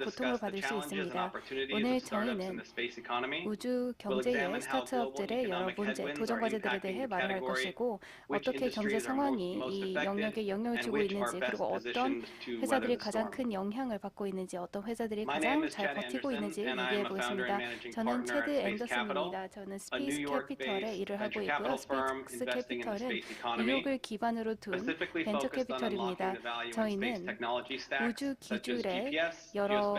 고통을 받을 수 있습니다. 오늘 저희는 우주 경제의 스타트업들의 여러 문제, 도전 과제들에 대해 말을 할 것이고 어떻게 경제 상황이 이 영역에 영향을 주고 있는지 그리고 어떤 회사들이 가장 큰 영향을 받고 있는지 어떤 회사들이 가장 잘 버티고 있는지 얘기해 보겠습니다. 저는 체드 앤더슨입니다. 저는 스페이스 캐피털에 일을 하고 있고요. 스페이스 캐피털은 뉴욕을 기반으로 둔 벤처 캐피털입니다. 저희는 우주 기술의 여러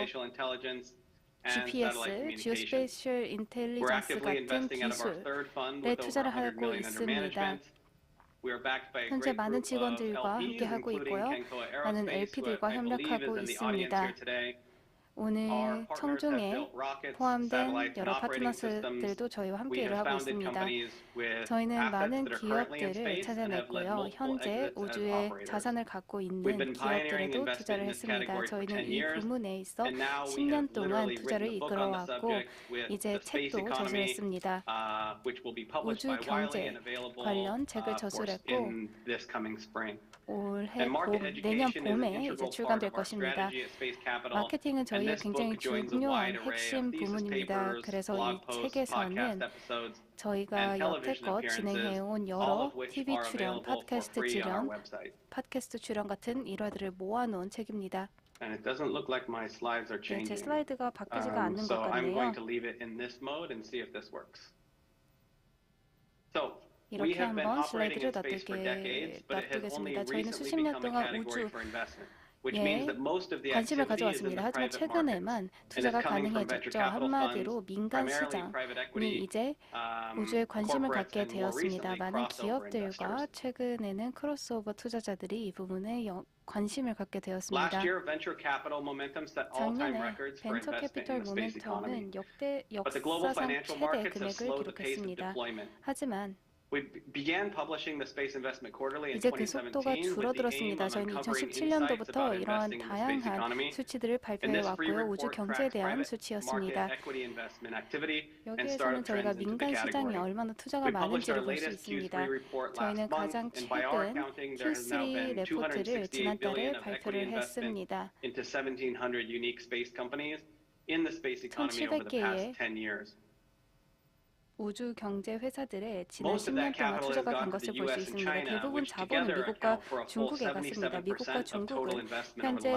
GPS, 지오스페이셜 인텔리전스 같은 기술에 투자를 하고 있습니다. 현재 많은 직원들과 함께하고 있고요. 많은 LP들과 협력하고 있습니다. 오늘 청중에 포함된 여러 파트너들도 저희와 함께 일을 하고 있습니다. 저희는 많은 기업들을 찾아냈고요. 현재 우주의 자산을 갖고 있는 기업들에도 투자를 했습니다. 저희는 이 부문에 있어 10년 동안 투자를 이끌어왔고 이제 책도 저술했습니다. 우주 경제 관련 책을 저술했고 내년 봄에 이제 출간될 것입니다. 마케팅은 저희의 굉장히 중요한 핵심 부문입니다. 그래서 이 책에서는 저희가 여태껏 진행해온 여러 TV 출연, 팟캐스트 출연 같은 일화들을 모아놓은 책입니다. 제 슬라이드가 바뀌지가 않는 것 같네요. 이렇게 한번 슬라이드를 놔두겠습니다. 저희는 수십 년 동안 우주에 관심을 가져왔습니다. 하지만 최근에만 투자가 가능해졌죠. 한마디로 민간 시장이 이제 우주에 관심을 갖게 되었습니다. 많은 기업들과 최근에는 크로스오버 투자자들이 이 부분에 관심을 갖게 되었습니다. 작년에 벤처 캐피털 모멘텀은 역사상 최대 금액을 기록했습니다. 하지만 이제 그 속도가 줄어들었습니다. 저희는 2017년도부터 이러한 다양한 수치들을 발표해왔고요. 우주 경제에 대한 수치였습니다. 여기에서는 저희가 민간 시장에 얼마나 투자가 많은지를 볼 수 있습니다. 저희는 가장 최근 Q3 레포트를 지난달에 발표를 했습니다. 1,700개의 우주 경제 회사들의 지난 10년 동안 투자가 된 것을 볼 수 있습니다. 대부분 자본은 미국과 중국에 갔습니다. 미국과 중국은 현재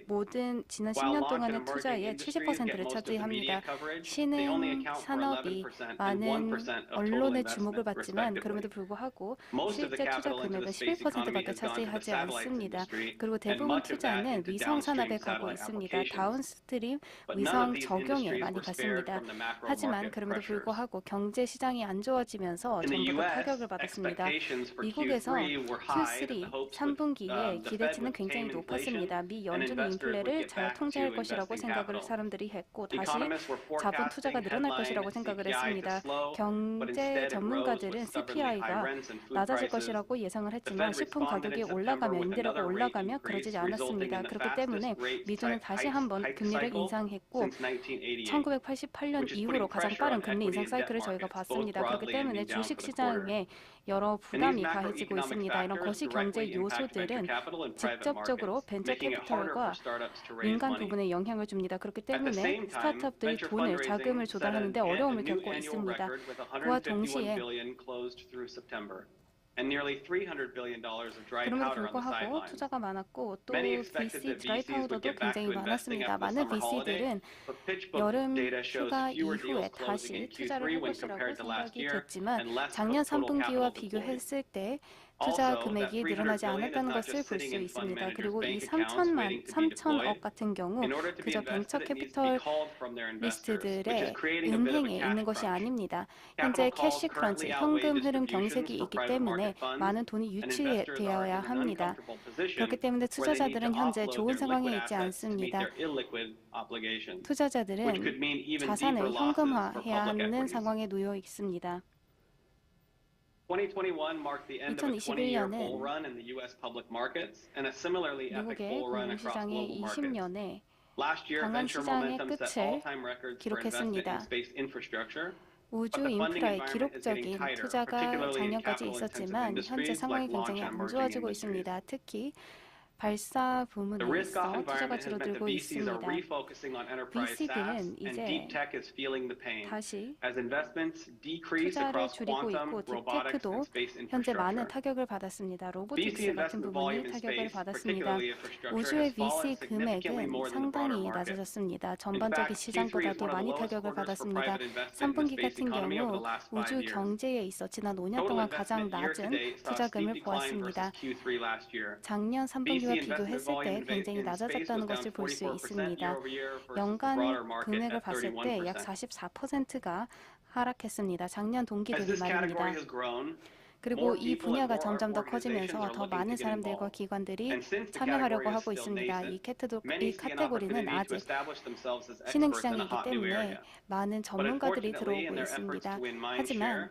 모든 지난 10년 동안의 투자의 70%를 차지합니다. 신흥 산업이 많은 언론의 주목을 받지만 그럼에도 불구하고 실제 투자 금액은 11%밖에 차지하지 않습니다. 그리고 대부분 투자는 위성 산업에 가고 있습니다. 다운스트림 위성 적용에 많이 갔습니다. 하지만 그럼에도 불구하고 경제 시장이 안 좋아지면서 전부 다 타격을 받았습니다. 미국에서 Q3 3분기에 기대치는 굉장히 높았습니다. 미 연준이 인플레를 잘 통제할 것이라고 생각을 사람들이 했고 다시 자본 투자가 늘어날 것이라고 생각을 했습니다. 경제 전문가들은 CPI가 낮아질 것이라고 예상을 했지만 식품 가격이 올라가며 임대료가 올라가며 그러지 않았습니다. 그렇기 때문에 미주는 다시 한번 금리를 인상했고 1988년 이후로 가장 빠른 금리 인상 사이클을 저희가 봤습니다. 그렇기 때문에 주식시장에 여러 부담이 가해지고 있습니다. 이런 거시경제 요소들은 직접적으로 벤처 캐피털과 민간 부분에 영향을 줍니다. 그렇기 때문에 스타트업들이 자금을 조달하는 데 어려움을 겪고 있습니다. 그와 동시에 그럼에도 불구하고 투자가 많았고 또 VC 드라이 파우더도 굉장히 많았습니다. 많은 VC들은 여름 휴가 이후에 다시 투자를 할 것이라고 생각이 됐지만 작년 3분기와 비교했을 때 투자 금액이 늘어나지 않았다는 것을 볼 수 있습니다. 그리고 이 3천억 같은 경우 그저 벤처 캐피털 리스트들의 은행에 있는 것이 아닙니다. 현재 캐시 크런치, 현금 흐름 경색이 있기 때문에 많은 돈이 유치되어야 합니다. 그렇기 때문에 투자자들은 현재 좋은 상황에 있지 않습니다. 투자자들은 자산을 현금화해야 하는 상황에 놓여 있습니다. 2021년은 미국의 금융시장의 20년에 강한 시장의 끝을 기록했습니다. 우주 인프라의 기록적인 투자가 작년까지 있었지만 현재 상황이 굉장히 안 좋아지고 있습니다. 특히 발사 부문에 있어 투자가 줄어들고 있습니다. VC들은 이제 다시 투자를 줄이고 있고 딥테크도 현재 많은 타격을 받았습니다. 로보틱스 같은 부분이 타격을 받았습니다. 우주의 VC 금액은 상당히 낮아졌습니다. 전반적인 시장보다도 많이 타격을 받았습니다. 3분기 같은 경우 우주 경제에 있어 지난 5년 동안 가장 낮은 투자금을 보았습니다. 작년 3분기와 비교했을 때 굉장히 낮아졌다는 것을 볼 수 있습니다. 연간 금액을 봤을 때 약 44%가 하락했습니다. 작년 동기 대비 말입니다. 그리고 이 분야가 점점 더 커지면서 더 많은 사람들과 기관들이 참여하려고 하고 있습니다. 이 카테고리는 아직 신흥시장이기 때문에 많은 전문가들이 들어오고 있습니다. 하지만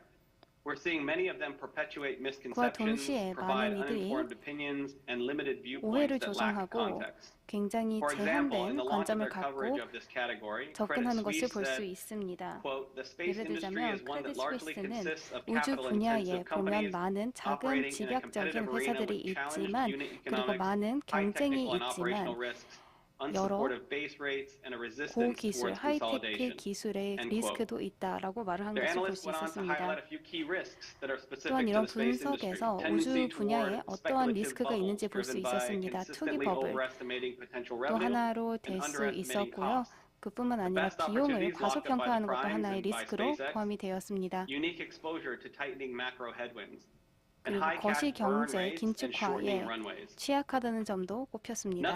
그와 동시에 많은 이들이 오해를 조성하고 굉장히 제한된 관점을 갖고 접근하는 것을 볼 수 있습니다. 예를 들자면 크레딧 스위스는 우주 분야에 보면 많은 작은 집약적인 회사들이 있지만 그리고 많은 경쟁이 있지만 여러 고기술, 하이테크 기술의 리스크도 있다라고 말을 한 것을 볼 수 있었습니다. 또한 이런 분석에서 우주 분야에 어떠한 리스크가 있는지 볼 수 있었습니다. 투기 버블 또 하나로 될 수 있었고요. 그뿐만 아니라 비용을 과소평가하는 것도 하나의 리스크로 포함이 되었습니다. 그리고 거시경제 긴축화에 취약하다는 점도 꼽혔습니다.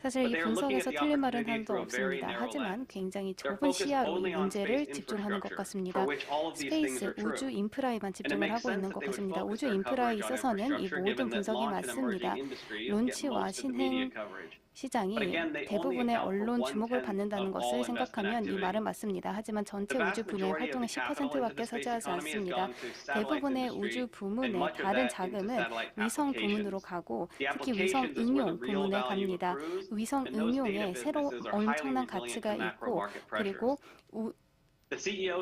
사실 이 분석에서 틀린 말은 하나도 없습니다. 하지만 굉장히 좁은 시야로 이 문제를 집중하는 것 같습니다. 스페이스, 우주 인프라에만 집중을 하고 있는 것 같습니다. 우주 인프라에 있어서는 이 모든 분석이 맞습니다. 론치와 신흥 시장이 대부분의 언론 주목을 받는다는 것을 생각하면 이 말은 맞습니다. 하지만 전체 우주 분야의 활동의 10%밖에 차지하지 않습니다. 대부분의 우주 부문의 다른 자금은 위성 부문으로 가고 특히 위성 응용 부문에 갑니다. 위성 응용에 새로 엄청난 가치가 있고 그리고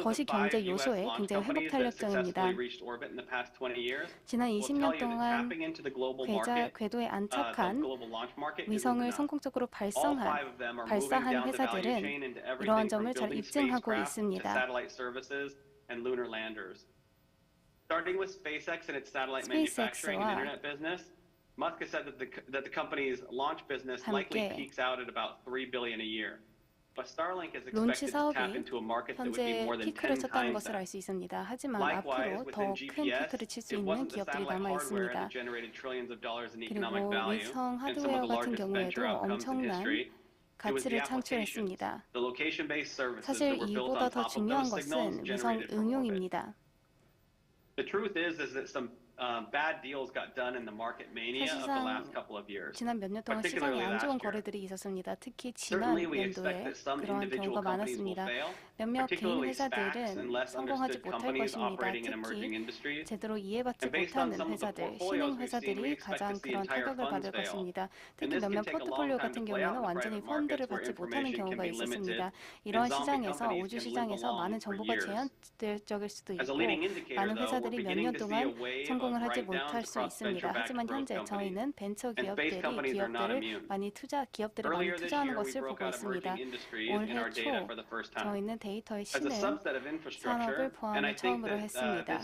거시경제 요소에 굉장히 회복 탄력적입니다. 지난 20년 동안 궤도에 안착한 위성을 성공적으로 발사한 회사들은 이러한 점을 잘 입증하고 있습니다. 스페이스X와 함께 론치 사업이 현재 피크를 쳤다는 것을 알 수 있습니다. 하지만 앞으로 더 큰 피크를 칠 수 있는 기업들이 남아 있습니다. 그리고 위성 하드웨어 같은 경우에도 엄청난 가치를 창출했습니다. 사실 이보다 더 중요한 것은 위성 응용입니다. 사실상 지난 몇 년 동안 시장에 안 좋은 거래들이 있었습니다. 특히 지난 연도에 그러한 경우가 많았습니다. 몇몇 개인 회사들은 성공하지 못할 것입니다. 특히 제대로 이해받지 못하는 회사들, 신흥 회사들이 가장 그런 타격을 받을 것입니다. 특히 몇몇 포트폴리오 같은 경우에는 완전히 펀드를 받지 못하는 경우가 있었습니다. 이러한 시장에서 우주 시장에서 많은 정보가 제한적일 수도 있고 많은 회사들이 몇 년 동안 성공을 하지 못할 수 있습니다. 하지만 현재 저희는 벤처 기업들이 기업들을 많이 투자하는 것을 보고 있습니다. 올해 초 저희는 데이터의 신흥 산업을 포함해 처음으로 했습니다.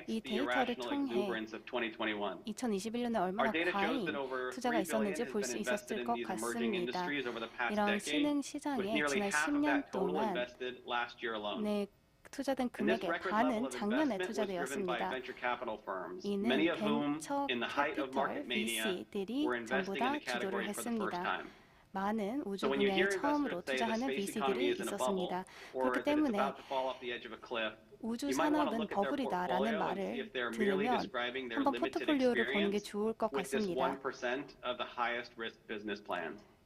이 데이터를 통해 2021년에 얼마나 과잉 투자가 있었는지 볼 수 있었을 것 같습니다. 이런 신흥 시장에 지난 10년 동안 투자된 금액의 반은 작년에 투자되었습니다. 이는 벤처 캐피털 VC들이 전부 다 주도를 했습니다. 많은 우주 분야에 처음으로 투자하는 VC들이 있었습니다. 그렇기 때문에 우주 산업은 버블이다라는 말을 들으면 한번 포트폴리오를 보는 게 좋을 것 같습니다.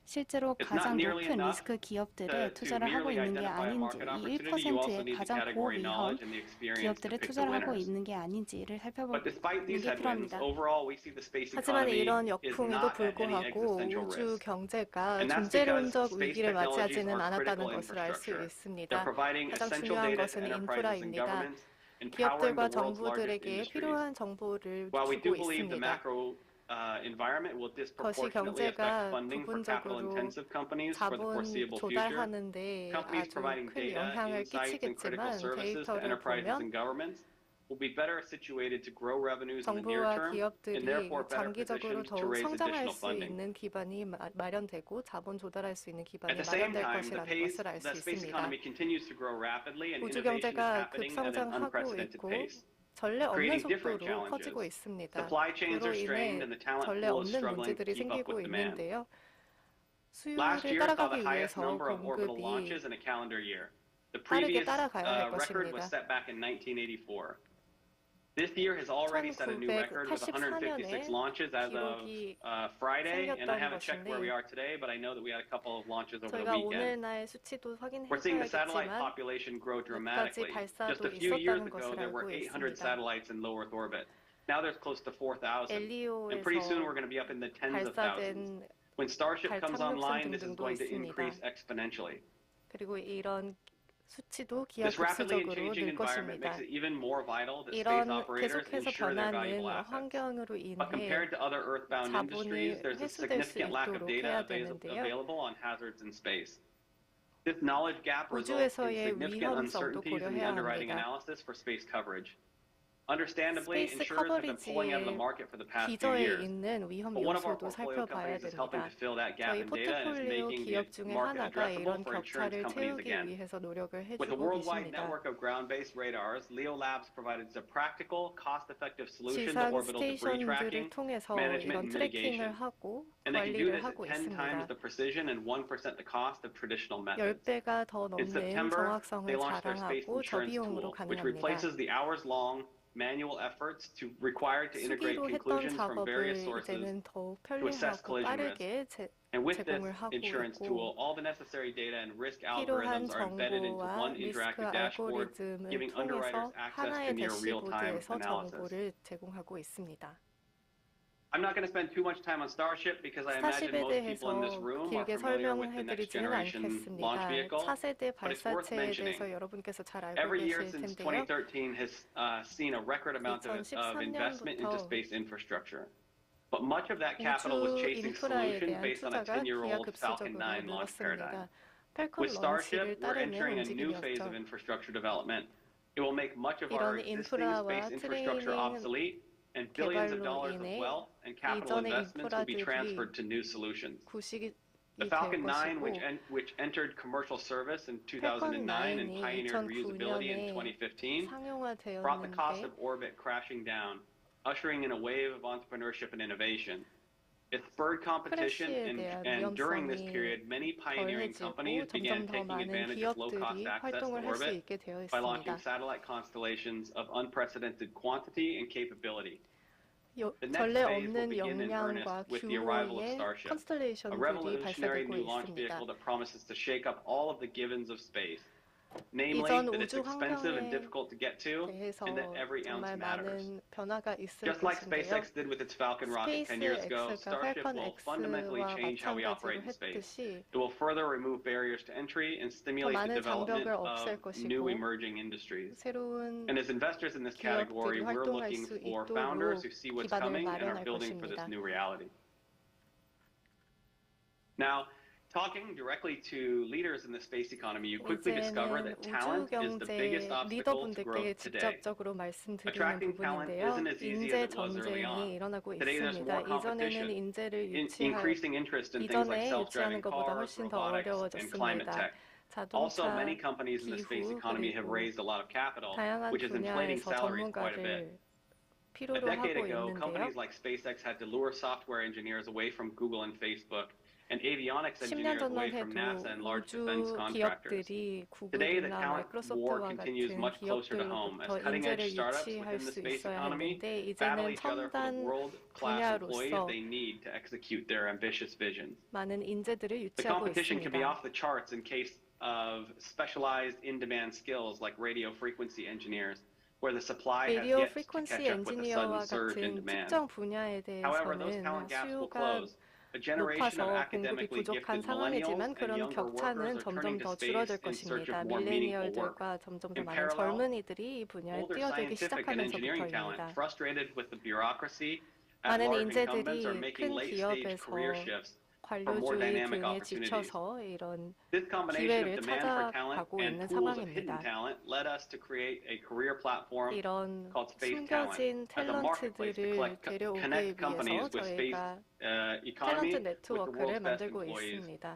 실제로 가장 높은 리스크 기업들에 투자를 하고 있는 게 아닌지, 이 1%의 가장 고위험 기업들에 투자를 하고 있는 게 아닌지를 살펴보는 게 필요합니다. 하지만 이런 역풍에도 불구하고 우주 경제가 존재론적 위기를 맞이하지는 않았다는 것을 알 수 있습니다. 가장 중요한 것은 인프라입니다. 기업들과 정부들에게 필요한 정보를 주고 있습니다. 거시 경제가 부분적으로 자본 조달하는데 아주 큰 영향을 끼치겠지만 데이터를 보면 정부와 기업들이 장기적으로 더욱 성장할 수 있는 기반이 마련되고 자본 조달할 수 있는 기반이 마련될 것이라는 것을 알 수 있습니다. 우주 경제가 급성장하고 있고 전례 없는 속도로 커지고 있습니다. 그로 인해 전례 없는 문제들이 생기고 있는데요. 수요를 따라가기 위해서 공급이 빠르게 따라가야 할 것입니다. 1984년에 기록이 생겼던 것인데 저희가 오늘날 수치도 확인해봐야겠지만 몇 가지 발사도 있었다는 것을 알고 있습니다. LEO에서 발사된 발착륙선 등등도 있습니다. 그리고 이런 수치도 기하급수적으로 늘 것입니다. 이런 계속해서 변하는 환경으로 인해 자본이 회수될 수 있도록 해야 되는데요. 우주에서의 위험성도 고려해야 합니다. 스페이스 커버리지의 기저에 있는 위험 요소도 살펴봐야 됩니다. 저희 포트폴리오 기업 중에 하나가 이런 격차를 채우기 위해서 노력을 해주고 계십니다. 지상 스테이션들을 통해서 이런 트래킹을 하고 관리를 하고 있습니다. 10배가 더 넘는 정확성을 자랑하고 저비용으로 가능합니다. 수기로 했던 작업을 이제는 더욱 편리하고 빠르게 제공을 하고 있고 필요한 정보와 리스크 알고리즘을 통해서 하나의 대시보드에서 정보를 제공하고 있습니다. 스타쉽에 대해서 길게 설명해드리지는 않겠습니다. 차세대 발사체에 대해서 여러분께서 잘 알고 계실 텐데요. 2013년부터 우주 인프라에 대한 투자가 기하급수적으로 늘었습니다. 펠컨 런치를 따르는 움직임이었죠. 이런 인프라와 트레이닝 개발로 인해 이전의 인프라들이 구식이 될 것이고 펠컨 9이 2009년에 상용화되었는데 크래시에 대한 위험성이 덜해지고 점점 더 많은 기업들이 활동을 할 수 있게 되어 있습니다. 전례 없는 역량과 규모의 컨스텔레이션들이 발사되고 있습니다. 이전 우주 환경에 대해서 정말 많은 변화가 있을 것인데요. 스페이스X가 팔컨 X와 마찬가지로 했듯이 더 많은 장벽을 없앨 것이고 새로운 기업들이 활동할 수 있도록 기반을 마련할 것입니다. Talking directly to leaders in the space economy, you quickly discover that talent is the biggest obstacle to growth today. 직접적으로 말씀드리는 부분인데요. 인재 전쟁이 일어나고 있습니다. 이전에는 인재를 이전에 유치하는 것보다 훨씬 더 어려워졌습니다. 자동차, 기후, 그리고 다양한 분야에서 전문가를 필요로 하고 있는데요. 10년 전만 해도 우주 기업들이 구글이나 마이크로소프트와 같은 기업들로부터 인재를 유치할 수 있어야 했는데 이제는 첨단 분야로서 많은 인재들을 유치하고 있습니다. 라디오 프리퀀시 엔지니어와 같은 특정 분야에 대해서는 수요가 높아서 공급이 부족한 상황이지만 그런 격차는 점점 더 줄어들 것입니다. 밀레니얼들과 점점 더 많은 젊은이들이 이 분야에 뛰어들기 시작하면서부터입니다. as 많은 large incumbents are 인재들이 making 큰 late-stage 기업에서 career shifts for more 관료주의 dynamic 등에 opportunities. 지쳐서 이런 This combination 기회를 of demand for talent 찾아가고 and 있는 pools of hidden 상황입니다. talent led us to create a career platform 이런 called Space Talent 숨겨진 as a marketplace to 탤런트들을 데려오기 connect companies 위해서 with space 저희가 economy 탤런트 with the 네트워크를 world's best 만들고 employees. 있습니다.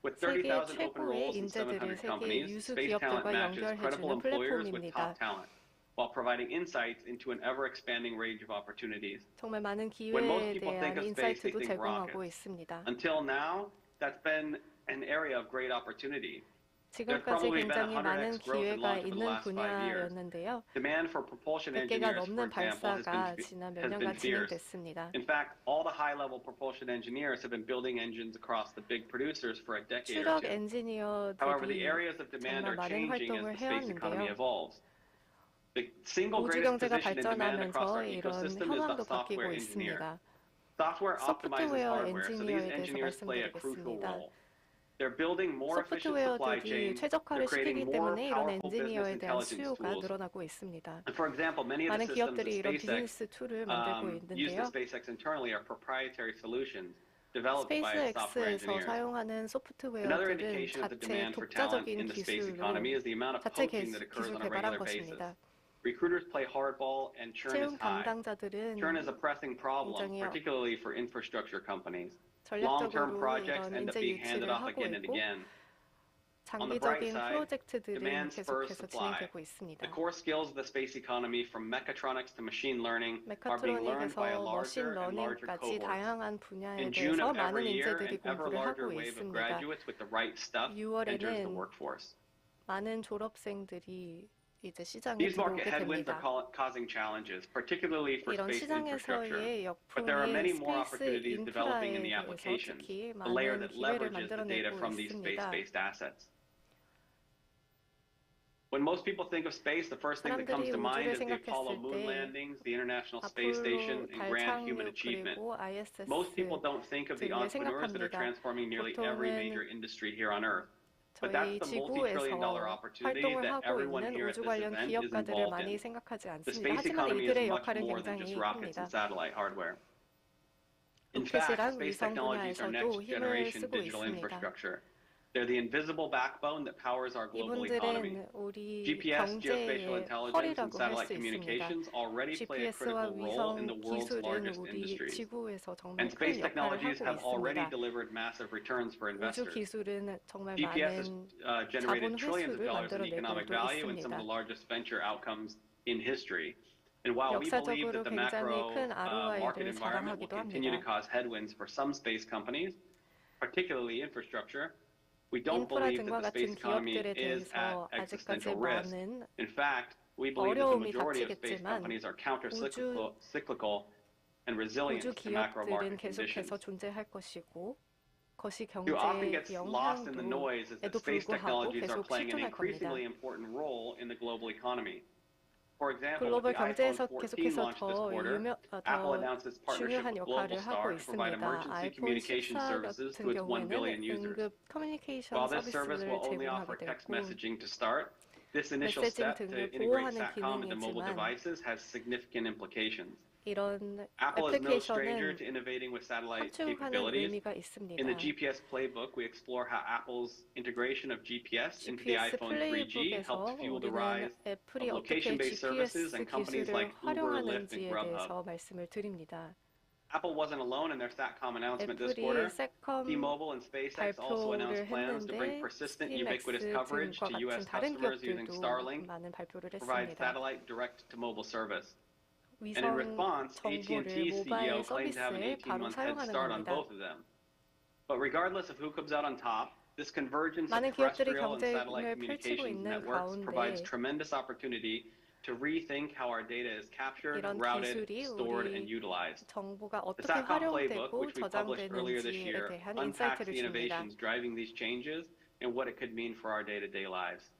With 세계 30,000 open 최고의 roles in 인재들을 700 세계 companies, 유수 Space Talent 기업들과 matches credible 연결해주는 employers with top 플랫폼입니다. talent, while providing insights into an ever-expanding range of opportunities. 정말 많은 When most 기회에 people think 대한 of space, they 인사이트도 think 제공하고 rockets. 있습니다. Until now, that's been an area of great opportunity. 지금까지 굉장히 많은 기회가 있는 분야였는데요. Demand for propulsion 100개가 engineers, for 넘는 example, 발사가 지난 몇 has been 년간 fierce. 진행됐습니다. In fact, all the high-level propulsion engineers have been building engines across the big producers for a decade or 추력 two. However, the 엔지니어들이 areas of demand 정말 are 많은 changing as 활동을 the space economy 해왔는데요. evolves. The single greatest 우주경제가 position in demand across 발전하면서 our 이런 ecosystem is the 현황도 바뀌고 software engineer. 있습니다. Software optimizes 소프트웨어 hardware, so these 엔지니어에 대해서 engineers play a crucial 말씀드리겠습니다. role. They're building more efficient supply 소프트웨어들이 chains. They're 최적화를 creating 시키기 more 때문에 이런 powerful business 엔지니어에 대한 intelligence 수요가 tools. 늘어나고 있습니다. And for example, many of the 많은 systems 기업들이 that 이런 SpaceX 비즈니스 툴을 만들고 used 있는데요. at SpaceX internally are proprietary solutions developed by its software 스페이스X에서 engineers. 사용하는 Another 소프트웨어들은 indication of the 자체 demand for talent 독자적인 in the space 기술로 economy is the amount of 자체 poaching that occurs 기술 on a 개발한 regular basis. 것입니다. Recruiters play hardball and churn is 채용 high. 담당자들은 Churn is a pressing problem, 굉장히 particularly for infrastructure companies. Long-term 전략적으로 projects 이런 end up 인재 being handed 유치를 off 하고 again and 있고 again. On the bright 장기적인 side, 프로젝트들은 demand spurs 계속해서 supply. 진행되고 있습니다. The core skills of the space economy, from mechatronics to machine learning, are being learned by a 메카트로닉에서 larger and larger 머신러닝까지 cohort. 다양한 분야에 In June 대해서 of 많은 every year, 인재들이 an ever 공부를 larger 하고 wave of 있습니다. graduates with the right stuff enters the 6월에는 workforce. 많은 졸업생들이 이제 시장에 These market 들어오게 headwinds are 됩니다. causing challenges, particularly for 이런 space infrastructure. 시장에서의 But there are 역풍이 many more 스페이스 opportunities developing in the 인프라에 대해서 application, 특히 the layer 많은 that 기회를 leverages the data 만들어내고 from these 있습니다. space-based assets. When most people think of space, the first thing that comes 사람들이 to mind 우주를 is the Apollo 생각했을 moon 때 landings, the International Space 아폴로 Station, and grand human 달 achievement. 착륙 그리고 Most people don't think of the ISS들을 entrepreneurs that are 생각합니다. transforming nearly every major 보통은 industry here on Earth. But 저희 that's the multi-trillion-dollar 지구에서 opportunity 활동을 that 하고 everyone 있는 here at 우주 this 관련 event is 기업가들을 involved 많이 in. 생각하지 The 않습니다. space 하지만 economy is 이들의 much 역할은 more than 굉장히 just rockets 큽니다. and satellite hardware. In fact, 로켓이랑 space 위성 technologies are 분야에서도 next 힘을 generation 쓰고 digital 있습니다. infrastructure. They're the invisible backbone that powers our global economy. 이분들은 우리 GPS, geospatial 경제의 intelligence, and 허리라고 할 satellite 수 있습니다. communications already play a GPS와 critical role in the 위성 world's 기술은 largest 우리 industries. 지구에서 정말 And space 큰 역할을 technologies have 하고 already 있습니다. delivered massive returns for 우주 investors. 기술은 정말 GPS has 많은 generated 자본 trillions of 회수를 dollars in economic 만들어내고 value and some of 있습니다. the largest venture outcomes in history. And while we believe 역사적으로 that the 굉장히 macro 큰 market ROI를 environment will 자랑하기도 continue to 합니다. cause headwinds for some space companies, particularly infrastructure, we don't 인프라 believe 등과 that the space 같은 economy 기업들에 is at 대해서 아직까지 existential risk. 많은 In fact, we believe that the 어려움이 majority of space 닥치겠지만 companies are counter-cyclical and resilient 우주 to macro 기업들은 market conditions. 계속해서 존재할 것이고 그것이 Who often 경제의 gets lost in the noise is that 영향도에도 space 불구하고 technologies are 계속 playing an 실존할 increasingly 겁니다. important role in the global economy. For example, with 글로벌 the iPhone 경제에서 14 계속해서 launch this quarter, Apple announced its partnership 중요한 with 역할을 Globalstar 하고 to provide 있습니다. emergency 아이폰 communication 14 services 같은 to its 1 billion 경우에는 users. 응급 커뮤니케이션 While this service 서비스를 will only offer 제공하게 text 되었고 messaging to start, this initial 메시징 step to 등을 integrate 보호하는 Satcom into mobile 기능이지만 devices has significant implications. 이런 Apple is no stranger 애플리케이션은 to innovating with satellite 함축하는 capabilities. 의미가 있습니다. In the GPS playbook, we explore how Apple's integration of GPS into the GPS iPhone 3G helped 플레이북에서 fuel the 우리는 rise 애플이 of 어떻게 location-based services GPS and companies 기술을 like Uber, Lyft, and 활용하는지에 Grubhub. 대해서 말씀을 드립니다. Apple wasn't alone in their Satcom announcement this quarter. 애플이 셋컴 T-Mobile and SpaceX also announced 발표를 plans to bring 했는데 persistent, 스팀엑스 ubiquitous coverage 등과 to 같은 U.S. 다른 customers using 기업들도 Starlink 많은 발표를 to provide 했습니다. satellite direct-to-mobile service. And in 위성 response, 정보를 AT&T CEO 모바일 claimed to have an 서비스에 18-month 바로 head 사용하는 start on 겁니다. both of them. But regardless of who comes out on top, this convergence of 많은 기업들이 terrestrial and satellite 경쟁을 펼치고 communications 있는 networks provides 가운데 tremendous opportunity to rethink how our data is captured, 이런 routed, 기술이 stored, and 우리 utilized. 정보가 The 어떻게 Satcom playbook, 활용되고 which we published earlier this 저장되는지에 year, 대한 unpacks 인사이트를 the 줍니다. innovations driving these changes and what it could mean for our day-to-day lives.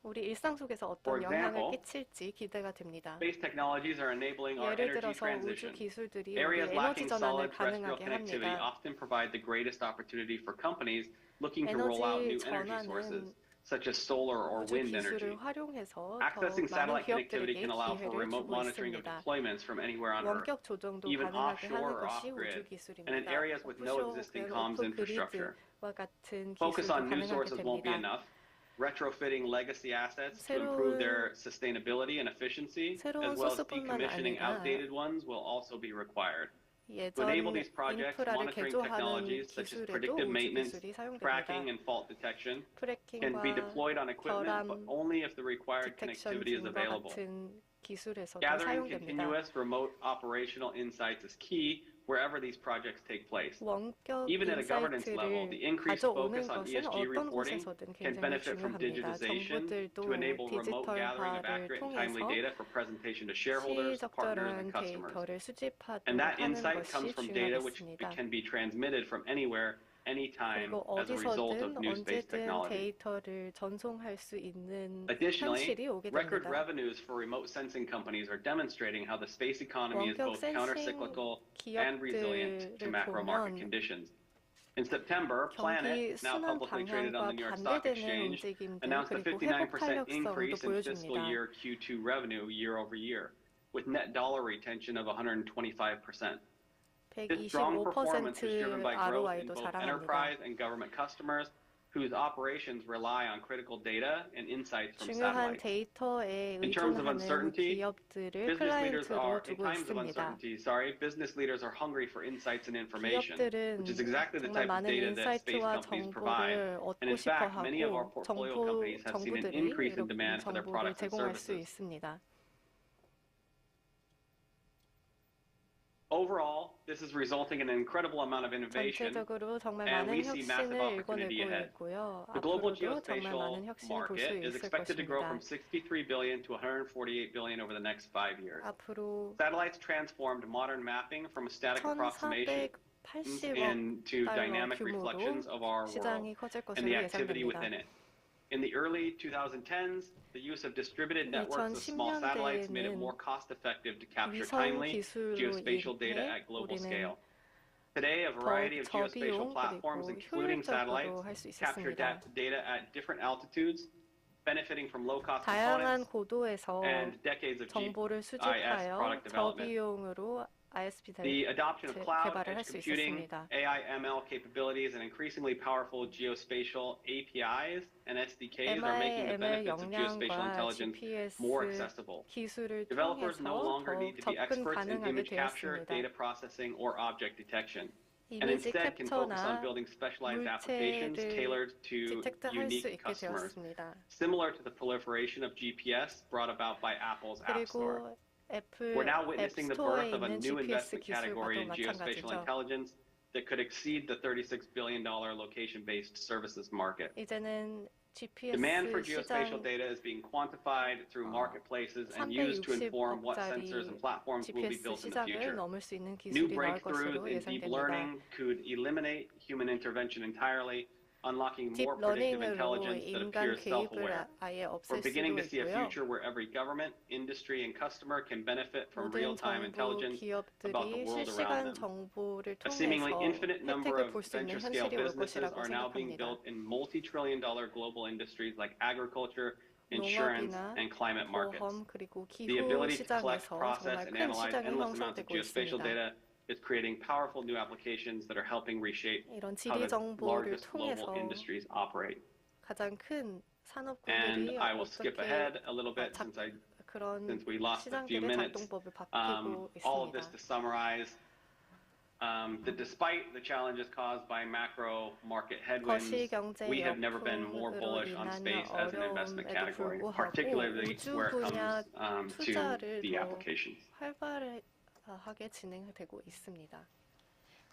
우리 일상 속에서 For 어떤 영향을 example, 끼칠지 기대가 됩니다. Space technologies are enabling our 예를 energy 들어서 우주 transition. 기술들이 우리 Areas 에너지 lacking solid 전환을 terrestrial 가능하게 connectivity 합니다. often provide the greatest opportunity for companies looking to roll out new 에너지 energy sources, 전환은 such as solar or 우주 wind energy. 기술을 활용해서 더 Accessing 많은 satellite connectivity 기업들에게 can allow for 기회를 remote 주고 monitoring of 있습니다. deployments from anywhere on Earth, 원격 조정도 even 가능하게 하는 offshore or 것이 우주 off-grid, 기술입니다. and in areas with no existing comms infrastructure. 오프그리드와 같은 Focus 기술도 on new 가능하게 sources won't be 됩니다. enough. Retrofitting legacy assets to improve their sustainability and efficiency, as well as decommissioning outdated ones, will also be required. To enable these projects, monitoring technologies such as predictive maintenance, tracking, and fault detection can be deployed on equipment, but only if the required connectivity is available. Gathering continuous remote operational insights is key wherever these projects take place. Even at a governance level, the increased focus on ESG reporting can benefit from digitization to enable remote gathering of accurate and timely data for presentation to shareholders, partners, and customers. And that insight comes from data which can be transmitted from anywhere, anytime as a result of new space technology. Additionally, record revenues for remote sensing companies are demonstrating how the space economy is both countercyclical and resilient to macro market conditions. In September, Planet, now publicly traded on the New York Stock Exchange, announced a 59% increase in fiscal year Q2 revenue year over year, with net dollar retention of 125%. This strong performance is driven by growth in both enterprise and government customers whose operations rely on critical data and insights from satellites. In times of uncertainty, business leaders are hungry for insights and information, which is exactly the type of data that space companies provide. And in fact, many of our portfolio companies have seen an increase in demand for their products and services. Overall, this is resulting in an incredible amount of innovation, and we see massive opportunity ahead. The global geospatial market is expected to grow from $63 billion to $148 billion over the next 5 years. Satellites transformed modern mapping from a static approximation into dynamic reflections of our world and the activity within it. In the early 2010s, the use of distributed networks of small satellites made it more cost-effective to capture timely geospatial data at global scale. Today, a variety of geospatial platforms, including satellites, capture data at different altitudes, benefiting from low-cost components and decades of GIS product development. The adoption of cloud, edge computing, AI, ML capabilities, and increasingly powerful geospatial APIs and SDKs are making the benefits of geospatial intelligence more accessible. Developers no longer need to be experts in image capture, data processing, or object detection, and instead can focus on building specialized applications tailored to unique customers, similar to the proliferation of GPS brought about by Apple's App Store. We're now witnessing the birth of a new investment category in geospatial intelligence that could exceed the $36 billion location-based services market. Demand for geospatial data is being quantified through marketplaces and used to inform what sensors and platforms will be built in the future. New breakthroughs in deep learning could eliminate human intervention entirely, unlocking more predictive intelligence that appears self-aware. We're beginning to see a future where every government, industry, and customer can benefit from real-time intelligence about the world around them. A seemingly infinite number of venture-scale businesses are now being built in multi-trillion-dollar global industries like agriculture, insurance, and climate markets. The ability to collect, process, and analyze endless amounts of geospatial data is creating powerful new applications that are helping reshape how the largest global industries operate. And I will skip ahead a little bit since we lost a few minutes. All of this to summarize that despite the challenges caused by macro market headwinds, we have never been more bullish on space as an investment category, particularly where it comes to the applications.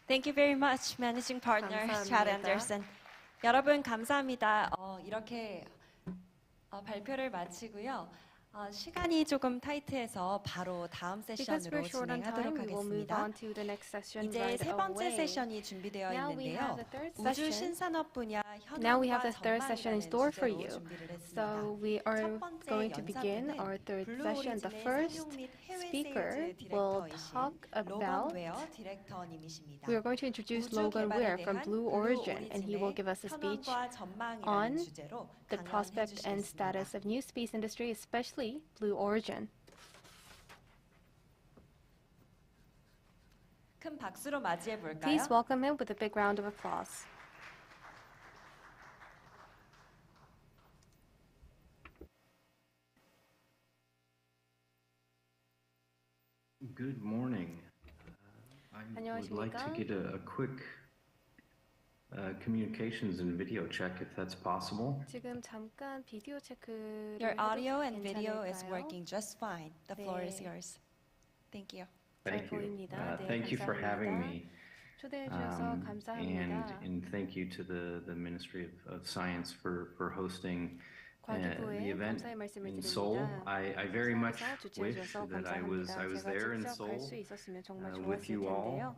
Thank you very much, Managing Partner Chad Anderson. 여러분 감사합니다. 이렇게 발표를 마치고요. 시간이 조금 타이트해서 바로 다음 세션으로 진행하도록 하겠습니다. 이제 세 번째 세션이 준비되어 있는데요. 우주신산업 분야 현황과 전망이라는 주제로 준비를 했습니다. So we are going to begin our third session. The first speaker will talk about. We are going to introduce Logan Ware from Blue Origin, and he will give us a speech on the prospect and status of new space industry, especially Blue Origin. 큰 박수로 맞이해 볼까요? Please welcome him with a big round of applause. Good morning. I would like to get a quick communications and video check if that's possible. 지금 잠깐 비디오 체크를 Your audio 해도 and video is 괜찮을까요? working just fine. The floor is 네. yours. Thank you. 잘 Thank you. 보입니다. 네, Thank you for having 감사합니다. me. 초대해 주셔서 감사합니다. And thank you to the Ministry of Science for hosting the 과기부에 event 감사의 말씀을 in Seoul. 드립니다. I very much 부산에서 주최해 wish 주셔서 that I was 감사합니다. there in 제가 직접 갈 Seoul 수 있었으면 정말 with 좋았을 you all, 텐데요.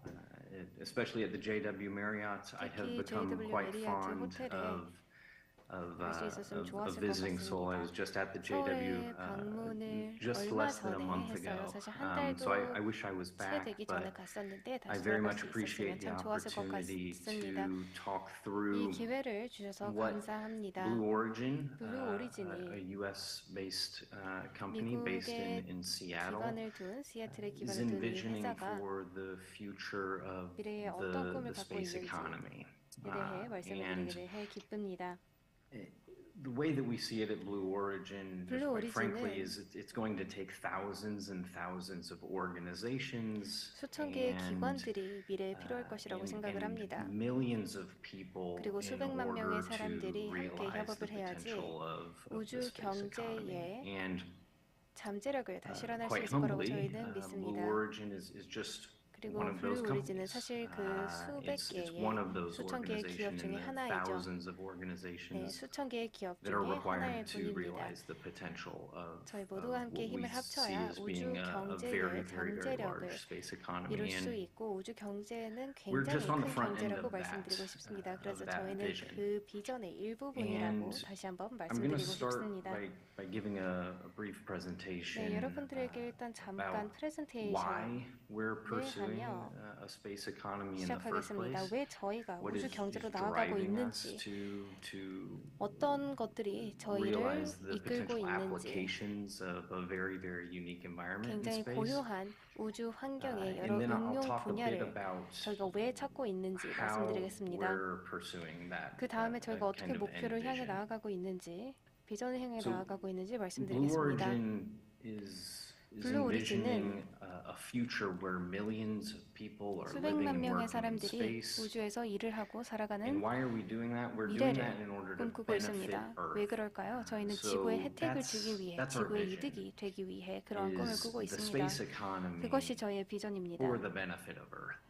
especially at the JW Marriott. I have 특히 become JW quite 메리어트 fond 호텔에 갈수 있었으면 좋았을 것 visiting Seoul. I was 같습니다. just at the 서울에 JW 방문을 just 얼마 less than a 전에 month ago. 했어요. 사실 한 달도 So I wish I was 채 back, 되기 전에 but 갔었는데 I 다시 very 돌아갈 much 수 있었으면 appreciate the 참 좋았을 것 opportunity 같습니다. to talk 이 through 기회를 주셔서 what 감사합니다. Blue Origin, Blue Origin이 a U.S.-based company based 미국의 in Seattle, 기관을 둔 시애틀에 is 기관을 둔 이 envisioning 회사가 for the future of 미래에 어떤 꿈을 the 갖고 space 있는지에 economy. 대해 말씀을 And 드리게 돼 기쁩니다. the way that we see it at Blue Origin, just Blue quite frankly, Origin은 is it's going to take thousands and thousands of organizations 수천 개의 기관들이 미래에 필요할 것이라고 생각을 합니다. millions of people 그리고 in 수백만 order 명의 to 사람들이 함께 realize 협업을 the 해야지 potential of 우주 the space economy. 경제의 And 잠재력을 다 실현할 수 quite 있을 거라고 humbly, 저희는 믿습니다. Blue Origin is just 그리고 one of those 블루 오리진은 companies. 사실 그 수백 It's 개의 one of those 수천 개의 기업 organizations 중에 in the 하나이죠. thousands of 네, organizations 수천 개의 기업 that are 중에 하나일 required to 뿐입니다. realize the potential of 저희 모두가 함께 what we 힘을 see 합쳐야 as 우주 being a very, 경제의 very, very 잠재력을 large space economy. 이룰 수 And 있고 우주 경제는 we're 굉장히 just on the 큰 front end 경제라고 of that, 말씀드리고 싶습니다. 그래서 of that 저희는 vision. 그 비전의 일부분이라고 And 다시 한번 I'm going to 말씀드리고 start 싶습니다. by giving a brief 네, presentation 여러분들에게 일단 잠깐 about 프레젠테이션을 why we're pursuing 하며 a space economy in the first 시작하겠습니다. place. 왜 저희가 What 우주 is 경제로 나아가고 driving us 있는지, to 어떤 것들이 저희를 realize the 이끌고 potential 있는지, applications of a very, very unique environment in 굉장히 space. 고유한 우주 환경의 여러 And then I'll 응용 talk a bit 분야를 about 저희가 왜 찾고 있는지 how 말씀드리겠습니다. we're pursuing that, 그 다음에 저희가 that 어떻게 kind of 목표를 end 향해 vision. 나아가고 있는지, 비전을 향해 So, 나아가고 있는지 Blue 말씀드리겠습니다. Origin is Blue Origin은 envisioning a future where millions of people are living 수백만 and 명의 working in 사람들이 space. 우주에서 일을 하고 And 살아가는 why are we doing that? We're doing 미래를 that in order to 꿈꾸고 benefit 있습니다. 왜 Earth. 그럴까요? 저희는 So 지구의 혜택을 that's- 주기 위해, that's our 지구의 vision. 이득이 되기 위해 그러한 꿈을 Is 꾸고 the 있습니다. space economy 그것이 저희의 비전입니다. for the benefit of Earth.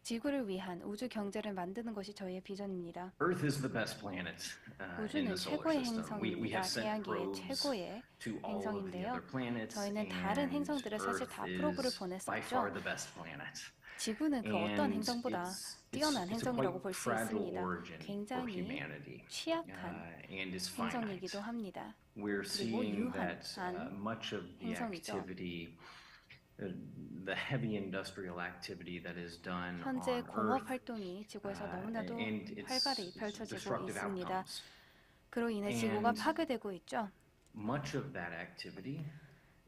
지구를 위한 우주 경제를 만드는 것이 저희의 비전입니다. Earth is the best planet in 우주는 the solar 최고의 system. We 행성입니다. have sent 태양계의 probes 최고의 to all of the 행성인데요. other planets, 저희는 다른 and 행성들에 사실 다 Earth 프로브를 is by 보냈었죠. far the best planet. 지구는 그 어떤 And 행성보다 뛰어난 it's a 행성이라고 quite 볼 수 fragile 있습니다. origin for 굉장히 humanity, 취약한 and is finite. 행성이기도 합니다. We're seeing that 유한한 much of the 행성이죠. activity, the heavy industrial activity that is done 현재 on 공업 Earth, 활동이 지구에서 너무나도 and its 활발히 펼쳐지고 destructive 있습니다. outcomes. 그로 인해 지구가 And 파괴되고 있죠. Much of that activity,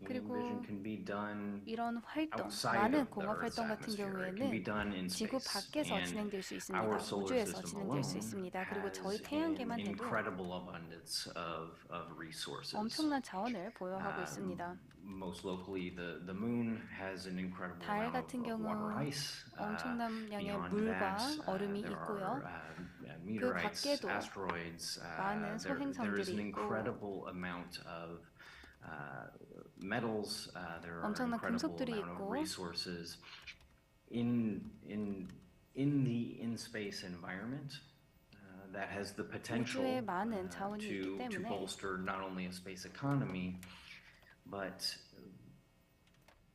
we 그리고 envision, can be done 이런 활동, outside 많은 of the 공업 Earth's 활동 같은 atmosphere. It can be 경우에는 done in 지구 space. 밖에서 And 진행될 수 있습니다. our solar 우주에서 system 진행될 수 alone 있습니다. 그리고 has 저희 an 태양계만 해도 incredible abundance of resources. 엄청난 자원을 보유하고 있습니다. Most locally, the moon has an incredible 달 amount 같은 of 경우 water ice. 엄청난 양의 Beyond 물과 that, 얼음이 there 있고요. are meteorites, 밖에도 asteroids. 많은 There is 소행성들이 an 있고 incredible amount of metals. There are an 엄청난 incredible 금속들이 amount of 있고 resources in the in-space environment. That has the potential 우주에 많은 자원이 있기 to 때문에 bolster not only a space economy, but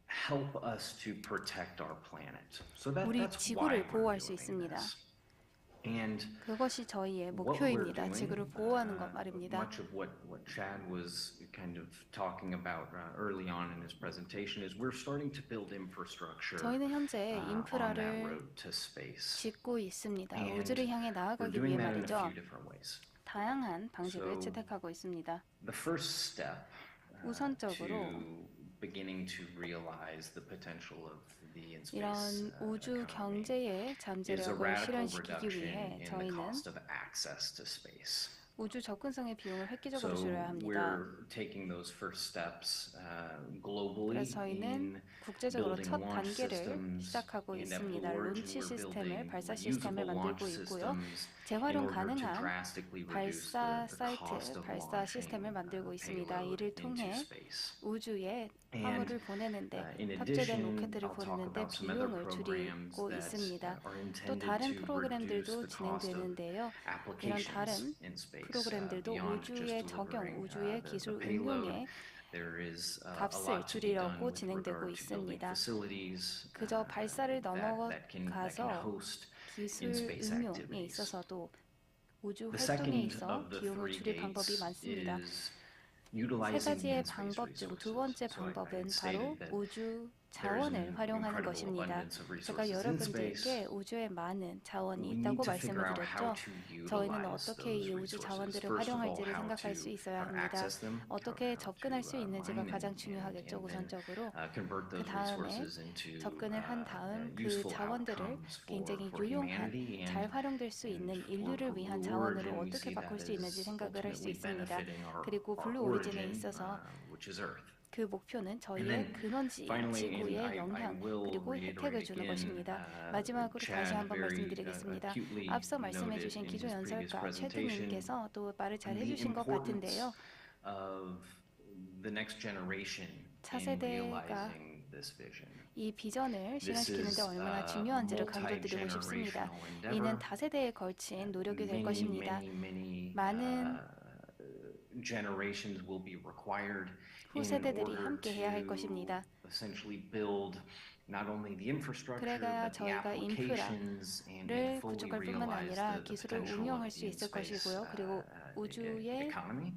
help us to protect our planet. So 우리 that's why 지구를 we're 보호할 수 doing 있습니다. this. And 그것이 저희의 what we're 목표입니다. doing, 지구를 보호하는 것 말입니다. much of what Chad was kind of talking about early on in his presentation is we're starting to build infrastructure 저희는 현재 on that 인프라를 road to space. 짓고 있습니다. And 우주를 향해 We're 나아가기 doing 위해 that in a 말이죠. few different ways. 다양한 방식을 So, 채택하고 있습니다. The first step 우선적으로 to beginning to realize the potential of the 이런 in-space 우주 economy 경제의 is a 잠재력을 radical 실현시키기 reduction 위해 in the 저희는 cost of access to space. 우주 접근성의 비용을 획기적으로 So 줄여야 합니다. we're taking those first steps globally 그래서 저희는 in 국제적으로 첫 building launch 단계를 systems. 시작하고 In that 있습니다. Blue Origin, 론치 we're 시스템을, building 발사 reusable 시스템을 만들고 launch 있고요. systems in 재활용 order to 가능한 drastically reduce 발사 the 사이트, cost of 발사 launching 시스템을 만들고 있습니다. payload 이를 통해 into space. 우주에 And, 화물을 보내는데 in 탑재된 addition, 로켓을 I'll talk 보내는데 about some other 비용을 programs 줄이고 that 있습니다. are 또 intended 다른 to 프로그램들도 reduce the cost of 진행되는데요. 이런 applications 다른 in space 프로그램들도 beyond 우주의 just 적용, delivering 우주의 the 기술 payload. 응용에 There is a 값을 lot to be done 줄이려고 with 진행되고 regard to building 있습니다. facilities 그저 발사를 that can 넘어가서 host 기술 in-space 응용에 activities. 있어서도 우주 The 활동에 second 있어 of the 비용을 three 줄일 방법이 gates 많습니다. is 세 utilizing the 가지의 in-space 방법 중 두 resources. 번째 So I 방법은 had 바로 stated that 우주 there is 자원을 an 활용하는 incredible 것입니다. abundance of 제가 resources in 여러분들께 space. 우주에 많은 자원이 We 있다고 need to 말씀을 figure out how 드렸죠. to 저희는 utilize 어떻게 those 이 우주 resources. 자원들을 First of all, 활용할지를 how 생각할 수 있어야 to 합니다. access them, 어떻게 how 접근할 수 to 있는지가 mine 가장 and 중요하겠죠. then 우선적으로 convert 그 those 다음에 resources into 접근을 한 다음 그 useful 자원들을 outcomes 굉장히 for 유용한, humanity 잘 and 활용될 수 있는 인류를 위한 Blue 자원으로 Origin, we 어떻게 see 바꿀 that 수 있는지 as 생각을 할 수 ultimately 있습니다. benefiting 그리고 our 블루 오리진에 origin, 있어서 which is Earth. 그 목표는 저희의 then 근원지인 finally, 지구의 and I 영향 will 그리고 혜택을 reiterate 주는 again, 것입니다. 마지막으로 다시 Chad 한번 very 말씀드리겠습니다. acutely 앞서 말씀해 noted 주신 in 기조 his previous 연설가 presentation 최드님께서 또 말을 잘 the 해주신 것 같은데요. importance of the next generation in 차세대가 realizing this vision. 이 비전을 This 실현시키는데 is 얼마나 a 중요한지를 강조드리고 싶습니다. multi-generational 이는 endeavor. 다세대에 걸친 노력이 될 것입니다. Many 많은 generations will be required in 후세대들이 order 함께 해야 할 to 것입니다. essentially build not only the infrastructure 그래야 but the 저희가 applications and 인프라를 fully 구축할 뿐만 realize 아니라 the 기술을 potential 운용할 of 수 the 있을 in-space 것이고요. 그리고 우주의 economy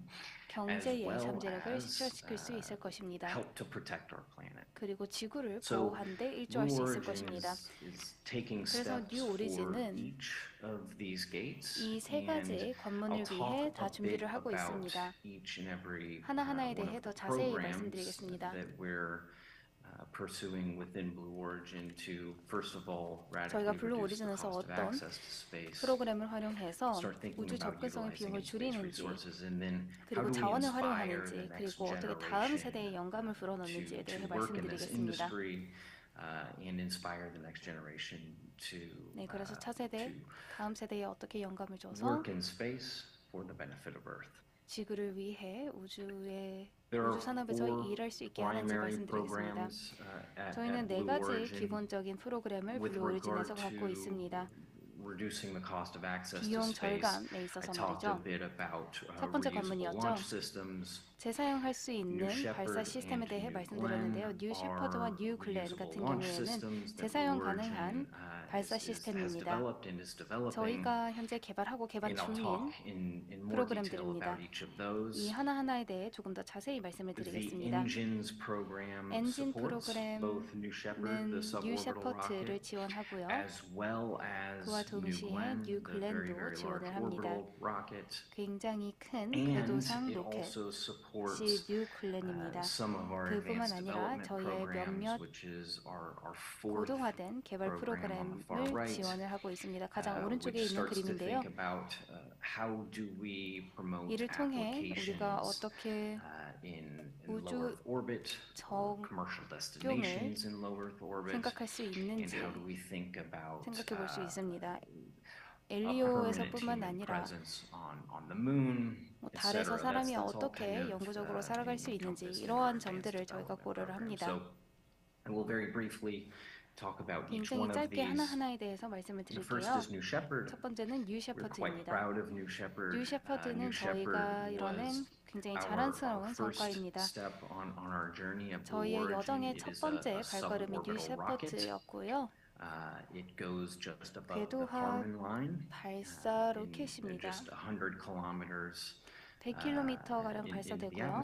경제의 as well 잠재력을 as 실현시킬 수 있을 것입니다. help to protect our planet. 그리고 지구를 So, 보호하는 데 일조할 수 Blue 있을 Origin 것입니다. is taking 그래서 steps 뉴 for 오리진은 each of these gates, 이 세 가지의 and 관문을 I'll 위해 talk 다 a bit 준비를 하고 about 있습니다. each and every 하나하나에 one 대해 of 더 the 자세히 programs 말씀드리겠습니다. that we're pursuing within Blue Origin to first of all 저희가 radically 블루 reduce the 오리진에서 cost of 어떤 access to space. 프로그램을 활용해서 Start thinking 우주 about 접근성의 utilizing 비용을 in-space 줄이는지 resources, and then how 그리고 do we 자원을 inspire 활용하는지 the next 그리고 어떻게 다음 세대에 generation 영감을 불어넣는지에 대해 to work in this 말씀드리겠습니다. industry and inspire the next generation to 네, 그래서 차세대, 다음 세대에 어떻게 영감을 줘서 work in space for the benefit of Earth. 지구를 위해 우주 There 산업에서 are 일할 수 있게 하는지 primary 말씀드리겠습니다. programs 저희는 네 Blue 가지 Origin 기본적인 프로그램을 with 블루 오리진에서 regard 갖고 to 있습니다. reducing the cost of access to 비용 space. 절감에 I 있어서 talked a 말이죠. bit about 첫 번째 reusable 관문이었죠. launch systems. 재사용할 수 있는 발사 Shepherd 시스템에 and 대해 New 말씀드렸는데요. 뉴 Glenn 셰퍼드와 are 뉴 글렌 reusable 같은 launch 경우에는 systems that 재사용 Blue Origin 가능한 발사 has 시스템입니다. developed and is developing. 저희가 현재 개발하고 개발 And I'll 중인 talk in more detail 프로그램들입니다. about each of those. 이 하나하나에 대해 조금 더 자세히 말씀을 The 드리겠습니다. engines program 엔진 supports both New Shepard, 프로그램은 the 뉴 suborbital 셰퍼드를 rocket, 지원하고요. as well as 그와 New 동시에 Glenn, 뉴 the very, 글렌도 very 지원을 large 합니다. orbital rocket. 굉장히 큰 And 궤도상 it 로켓, also supports 시 뉴 글렌입니다. some of our 그뿐만 advanced 아니라 development 저희의 programs, 몇몇 which is our fourth 고도화된 개발 program on the far 프로그램을 right, 지원을 하고 있습니다. 가장 오른쪽에 which 있는 starts to 그림인데요. think about how do we promote 이를 통해 우리가 applications 어떻게 in 우주 low Earth orbit, commercial destinations in low Earth orbit, 생각할 수 and 있는지 how do we think about 생각해 볼 수 있습니다. a 엘리오에서뿐만 permanent 아니라 human presence on the moon, 달에서 etc. 사람이 That's all 어떻게 kind of 영구적으로 살아갈 수 있는지 encompassed in 이러한 our 점들을 advanced 저희가 development 고려를 program. 합니다. So I will very briefly talk about each 굉장히 one of 짧게 these. 하나하나에 대해서 말씀을 The first 드릴게요. is New Shepard. 첫 번째는 뉴 We're quite 셰퍼드입니다. proud of New Shepard. 뉴 셰퍼드는 New Shepard 저희가 이뤄낸 was 굉장히 자랑스러운 성과입니다. 저희의 여정의 첫 번째 발걸음이 뉴 셰퍼드였고요. 궤도화 발사 로켓입니다. 100km가량 발사되고요.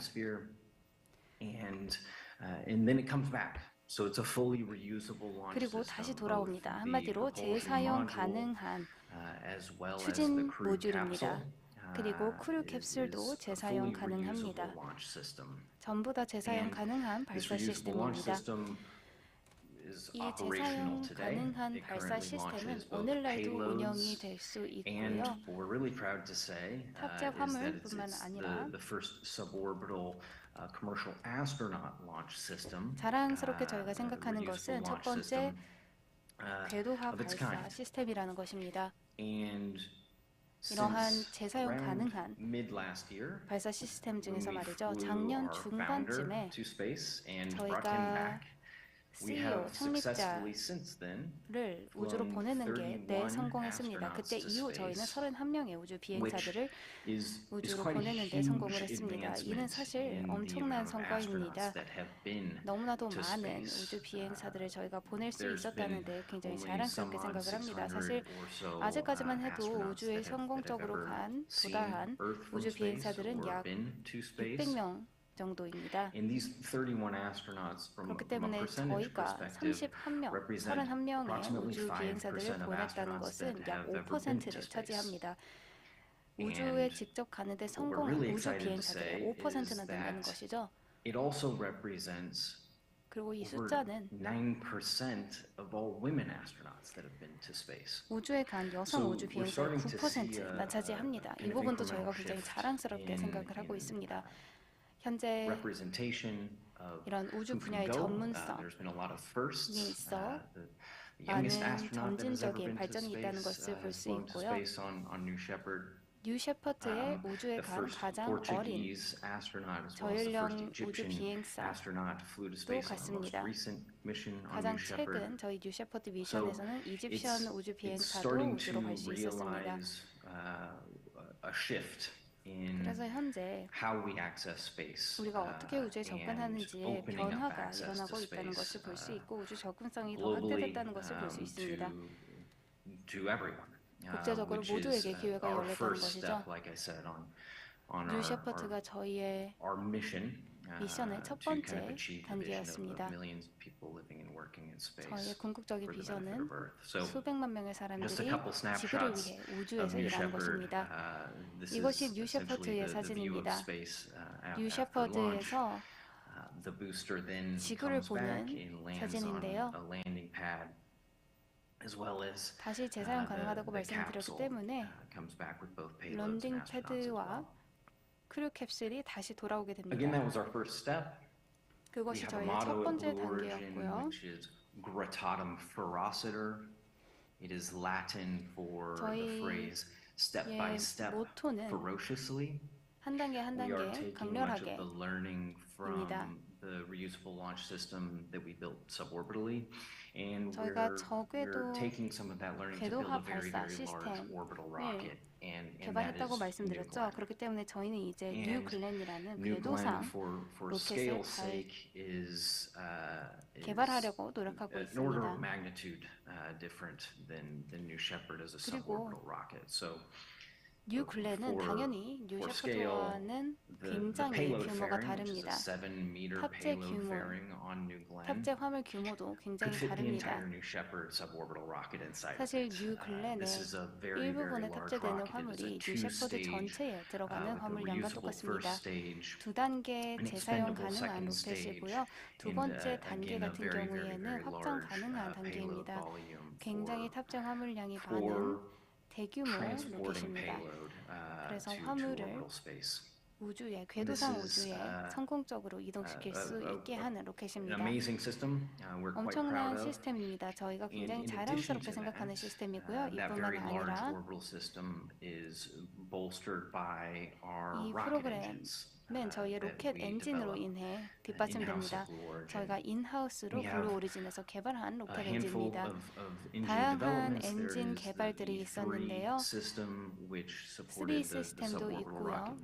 그리고 다시 돌아옵니다. 한마디로 재사용 가능한 추진 모듈입니다. 그리고 크루 캡슐도 재사용 가능합니다. 전부 다 재사용 가능한 발사 시스템입니다. 이 재사용 가능한 발사 시스템은 오늘날도 운영이 될 수 있고요. 탑재 화물뿐만 아니라 자랑스럽게 저희가 생각하는 것은 첫 번째 궤도화 발사 시스템이라는 것입니다. 이러한 재사용 가능한 발사 시스템 중에서 말이죠. 작년 중반쯤에 저희가 CEO 창립자를 우주로 보내는 게 성공했습니다. 그때 이후 저희는 31명의 우주 비행사들을 우주로 보내는 데 성공을 했습니다. 이는 사실 엄청난 성과입니다. 너무나도 많은 우주 비행사들을 저희가 보낼 수 있었다는 데 굉장히 자랑스럽게 생각을 합니다. 사실 아직까지만 해도 우주에 성공적으로 도달한 우주 비행사들은 약 600명 정도입니다. 그렇기 때문에 저희가 31명의 우주 비행사들을 보냈다는 것은 약 5%를 차지합니다. 우주에 직접 가는데 성공한 우주 비행사들의 5%나 된다는 것이죠. 그리고 이 숫자는 우주에 간 여성 우주 비행사의 9%나 차지합니다. 이 부분도 저희가 굉장히 자랑스럽게 생각을 하고 있습니다. 현재 이런 우주 분야의 전문성이 있어 많은 점진적인 발전이 있다는 것을 볼 수 있고요. 뉴 셰퍼드의 우주에 간 가장 어린 저연령 우주 비행사도 같습니다. 가장 최근 저희 뉴 셰퍼드 미션에서는 이집션 우주 비행사도 우주로 갈 수 있었습니다. 그래서 현재 우리가 어떻게 우주에 접근하는지에 변화가 일어나고 있다는 것을 볼 수 있고 우주 접근성이 더 확대됐다는 것을 볼 수 있습니다. 국제적으로 모두에게 기회가 열렸다는 것이죠. 뉴 셰퍼드가 저희의 미션의 첫 번째 단계였습니다. 저희의 궁극적인 비전은 수백만 명의 사람들이 지구를 위해 우주에서 일하는 것입니다. 이것이 뉴 셰퍼드의 사진입니다. 뉴 셰퍼드에서 지구를 보는 사진인데요. 다시 재사용 가능하다고 말씀드렸기 때문에 런딩 패드와 크루 캡슐이 다시 돌아오게 됩니다. 그것이 저희의 첫 번째 단계였고요. 저희의 모토는 한 단계 한 단계 강렬하게 입니다. 저희가 저궤도 궤도화 발사 시스템을 개발했다고 말씀드렸죠. 그렇기 때문에 저희는 이제 뉴 글렌이라는 궤도상 로켓을 개발하려고 노력하고 있습니다. 그리고 뉴 글렌은 당연히 뉴 셰퍼드와는 굉장히 규모가 다릅니다. 탑재 화물 규모도 굉장히 다릅니다. 사실 뉴 글렌의 일부분에 탑재되는 화물이 뉴 셰퍼드 전체에 들어가는 화물량과 똑같습니다. 두 단계 재사용 가능한 로켓이고요. 두 번째 단계 같은 경우에는 확장 가능한 단계입니다. 굉장히 탑재 화물량이 많은 대규모 로켓입니다. 그래서 화물을 우주에 궤도상 우주에 성공적으로 이동시킬 수 있게 하는 로켓입니다. 엄청난 시스템입니다. 저희가 굉장히 자랑스럽게 생각하는 시스템이고요. 이뿐만 아니라 이 프로그램 저희의 로켓 엔진으로 인해 뒷받침됩니다. 저희가 인하우스로 블루 오리진에서 개발한 로켓 엔진입니다. 다양한 엔진 개발들이 있었는데요. 3 시스템도 있고요.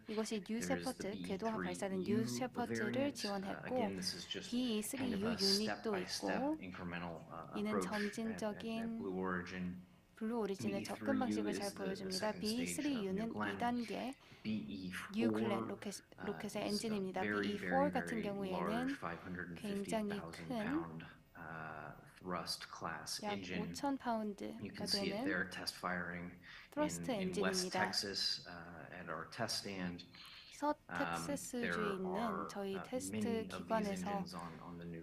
이것이 뉴 셰퍼드, 궤도화 발사된 뉴 셰퍼드를 지원했고 DE3U 유닛도 있고 이는 점진적인 블루 오리진의 접근 방식을 잘 보여줍니다. B3U는 2단계 뉴 클랜 로켓의 엔진입니다. BE4 같은 경우에는 굉장히 큰 약 5,000파운드가 되는 트러스트 엔진입니다. 서텍사스주에 있는 저희 테스트 기관에서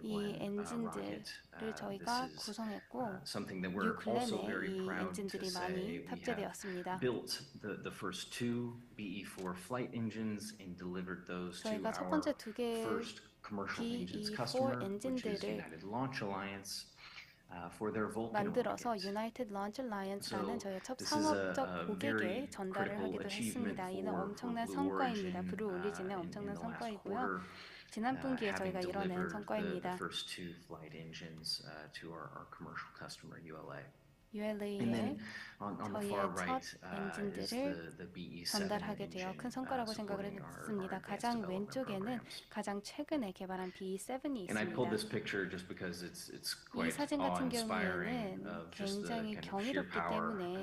이 엔진들을 저희가 구성했고 뉴클랜에 이 엔진들이 많이 탑재되었습니다. 저희가 첫 번째 2개의 BE4 엔진들을 만들어서 United Launch Alliance라는 저희의 첫 상업적 고객에 전달을 하기도 했습니다. 이는 엄청난 성과입니다. 블루 오리진의 엄청난 성과이고요. 지난 분기에 저희가 이뤄낸 성과입니다. ULA에 저희의 첫 엔진들을 전달하게 되어 큰 성과라고 생각을 했습니다. 가장 왼쪽에는 가장 최근에 개발한 B7이 있습니다. 이 사진 같은 경우에는 굉장히 경이롭기 때문에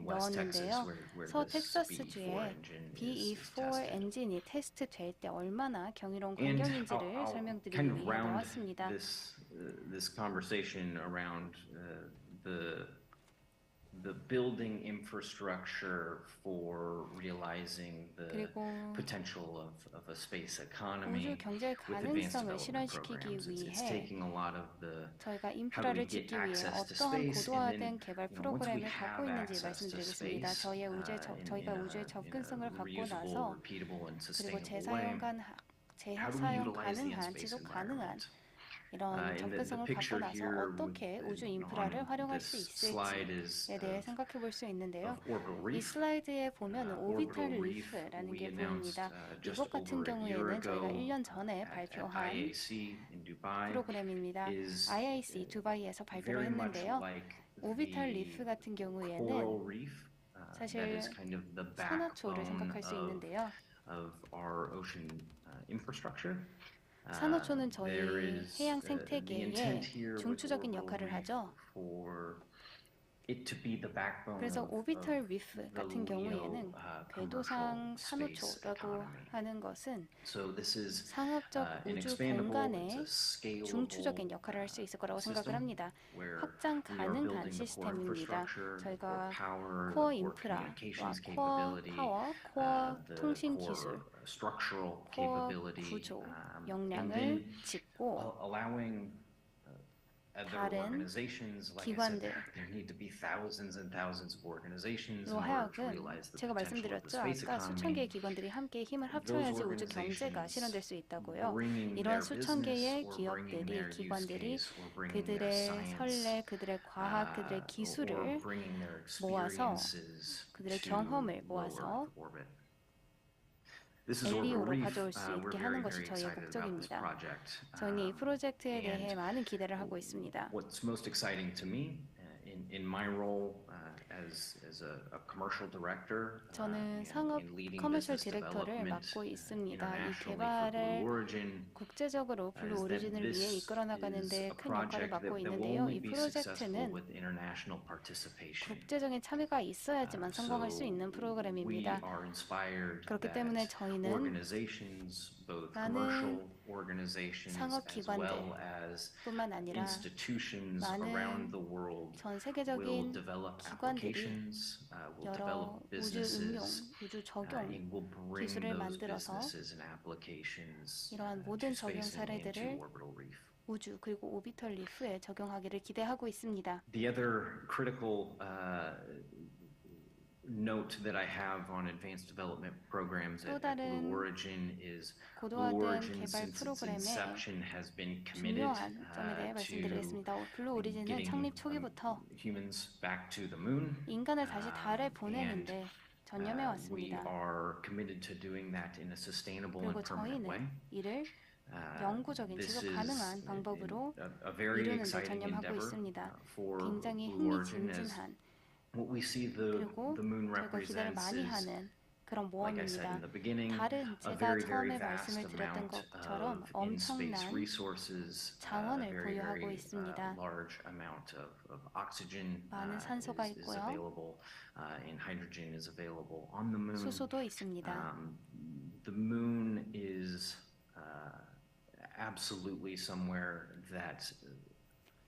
넣었는데요. 서텍사스주에 BE4 엔진이 테스트될 때 얼마나 경이로운 광경인지를 설명드리기 위해 넣었습니다. The building infrastructure for realizing the potential of a space economy 우주 경제의 가능성을 실현시키기 위해 저희가 인프라를 짓기 위해 어떠한 고도화된 개발 프로그램을 갖고 있는지 말씀드리겠습니다. 저희가 우주의 접근성을 갖고 나서 그리고 재사용 가능한, 지속 가능한 이런 접근성을 갖고 나서 어떻게 우주 인프라를 활용할 수 있을지에 대해 생각해 볼 수 있는데요. 이 슬라이드에 보면 오비탈 리프라는 게 보입니다. 이것 같은 경우에는 저희가 1년 전에 발표한 프로그램입니다. IIC 두바이에서 발표를 했는데요. 오비탈 리프 같은 경우에는 사실 산호초를 생각할 수 있는데요. 산호초는 저희 해양 생태계에 중추적인 역할을 하죠. 그래서 오비탈 리프 같은 경우에는 궤도상 산호초라고 하는 것은 상업적 우주 공간에 중추적인 역할을 할 수 있을 거라고 생각을 합니다. 확장 가능한 시스템입니다. 저희가 코어 인프라와 코어 파워, 코어 통신 기술, 코어 구조, 역량을 짓고 다른 기관들로 하여금 제가 말씀드렸죠. 아까 수천 개의 기관들이 함께 힘을 합쳐야지 우주 경제가 실현될 수 있다고요. 이런 수천 개의 기업들이, 기관들이 그들의 선례, 그들의 과학, 그들의 기술을 모아서 그들의 경험을 모아서 LEO로 가져올 수 있게 하는 것이 저희의 목적입니다. 저희는 이 프로젝트에 대해 많은 기대를 하고 있습니다. 저는 상업 커머셜 디렉터를 맡고 있습니다. 이 개발을 국제적으로 블루 오리진을 위해 이끌어 나가는데 큰 역할을 맡고 있는데요. 이 프로젝트는 국제적인 참여가 있어야지만 성공할 수 있는 프로그램입니다. 그렇기 때문에 저희는 많은 상업기관들뿐만 아니라 많은 전 세계적인 기관들이 여러 우주 응용, 우주 적용 기술을 만들어서 이러한 모든 적용 사례들을 우주 그리고 오비털 리프에 적용하기를 기대하고 있습니다. The other critical note that I have on advanced development programs at Blue Origin is Blue Origin since its inception has been committed to 블루 오리진은 창립 초기부터 humans back to the moon. 인간을 다시 달에 보내는데 전념해 왔습니다. We are committed to doing that in a sustainable 그리고 and permanent way. 저희는 이를 영구적인 지속 가능한 방법으로 a very 이루는 데 exciting 전념하고 endeavor 있습니다. for 굉장히 Blue Origin as 흥미진진한 what we see the 그리고 moon 저희가 기대를 represents 많이 is, 하는 그런 like I said in 모험입니다. the beginning, 다른 a 제가 very, 처음에 very vast 말씀을 드렸던 amount 것처럼 of in-space 엄청난 resources, a 자원을 very, 보유하고 very 있습니다. large amount of oxygen 많은 산소가 is 있고요. available, and hydrogen is available on the moon. 수소도 있습니다. The moon is absolutely somewhere that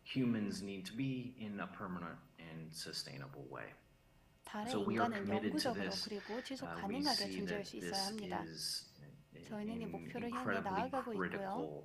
humans need to be in a permanent and sustainable way. 달에 So we are 인간은 committed to 영구적으로 this. 그리고 지속 We 가능하게 see 존재할 that 수 있어야 this 합니다. is 저희는 이 an 목표를 향해 incredibly 나아가고 있고요. critical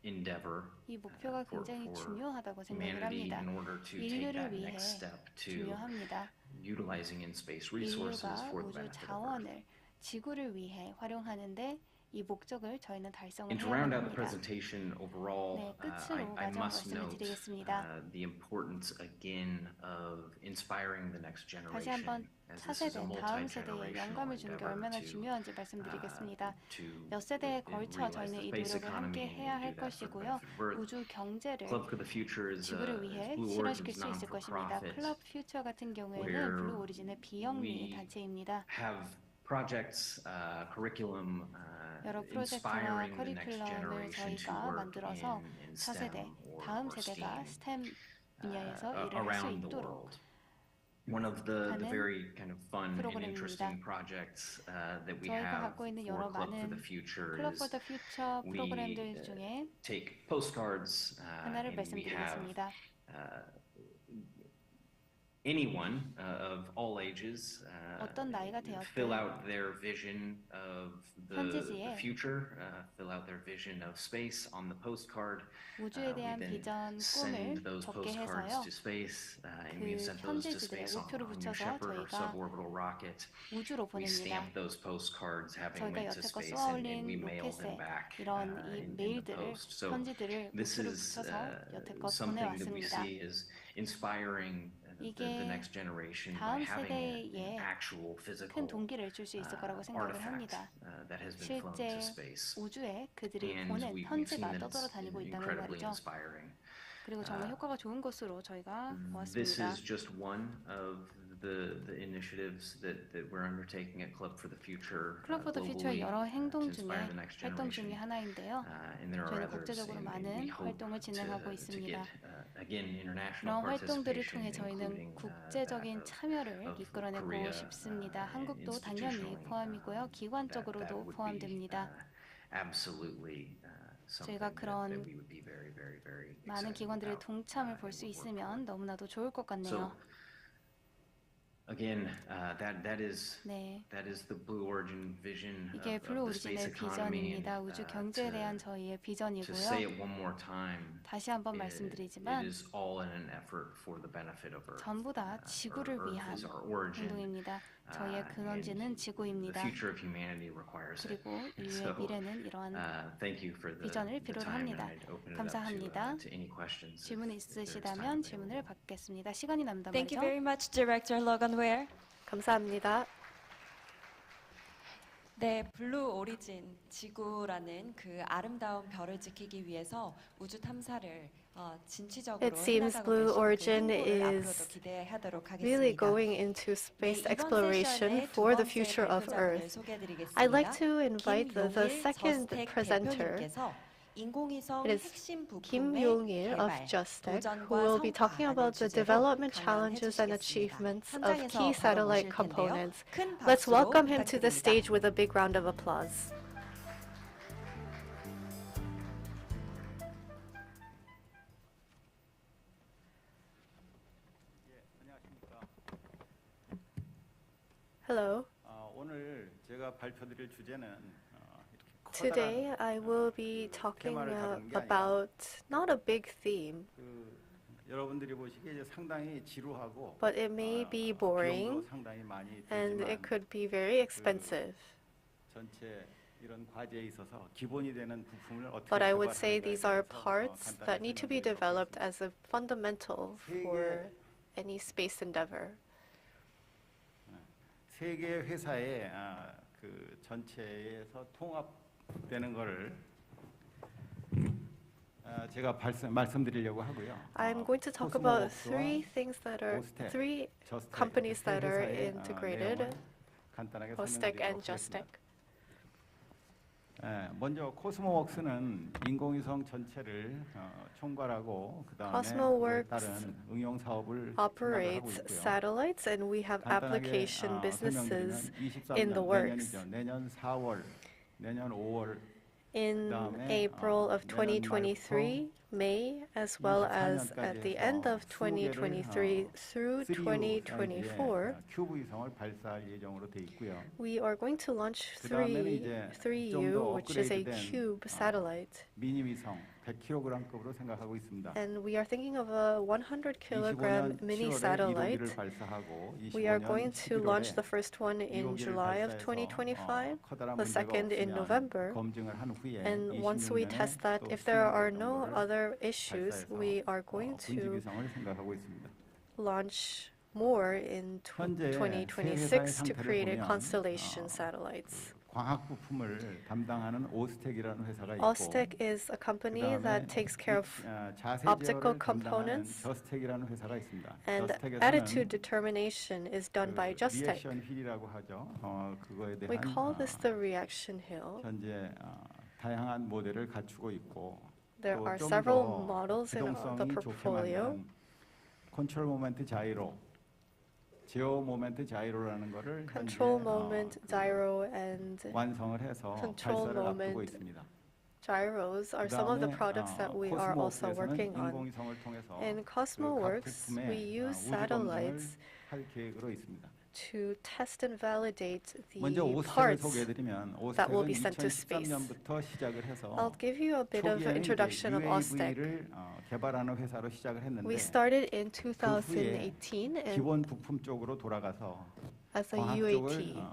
endeavor 이 목표가 for 굉장히 중요하다고 생각을 humanity 합니다. in order to take 인류를 that 위해 next step to 중요합니다. utilizing in-space resources 인류가 for the 우주 benefit of Earth. 자원을 지구를 위해 활용하는데 이 목적을 저희는 달성을 And to 해야 round out the 합니다. presentation overall, 네, 끝으로 I 마지막 must 말씀을 note 드리겠습니다. the importance again of inspiring the next 다시 한번 generation. As this is a 차세대, 다음 세대에 multi-generational 영감을 주는 게 endeavor 얼마나 to 중요한지 말씀드리겠습니다. to 몇 세대에 realize 걸쳐 저희는 the 이 space 노력을 함께 economy 해야 and 할 do that for the 것이고요. benefit of Earth. 우주 경제를 Club for the Future is 지구를 위해 Blue 실현시킬 Origin's 수 있을 것입니다. non-for-profit, 클럽 퓨처 같은 경우에는 where 블루 오리진의 비영리 we 단체입니다. have projects, curriculum, 여러 프로젝트와 inspiring the next 커리큘럼을 generation to 저희가 work 만들어서 in 차세대, STEM 다음 or 세대가 STEAM 스템 분야에서 일을 할 수 around the 있도록 world. One of the 하는 very kind of fun and 프로그램입니다. interesting projects that we 저희가 have 갖고 있는 for 여러 Club for the 많은 Future 클럽 is 포 더 퓨처 we 프로그램들 중에 take postcards 하나를 and we have 말씀드리겠습니다. anyone of all ages 어떤 나이가 fill 되었든 out their vision of the 편지지에 future, fill out their vision of space on the postcard. 우주에 We 대한 then 비전, send 꿈을 those 적게 postcards 해서요. to space, and we have 그 sent those to 편지지들에 space on 우표를 New 붙여서 Shepard, our 저희가 suborbital rocket. 우주로 We 보냅니다. stamp those postcards having 저희가 went to 여태껏 space, and 쏘아올린 we mail them 로켓에 back 이런 이 in the 메일들을, post. So 편지들을 this 우표를 is 붙여서 여태껏 something that we 보내왔습니다. see as inspiring the 이게 next generation by 다음 having 세대에 an actual 큰 physical 동기를 줄 수 있을 거라고 생각을 artifact 합니다. that has been flown to 실제 space. 우주에 그들이 And 보낸 we've 편지가 seen that 떠돌아다니고 it's 있다는 incredibly 말이죠. inspiring. 그리고 정말 효과가 좋은 것으로 저희가 This 보았습니다. is just one of the initiatives that we're undertaking at Club for the Future 클럽 포 더 퓨처의 globally 여러 행동 to 중에 inspire the next 활동 중에 generation. 하나인데요. And there are 저희는 others, 국제적으로 and we 많은 hope 활동을 진행하고 to 있습니다. get again international 이런 활동들을 통해 participation, 저희는 including 국제적인 that 참여를 of 이끌어내고 Korea, 싶습니다. 한국도 당연히 institutionally, 포함이고요. that 기관적으로도 would be 포함됩니다. absolutely something 저희가 that 그런 we would be very, very, very 많은 excited 기관들의 about, 동참을 볼 수 and would work for. 있으면 너무나도 좋을 것 같네요. Again, that is 네, the Blue Origin vision 이게 of 블루 the space 오리진의 economy. And, 비전입니다. 우주 경제에 대한 저희의 to say 비전이고요. it one more time, 다시 한번 it 말씀드리지만 is all in an effort for the benefit of Earth. 전부 다 지구를 Earth 위한 is our origin. 행동입니다. 저희의 근원지는 The 지구입니다. future of humanity requires it. 그리고 인류의 So, 미래는 이러한 thank you for 비전을 the 필요로 time, 합니다. and I'd open it up 감사합니다. to any questions. 질문 if there's 있으시다면 time 질문을 available. 받겠습니다. 시간이 남다 Thank you 말이죠. very much, Director Logan Ware. 감사합니다. 네, 블루 오리진 지구라는 그 아름다운 별을 지키기 위해서 우주 탐사를 진취적으로 It seems 해나가고 Blue 계신 그 Origin 행보를 is 앞으로도 기대하도록 really 하겠습니다. going into space 네, 이번 exploration 세션의 두 for the 번째 future of 발표자분을 Earth. 소개해드리겠습니다. I'd like to invite the 김용일 second 저스텍 presenter. 대표님께서 인공위성 It is 핵심 Kim 부품의 Yong-il of 개발, JustTech, 도전과 who will be talking 성과라는 about the 주제로 development 강연해 challenges and 주시겠습니다. achievements of 현장에서 key 바로 satellite 모실 텐데요. components. 큰 Let's 박수로 welcome him to the 부탁드립니다. stage with a big round of applause. 안녕하십니까. Hello. 오늘 제가 발표드릴 주제는 Today I will be talking about not a big theme, 여러분들이 보시기에 이제 상당히 지루하고 but it may be boring 비용도 상당히 많이 and 들지만 it could be very expensive. 전체 이런 과제에 있어서 기본이 되는 부품을 어떻게 But I would say 개발하는가에 these are 대해서 parts that 간단히 need to be 설명드리도록 developed as a fundamental for any space endeavor. 세 개 회사의 그 전체에서 통합되는 것을 제가 말씀드리려고 하고요. I'm going to talk about three things that are three companies that are integrated. 간단하게 OSTEC and 설명드리도록 JUSTEC. 하겠습니다. 먼저 코스모웍스는 인공위성 전체를 총괄하고 그다음에 그에 따른 응용 사업을 operates satellites, and we have application businesses in the works. 내년 4월, 내년 5월, in April of 2023, May, as well as at the end of 2023 through 2024, we are going to launch 3U, which is a cube satellite. And we are thinking of a 100-kilogram mini satellite. We are going to launch the first one in July of 2025, the second in November. And once we test that, if there are no other issues, we are going to launch more in 2026 to create a constellation satellites. 광학 부품을 담당하는 오스텍이라는 회사가 있고 OSTEC is a company that takes care of optical components, 저스텍이라는 회사가 있습니다. and attitude determination is done by JUSTEC. 리액션 힐이라고 하죠. 그거에 We 대한 call this the reaction hill. 현재 다양한 모델을 갖추고 있고 There are several models in the portfolio. 컨트롤 모멘트 자이로, 제어 모멘트 자이로라는 거를 Control moment gyro and 완성을 해서 control 발사를 앞두고 moment 있습니다. gyros are some of the products that we are also working on. 인공위성을 통해서 In COSMOWorks, we use satellites 할 계획으로 있습니다. to test and validate 먼저 the 오스텍을 parts 소개해드리면 that will 오스텍은 be sent to space. 2013년부터 시작을 해서 I'll give you a bit of introduction of OSTEC. UAV를 개발하는 회사로 시작을 했는데 We started in 그 2018 and 기본 부품 쪽으로 돌아가서 as a 광학 UAT. 쪽을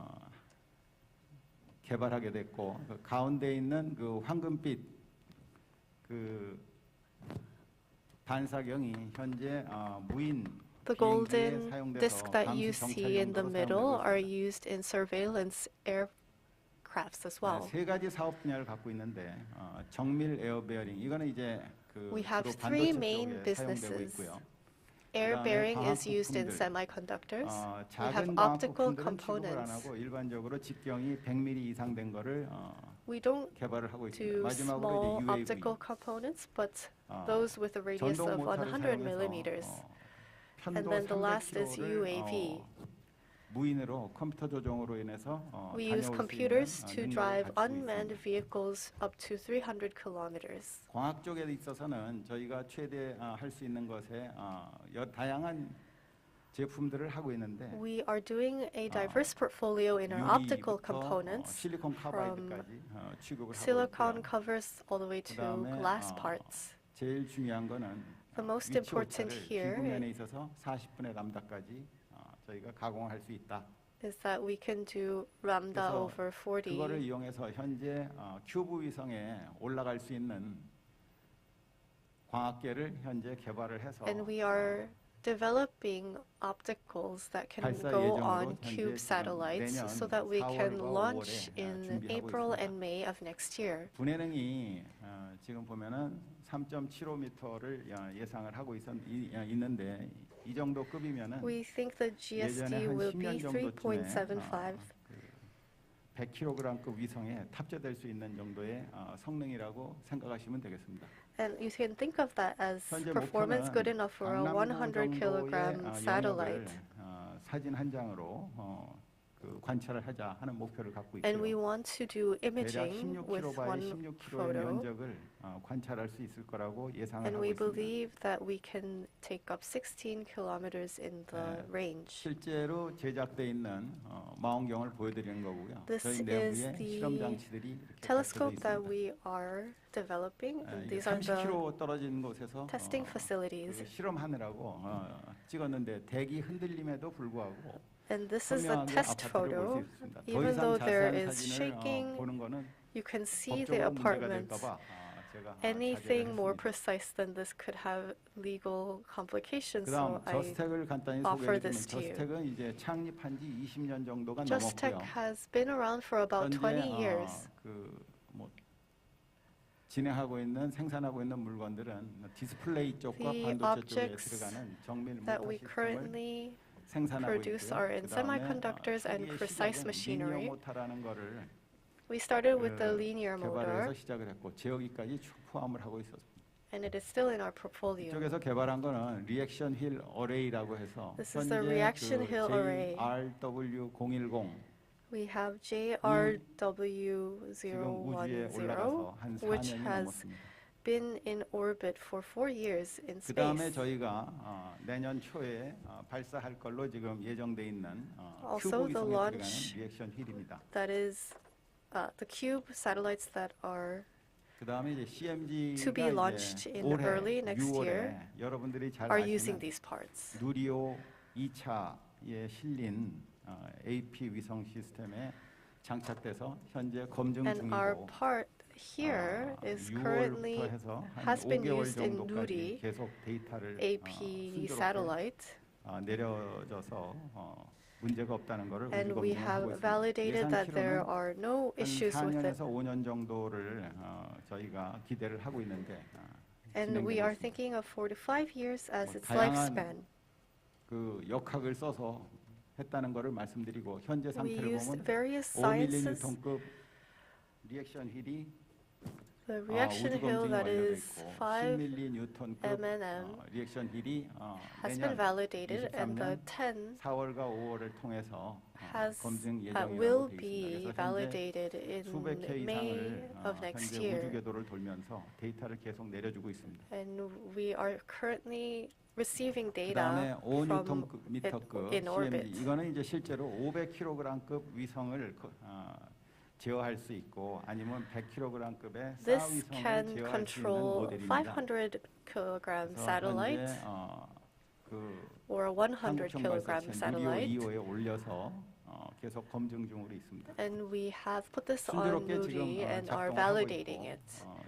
개발하게 됐고 그 가운데 있는 그 황금빛 그 반사경이 현재 무인 The golden disc that you see in the middle are used in surveillance aircrafts as well. 세 가지 사업 분야를 갖고 있는데 정밀 에어 베어링 이거는 이제 그 We have 주로 three 반도체 main 쪽에 사용되고 businesses. 있고요. Air bearing 광학 is used in 부품들. semiconductors. We have 작은 광학 optical 부품들은 취급을 안 components. 하고 일반적으로 직경이 100mm 이상 된 거를 We don't 개발을 하고 있습니다. do 마지막으로 small 이제 optical UAV components, but those with a radius of 100 millimeters. And then the last is UAV. 무인으로 컴퓨터 조종으로 인해서 We use computers to drive unmanned vehicles up to 300 kilometers. 광학 쪽에 있어서는 저희가 최대 할 수 있는 것에 다양한 제품들을 하고 있는데 We are doing a diverse portfolio in our optical components, 실리콘 from 카바이드까지 취급을 하고 silicon 있고요. covers all the way to 그다음에, glass parts. 제일 중요한 거는 The most 위치 important 오차를 here 기구면에 있어서 40분의 람다까지 저희가 가공할 수 있다. is that we can do lambda 그래서 over 40. 그거를 이용해서 현재 큐브 위성에 올라갈 수 있는 광학계를 현재 개발을 해서 And we are developing opticals that can 발사 go 예정으로 on 현재 cube satellites 내년 so that we can 4월과 launch 5월에 in 준비하고 April 있습니다. and May of next year. 분해능이 지금 보면은 3.75m를 예상을 하고 있는데 이 정도 급이면은 We think the 예전에 GSD 한 will 10년 be 정도쯤에 3.75. 100kg급 위성에 탑재될 수 있는 정도의 성능이라고 생각하시면 되겠습니다. And you can think of that as 현재 performance 목표는 good enough for a 강남구 100 kilogram 정도의 satellite. 영역을 사진 한 장으로 관찰을 하자 하는 목표를 갖고 And we 있고요. want to do 대략 imaging with 16km by one 16km의 photo. 면적을 관찰할 수 있을 거라고 예상을 And 하고 we 있습니다. believe that we can take up 16 kilometers in the range. 실제로 제작돼 있는 망원경을 보여드리는 거고요. This 저희 is 내부에 the 실험 장치들이 이렇게 telescope 갖춰져 that 있습니다. we are developing. And 이게 these are the 30km 떨어진 곳에서 testing facilities. 실험하느라고 찍었는데 대기 흔들림에도 불구하고 And this is a 선명하게 test 아파트를 볼 수 photo. 있습니다. 더 Even 이상 though there 자세한 is 사진을 shaking, 보는 거는 you can see the 법적으로 문제가 apartments. 될까 봐 anything more precise than this could have legal complications. So 그다음 저스텍을 간단히 offer 소개해드리면 this to you. 저스텍은 이제 창립한 지 20년 정도가 JustTech 넘었고요. has been around for about 20 years. 진행하고 있는 생산하고 있는 물건들은 디스플레이 쪽과 The 반도체 쪽에 objects 들어가는 정밀 that 모터 we 시스템을 currently 생산하고 produce 있고요. are in 그다음에 semiconductors and 초기의 precise 시작은 machinery. 리니어 모터라는 거를 We started with the linear motor, 개발해서 시작을 했고 제어기까지 포함을 하고 있었습니다. and it is still in our portfolio. 이쪽에서 개발한 거는 리액션 힐 어레이라고 해서 This is the reaction hill array. JRW010 We have 지금 우주에 올라가서 JRW010, 한 which 4년이 has 넘었습니다. been in orbit for 4 years in 그 다음에 space. 저희가 내년 초에 발사할 걸로 지금 예정돼 있는 Also, 큐브 the 위성에 들어가는 launch 리액션 힐입니다. That is the cube satellites that are 그 다음에 이제 to be CMG가 launched 이제 in 올해 early next year 6월에 여러분들이 잘 are using 아시는 these parts. 누리호 2차에 실린 AP 위성 시스템에 장착돼서 현재 검증 And our 중이고 part here is 6월부터 currently 해서 한 has been 5개월 used in 정도까지 Nuri 계속 데이터를 AP 순조롭게 satellite, 내려져서 문제가 없다는 것을 and we 우주 검증을 하고 have 있습니다. validated that there 예상 are no 한 issues with it. 4년에서 5년 정도를 저희가 기대를 하고 있는데 And we 진행되고 are 있습니다. thinking of 4 to 5 years as its 다양한 lifespan. 그 역학을 써서 했다는 것을 말씀드리고 현재 We 상태를 used 보면 various 5밀리 sciences. 뉴턴급 리액션 힐이 The reaction 우주 hill 검증이 that 완료돼 is 있고 5 10밀리 뉴턴급 MNM 리액션 힐이 has been 내년 validated, and the 23년 10 4월과 5월을 통해서 has 검증 will 예정이라고 되어 be 있습니다. 그래서 현재 validated in 수백 회 May 이상을 of next 현재 year. 우주 궤도를 돌면서 데이터를 계속 내려주고 있습니다. And we are currently receiving 그다음에 data from 5Nm in orbit. CMG 이거는 이제 실제로 500kg급 위성을 제어할 수 있고 아니면 100kg급의 This 싸위성을 can 제어할 수 있는 control 모델입니다. 500 kilogram 그래서 satellite 현재 그 or a 100 kilogram 한국정발사체 satellite. 누리호 2호에 올려서 계속 검증 중으로 있습니다. And we have put this on 순조롭게 지금 Nuri and are 작동하고 validating 있고 it.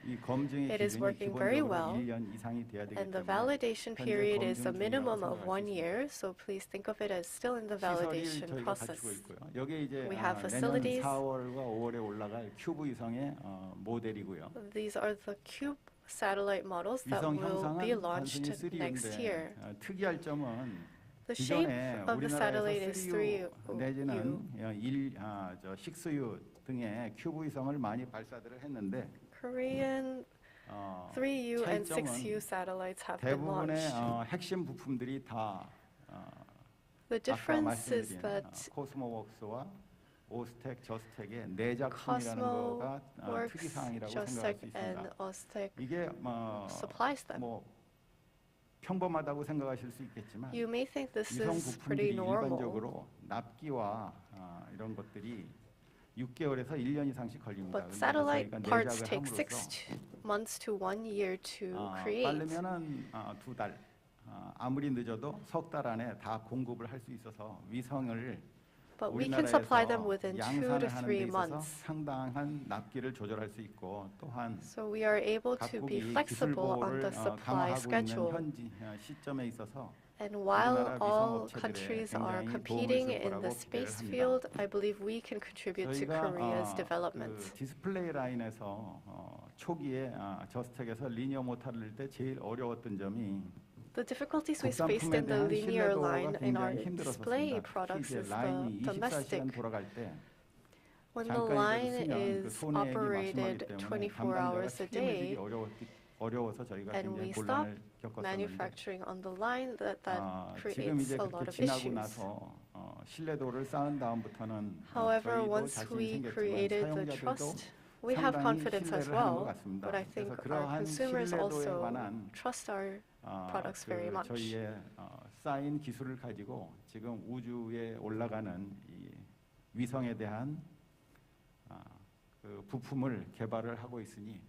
이 검증의 It is 기준이 working very 기본적으로 well, 1년 이상이 돼야 되기 And the 때문에 validation 현재 period is a 검증 minimum 중이라고 of 생각할 1 수 있습니다. year, so please think of it as still in the 시설이 validation 저희가 process. 갖추고 있고요. 여기 이제 We have 내년 facilities. 4월과 5월에 올라갈 큐브 위성의 모델이고요. These are the cube satellite models that 위성 will 형상은 be launched 단순히 next 3U인데 year. 특이할 점은 The shape 기존에 of the satellite is 우리나라에서 3U 3U. 내지는 6U 등의 큐브 위성을 많이 발사들을 했는데 Korean 3U and 6U satellites have been 대부분의 launched. 핵심 부품들이 다 The 아까 difference is 말씀드린 that 코스모웍스와 오스텍, 저스텍의 내작품이라는 거가 Cosmoworks, 특이사항이라고 생각할 수 JustTech, and 있습니다. Ostech 이게 supplies them. 평범하다고 생각하실 수 있겠지만 You may think this 위성 is pretty 부품들이 normal, 일반적으로 납기와 이런 것들이 6개월에서 1년 이상씩 걸립니다. but satellite 근데 parts 저희가 take 내작을 6 months to 1 year to create. 빠르면은 2달, 아무리 늦어도 석 달 안에 다 공급을 할 수 있어서 위성을 But we can supply them 우리나라에서 within 2 to 양산을 하는 데 3 있어서 months. 상당한 납기를 조절할 수 있고 또한 So we are able to be 각국이 기술 flexible on 보호를 the supply 강화하고 있는 schedule. 현지 시점에 있어서 And while 우리나라 all 위성 업체들에 countries are 굉장히 competing 도움을 줄 in the 거라고 space 기대를 field, I believe we can contribute to 저희가 Korea's 그 development. 디스플레이 라인에서 초기에 저스텍에서 리니어 모터를 넣을 때 제일 어려웠던 점이 The difficulties we faced 국산품에 in the 대한 linear 신뢰도가 line in our 굉장히 display 힘들었었습니다. products 특히 is 이제 the 라인이 24시간 domestic. 돌아갈 때 When the 잠깐이라도 line 쓰면 그 is 손해액이 막심하기 operated 때문에 24 hours a day, 어려워서 저희가 and 굉장히 we stop 곤란을 겪었었는데 manufacturing on the line, that 지금 creates 이제 a lot 그렇게 of 지나고 issues. 나서 신뢰도를 쌓은 다음부터는 However, 저희도 once 자신이 we 생겼지만 created the 사용자들도 trust, we have 상당히 confidence as 신뢰를 하는 것 well. 같습니다. But I think 그래서 our 그러한 consumers 신뢰도에 also 관한 trust our products very much. 저희의 쌓인 기술을 가지고 지금 우주에 올라가는 이 위성에 대한 그 부품을 개발을 하고 있으니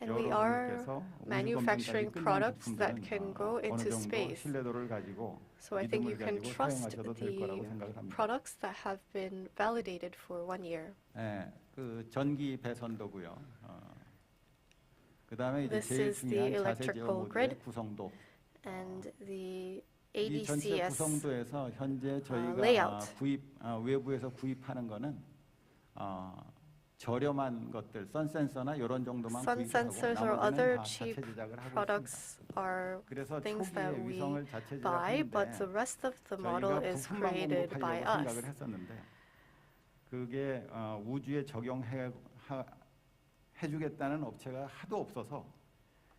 And we are 여러분께서 manufacturing 우주 검증까지 끝난 products that 부품들은 can go 어느 into 정도 space. 신뢰도를 가지고 So I think you 믿음을 can 가지고 trust 사용하셔도 될 거라고 the 생각을 합니다. products that have been validated for 1 year. 그 전기 배선도고요. 그다음에 이제 This 제일 is the 중요한 자세 제어 electrical 모듈의 grid 구성도. and the 이 전체 ADCS 구성도에서 현재 저희가 layout. 외부에서 구입하는 거는 저렴한 것들, 선 센서나 이런 정도만 Sun 구입하고 sensors or 나머지는 other 다 cheap 자체 제작을 하고 products 있습니다. are 그래서 things 초기에 that we 위성을 자체 buy, but the 제작했는데 rest of the model 저희가 is 부품만 created by 공급하려고 us. 생각을 했었는데 그게 우주에 해주겠다는 업체가 하도 없어서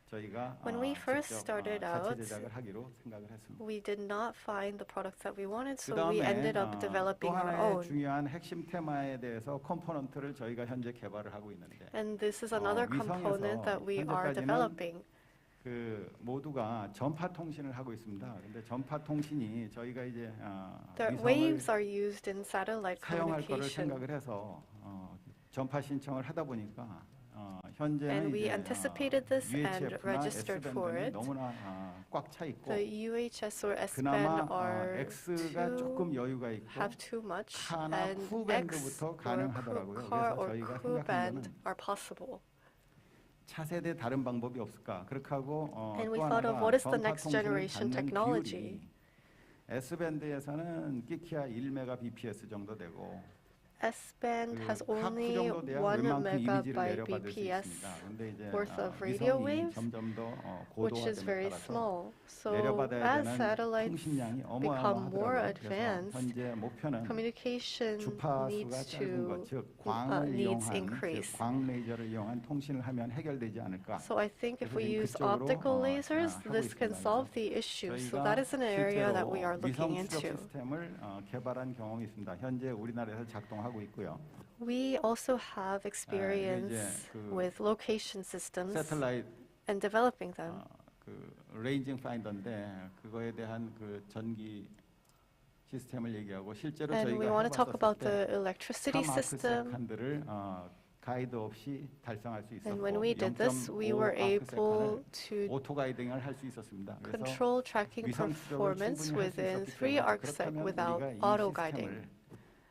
저희가 When we first started 자체 out, 제작을 하기로 생각을 했습니다. we did not find the products that we wanted, so 그다음에 we ended up 또 developing our 하나의 own. 중요한 핵심 테마에 대해서 컴포넌트를 저희가 현재 개발을 하고 있는데 And this is another component that we are 현재까지는 developing. 그 모두가 전파 통신을 하고 있습니다. 근데 전파 통신이 저희가 이제 The 위성을 waves are used in satellite 사용할 거를 communication. 생각을 해서 전파 신청을 하다 보니까 현재는 And we 이제 anticipated this and UHF나 registered for S밴드는 it. 너무나 꽉 차 있고 The UHS or S 그나마 band are X가 조금 여유가 있고 have too much, 카나 and X 후밴드부터 or 가능하더라고요. car 그래서 or 저희가 crew 생각한 band 거는 are possible. 차세대 다른 방법이 없을까? 그렇게 하고 And we 또 thought of 하나가 what is the 전파 next 통신을 generation 받는 technology. 비율이 S밴드에서는 끼키야 1메가bps 정도 되고 S band has 그 하프 only 정도 돼야 1 웬만큼 이미지를 megabyte 내려받을 수 BPS, 있습니다. 근데 이제 worth of radio 위성이 waves, 점점 더 which is 고도화됨에 very 따라서 small. So 내려받아야 as 되는 satellites 통신량이 become more 어마어마하더라고요. 그래서 advanced, 현재 목표는 communication 주파수가 needs 짧은 것, to 즉 광을 needs 이용한, increase. 즉 광 레이저를 이용한 통신을 하면 해결되지 않을까. So I think if 그래서 we 지금 use 그쪽으로, optical lasers, 하고 this can 있습니다. solve the issue. So 저희가 that is an area that we are 실제로 looking 위성 추적 into. 시스템을 개발한 경험이 있습니다. 현재 우리나라에서 작동하고 있고요. We also have experience with location systems Satellite and developing them. 그 레인징 파인더인데 그거에 대한 그 전기 시스템을 얘기하고 실제로 And we 저희가 want to talk about 해봤었을 the 때 electricity system. 칸들을 가이드 없이 달성할 수 And when we 있었고 did this, we were able to 오토 가이딩을 할 수 있었습니다. 그래서 control tracking 위성 추적을 performance 충분히 할수 within 있었기 3 때문에 arcsec 그렇다면 without 우리가 이 auto 시스템을 guiding.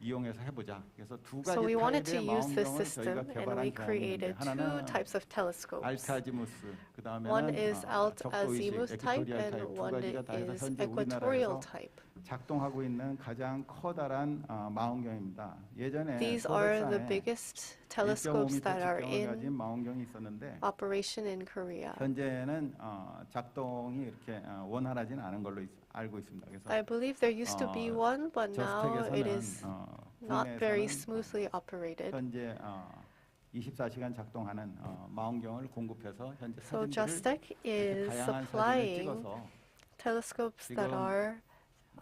이용해서 해보자. 그래서 두 So 가지 we wanted to 타입의 use this 망원경을 system, 저희가 and 개발한 we 경험이 있는데 created two 하나는 types of telescopes. 알타지무스, One 그다음에는 is 적도의식, azimuth type, 에퀴토리얼 and 타입 두 one 가지가 다 해서 is 현재 equatorial 우리나라에서 type. 작동하고 있는 가장 커다란 망원경입니다. 예전에 These are the 서울산에 biggest telescopes 1.5m that are 직경을 가진 in 망원경이 있었는데 operation in Korea. 현재는 작동이 이렇게 원활하진 않은 걸로 알고 있습니다. 그래서 I believe there used to be one, but now it is 저스텍에서는 not very 국내에서는 smoothly operated. 현재 24시간 작동하는 망원경을 공급해서 현재 So 사진들을 Justec is 다양한 사진을 supplying 찍어서 telescopes that 지금 are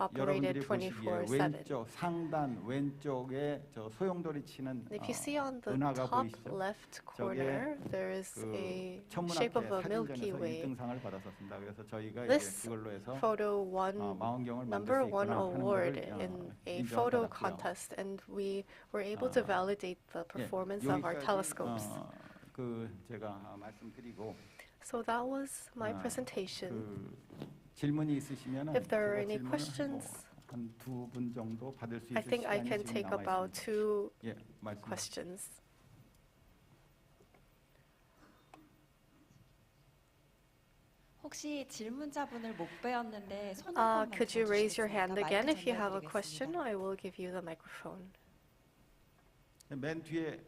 operated 여러분들이 보시기에 24/7. 왼쪽 상단 왼쪽에 저 소용돌이 치는 If you see on the 은하가 top 보이시죠? left corner, there is a shape of a 천문학회 Milky 사진전에서 Way. 1등상을 받았었습니다. 그래서 저희가 This 이제 그걸로 해서 photo won 망원경을 만들 number 수 one 있구나 하는 award 거를 in a photo 인정받았고요. contest, and we were able to validate the performance of our telescopes. 그 제가 말씀드리고 So that was my presentation. 그 질문이 있으시면 If there are any questions, 한 두 분 정도 받을 수 I 있을 think I 시간이 can 지금 take 남아 about 있습니다. 2 예, 말씀. questions. 혹시 질문자분을 못 뵈었는데 손 한 번만 Could you raise your hand 들어주시겠습니까? again 마이크 if you have a question? 전달드리겠습니다. I will give you the microphone. 맨 뒤에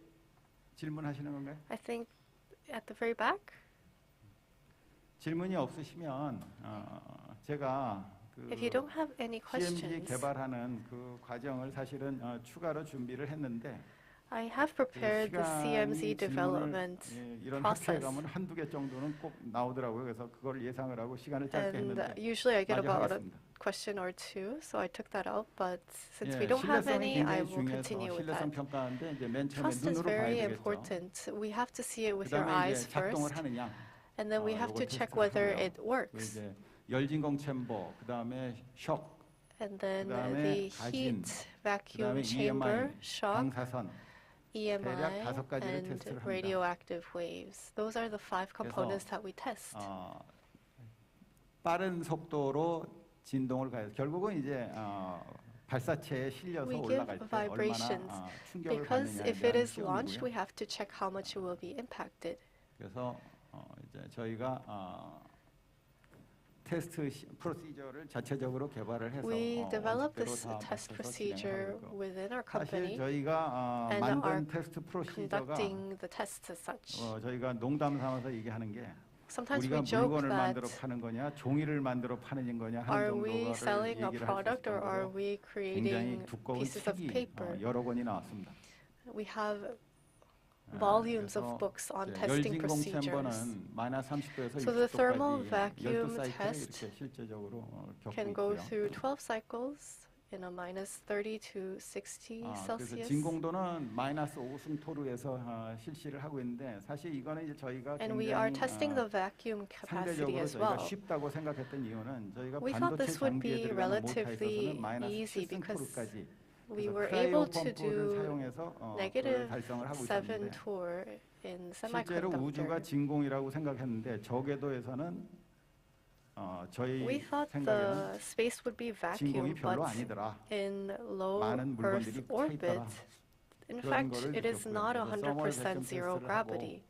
질문하시는 건가요? I think at the very back. 질문이 없으시면 제가 그 If you don't have any CMG questions, 개발하는 그 과정을 사실은 추가로 준비를 했는데 I have prepared the CMZ development 이런 학회에 process. 가면 한두 개 정도는 꼭 나오더라고요. 그래서 그걸 예상을 하고 시간을 짧게 And 했는데 usually I get 마저 about a 하겠습니다. question or two, so I took that out. But since 예, we don't have 신뢰성이 any, I 굉장히 will continue 중요해서 with 신뢰성 that. 평가하는데 이제 맨 처음에 Trust is 눈으로 봐야 very 되겠죠. important. We have to see it with your 그다음에 eyes 이제 작동을 first, 하느냐. and then we have 요걸 to check 테스트를 whether 하고요. it 그 works. 이제 열진공 챔버, 그다음에 shock, And then 그다음에 the 가진, heat vacuum 그다음에 chamber, EMI, shock, 방사선. EMI, 대략 5가지를 and 테스트를 합니다. radioactive waves. Those are the 5 components that we test. 빠른 속도로 진동을 가해서 결국은 이제 발사체에 실려서 We give 올라갈 때 vibrations 얼마나 충격을 because 받느냐에 if it 대한 is launched, we 시험이고요. have to check how much it will be impacted. 그래서 이제 저희가 테스트 프로시저를 자체적으로 개발을 해서 We developed 원칙대로 this 다 test 맞춰서 procedure 진행하고 있고요. within our 사실 company 저희가 and are 만든 테스트 프로시저가 conducting the tests as such. 저희가 농담 삼아서 얘기하는 게 Sometimes 우리가 we joke 물건을 만들어 that 파는 거냐, 종이를 만들어 파는 거냐 are 하는 we 정도를 selling a 얘기를 할 수 있을 product or are 정도로 we 굉장히 creating 두꺼운 pieces of 책이 paper? 여러 권이 나왔습니다. We have volumes of 그래서 books on 이제 testing 열진공 procedures. 챔버는 마이너스 30도에서 So the thermal 60도까지 vacuum 12사이클을 test 이렇게 실제적으로 겪고 can go 있고요. through 12 cycles in a minus 30 to 60 그래서 Celsius. 진공도는 마이너스 5승토루에서 실시를 하고 있는데 사실 이거는 이제 저희가 And we are 굉장히 testing the vacuum capacity 상대적으로 as 저희가 well. 쉽다고 생각했던 이유는 저희가 We thought 반도체 this would 장비에 be 들어가는 모터에 relatively 있어서는 마이너스 easy because 7승토루까지 we were able to do 사용해서 그걸 negative 달성을 하고 7 있었는데 torr in 실제로 우주가 semiconductor. 진공이라고 생각했는데 저궤도에서는 저희 We thought 생각에는 the space would be 진공이 vacuum, 별로 but 아니더라. in low 많은 Earth 물건들이 차 orbit, 있더라. in 그런 fact, 거를 it is 느꼈고요. not 그래서 서멀 100% 백션 zero 테스트를 gravity.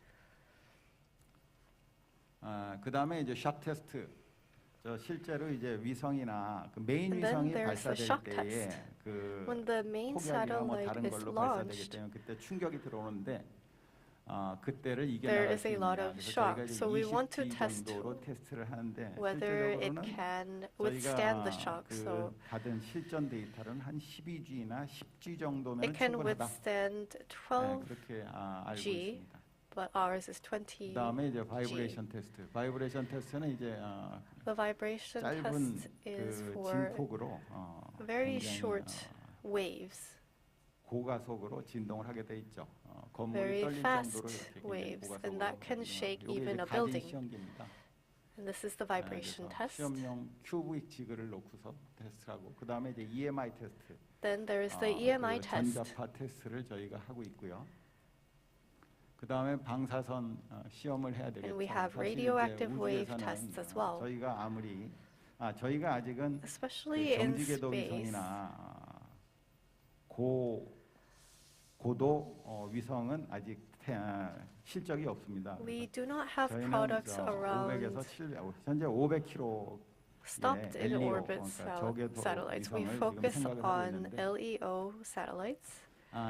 그 다음에 이제 샷 테스트. 실제로 이제 위성이나 그 메인 And then 위성이 there's the 발사될 shock 때에 test. 그 When the main 폭약이나 뭐 satellite 다른 is 걸로 발사되기 launched, 때문에 그때 충격이 들어오는데 그때를 there 이겨나갈 is 수 a lot 있느냐. of 그래서 shock. 저희가 이제 So we want to 20G test 정도로 테스트를 하는데 whether it 실제적으로는 can withstand the shock. 그 So 받은 실전 데이터는 한 12G나 10G 정도면 it can 충분하다. withstand 그렇게 알고 12G, 있습니다. but ours is 20. 그다음에 이제 바이브레이션 테스트. 바이브레이션 테스트는 이제 The vibration 짧은 test is 그 for 진폭으로 very 굉장히 short waves, 고가속으로 진동을 하게 돼 있죠. 건물이 very 떨릴 fast 정도로 이렇게 굉장히 waves, 고가속으로. and that can shake 요게 even 이제 a 가진 building. 시험기입니다. And this is the vibration 그래서 test. 시험용 큐브익 지그를 놓고서 테스트하고 그다음에 이제 EMI 테스트. Then there is the EMI 그 test. 전자파 테스트를 저희가 하고 있고요. 그다음에 방사선 시험을 해야 되겠죠. And we have 사실 이제 radioactive wave 우주에서는 tests as well. 저희가 아무리 저희가 아직은 그 Especially in 정지궤도 space, 위성이나 고도 위성은 아직 실적이 없습니다. we do not have 저희는 products 500에서 around 700, 현재 500km stopped in LEO, orbit 그러니까 저궤도 satellites. We 위성을 focus 지금 생각을 하고 on 있는데 LEO satellites.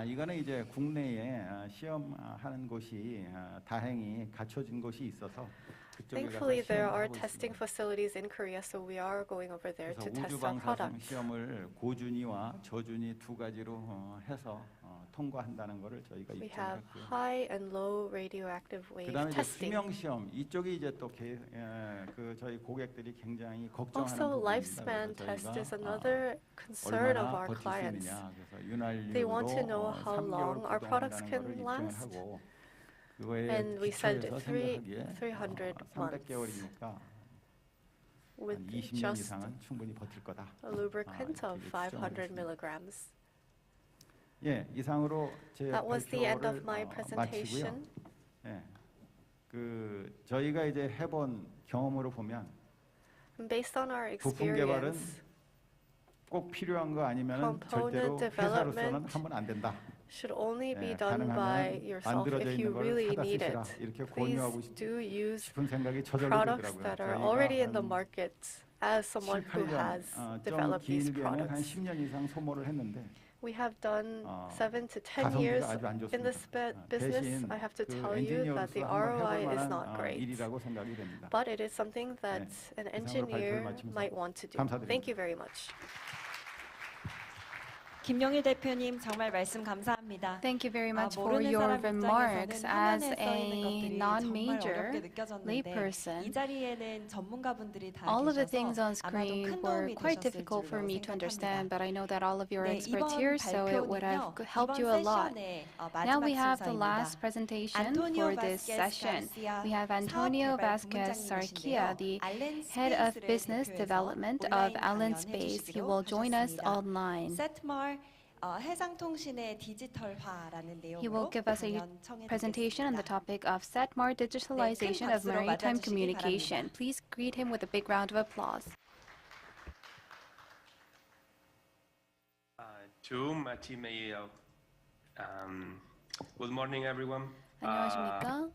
이거는 이제 국내에 시험하는 곳이 다행히 갖춰진 곳이 있어서 그쪽에 가서 Thankfully, there 시험을 are 하고 testing 있습니다. facilities in Korea, so we are going over there 그래서 to test 우주 our 방사성 product. 시험을 고준위와 저준위 두 가지로 해서 통과한다는 것을 저희가 We have 입증했고요. high and low radioactive wave 그다음에 이제 testing. 수명 시험 이쪽이 이제 또 그 저희 고객들이 굉장히 걱정하는 Also, 부분입니다. lifespan 그래서 test is 저희가 another concern of 얼마나 our 버틸 수 clients. 있느냐. 그래서 윤활유로 They want to know how 3개월 long our products 구동한다는 can 거를 last. 입증하고 그거에 And we said 기초해서 300 생각하기에 months 300개월이니까 with 한 20년 just 이상은 충분히 버틸 거다. a lubricant 이렇게 of 500 추정했습니다. milligrams. 예, 이상으로 제 That was the end of 발표를 my 마치고요. presentation. 예, 저희가 이제 해본 경험으로 보면 Based on our 부품 개발은 experience, 꼭 필요한 거 아니면 절대로 component 회사로서는 development 하면 안 된다. should only be 예, done by 가능하면 yourself 만들어져 if 있는 you 걸 really 사다 need 쓰시라 it. 이렇게 Please 권유하고 do use 싶은 생각이 저절로 products 들더라고요. that are 저희가 already in the 한 market as someone who 7, has 8년, 좀 developed these 길게는 한 products. 10년 이상 소모를 했는데 We have done 7 to 10 가성비가 years 아주 안 in this 좋습니다. business. 대신 I have to 그 tell you that the 엔지니어로서 한번 ROI 해볼 is 만한 not great. 일이라고 생각이 됩니다. But it is something that an 이상으로 engineer 발표를 마치면서 might want to do. 감사드립니다. Thank you very much. 김용일 대표님 정말 말씀 감사합니다. Thank you very much for 모르는 your 사람 remarks. 입장에서는 As 화면에 써 있는 a 것들이 정말 non-major 어렵게 느껴졌는데 layperson, 이 자리에는 전문가분들이 다 all of the 계셔서 things on 아마도 screen 큰 were 도움이 quite 되셨을 difficult for 줄로 me to understand, 생각합니다. but I know that all of you are 네, experts 이번 here, so it would have 발표는요. helped you 이번 a lot. 세션의 Now we 마지막 have the 순서입니다. last presentation 안토니오 for this 바스케스 session. 가르시아 We have 사업 Antonio 개발 Vázquez García, 부문장님이신데요. the 알렌 head of 스페이스를 business 대표해서 development of 온라인 ALEN 강연 Space. He 해주시기로 will join us 하셨습니다. online. SATMAR 해상통신의 디지털화라는 He will 내용으로 give us a 강연 presentation on the 청해드리겠습니다. topic of SATMAR digitalization of 박수로 maritime 맞아주시기 communication. Please greet him with a big round of applause. Good morning, everyone. 안녕하십니까?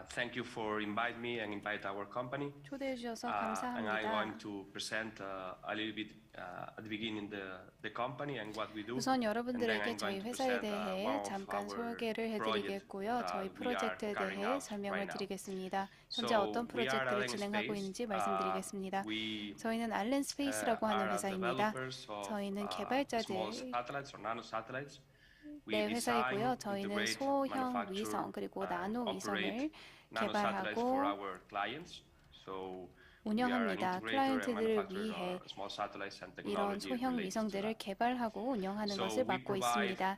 Thank you for inviting me and invite our company. 초대해 주셔서 And I'm 감사합니다. going to present a little bit at the beginning the company and what we do. 우선 And then 여러분들에게 I'm 저희 going to 회사에 present 대해 one of 잠깐 our 소개를 해드리겠고요. 저희 project we are 프로젝트에 carrying 대해 out 설명을 right now. 드리겠습니다. 현재 So 어떤 we are 프로젝트를 ALEN 진행하고 Space. 있는지 말씀드리겠습니다. We 저희는 알렌 스페이스라고 하는 are 회사입니다. developers of 저희는 small 개발자들 satellites or nanosatellites. We 네, 회사이고요. design, 저희는 integrate, 소형 manufacture, 위성 그리고 나노 operate 위성을 nanosatellites for 개발하고 our clients. So 운영합니다. 클라이언트들을 위해 이런 소형 위성들을 개발하고 운영하는 것을 맡고 있습니다.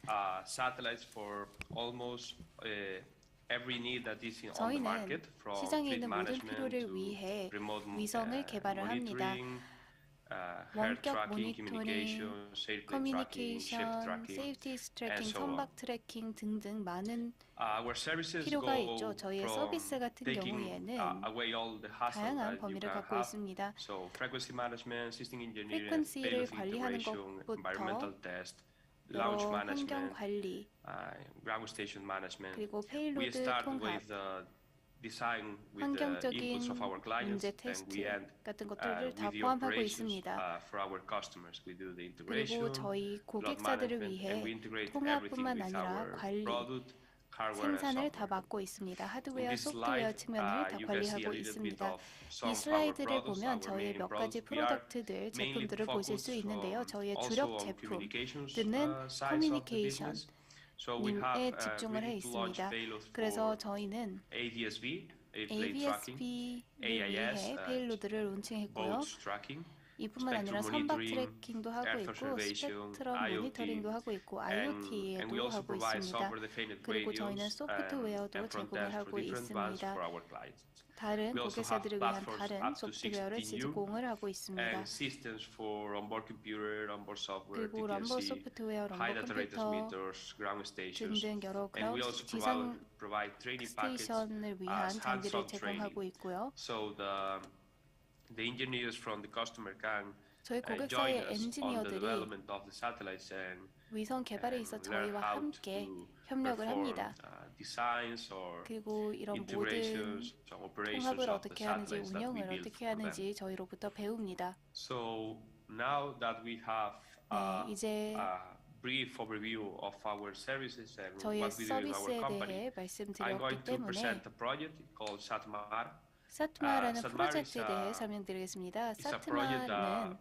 저희는 시장에 있는 모든 필요를 위해 위성을 개발을 합니다. 원격 모니터링, 커뮤니케이션, 세이프티 트래킹, 선박 트래킹 등등 많은 필요가 있죠. 저희의 서비스 같은 경우에는 다양한 범위를 갖고 있습니다. 프리퀀시를 관리하는 것부터 여러 환경 관리, 그리고 페일로드 통합, 환경적인 문제 테스트 같은 것들을 다 포함하고 있습니다. 그리고 저희 고객사들을 위해 통합뿐만 아니라 관리, 생산을 다 맡고 있습니다. 하드웨어, 소프트웨어 측면을 다 관리하고 있습니다. 이 슬라이드를 보면 저희의 몇 가지 프로덕트들, 제품들을 보실 수 있는데요. 저희의 주력 제품들은 커뮤니케이션 에 집중을 해 있습니다. 그래서 저희는 AVSB를 위해 페일로드를 론칭했고요. 이뿐만 아니라 선박 트래킹도 하고 있고 스펙트럼 모니터링도 하고 있고 IoT에도 하고 있습니다. 그리고 저희는 소프트웨어도 제공을 하고 있습니다. 다른 고객사들을 위한 다른 소프트웨어를 제공을 하고 있습니다. 그리고 럼버 소프트웨어, 럼버 컴퓨터 등등 여러 그라운드 지상 스테이션을 위한 장비를 제공하고 있고요. 저희 고객사의 엔지니어들이 위성 개발에 있어 저희와 함께 협력을 합니다. 그리고 이런 모든 통합을 어떻게 하는지, 운영을 어떻게 하는지 저희로부터 배웁니다. 네, 이제 저희의 서비스에 대해 말씀드렸기 때문에 SATMAR라는 프로젝트에 대해 설명드리겠습니다. SATMAR는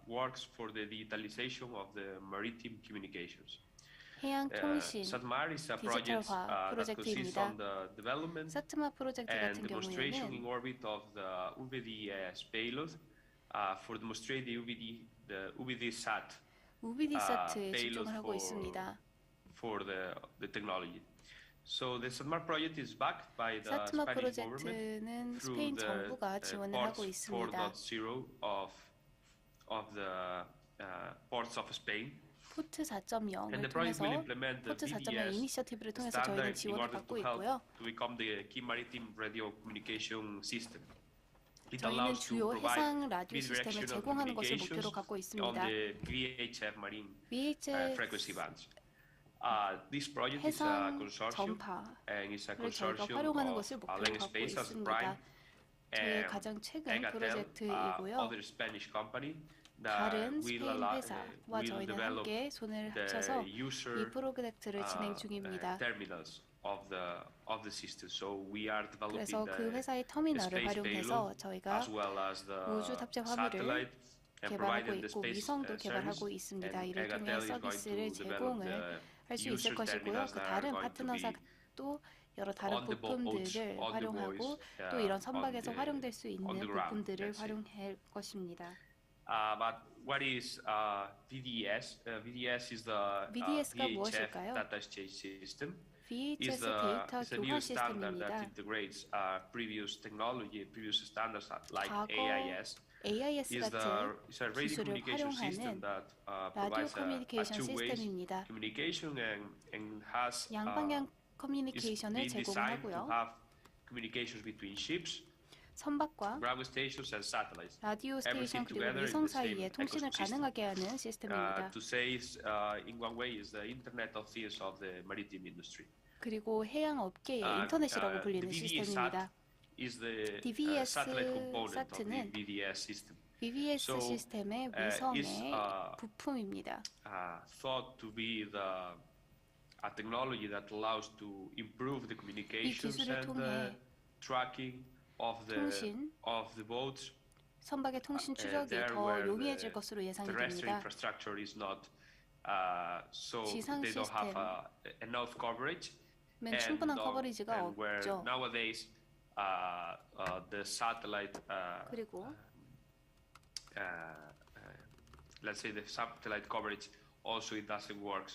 해양 통신 디지털화 프로젝트입니다. SATMAR 프로젝트 같은 경우에는 우비디사트에 집중을 하고 있습니다. SATMAR 프로젝트는 스페인 정부가 지원을 하고 있습니다. 포트 4.0을 통해서 포트 4.0 이니셔티브를 통해서 저희는 지원을 받고 있고요. 저희는 주요 해상 라디오 시스템을 제공하는 것을 목표로 갖고 있습니다. VHF 해상 전파를 저희가 활용하는 것을 목표로 갖고 있습니다. 저희의 가장 최근 프로젝트이고요. 다른 스페인 회사와 저희는 함께 손을 합쳐서 이 프로젝트를 진행 중입니다. 그래서 그 회사의 터미널을 활용해서 저희가 우주 탑재 화물을 개발하고 있고 위성도 개발하고 있습니다. 이를 통해 서비스를 제공을 할 수 있을 것이고요. 그 다른 파트너사 또 여러 다른 부품들을 활용하고 또 이런 선박에서 활용될 수 있는 부품들을 활용할 것입니다. What is VDS? VDS is the VDS가 VHF 무엇일까요? data exchange system. VHS 데이터 교환 시스템입니다. that integrates previous technology, previous standards like 과거 AIS. AIS 같은 기술을 활용하는 라디오 커뮤니케이션 시스템입니다. 양방향 커뮤니케이션을 제공하고요. 선박과 라디오 스테이션 그리고 위성 사이에 통신을 가능하게 하는 시스템입니다. 그리고 해양 업계의 인터넷이라고 불리는 시스템입니다. DVS 사트는 VVS 시스템의 위성의 부품입니다. 이 기술을 통해 통신, 선박의 통신 추적이 더 용이해질 것으로 예상이 됩니다. 지상 시스템은 충분한 커버리지가 없죠. 그리고 let's say the satellite coverage also it doesn't work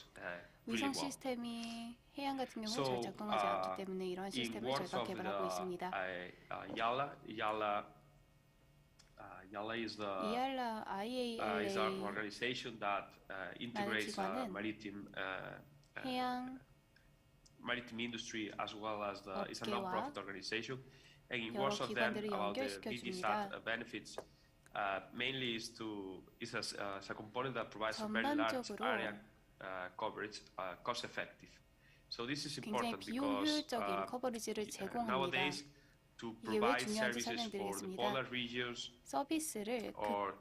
위성 시스템이 해양 같은 경우는 잘 작동하지 않기 때문에 이러한 시스템을 저희가 개발하고 있습니다. IALA is the IALA is our organization that integrates 해양 maritime industry as well as the it's a non-profit organization, and in most of them about the BDSAT benefits. Mainly is a component that provides a very large area coverage, cost effective. So this is important because nowadays to provide services for the polar regions or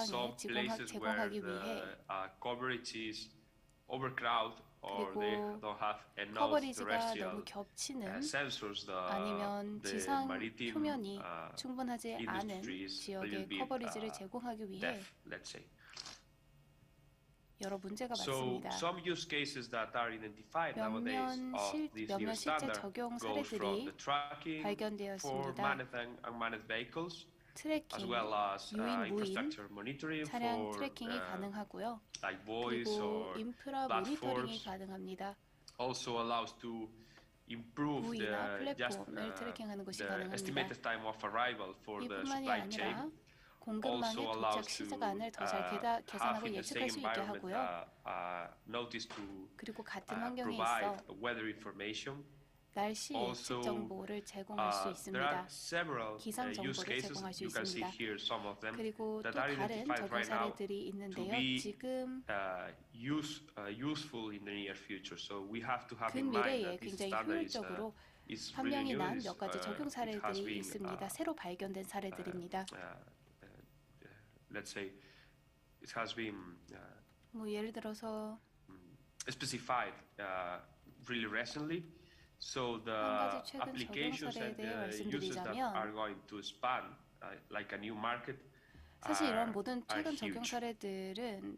some places where the coverage is overcrowded or they don't have enough terrestrial sensors, 아니면 the 지상 maritime 표면이 충분하지 않은 industries 지역에 커버리지를 제공하기 위해 let's say. 여러 문제가 So 많습니다. some use cases that are identified nowadays of this new 몇몇 실제 standard 적용 goes from 사례들이 the tracking for 발견되었습니다. manned and unmanned vehicles, as 트래킹, well as 유인 무인 infrastructure monitoring 차량 for 트래킹이 가능하고요. like voice 그리고 or 인프라 모니터링이 platforms. 가능합니다. Also allows to improve 부위나 the 플랫폼을 트래킹하는 것이 the 가능합니다. estimated time of arrival for the 이뿐만이 supply 아니라 chain. 공급망의 Also 도착 allows to 시간을 더 잘 계산하고 have in the 예측할 수 same 있게 environment 하고요. notice to 그리고 같은 환경에 provide 있어 weather information. 날씨 예측 정보를 제공할 수 There 있습니다. are several 기상 use 정보를 cases. 제공할 수 You can see 있습니다. here some of them 그리고 또 that are 다른 identified 적용 right now 사례들이 to 있는데요. be 지금 useful in the near future. So we have to have in mind 근미래에 that this 굉장히 standard 효율적으로 is really 판명이 new. 난 몇 가지 적용 It has 사례들이 been 있습니다. 새로 발견된 사례들입니다. let's say it has been 뭐 예를 들어서 specified really recently. So the 한 가지 최근 적용 applications 사례에 and 대해 the uses that 말씀드리자면 are going to span like a new market. 사실 이런 모든 are 최근 적용 huge. 사례들은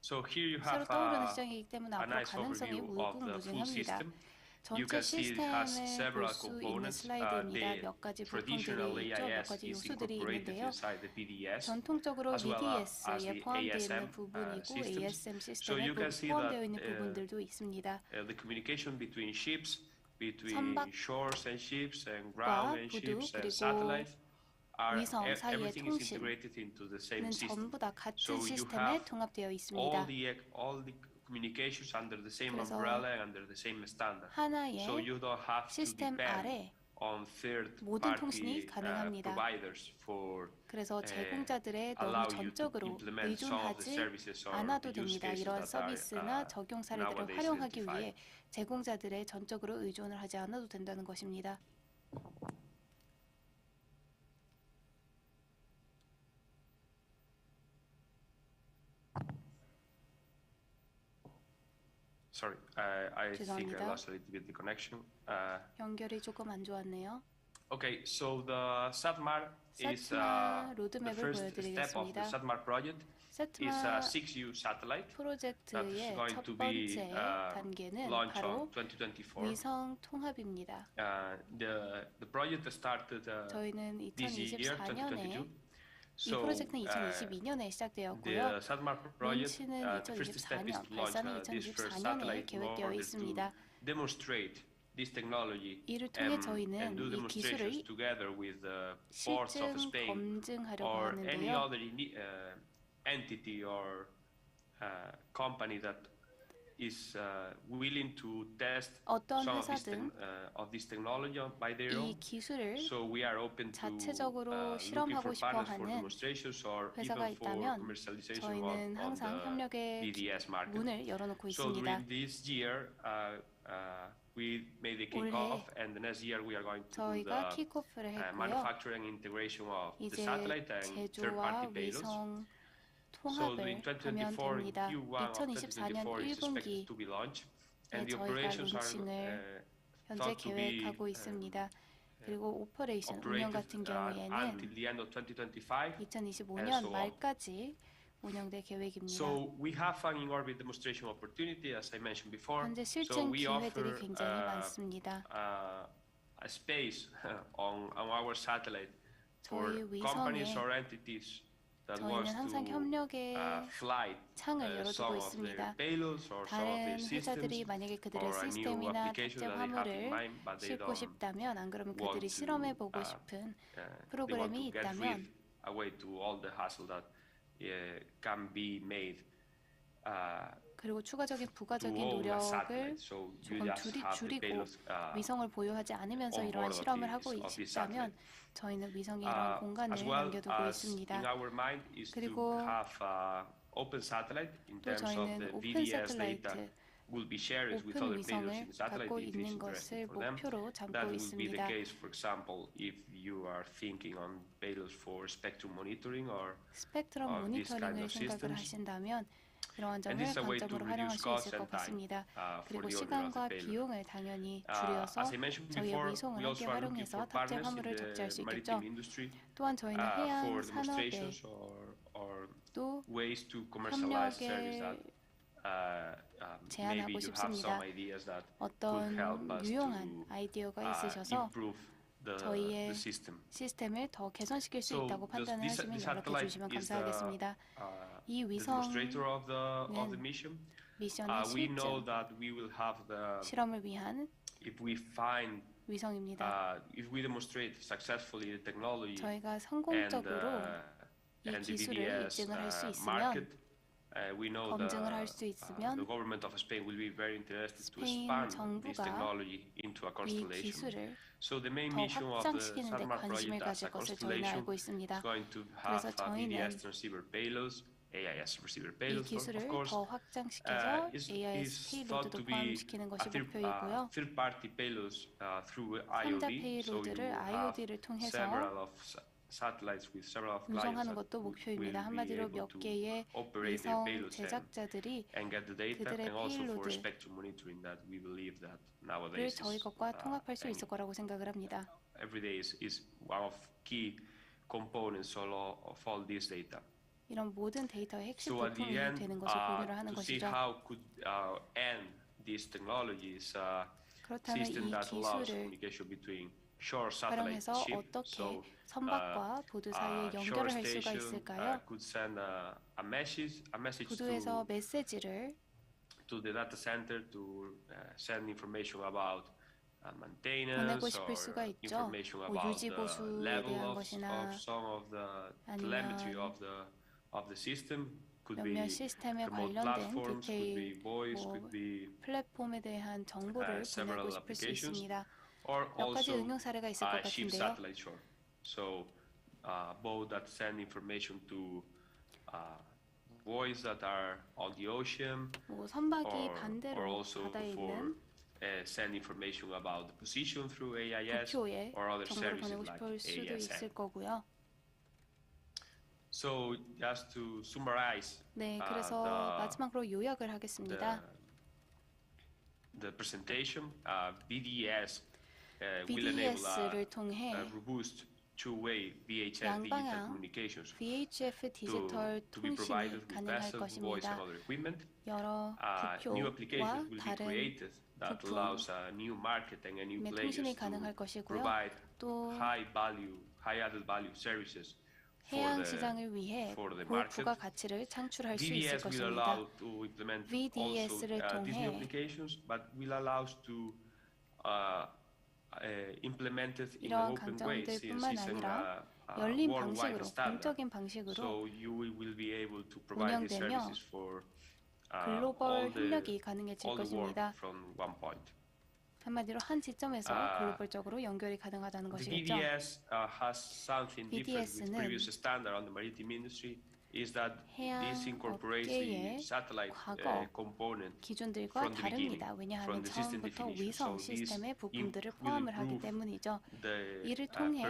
So here you 새로 have 떠오르는 시장이기 때문에 a 앞으로 nice 가능성이 overview of the full 무궁무진합니다. system. You 전체 can see it has 시스템을 several 볼 수 있는 components. 슬라이드입니다. The 몇 가지 traditional 부품들이 있죠. 몇 AIS 가지 is 요소들이 incorporated 있는데요. inside the BDS, 전통적으로 as well as EDS에 the 포함되어 있는 ASM 부분이고 systems. ASM So you 시스템에 can see 포함되어 that 있는 부분들도 있습니다. the communication between ships, between 선박 shores and ships and ground and 부두, ships and 그리고 satellites are 위성 사이의 everything is integrated into the same 통신은 system. 전부 다 같은 So you 시스템에 have 통합되어 있습니다. all the communications under the same 그래서 umbrella and under the same standard. 하나의 So you don't have to 시스템 depend 아래 on third 모든 통신이 party 가능합니다. providers for 그래서 제공자들에 너무 allow you to 전적으로 implement some of the 의존하지 services or 않아도 the use 됩니다. cases 이러한 that are 서비스나 적용 사례들을 nowadays 활용하기 identified. 위해 제공자들의 전적으로 의존을 하지 않아도 된다는 것입니다. Sorry, I think I 죄송합니다. lost a little bit the connection. 연결이 조금 안 좋았네요. Okay, so the SATMAR is SATMAR the 로드맵을 first step of the 보여드리겠습니다. SATMAR project. It's a 세트마 6U satellite 프로젝트의 going 첫 to be 번째 단계는 launched 바로 on 2024. 위성 통합입니다. The project started 저희는 this year, 2024년에 2022. 이 프로젝트는 2022년에 시작되었고요. The SATMAR project, 론치는 the first step is 2024년, to launch 발사는 this first 2024년에 satellite in 계획되어 order to 있습니다. demonstrate this technology 이를 통해 and 저희는 do 이 demonstrations 기술을 together with the ports of 실증 Spain 검증하려고 or any 하는데요. other entity or company that 어떤 회사든 이 기술을 자체적으로 실험하고 싶어하는 회사가 있다면 저희는 항상 협력의 문을 열어놓고 있습니다. 올해 저희가 킥오프를 했고요. 이제 제조와 위성 통합을 하면 됩니다. 2024년 1분기에 저희가 론칭을 현재 계획하고 있습니다. 그리고 오퍼레이션 운영 같은 경우에는 2025년 말까지 운영될 계획입니다. 현재 실증 기회들이 굉장히 많습니다. 저희 위성에 저희는 항상 협력의 창을 열어두고 있습니다. 다른 회사들이 만약에 그들의 시스템이나 탑재 화물을 싣고 싶다면, 안 그러면 그들이 실험해보고 싶은 프로그램이 있다면 그리고 추가적인 부가적인 노력을 조금 줄이고 위성을 보유하지 않으면서 이러한 실험을 하고 싶다면 저희는 위성에 이러한 공간을 남겨두고 있습니다. 그리고 또 저희는 오픈 새틀라이트, 오픈 위성을 갖고 있는 것을 목표로 삼고 있습니다. 스펙트럼 모니터링을 생각을 하신다면 이러한 점을 관점으로 활용할 수 있을 것 같습니다. 그리고 시간과 비용을 당연히 줄여서 저희의 위성을 함께 활용해서 탑재 화물을 적재할 수 있겠죠. 또한 저희는 해양 산업에 또 협력을 제안하고 싶습니다. 어떤 유용한 아이디어가 있으셔서 저희의 시스템을 더 개선시킬 수 있다고 판단을 하시면 연락해 주시면 감사하겠습니다. 이 위성은 미션의 실증, 실험을 위한 위성입니다. 저희가 성공적으로 이 기술을 입증을 할 수 있으면, 검증을 할 수 있으면 스페인 정부가 이 기술을 더 확장시키는 데 관심을 가질 것을 저희는 알고 있습니다. 그래서 저희는 이 기술을 더 확장시켜서 AIS 페이로드도 포함시키는 것이 목표이고요. 3자 페이로드를 IOD를 통해서 운송하는 것도 목표입니다. 한마디로 몇 개의 위성 제작자들이 그들의 페이로드를 저희 것과 통합할 수 있을 거라고 생각을 합니다. 이런 모든 데이터의 핵심 부품이 되는 것을 공유를 하는 것이죠. 그렇다면 이 기술을 활용해서 어떻게 선박과 보드 사이에 연결을 할 수가 있을까요? 보드에서 메시지를 보내고 싶을 수가 있죠. 뭐 유지 보수에 대한 것이나 아니면 몇몇 시스템에 관련된 디테일, 플랫폼에 대한 정보를 보내고 싶을 수 있습니다. 몇 가지 응용 사례가 있을 것 같은데요. 선박이 반대로 바다에 있는 부표에 정보를 보내고 싶을 수도 있을 거고요. 네, 그래서 마지막으로 요약을 하겠습니다. BDS를 통해 양방향 VHF 디지털 통신이 가능할 것입니다. 여러 부표와 다른 부품의 통신이 가능할 것이고요. 또 해양 시장을 위해 고부가 가치를 창출할 수 있을 것입니다. VDS를 통해 이러한 강점들뿐만 아니라 열린 방식으로, 공적인 방식으로 운영되며 글로벌 협력이 가능해질 것입니다. 한마디로 한 지점에서 글로벌적으로 연결이 가능하다는 것이겠죠. BDS는 해양 업계의 과거 기준들과 다릅니다. 왜냐하면 처음부터 위성 시스템의 부품들을 포함을 하기 때문이죠. 이를 통해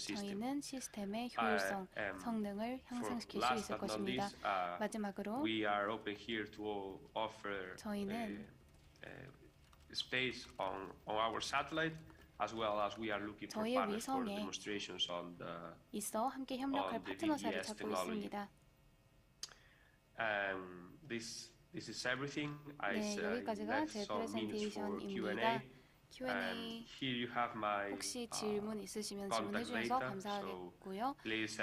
저희는 시스템의 효율성, 성능을 향상시킬 수 있을 것입니다. 마지막으로 저희는 저희의 위성에 있어 함께 협력할 파트너사를 찾고 있습니다. 여기까지가 제 프레젠테이션입니다. Q&A 혹시 질문 있으시면 질문해 주셔서 감사하겠고요.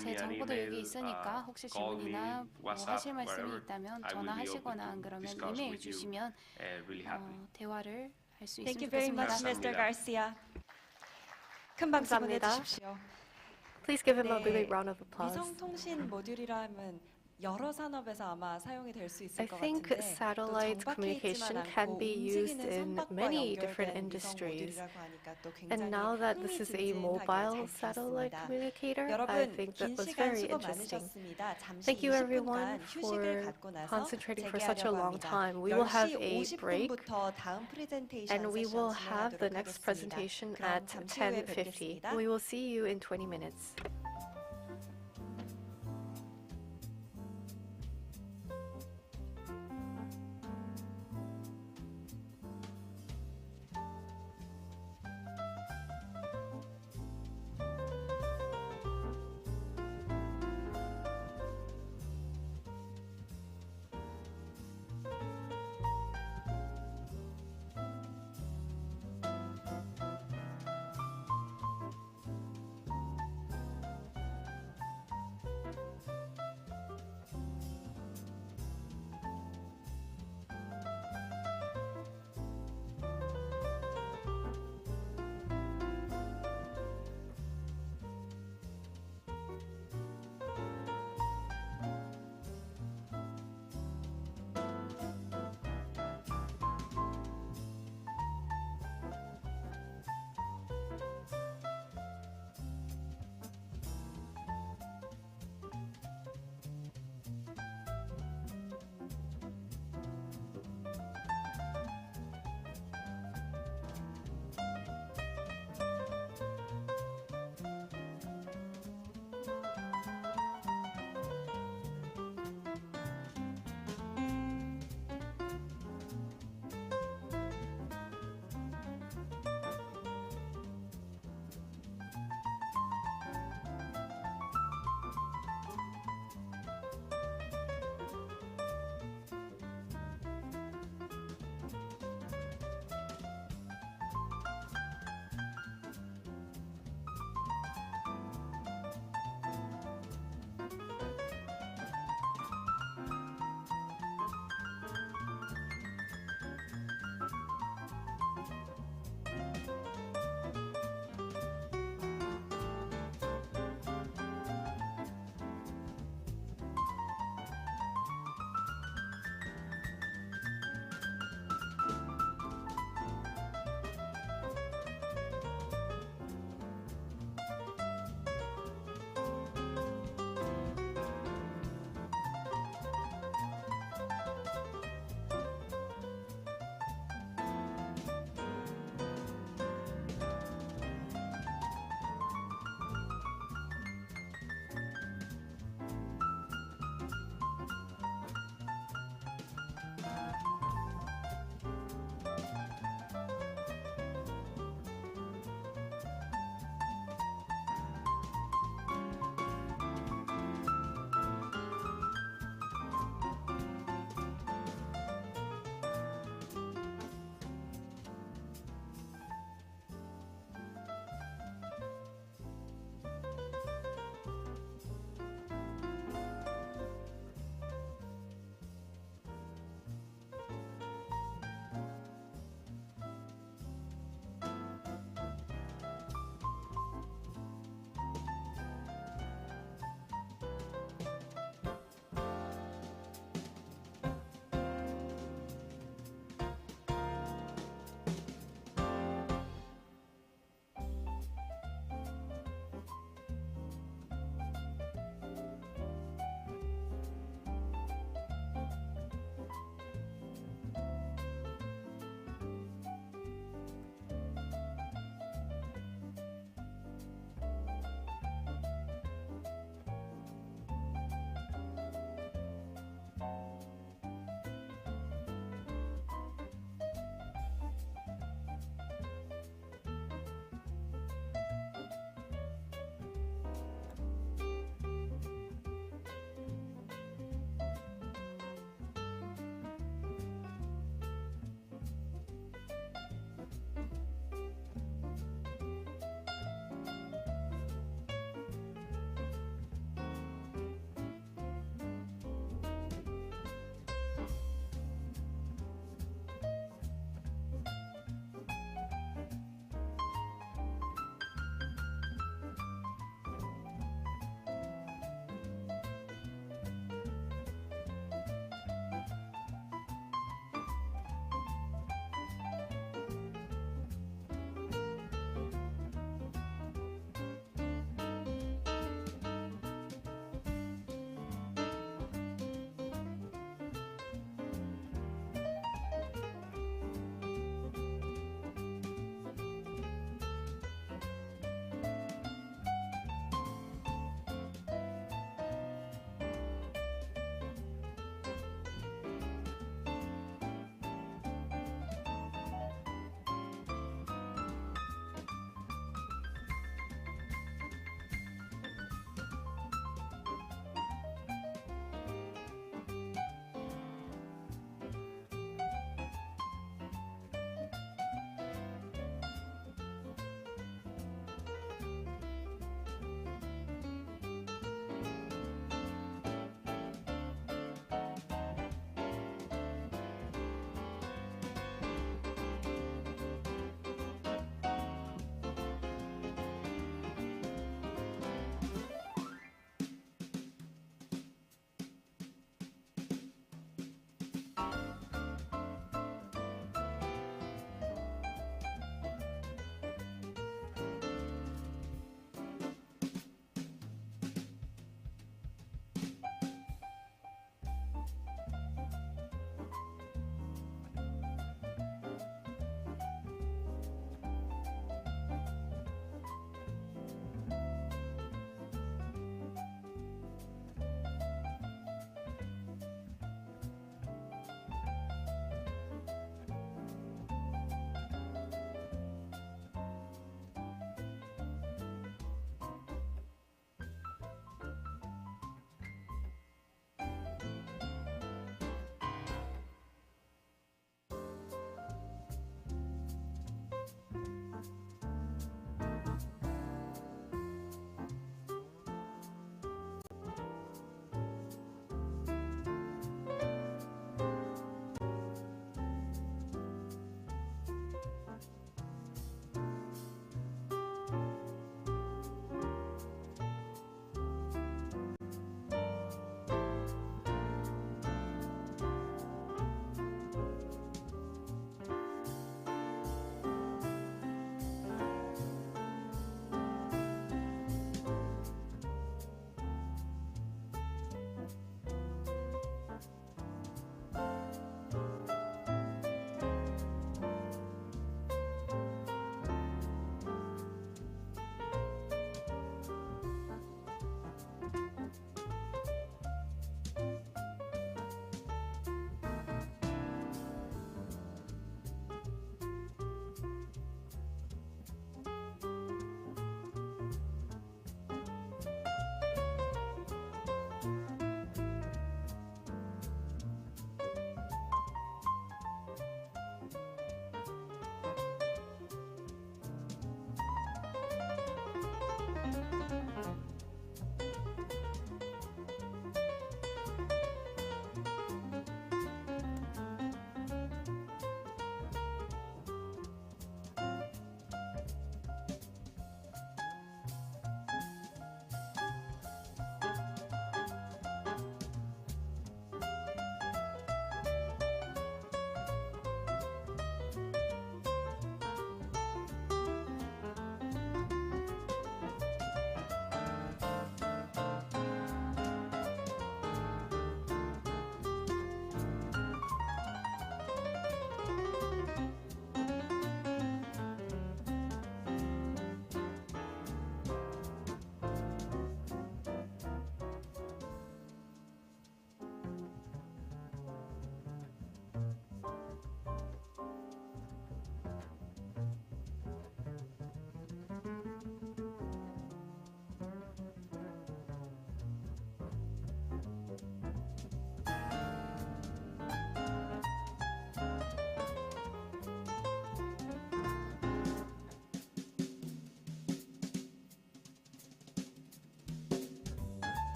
제 정보도 여기 있으니까 혹시 질문이나 하실 말씀이 있다면 전화하시거나 안 그러면 이메일 주시면 대화를 할 수 있으면 좋겠습니다. Thank you very much, Mr. Garcia. 큰 박수 보내주십시오. Please give him a big round of applause. 위성통신 모듈이라 하면 여러 산업에서 아마 사용이 될 수 있을 것 I think 같은데 satellite communication can be used in many different industries. And now that this is a mobile satellite communicator, I think that was very interesting. Thank you everyone for concentrating for such a long time. We will have a break and we will have the next presentation at 10:50. We will see you in 20 minutes.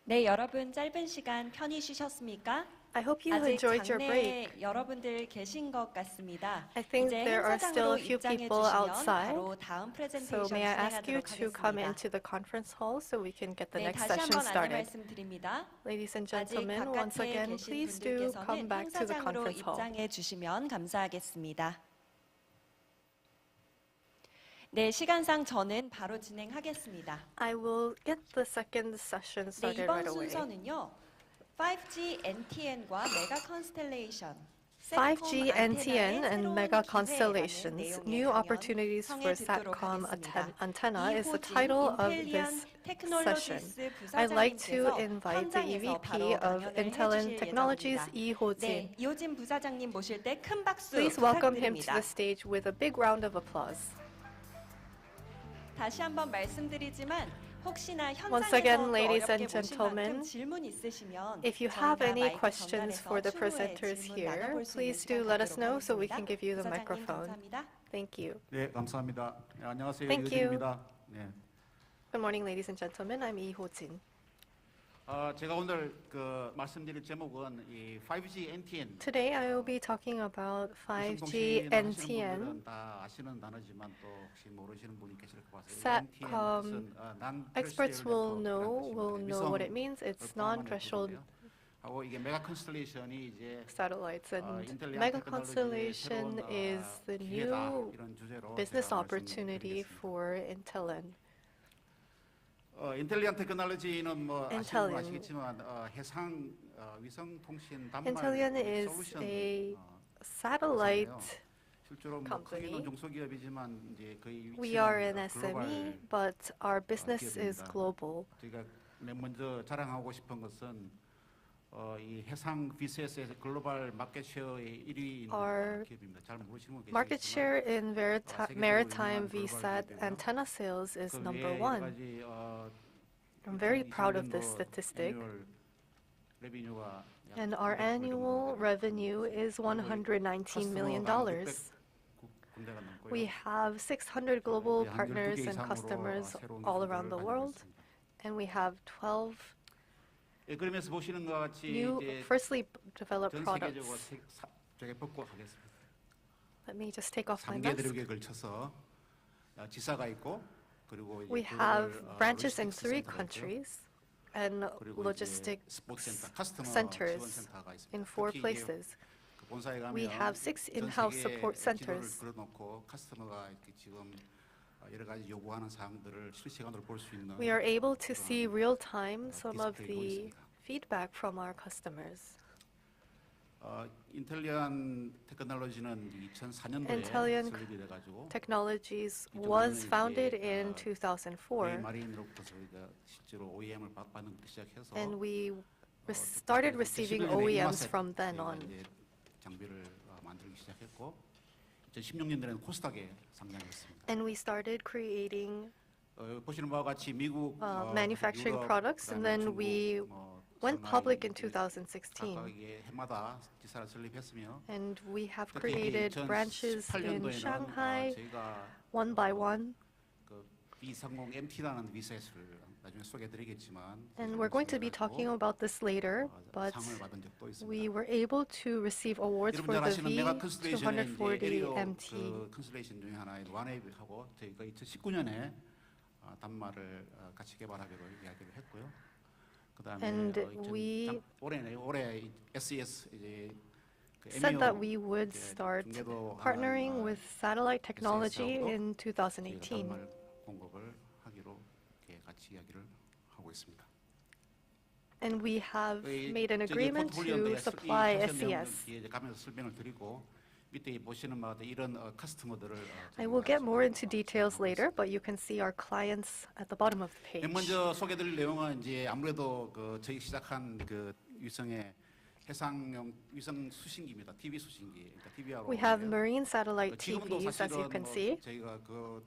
네, 여러분 짧은 시간 편히 쉬셨습니까? I hope you 아직 enjoyed your break. 장내에 여러분들 계신 것 같습니다. I think 이제 there are still 행사장으로 a few 입장해 people 주시면 outside. 바로 다음 So 프레젠테이션 may I ask you 진행하도록 to come 하겠습니다. into the conference hall so we can get the 네, next 다시 session 한번 안내 started. 말씀드립니다. Ladies and 아직 gentlemen, once 바깥에 again, 계신 please do come 분들께서는 back to the 행사장으로 conference hall. 입장해 주시면 감사하겠습니다. 네, 시간상 저는 바로 진행하겠습니다. I will get the second session 네, started 이번 right away. 순서는요. 5G NTN과 메가 컨스텔레이션 5G, NTN, and mega constellations, new opportunities for Satcom antenna is the title of this session. I'd like to invite the EVP of Intellian Technologies, 네, 이호진 부사장님 모실 때 큰 박수 Please welcome him to 부탁드립니다. the stage with a big round of applause. 다시 한번 말씀드리지만 혹시나 Once 현장에서 again, 또 ladies 어렵게 and 보신 gentlemen, 만큼 질문 있으시면 If you have 저희가 any 마이크 questions 전달해서 for the 추후에 presenters 질문 here, 나눠볼 수 있는 please 시간 do let us 갖도록 know so we 하겠습니다. can give you the 부사장님 microphone. 감사합니다. Thank you. 네, 감사합니다. 네, 안녕하세요. Thank you. 이호진입니다. 네. Good morning, ladies and gentlemen. I'm Lee Ho-jin. 제가 오늘 말씀드릴 제목은 이 5G NTN. Today I will be talking about 5G NTN. 다 아시는 단어지만 또 혹시 모르시는 분이 계실 것 같아요. Satcom experts will know what it means. It's non-threshold 하고 이게 메가 컨스텔레이션이 이제 satellites, and mega constellation is the new business opportunity for Intellian. 인텔리안 테크놀로지는 뭐 Intellian. 아시겠지만 해상 위성통신 단말 Intellian is 솔루션 a satellite 실제로 뭐 company. 크기는 중소기업이지만 이제 거의 We 위치는 are an SME, but our business is 기업입니다. global. 제가 맨 먼저 자랑하고 싶은 것은 이 해상 VCS의 글로벌 마켓 쉐어의 1위 Our 기업입니다. 잘 모르시는 분 Market 계시겠지만 share in maritime 세계적으로 유명한 VSAT 글로벌 antenna sales is 그 number 외에 one. 여러 가지, I'm very proud of 2020년도 this statistic. annual revenue가 약 And our 900 annual 정도 revenue is $119 million. 군데가 넘고요. We have 600 global 한 12개 partners and 이상으로 customers 새로운 all 기술들을 around the 만들고 world, 있습니다. and we have 12 예, 그러면서 보시는 것 같이 new 이제 freshly developed 전 세계적으로 products. 제가 벗고 가겠습니다. Let me just take off my 3개 mask. 대륙에 걸쳐서 지사가 있고 그리고 이제 We 글로벌, have branches in 로지스틱스 3 센터가 있고요. countries and 그리고 logistic 이제 스포츠 센터, 커스터머 centers 지원 센터가 있습니다. in 4 특히 이게 places. 그 본사에 가면 We have 6 전 in-house 세계에 support 지도를 centers. 걸어놓고 커스터머가 이렇게 지금 여러 가지 요구하는 사항들을 실시간으로 볼 수 있는 We are able to see 그런 real time some of 디스플레이가 the 있습니다. feedback from our customers. 인텔리안 테크놀로지는 2004년도에 Intellian 설립이 돼가지고 Technologies 이쪽으로는 was 이제, founded in 저희 2004, 마린으로부터 저희가 실제로 OEM을 받는 것부터 시작해서 and we started receiving OEMs from then on. 이제 장비를 만들기 시작했고 2016년도에는 코스닥에 상장했습니다. And we started creating 보시는 바와 같이 미국, manufacturing 유럽, products, and then 중국, we went 상하이, public in 이제 2016. 각각 이게 해마다 지사를 설립했으며 And we have 특히 created branches in 2018년도에는 Shanghai, 저희가 one by one. 그 B30 MT라는 VSS를 나중에 소개해드리겠지만 And we're going to be talking about this later, but 상을 받은 적도 있습니다. we were able to receive awards 여러분 for 잘 the 아시는 메가 컨스텔레이션의 이제 V240 에리어 MT. 그 컨스텔레이션 중에 하나인 와네하고 저희가 2019년에 단말을 같이 개발하기로 이야기를 했고요. 그다음에 And we 올해 SES 이제 그 said MEO that we would 이제 start 중계도 partnering 하는, with satellite technology SES하고도 in 저희가 2018. 단말 공급을 하기로 이렇게 같이 이야기를 하고 있습니다. And we have 저희 made an 저기 agreement 포트폴리오인데 to supply 이 자세한 내용은 SES. 뒤에 이제 가면서 설명을 드리고 밑에 보시는 바와 같이 이런 커스터머들을 I will get more into details later, but you can see our clients at the bottom of the page. 맨 먼저 소개드릴 내용은 이제 아무래도 그 저희 시작한 그 위성의 해상용 위성 수신기입니다. TV 수신기. 그러니까 TV하고 We have marine satellite 지금도 TVs, as you 사실은 can 뭐 see. 저희가 그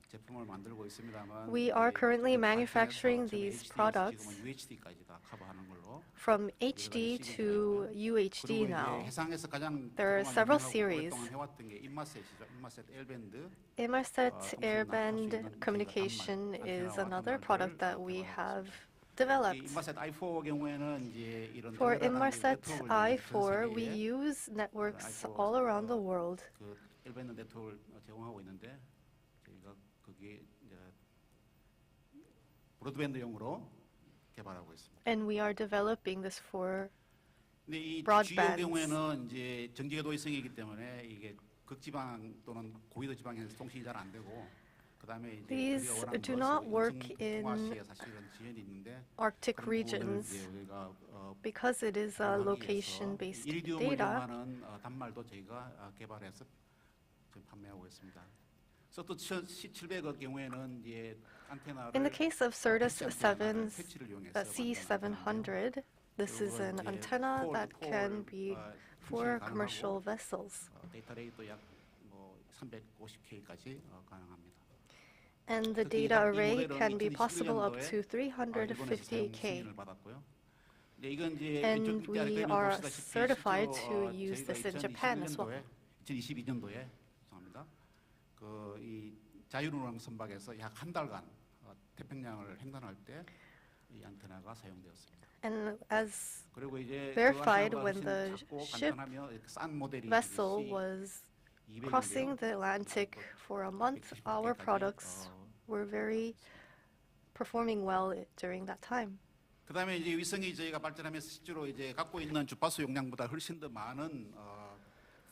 제품을 만들고 있습니다만 We are currently manufacturing 지금 these HD, products 지금은 UHD까지 다 커버하는 걸로. from HD to UHD 그리고 now. 이제 해상에서 가장 There are 그동안 several 유명하고 series. 오랫동안 해왔던 게 인마셋이죠. 인마셋 L밴드. Inmarsat 통신을 나갈 수 airband 있는 communication 저희가 is 단말, another 안테나를 product that we 개발하고 have 있습니다. developed. 인마셋 I4 경우에는 이제 이런 For Inmarsat I4, we use networks all around the world. 그 엘밴드 네트워크를 제공하고 있는데 저희가 거기에 이제 브로드밴드용으로 개발하고 있습니다. And we are developing this for 근데 이 broadband. GEO 경우에는 이제 정지궤도 위성이기 때문에 이게 극지방 또는 고위도 지방에서 통신이 잘 안 되고 그다음에 이제 These do not work in 사실은 지연이 있는데 Arctic regions because it is a location-based 일디움을 data. 이용하는 단말도 저희가 개발해서 지금 판매하고 있습니다. 서트 1700의 경우에는 이제 안테나를 In the case of Certus C700, this is an antenna that can be for commercial vessels. 데이터 레이도 약 350K까지 가능합니다. And the data array can be possible up to 350K. And we are certified to use this in Japan as well. 2022년도에 죄송합니다. 이 자유운항 선박에서 약 한 달간 태평양을 횡단할 때 이 안테나가 사용되었습니다. And as 그리고 이제 verified when the ship vessel was crossing the Atlantic for a month, our products were very performing well during that time. 그다음에 이제 위성이 저희가 발전하면서 실제로 이제 갖고 있는 주파수 용량보다 훨씬 더 많은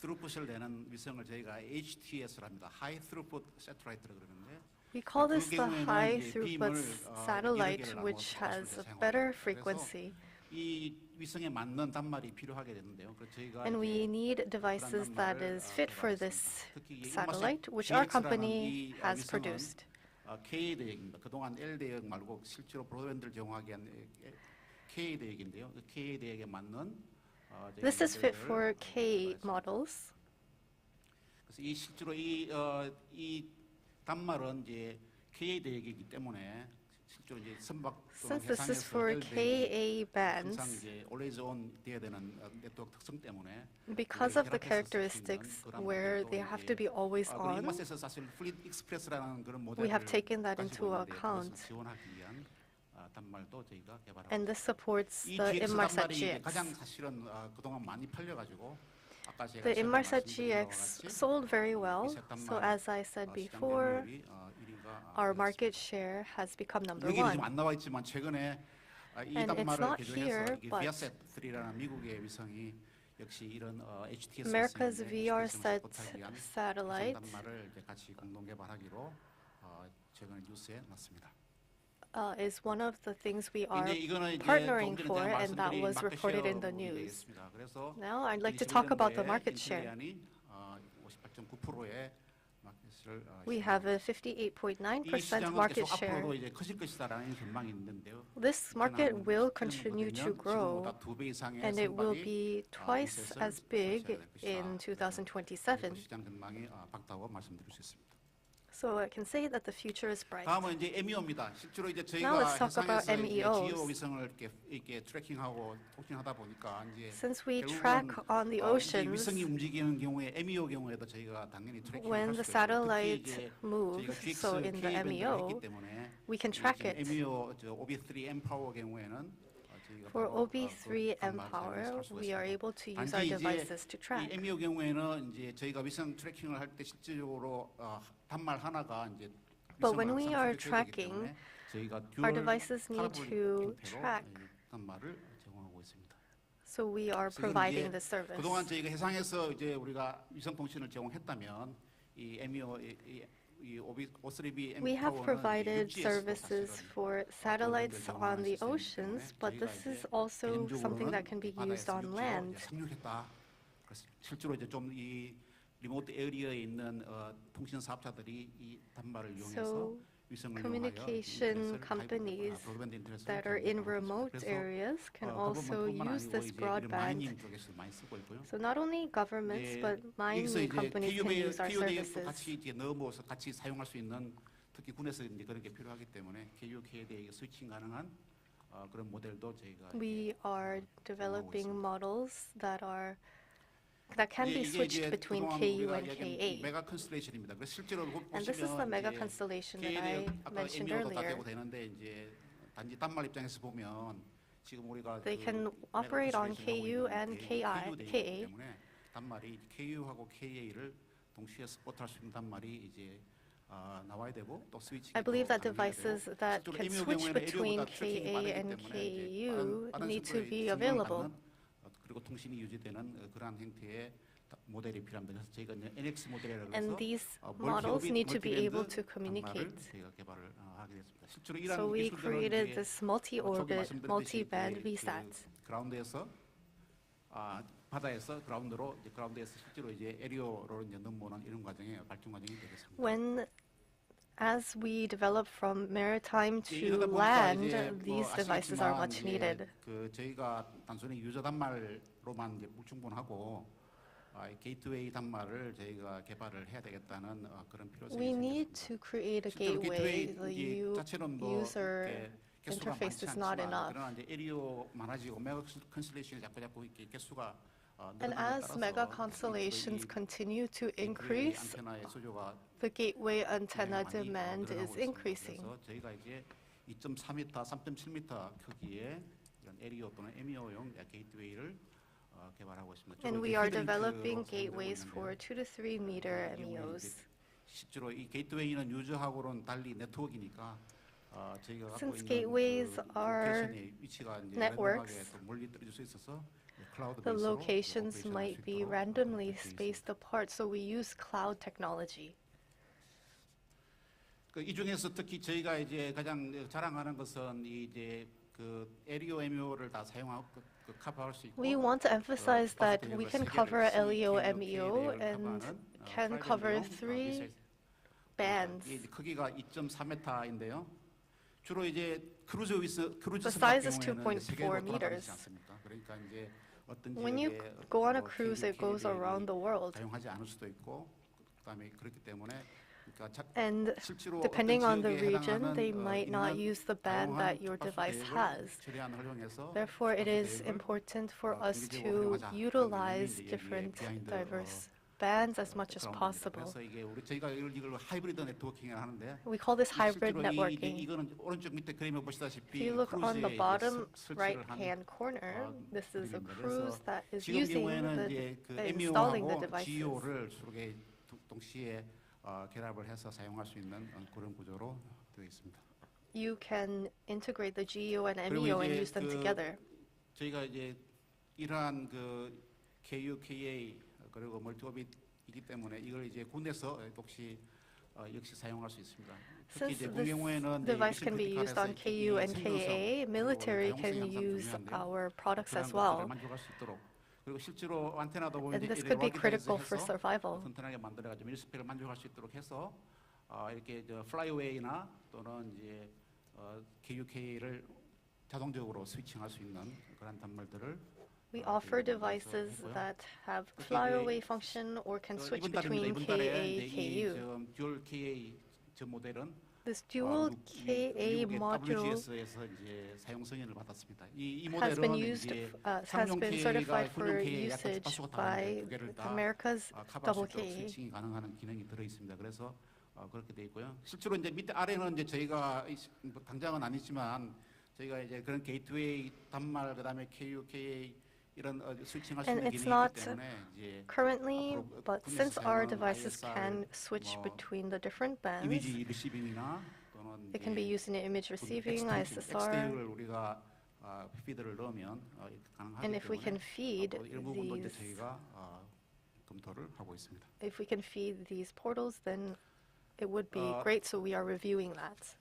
throughput을 내는 위성을 저희가 HTS를 합니다. High Throughput Satellite라고 그러는데 We call this the high throughput satellite, which has a better frequency. 이 위성에 맞는 단말이 필요하게 되는데요. 그래서 저희가 And we need devices that is fit for this satellite, which our company has produced. KA 대역입니다. 그동안 L 대역 말고 실제로 브로드밴드를 제공하기 위한 KA 대역인데요. 그 KA 대역에 맞는 This is fit for K models. 그래서 이 실제로 이 단말은 이제 KA 대역이기 때문에 실제로 이제 선박 Since this is for KA bands, 항상 이제 always on 돼야 되는 네트워크 특성 때문에 because of the characteristics where they have to be always on, 인마셋에서 사실 플릿 익스프레스라는 그런 모델을 we have taken that into account. 지원하기 위한 단말도 저희가 개발하고 And this supports 이 the GX Inmarsat 단말이 GX. 가장 사실은 그동안 많이 팔려가지고 아까 제가 The 처음에 Inmarsat 말씀드린 GX 것과 같이 sold very well. 이 색 단말 So as I said 시장 before, 점유율이 1위가 our market share has become number 여기 지금 one. 안 나와 있지만 최근에 이 And it's 단말을 not 개조해서 here, 이게 but VRSat-3라는 미국의 위성이 역시 이런 HTS America's VRSat VRSat satellite 단말을 이제 같이 공동 개발하기로 최근에 뉴스에 났습니다. is one of the things we are 이제 이거는 이제 partnering 좀 전에 for, 제가 and that 말씀드린 was 마켓 reported in the 쉐어로 news. 되겠습니다. 그래서 Now I'd like to talk about the market share. 인텔리안이 58.9%의 마켓을 We have a 58.9% market share. 앞으로도 이제 커질 것이다라는 전망이 있는데요. This market will continue to grow, and it will be twice as big in 2027. 시장 전망이 밝다고 말씀드릴 수 있습니다. So I can say that the future is bright. 다음은 이제 MEO입니다. 실제로 이제 Now let's 저희가 talk about 해상에서 이제 MEOs. 지오 위성을 이렇게 트래킹하고 통신하다 보니까 이제 Since we 결국은 track on the 이제 oceans, 위성이 움직이는 경우에 MEO 경우에도 저희가 당연히 트래킹을 when 할 the 수가 있고, satellite 특히 이제 moves, 저희가 GX so in the K 밴드를 MEO, 했기 때문에 we can track it. MEO OB3 Mpower 경우에는 저희가 For 바로 OB3 Mpower, we are able to use our devices to 이 track. MEO 경우에는 이제 저희가 위성 트래킹을 할 때 실질적으로 단말 하나가 이제 But when we are tracking, our devices need to track. 단말을 제공하고 있습니다. So we are providing the service. 그동안 저희가 해상에서 이제 우리가 위성 통신을 제공했다면 이 MEO 이 O3B We have Mpower는 provided 육지에서도 services 사실은 for satellites 브로드밴드 on the 제공할 수 있기 oceans, 때문에 but 저희가 this is 이제 also something that can be 개인적으로는 used on 바다에서 land. 육지로 상륙했다. 그래서 실제로 이제 좀 이 리모트 에리어에 있는 통신 사업자들이 이 단말을 이용해서 So 위성을 communication companies that are in remote areas can also use this broadband. So not only governments, but mining companies can use our services. 같이 이제 넣어서 같이 사용할 수 있는 특히 군에서 이제 그런 게 필요하기 때문에 KUK에 스위칭 가능한 그런 모델도 저희가 We are developing models that can be switched between KU and KA. 메가 컨스텔레이션입니다. 그래서 실제로 And this is the mega constellation that I mentioned earlier. 단지 단말 입장에서 보면 지금 우리가 They can operate on KU and KA. 때문에 단말이 KU하고 KA를 동시에 서포트할 수 있는 단말이 이제 나와야 되고 또 스위칭이 I believe that devices that can switch between KA and KU need to be available. 그리고 통신이 유지되는 그러한 형태의 모델이 필요합니다. 그래서 저희가 NX 모델이라고 And 해서 these models need to be able to communicate. 저희가 개발을 하게 됐습니다. 실제로 이런 So we created 기술들은 this multi-orbit, multi-band VSAT. 그라운드에서 바다에서 그라운드로 이제 그라운드에서 실제로 이제 에리어로 이제 넘어오는 이런 과정에 발전 과정이 되겠습니다. As we develop from maritime to land, these devices are much needed. 그 저희가 단순히 유저 단말로만 이제 불충분하고 게이트웨이 단말을 저희가 개발을 해야 되겠다는 그런 필요성이 We 있습니다. need to create a gateway. The user interface is not enough. 그러나 이제 에리어 많아지고 메가 컨스텔레이션이 자꾸 이렇게 개수가 And as mega constellations continue to increase, the gateway antenna demand is increasing. 그래서 저희가 이제 2.4m, 3.7m 크기의 이런 에리어 또는 MEO용 게이트웨이를 개발하고 있습니다. And we are developing gateways for 2 to 3 meter MEOs. 실제로 이 게이트웨이는 유저하고는 달리 네트워크니까 저희가 갖고 Since 있는 gateways 그 are 로케이션의 위치가 이제 networks, 랜덤하게 또 멀리 떨어질 수 있어서 클라우드 the 베이스로 locations 오퍼레이션을 might 할수 be 있도록 randomly 되어 있습니다. spaced apart, so we use cloud technology. 이 중에서 특히 저희가 이제 가장 자랑하는 것은 이제 그 에리오 MEO를 다 사용하고 커버할 수 있고. We want to emphasize that we can cover LEO, MEO, and can cover 3 bands. 크기가 2.4m인데요. 주로 이제 크루즈 The size is 2.4 meters. 그러니까 이제 어떤 When you go on a cruise, it goes around the world. 사용하지 않을 수도 있고, 그다음에 그렇기 때문에 And depending on the region, they might not use the band that your device has. Therefore, it is important for us to utilize different diverse bands as much as possible. We call this hybrid networking. If you look on the bottom right-hand corner, this is a cruise that is installing the devices. 결합을 해서 사용할 수 있는 그런 구조로 되어 있습니다. You can integrate the GEO and MEO and use them together. 저희가 이제 이러한 그 KU, KA 그리고 멀티오빗이기 때문에 이걸 이제 군에서 역시 사용할 수 있습니다. Since this device can be used on KU and KA, military can use our products as well. 그리고 실제로 안테나도 보면 And this could be critical for survival. 튼튼하게 만들어가지고 밀스펙을 만족할 수 있도록 해서 이렇게 플라이웨이나 또는 이제 KUK를 자동적으로 스위칭할 수 있는 그런 단말들을 We offer devices that have flyaway function or can switch between KA, KU. 듀얼 KA 저 모델은 This dual KA module has been certified for usage by America's double KA. 가능한 기능이 들어 있습니다. 그래서 그렇게 돼 있고요. 실제로 이제 밑에 아래는 이제 저희가 당장은 아니지만 저희가 이제 그런 게이트웨이 단말 그다음에 KU, KA 이런 스위칭할 수 있는 기능이 있기 때문에 이제 currently, but since our devices can switch between the different bands, 이미지 리시빙이나 또는 it can be used in image receiving, ISSR, XD를 우리가 피드를 넣으면 가능하기 and if we can feed 일부분도 이제 these, 저희가 검토를 하고 있습니다. if we can feed these portals, then it would be great. So we are reviewing that.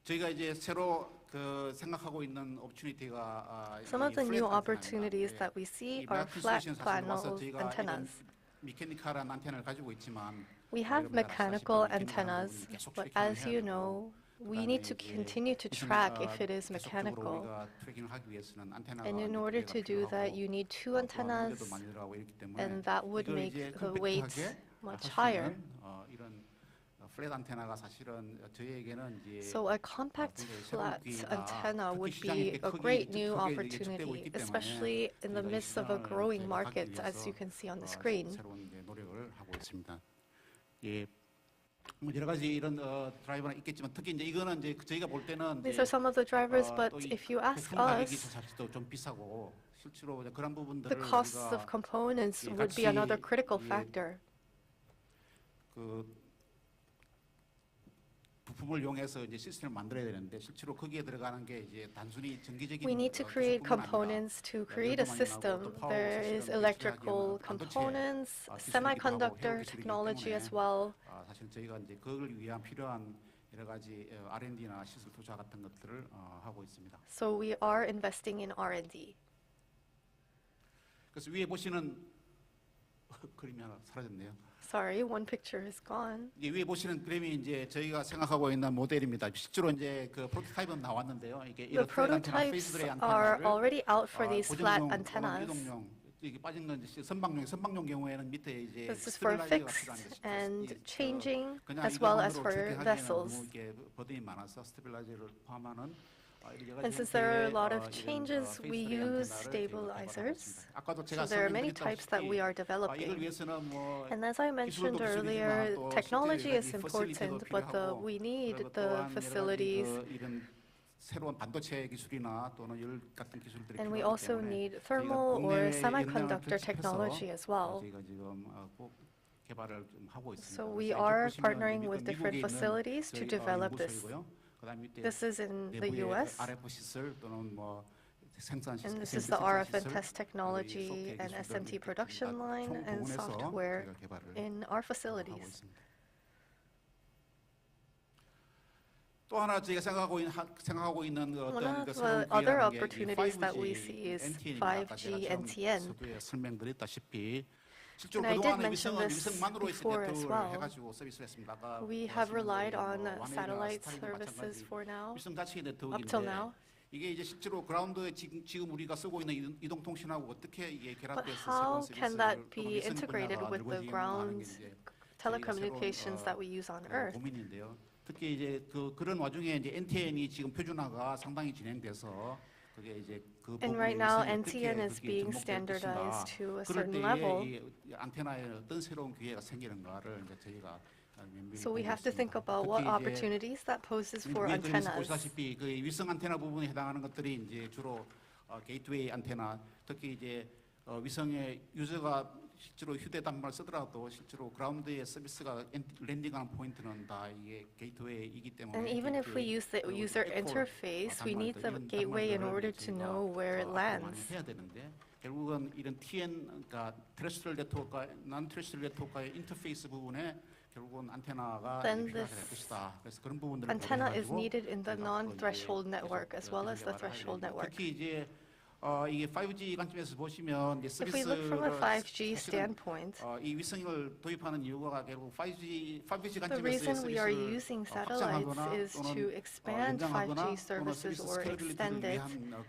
저희가 이제 새로 생각하고 있는 opportunity가 Some of the new opportunities that we see are flat panel antennas. 메커니컬한 안테나를 가지고 있지만 We have mechanical antennas, but as you know, we need to continue to track if it is mechanical. And in order to do that, you need 2 antennas, and that would make the weight much higher. So a compact flat antenna would be a great new opportunity, especially in the midst of a growing market, as you can see on the screen. 뭐 여러 가지 이런 드라이버는 있겠지만 특히 이제 이거는 이제 저희가 볼 때는 These are some of the drivers, but if you ask 가격이 us, 자체도 좀 비싸고 실제로 그런 부분들을 the cost of components would be another critical factor. 그 부품을 이용해서 이제 시스템을 만들어야 되는데 실제로 거기에 들어가는 게 이제 단순히 전기적인 We need to create components to create a system. There is electrical components, semiconductor technology as well. 사실 저희가 이제 그걸 위한 필요한 여러 가지 R&D나 시설 투자 같은 것들을 하고 있습니다. So we are investing in R&D. 그래서 위에 보시는 그림이 하나 사라졌네요. Sorry, one picture is gone. 위에 보시는 그림이 이제 저희가 생각하고 있는 모델입니다. 실제로 이제 그 프로토타입은 나왔는데요. 이게 The prototypes are already out for these flat antennas. 이게 빠진 건 선박용 경우에는 밑에 이제 This is for fixed and changing as well as for vessels. 이게 버튼이 많아서 스테빌라이저를 포함하는 And since there are a lot of changes, we use stabilizers. So there are many types that we are developing. And as I mentioned earlier, technology is important, but we need the facilities. And we also need thermal or semiconductor technology as well. So we are partnering with different facilities to develop this. This is in the US, and this is the RF and test technology and SMT production line and software in our facilities. 또 하나 저희가 생각하고 있는 One of the other opportunities that we see is 5G NTN. 설명드렸다시피 And I did mention this before as well. We have relied on satellite services for now, up till now. 이게 이제 실제로 그라운드에 지금 우리가 쓰고 있는 이동통신하고 어떻게 이게 But 결합돼서 how can that be integrated with the ground telecommunications that we use on Earth? 고민인데요. 특히 이제 그런 와중에 이제 NTN이 지금 표준화가 상당히 진행돼서 그게 이제 And right now, NTN is being standardized to a certain level. 안테나에 어떤 새로운 기회가 생기는가를 이제 저희가 So we have to think about what opportunities that poses for antennas. 보시다시피 그 위성 안테나 부분에 해당하는 것들이 이제 주로 게이트웨이 안테나, 특히 이제 위성의 유저가 실제로 휴대단말을 쓰더라도 실제로 그라운드의 서비스가 랜딩하는 포인트는 다 이게 게이트웨이이기 때문에. And even if we use the user interface, we need the gateway in order to know where it lands. 해야 되는데 결국은 이런 TN, 그러니까 테레스트리얼 네트워크와 non 테레스트리얼 네트워크의 인터페이스 부분에 결국은 안테나가 필요할 것이다. 그래서 그런 부분들을 antenna is needed in the non-threshold network as well as the threshold network. 특히 이제 이게 5G 관점에서 보시면 If we look from a 5G standpoint, 이 위성을 도입하는 이유가 결국 5G the 관점에서 reason we are 서비스를 using satellites is to expand 5G services or extend it,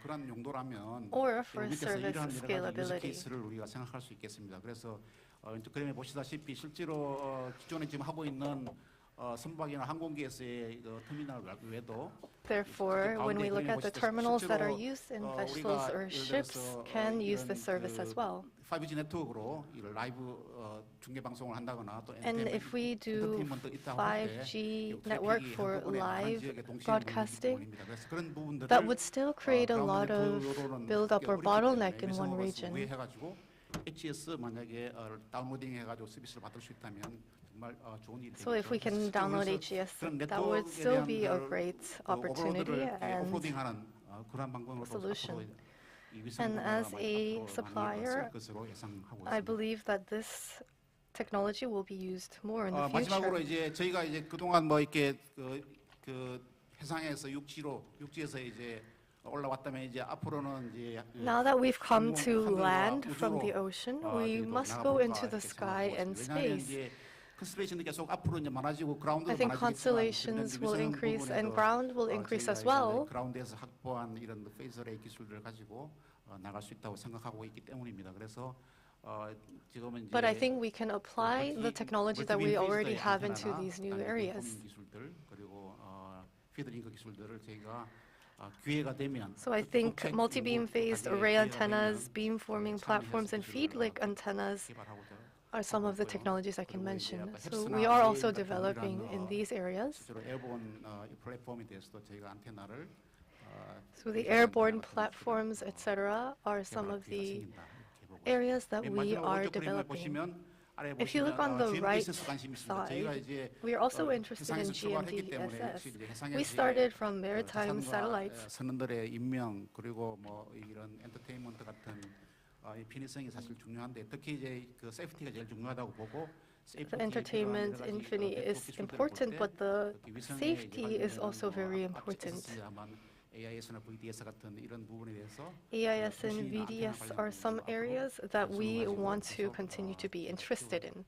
그런 용도라면 or for service 이러한 scalability. 케이스를 우리가 생각할 수 있겠습니다. 그래서 그림에 보시다시피 실제로 기존에 지금 하고 있는 선박이나 항공기에서의 터미널 외에도 Therefore, when we look at the terminals that are used in vessels or ships, can use the service as well. 5G 네트워크로 라이브 중계 방송을 한다거나 또 And if we do 5G network for live broadcasting, that would still create a lot of build-up or bottleneck in one region. HS 만약에 다운로딩 해가지고 서비스를 받을 수 있다면 정말 좋은 일이 되겠죠. So if we can download HES, that would still be a great opportunity and solution. And as a supplier, I believe that this technology will be used more in the 마지막으로 future. 이제 저희가 이제 그동안 뭐 이렇게 그 해상에서 육지에서 이제 올라왔다면 이제 앞으로는 이제 Now that we've come to land from the ocean, we must go into the sky and space. 컨스텔레이션이 계속 앞으로 이제 많아지고 그라운드도 I think constellations will increase and ground will increase as well. 그라운드에서 확보한 이런 페이즈 레이 기술들을 가지고 나갈 수 있다고 생각하고 있기 때문입니다. 그래서 지금은 이제 But I think we can apply the technology that we already have into these new areas. 기술들 그리고 피드링크 기술들을 저희가 기회가 되면 So I think multi-beam phased array antennas, beamforming platforms, and feed link antennas are some of the technologies I can mention. So we are also developing in these areas. 실제로 에어본 플랫폼에 대해서도 저희가 안테나를 So the airborne platforms, etc., are some of the areas that we are developing. If you look on the right side, we are also interested in GMDSS. We started from maritime satellites. 선원들의 임명 그리고 뭐 이런 엔터테인먼트 같은 이 편의성이 사실 중요한데 특히 이제 그 세이프티가 제일 중요하다고 보고. The entertainment infinity is important, but the safety is also very important. AIS and VDS are some areas that we want to continue to be interested in.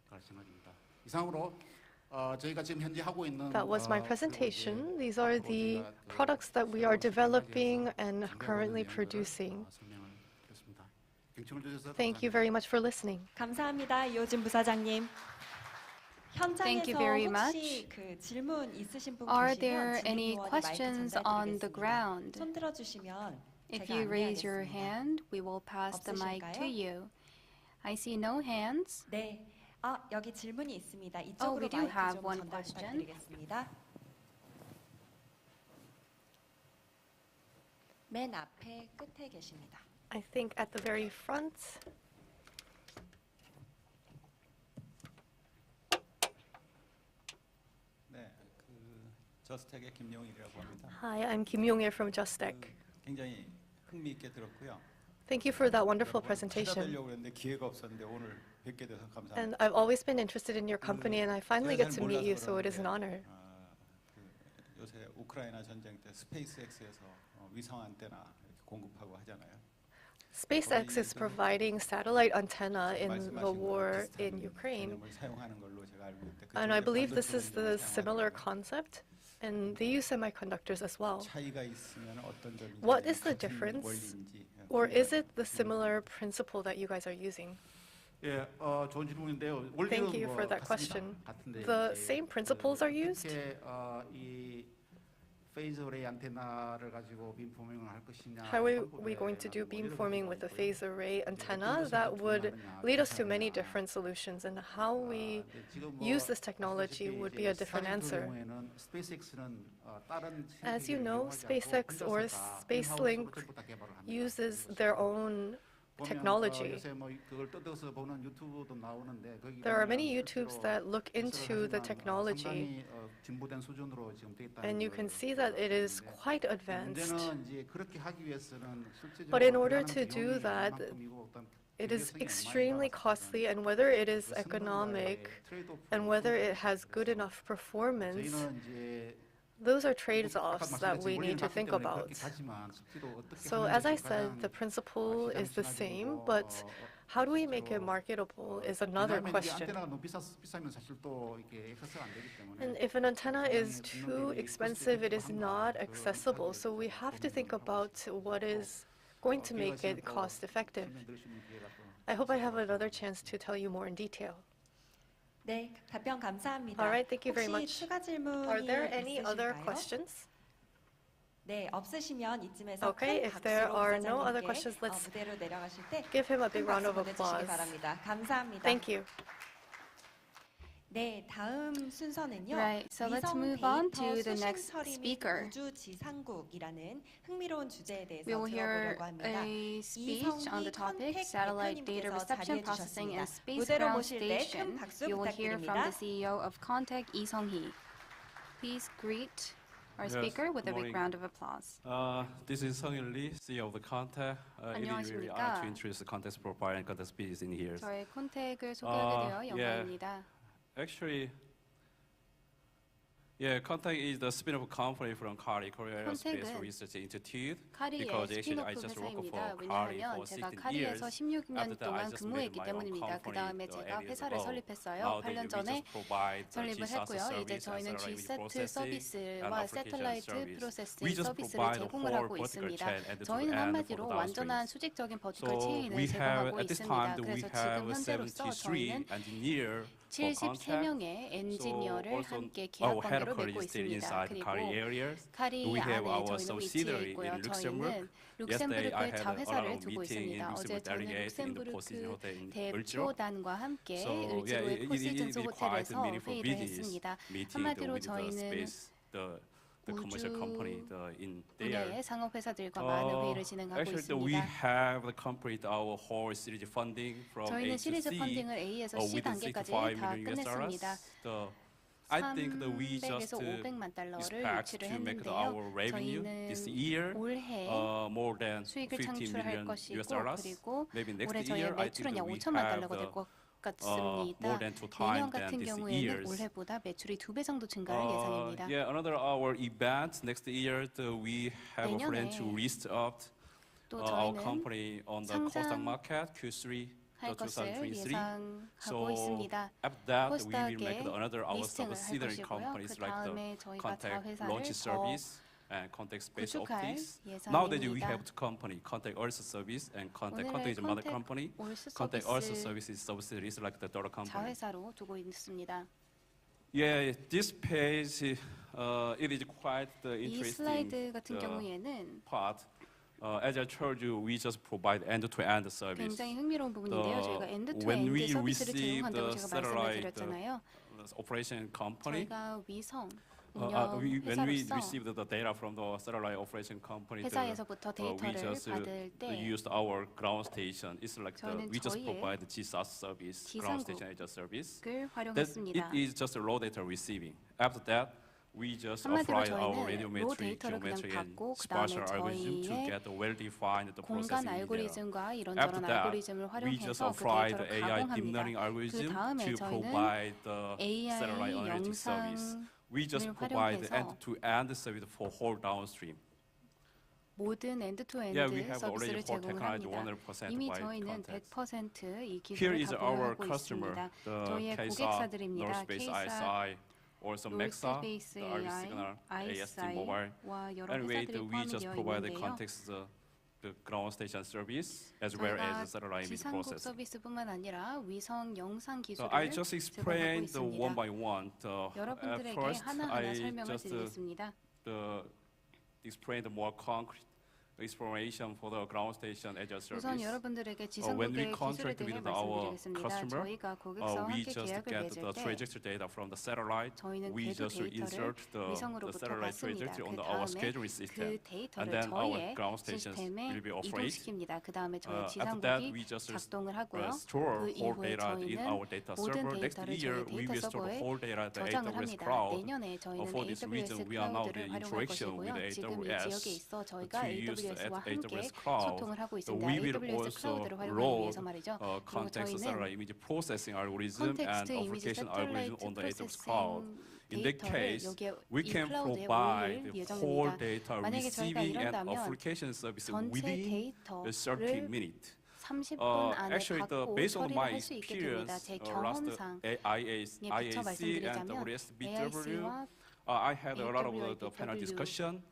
That was my presentation. These are the products that we are developing and currently producing. Thank you very much for listening. 감사합니다. 이호진 부사장님. Thank you very much. 그 질문 있으신 분 Are 계시면 there 질문 any 요원이 questions 마이크 on the 전달드리겠습니다. ground? 손 들어주시면 If 제가 you raise your 안내하겠습니다. hand, we will pass the mic to 없으실까요? you. I see no hands. 네. 여기 질문이 있습니다. we 이쪽으로 do 마이크 have 좀 one 전달 question. 부탁드리겠습니다. 맨 앞에 끝에 계십니다. I think at the very front. 네, 저스텍의 김용일이라고 합니다. Hi, I'm Kim Yong-il from JustTech. 굉장히 흥미있게 들었고요. Thank you for that wonderful presentation. 찾아뵈려고 했는데 기회가 없었는데 오늘 뵙게 돼서 감사합니다. And I've always been interested in your company, and I finally get to meet you, so it is an honor. 요새 우크라이나 전쟁 때 스페이스X에서 위성 안테나 이렇게 공급하고 하잖아요. SpaceX is providing satellite antenna in the war in Ukraine, 사용하는 걸로 제가 알고 있는데 and I believe this is the similar concept, and they use semiconductors as well. 차이가 있으면 어떤 점인지 What is the difference? Or is it the similar principle that you guys are using? 예, 좋은 질문인데요. Thank you for that question. The same principles are used? 이 phase array 안테나를 가지고 빔포밍을 할 것이냐. How are we going to do beamforming with a phase array antenna? That would lead us to many different solutions, and how we use this technology would be a different answer. As you know, SpaceX or SpaceLink uses their own technology. There are many YouTubes that look into the technology, and you can see that it is quite advanced. But in order to do that, it is extremely costly, and whether it is economic and whether it has good enough performance, those are trade-offs that we need to think about. So as I said, the principle is the same, but how do we make it marketable is another question. And if an antenna is too expensive, it is not accessible. So we have to think about what is going to make it cost-effective. I hope I have another chance to tell you more in detail. 네, 답변 감사합니다. All right, thank you very 혹시 much. 추가 질문이 Are there any other 있으실까요? questions? 네, 없으시면 이쯤에서 Okay, 큰 if there 박수로 are no other 부사장님께 questions, let's 무대로 내려가실 때 Give him a big 큰 round 박수 of 보내주시기 applause. 바랍니다. 감사합니다. Thank you. 네, 다음 순서는요. Right, so let's 위성 move on 데이터 to the 수신 next 처리 및 speaker. 우주 지상국이라는 흥미로운 주제에 대해서 We will hear 들어보려고 합니다. a speech on the 이성희 topic 컨택 Satellite Data 대표님께서 Reception 자리해 Processing and 주셨습니다. Space 무대로 Ground 모실 때 큰 Station. 박수 You will hear from the 부탁드립니다. CEO of Contech, Lee-Sung-hee. Please greet our Yes, speaker with a good big morning. round of applause. This is Sung-il Lee, CEO of the Contact. It is really 안녕하십니까. honor to introduce the Contact's profile and Contact speech in here. 저의 콘택을 소개하게 되어 yeah. 영광입니다. Actually, yeah, Contact is the spin-off company from KARI, Korea스페이스 콘택은 Research Institute. 카리의 because actually I 스피노프 just worked 회사입니다. for KARI 왜냐하면 for 제가 16 카리에서 years. 16년 After that, I 동안 just 근무했기 made my own 때문입니다. 그 company 다음에 8 제가 years 회사를 ago. 설립했어요. Nowadays, 8년 we 전에 just provide the 설립을 GSAT 했고요. 이제 service, 저희는 accelerated Gset processing, 서비스와 and application 세틀라이트 service. 프로세싱 We just 서비스를 provide the 제공을 whole 하고 vertical 있습니다. chain end to 저희는 end 한마디로 for the 완전한 downstreams. 수직적인 버티컬 So 체인을 we have 제공하고 at this 있습니다. time we 그래서 지금 have 현재로서 73 저희는 engineer for Contact. 73명의 엔지니어를 also, 함께 head of 관계로 맺고 있습니다. 그리고 카리 안에 저희는 위치해 있고요. 저희는 룩셈부르크에 자회사를 두고 있습니다. 어제 저는 룩셈부르크 대표단과 함께 을지로의 포시즌스 호텔에서 회의를 했습니다. 한마디로 저희는 우주 분야의 상업회사들과 많은 회의를 진행하고 있습니다. 저희는 시리즈 펀딩을 A에서 C 단계까지 다 끝냈습니다. 300에서 500만 달러를 유치를 했는데요. 저희는 올해 수익을 창출할 것이고 그리고 올해 저희의 매출은 약 5천만 달러가 될 것 같습니다. 내년 같은 경우에는 올해보다 매출이 2배 정도 증가할 예상입니다. 내년에 또 저희는 상장할 것을 예상하고 있습니다. 코스닥에 리스팅을 할 것이고요. 그 다음에 저희가 자회사를 더 구축할 예상입니다. 오늘의 자회사로 두고 있습니다. This page it is quite 이 interesting 슬라이드 같은 경우에는 part. As I told you, we just provide end-to-end service. 굉장히 흥미로운 부분인데요. 저희가 엔드-투-엔드 서비스를 제공한다고 제가 말씀을 드렸잖아요. Operation company. 저희가 위성 When we received the data from the satellite operation company, 회사에서부터 데이터를 we just 받을 때 used our ground station. It's like we just 저희의 provide the GSAS service, ground station as a service. 을 That 활용했습니다. it is just a raw data receiving. After that, we just 한마디로 apply our 저희는 radiometric, 데이터를 그냥 geometric, and 받고 그 다음에 spatial algorithm to 저희의 get the well-defined 공간 processing data. 알고리즘과 After 이런저런 that, 알고리즘을 we just 활용해서 그 apply the 데이터를 AI deep learning 가공합니다. 그 algorithm 다음에 to 저희는 provide the satellite AI analytics service. We just 영상을 provide 활용해서 end-to-end service for whole downstream. 모든 엔드-투-엔드 Yeah, we have already 서비스를 for 제공을 technology 합니다. 100% 이미 by 저희는 context. 100% 이 Here 기술을 is 다 our 보유하고 customer, 있습니다. the 저희의 KARI, 고객사들입니다. Space KARI, ISI, also Mexa, Space the RV Signal, ASTMobile. 와 여러 Anyway, 회사들이 we 포함이 just 되어 provide the 있는데요. context, the ground station service, as well 저희가 as the satellite image 지상국 processing. 서비스뿐만 아니라 위성 영상 So 기술을 I just 제공하고 explained the 있습니다. one by one. At 여러분들에게 first, 하나하나 I 설명을 just 드리겠습니다. explained the more concrete exploration for the ground station as a service. 우선 여러분들에게 When we 지상국의 기술에 contract 대해 with our 말씀드리겠습니다. customer, 저희가 고객사와 we 함께 just 계약을 get 맺을 the 때 trajectory data from the satellite. 저희는 We 궤도 just insert 데이터를 the 위성으로부터 satellite 받습니다. trajectory on 그 our 다음에 schedule 그 system. And 데이터를 then our 저희의 ground stations 시스템에 will be operated. 이동시킵니다. 그 다음에 저희 After that, we 지상국이 just 작동을 하고요. store 그 whole 이후에 data in 저희는 our data 모든 server. Next 데이터를 year, 저희 we will 데이터 store the 서버에 whole data at the 저장을 AWS 합니다. cloud. 내년에 저희는 For this AWS reason, we are now 클라우드를 in 활용할 interaction with 것이고요. 지금 이 AWS 지역에 있어 저희가 to use AWS와 함께 AWS cloud. 소통을 하고 So 있습니다. we will AWS also 클라우드를 활용하기 load 위해서 말이죠. 그리고 context 저희는 satellite image processing algorithm and 컨텍스트 이미지 application algorithm 새틀라이트 on the AWS 프로세싱 cloud. In that 데이터를 case, 여기에 we 이 can 클라우드에 provide 올릴 the whole 예정입니다. data 만약에 저희가 receiving and 이런다면 application service 전체 within the 30 데이터를 minutes. 30분 안에 Actually, 받고 based on 처리를 my 할 수 있게 됩니다. experience, 제 last 경험상 IAC and 말씀드리자면 WSBW, AIC와 I had a lot of the panel discussion.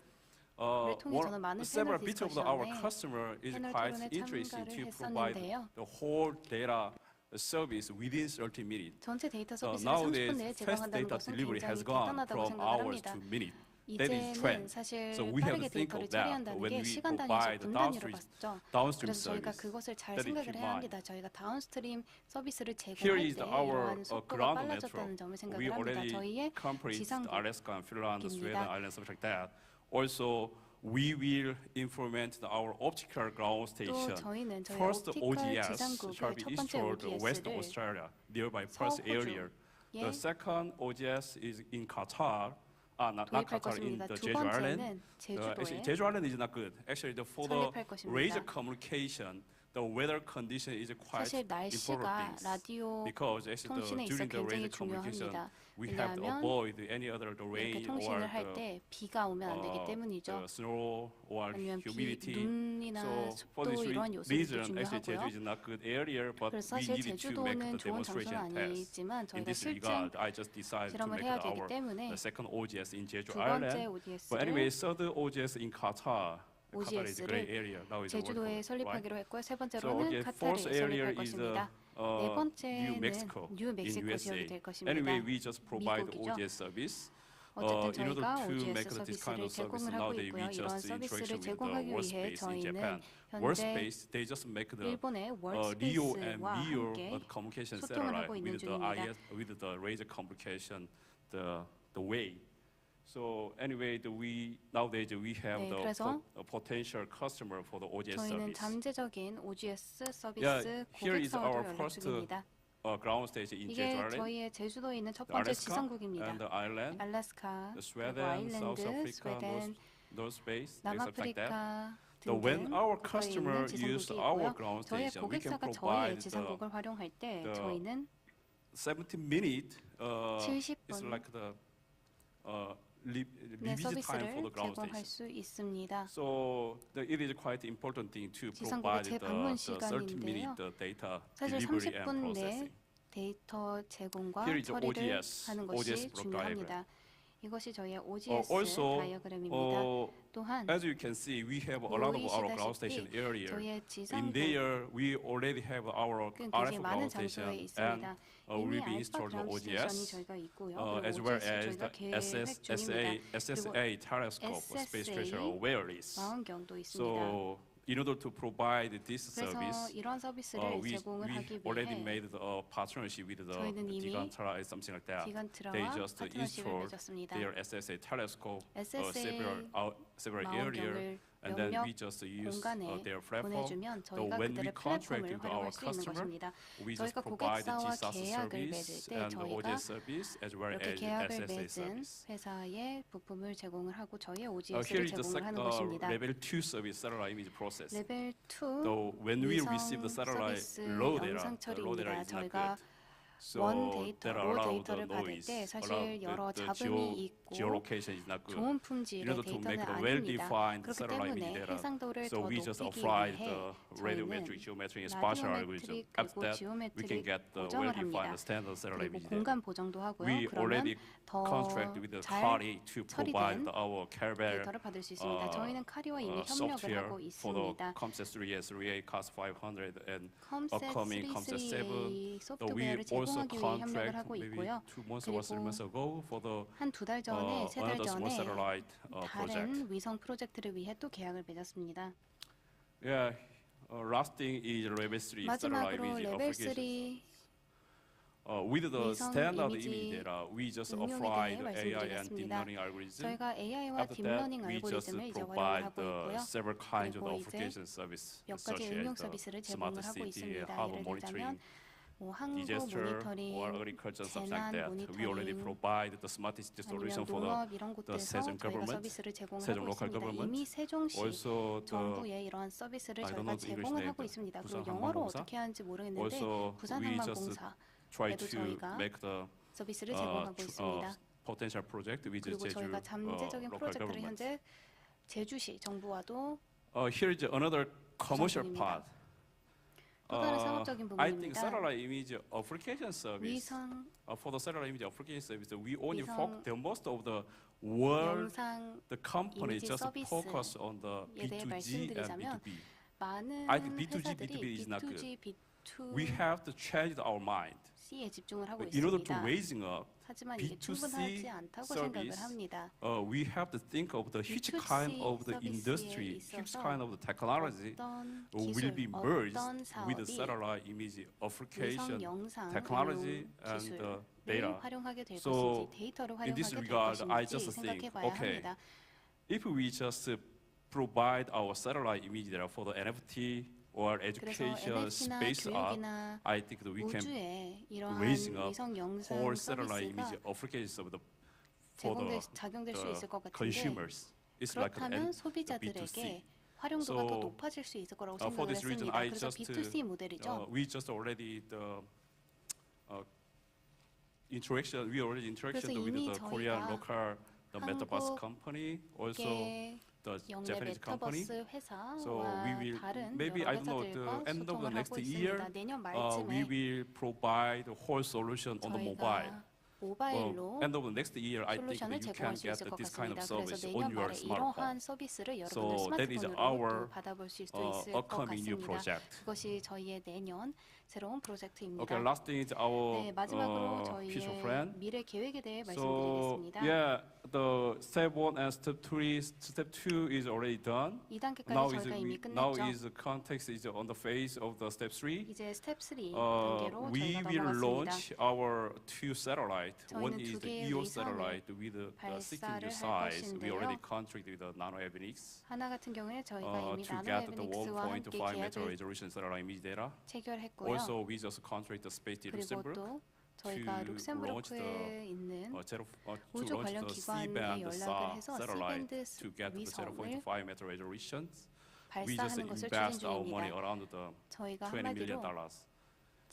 통해 저는 많은 Several 패널 bits of our 디스커션에 customer is 패널 quite 토론에 interesting to 참가를 provide 했었는데요. the whole data service within 30 minutes. 전체 데이터 서비스를 30분 Nowadays, 내에 fast 제공한다는 data 것은 delivery 굉장히 has gone 대단하다고 from 생각을 hours 합니다. to minutes. That is 이제는 trend. 사실 So we have 빠르게 to think 데이터를 of that 처리한다는 when 게 we 시간 단위에서 provide 분 단위로 downstream 봤죠. downstream 그래서 저희가 service. 그것을 잘 That is 생각을 해야 keep 합니다. 저희가 다운스트림 서비스를 Here 제공할 is 때 our 이러한 속도가 ground 빨라졌다는 network. 점을 We 생각을 합니다. already 저희의 complete 지상국 Alaska and Finland, Sweden, 입니다. Ireland, stuff like that. Also, we will implement our optical ground 또 station. 저희는 저희 First 옵티컬 ODS 지상국의 shall be 첫 번째 installed West ODS를 Australia, nearby Perth area. The 서호주에 second ODS is in Qatar. Not 도입할 Qatar, in 것입니다. the 두 Jeju Island. 번째는 Actually, 제주도에 Jeju Island is not good. Actually, for the 설립할 것입니다. radio communication, the weather condition is quite 사실 important 날씨가 things. 라디오 Because actually 통신에 있어 during the radio 굉장히 communication, 중요합니다. we have to 왜냐하면 avoid any other the 이렇게 rain or 통신을 the 할 때 비가 오면 안 되기 때문이죠. the snow or 아니면 비, humidity. 눈이나 So for this 습도 이러한 요소들이 reason, actually Jeju 중요하고요. is not good area, but 그래서 we 사실 needed to make 제주도는 the 좋은 장소는 demonstration test. 아니지만 In 저희가 this 실증 regard, I just decided to 실험을 make 해야 it 되기 our 때문에 the second ODS in Jeju 두 번째 Island. But anyway, ODS를 third ODS in Qatar. Qatar is a great area. Now is 제주도에 right? 설립하기로 했고요. 세 So 번째로는 okay, 카타르에 fourth area 설립할 is 것입니다. 네 New 번째는 Mexico in 뉴멕시코 USA. 지역이 될 것입니다. Anyway, we just provide 미국이죠. ODS service. 어쨌든 in order 저희가 to OGS make this kind 서비스를 of service, 제공을 하고 nowadays we 있고요. 이런 just 서비스를 interaction with the 제공하기 위해 Workspace in 저희는 Japan. 현재 Workspace, they just make the 일본의 LEO and 월스페이스와 MEO 함께 communication 소통을 satellite 하고 있는 with the 중입니다. with the radio communication, the Ware. So anyway, we nowadays we have 네, the 그래서 potential customer for the OGS 저희는 service. 잠재적인 OGS 서비스 Here is 고객사와도 our 연락 first 중입니다. ground station in 이게 Jeju, 저희의 제주도에 있는 첫 the 번째 Alaska 지상국입니다. and the Ireland, 알래스카, the 그리고 Sweden, South 아일랜드, Africa, 스웨덴, North Space, things like that. 남아프리카 So when 등등 our 국가에 customer 있는 use 지상국이 our 있고요. ground 저희의 station, we can 고객사가 저희의 provide 지상국을 활용할 때 the 저희는 70-minute is 70분 like the 네, visit time for 서비스를 the ground 제공할 station. 수 있습니다. So it is quite important thing to 지상국의 provide 재방문 the 30-minute 시간인데요. data 사실 delivery and 30분 내 processing. 데이터 제공과 Here is the 처리를 ODS, 하는 ODS 것이 block 중요합니다. 이것이 저희의 OGS Also, 다이어그램입니다. 또한 as you can see, we have a lot of our ground station 보이시다시피 area. 저희의 In 지상국 there, we already have our 굉장히 RF 많은 ground station 장소에 and 있습니다. will 이미 be 알파 installed the 그라운드 스테이션이 ODS, 저희가 있고요. as 그리고 well OGS as 저희가 the 계획 중입니다. SSA telescope space station SSA Ware is. 망원경도 있습니다. So in order to provide this 그래서 service, 이런 서비스를 we 제공을 하기 already 위해 made a partnership with the 저희는 이미 Digantra or something like that. They 디간트라와 just 파트너십을 installed 맺었습니다. their SSA telescope, SSA several area, 망원경을 and then 영역 we just use 공간에 their platform. 보내주면 So 저희가 when we 그들의 contract 플랫폼을 with our 활용할 수 있는 customer, 것입니다. we just 저희가 provide the 고객사와 GSAS 계약을 맺을 service 때 and the 저희가 OGS service as well 이렇게 as 계약을 SSA 맺은 service. 회사의 부품을 제공을 하고 저희의 Here OGS를 is the 제공을 하는 것입니다. level 2 service satellite image process. 레벨 2 So when we 위성 receive the satellite 서비스 raw data, 영상 the raw data 처리입니다. is not 저희가 good. 원 So 데이터, there are 로 a lot of 데이터를 the 받을 noise, 때 a lot 사실 여러 of the 잡음이 있고 geolocation is not good. 좋은 In 품질의 order to make 데이터는 the 아닙니다. well-defined 그렇기 satellite 때문에 image data, 해상도를 so 더 we just 높이기 applied 위해 the radiometric, 저희는 geometric, and spatial algorithm. 라디오메트릭 After 그리고 that, we can 지오메트릭 get the 보정을 합니다. well-defined standard satellite 그리고 image 공간 data. 보정도 하고요. We 그러면 already contract with the 더 잘 KARI to provide 처리된 our KARI 데이터를 받을 수 있습니다. 저희는 카리와 이미 협력을 software 하고 for the 있습니다. COMSAT 3A, 3A, COS 500, and 컴셋 upcoming COMSAT 7. 333 So we 소프트웨어를 also 제공하기 위해 협력을 contract 하고 maybe 있고요. 2 months or 3 months ago for the 한 두 달 전에, 세 달 another small 전에 satellite project. 다른 위성 프로젝트를 위해 또 계약을 맺었습니다. Yeah, last thing is level 3 satellite 마지막으로 image 레벨 applications. 3 With the 위성 standard 이미지 image data, we just 응용에 applied 대해 AI and deep 말씀드리겠습니다. learning algorithm. 저희가 AI와 After that, 딥러닝 we just 알고리즘을 이제 활용을 provide 하고 있고요. several kinds of 그리고 이제 application service, 몇 such 가지 as 응용 the 서비스를 smart 제공을 하고 city, 있습니다. harbor 예를 monitoring, 들자면 항구 disaster or 모니터링, agriculture, something 재난 like that. We already 모니터링, provide the smart city 아니면 solution for 농업 이런 the 곳에서 세종 저희가 government, 서비스를 제공을 세종 하고 local 있습니다. government. 이미 세종시 Also the 정부에 이러한 서비스를 I don't 저희가 know the English 제공을 name, 하고 있습니다. 그리고 부산 영어로 항공공사? 어떻게 하는지 모르겠는데 also 부산 we just 항공공사 try 에도 to 저희가 make the 서비스를 제공하고 있습니다. potential project with 그리고 제주 저희가 잠재적인 local 프로젝트를 government. 현재 제주시 정부와도 Here is another commercial 중입니다. part. 또 다른 상업적인 I think 부분입니다. satellite image application service. 위성 For the satellite image application service, we only 위성 focus. The most of the world, 영상 the company 이미지 just 서비스에 focus on the 대해 B2G and 말씀드리자면 B2B. 많은 I think B2G, 회사들이 B2B is not B2G, We have to change our mind B2C에 집중을 하고 in order to 있습니다. raising up. 하지만 이게 B2C 충분하지 않다고 생각을 service, 합니다. We have to think of the huge B2C kind of the 서비스에 industry, huge 있어서 kind of the technology 어떤 will be 기술, merged 어떤 with the 사업이 satellite image application, 위성 영상 technology, 응용 and 기술을 the data. 활용하게 될 So, 것인지 데이터를 in this 활용하게 될 regard, I 것인지 just think, 생각해봐야 okay, 합니다. if we just provide our satellite image data for the NFT or 그래서 education, NFT나 space art, 교육이나 I think that we can 우주에 이러한 raising up 위성 영상 whole satellite 서비스가 image applications of the for 작용될 수 있을 것 the 같은데 consumers. It's like 그렇다면 an 소비자들에게 B2C. 활용도가 So, 더 높아질 수 있을 거라고 for 생각을 this reason, 했습니다. I 그래서 just B2C 모델이죠. we just already interaction. We already interaction 그래서 with 이미 the Korean 저희가 local the metaverse 한국 company, also 의 the 영내 Japanese company. 메타버스 So 회사와 we will 다른 maybe 여러 I don't know 회사들과 the end of the 소통을 next 하고 year. 있습니다. 내년 We 말쯤에 will provide the whole solution on the mobile. 저희가 모바일로 End of the next year, I think 솔루션을 that you can 제공할 수 get 있을 것 this kind of 같습니다. 그래서 service 내년 on your 말에 smartphone. 이러한 서비스를 여러분들 So that is 스마트폰으로 our 받아볼 수 있을 것 upcoming new 같습니다. project. 그것이 저희의 내년 새로운 프로젝트입니다. Okay, last thing is our 네, 마지막으로 future 저희의 plan. 미래 계획에 대해 So 말씀드리겠습니다. yeah, the step 1 and step 3, step 2 is already done. 2단계까지 저희가 이미 Now 끝냈죠. is the context is on the phase of the step 3. 이제 스텝 3 단계로 We 저희가 will 넘어갔습니다. launch our 2 satellite. One 저희는 is 두 the 개의 EO 위성을 satellite with the 16 발사를 할 size. We already 것인데요. contracted with the Nano Avionics 하나 같은 경우에 저희가 이미 to 나노 get the 에비닉스와 함께 1.5 meter 계약을 resolution satellite image data. 체결했고요. Also, we just contracted the space 그리고 Luxembourg 또 저희가 to 룩셈부르크에 있는 to 우주 launch 관련 the 기관에 C-band 연락을 해서 satellite C-band to get the 위성을 0.5 meter resolution. We just 발사하는 것을 추진 invest our money 중입니다. around the 저희가 $20 million. 한마디로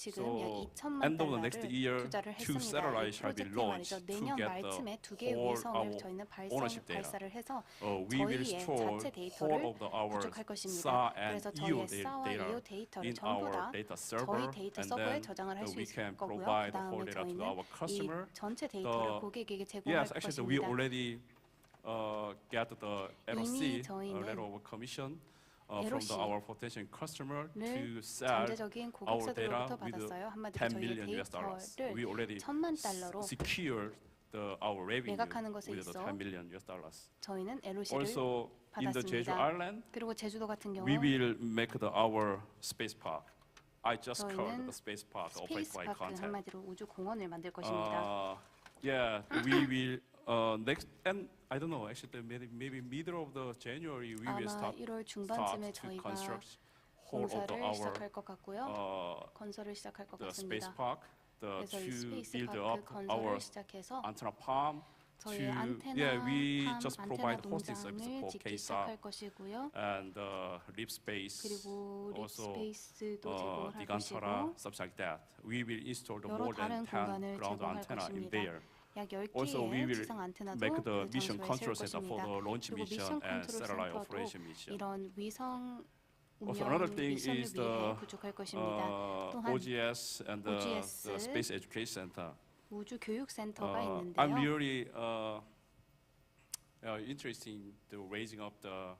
지금 So, 약 2천만 end of the next 달러를 year, 투자를 2 했습니다. 이 satellites shall be 프로젝트 launched 말이죠. to 내년 get 말쯤에 the 두 개의 whole 위성을 our 저희는 ownership data. 발사를 해서 We will 저희의 store 자체 whole 데이터를 of our 구축할 것입니다. SA and 그래서 EO 저희의 SA와 data EO 데이터를 in 전부 our 다 data 저희 server, 데이터 and 서버에 then 저장을 할 수 we 있을 can 거고요. 그 provide the 다음에 whole data to 저희는 our 이 customer. 전체 데이터를 고객에게 제공할 Yes, actually, we 것입니다. already get the LOC, 이미 저희는 letter of commission, from our potential customer to 를 sell 잠재적인 our 고객사들로부터 data with 받았어요. 한마디로 10 저희의 million US dollars. 데이터를 We already 1,000만 달러로 secured our revenue 매각하는 것에 with the 있어 10 million US dollars. 저희는 LOC를 Also, in the Jeju 받았습니다. Island, 그리고 제주도 같은 경우 we will make our space park. I just called 저희는 the space park operated 스페이스 by 파크 content. 한마디로 우주 공원을 만들 것입니다. Yeah, we will next, and I don't know. Actually, maybe middle of the January we will 아마 start 1월 중반쯤에 to 저희가 construct whole of 공사를 our 시작할 것 같고요. 건설을 시작할 것 the space 같습니다. park, 그래서 이 to 스페이스 build 파크 up our 건설을 시작해서 antenna farm. 저희 Yeah, we 안테나 just 안테나 provide hosting service 농장을 for 짓기 KARI 시작할 것이고요. and Lip Space. 그리고 Also, 립스페이스도 제공할 the 것이고 Antara, something like that. We will install the 여러 more than 다른 10 공간을 ground 제공할 antenna in 것입니다. there. 약 Also, we 10개의 will 지상 안테나도 make the 그 mission 장소에 control 세울 center for 것입니다. the launch 그리고 mission 미션 and 컨트롤 satellite 센터도 operation mission. 이런 위성 Also, 운영 another thing 미션을 is 위해 구축할 것입니다. 또한 OGS and the OGS, Space Education Center. 우주 교육 센터가 I'm 있는데요. really interested in the raising up the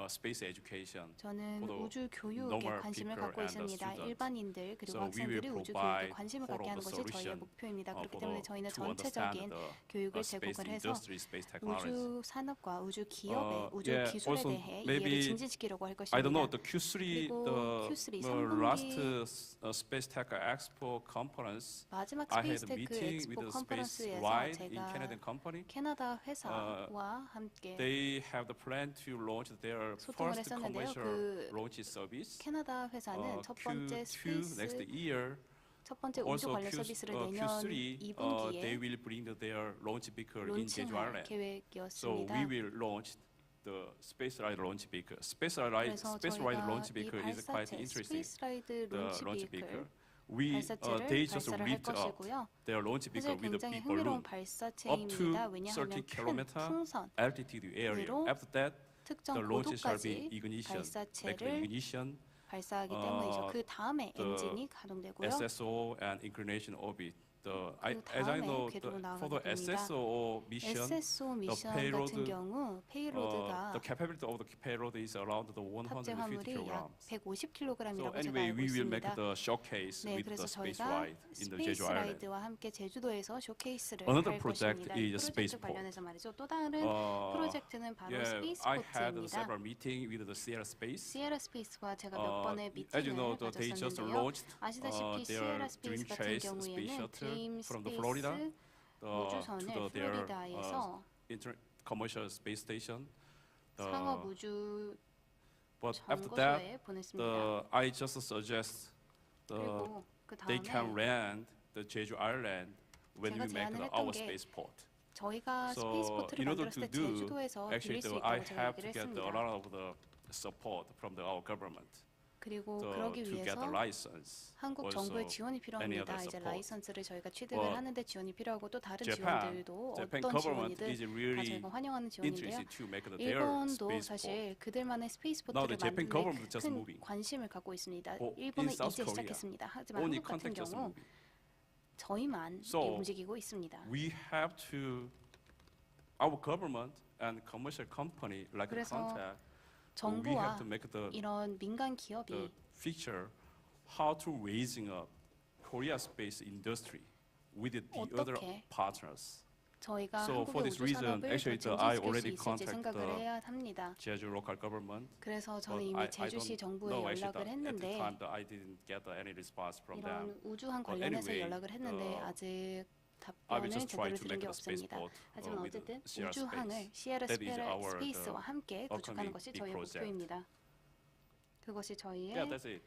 space education. 저는 for the 우주 교육에 normal 관심을 people 갖고 and the 있습니다. students. 일반인들 그리고 So we will 학생들이 우주 교육에 provide 관심을 all 갖게 of 하는 the 것이 저희의 solution 목표입니다. 그렇기 for 때문에 the, 저희는 to understand 전체적인 the 교육을 space 제공을 해서 industry, space technology. 우주 산업과 우주 기업의 우주 yeah, 기술에 also 대해 maybe 이해를 증진시키려고 할 I don't know 것입니다. the Q3, 그리고 the Q3 last 3분기 Space Tech Expo conference. 마지막 I had 스페이스 a 테크 meeting 엑스포 with the Space 컨퍼런스에서 Wide in 제가 Canadian company. 캐나다 회사와 함께 They have the plan to launch their 소통을 first 했었는데요. commercial 그 launch service. 캐나다 회사는 첫 번째 Q2 next 스페이스 year. 첫 번째 우주 Also 관련 서비스를 내년 Q3, they 2분기에 will bring their launch vehicle in Jeju 론칭할 Island. So 계획이었습니다. we will launch the Space Ride launch vehicle. Space Ride 저희가 launch 이 vehicle is quite 발사체 interesting. 스페이스 라이드 The 론치 launch 비클 vehicle. They just 발사체를 할 rigged up 것이고요. their launch 사실 vehicle with a 굉장히 big 흥미로운 balloon up 발사체입니다. to 왜냐하면 30 큰 km 풍선 altitude area. 으로 After that, 특정 the launch shall 고도까지 be ignition, make the 발사체를 ignition, 발사하기 때문이죠. 그 다음에 the 엔진이 가동되고요. SSO and inclination orbit. As 다음에 I know, 궤도로 for the 나아가게 됩니다. SSO mission, SSO 미션 payload, 같은 경우 페이로드가 the capability of the payload is around the 탑재 150 화물이 약 kilograms. 150kg이라고 So 제가 anyway, 알고 we will make 있습니다. the showcase 네, with 그래서 the space 저희가 ride in the 스페이스 Jeju Island. 라이드와 함께 제주도에서 쇼케이스를 Another 할 project 것입니다. 이 is 프로젝트 spaceport. 관련해서 말이죠. 또 다른 프로젝트는 바로 Yeah, I had 스페이스포트입니다. several meetings with the Sierra Space. 시에라 스페이스와 제가 몇 번의 As you 미팅을 know, they just 가졌었는데요. launched 아시다시피 their 시에라 스페이스 Dream 같은 Chase space 경우에는 shuttle 드림 from the 스페이스 Florida 우주선을 to their 플로리다에서 commercial space station. 상업 우주 But after that, 정거소에 보냈습니다. I just suggest 그리고 그 they can 다음에 land the Jeju Island when we 제가 make 제안을 our 했던 게 spaceport. 저희가 So 스페이스포트를 in order 만들었을 to 때 do, 제주도에서 actually, 빌릴 수 I 있다고 제가 have to 얘기를 get a 했습니다. lot of the support from our government. 그리고 그러기 to get the 위해서 license. 한국 Also, 정부의 지원이 any other 필요합니다. 이제 support. 라이선스를 저희가 취득을 But 하는데 지원이 필요하고 또 다른 Japan 지원들도 government 어떤 is 지원이든 다 really 저희가 환영하는 지원인데요. interested to make their 일본도 spaceport. 사실 그들만의 Now 스페이스포트를 the Japan 만드는 government just 큰 moving. 관심을 갖고 있습니다. in 일본은 South 이제 Korea, 시작했습니다. 하지만 Only 한국 같은 contact just 경우 moving. 저희만 So, 움직이고 있습니다. We have to, our government and commercial company like 그래서 Contact, we have 정부와 to make the 이런 민간 기업이 feature how to raising up Korea space industry with the other 어떻게 partners. 저희가 So for 한국의 this reason, 우주산업을 actually, 더 I 증진시킬 수 already 있을지 contacted 생각을 the 해야 합니다. Jeju local government. 그래서 저는 But 이미 I 제주시 don't 정부에 know actually 연락을 at the 했는데 time that I didn't get any response from them. 이런 우주항 But 관련해서 anyway, 연락을 했는데 아직 I will 답변을 just try 제대로 to 들은 make 게 the 없습니다. spaceport 하지만 with 어쨌든 Sierra 우주항을 Space. 시에라 That is our 스페이스와 함께 구축하는 것이 저희의 project. 목표입니다. 그것이 저희의 Yeah, that's it.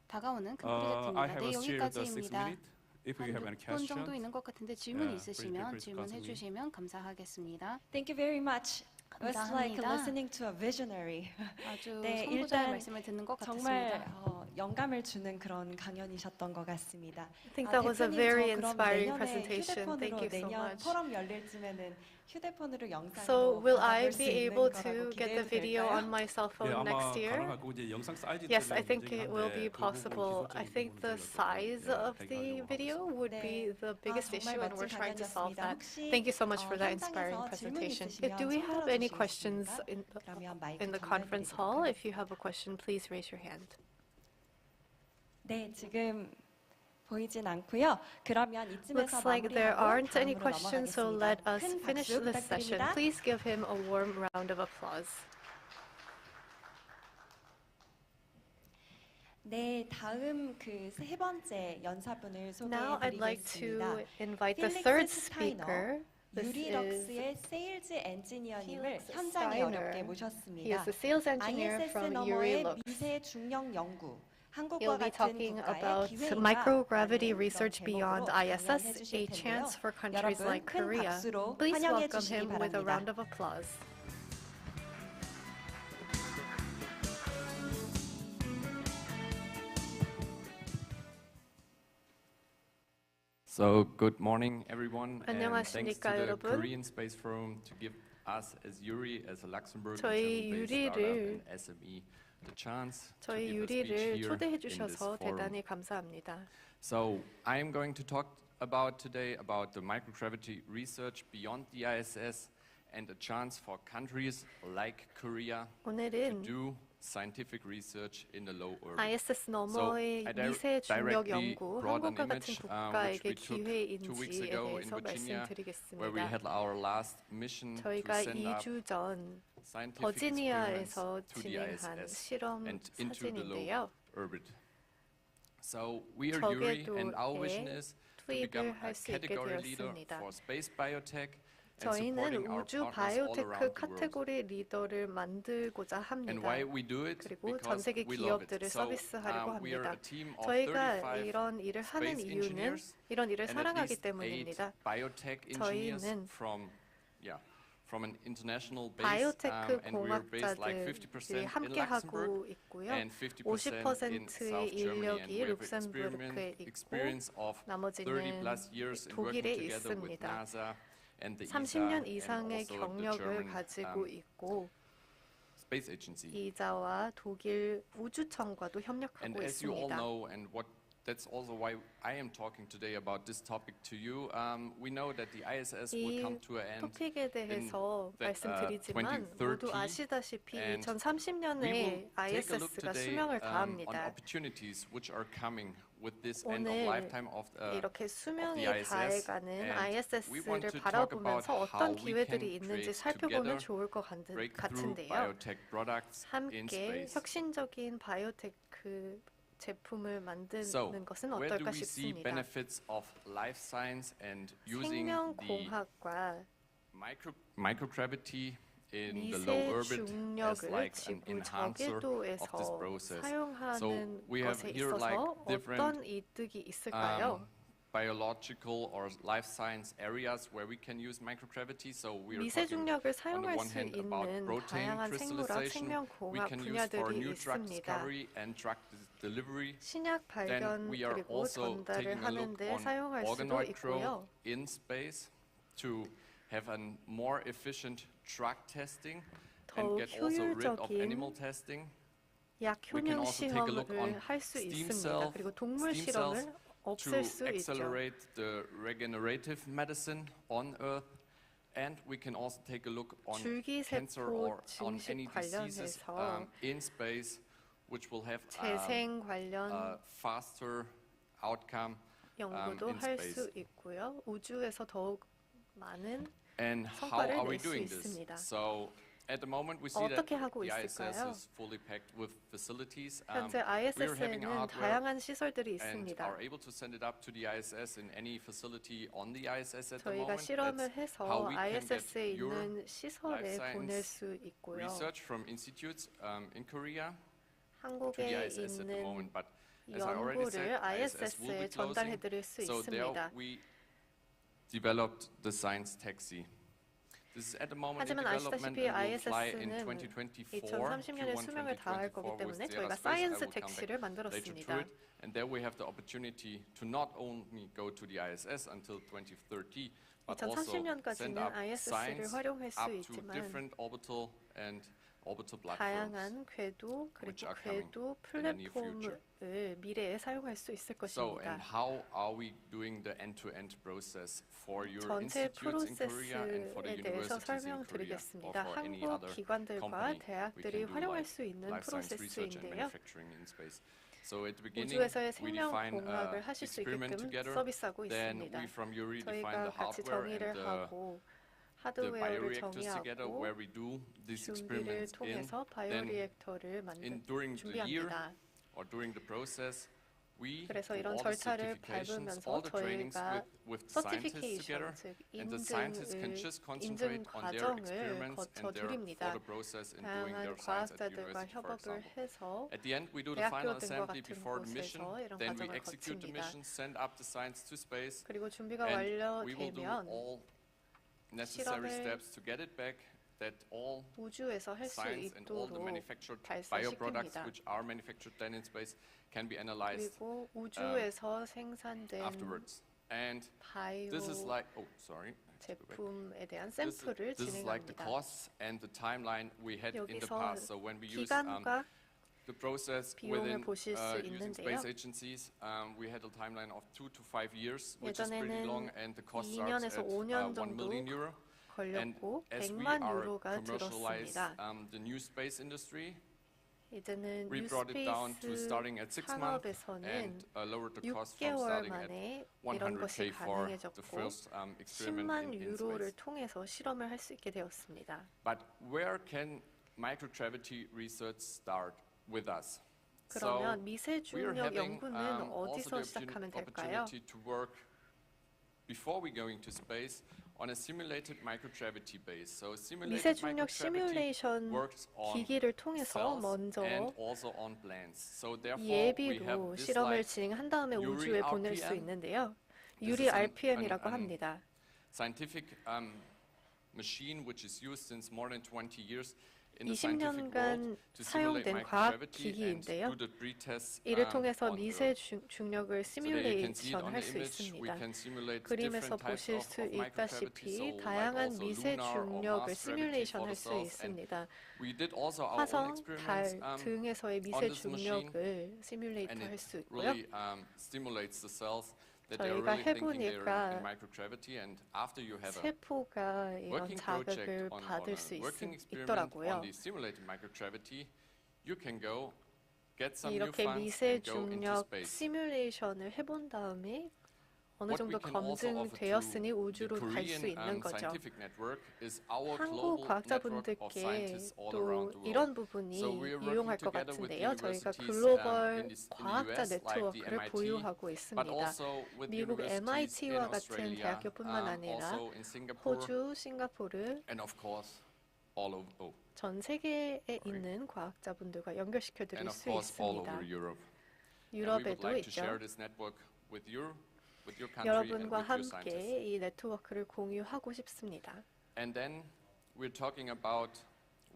다가오는 큰 I 프로젝트입니다. have 네, shared the 6 여기까지입니다. minutes. If you have any 한 6분 정도 questions, 있는 것 같은데 질문 Yeah, 있으시면 please 질문해 discuss me. 주시면 감사하겠습니다. Thank you very much. It was like 감사합니다. listening to a visionary. 아주 네, 선구자의 일단 말씀을 듣는 것 정말 같았습니다. 영감을 주는 그런 강연이셨던 것 같습니다. I think that was a 대표님, very 저 그럼 inspiring 내년에 presentation. Thank 휴대폰으로 you so 내년 much. 포럼 열릴 쯤에는 휴대폰으로 영상으로 So will I 받아볼 수 be 있는 able 거라고 to get the 기대해도 video 될까요? on my cell phone 네, 아마 next year? 가능하고 이제 영상 사이즈 Yes, I 때문에 think 문제긴 it will 한데 be 그 부분 possible. I 기술적인 think the 부분들을 size 조금, of the 해결하려고 하고 video 있습니다. would 네. be the biggest 정말 issue, and we're 멋진 trying to solve 강연이었습니다. that. 혹시 Thank you so much for that inspiring 현장에서 질문 presentation. 있으시면 Do we 손 have any questions 들어주시겠습니까? 그러면 마이크 in the 전달드리도록 conference hall? 하겠습니다. If you have a question, please raise your hand. 네, 지금 보이진 않고요. 그러면 이쯤에서 Looks like there 마무리하고 aren't any 다음으로 questions, so 넘어가겠습니다. let us 큰 finish 박수 this session. 부탁드립니다. Please give him a warm round of applause. 네, 다음 그 세 번째 연사분을 Now I'd like to 소개해드리겠습니다. invite the third 필릭스 스타이너, speaker. This is 유리럭스의 세일즈 엔지니어님을 Felix 현장에 Steiner. 어렵게 He 모셨습니다. is the sales engineer ISS from 너머의 Urilux. 미세 중력 연구, He'll 한국과 be 같은 talking 국가의 about 기회인가 microgravity 라는 research 그런 beyond 제목으로 ISS, 강연해 a 주실 텐데요. chance for countries 여러분 like 큰 Korea. 박수로 Please 환영해 welcome 주시기 him with a 바랍니다. round of applause. So good morning, everyone, and thanks to 안녕하십니까, the 여러분. Korean Space Forum to give us as Yuri, as a Luxembourg 저희 international-based startup 유리를- and SME, the chance to 저희 give a speech 유리를 here 초대해 in this 주셔서 forum. 대단히 감사합니다. So I am going to talk about today about the microgravity research beyond the ISS and a chance for countries like Korea to 오늘은 do scientific research in the low orbit. ISS 너머의 I 미세 중력 directly 연구, brought an 한국과 같은 image, 국가에게 which we took 2 weeks 기회인지에 ago in 대해서 Virginia, where we 말씀드리겠습니다. had our last mission to 저희가 send up 2주 전 scientific experiments 버지니아에서 to the 진행한 ISS 실험 and into the low 사진인데요. orbit. So we are Yuri, and our vision 저궤도에 is to become 투입을 a 할 수 있게 category leader 되었습니다. for space biotech and 저희는 supporting our 우주 partners all 바이오테크 around the world. 카테고리 리더를 만들고자 And 합니다. why we do it? 그리고 전 Because 세계 we love it. 기업들을 So 서비스하려고 we are 합니다. a team of 저희가 35 이런 일을 하는 space 이유는 engineers 이런 일을 and at 사랑하기 least 8 때문입니다. biotech engineers 저희는 from an international base, 바이오테크 and we are based like 공학자들이 50% in 함께 Luxembourg 하고 있고요. and 50% in 50%의 South Germany, and 인력이 we have 룩셈부르크에 있고 experience of 30 나머지는 plus years in working 독일에 together with 있습니다. NASA and the 30년 ESA 이상의 and also the 경력을 German 가지고 있고 space agency. 이자와 독일 우주청과도 And 협력하고 as you all 있습니다. know, and that's also why I am talking today about this topic to you. We know that the ISS will 이 come to an end. 토픽에 대해서 the, 말씀드리지만 2030, 모두 아시다시피 and 2030년에 We will take a look ISS가 today 수명을 on 다합니다. opportunities which are coming with this end of 오늘 lifetime of 이렇게 the 수명이 ISS, 다해가는 and we want ISS를 to talk about 바라보면서 how 어떤 we 기회들이 can 있는지 create 살펴보면 together 좋을 것 breakthrough 같은데요. biotech products in 함께 space. 혁신적인 바이오테크 제품을 만드는 So, 것은 where do 어떨까 we see 싶습니다. benefits of life science and using the 생명공학과 microgravity in the 미세 low orbit as 중력을 like an 지구 enhancer of this 저궤도에서 process? 사용하는 we have 것에 here like 있어서 different, 어떤 이득이 있을까요? biological or life science areas where we can use microgravity. So we are 미세 talking 중력을 on the 사용할 one 수 hand about 있는 protein 다양한 생물학, crystallization we 생명공학 can use for 분야들이 new drug 있습니다. discovery and drug delivery. 신약 Then 발견 we are 그리고 also 전달을 taking a look 하는데 on 사용할 수도 organoid 있고요. growth in space to have a more efficient drug testing and 더욱 get also rid of 효율적인 animal testing. 약 We can 효능 also take a look on 시험을 할 수 stem 있습니다. cell- 그리고 동물 stem 실험을 cells to 없앨 수 있죠. accelerate the regenerative medicine on Earth. And we can also take a look on cancer 줄기세포 or on any 증식 diseases 관련해서 in space, which will have 재생 관련 a faster outcome 연구도 in 할 space. 수 있고요. 우주에서 더욱 많은 And how 성과를 are we 낼 수 doing this? 있습니다. So at the moment we see that 어떻게 하고 the ISS 있을까요? is fully packed with facilities. 현재 We're having ISS에는 hardware 다양한 시설들이 and 있습니다. are able to send it up to the ISS in any facility on the ISS at the 저희가 moment. 실험을 That's 해서 how we can ISS에 get your 있는 시설에 life 보낼 science 수 있고요. research from institutes in Korea to the 한국에 ISS at the 있는 moment. But as I already said, 연구를 ISS will ISS에 be 전달해 closing. 드릴 수 So there 있습니다. we developed the science taxi. This is at the moment in 하지만 development 아시다시피 and will fly in ISS는 2024, 2030년에 Q1 수명을 다할 거기 2024 with 때문에 Sierra 저희가 Space. I 사이언스 will come 택시를 back later to 만들었습니다. it. And there we have the opportunity to not only go to the ISS until 2030, but also send 2030년까지는 up ISS를 science 활용할 수 up to 있지만 different orbital and orbital platforms. 다양한 궤도 which 그리고 are coming 궤도 in the near 플랫폼을 미래에 사용할 수 있을 So, and 것입니다. how are we doing the end-to-end process for your 전체 institutes in Korea and for the 프로세스에 대해서 universities in Korea or 설명드리겠습니다. for any 한국 other 기관들과 company we 대학들이 can do 활용할 like 수 있는 life science research and 프로세스인데요. manufacturing in space. So at the beginning, 우주에서의 we define 생명공학을 하실 수 experiment 있게끔 together. 서비스하고 Then 있습니다. we from URI define 저희가 the 같이 hardware and 정의를 하고 the 하드웨어를 bioreactors together 정의하고 where we do these 준비를 experiments in. 통해서 바이오리액터를 During the year 준비합니다. or during the process, we 그래서 do 이런 all the 절차를 certifications, 밟으면서 all the trainings 저희가 with the scientists together, 서티피케이션, 즉 and the scientists can just concentrate 인증 on their 과정을 experiments and their 거쳐드립니다. further process in doing 다양한 their science at the 과학자들과 university, for 협업을 example. 해서 At the end, we do the 대학교 final 등과 assembly 같은 before the mission. 곳에서 이런 Then we 과정을 execute the 거칩니다. mission, send up the science to space, 그리고 준비가 and we will do 완료되면 all necessary 실험을 steps to get it back. That all 우주에서 할 수 science and all the 있도록 manufactured bioproducts 발사시킵니다. which are manufactured then in space can be analyzed 그리고 우주에서 생산된 afterwards. And 바이오 this is like, oh, sorry. 제품에 대한 This 샘플을 is like the 진행합니다. costs and the timeline we had in the 여기서 past. So when we use 기간과 the process 비용을 within 보실 수 using 있는데요. space agencies, we had a timeline of 2 to 5 years, which is pretty long, 예전에는 and the cost starts at 2년에서 5년 1 million 정도 euro. And 걸렸고 as we 100만 are 유로가 commercialized 들었습니다. the new space industry, 이제는 we brought it down to 뉴스페이스 starting at 6 months 산업에서는 and lowered the cost from 6개월 starting at 만에 이런 것이 100K for the 가능해졌고 first experiment 10만 in 유로를 space. 통해서 실험을 할 수 있게 되었습니다. But where can microgravity research start with us? 그러면 So 미세 we are 중력 having 연구는 also 어디서 the 시작하면 될까요? opportunity to work before we go into space on a simulated microgravity base. So 미세 simulated 중력 microgravity 시뮬레이션 works on 기기를 통해서 cells 먼저 and also on plants. So therefore we have 예비로 this 실험을 like 진행한 다음에 URI 우주에 보낼 수 RPM. 있는데요. This 유리 is RPM이라고 합니다. scientific machine which is used since more than 20 years in the scientific 20년간 world to simulate 사용된 과학 microgravity and 기기인데요. do the pre-tests 이를 통해서 on 미세 Earth. 중력을 So there you can see it on 시뮬레이션 할 the 수 image. We 있습니다. can simulate 그림에서 different types 보실 of 수 microgravity. So 있다시피 like 다양한 also 미세 lunar or 중력을 Mars gravity 시뮬레이션 for 할 the 수 cells. And 있습니다. we did also our own 화성, experiments 달 등에서의 on 미세 this machine, 중력을 시뮬레이트 and 할 it 수 있고요. really stimulates the cells that they're 저희가 really thinking they're 해보니까 in microgravity. And after you have a 세포가 이런 working project 자극을 on 받을 a 수 working experiment 있더라고요. on the simulated microgravity, you can go get some new 이렇게 funds 미세 and go into 중력 space. 시뮬레이션을 해본 다음에 어느 What we 정도 can also offer 검증되었으니 to the 우주로 갈 수 Korean 있는 거죠. scientific network is our 한국 global network of 과학자분들께 scientists all 또 around the world. 이런 부분이 So we are 유용할 것 working together with 같은데요. 저희가 universities 글로벌 in the 과학자 US, like the 네트워크를 MIT, 보유하고 but 있습니다. also with 미국 universities in MIT와 같은 Australia, 대학교뿐만 아니라 also in Singapore, 호주, 싱가포르, and of course all over, 전 세계에 있는 과학자분들과 연결시켜 드릴 and of 수 course all 있습니다. over Europe. And we would 유럽에도 like to 있죠. share this network with your country and 여러분과 with your scientists. 함께 이 네트워크를 공유하고 싶습니다. And then we're talking about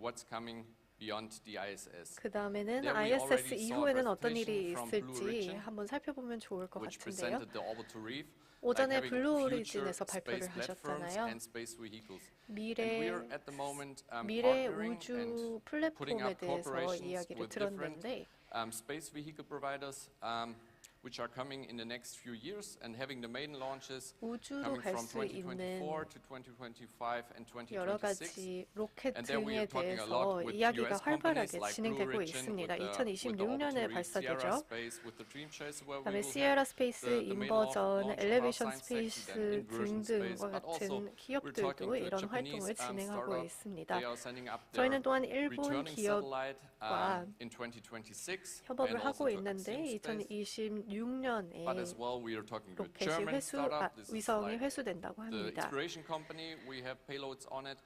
what's coming beyond the ISS. 그 다음에는 There we ISS already saw 이후에는 a 어떤 일이 presentation from Blue 있을지 Origin, 한번 살펴보면 좋을 것 which 같은데요. presented the orbital reef, 오전에 like having 블루 future 오리진에서 발표를 space platforms 하셨잖아요. and space vehicles. And 미래 we're at the moment 미래 partnering 우주 and putting 플랫폼에 up 대해서 corporations 이야기를 with different 들었는데 space vehicle providers which are coming in the next few years, and having the maiden launches 우주로 coming 갈 from 수 있는 2024 to 2025 and 여러 2026. 가지 로켓 And there we 등에 are talking a 대해서 lot with 이야기가 US companies 활발하게 like Blue 진행되고 Origin, 있습니다. with the 2026년에 Opportunity 발사되죠. Sierra Space, with the Dream Chaser, where we 그다음에 will 시에라 have 스페이스 the main launch 인버전, of our 엘리베이션 science section, 스페이스 then inversion space, 등등과 but also 같은 기업들도 이런 활동을 진행하고 있습니다. They are setting up their 저희는 또한 일본 returning satellite 기업과 in 2026 협업을 and 하고 also to 있는데 Axiom Space. 2026년에 But as well, we are talking with 로켓이 German startup. This is 위성이 like 회수된다고 the 합니다. exploration company. We have payloads on it.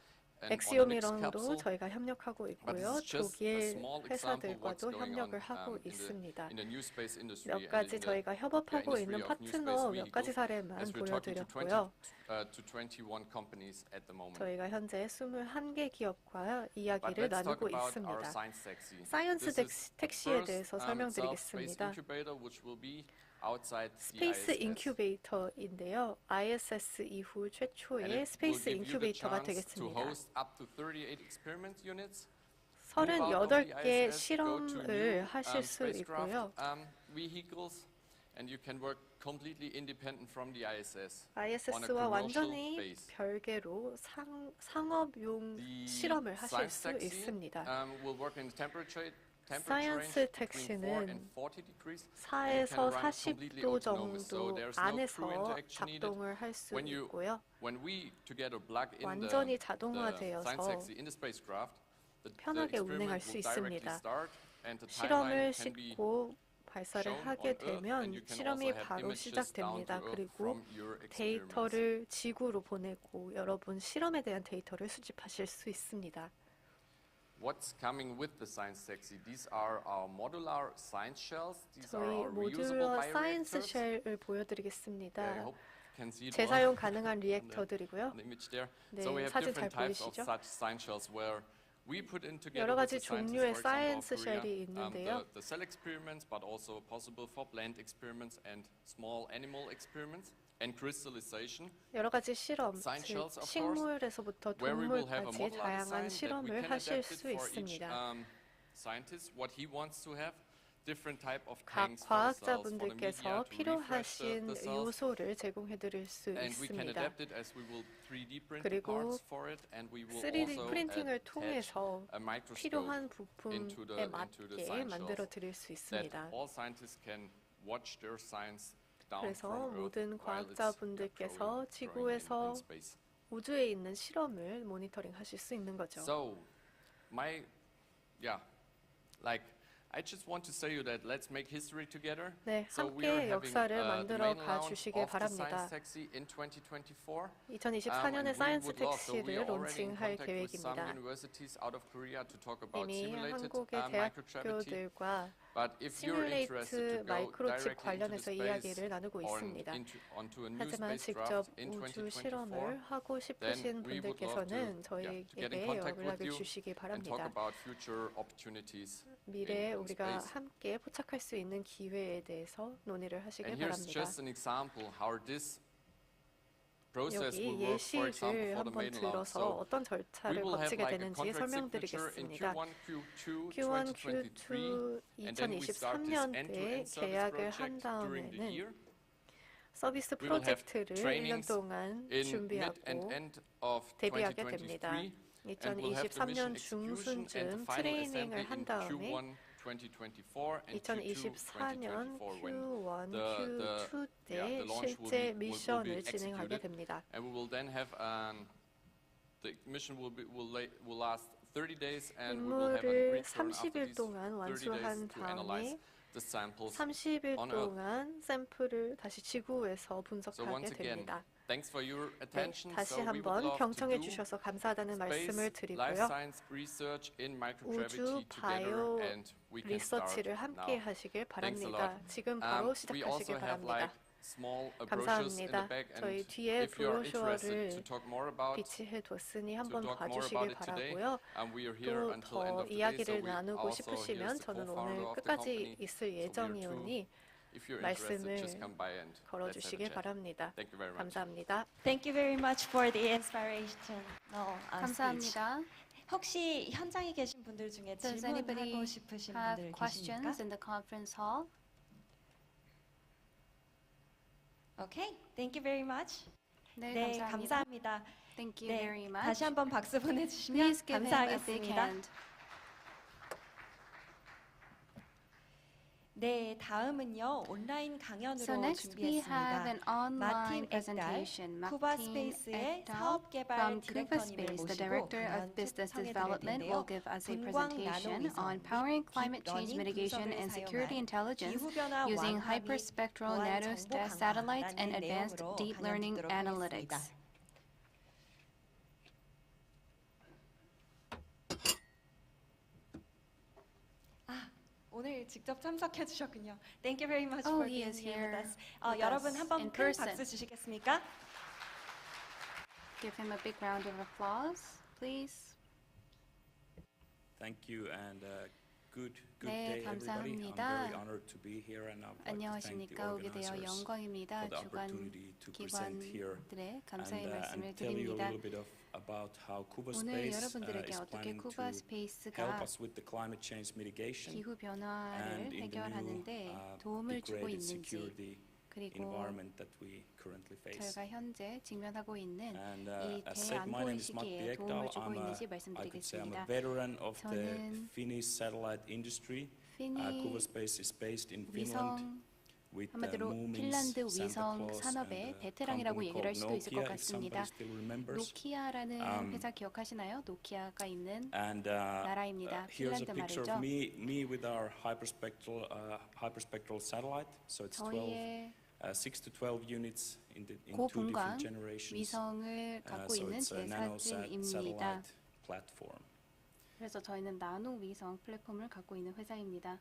And on the next 엑시오미랑도 capsule. 저희가 협력하고 But 있고요. this is just a 독일 small example of what's 회사들과도 going on 협력을 하고 있습니다. in the new space industry 몇 and 가지 in the 저희가 협업하고 있는 industry of new 파트너 space 몇 가지 vehicles, 사례만 as we're talking 보여드렸고요. to 21 companies at the moment. 저희가 현재 21개 기업과 But 이야기를 let's talk 나누고 about our 있습니다. science taxi. 사이언스 This is 택시에 the 대해서 first, self-space 설명드리겠습니다. incubator, which will be outside the 스페이스 ISS. 인큐베이터인데요. ISS 이후 And 최초의 it will 스페이스 give you the 인큐베이터가 chance to 되겠습니다. host up to 38 experiment units. 38개 실험을 하실 수 있고요. Vehicles, and you can work completely independent from the ISS. ISS와 완전히 별개로 상업용 실험을 하실 수 있습니다. Will work in temperature 사이언스 택시는 4에서 40도 정도 안에서 작동을 할 수 있고요. 완전히 자동화되어서 편하게 운행할 수 있습니다. 실험을 싣고 발사를 하게 되면 실험이 바로 시작됩니다. 그리고 데이터를 지구로 보내고 여러분 실험에 대한 데이터를 수집하실 수 있습니다. What's coming with the science taxi? These are our modular science shells. These are 저희 our reusable 모듈러 사이언스 bioreactors. 쉘을 보여드리겠습니다. I hope you can see it 재사용 well. 가능한 리액터들이고요. The image there. 네, So we have 사진 잘 different types of 보이시죠? such science shells where we put in together 여러 with 가지 the scientists, 종류의 for example, 사이언스 of Korea, 쉘이 있는데요. the cell experiments, but also possible for plant experiments and small animal experiments and crystallization. 여러 가지 실험, Science 즉 shells, of course, 식물에서부터 where we will have a 동물까지 model 다양한 design that we 실험을 can 하실 adapt it 수 for each 있습니다. scientist what he wants to have. Different type of 각 tanks for the cells, for the media 과학자분들께서 to refresh 필요하신 the cells. 요소를 제공해 드릴 수 And we can 있습니다. adapt it as we will 3D print the 그리고 parts for it, and we will 3D also 프린팅을 attach 통해서 a microscope 필요한 부품에 into the 맞게 science 만들어 shells 드릴 수 that 있습니다. all scientists can watch their science down 그래서 from Earth 모든 while it's 과학자분들께서 growing in 지구에서 space. 우주에 있는 실험을 모니터링 하실 수 있는 거죠. So, I just want to say you that let's make history together. 네, So we are 함께 having 역사를 the 만들어 main 가 launch 주시길 of the 바랍니다. science taxi in 2024. 2024년에 And we 사이언스 would love, so we 택시를 are already in 론칭할 contact with some 계획입니다. universities out of Korea to talk about 이미 simulated 한국의 microgravity. 대학교들과 But if you're interested 시뮬레이트 to go 마이크로칩 directly into 관련해서 the 이야기를 space 나누고 or 있습니다. onto a new 하지만 spacecraft 직접 in 우주 실험을 2024, 하고 싶으신 then we would love 분들께서는 to get in 저희에게 contact with 연락을 you 주시기 and talk 바랍니다. about future opportunities 미래에 in 우리가 space. 함께 포착할 수 있는 기회에 대해서 논의를 하시길 And here's 바랍니다. just an example how this process will 여기 work, for example, 예시를 for the 한번 main launch. 들어서 So 어떤 we 절차를 will have 거치게 like a 되는지 contract signature in 설명드리겠습니다. Q1, Q2, Q1, 2023, Q2 and then we start this 2023년에 end-to-end service 계약을 한 project during the 다음에는 year. 서비스 We will have 프로젝트를 1년 trainings 동안 in mid 준비하고 and end of 데뷔하게 됩니다. 2023, and we'll have the 2023년 mission execution and the 중순쯤 final 트레이닝을 assembly 한 in 다음에 Q1 2024 and Q2 2024년 2024 when Q1, the Q2 때 launch 실제 will be 미션을 진행하게 executed. 됩니다. And we will then have the mission will last 30 days and we will have a 임무를 return after 30일 these 동안 30 완수한 days to analyze 다음에 the samples 30일 on Earth. 동안 샘플을 다시 지구에서 So 분석하게 once again, 됩니다. thanks for your 네, attention. 다시 So we would 한번 love to 경청해 do 주셔서 감사하다는 space 말씀을 life 드리고요. science research in microgravity 우주 together 바이오 and we can start 리서치를 함께 now. 하시길 Thanks a 바랍니다. lot. 지금 바로 We 시작하시길 also have 바랍니다. small brochures in the 감사합니다. back 저희 and 뒤에 if you are interested 브로셔를 to talk more about 비치해 뒀으니 to 한번 talk more 봐주시길 about it today, 바라고요. we are here 또 until end 더 of the day. So 이야기를 we 나누고 also 싶으시면 here's the 저는 co-founder 오늘 of the 끝까지 company. 있을 So we are 예정이오니 If you're interested, just 말씀을 come by and let's have a 걸어주시길 chat. 바랍니다. Thank you very much. 감사합니다. Thank you very much for the inspirational speech. 감사합니다. 혹시 현장에 계신 분들 중에 Does 질문하고 anybody 싶으신 have 분들 questions 계십니까? in the conference hall? Okay, thank you very much. 네, 감사합니다. Thank you very much. 다시 한번 박수 보내주시면 Please give him a big 감사하겠습니다. hand. 네, 다음은요 온라인 강연으로 So next we have an 준비했습니다. online 마틴 presentation. 엑달, 쿠바스페이스의 사업개발 from 디렉터님을 Kuba Space, the 모시고 Director of 강연 Business 청해 드릴 Development, 텐데요. will give us a 분광 presentation 나노위성 on powering 및 climate change 딥러닝 mitigation 분석을 and security 사용한 intelligence 기후변화 using 완화 및 hyperspectral 보안 nanosatellites 정보 satellites and 강화라는 advanced 내용으로 deep 강연 learning 듣도록 analytics. 하겠습니다. 오늘 직접 참석해 주셨군요. Thank you very much for he being is here with here us. with 여러분 us 한번 in 큰 person. 박수 주시겠습니까? Give him a big round of applause, please. Thank you and good 네, day everybody. I'm 감사합니다. very honored to be here and I'd like to thank the 안녕하십니까. 오게 되어 organizers 영광입니다. for the 주간 opportunity to present here 기관들의 감사의 말씀을 and tell you a 드립니다. little bit about how Kuba 오늘 Space 여러분들에게 is 어떻게 planning 쿠바 to help 스페이스가 us with the climate change mitigation 기후 변화를 and in the new 해결하는데 도움을 주고 degraded 있는지, security 그리고 environment that we currently face. 저희가 현재 직면하고 있는 And 이 as said, my name 대안보이 is 시기에 Matti 도움을 Ekdahl. 주고 있는지 I could say I'm a 말씀드리겠습니다. veteran of the 저는 Finnish satellite industry. Kuba Space is based in Finland. 위성, with 한마디로 Moomins, 핀란드 Santa 위성 Claus, 산업의 and a 베테랑이라고 company 얘기를 할 수도 called 있을 것 Nokia, if 같습니다. somebody still remembers. 노키아라는 회사 기억하시나요? 노키아가 있는 And 나라입니다. here's a 핀란드 picture 말이죠. of me with our hyperspectral satellite. So it's 6 to 12 units in two 고분광 different generations. 위성을 갖고 So 있는 it's a 제 nanosat 사진입니다. satellite platform. 그래서 저희는 나노 위성 플랫폼을 갖고 있는 회사입니다.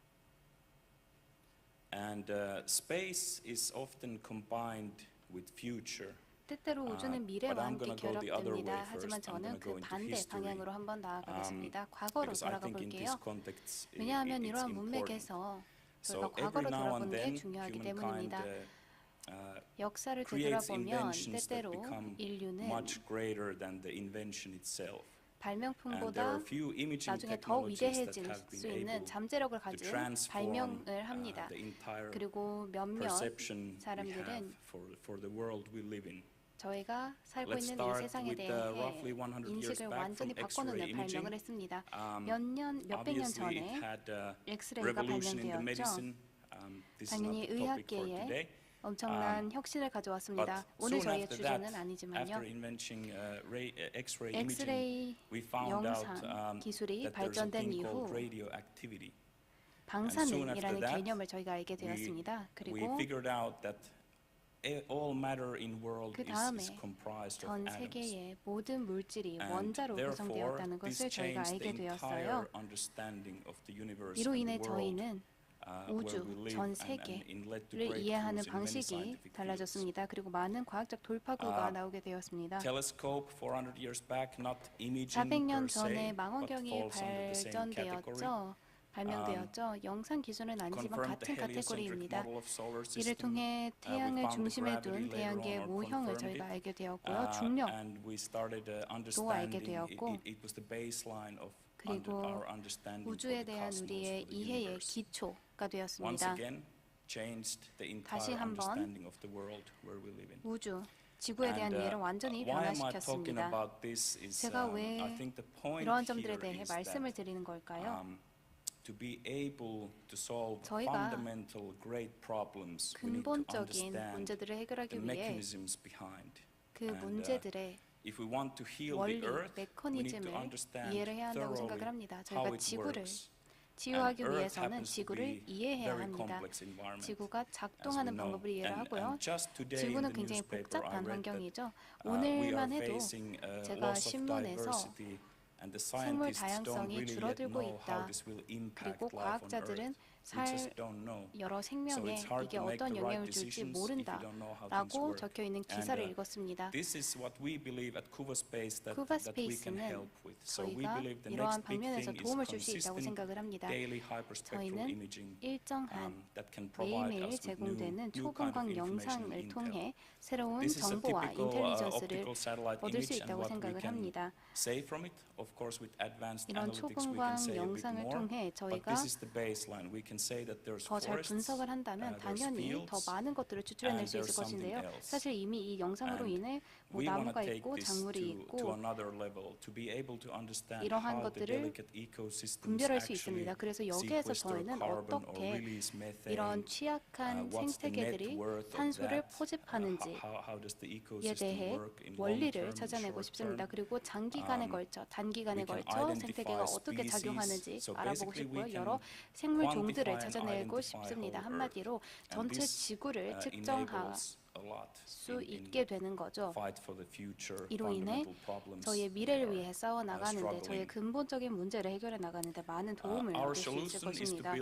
And space is often combined with future. 때때로 우주는 미래와 but I'm 함께 gonna go the other way 결합됩니다. first. 하지만 I'm 저는 gonna go 그 into 반대 history. 방향으로 한번 나아가겠습니다. 과거로 Because I 돌아가 think in 볼게요. this context 왜냐하면 it's 이러한 important. 문맥에서 So 저희가 과거로 every now 돌아보는 and 게 then, 중요하기 humankind 때문입니다. 역사를 creates 되돌아보면 inventions that 때때로 become 인류는 much greater than the invention itself. And there are 발명품보다 a few imaging 나중에 더 technologies that 위대해질 have 수 been 있는 able 잠재력을 to 가진 transform 발명을 합니다. the entire 그리고 몇몇 perception we have 사람들은 for the world we live in. 저희가 살고 Let's 있는 이 start 세상에 with, 대해 roughly 100 years 인식을 back 완전히 from 바꿔놓는 X-ray imaging. 발명을 했습니다. 몇백 년 Obviously, 전에 it had a 엑스레이가 revolution in the 발명되었죠. medicine. This is not 당연히 the topic for 의학계에 today. 엄청난 혁신을 가져왔습니다. But 오늘 soon 저희의 after 주제는 that, 아니지만요. after inventing X-ray imaging, 엑스레이 we found out 영상 기술이 that there's a 발전된 thing 이후 called radioactivity. 방사능이라는 that, 개념을 저희가 알게 되었습니다. We 그리고 figured out that all matter in world 그 is 다음에 comprised of 전 atoms. 세계의 모든 물질이 And 원자로 therefore, 구성되었다는 this 것을 저희가 changed 알게 the 되었어요. entire understanding of the universe 이로 and 인해 the world. 저희는 우주, where we live 전 and it led to 세계를 이해하는 breakthroughs in many 방식이 scientific fields. 달라졌습니다. 그리고 많은 과학적 돌파구가 나오게 되었습니다. Telescope 400 years back, not imaging 400년 per se, 전에 but 망원경이 falls under the same category. 발명되었죠. 영상 기술은 아니지만 Confirmed the 같은 heliocentric 카테고리입니다. model of solar 이를 system. 통해 We 태양을 found the 중심에 둔 gravity later 태양계의 on or 모형을 confirmed 저희가 it. 알게 되었고요. 중력도 And we started 알게 understanding 되었고, it was the baseline of 그리고 our understanding for 우주에 the 대한 cosmos, 우리의 for the 이해의 universe. 기초가 Once 되었습니다. again, changed the 다시 entire 한번 understanding of the world where we live in. 우주, 지구에 대한 이해를 완전히 Why am I talking 변화시켰습니다. about this is 제가 왜 I think the point 이러한 점들에 here 대해 is 말씀을 that 드리는 걸까요? to be able to solve 저희가 fundamental great problems, we need to 근본적인 understand 문제들을 the 해결하기 위해 mechanisms behind. 그 And, 문제들의 if we want to heal 원리, the earth, we need to 메커니즘을 understand 이해를 해야 한다고 thoroughly 생각을 합니다. how 저희가 it 지구를 works. 치유하기 And Earth 위해서는 happens to 지구를 be 이해해야 very 합니다. complex environment, 지구가 as we 작동하는 know. 방법을 이해를 하고요. And just today in 지구는 the 굉장히 newspaper, I 복잡한 read that 환경이죠. we are 오늘만 해도 facing 제가 loss of 신문에서 diversity, and the 생물 scientists don't 다양성이 really yet 줄어들고 know how 있다. this will impact 그리고 life on 과학자들은 Earth. We just don't know. 여러 So 생명에 it's hard 이게 to make 어떤 the right 영향을 줄지 decisions if you 모른다 don't know how things 라고 work. 적혀 있는 기사를 읽었습니다. This is what we believe at Kuba Space that we can 쿠바스페이스는 help with. So we 저희가 believe the 이러한 next big 방면에서 thing is 도움을 줄 수 있다고 consistent 생각을 합니다. daily hyperspectral 저희는 imaging 일정한 that can provide 매일매일 us with 제공되는 new kind of 초분광 information 영상을 and intel. 통해 새로운 This is a 정보와 typical 인텔리전스를 optical satellite 얻을 수 image, and 있다고 what we 생각을 can 합니다. say from it, of course, with advanced 이런 analytics we can 초분광 say a bit 영상을 more. 통해 But 저희가 this is the baseline. We can 더 잘 분석을 한다면 당연히 더 많은 것들을 추출해낼 수 있을 것인데요. 사실 이미 이 영상으로 인해 뭐 나무가 있고 작물이 있고 이러한 것들을 분별할 수 있습니다. 그래서 여기에서 저희는 어떻게 이런 취약한 생태계들이 탄소를 포집하는지에 대해 원리를 찾아내고 싶습니다. 그리고 장기간에 걸쳐, 단기간에 걸쳐 생태계가 어떻게 작용하는지 알아보고 싶고요. 여러 생물 종들을 찾아내고 싶습니다. 한마디로 전체 지구를 측정할 수 있게 되는 거죠. 이로 인해 저희의 미래를 위해 싸워나가는데, 저희의 근본적인 문제를 해결해 나가는데 많은 도움을 얻을 수 있을 것입니다.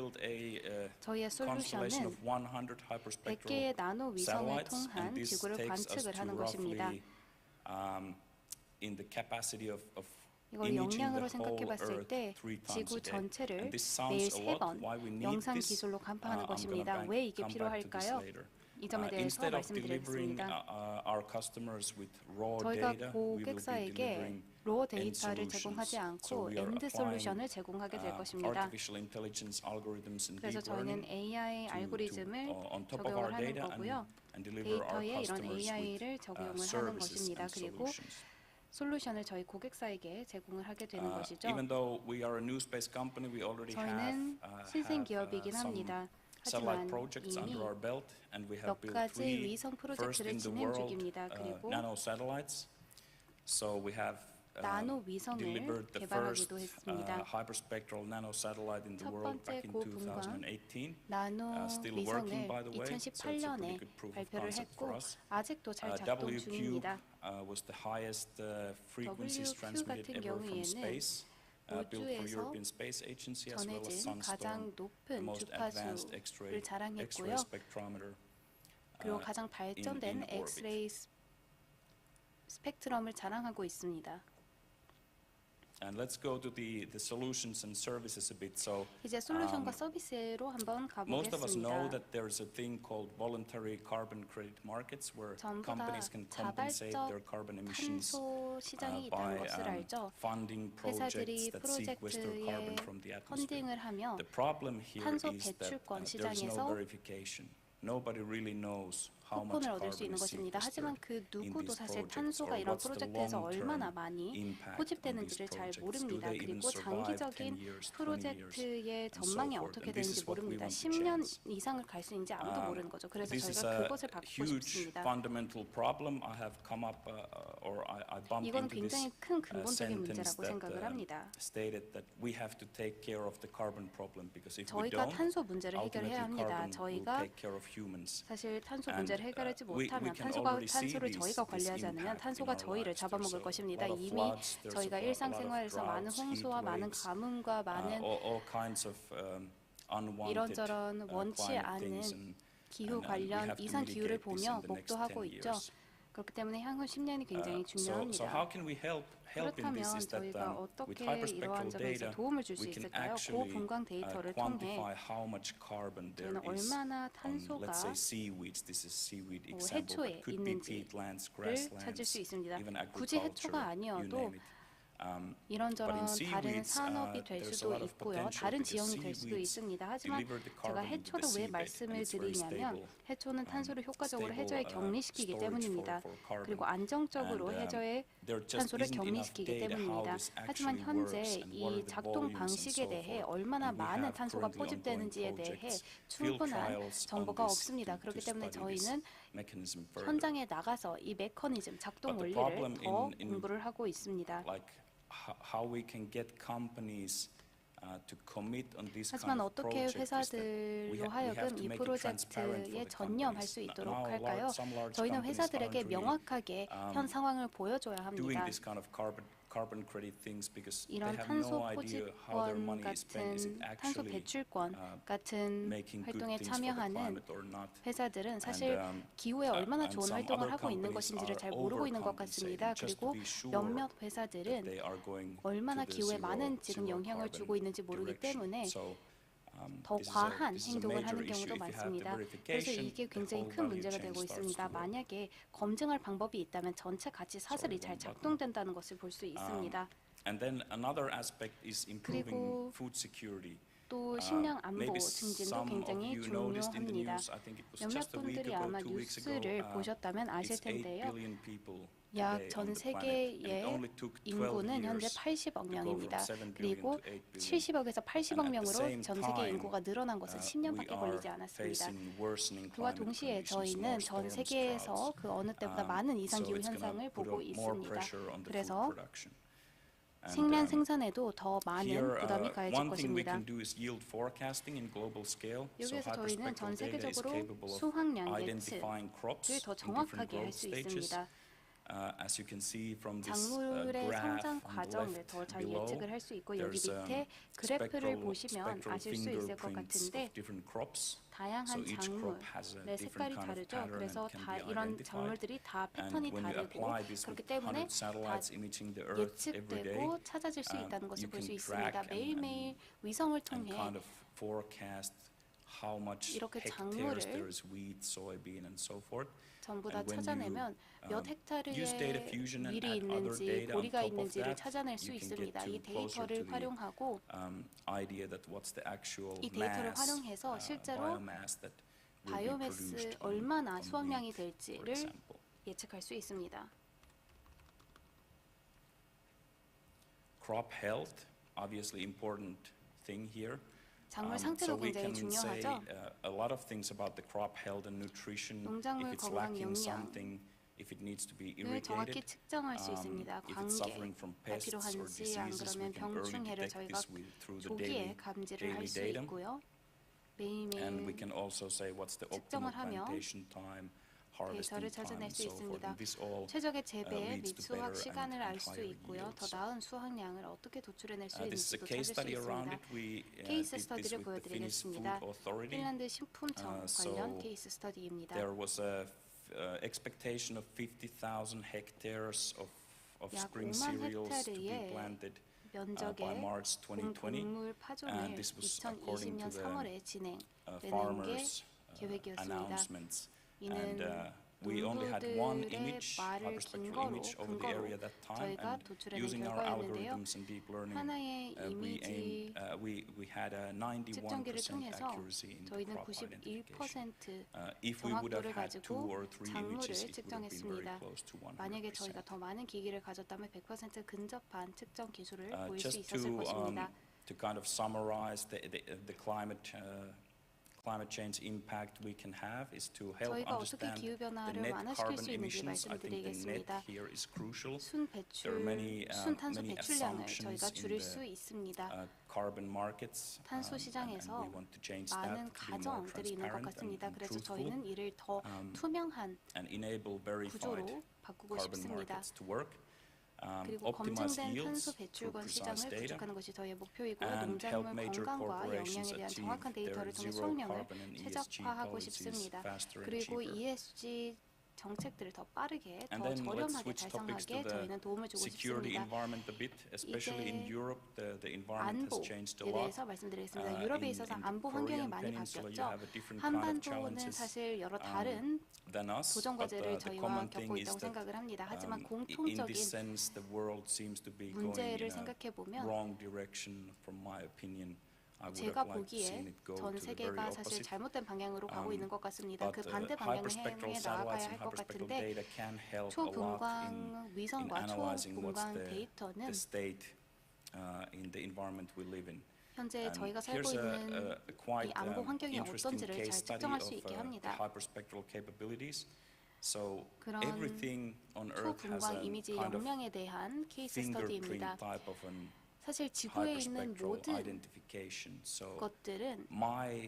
저희의 솔루션은 100개의 나노 위성을 통한 지구를 관측을 하는 것입니다. 이걸 역량으로 생각해 봤을 때 지구 전체를 매일 3번 영상 기술로 간파하는 것입니다. 왜 이게 필요할까요? 이 점에 대해서 말씀드리겠습니다. 저희가 고객사에게 로어 데이터를 제공하지 않고 엔드 솔루션을 제공하게 될 것입니다. 그래서 저희는 AI 알고리즘을 적용을 하는 거고요. 데이터에 이런 AI를 적용을 하는 것입니다. 그리고 솔루션을 저희 고객사에게 제공을 하게 되는 것이죠. 저희는 신생 기업이긴 합니다. 하지만 이미 몇 가지 위성 프로젝트를 진행 중입니다. 그리고 나노 위성을 개발하기도 했습니다. 첫 번째 고분광 나노 위성을 2018년에 발표를 했고 아직도 잘 작동 중입니다. WQ 같은 경우에는 우주에서 전해진 가장 높은 주파수를 자랑했고요. 그리고 가장 발전된 엑스레이 스펙트럼을 자랑하고 있습니다. 이제 솔루션과 서비스로 한번 가보겠습니다. 전부 다 자발적 탄소 시장이 있다는 것을 알죠. 회사들이 프로젝트에 펀딩을 하며 탄소 배출권 시장에서 쿠폰을 얻을 수 있는 것입니다. 하지만 그 누구도 사실 탄소가 이런 프로젝트에서 얼마나 많이 포집되는지를 잘 모릅니다. 그리고 장기적인 프로젝트의 전망이 어떻게 되는지 모릅니다. 10년 이상을 갈 수 있는지 아무도 모르는 거죠. 그래서 저희가 그것을 바꾸고 싶습니다. 이건 굉장히 큰 근본적인 문제라고 생각을 합니다. 저희가 탄소 문제를 해결해야 합니다. 저희가 사실 탄소 문제를 해결하지 못하면 탄소를 저희가 관리하지 않으면 탄소가 저희를 잡아먹을 것입니다. 이미 저희가 일상생활에서 많은 홍수와 많은 가뭄과 많은 이런저런 원치 않은 기후 관련 이상 기후를 보며 목도하고 있죠. 그렇기 때문에 향후 10년이 굉장히 중요합니다. 그렇다면 저희가 어떻게 이러한 점에서 도움을 줄 수 있을까요? 고분광 데이터를 통해 저희는 얼마나 탄소가 해초에 있는지를 찾을 수 있습니다. 굳이 해초가 아니어도 이런저런 다른 산업이 될 수도 있고요. 다른 지형이 될 수도 있습니다. 하지만 제가 해초를 왜 말씀을 드리냐면 해초는 탄소를 효과적으로 해저에 격리시키기 때문입니다. 그리고 안정적으로 해저에 탄소를 격리시키기 때문입니다. 하지만 현재 이 작동 방식에 대해 얼마나 많은 탄소가 포집되는지에 대해 충분한 정보가 없습니다. 그렇기 때문에 저희는 현장에 나가서 이 메커니즘, 작동 원리를 더 공부를 하고 있습니다. 하지만 어떻게 회사들로 하여금 이 프로젝트에 전념할 수 있도록 할까요? 저희는 회사들에게 명확하게 현 상황을 보여줘야 합니다. 이런 탄소 포집권 같은 탄소 배출권 같은 활동에 참여하는 회사들은 사실 기후에 얼마나 좋은 활동을 하고 있는 것인지를 잘 모르고 있는 것 같습니다. 그리고 몇몇 회사들은 얼마나 기후에 많은 지금 영향을 주고 있는지 모르기 때문에 더 과한 행동을 하는 경우도 많습니다. 그래서 이게 굉장히 큰 문제가 되고 있습니다. 만약에 검증할 방법이 있다면 전체 가치 사슬이 잘 작동된다는 것을 볼 수 있습니다. 그리고 또 식량 안보 증진도 굉장히 중요합니다. 몇몇 분들이 아마 뉴스를 보셨다면 아실 텐데요. 약 전 세계의 인구는 현재 80억 명입니다. 그리고 70억에서 80억 명으로 전 세계 인구가 늘어난 것은 10년밖에 걸리지 않았습니다. 그와 동시에 저희는 전 세계에서 그 어느 때보다 많은 이상기후 현상을 보고 있습니다. 그래서 식량 생산에도 더 많은 부담이 가해질 것입니다. 여기에서 저희는 전 세계적으로 수확량 예측을 더 정확하게 할 수 있습니다. 작물의 성장 과정을 더 잘 예측을 할 수 있고 여기 밑에 그래프를 보시면 아실 수 있을 것 같은데 다양한 작물의 색깔이 다르죠. 그래서 이런 작물들이 다 패턴이 다르고 그렇기 때문에 다 예측되고 찾아질 수 있다는 것을 볼 수 있습니다. 매일매일 위성을 통해 이렇게 작물을 전부 다 찾아내면 몇 헥타르의 밀이 있는지 보리가 있는지를 찾아낼 수 있습니다. 이 데이터를 활용하고 이 데이터를 활용해서 실제로 바이오매스 얼마나 수확량이 될지를 예측할 수 있습니다. Crop health, obviously important thing here. 작물 상태도 굉장히 중요하죠. 농작물 건강 영양을 정확히 측정할 수 있습니다. 관계가 필요한지 안 그러면 병충해를 저희가 조기에 감지를 할 수 있고요. 매일매일 측정을 하며 데이터를 찾아낼 수 있습니다. 최적의 재배 및 수확 시간을 알 수 있고요. 더 나은 수확량을 어떻게 도출해낼 수 있는지도 찾을 수 있습니다. 케이스 스터디를 보여드리겠습니다. 핀란드 식품청 관련 케이스 스터디입니다. expectation of 50,000 hectares of 약 spring 5만 cereals to be 헥타르의 planted 면적의 by March 2020. 곡물 파종을 this was according 2020년 to the 3월에 진행되는 게 farmers' 계획이었습니다. announcements. 이는 We only had one 농부들의 image, 말을 hyperspectral image of the area that time, 저희가 and 도출해낸 using our 결과였는데요. algorithms and deep learning, 하나의 이미지 we had a 91% 측정기를 통해서 accuracy in the 저희는 crop identification. 91% If we would have 정확도를 had 2 가지고 or 3 작물을 images, it would have been very 측정했습니다. close to 100%. 만약에 저희가 더 많은 기기를 가졌다면 100% 근접한 측정 기술을 보일 수 Just 있었을 것입니다. to kind of summarize the climate change impact we can have is to help 저희가 어떻게 understand 기후 the 변화를 net 완화시킬 carbon 수 있는지 emissions. I think the net 말씀드리겠습니다. here is crucial. 순 탄소 many 배출량을 assumptions 저희가 in 줄일 the 수 있습니다. carbon markets. 탄소 And 시장에서 we want to change that 많은 to be more 가정들이 있는 것 transparent 같습니다. and 그래서 truthful, 저희는 이를 더 투명한 and enable verified 구조로 바꾸고 carbon 싶습니다. markets to work. 그리고 optimize 검증된 yields 탄소 through 배출권 precise 시장을 data, 구축하는 것이 저희의 목표이고요. and help 농작물 major 건강과 corporations 영양에 대한 achieve 정확한 their 데이터를 통해 zero 수확량을 carbon and ESG 최적화하고 policies 싶습니다. faster and 그리고 cheaper. ESG 정책들을 더 빠르게, And 더 then let's 저렴하게 switch topics to 달성하게 the 저희는 도움을 주고 security 싶습니다. environment a bit, especially in 이제 Europe. The environment has changed a 안보에 lot. 대해서 말씀드리겠습니다. 유럽에 있어서 in the 안보 환경이 Korean 많이 peninsula, you 바뀌었죠. have a different kind of 한반도는 challenges 사실 여러 다른 than us. 도전 But 과제를 the 저희와 common 겪고 thing is 있다고 that 생각을 합니다. 하지만 in 공통적인 this sense, the world seems to be going 문제를 in a 생각해 보면 wrong direction. From my opinion, I would 제가 have liked to seen 보기에 it go 전 to the very 세계가 사실 opposite. 잘못된 방향으로 가고 있는 것 같습니다. 그 But 반대 방향을 hyperspectral 향해 satellites 나아가야 and 할 것 hyperspectral 같은데 data can help a lot 초분광 in 위성과 analyzing what's 초분광 the 데이터는 state in the environment we live in. 현재 And 저희가 살고 here's 있는 a quite 이 안보 환경이 interesting 어떤지를 case 잘 study 측정할 of 수 있게 합니다. hyperspectral capabilities. So 그런 everything on Earth has 초분광 a 이미지 kind of 역량에 대한 케이스 fingerprint 스터디입니다. type of an 사실 지구에 있는 hyperspectral 모든 identification. So 것들은 my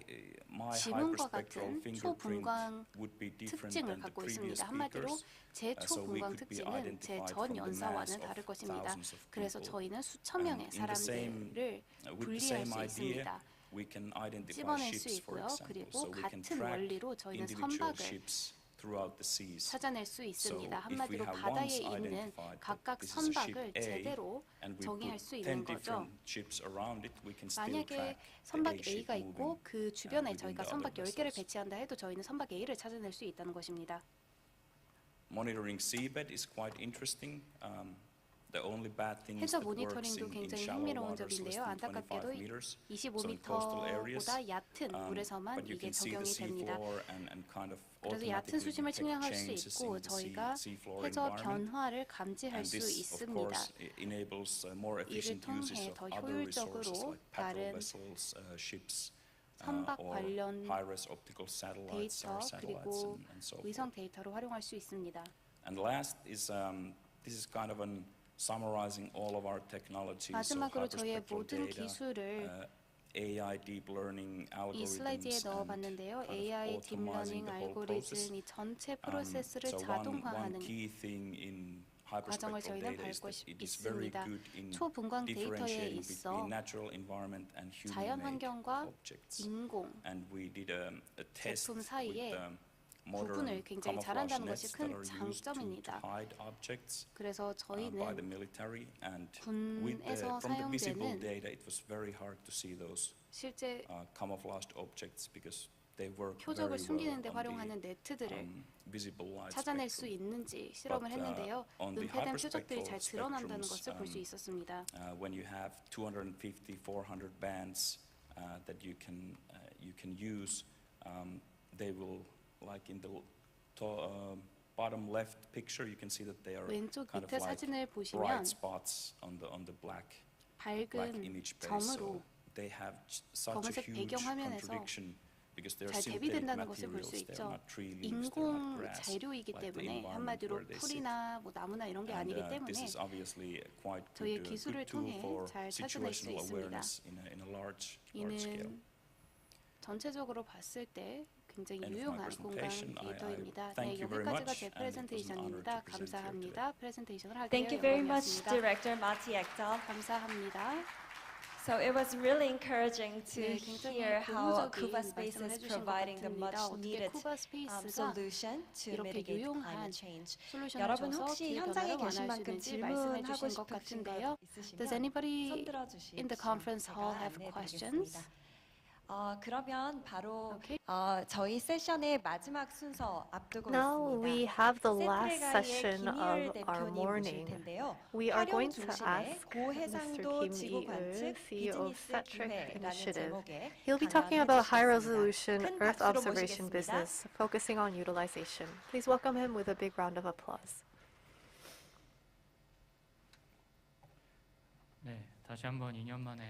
지문과 hyperspectral 같은 fingerprint 초분광 would be different 특징을 than the 갖고 previous 있습니다. 한마디로 speakers. 제 So we 초분광 could be 특징은 제 identified 전 from the mass 연사와는 of 다를 것입니다. thousands of 그래서 people. 저희는 수천 명의 And in the same, 사람들을 with the 분리할 same 수 idea, 있습니다. we can identify 찝어낼 수 ships, for 있고요. example. 그리고 So we can 같은 track 원리로 저희는 individual 선박을 ships throughout the seas. 찾아낼 수 있습니다. So if we 한마디로 have 바다에 once 있는 identified that 각각 this is a ship 선박을 A, 제대로 and we 정의할 put 수 10 있는 거죠. different ships around it, we can still 만약에 track 선박 the A ship A가 있고 moving 그 주변에 within 저희가 the 선박 other 10개를 vessels. 배치한다 해도 저희는 선박 A를 찾아낼 수 있다는 것입니다. Monitoring seabed is quite interesting. 해저 모니터링도 굉장히 흥미로운 점인데요. 안타깝게도 25m보다 얕은 물에서만 이게 적용이 됩니다. 그래서 얕은 수심을 측량할 수 있고 저희가 해저 변화를 감지할 수 있습니다. 이를 통해 더 효율적으로 다른 선박 관련 데이터 그리고 위성 데이터로 활용할 수 있습니다. And last is this is kind of an summarizing all of our technologies. 마지막으로 저희의 모든 기술을 AI, deep learning, 이 슬라이드에 넣어봤는데요. AI, 딥러닝, 알고리즘 이 전체 프로세스를 자동화하는 과정을 저희는 밟고 있습니다. 초분광 데이터에 있어 자연 환경과 인공 제품 사이에 구분을 굉장히 잘한다는 것이 큰 장점입니다. 그래서 저희는 군에서 사용되는 실제 표적을 숨기는 데 활용하는 네트들을 찾아낼 수 있는지 실험을 했는데요. 은폐된 표적들이 잘 드러난다는 것을 볼 수 있었습니다. When you have 250, 400 bands that you can use, they will like in the bottom left picture, you can see that they are 왼쪽 kind of 밑에 like 사진을 보시면 bright spots on the black image base. So they have such a 검은색 huge 배경화면에서 contradiction because they're 잘 synthetic 대비된다는 것을 볼 수 materials. They're 있죠. not tree leaves, they're not 인공 grass, 재료이기 like the 때문에 environment 한마디로 where they sit. 풀이나 뭐 나무나 이런 게 And 아니기 this 때문에 is obviously quite 저희의 good 기술을 tool 통해 for 잘 찾아낼 수 situational 있습니다. awareness in a large scale. 이는 전체적으로 봤을 때 굉장히 End of my 유용한 공간 presentation. 데이터입니다. thank 네, you very 여기까지가 much, 제 and it was an honor 프레젠테이션입니다. to present here 감사합니다. 프레젠테이션을 하게 Thank you 되어 very much, 영광이었습니다. Director Mati Ekdal. 감사합니다. So it was really encouraging to 네, 굉장히 hear how 고무적인 Kuba Space 말씀을 is 해주신 것 providing the 같습니다. much 어떻게 needed 쿠바 스페이스가 solution to 이렇게 mitigate 유용한 climate change. 솔루션을 여러분 줘서 혹시 기후 현장에 변화를 계신 완화할 수 만큼 있는지 말씀해 질문하고 주신 것 싶으신 같은데요. 것 있으시면 Does anybody 손 들어주십시오. in the conference hall have 제가 questions? 안내해드리겠습니다. 그러면 바로 Okay. 저희 세션의 마지막 순서 앞두고 Now we 있습니다. have the last 세트레가이의 session 김희열 of our 대표님 모실 morning. 텐데요. We are 활용 going to 중심의 ask Mr. 고해상도 Kim 지구 Il, 관측 CEO of 비즈니스 Satcom 기회라는 Initiative. 제목의 He'll be talking about high-resolution 큰 Earth 박수로 observation 모시겠습니다. business, focusing on utilization. Please welcome him with a big round of applause. 네, 다시 한번 2년 만에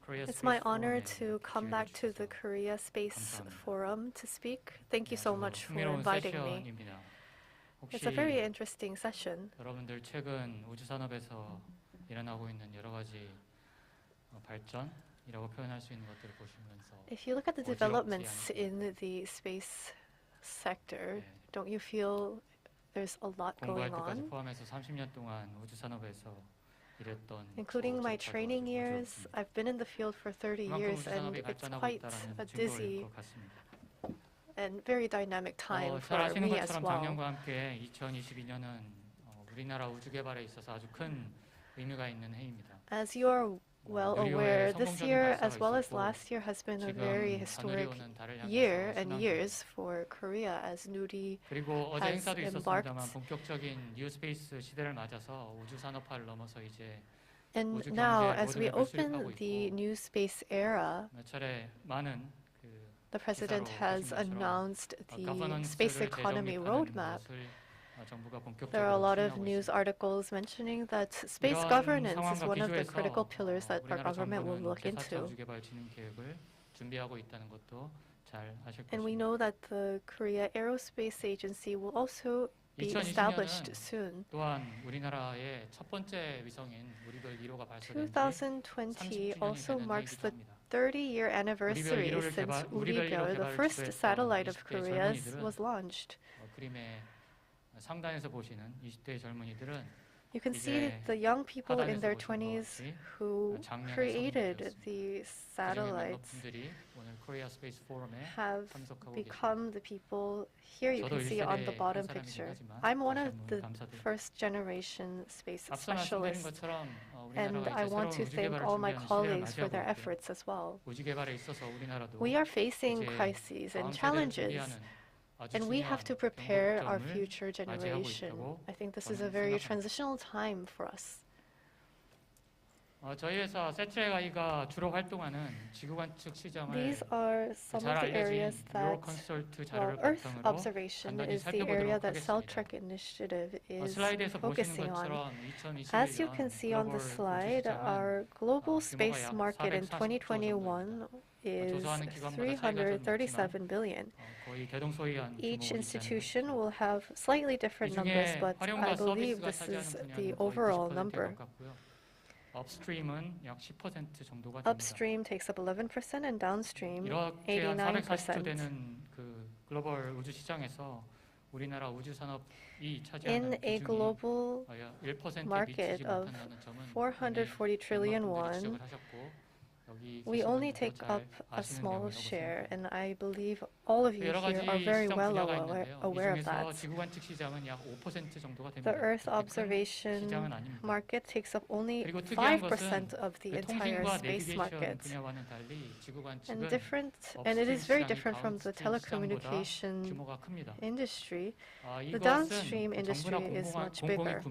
It's my honor to come back to the Korea Space Forum to speak. Thank you so much for inviting me. It's a very interesting session. 여러분들 최근 우주산업에서 일어나고 있는 여러 가지 발전이라고 표현할 수 있는 것들을 보시면서 If you look at the developments in the space sector, don't you feel there's a lot going 공부할 때까지 on? 포함해서 30년 동안 우주산업에서 Including my training years, I've been in the field for 30 years and it's quite a dizzy and very dynamic time 잘 for 아시는 me as 것처럼 well. 작년과 함께 2022년은 우리나라 우주개발에 있어서 아주 큰 의미가 있는 해입니다. As you are well aware, this year as well as last year has been a very historic year and years for Korea as Nuri 그리고 어제 has 행사도 embarked. 있었습니다만 본격적인 뉴스페이스 시대를 맞아서 우주산업화를 넘어서 이제 And now, as we open the new space era, 몇 차례 많은 the president has announced the space economy roadmap. There are a lot of news articles mentioning that space governance is one of the critical pillars that our government will look into. And we know that the Korea Aerospace Agency will also be established soon. 2020 also marks the 30-year anniversary since Uribil, the first satellite of Korea, was launched. 상단에서 보시는 20대 젊은이들은 You can see the young people in their 20s who created the satellites have become the people here you can see on the bottom picture. I'm one of the first generation space specialists, and I want to thank all my colleagues for their efforts as well. We are facing crises and challenges And we have to prepare our future generation. I think this is a very transitional time for us. 저희 회사 SATMAR가 주로 활동하는 지구 관측 시장을 These are some of the areas that Earth observation is the area that Celltrek Initiative is focusing on. As you can see on the slide, our global space market in 2021 is 337 billion. Each institution will have slightly different numbers, but I believe this is the overall number. upstream은 약 10% 정도가 됩니다. Upstream takes up 11% and downstream 89%. 이렇게 한 440조 되는 그 글로벌 우주 시장에서 우리나라 우주 산업이 차지하는 비중이 1%에 미치지 못한다는 점은 440 trillion won. We only take up a small share, and I believe all of you here are very well aware of that. The Earth observation market takes up only 5% of the entire space market, and it is very different from the telecommunication industry. The downstream industry is much bigger.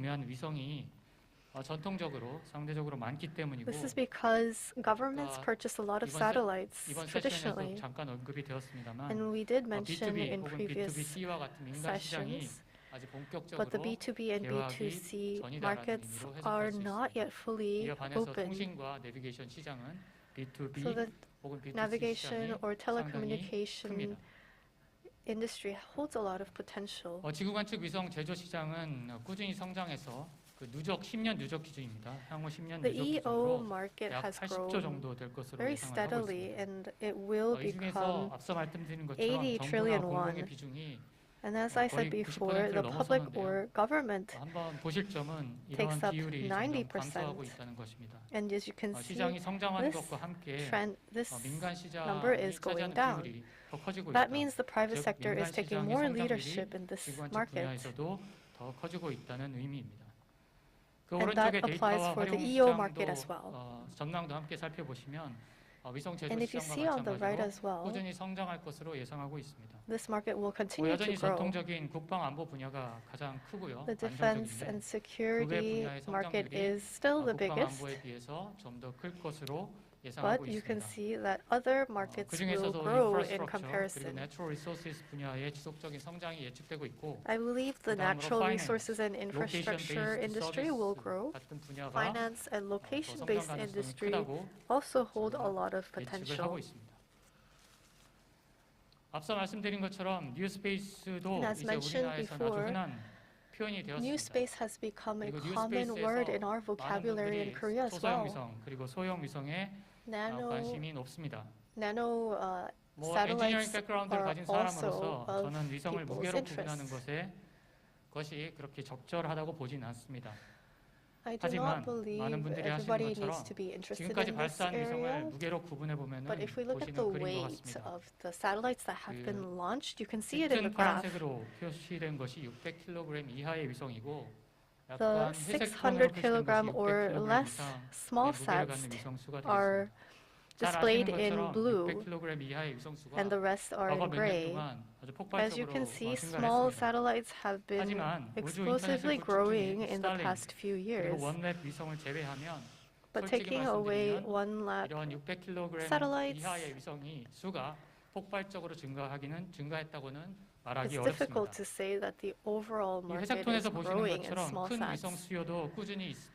전통적으로 상대적으로 많기 때문이고 This is because governments purchase a lot of satellites traditionally. 잠깐 언급이 되었습니다만 And we did mention in previous B2B와 같은 민간 시장이 sessions, 아직 본격적으로 but the B2B and B2C markets are not yet fully open. 통신과 내비게이션 시장은 B2B So the 혹은 B2C navigation or 시장이 telecommunication 큽니다. industry holds a lot of potential. 지구 관측 위성 제조 시장은 꾸준히 성장해서 그 누적 10년 누적 기준입니다. 향후 10년 The 누적 EO 기준으로 market 약 has 80조 grown 정도 될 것으로 very 예상하고 steadily, 있습니다. and it will 이 중에서 become 앞서 말씀드린 것처럼 80 정부나 trillion 공공의 won. 비중이 And as I said before, the public or government 한번 보실 점은 takes 이러한 up 비율이 점점 90%. 감소하고 있다는 것입니다. And as you can see, 시장이 성장하는 것과 함께 this 민간 number 시장이 is going 차지하는 down. 비율이 더 커지고 있다. That means the private 즉 sector 민간 is taking 시장의 more 성장률이 leadership in this 지구 관측 market. 분야에서도 더 커지고 있다는 의미입니다. 그 And that 오른쪽의 applies 데이터와 for the 활용 EO market as 시장도 well. 전망도 함께 살펴보시면 위성 제조 And if you see on the right 시장과 as well, 마찬가지로 꾸준히 성장할 것으로 예상하고 있습니다. this market will continue to 여전히 grow. 전통적인 국방 안보 분야가 가장 크고요. The defense and security market is still the 국방 biggest, 안보에 비해서 좀 더 클 것으로 but 예상하고 you can 있습니다. see that other markets will 그중에서도 grow in 인프라스트럭처 그리고 comparison. 내추럴 리소스 분야의 지속적인 성장이 예측되고 있고 I believe the 그다음으로 natural finance, resources and infrastructure location-based industry will service grow. 같은 분야가 Finance and 더 location-based 성장 가능성이 industry 크다고 also hold a lot of 예측을 하고 potential. 있습니다. 앞서 말씀드린 것처럼 뉴스페이스도 And as 이제 mentioned 우리나라에서 아주 before, 흔한 표현이 New 되었습니다. space has become a 그리고 common word in our 뉴스페이스에서 vocabulary in 많은 Korea 분들이 as 소소형 well. 위성 그리고 소형 위성에 관심이 높습니다. Nano 뭐 엔지니어링 satellites 백그라운드를 are 가진 also 사람으로서 of 저는 위성을 people's 무게로 구분하는 interest. 것이 그렇게 적절하다고 보지는 않습니다. I do 하지만 not believe 많은 분들이 하시는 everybody needs 것처럼 to be interested 지금까지 in this 발사한 위성을 area. 무게로 구분해 보면은 But if we look at 보시는 the 그림과 weight 같습니다. of the satellites that have been launched, you can see it in 짙은 the graph. 파란색으로 표시된 것이 600kg 이하의 위성이고 The 약간 회색 600 톤으로 표시된 kg 것이 or 600kg less 이상의 small 무게를 sats 갖는 위성수가 are 되겠습니다. 잘 displayed 아시는 in 것처럼 blue, 600kg 이하의 위성수가 and the rest are 과거 in 몇 년 gray. 동안 아주 As you 폭발적으로 can see, small 증가했습니다. satellites have been 하지만 우주 explosively 인터넷을 growing 구축 중인 in the 스타링크 past few years. 그리고 원웹 위성을 제외하면 But 솔직히 taking away 말씀드리면 OneWeb 이러한 600kg satellites, 이하의 위성이 수가 폭발적으로 증가했다고는 말하기 it's difficult 어렵습니다. to say that the overall 이 market 회색 is 톤에서 보시는 growing in 것처럼 small 큰 위성 sats. 수요도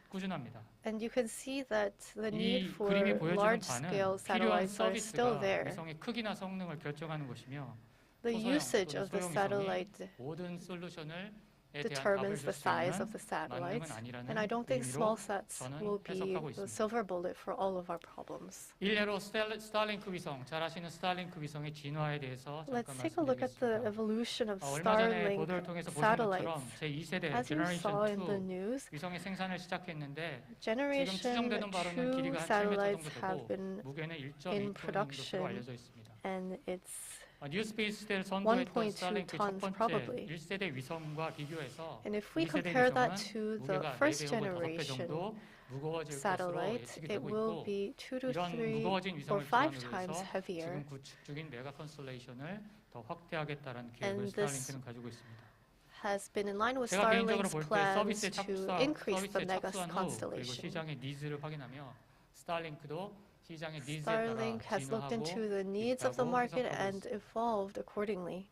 꾸준합니다. And you can see that the need 이 for 그림이 보여주는 large-scale 바는 필요한 satellites are still 서비스가 there. 위성의 크기나 성능을 결정하는 것이며 The 소소형 usage 또는 of the 소형 위성이 satellite 모든 솔루션을 대한 답을 determines the 줄 수 size 있는 of the 만능은 satellites, 아니라는 and I don't think small 의미로 sats 저는 will be 해석하고 the 있습니다. silver bullet for all of our problems. 일례로 스타링크 위성, 잘 아시는 스타링크 위성의 진화에 대해서 잠깐 Let's take a look at the 말씀드리겠습니다. evolution of 얼마 전에 보도를 Starlink 통해서 보신 것처럼 satellites. 제2세대 As you saw in the 제너레이션 2 news, 위성의 생산을 시작했는데 지금 Generation 추정되는 바로는 2 길이가 한 7m satellites 정도 have 되고 been 무게는 in 1.2톤인 것으로 production, 알려져 있습니다. and it's 뉴스페이스 시대를 선도했던 1.2 스타링크 첫 tons 번째 probably. 1세대 위성과 비교해서 And if we 2세대 compare that 위성은 to the 무게가 first 4배 혹은 5배 generation, 정도 satellite, it will be 2 to 3 or 5 times heavier. 지금 구축 중인 메가 컨스텔레이션을 더 확대하겠다라는 계획을 And this 스타링크는 가지고 있습니다. has been in line with 제가 개인적으로 Starlink's 볼 때 plans 서비스에 to increase the mega 착수한 후 그리고 constellation. 시장의 니즈를 확인하며 스타링크도 시장의 니즈에 Starlink 따라 has looked into 진화하고 the needs of the 있다고 market 해석하고 and 있습니다. evolved accordingly.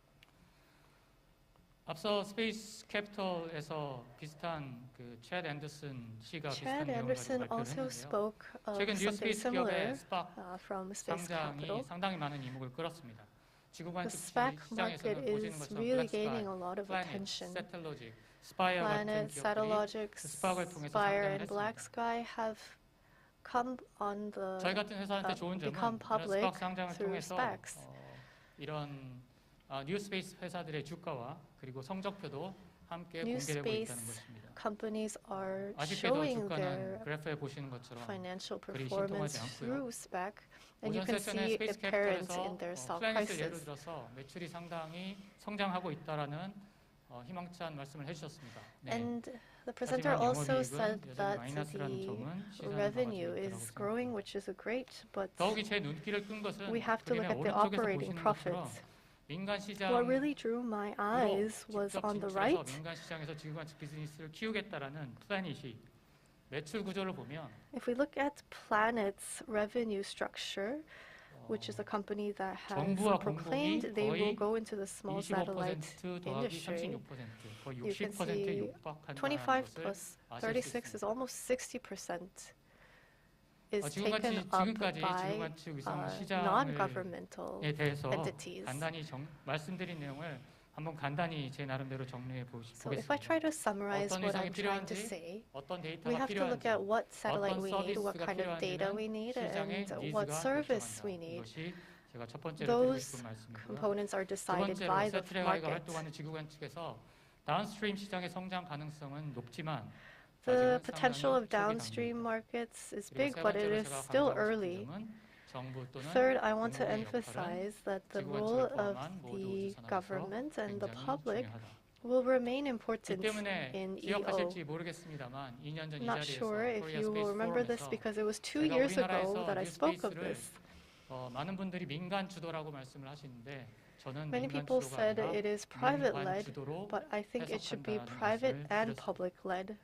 앞서 스페이스 캐피털에서 비슷한 그 채드 앤더슨 씨가 비슷한 Chad 내용을 가지고 Anderson 발표를 also 했는데요. spoke of 최근 뉴 something 스페이스 기업의 similar 스팍 from Space 상장이 Capital. 상당히 많은 이목을 끌었습니다. 지구 The 관측 SPAC market 시장에서는 보시는 is 것처럼 really 블랙 gaining 스카이, a lot of 플래닛, attention. 세텔로직, 스파이어 같은 Planet, 기업들이 Satellogic, 그 스팍을 통해서 Spire, 상장을 and Black 했습니다. Sky have come on the 저희 같은 회사한테 좋은 점은 become 이런 public 스팍 상장을 through 통해서 SPACs. 이런 뉴스페이스 회사들의 주가와 그리고 성적표도 함께 New 공개되고 있다는 space 것입니다. companies are 아쉽게도 showing 주가는 their 그래프에 보시는 것처럼 financial 그리 performance 신통하지 않고요. through SPAC, and you 오전 can 세션에 see 스페이스 apparent 캐피털에서 in their stock 플래닛을 예를 prices. 들어서 매출이 상당히 성장하고 있다라는 희망찬 말씀을 해주셨습니다. 네. And the presenter 하지만 also 영업이익은 said 여전히 that 마이너스라는 the 점은 시장을 revenue 막아주고 is 있다고 growing, 생각합니다. which is great, but 더욱이 제 눈길을 끈 것은 we have to look 그림의 at the 오른쪽에서 operating 보시는 것처럼 profits. 민간 시장 What really drew my eyes was 직접 on the 진출해서 right. 민간 시장에서 지구관측 비즈니스를 키우겠다라는 플래닛이 매출 구조를 보면 If we look at Planet's revenue structure, which is a company that has 정부와 proclaimed they will 공공이 go into the small satellite 25% 더하기 industry, 36%, 거의 you can 60%에 see 육박한다는 25 것을 plus 아실 수 36 is 있습니다. almost 60% is taken up 지금까지 by 지구관측 위성 non-governmental 시장에 대해서 entities. 간단히 말씀드린 내용을 한번 간단히 제 나름대로 정리해 So if I try 보겠습니다. to summarize 어떤 what 위성이 I'm trying to 필요한지, say, 어떤 we 데이터가 have to look 필요한지, at what satellite we need, what 서비스가 kind of data we 필요한지는 need, 시장의 and what 니즈가 service we 결정한다. need. 이것이 제가 첫 번째로 드리고 Those 싶은 말씀이고요. components are 두 decided 번째로 by the 세트레가이가 market. 활동하는 지구관측에서 다운스트림 시장의 성장 가능성은 높지만 The 아직은 potential 상당히 of downstream 초기 단계입니다. markets is 그리고 big, 세 but it 번째로 is 제가 still 강조하고 싶은 early. 점은 정부 또는 Third, I want to 공공의 역할은 emphasize that the 지구관측을 role of 포함한 모두 the 우주산업에서 government and the 굉장히 public 중요하다. will remain 이 important 때문에 in EO. 기억하실지 모르겠습니다만 2년 전 이 Not 자리에서 sure if you will remember this 코리아스페이스포럼에서 because it was 2 제가 years ago 우리나라에서 that I spoke of 뉴스페이스를 this. 많은 분들이 민간 주도라고 말씀을 하시는데 저는 Many 민간 people 주도가 said 아니라 it is private 민관 led, 주도로 but I think it should be 해석한다는 private 말씀을 and 드렸습니다. public led.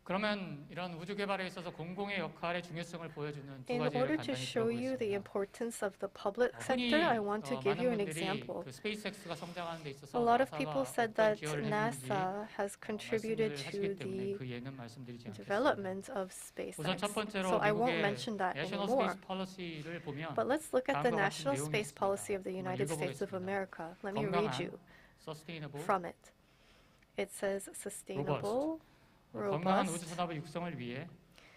그러면 이런 우주 개발에 있어서 공공의 역할의 중요성을 보여주는 두 In 가지를 order to 간단히 show you the 들어보겠습니다. importance of the public 흔히 sector, I want to give you 많은 an 분들이 example. 그 스페이스X가 성장하는 데 있어서 A lot of 나사가 people said 어떤 that 기여를 했는지 NASA has contributed 말씀을 to 하시기 때문에 the 그 예는 말씀드리지 않겠습니다. development of 우선 첫 SpaceX. 번째로 So I won't 미국의 mention that 내셔널 anymore. 스페이스 폴리시를 보면 But let's look at the 다음과 같은 national 내용이 space 있습니다. policy of the 한번 United States of 읽어보겠습니다. America. Let me read you 서스테이너블 from it. It says sustainable, 건강한 우주 robust, 산업의 육성을 위해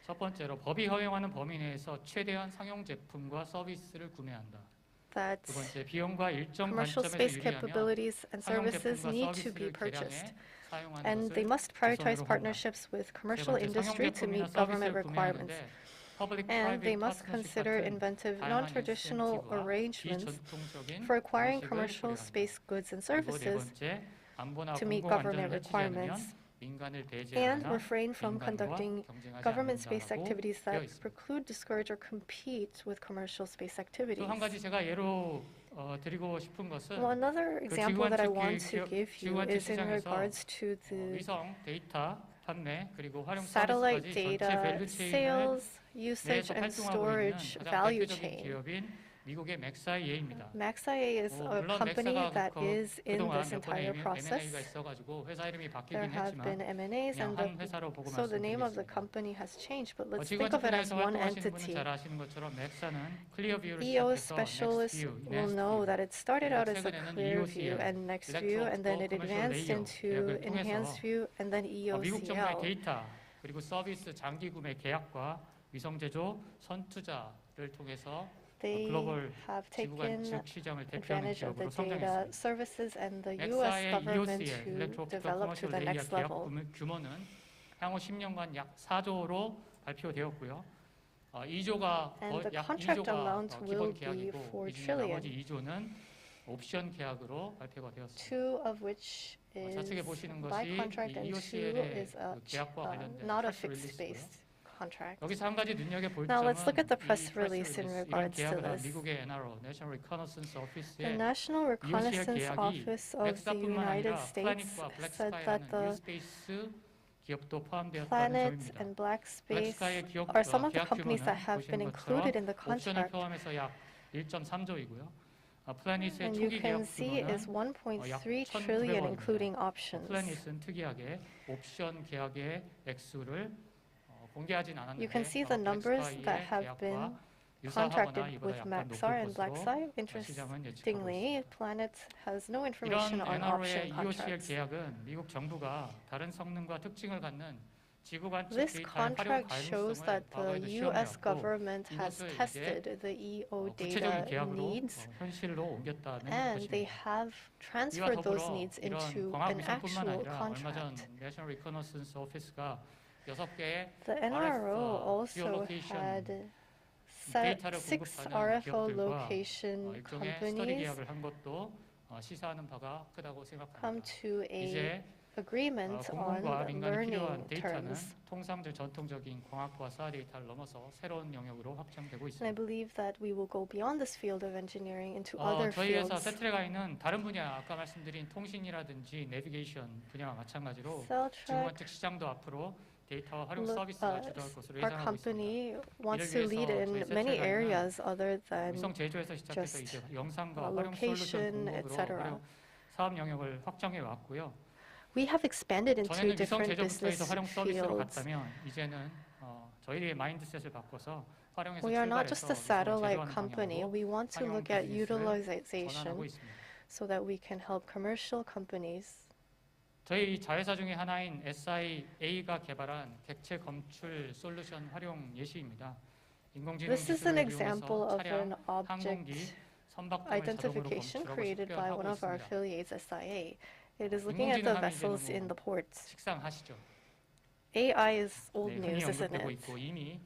첫 번째로 법이 허용하는 범위 내에서 최대한 상용 제품과 서비스를 구매한다. that 두 번째, 비용과 일정 commercial 관점에서 space 유리하며 capabilities and 상용 services 제품과 need to be 서비스를 purchased. 개량해 사용하는 And they 것을 must prioritize 우선으로 한다. partnerships with 세 commercial 번째, industry 상용 to 제품이나 meet government 서비스를 requirements. 구매하는데 And they public-private must partnership consider 같은 inventive, 다양한 non-traditional 인센티브와 arrangements 비전통적인 for acquiring 방식을 commercial 고려한다. space goods and 그리고 네 services 번째, 안보나 to meet 공공 government 안전을 해치지 않으면 requirements 민간을 and 배제하거나 refrain from 민간과 conducting 경쟁하지 government space 않는다라고 activities 되어 that 있습니다. preclude, discourage, or compete with commercial space activities. 또 한 가지 제가 예로 드리고 싶은 것은 Well, another 그 example that I 지구관측 want to give you 지구관측 is in 시장에서 regards to the 위성 데이터 판매 그리고 활용 satellite 서비스까지 전체 data 밸류 체인을 sales, usage, 내에서 and 활동하고 있는 storage 가장 value 대표적인 chain. 기업인 미국의 맥사이에입니다. MaxIA is a 물론 company 맥사가 that is in 그동안 this 몇 번의 entire M&A가 process. 있어가지고 회사 이름이 There 바뀌긴 have been 했지만 M&As, 그냥 and 한 회사로 보고 so the name of the 말씀드리겠습니다. company has changed, but let's think of 지구관측 it as 분야에서 one 활동하시는 분은 entity. 잘 아시는 것처럼 맥사는 클리어뷰를 EO 시작해서 specialists 넥스트뷰, will know that it started out as a 최근에는 clear view and next view, and then it advanced into enhanced view, and then 미국 정부의 EOCL. 데이터 그리고 서비스 장기 구매 계약과 위성 제조 선투자를 통해서 They 글로벌 have taken 지구관측 시장을 대표하는 advantage of the 기업으로 data 성장했습니다. services and the US 엑사의 government EOCL, to 일렉트로옵티컬 develop to 커머셜 the 레이어 next 계약 level. 규모는 향후 10년간 약 4조로 발표되었고요. 2조가 And the 약 contract 2조가 amount will 기본 be 계약이고 4 이 중 trillion. 나머지 2조는 옵션 계약으로 발표가 되었습니다. two of which is 좌측에 보시는 by 것이 contract 이 and two EOCL의 is a 계약과 관련된 not a 프레스 fixed 릴리스고요. based contract. 여기서 한 가지 눈여겨볼 Now 점은 let's look at the 이 press 프레스 release in 릴리스, 이런 regards to 계약을 한 this. 미국의 NRO, National Reconnaissance The Office의 National Reconnaissance 계약이 Office of the 엑사뿐만 United 아니라 States 플래닛과 said that 블랙스카이라는 the 뉴스페이스 기업도 포함되었다는 Planet 점입니다. and Black Space 블랙스카이의 are some of the 계약 companies that 규모는 have been 보시는 included in the 것처럼 옵션을 contract. 포함해서 약 1.3조이고요. 플래닛의 And you 초기 can 계약 see is 규모는 1.3 trillion including options. 플래닛은 특이하게 옵션 계약의 액수를 공개하진 않았는데 You can see the numbers that have been contracted with Maxar and Blacksite. Interestingly, Planet has no information 이런 on option NRO의 EOCL contracts. 계약은 미국 정부가 다른 성능과 특징을 갖는 지구관측 This 데이터의 활용 contract shows 가능성을 that the 과거에도 U.S. 시험해왔고 government has 이것을 tested 이제 the EO 구체적인 data 계약으로 needs, 현실로 옮겼다는 and they 것입니다. have 이와 transferred those 더불어 needs 이런 into 광학 an 위성뿐만 actual 아니라 얼마 전 contract. National Reconnaissance Office가 6개의 The NRO also geolocation had set 데이터를 6 공급하는 RFO 기업들과 location 일종의 스터디 companies 계약을 한 것도 시사하는 바가 크다고 come 생각합니다. to a 이제 agreement on 공군과 민간이 필요한 learning 데이터는 terms. 통상적 전통적인 광학과 사 데이터를 넘어서 새로운 영역으로 확장되고 And I 있습니다. believe that we will go beyond this field of engineering into other 저희 회사 fields. 세트레가이는 다른 분야 아까 말씀드린 통신이라든지 내비게이션 분야와 마찬가지로 Celltrack, 지구관측 시장도 앞으로 데이터 활용 서비스가 주도할 것으로 our 예상하고 있습니다. company wants 이를 to lead 위해서 in 저희 many 세트레가이는 areas other than 위성 제조에서 시작해서 just 이제 영상과 활용 솔루션 location, 공급으로 etc. 활용 사업 영역을 확장해 왔고요. We have expanded into 전에는 위성 different 제조부터 business 해서 활용 서비스로 fields. 갔다면 이제는 저희의 마인드셋을 바꿔서 활용해서 We are not just a 출발해서 satellite 위성을 제조하는 company. 방향으로 We want to 활용 look at 비즈니스를 전환하고 utilization 있습니다. so that we can help commercial companies. 저희 자회사 중에 하나인 SIA가 개발한 객체 검출 솔루션 활용 예시입니다. 인공지능 This is an 기술을 example 이용해서 of 차량, an 항공기, object 선박 등을 자동으로 identification 검출하고 created by one 식별하고 of our 있습니다. affiliates, SIA. It is looking at the 인공지능 하면 이제 vessels 뭐 in the ports. 식상하시죠. AI is old 흔히 news, isn't 언급되고 it? 있고 이미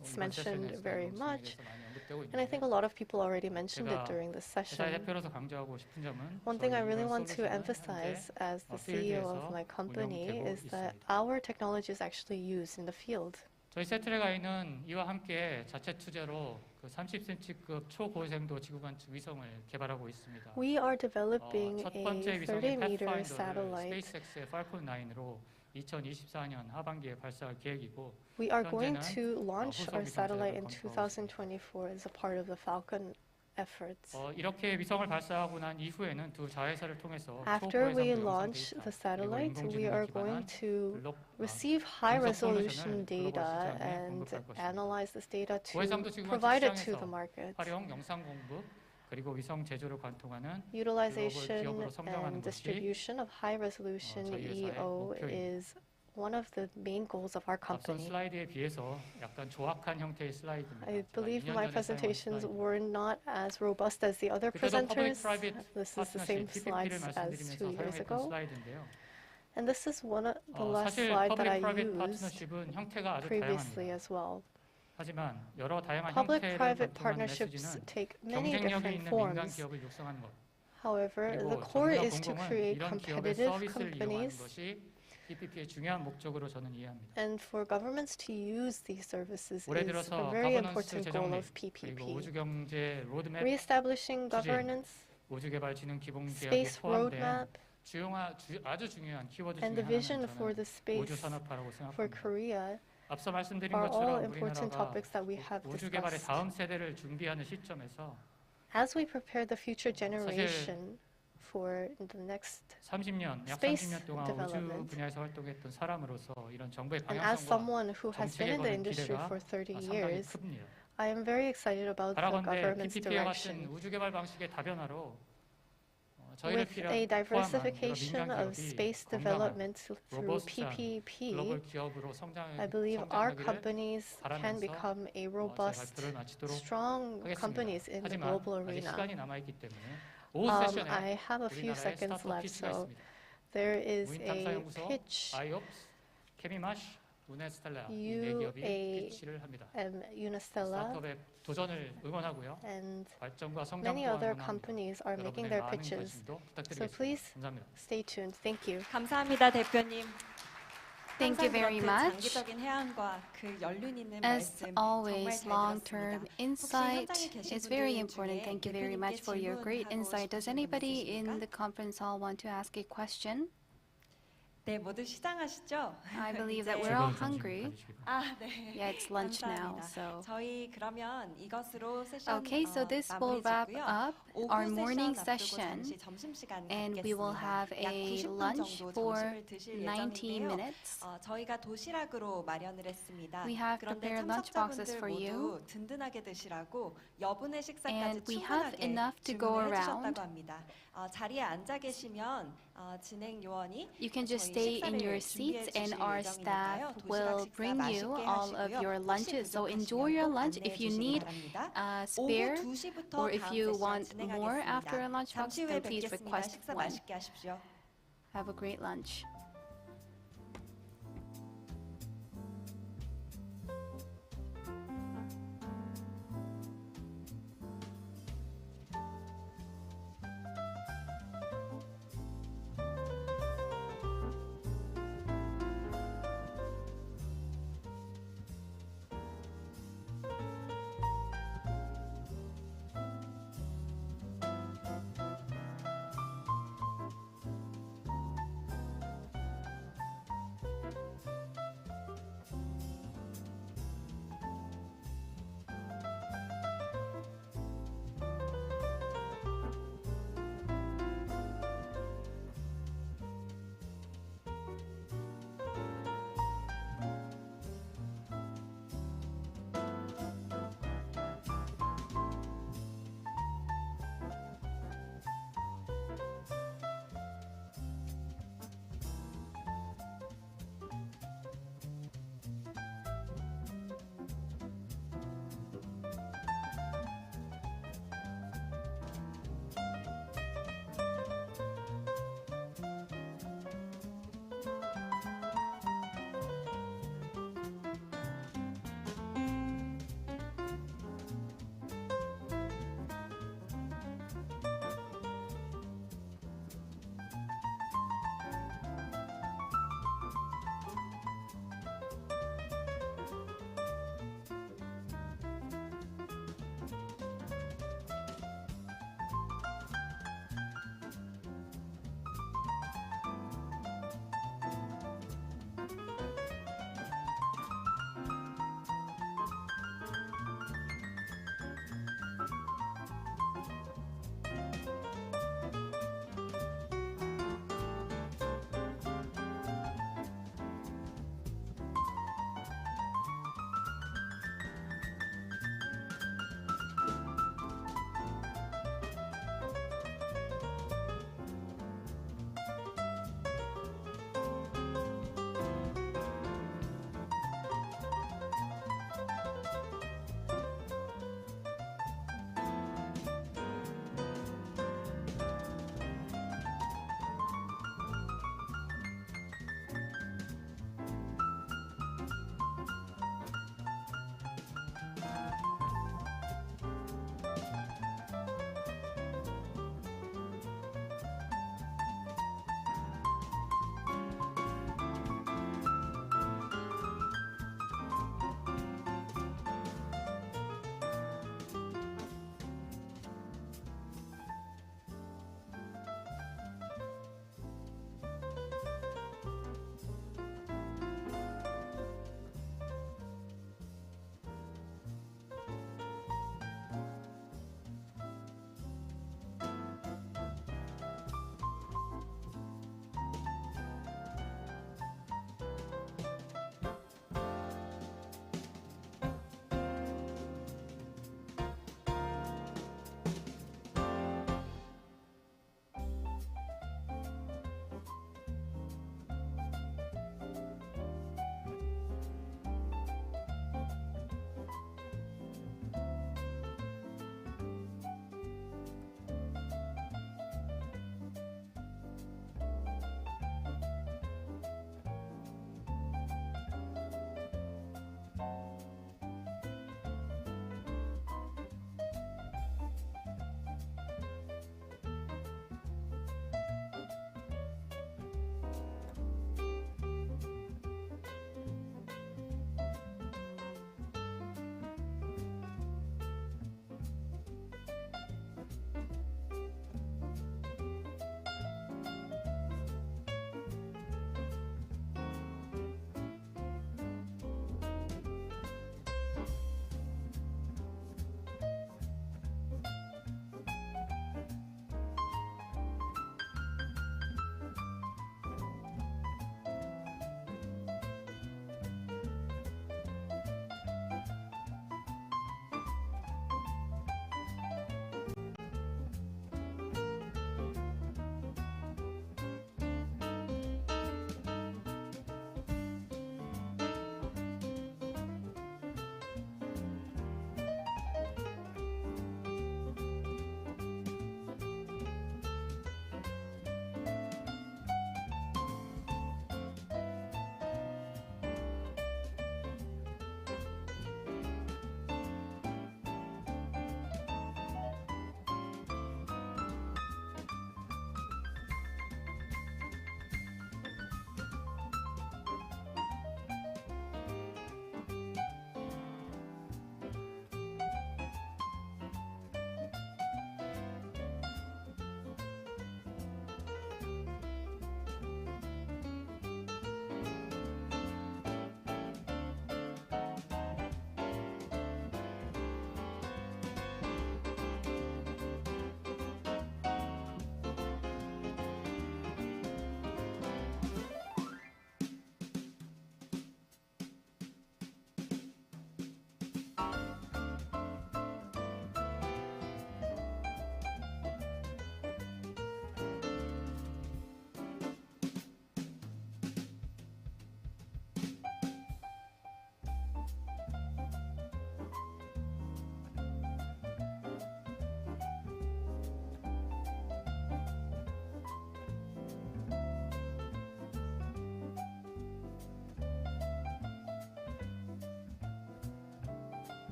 It's 이번 mentioned 세션에서 very 인공지능에 much, 대해서 많이 언급되고 and I think a 있는데 lot of people already mentioned it 제가 during this 회사의 session. 대표로서 강조하고 싶은 점은 One thing I 저희 really 이런 want to 솔루션은 emphasize 현재 as the CEO of my company 운영되고 is that 있습니다. our technology is actually used in the field. 저희 세트레가이는 이와 함께 자체 투자로 그 30cm급 초고생도 지구관측 위성을 개발하고 있습니다. We are developing 첫 a 번째 위성인 30-meter 패스파인더를 satellite. 스페이스X의 팔콘 9으로 2024년 하반기에 발사할 계획이고 We are going 현재는 to launch 후속 our 위성 satellite in 제작을 검토하고 있습니다. 2024 as a part of the Falcon efforts. 이렇게 위성을 발사하고 난 이후에는 두 자회사를 통해서 After we 초고해상도 launch 영상 the 데이터 satellite, 그리고 we are 인공지능에 going 기반한 to 블록 receive 분석 high-resolution 솔루션을 글로벌 data 시장에 and 공급할 것입니다. analyze this data to 고해상도 지구관측 provide it to 시장에서 the market. 활용 영상 공급 그리고 위성 제조를 관통하는 Utilization 기업으로 성장하는 and 것이 distribution of high-resolution 저희 회사의 EO 목표입니다. is one of the main goals of our 앞선 company. 슬라이드에 비해서 약간 조악한 형태의 슬라이드입니다. I 제가 believe 2년 my 전에 사용한 presentations 슬라이드. were not as robust as the other 그때도 presenters. public-private This is the same 파트너십 slides PPP를 as 2 말씀드리면서 years 사용했던 ago. 슬라이드인데요. And this is one of the last 사실 slide that I public-private used 파트너십은 형태가 아주 previously 다양합니다. as well. 하지만 여러 다양한 형태를 Public-private 관통하는 partnerships 메시지는 take many 경쟁력이 different 있는 민간 forms. 기업을 육성하는 것. However, the 그리고 core 정부나 is to 공공은 create 이런 기업의 competitive 서비스를 이용하는 companies 것이 PPP의 중요한 목적으로 저는 이해합니다. and for governments to use these services 올해 is 들어서 a very 가버넌스 important goal 재정립 of 그리고 PPP. 우주경제 로드맵, Reestablishing 추진, governance, 우주개발진흥기본계약에 space 포함된 roadmap, 아주 중요한 키워드 and 중에 the vision 하나는 for the 저는 space 우주산업화라고 for 생각합니다. Korea 앞서 말씀드린 are all 것처럼 important 우리나라가 topics that we have 우주개발의 discussed. 다음 세대를 준비하는 시점에서 As we prepare the future generation for the next 30년, 약 space 30년 동안 우주 development, 분야에서 활동했던 사람으로서 이런 정부의 and as 방향성과 someone who has been 정책에 in the 거는 industry 기대가 for 30 상당히 years, 큽니다. I am very excited about the 바라건대 government's PPP와 같은 direction. 우주개발 방식의 다변화로 저희를 With a diversification of space development through PPP, 글로벌 기업으로 I believe our 성장하기를 companies can 바라면서 become a 제 robust, 발표를 마치도록 strong 하겠습니다. companies in the 하지만 global 아직 arena. 시간이 남아 있기 때문에 오후 I 세션에 have a few 우리나라의 seconds 스타트업 left, 피치가 so 있습니다. there is 무인 a 탐사연구소, pitch 아이옵스, 케미마시, and Unistella and many other companies are making their pitches. So please stay tuned. Thank you. 감사합니다, 대표님. Thank you very much. 장기적인 해안과 그 연륜 있는 As 말씀 always, 정말 long-term 잘 insight 들었습니다. is very important. Thank you very much for your great insight. Does anybody in the conference hall want to ask a question? 네, 모두 시장하시죠? I believe that we're all hungry. 아, 네. Yeah, it's lunch now, 감사합니다. so. 저희 그러면 이것으로 세션 Okay, so this will wrap up our morning session, and we will have a lunch for 90 minutes. 저희가 도시락으로 마련을 했습니다. We have prepared lunch boxes for you, 모두 든든하게 드시라고 여분의 식사까지 and we have 충분하게 enough to go 주문을 around. 해주셨다고 합니다. 자리에 앉아 계시면 진행 요원이 You can just stay in your seats, and our staff will bring you all of your lunches. So enjoy your lunch. If you need a spare, or if you want more after a lunch box, then please request one. Have a great lunch.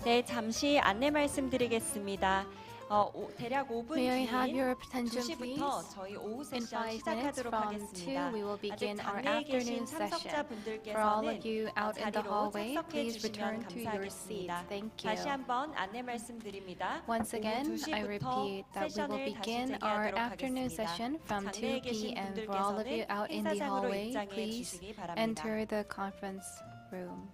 네, 잠시 안내 말씀드리겠습니다. 대략 5분 May I 뒤인 have your attention, 2시부터 please? 저희 오후 In 세션 5 minutes 시작하도록 from 하겠습니다. 2, we will 아직 begin our 장내에 계신 afternoon session. For all 참석자분들께서는 of you out in the 자리로 hallway, 착석해 please 주시면 return to your seats. 감사하겠습니다. Thank 다시 you. 한번 안내 말씀드립니다. Once again, 오후 I 2시부터 repeat that we will 세션을 다시 begin our 재개하도록 afternoon 하겠습니다. session from 2 장내에 계신 p.m. For all of you 분들께서는 out in the 행사장으로 hallway, 입장해 please 주시기 바랍니다. enter the conference room.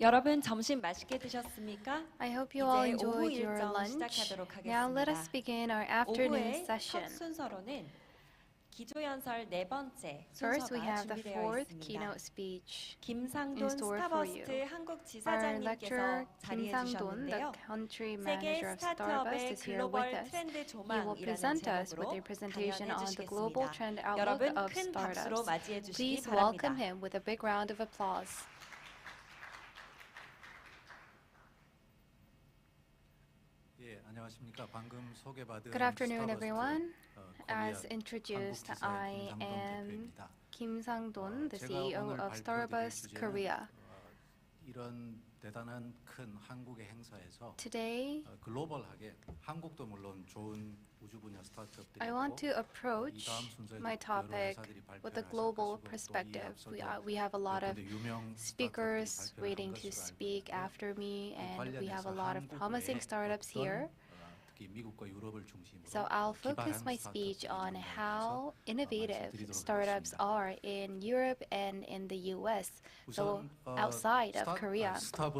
여러분 점심 맛있게 드셨습니까? I hope you all 이제 오후 enjoyed your 일정 lunch. 시작하도록 Now let us 하겠습니다. begin our afternoon 오후의 첫 session. 순서로는 기조연설 네 번째 First, we 순서가 have the 준비되어 fourth 있습니다. keynote speech in 김상돈 store for you. 스타버스트 한국 Our 지사장님께서 lecturer 자리해 Kim Sang-don, the 주셨는데요. country 세계 manager of Starbucks, 스타트업의 is here with 글로벌 us. 트렌드 He will 조망이라는 present us with 제목으로 a presentation 강연해 on the global 주시겠습니다. trend outlook 여러분 of 큰 박수로 startups. 맞이해 주시기 Please welcome 바랍니다. him with a big round of applause. Good afternoon, everyone. As introduced, I am Kim Sang-don, the CEO of Starbucks Korea. 이런 대단한 큰 한국의 행사에서 Today, 글로벌하게 한국도 물론 좋은 우주 분야 스타트업들이 I want to approach my topic with a global perspective. We have a lot of speakers waiting to speak after me, and we have a lot of promising startups here. So I'll focus my speech on how innovative startups are in Europe and in the US, so outside of Korea. So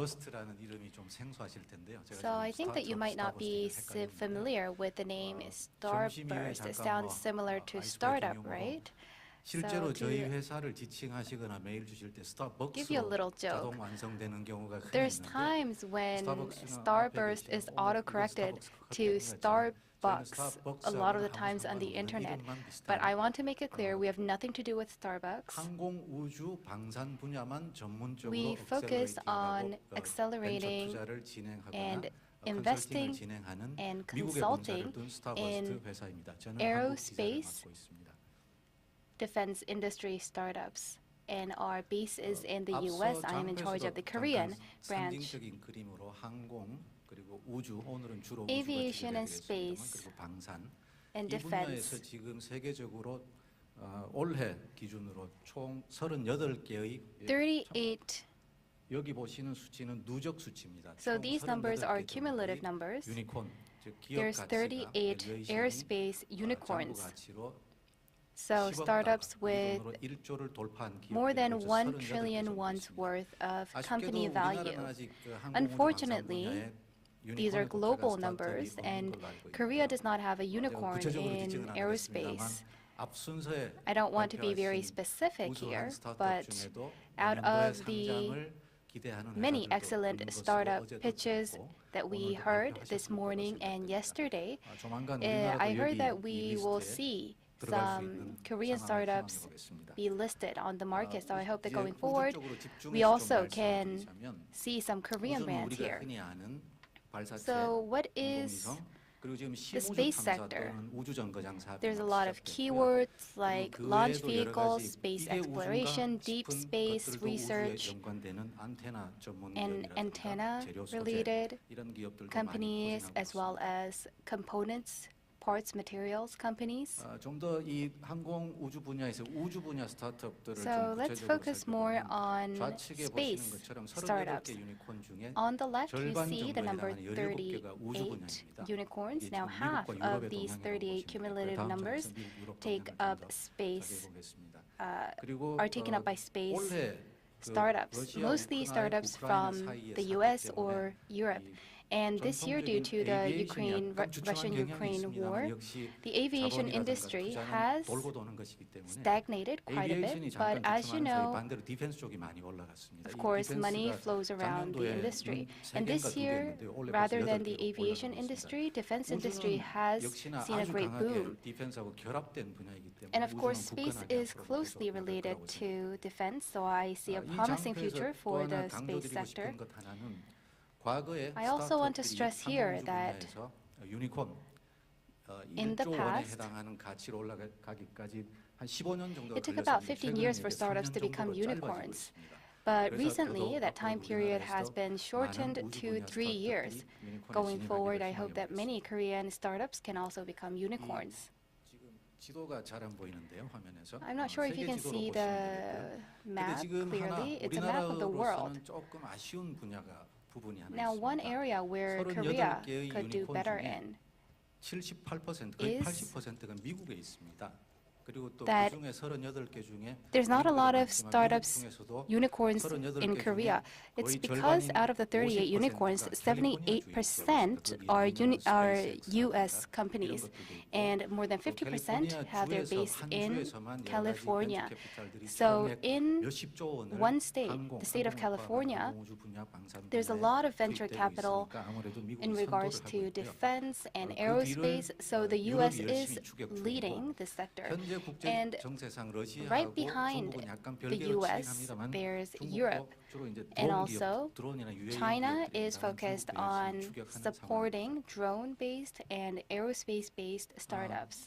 I think that you might not be familiar with the name Starburst. It sounds similar to startup, right? 실제로 저희 회사를 지칭하시거나 메일 주실 때 Give you a little 스타벅스로 joke. 자동 완성되는 경우가 흔히 There's 있는데 times when 스타벅스는 Starburst 앞에 is 계시고 auto-corrected to Starbucks a lot of the times on the internet. But I want to make it clear we have nothing to do with Starbucks. 항공 우주 방산 분야만 전문적으로 We focus on accelerating 투자를 진행하거나 and investing 진행하는 and 미국의 consulting 본사를 둔 스타벅스 in 회사입니다. 저는 aerospace 한국 지사를 맡고 있습니다. defense industry startups. And our base is in the US. I am in charge of the Korean branch. 상징적인 그림으로 항공 그리고 우주 오늘은 주로 Aviation and 우주가 space 그리고 방산 and 이 분야에서 defense. 지금 세계적으로 올해 기준으로 총 38개의 38. 여기 보시는 수치는 누적 수치입니다. So these numbers are cumulative numbers. 유니콘 즉 기업 There's 가치가 38 aerospace 장부 unicorns. 가치로 So 10억 startups 달러, with 이 돈으로 1조를 돌파한 more than 기업들이 1 38개 trillion 정도 won's 있습니다. worth of 아쉽게도 company 우리나라는 value. 아직 그 항공 우주 Unfortunately, 방산 분야에 these are 유니콘의 global 국가가 numbers, 스타트업이 and 없는 걸로 알고 Korea 있고요. does not have a 제가 unicorn 구체적으로 in 지칭은 안 aerospace. 하겠습니다만 앞 순서에 I don't want to be very 발표하신 specific 우수한 here, 스타트업 but 중에도 out 내년도에 of the 상장을 기대하는 many 회사들도 excellent 있는 것으로 startup 어제도 pitches 들었고 that we 오늘도 heard 발표하셨을 this 거라고 morning and 생각됩니다. yesterday, 조만간 I 우리나라도 heard 여기 that 이 we will 리스트에 see 들어갈 수 some 있는 Korean 상황을 startups 희망해 보겠습니다. be listed on the market. So I hope that 이제 going 우주 forward, 쪽으로 we 집중해서 좀 also can 말씀드리자면 see some Korean 우주는 brands 우리가 here. 흔히 아는 발사체, So what is 인공위성, 그리고 지금 the 심우주 space 탐사 sector? 또는 우주 정거장 사업이 There's a 막 lot of 시작됐고요. keywords like 그 launch 외에도 여러 vehicles, 가지 space 이게 exploration, 우주인가 deep 싶은 space 것들도 우주에 research, 연관되는 안테나 전문 and 기업이라든가 antenna 재료 소재 related 이런 기업들도 많이 companies, 포진하고 as well 있습니다. as components, parts, materials companies. 좀 더 이 항공 우주 분야에서 우주 분야 스타트업들을 So 좀 let's 구체적으로 focus more 살펴보면 on 좌측에 space 보시는 것처럼 startups. 38개 유니콘 중에 On the left, you 절반 see the 정도에 number 해당하는 17개가 우주 38 분야입니다. unicorns. 이게 Now, 지금 half 미국과 of 유럽의 these 동향이라고 38 보시면 되고요. cumulative 다음 numbers 장에서 미국, 유럽 take 동향을 up 좀 더 space, 자세히 보겠습니다. are 그리고 taken up by space 올해 startups, 러시아, mostly 우크라이나, startups 우크라이나 from 사이의 the 사태 US 때문에 or Europe. And this year, due to the Russian-Ukraine war, the aviation industry has stagnated quite a bit. But as you know, of course, money flows around the industry. And this year, rather than the aviation industry, defense industry has seen a great boom. And of course, space is closely related to defense, so I see a promising future for the space sector. I also want to stress here that in the past, it took about 15 years for startups to become unicorns. But recently, that time period has been shortened to 3 years. Going forward, I hope that many Korean startups can also become unicorns. I'm not sure if you can see the map clearly. It's a map of the world. Now, one area where Korea could do better in is that there's not a lot of startups, unicorns in Korea. It's because out of the 38 unicorns, 78% are U.S. companies, and more than 50% have their base in California. So in one state, the state of California, there's a lot of venture capital in regards to defense and aerospace, so the U.S. is leading this sector. And right behind the U.S., there's Europe. And also, China is focused on supporting drone-based and aerospace-based startups.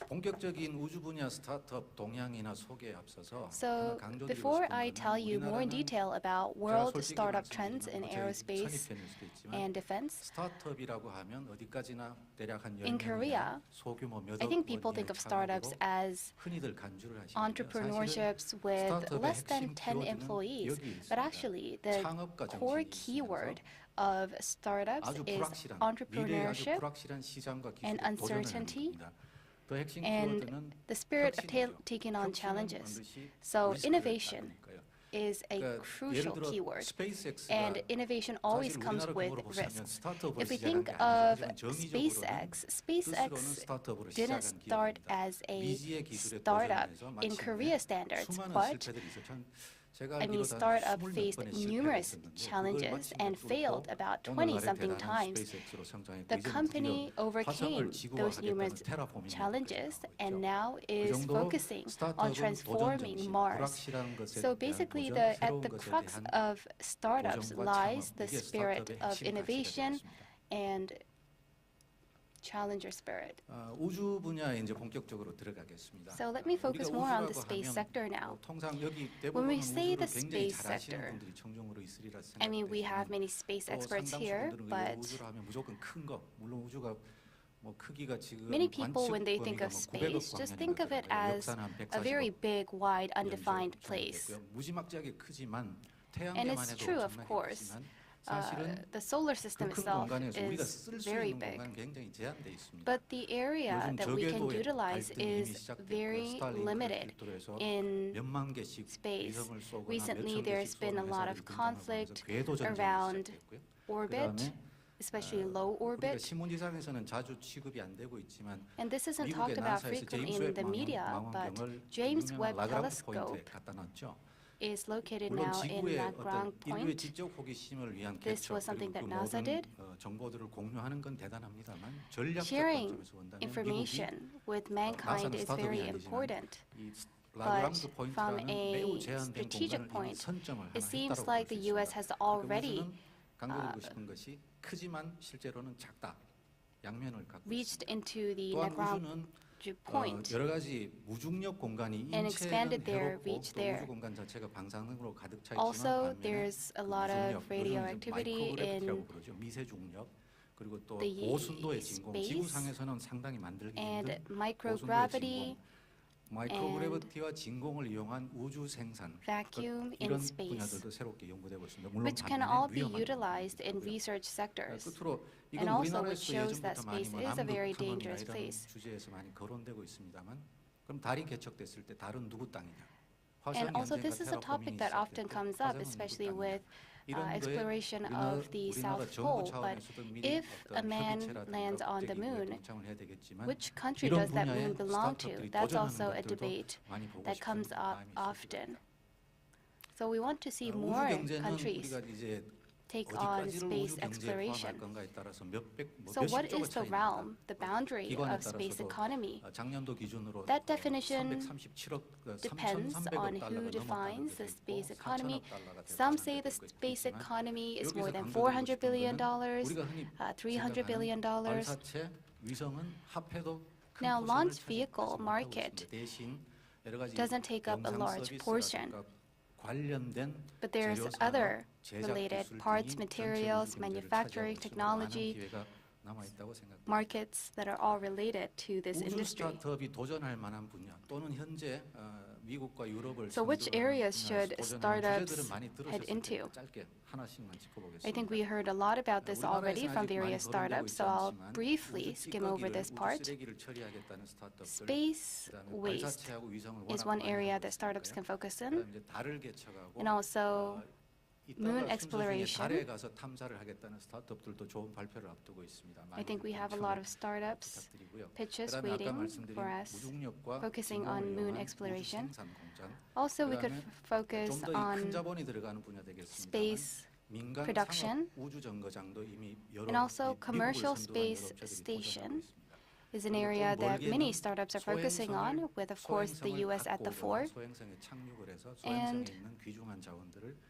So, before I tell you more in detail about world startup trends in aerospace and defense, in Korea, I think people think of startups as entrepreneurships with less than 10 employees, but actually, the core keyword of startups is entrepreneurship and uncertainty and the spirit of taking on challenges. So innovation is a crucial keyword, and innovation always comes with risks. If we think of SpaceX, SpaceX didn't start as a startup in Korea standards, but startup faced numerous challenges and failed about 20-something times. The company overcame those numerous challenges and now is focusing on transforming Mars. So basically, at the crux of startups lies the spirit of innovation and challenger spirit. So let me focus more on the space sector now. When we say the space sector, I mean, we have many space experts here, but many people, when they think of space, just think of it as a very big, wide, undefined place. And it's true, of course. The solar system itself is very big, but the area that we can utilize is very limited in space. Recently, there's been a lot of conflict around orbit, especially low orbit. And this isn't talked about frequently in the media, but James Webb Telescope is located now in Lagrange Point. This was something that NASA did. Sharing information with mankind is very important. But from a strategic point, it seems like the U.S. has already reached into the Lagrange point and expanded their reach there. Also, there's a lot of radioactivity in the space and microgravity and vacuum in space, which can all be utilized in research sectors, and also which shows that space is a very dangerous place. And also, this is a topic that often comes up, especially with exploration of the South Pole. But if a man lands on the moon, which country does that moon belong to? That's also a debate that comes up often. So we want to see more countries take on space exploration. So what is the realm, the boundary of space economy? That definition depends on who defines the space economy. Some say the space economy is more than $400 billion, $300 billion. Now, launch vehicle market doesn't take up a large portion. But there's other related parts, materials, manufacturing, technology, markets that are all related to this industry. 미국과 유럽을 So which areas should 보존하는 startups 주제들은 많이 head 들으셨을 into? 텐데 짧게 하나씩만 짚어보겠습니다. I think we heard a lot about this already from various startups, so I'll briefly skim over this part. Space waste is one area that startups can focus in, and also moon exploration. I think we have a lot of startups pitches waiting for us, focusing on moon exploration. Also, we could focus on space production, and also commercial space station is an area that many startups are focusing on, with, of course, the US at the fore, and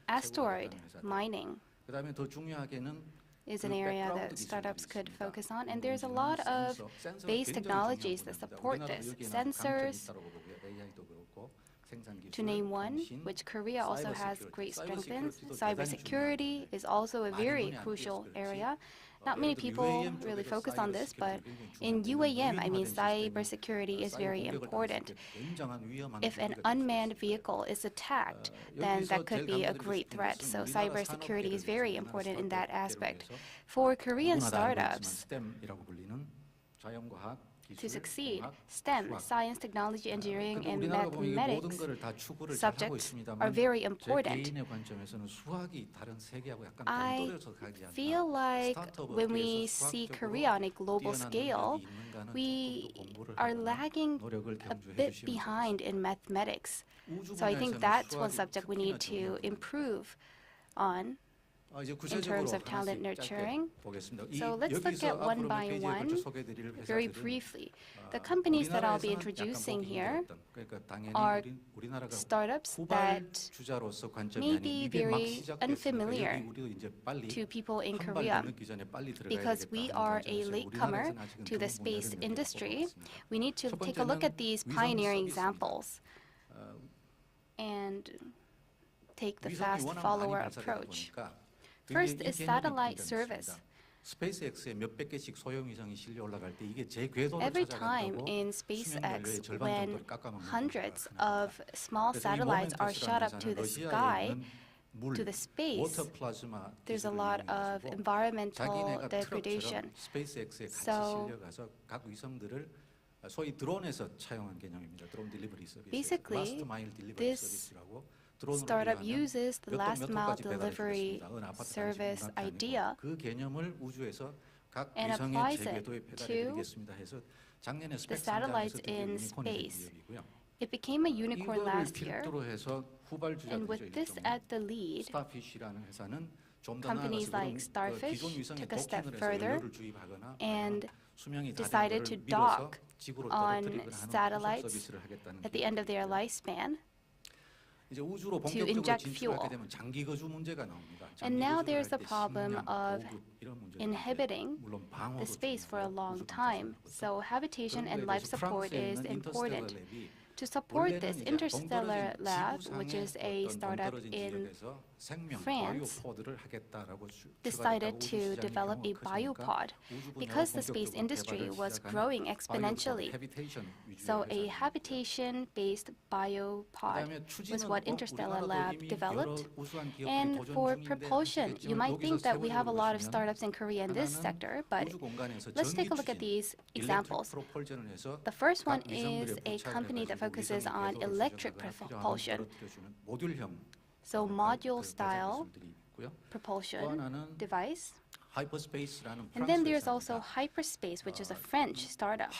asteroid mining is an area that startups could focus on, and there's a lot of base technologies that support this. Sensors, to name one, which Korea also has great strength in. Cybersecurity is also a very crucial area. Not many people really focus on this, but in UAM, I mean, cybersecurity is very important. If an unmanned vehicle is attacked, then that could be a great threat. So cybersecurity is very important in that aspect. For Korean startups, to succeed, STEM, science, technology, engineering, and mathematics subjects are very important. I feel like when we see Korea on a global scale, we are lagging a bit behind in mathematics. So I think that's one subject we need to improve on in terms of talent nurturing. So let's look at one by one very briefly. The companies that I'll be introducing here are startups that may be very unfamiliar to people in Korea. Because we are a latecomer to the space industry, we need to take a look at these pioneering examples and take the fast follower approach. First is satellite service. Every time in SpaceX, when hundreds of small satellites are shot up to the sky, to the space, there's a lot of environmental degradation. So basically, this startup uses the last mile delivery service idea and applies it to the satellites in space. It became a unicorn last year, and with this at the lead, companies like Starfish took a step further and decided to dock on satellites at the end of their lifespan to inject fuel. And now there's the problem of inhabiting the space for a long time. So habitation and life support is important. To support this, Interstellar Lab, which is a startup in France, decided to develop a biopod because the space industry was growing exponentially. So a habitation-based biopod was what Interstellar Lab developed. And for propulsion, you might think that we have a lot of startups in Korea in this sector, but let's take a look at these examples. The first one is a company that focuses on electric propulsion. So module-style propulsion device. And then there's also Hyperspace, which is a French startup.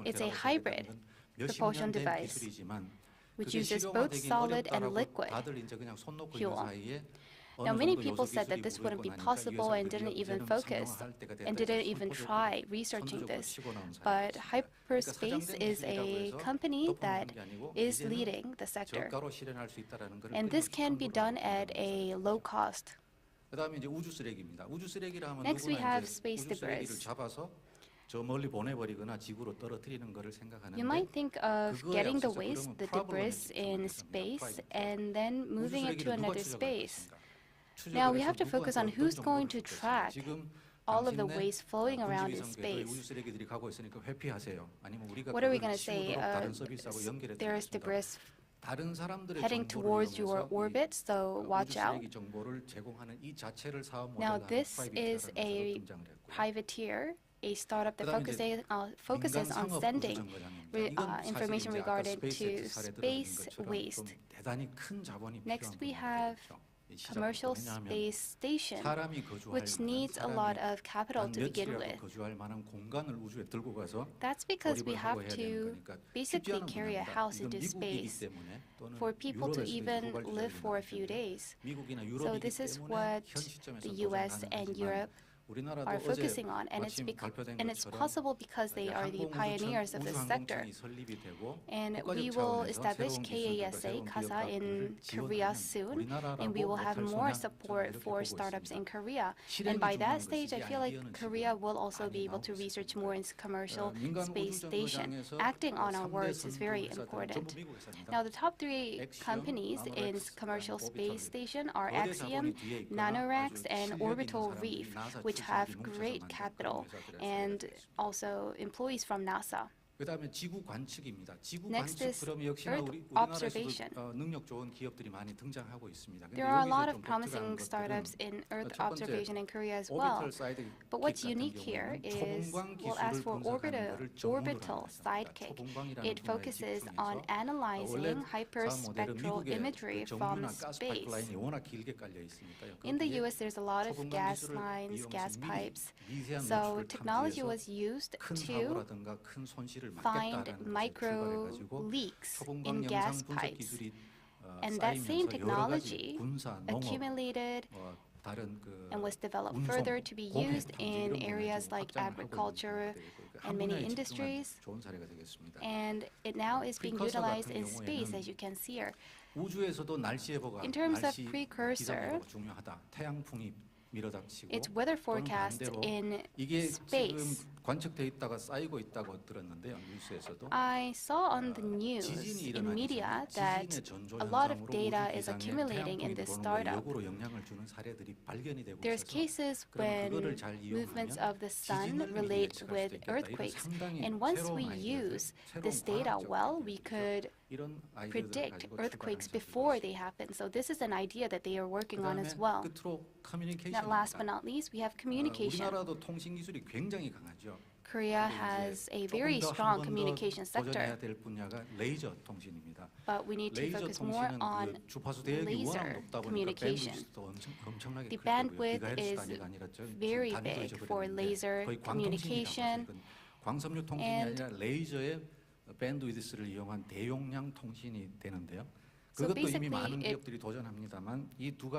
It's a hybrid propulsion device which uses both solid and liquid fuel. Now, many people said that this wouldn't be possible and didn't even focus and didn't even try researching this. But Hyperspace is a company that is leading the sector. And this can be done at a low cost. Next, we have space debris. You might think of getting the waste, the debris in space, and then moving it to another space. Now we have to focus on who's going to track all of the waste flowing around in space. 우주 쓰레기들이 가고 있으니까 회피하세요. 아니면 우리가 What are we going to say? 다른 서비스하고 연결해 There is debris 다른 사람들의 heading towards your orbit, so watch out. 정보를 제공하는 이 자체를 사업 Now 모델로 this is a privateer, a startup that focuses on sending information regarding to space waste. Next we have commercial space station, which needs a lot of capital to begin with. That's because we have to basically carry a house into space for people to even live for a few days. So this is what the US and Europe are focusing on, and it's possible because they are the pioneers of this sector. And we will establish KASA in Korea soon, and we will have more support for startups in Korea. And by that stage, I feel like Korea will also be able to research more in commercial space station. Acting on our words is very important. Now, the top 3 companies in commercial space station are Axiom, Nanoracks, and Orbital Reef, which have great capital and also employees from NASA. 그다음에 지구 관측입니다. 지구 Next is 관측 그럼 역시나 Earth observation. 능력 좋은 기업들이 많이 등장하고 있습니다. There are a lot of promising startups in Earth observation in Korea as well. But what's unique here is, well, as for orbital sidekick, it focuses on analyzing hyperspectral imagery from space. In the US, there's a lot of gas lines, gas pipes. So technology was used to find micro leaks in gas pipes. And that same technology accumulated and was developed further to be used in areas like agriculture and many industries. And it now is being utilized in space, as you can see here. In terms of precursor, it's weather forecast in space. I saw on the news, in media, that a lot of data is accumulating in this startup. There's cases when movements of the sun relate with earthquakes, and once we use this data well, we could predict earthquakes before they happen. So this is an idea that they are working on as well. Now, last but not least, we have communication. Korea has a very strong communication sector, but we need to focus more on laser communication. The bandwidth is very big for laser communication, and 밴드위드스를 이용한 대용량 통신이 되는데요. So basically,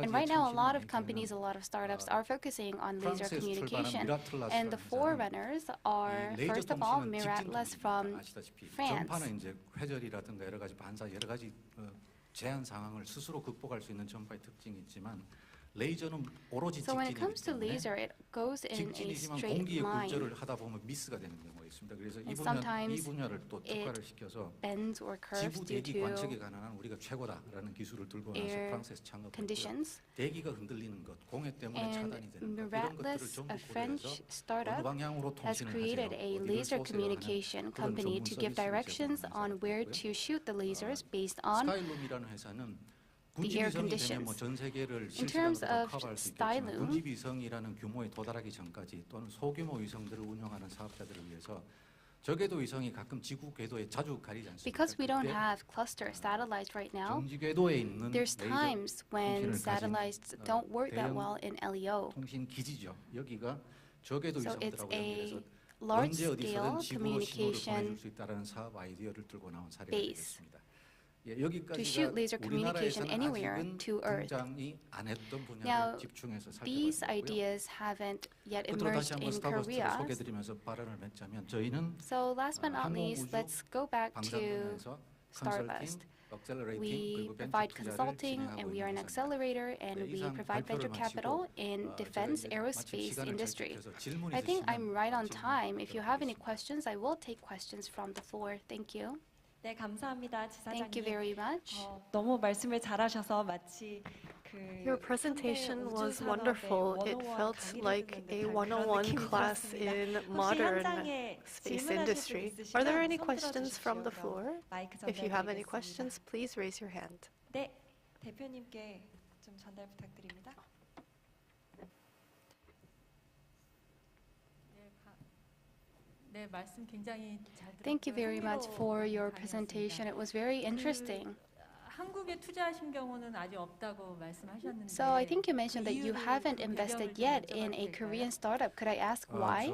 and right now a lot of companies, a lot of startups are focusing on laser communication. And the forerunners are, first of all, Miraculous from France. 전파는 이제 회절이라든가 여러 가지 반사, 여러 가지 제한 상황을 스스로 극복할 수 있는 전파의 특징이 있지만 레이저는 오로지 So when it comes to laser, it goes in a straight line. 하다 보면 미스가 되는 경우가 있습니다. 그래서 sometimes 이 분야를 또 특화를 시켜서 bends or curves 지구 due 대기 to 관측에 가능한 우리가 최고다라는 기술을 들고 나서 프랑스에서 창업했고요. 대기가 흔들리는 것, 공해 때문에 차단이 되는 것, 이런 것들을 전부 고려해서 어느 방향으로 has created a laser communication company to give directions on where to shoot the lasers based on 스카이룸이라는 회사는 the air conditions. 전 세계를 In terms of Styloom, 군집위성이라는 규모에 도달하기 전까지 또는 소규모 위성들을 운영하는 사업자들을 위해서 저궤도 위성이 가끔 지구 궤도에 자주 가리지 않습니까? Because we don't have cluster satellites right now, there's times when satellites don't work that well in LEO. 통신 기지죠. 여기가 저궤도 So it's 위성들하고 a 연결해서 large-scale communication 수 있다라는 사업 아이디어를 들고 나온 사례가 base. 되겠습니다. To shoot laser communication anywhere to Earth. Now, these ideas haven't yet emerged in Korea. So last but not least, let's go back to Starbust. We provide consulting, and we are an accelerator, and we provide venture capital in defense aerospace industry. I think I'm right on time. If you have any questions, I will take questions from the floor. Thank you. 네, 감사합니다, 지사장님. Thank you very much. 너무 말씀을 잘하셔서 마치 Your presentation was wonderful. It felt like a 101 class in modern space industry. Are there any questions from the floor? If you have any questions, please raise your hand. 네, 대표님께 좀 전달 부탁드립니다. 네, 말씀 굉장히 잘 들었고요. Thank you very much for your presentation. It was very interesting. 한국에 투자하신 경우는 아직 없다고 말씀하셨는데. So I think you mentioned that you haven't invested yet in a Korean startup. Could I ask why?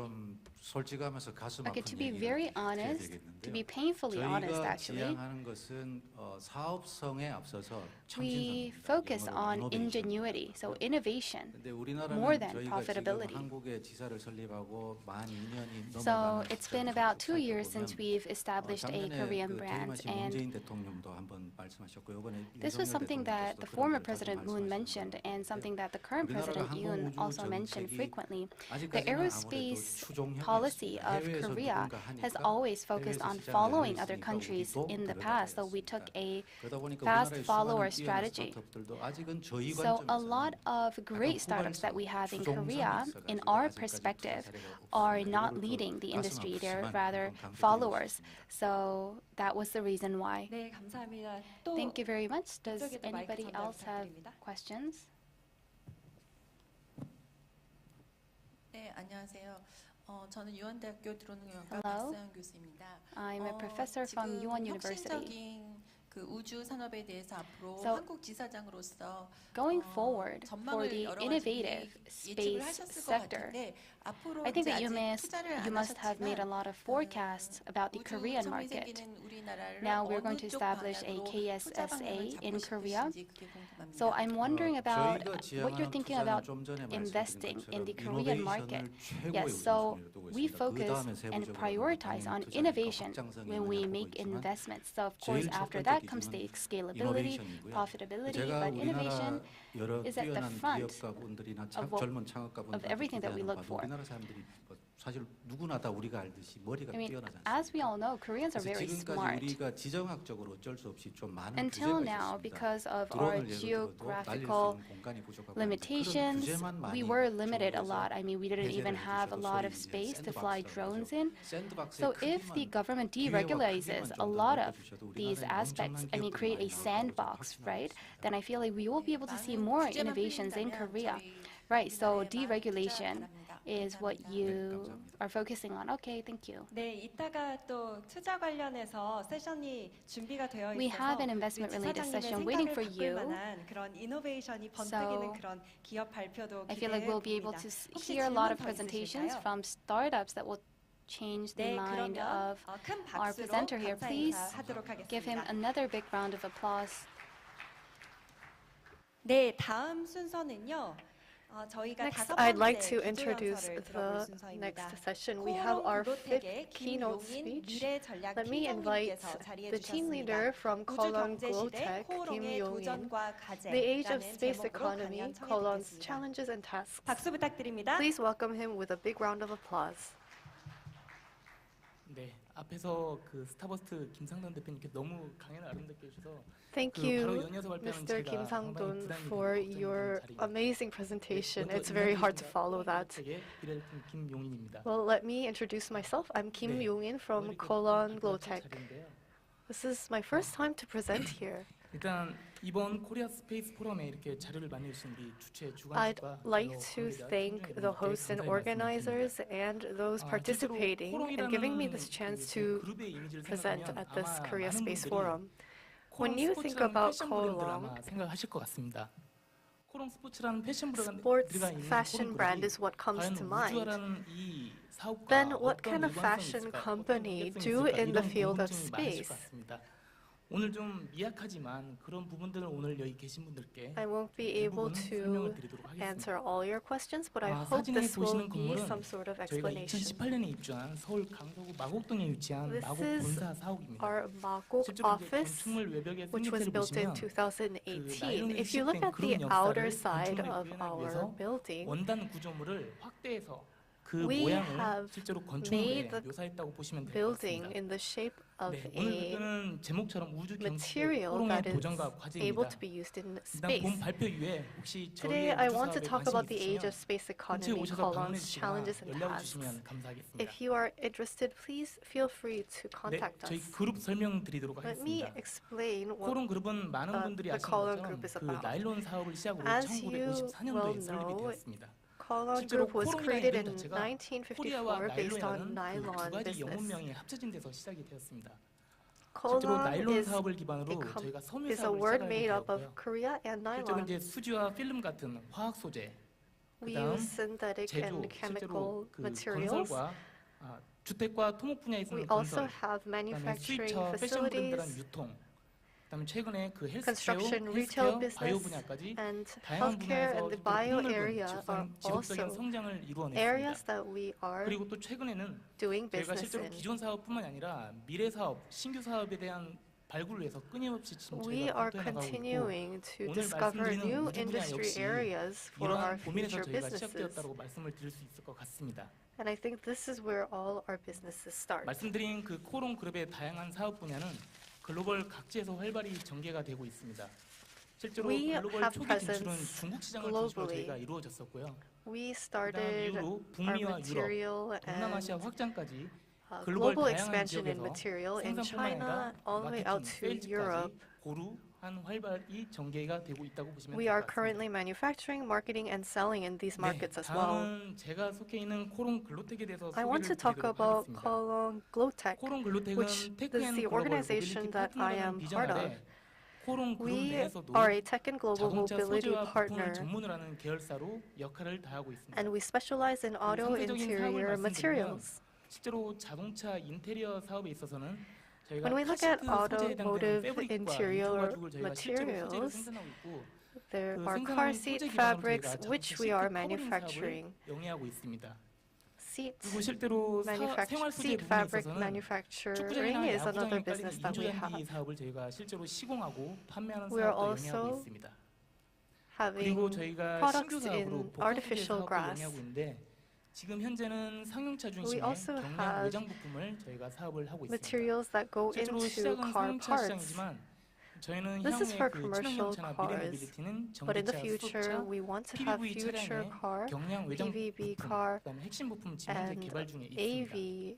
솔직하면서 가슴 아픈 Okay, to be very honest, to be painfully honest, actually, 지향하는 것은 사업성에 앞서서 we focus on ingenuity, so innovation, 근데 우리나라는 more than 저희가 profitability. 지금 한국에 지사를 설립하고 만 2년이 So 넘어가는 it's been about 2 years since we've established a Korean brand, and 문재인 대통령도 한번 말씀하셨고 이번에 this was something that the former President Moon mentioned, and something that the current President Yoon also mentioned frequently. The aerospace policy of Korea has always focused on following other countries in the past, so we took a fast follower strategy. So a lot of great startups that we have in Korea, in our perspective, are not leading the industry, they're rather followers. So that was the reason why. 네, 감사합니다. 또 Thank you very much. Does 이쪽에도 마이크 anybody 전달 else have 부탁드립니다. questions? 네, 안녕하세요. 저는 유한대학교 드론응용학과 Hello. 박서영 교수입니다. I'm a professor from Yuan University. 혁신적인 그 우주 산업에 대해서 앞으로 So, 한국 지사장으로서 Going forward for 전망을 the 여러 가지 innovative 예측을 space 하셨을 것 sector, 같은데 앞으로 I think 이제 that you 아직 투자를 안 must have made a 하셨지만 lot of forecasts about the Korean 우주성이 market. 생기는 우리나라를 Now we're going 어느 to 쪽 establish a 방향으로 KSSA 투자 방향을 in 잡고 Korea. 싶으신지 그게 궁금합니다. So I'm wondering about 저희가 what you're 지향하는 thinking 투자는 about 좀 전에 investing 말씀드린 in the 것처럼 Korean market. 이노베이션을 Yes, 최고의 so 우선순위로 두고 we 있습니다. focus 그다음에 and 세부적으로 prioritize on 당연히 투자니까 innovation 확장성이 when we 있는 make 거고 있지만 investments. So of course 제일 첫 after 번째 that comes the 기준은 scalability, 이노베이션이고요. profitability, 제가 but innovation 우리나라 여러 is at the 뛰어난 front 기업가분들이나 of what- 젊은 창업가분들 everything that we look for. 우리나라 사람들이 사실 누구나 다 우리가 알듯이 머리가 I mean, 뛰어나지 않습니까? as we all know, Koreans are 그래서 very 지금까지 smart. 우리가 지정학적으로 어쩔 수 없이 좀 많은 Until 규제가 now, 있었습니다. because of our 드론을 예를 들어도 날릴 수 geographical 있는 공간이 부족하고 limitations, 그런 규제만 많이 we were limited a 적용해서 lot. I mean, we didn't even 해제를 have a 해주셔도 lot 소위 of 이제 space to fly 샌드박스라고 drones 하죠. in. 샌드박스의 So if the 크기만, government 기회와 deregularizes 크기만 a 좀 lot 더 of 넓혀주셔도 these 우리나라에 aspects, 엄청난 I mean, 기업들이 create a 많이 나올 거라고 sandbox, 확신하고 right? 있습니다. Then I feel like we will be able to see 많은 more 규제만 innovations in 풀린다면 Korea. 저희 Right, so 우리나라에 많은 투자가 deregulation 바랍니다. is what 감사합니다. you are focusing on. Okay, thank you. 네, 이따가 또 투자 관련해서 세션이 준비가 되어 We have 있어서 an investment 우리 related 지사장님의 session waiting for 생각을 you. 바꿀 만한 그런 이노베이션이 번뜩이는 So, 그런 기업 발표도 I feel like 기대해 we'll be able 봅니다. to 혹시 hear a lot of 질문 더 presentations 있으실까요? from startups that will change the 네, mind 그러면 of 큰 our 박수로 presenter here. 감사 Please 인사하도록 give him 하겠습니다. another big round of applause. 네, 다음 순서는요. 저희가 Next, 다섯 I'd like 번째 to introduce 기조연설을 들어볼 the 순서입니다. next session. We have our fifth keynote speech. Let me invite the team leader from Kolon Glotech, Kim Yong-in, The Age of Space Economy, Kolon's Challenges and Tasks. 박수 부탁드립니다. Please welcome him with a big round of applause. 네, 앞에서 그 스타버스트 김상돈 대표님께 너무 강연을 아름답게 해주셔서 Thank you, Mr. Kim Sang-don, for your amazing presentation. It's very hard to follow that. Well, let me introduce myself. I'm Kim Yong-in from Kolon Glotech. This is my first time to present here. 일단 이번 코리아스페이스포럼에 이렇게 자료를 많이 주신 우리 주최 I'd 주관자와 like to thank the hosts and organizers and those participating and giving me this chance to present at this Korea Space Forum. When you think about Kolon, 생각하실 것 같습니다. 코롱 스포츠라는 패션 sports fashion brand is what comes to mind. Then what can a fashion company do in the field of space? 오늘 좀 미약하지만 그런 부분들을 오늘 여기 계신 분들께 I won't be able to answer all your questions, but I hope 사진에 this will 보시는 be 건물은 some sort of 저희가 explanation. 2018년에 입주한 서울 강서구 마곡동에 위치한 This 마곡 is 본사 사옥입니다. our Magok office, which was built in 2018. If you look at the outer side of our building, 원단 구조물을 확대해서 그 모양을 실제로 건축물에 묘사했다고 보시면 될 것 같습니다. in the shape of 네, 오늘 발표는 제목처럼 우주경제의 material 포럼의 that is 도전과 able 과제입니다. to be used in 일단 본 space. 발표 이후에 혹시 Today, 저희의 I 우주 want to 사업에 talk about the 관심이 age of 있으시면 space 근처에 economy, 오셔서 방문해 Colon's 주시거나 challenges and 연락을 tasks. 주시면 감사하겠습니다. If you are interested, please feel free to 네, contact 저희 us. 그룹 설명드리도록 Let me 하겠습니다. explain what 코론 그룹은 많은 분들이 the 아시는 Colon 것처럼 Group is 그 about. 나일론 사업을 시작으로 As you 1954년도에 well 설립이 know, 되었습니다. Colon 실제로 Group was 코론이라는 created 이름 in 자체가 1954 코리아와 based on 나일론이라는 그 두 nylon 가지 business. 영문명이 합쳐진 데서 시작이 되었습니다. 실제로 Colon 나일론 is 사업을 기반으로 저희가 섬유 a 사업을 word 시작하게 made up of 되었고요. Korea and 실제로 nylon. 이제 수지와 필름 같은 화학 소재, We 그다음 use synthetic 제조, and chemical 실제로 그 materials. 건설과 주택과 토목 분야에 We 있는 also 건설, have 그다음에 manufacturing 수입차, 패션 브랜드란 facilities, 유통, 그다음에 최근에 그 construction, 헬스케어, retail 바이오 business, 분야까지 and 다양한 healthcare 분야에서 and the bio 폭넓은 area are 지속적인 also 성장을 이루어냈습니다. areas that we are 그리고 또 최근에는 doing 저희가 business 실제로 in. 기존 사업뿐만 아니라 미래 사업, 신규 사업에 대한 발굴을 위해서 끊임없이 지금 We 저희가 are 검토해 나가고 있고 continuing to 오늘 discover 말씀드리는 new 우주 분야 industry 역시 areas for our 이러한 고민에서 future 저희가 businesses. 시작되었다고 말씀을 드릴 수 있을 것 같습니다. And I think this is where all our businesses start. 말씀드린 그 코론 그룹의 다양한 사업 분야는 글로벌 각지에서 활발히 전개가 되고 있습니다. 실제로 We 글로벌 have 초기 진출은 presence 중국 시장을 중심으로 globally. 저희가 이루어졌었고요. We 그다음 started 이후로 our 북미와 유럽, material 동남아시아 and 확장까지 글로벌 global 다양한 expansion in 지역에서 material in 생산뿐만 China 아니라 all the way out 마케팅, to 세일즈까지 Europe. 고루한 활발히 전개가 되고 있다고 보시면 We 될 are 것 같습니다. currently manufacturing, marketing, and selling in these markets as well. 다음은 제가 속해 있는 코론 글로텍에 대해서 I want to 소개를 talk 드리도록 about 하겠습니다. Colon Glotech, 코론 글로텍은 which 테크 is 앤 the 글로벌 organization 모빌리티 that I 파트너라는 am 비전 part of. 아래 코론 그룹 We 내에서도 are a tech and global 자동차 mobility 소재와 부품을 partner, 전문으로 하는 계열사로 역할을 다하고 있습니다. and we specialize in auto 상대적인 사업을 interior 말씀드리면 materials. 실제로 자동차 인테리어 사업에 있어서는 저희가 When we look at 카시트 소재에 해당되는 automotive 패브릭과 interior 인조가죽을 저희가 실제로 소재를 materials, 생산하고 있고 there 그 are 생산하는 car seat 소재 기반으로 fabrics 저희가 which 자동차 we are 시트 커버링 manufacturing. 사업을 영위하고 있습니다. Seat 그리고 실제로 생활 소재 seat 부분에 fabric 있어서는 manufacturing 축구장이나 is another 야구장에 깔리는 business that we 인조잔디 have. 사업을 저희가 실제로 시공하고 판매하는 We are 사업도 영위하고 also 있습니다. having 그리고 저희가 products 신규 사업으로 in 복합 소재 artificial 사업도 grass. 영위하고 있는데 지금 현재는 상용차 We 중심의 also 경량 have 외장 부품을 저희가 사업을 하고 있습니다. materials that go 실제로 into 시작은 car 상용차 parts. 시장이지만 저희는 This is 향후에 for 그 commercial 친환경차나 미래 cars, 모빌리티는 but in the 전기차, future 수소차, we want to have PBV future 차량의 car, 경량 외장 PVB 부품, car, 그다음에 핵심 부품 지금 현재 and 개발 중에 있습니다. AV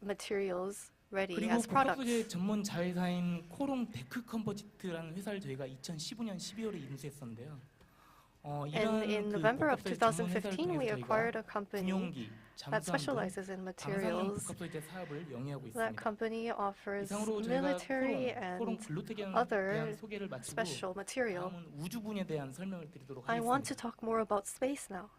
materials ready 그리고 as 복합 products. 소재 전문 자회사인 코롱 데크 컴포지트라는 회사를 저희가 2015년 12월에 인수했었는데요. And in 그 November of 복합 소재 전문 회사를 2015, we 통해서 acquired a 저희가 company 군용기, that 잠수함 등 specializes in 방사능 materials. 복합 소재 사업을 영위하고 That 있습니다. company offers 이상으로 저희가 military 코롱 and 글로텍에 대한 other 소개를 마치고 special material. 다음은 우주분에 대한 설명을 드리도록 I want to 하겠습니다. talk more about space now.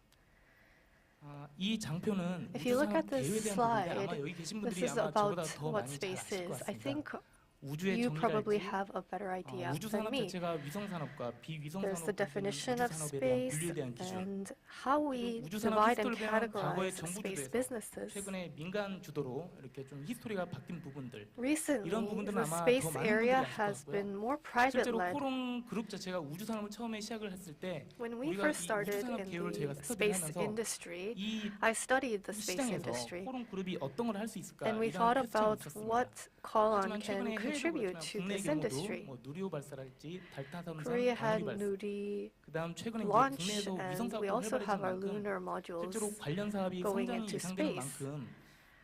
이 장표는 If you look at 우주산업 계획에 this 대한 부분인데 아마 slide, 여기 계신 this 분들이 is 아마 저보다 about 더 what 많이 잘 space 아실 것 is. I 같습니다. think 우주의 you probably 정의랄지 have a better idea than 우주산업 me. 자체가 위성산업과 비위성 There's the 산업을 definition of 우주산업에 대한 space 분류에 대한 기준 and how we 우주산업 divide and 히스토리에 대한 과거의 categorize 정부 space 주도에서 businesses. 최근에 민간 주도로 이렇게 좀 히스토리가 바뀐 부분들 Recently, 이런 부분들은 the 아마 space 더 많은 area 분들이 아실 것 has 같고요. been more 실제로 private-led. 코롱 그룹 자체가 우주산업을 처음에 시작을 했을 때 When we 우리가 first 이 started 우주산업 in 계열을 저희가 the 스터디를 space 하면서 industry, 이 I studied the space 시장에서 industry, 코롱 그룹이 어떤 걸 할 수 있을까 and we 이런 thought 퀘스천이 about 있었습니다. what Colon 하지만 can 최근에 해외도 contribute 그렇지만 to 국내 this 경우도 industry. 뭐 누리호 발사랄지 달타선상 Korea had 방위 발사 Nuri 그다음 최근에 이제 launch, 국내에서 위성 and we 사업도 also have our 활발해진 만큼 lunar modules 실제로 관련 사업이 going 성장이 into 예상되는 space. 만큼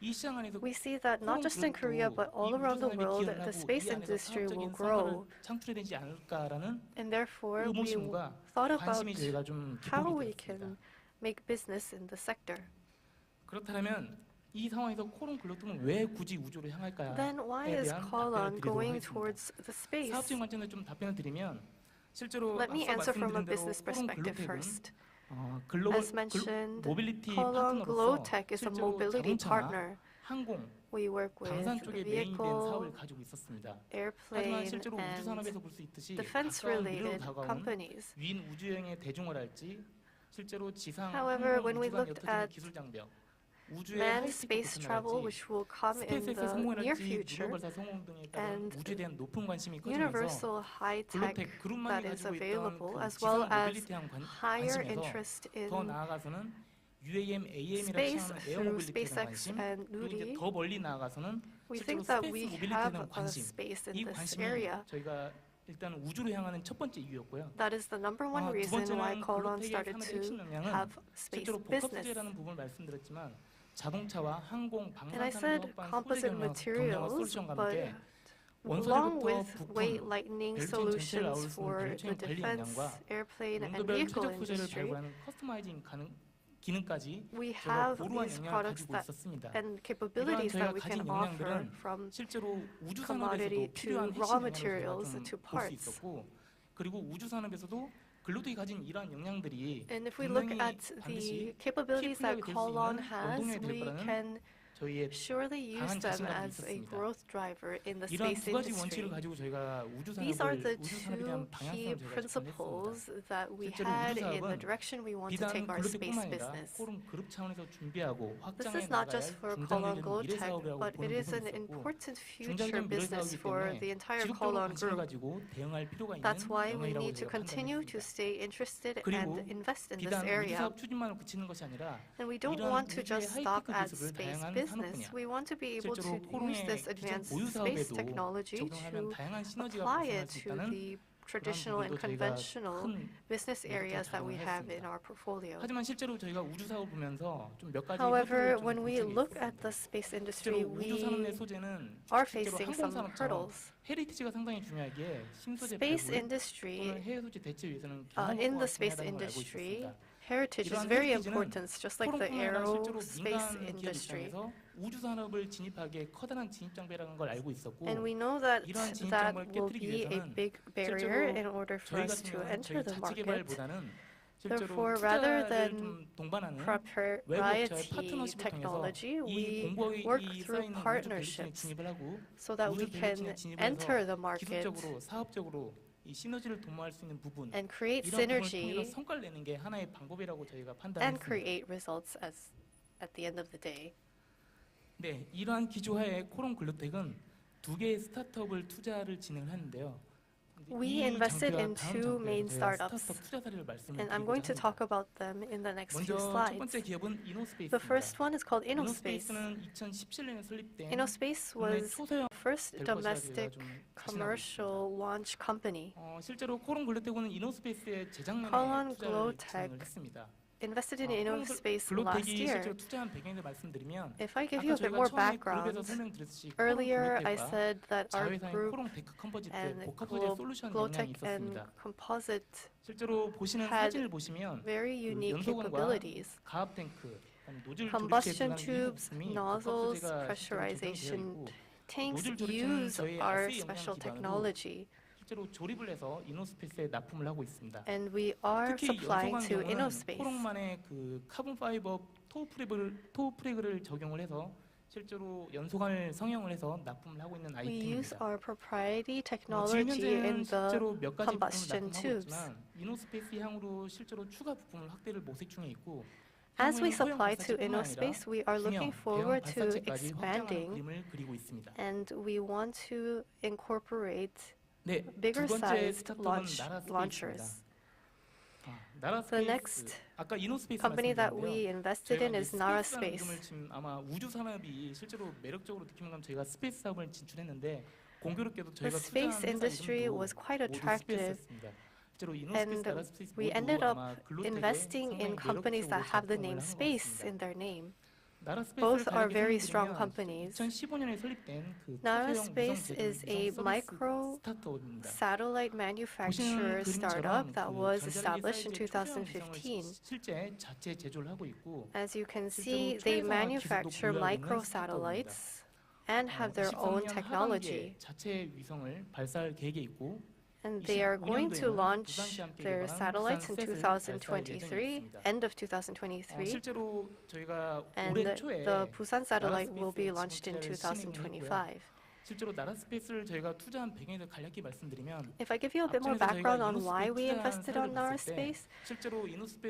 이 시장 안에서 We see that not just in Korea but all around the world, the space industry will grow, 창출되지 않을까라는 and therefore we 의무심과 thought about 관심이 저희가 좀 how 기복이 we 되었습니다. can make business in the sector. 그렇다면 이 상황에서 코롱 글로텍은 왜 굳이 우주로 향할까에 Then why is 대한 답변을 Colon 드리도록 going 하겠습니다. towards the space? 사업적인 관점에서 좀 답변을 드리면 실제로 Let me 앞서 answer from a 말씀드린 대로 business 코롱 perspective 글로텍은 first. 글로벌 As mentioned, 모빌리티 Colon 파트너로서 Glotech is a 실제로 mobility 자동차나 partner. 항공, We work with 방산 쪽에 메인된 사업을 vehicle, 가지고 있었습니다. 하지만 airplane, 실제로 and 우주산업에서 볼 수 있듯이 가까운 미래로 defense-related 다가온 companies. 윈 우주여행의 대중화랄지 실제로 지상 However, 항공 when we 우주간 looked 옅어지는 at 기술 장벽 우주의 manned 하이스피드 space travel, 고전이랄지 which will come in 스페이스 X the near 성공이랄지 future, 누리호 발사 성공 등에 따른 and 우주에 대한 높은 관심이 커지면서 universal high tech 글로텍 그룹만이 that is 가지고 있던 available, 그 as 지상 well as 모빌리티한 higher 관심에서 interest in 더 나아가서는 UAM, AM이라고 하는 에어 모빌리티에 대한 관심, 그리고 이제 더 멀리 나아가서는 실제로 스페이스 모빌리티에 대한 관심, 이 관심이 저희가 일단 우주로 향하는 첫 번째 이유였고요. That is the number one 두 reason why 번째는 Colon 글로텍의 started 산업의 to 핵심 역량은 have space 실제로 복합 business. 소재라는 부분을 말씀드렸지만 자동차와 항공, And I 방산 said 산업에 확보한 소재 composite 경량과 materials, 솔루션과 but 함께 along 원소재부터 with weight 부품, lightening 벨트엔 전체를 solutions 아울 수 있는 for 벨트엔 the 관리 defense, 역량과 airplane, and 용도별 vehicle 최적 소재를 industry, 발굴하는 커스터마이징 기능까지 we 저희가 have 고루한 these 역량을 products 가지고 that 있었습니다. and 이러한 capabilities 저희가 that we 가진 can offer 역량들은 from 실제로 우주 commodity 산업에서도 to 필요한 핵심 raw 역량으로 materials 저희가 to 좀 볼 수 parts. 있었고, 그리고 우주 산업에서도 글로텍이 가진 이러한 역량들이 And if we look 분명히 at the 반드시 capabilities that KPI가 될 수 Colon 있는 has, 원동력이 될 we 거라는 can 저희의 surely use 강한 them 자신감이 as a 있었습니다. growth driver in the 이러한 space 두 가지 industry. 원칙을 가지고 저희가 우주 These are the 산업에 two 대한 key 방향성을 저희가 principles 접근했습니다. that we 실제로 had 우주 in the 사업은 direction we want to 비단 take our space 글로텍뿐만 아니라 business. 코론 그룹 차원에서 준비하고 This 확장해 is not 나가야 just 할 for 중장기 Colon 미래 Glotech, 사업이라고 but 보는 it is an 부분이 있었고, important future 중장기 미래 business 사업이기 for 때문에 the entire 지속적으로 Colon 관심을 group. 가지고 대응할 필요가 있는 That's why we 영역이라고 need to 저희가 continue to 판단했습니다. stay interested 그리고 and invest in this 비단 우주 area. 사업 추진만으로 그치는 것이 아니라 And we don't 이러한 want to 우주의 just stop 하이테크 at 기술을 space 다양한 business. 산업 분야, We want to be able to 실제로 use 코롱의 this 기존 advanced 보유 space 사업에도 technology 적용하면 to 다양한 시너지가 apply 발생할 it 수 to 있다는 the traditional and 부분도 저희가 conventional 큰 business areas that we have in 작용을 our portfolio. 하지만 실제로 저희가 우주 사업을 보면서 좀 몇 가지 However, 허들을 좀 when we 본 적이 look 있었습니다. at the space industry, 실제로 우주 산업 내 we 소재는 are 실제로 facing 항공 some 산업처럼 hurdles. 헤리티지가 상당히 중요하기에 신소재 Space 발굴 industry, 또는 해외 소재 대체 위해서는 in the 경험과 space 해야 하다는 걸 알고 industry, 있었습니다. heritage is 이러한 very 헤리티지는 important, just like the 코롱뿐만 아니라 실제로 aerospace 민간 기업 industry. 입장에서 우주 산업을 진입하기에 커다란 진입 장벽이라는 걸 알고 있었고, And we know that 이러한 진입 that 장벽을 will 깨뜨리기 be a 위해서는 big barrier 실제로 in order for 저희 us 같은 to 경우는 enter 저희 the 자체 market. 개발보다는 실제로 Therefore, rather 투자를 than 좀 동반하는 외부 proprietary 업체와의 파트너십을 통해서 technology, 이 we 공법이 work 이 through 쌓이는 우주 밸류층에 partnerships 진입을 하고 so that we 우주 can 밸류층에 진입을 enter the 해서 market 기술적으로 사업적으로 이 시너지를 도모할 수 있는 부분, and create 이런 부분을 synergy 통해서 성과를 내는 게 하나의 방법이라고 저희가 and 판단했습니다. create results as at the end of the day. 네, 이러한 기조하에 코론 글로텍은 두 개의 스타트업을 투자를 진행을 하는데요. We invested in two main startups, and I'm going to talk about them in the next few slides. The first one is called InnoSpace. InnoSpace was the first domestic commercial launch company. 실제로 코론 글로텍은 이노스페이스의 재작년에 Colon 투자를 Glotech 진행을 했습니다. invested in InnoSpace last year. If I give you a bit more background, earlier I said that our group and Glotech and Composite had very unique capabilities. Combustion tubes, nozzles, pressurization tanks use our special technology. 실제로 조립을 해서 이노스페이스에 납품을 하고 있습니다. And we are 특히 supplying 연소관 to 경우는 InnoSpace. 코롱만의 그 카본 파이버 토프레그를 적용을 해서 실제로 연소관을 성형을 해서 납품을 하고 있는 We use 아이템입니다. our proprietary 지금 technology in 현재는 실제로 the 몇 가지 부품을 combustion 납품하고 tubes. 있지만 이노스페이스 향으로 실제로 추가 부품을 확대를 모색 중에 있고 As we 향후에는 supply 소형 to 발사체뿐만 InnoSpace, 아니라 we are looking 중형, forward 대형 to 발사체까지 확장하는 expanding, 그림을 그리고 있습니다. and we want to incorporate 네, bigger 두 번째 sized 스타트업은 launchers. 나라 The 스페이스. next 아까 이노스페이스 company that 말씀드렸는데요. we invested in is Nara 스페이스라는 Space. 이름을 지금 아마 우주 산업이 실제로 매력적으로 느끼는 건 저희가 스페이스 사업을 진출했는데 공교롭게도 The 저희가 space 투자한 회사 industry 이름도 was quite 모두 attractive, 스페이스였습니다. 실제로 and 이노스페이스, 나라 스페이스 we 모두 ended up 아마 글로텍의 investing in 상당히 companies that 매력적으로 have the 작동을 name 하는 것 space 같습니다. in their name. 나라 스페이스를 Both are 간략히 very strong 설명드리면 companies. 2015년에 설립된 그 Nara 초소형 Space 위성 is a 제조 micro 스타트업입니다. satellite manufacturer startup that was established in 초소형 2015. 실제 자체 제조를 하고 있고 As you can see, they manufacture micro satellites and have their own technology. 자체 위성을 발사할 계획에 있고 And they are going to launch their satellites in 2023, end of 2023. 실제로 저희가 And 올해 초에 the Busan satellite will be 나라 launched in 스페이스의 진행 2025. 실제로 나라 스페이스를 저희가 투자한 배경에 대해 간략히 말씀드리면 If I give you a bit more background on why we invested on Nara Space,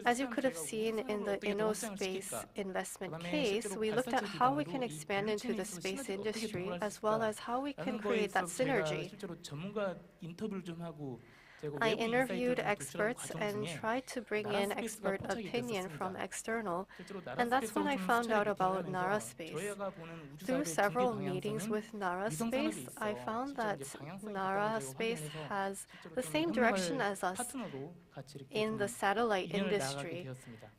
as you could have seen in the InnoSpace investment case, we looked at how we can expand into the space industry as well as how we can create that synergy. 실제로 전문가 인터뷰를 좀 하고 I interviewed experts and tried to bring in expert opinion from external, and that's when I found out about Nara Space. Through several meetings with Nara Space, I found that Nara Space has the same direction as us in the satellite industry,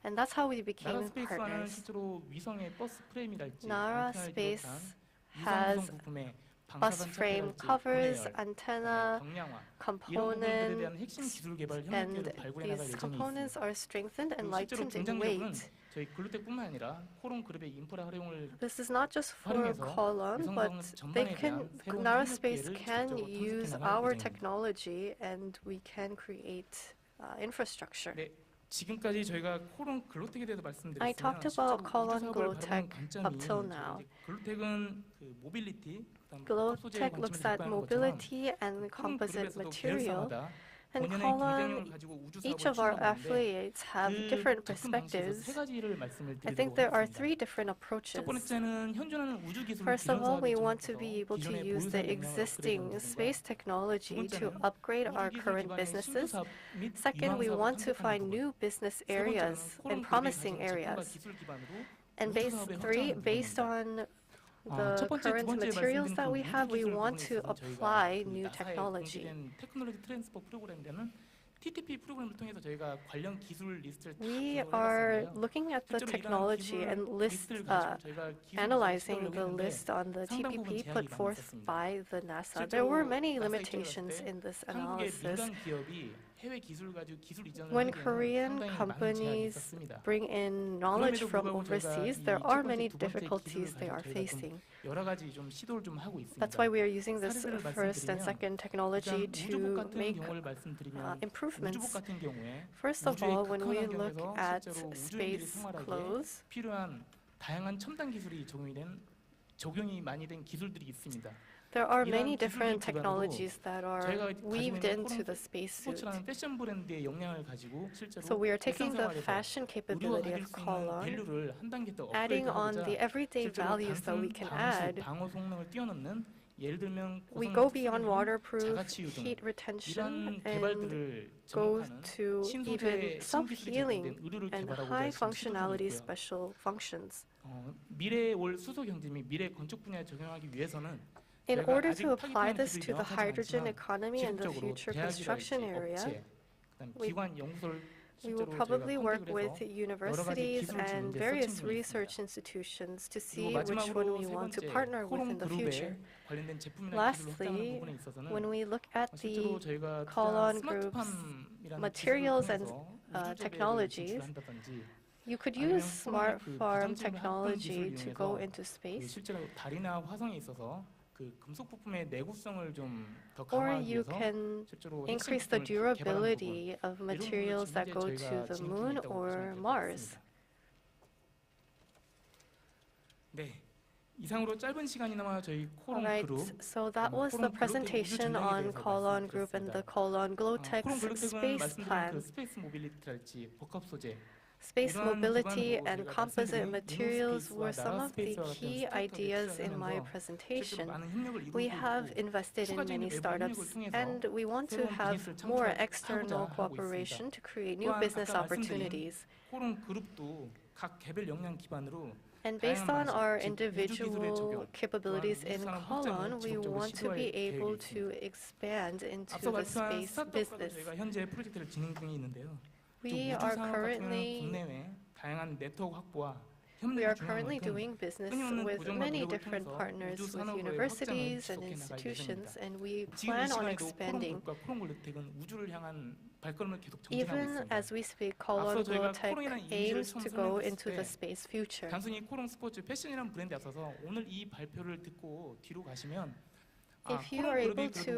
and that's how we became partners. Nara Space has bus frame covers, antenna, components, and these components are strengthened and lightened in weight. This is not just for Colon, but Nara Space can use our technology and we can create infrastructure. 지금까지 저희가 코론 글로텍에 대해서 말씀드렸으면 I talked about Colon Glotech up till now. 글로텍은 그 모빌리티, Glotech looks at mobility and composite material, and Colon, each of our affiliates have different perspectives. I think there are 3 different approaches. First of all, we want to be able to use the existing space technology to upgrade our current businesses. Second, we want to find new business areas and promising areas. And based on the current materials that we have, we want to apply new technology. We are looking at the technology and analyzing the list on the TPP put forth by the NASA. There were many limitations in this analysis. When Korean companies bring in knowledge from overseas, there are many difficulties they are facing. That's why we are using this first and second technology to make improvements. First of all, when we look at space clothes, there are many different technologies that are weaved into the spacesuit. So we are taking the fashion capability of Colon, adding on the everyday values that we can add. We go beyond waterproof, heat retention, and go to even self-healing and high functionality special functions. In order to apply this to the hydrogen economy and the future construction area, we will probably work with universities and various research institutions to see which one we want to partner with in the future. Lastly, when we look at the Colon Group's materials and technologies, you could use smart farm technology to go into space. Or you can increase the durability of materials that go to the moon or Mars. Alright, so that was the presentation on Colon Group and the Colon Glotech's space plan. Space mobility and composite materials were some of the key ideas in my presentation. We have invested in many startups, and we want to have more external cooperation to create new business opportunities. And based on our individual capabilities in Colon, we want to be able to expand into the space business. We are currently doing business with many different partners, with universities and institutions, and we plan on expanding. Even as we speak, Colon Glotech aims to go into the space future. If you are able to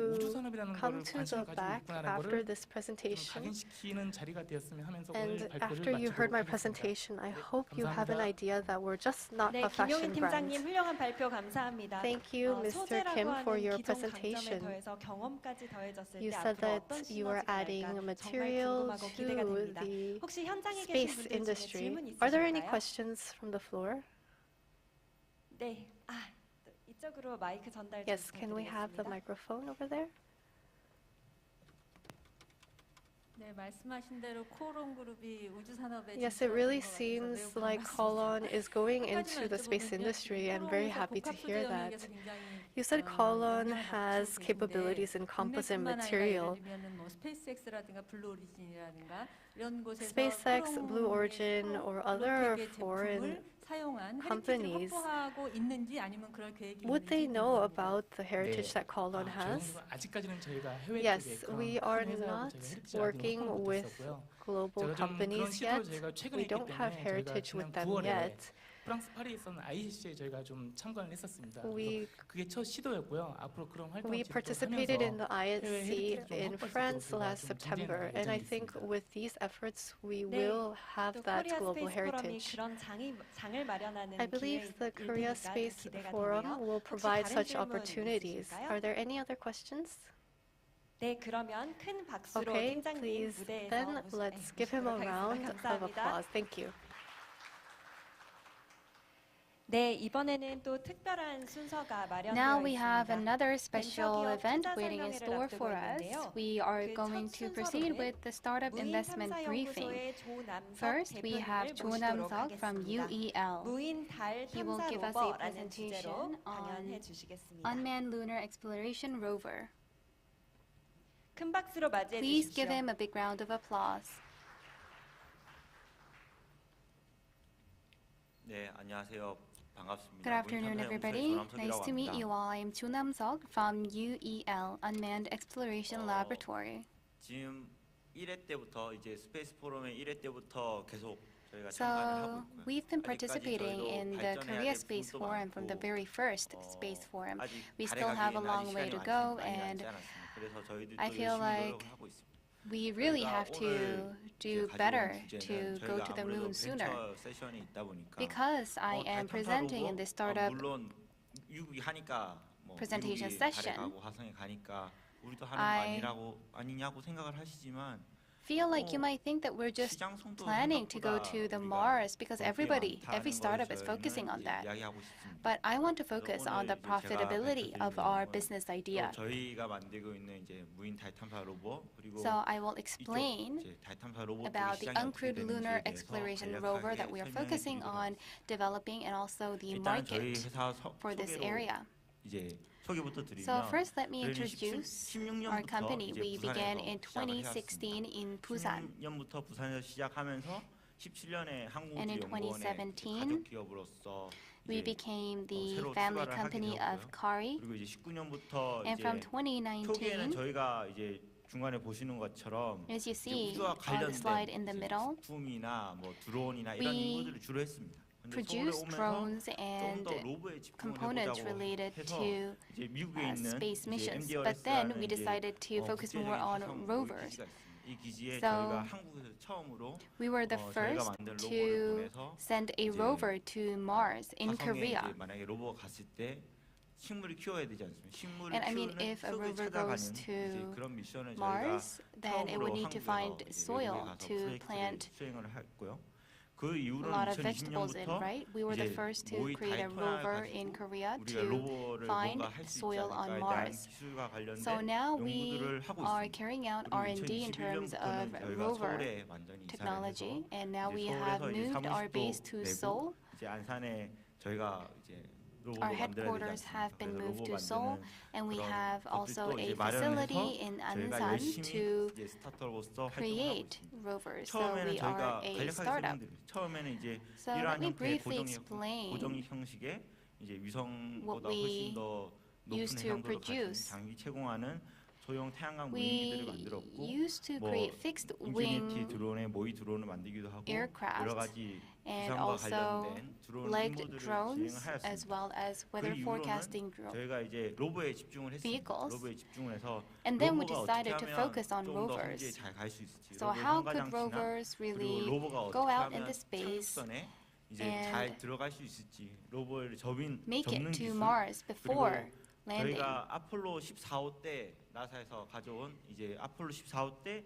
come to the back after this presentation, and after you heard my presentation, I hope you have an idea that we're just not a fashion brand. Thank you, Mr. Kim, for your presentation. You said that you are adding material to the space industry. Are there any questions from the floor? Yes, can we have the microphone over there? 네, 말씀하신 대로 코론 그룹이 우주 산업에 Yes, it really seems like Colon is going into the space industry. I'm very happy to hear that. You said Colon has capabilities in composite material. SpaceX, Blue Origin, or other foreign companies, would they know about the heritage that Colon has? Yes, we are not working with global companies yet. We don't have heritage with them yet. 프랑스 파리에 있었던 ICC에 저희가 좀 참관을 했었습니다. 그게 첫 시도였고요. 앞으로 그런 활동을 We participated in the ISC in France last September, and I think with these efforts we will have that global heritage. I believe the Koreaspeisforum will provide such opportunities. Are there any other questions? 네, 그러면 큰 박수로 Okay, 팀장님 please, 무대에서 then let's give him a round of applause. Thank you. 네, 이번에는 또 특별한 순서가 마련되어 Now we have 있습니다. another special 벤처기업 event 투자 waiting in 설명회를 store for us. 앞두고 We are 그 going 첫 to proceed 순서로는 with the startup investment briefing. 무인탐사연구소의 조남석 First, we have 대표님을 조남석 모시도록 from 하겠습니다. UEL. 무인 달 He will 탐사 give us a 로버라는 주제로 presentation 강연해 on 주시겠습니다. Unmanned Lunar Exploration Rover. 큰 박수로 맞이해 Please give 주십시오. him a big round of applause. 네, 안녕하세요. 반갑습니다. Good afternoon, everybody. Nice to meet you all. I'm Cho Nam-seok from UEL, Unmanned Exploration Laboratory. 지금 1회 때부터 이제 스페이스 포럼의 1회 때부터 계속 저희가 참가를 So 하고 있고요. we've been 아직까지 participating 저희도 in the 발전해야 Korea 될 Space 부분도 Forum from the 많고, very first Space Forum. 아직 We 달에 still have a 가기에는 long 아직 way 시간이 to go, 많이 and 남지 않았습니다. 그래서 저희들도 I feel 열심히 like 노력을 하고 있습니다. we really 저희가 have to do 오늘 better 가지고 to 온 go 주제는 to the 저희가 moon 아무래도 sooner. 벤처 세션이 있다 보니까 Because I am 달 탐사 presenting in 로봇, this startup 물론 미국이 하니까 뭐 presentation 미국이 달에 session, 가고 화성에 가니까 우리도 하는 거 I 아니냐고 생각을 하시지만 feel like you might think that we're just planning to go to the Mars because every startup is focusing on that. But I want to focus on the profitability of our business idea. 저희가 만들고 있는 이제 무인 달 탐사 로봇 그리고 So I will explain 달 탐사 로봇 about the uncrewed lunar exploration rover that we are focusing on developing and also the 일단 저희 market 회사 for this 소개로 area. 이제 소개부터 드리면 So first, let me 2016 introduce our 16년부터 company. 이제 We began in 부산에서 시작을 2016 in Busan. 16년부터 부산에서 시작하면서 17년에 And in 항공우주연구원의 2017, 가족 기업으로서 We became the 새로 family 출발을 하게 company of 되었고요. KARI. 그리고 이제 19년부터 And from 초기에는 2019, 저희가 이제 중간에 보시는 것처럼 as you 이제 see 우주와 on the slide 관련된 in the 이제 middle, 부품이나 뭐 드론이나 이런 we 임무들을 주로 했습니다. 근데 서울에 produce 오면서 drones 좀 and 더 로봇에 집중을 components 해보자고 related 해서 to 이제 미국에 있는 space 이제 missions. But then we decided to focus more on rovers. 이 기지에 So 저희가 한국에서 처음으로 we were the 저희가 first 만든 로봇을 to 보내서 send a 이제 rover to Mars in 화성에 Korea. 이제 만약에 로봇가 갔을 때 식물을 키워야 되지 않습니까? 식물을 And I mean, 키우는 if a 흙을 rover 찾아가는 goes 이제 to 그런 미션을 저희가 Mars, then it would 처음으로 need to 한국에서 find 이제 외국에 soil 가서 to 프로젝트를 plant 수행을 했고요. 그 a 이후로는 lot of vegetables in, 2020년부터 right? We were the 이제 first to 모의 create a 다이토나를 rover in 가지고 Korea 우리가 to 로봇을 find 뭔가 할 수 있지 soil on 않을까에 대한 Mars. 기술과 관련된 So now we 연구들을 하고 are 있습니다. carrying out 그리고 R&D in terms of 2021년부터는 저희가 rover 서울에 완전히 이사를 technology, 해서 and now we 이제 have 서울에서 이제 moved our base 사무실도 to 내고 Seoul. 이제 안산에 저희가 이제 로봇을 Our 만들어야 되지 headquarters have 않습니까? been 그래서 moved 로봇 to Seoul, 만드는 and we 그런 have also 것들도 a 이제 facility 마련해서 in 저희가 Ansan 열심히 to 이제 스타트업으로서 활동을 하고 create 있습니다. rovers. So 처음에는 we are 저희가 a 간략하게 startup. 설명드릴게요. 처음에는 이제 So 이러한 let me 형태의 briefly explain 고정 형식의 이제 위성보다 what we 훨씬 더 높은 used to 해상도를 가진 produce. 장기 체공하는 소형 태양광 We 무인기들을 만들었고 used to 뭐 create fixed 인피니티 wing 드론의 모의 드론을 만들기도 하고 aircraft 여러 가지 and 기상과 also 관련된 드론 legged 임무들을 drones 진행을 as 하였습니다. well as 그 weather 이후로는 forecasting 저희가 이제 로봇에 집중을 했습니다. vehicles. 로봇에 집중을 해서 And then we 로봇가 decided 어떻게 to 하면 focus on 좀 더 rovers. 성지에 잘 갈 수 있을지, So 로봇의 how could 현가장치나 rovers 그리고 really 로봇가 go 어떻게 out 하면 into space 착륙선에 이제 and 잘 들어갈 수 있을지, 로봇을 make 접는 it to 기술, Mars before 그리고 landing? 저희가 아폴로 14호 때 나사에서 가져온 이제 아폴로 14호 때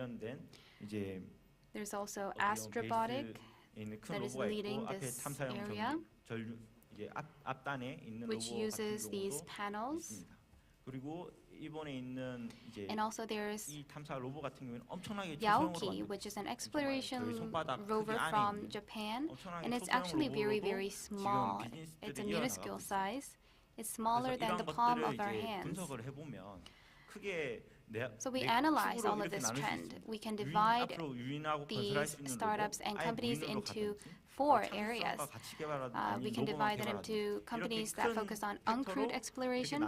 관련된 이제 There's also Astrobotic 있는 큰 that is 로봇가 leading 있고 앞에 this 탐사용 area. 전류 이제 앞단에 있는 로봇 which uses 같은 these 경우도 panels. 있습니다. 그리고 일본에 있는 이제 And also there's 이 탐사 로봇 같은 경우는 엄청나게 Yaoki, which is an exploration rover from Japan, and it's actually very, very small. It's a minuscule size. It's smaller than the palm of our hands. 분석을 해보면 크게 So we analyze all of this trend. We can divide these startups and companies into 4 areas. We can divide them into companies that focus on uncrewed exploration,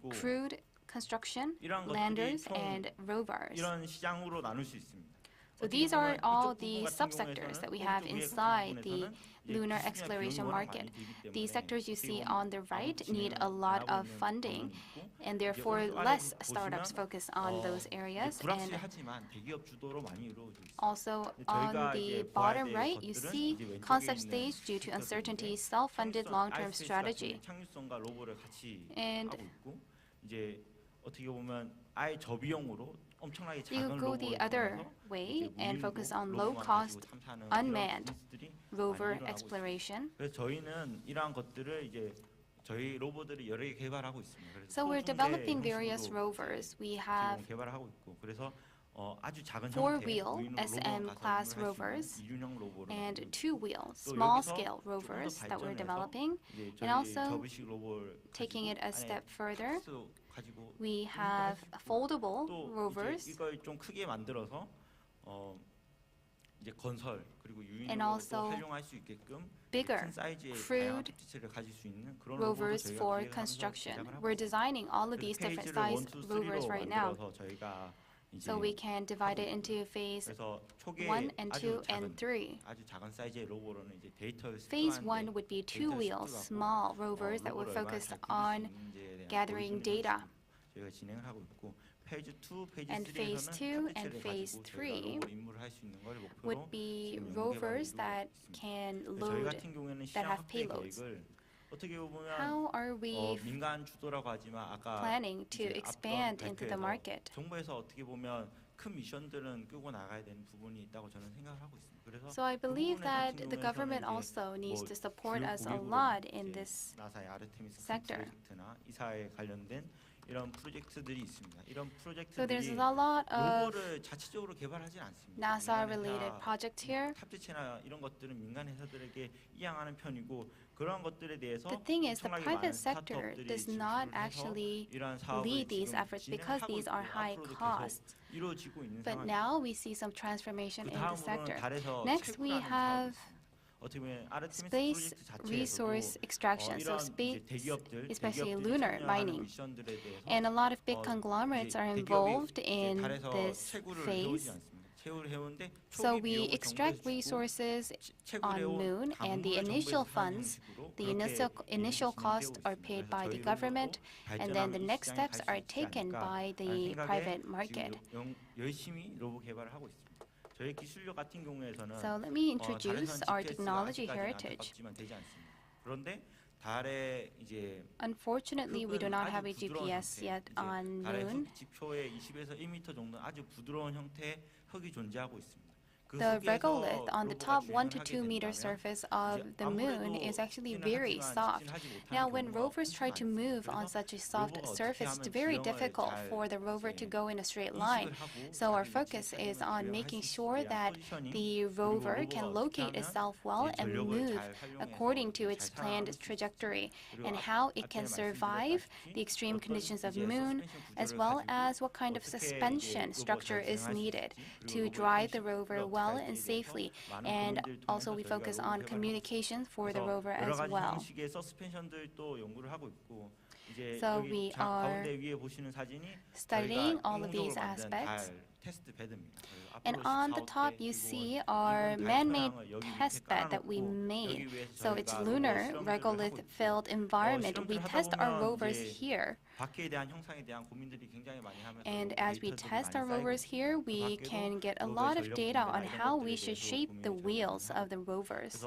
crewed construction, landers, and rovers. 이런 시장으로 나눌 수 있습니다. So these are all the subsectors that we have inside the lunar exploration market. These sectors you see on the right need a lot of funding, and therefore less startups focus on those areas. And also on the bottom right, you see concept stage due to uncertainty, self-funded long-term strategy. And 이제 어떻게 보면 아예 저비용으로 엄청나게 you 작은 go the other way and focus on low-cost, unmanned rover exploration. 그래서 저희는 이러한 것들을 이제 저희 로봇들이 여러 개 개발하고 있습니다. So we're developing various rovers. We have 개발하고 있고 그래서 아주 작은 4-wheel SM-class rovers and 2-wheel small-scale rovers that we're developing. And also, taking it a step further, we have foldable rovers 이걸 좀 크게 만들어서 이제 건설 그리고 and 유인으로도 also 활용할 수 있게끔 bigger, 큰 사이즈의 crewed 다양한 특징을 가질 수 있는 그런 rovers 로봇을 for 저희가 construction. 제작을 하고 We're designing all of these different size rovers right now. 저희가 So we can divide it into phase 1 and 2 and 3. 아주 작은 사이즈의 로봇은 이제 데이터를 Phase 1 would be 2-wheel small rovers that would focus on gathering data. 저희가 진행을 하고 있고 phase 2, And phase 2 and phase 3 would be rovers that can load, that have payloads. How are we 민간 주도라고 하지만 아까 planning to expand into the market? 정부에서 어떻게 보면 큰 미션들은 끌고 나가야 되는 부분이 있다고 저는 생각을 하고 있습니다. 그래서 So I believe that the government also needs to support us a lot in this 나사의 아르테미스 sector. 프로젝트나 이사에 관련된 이런 프로젝트들이 있습니다. 이런 So there's 프로젝트들이 a lot of 로봇을 자체적으로 개발하지 않습니다. NASA-related projects here. 탑재체나 이런 것들은 민간 회사들에게 이양하는 편이고 그런 것들에 대해서 The thing is, the 엄청나게 private 많은 sector 스타트업들이 does 지출을 not 해서 actually 이러한 사업을 lead these 지금 efforts because 진행하고 these are 있고 high 앞으로도 costs. 계속 이루어지고 있는 But 상황입니다. now we see some transformation in the 다음으로는 sector. 달에서 Next, we 채굴하는 have 어떻게 보면 아르테미스 space 프로젝트 자체에서도 resource extraction, so 이런 space, 이제 대기업들, especially 대기업들이 lunar 참여하는 mining. 미션들에 대해서 And a lot of big conglomerates are involved in 달에서 this 채굴을 phase. 해오지 않습니다. 채굴을 해오는데 So 초기 we 비용을 extract 정부에서 주고 resources 채굴 on 해온 Moon, and the 광물을 initial 정부에서 funds, 사용하는 the 식으로 initial 그렇게 costs 진행되고 are 있습니다. paid 그래서 by the 저희 government, 로봇도 and then the 발전하면 이 next 시장에 steps 갈 수 are 있지 taken 않을까 by 하는 the 생각에 private 지금 market. 열심히 로봇 개발을 하고 있습니다. 저희 기술력 같은 경우에서는 So let me 달에서는 introduce our GPS가 technology 아직까지는 heritage. 안타깝지만 되지 않습니다. 그런데 달에 이제 Unfortunately, we do not have a 부드러운 GPS 형태, yet 이제 on 달의 Moon. 흙 지표의 20에서 1m 정도 아주 부드러운 형태의 흙이 존재하고 있습니다. 그 The 흙에서 regolith on the 로봇가 top 1 주행을 to 하게 2 meter 된다면 surface of the Moon is actually very soft. Now, when rovers try to move on such a soft surface, it's very difficult for the rover to go in a straight line. So our focus is on making sure that the rover can locate itself well and move according to its planned trajectory, and how it can survive the extreme conditions of Moon, as well as what kind of suspension structure is needed to drive the rover well and safely. And also we focus on communication for the rover as well. So we are studying all of these aspects. And on the top you see our man-made test bed that we made. So it's lunar regolith-filled environment. We test our rovers here. And as we test our rovers here, we can get a lot of data on how we should shape the wheels of the rovers.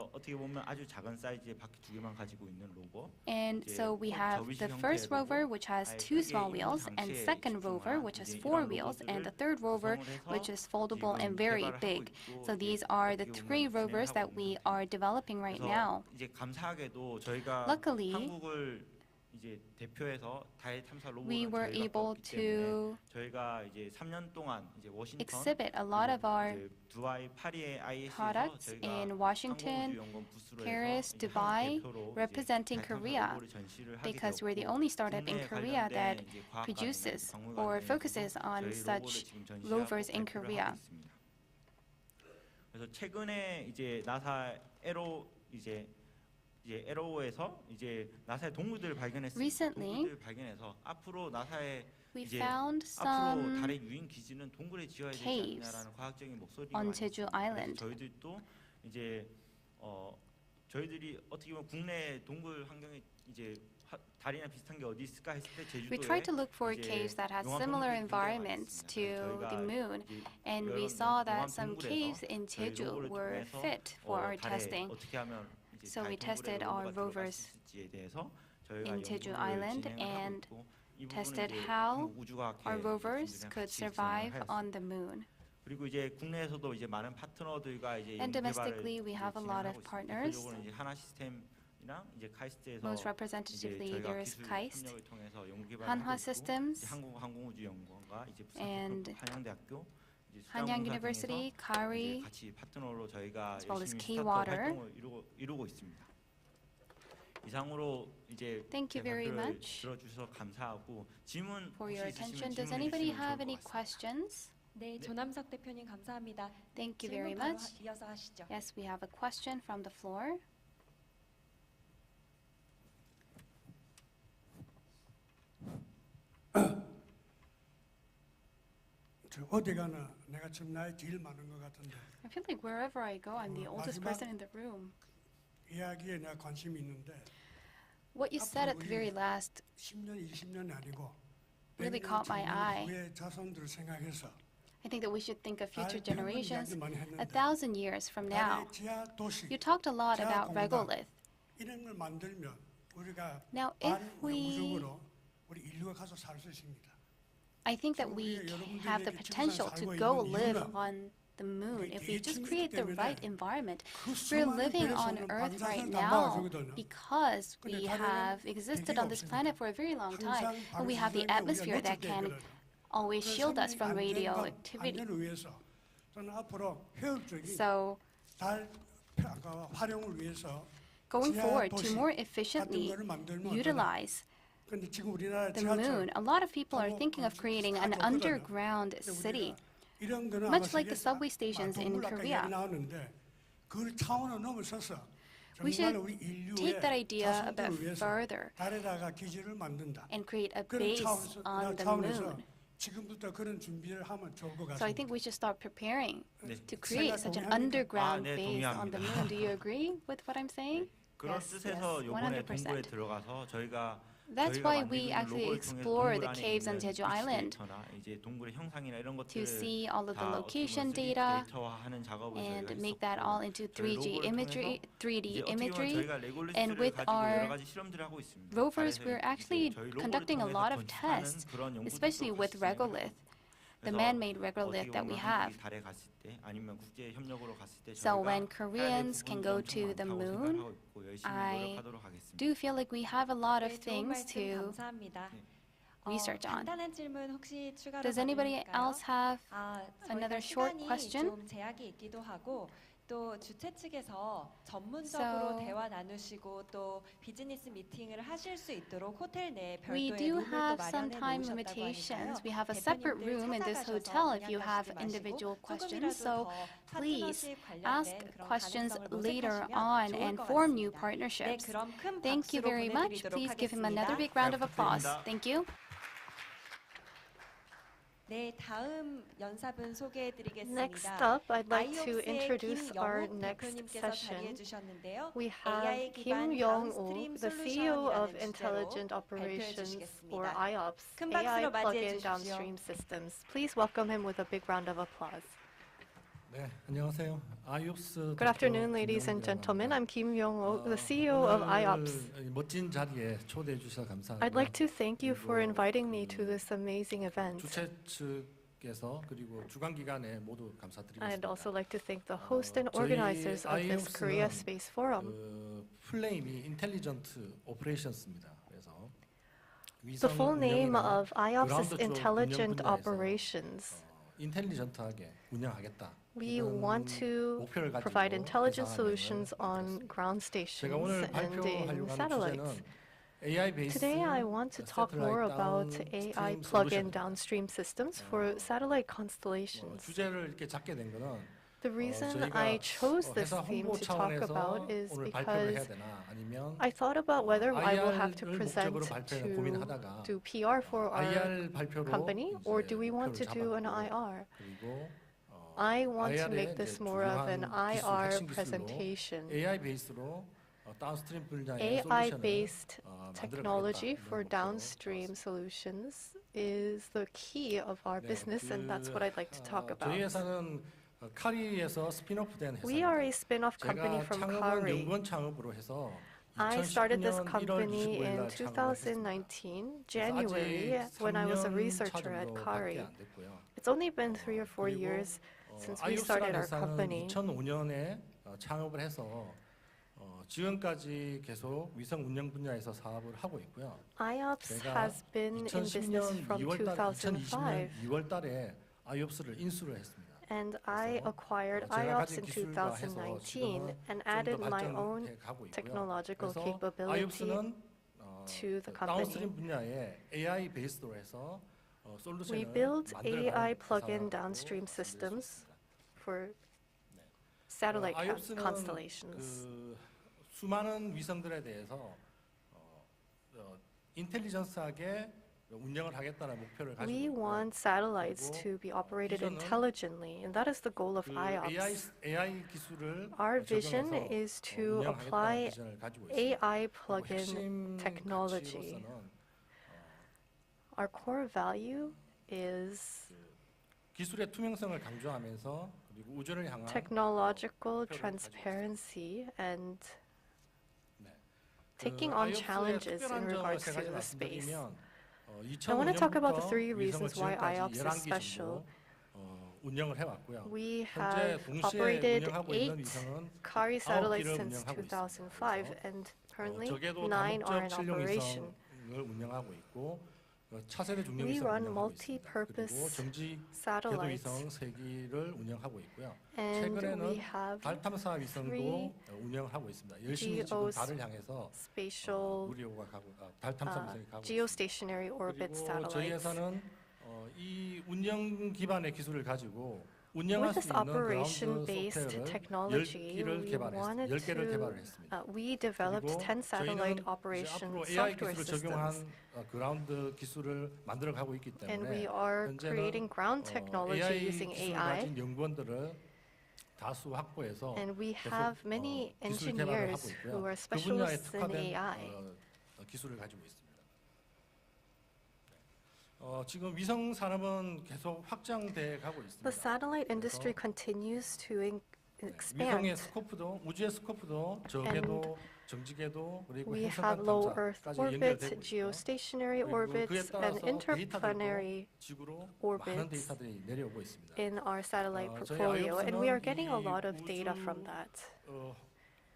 And so we have the first rover, which has 2 small wheels, and second rover, which has 4 wheels, and the third rover, rover, which is foldable and very big. So these are the 3 rovers that we are developing right now. 이제 감사하게도 저희가 Luckily, 한국을 이제 대표해서 달 탐사 we 로봇을 were able to 저희가 이제 3년 동안 이제 워싱턴 exhibit a lot of our 두바이 파리의 IS에서 products in Washington, Paris, Dubai, representing Korea, because we're the only startup in Korea that produces or focuses on such rovers in Korea. 그래서 최근에 이제 나사 에로에서 이제 나사의 동물들을 발견해서 앞으로 나사의 이제 앞으로 달의 유인 기지는 동굴에 지어야 되지 않냐라는 과학적인 목소리가 on Jeju Island. 저희들도 이제 저희들이 어떻게 보면 국내 동굴 환경에 이제 달이나 비슷한 게 어디 있을까 했을 때 제주도에 We tried to look for caves that had similar environments to the moon, and we saw that some caves in Jeju were fit for our testing. So we tested our rovers in Jeju Island and tested how our rovers could survive on the moon. 그리고 이제 국내에서도 이제 많은 파트너들과 이제 And domestically, we have a lot of partners. 이제 하나 시스템이랑 이제 카이스트에서 Most representatively, there is KAIST, 협력을 통해서 연구 개발을 Hanwha Systems, 한국항공우주연구원과 이제 and 한양대학교 Hanyang University, KARI, 같이 파트너로 저희가 as well as 열심히 K-Water. 스타트업 활동을 이루고 있습니다. 이상으로 이제 Thank you very much 들어주셔서 감사하고 질문 for your 혹시 attention. 있으시면 Does 질문해 anybody 주시면 have 좋을 any 것 같습니다. questions? 네, 조남석 대표님 감사합니다. Thank you very 질문 바로 much. 이어서 하시죠. Yes, we have a question from the floor. 어디 가나 내가 지금 나이 제일 많은 것 같은데. I feel like wherever I go, I'm the oldest person in the room. 이야기에 내가 관심이 있는데. What you said at the very last 10년, 20년이 아니고 really caught my eye. 후의 자손들을 생각해서 I think that we should think of future generations 1,000 years from now. You talked a lot about regolith. 이런 걸 만들면 우리가 Now, if we 우주적으로 우리 인류가 가서 살 수 있습니다. I think that we have the potential to go live on the moon if we just create the right environment. We're living on Earth right now because we have existed on this planet for a very long time, and we have the atmosphere that can always shield us from radioactivity. So, going forward to more efficiently utilize the moon, a lot of people are thinking of creating an underground city, much like the subway stations in Korea. We should take that idea a bit further and create a base on the moon. So I think we should start preparing to create such an underground base on the moon. Do you agree with what I'm saying? 그런 뜻에서 이번에 동굴에 100%. 들어가서 저희가 That's why we actually explore the caves on Jeju Island to see all of the location data and make that all into 3D imagery. And with our rovers, we're actually conducting a lot of tests, especially with regolith, the man-made regolith that we have. So when Koreans can go to the moon, I do feel like we have a lot of things to research on. Does anybody else have another short question? 또 주최 측에서 전문적으로 대화 나누시고 또 비즈니스 미팅을 하실 수 있도록 호텔 내 We 별도의 do 룸을 have 또 some 마련해 time 놓으셨다고 limitations. 하니까요. We have a separate room in this hotel if you have 그냥 individual 가시고 questions. 조금이라도 So 더 please 파트너십 관련된 ask 그런 questions 가능성을 later 모색하시면 on 좋을 and 것 form new 같습니다. partnerships. 네, 그럼 큰 Thank you 박수로 very much. 보내드리도록 Please give him another 하겠습니다. big round of applause. Thank you. 네, 다음 연사분 소개해드리겠습니다. Next up, I'd like to IOPS의 introduce our 김영욱 next 대표님께서 session. 자리해주셨는데요. We have AI Kim 기반 Yong-woo, 다운스트림 the CEO of 솔루션이라는 Intelligent 주제로 Operations 발표해 for 주시겠습니다. IOPS, 큰 AI 박수로 맞이해 Plug-in 주십시오. Downstream Systems. Please welcome him with a big round of applause. 네, 안녕하세요. IOPS Good afternoon, ladies and gentlemen. I'm Kim Yong-woo, the CEO of IOPS. 멋진 자리에 초대해 주셔서 감사하고요. I'd like to thank you for inviting me to this amazing event. 주최 측 그리고 주관 기관에 모두 감사드리겠습니다. I'd also like to thank the host and organizers of this Korea Space Forum. 풀네임이 인텔리전트 오퍼레이션스입니다. 그래서 The full name of IOPS is Intelligent Operations. 인텔리전트하게 운영하겠다. We want to provide intelligent solutions on ground stations and in satellites. Today, I want to talk more about AI plug-in downstream systems for satellite constellations. 주제를 이렇게 잡게 된 거는 The reason I chose this theme to talk about is because I thought about whether I will have to present to do PR for our company, or do we want to do an IR? I want to make this more of an IR presentation. AI-based technology for downstream solutions is the key of our business, and that's what I'd like to talk about. We are a spin-off company from KARI. I started this company in 2019, January, when I was a researcher at KARI. It's only been 3 or 4 years since we started our company. 2005년에 창업을 해서 지금까지 계속 위성 운영 분야에서 사업을 하고 있고요. IOPS has been in business from 2005. 2월 달에 IOPS를 인수를 했습니다. And I acquired IOPS in 2019 and added my own technological capability to the company. 다운스트림 분야에 AI 베이스로 해서 We build AI plug-in downstream systems for satellite constellations. 수많은 위성들에 대해서 인텔리전스하게 운영을 하겠다는 목표를 가지고 We want satellites to be operated intelligently, and that is the goal of IOPS. Our vision is to apply AI plug-in technology. Our core value is 기술의 투명성을 강조하면서 그리고 우주를 향한 technological transparency and taking on challenges in regards to the space. I want to talk about the 3 reasons why IOPS is special. We have operated 8 KARI satellites since 2005, and currently 9 are in operation. We run multi-purpose satellites, and we have 3 geostationary orbit satellites. 이 운영 기반의 기술을 가지고 With this operation-based technology, we developed 10 satellite operation software systems. And we are creating ground technology using AI. And we have many engineers who are specialists in AI. 지금 위성 산업은 계속 확장돼 가고 있습니다. The satellite industry continues to expand. 위성의 스코프도 우주의 스코프도 저궤도, 정지궤도 그리고 we have low Earth orbits, geostationary orbits, and interplanetary orbits in our satellite portfolio, and we are getting a lot of data from that.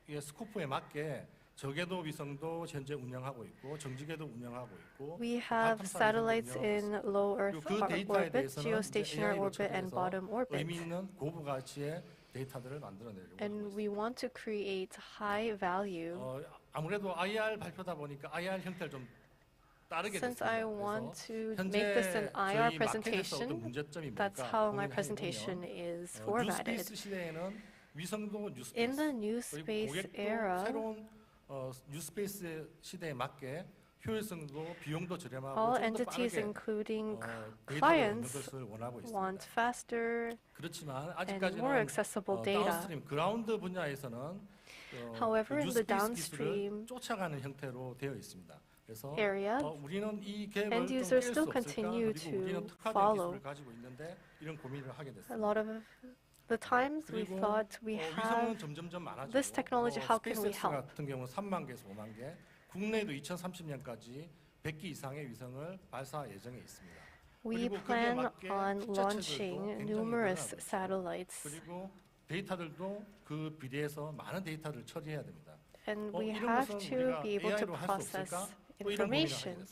스코프에 맞게 저궤도 위성도 현재 운영하고 있고 정지궤도 운영하고 있고 We have satellites in low Earth orbit, geostationary orbit, and bottom orbit. 의미 있는 고부 가치의 데이터들을 만들어내려고 And we want to create high value. 아무래도 IR 발표다 보니까 IR 형태를 좀 따르게 됐습니다. Since I want to make this an IR presentation, that's how my presentation is formatted. In the new space era, 뉴스페이스 시대에 맞게 효율성도 비용도 저렴하고 all entities, including clients, want faster and more accessible data. 그라운드 분야에서는 However, in the downstream 쫓아가는 형태로 되어 있습니다. 그래서 area, 우리는 이 계획을 end users still continue to follow. 가지고 있는데 이런 고민을 하게 됐습니다. A lot of the times we thought we have this technology, how can we help? 같은 경우는 3만 개에서 5만 개, 국내에도 2030년까지 100개 이상의 위성을 발사 예정에 있습니다. We plan on launching numerous satellites. 그리고 데이터들도 그 비례해서 많은 데이터를 처리해야 됩니다. And we have to be able to process information.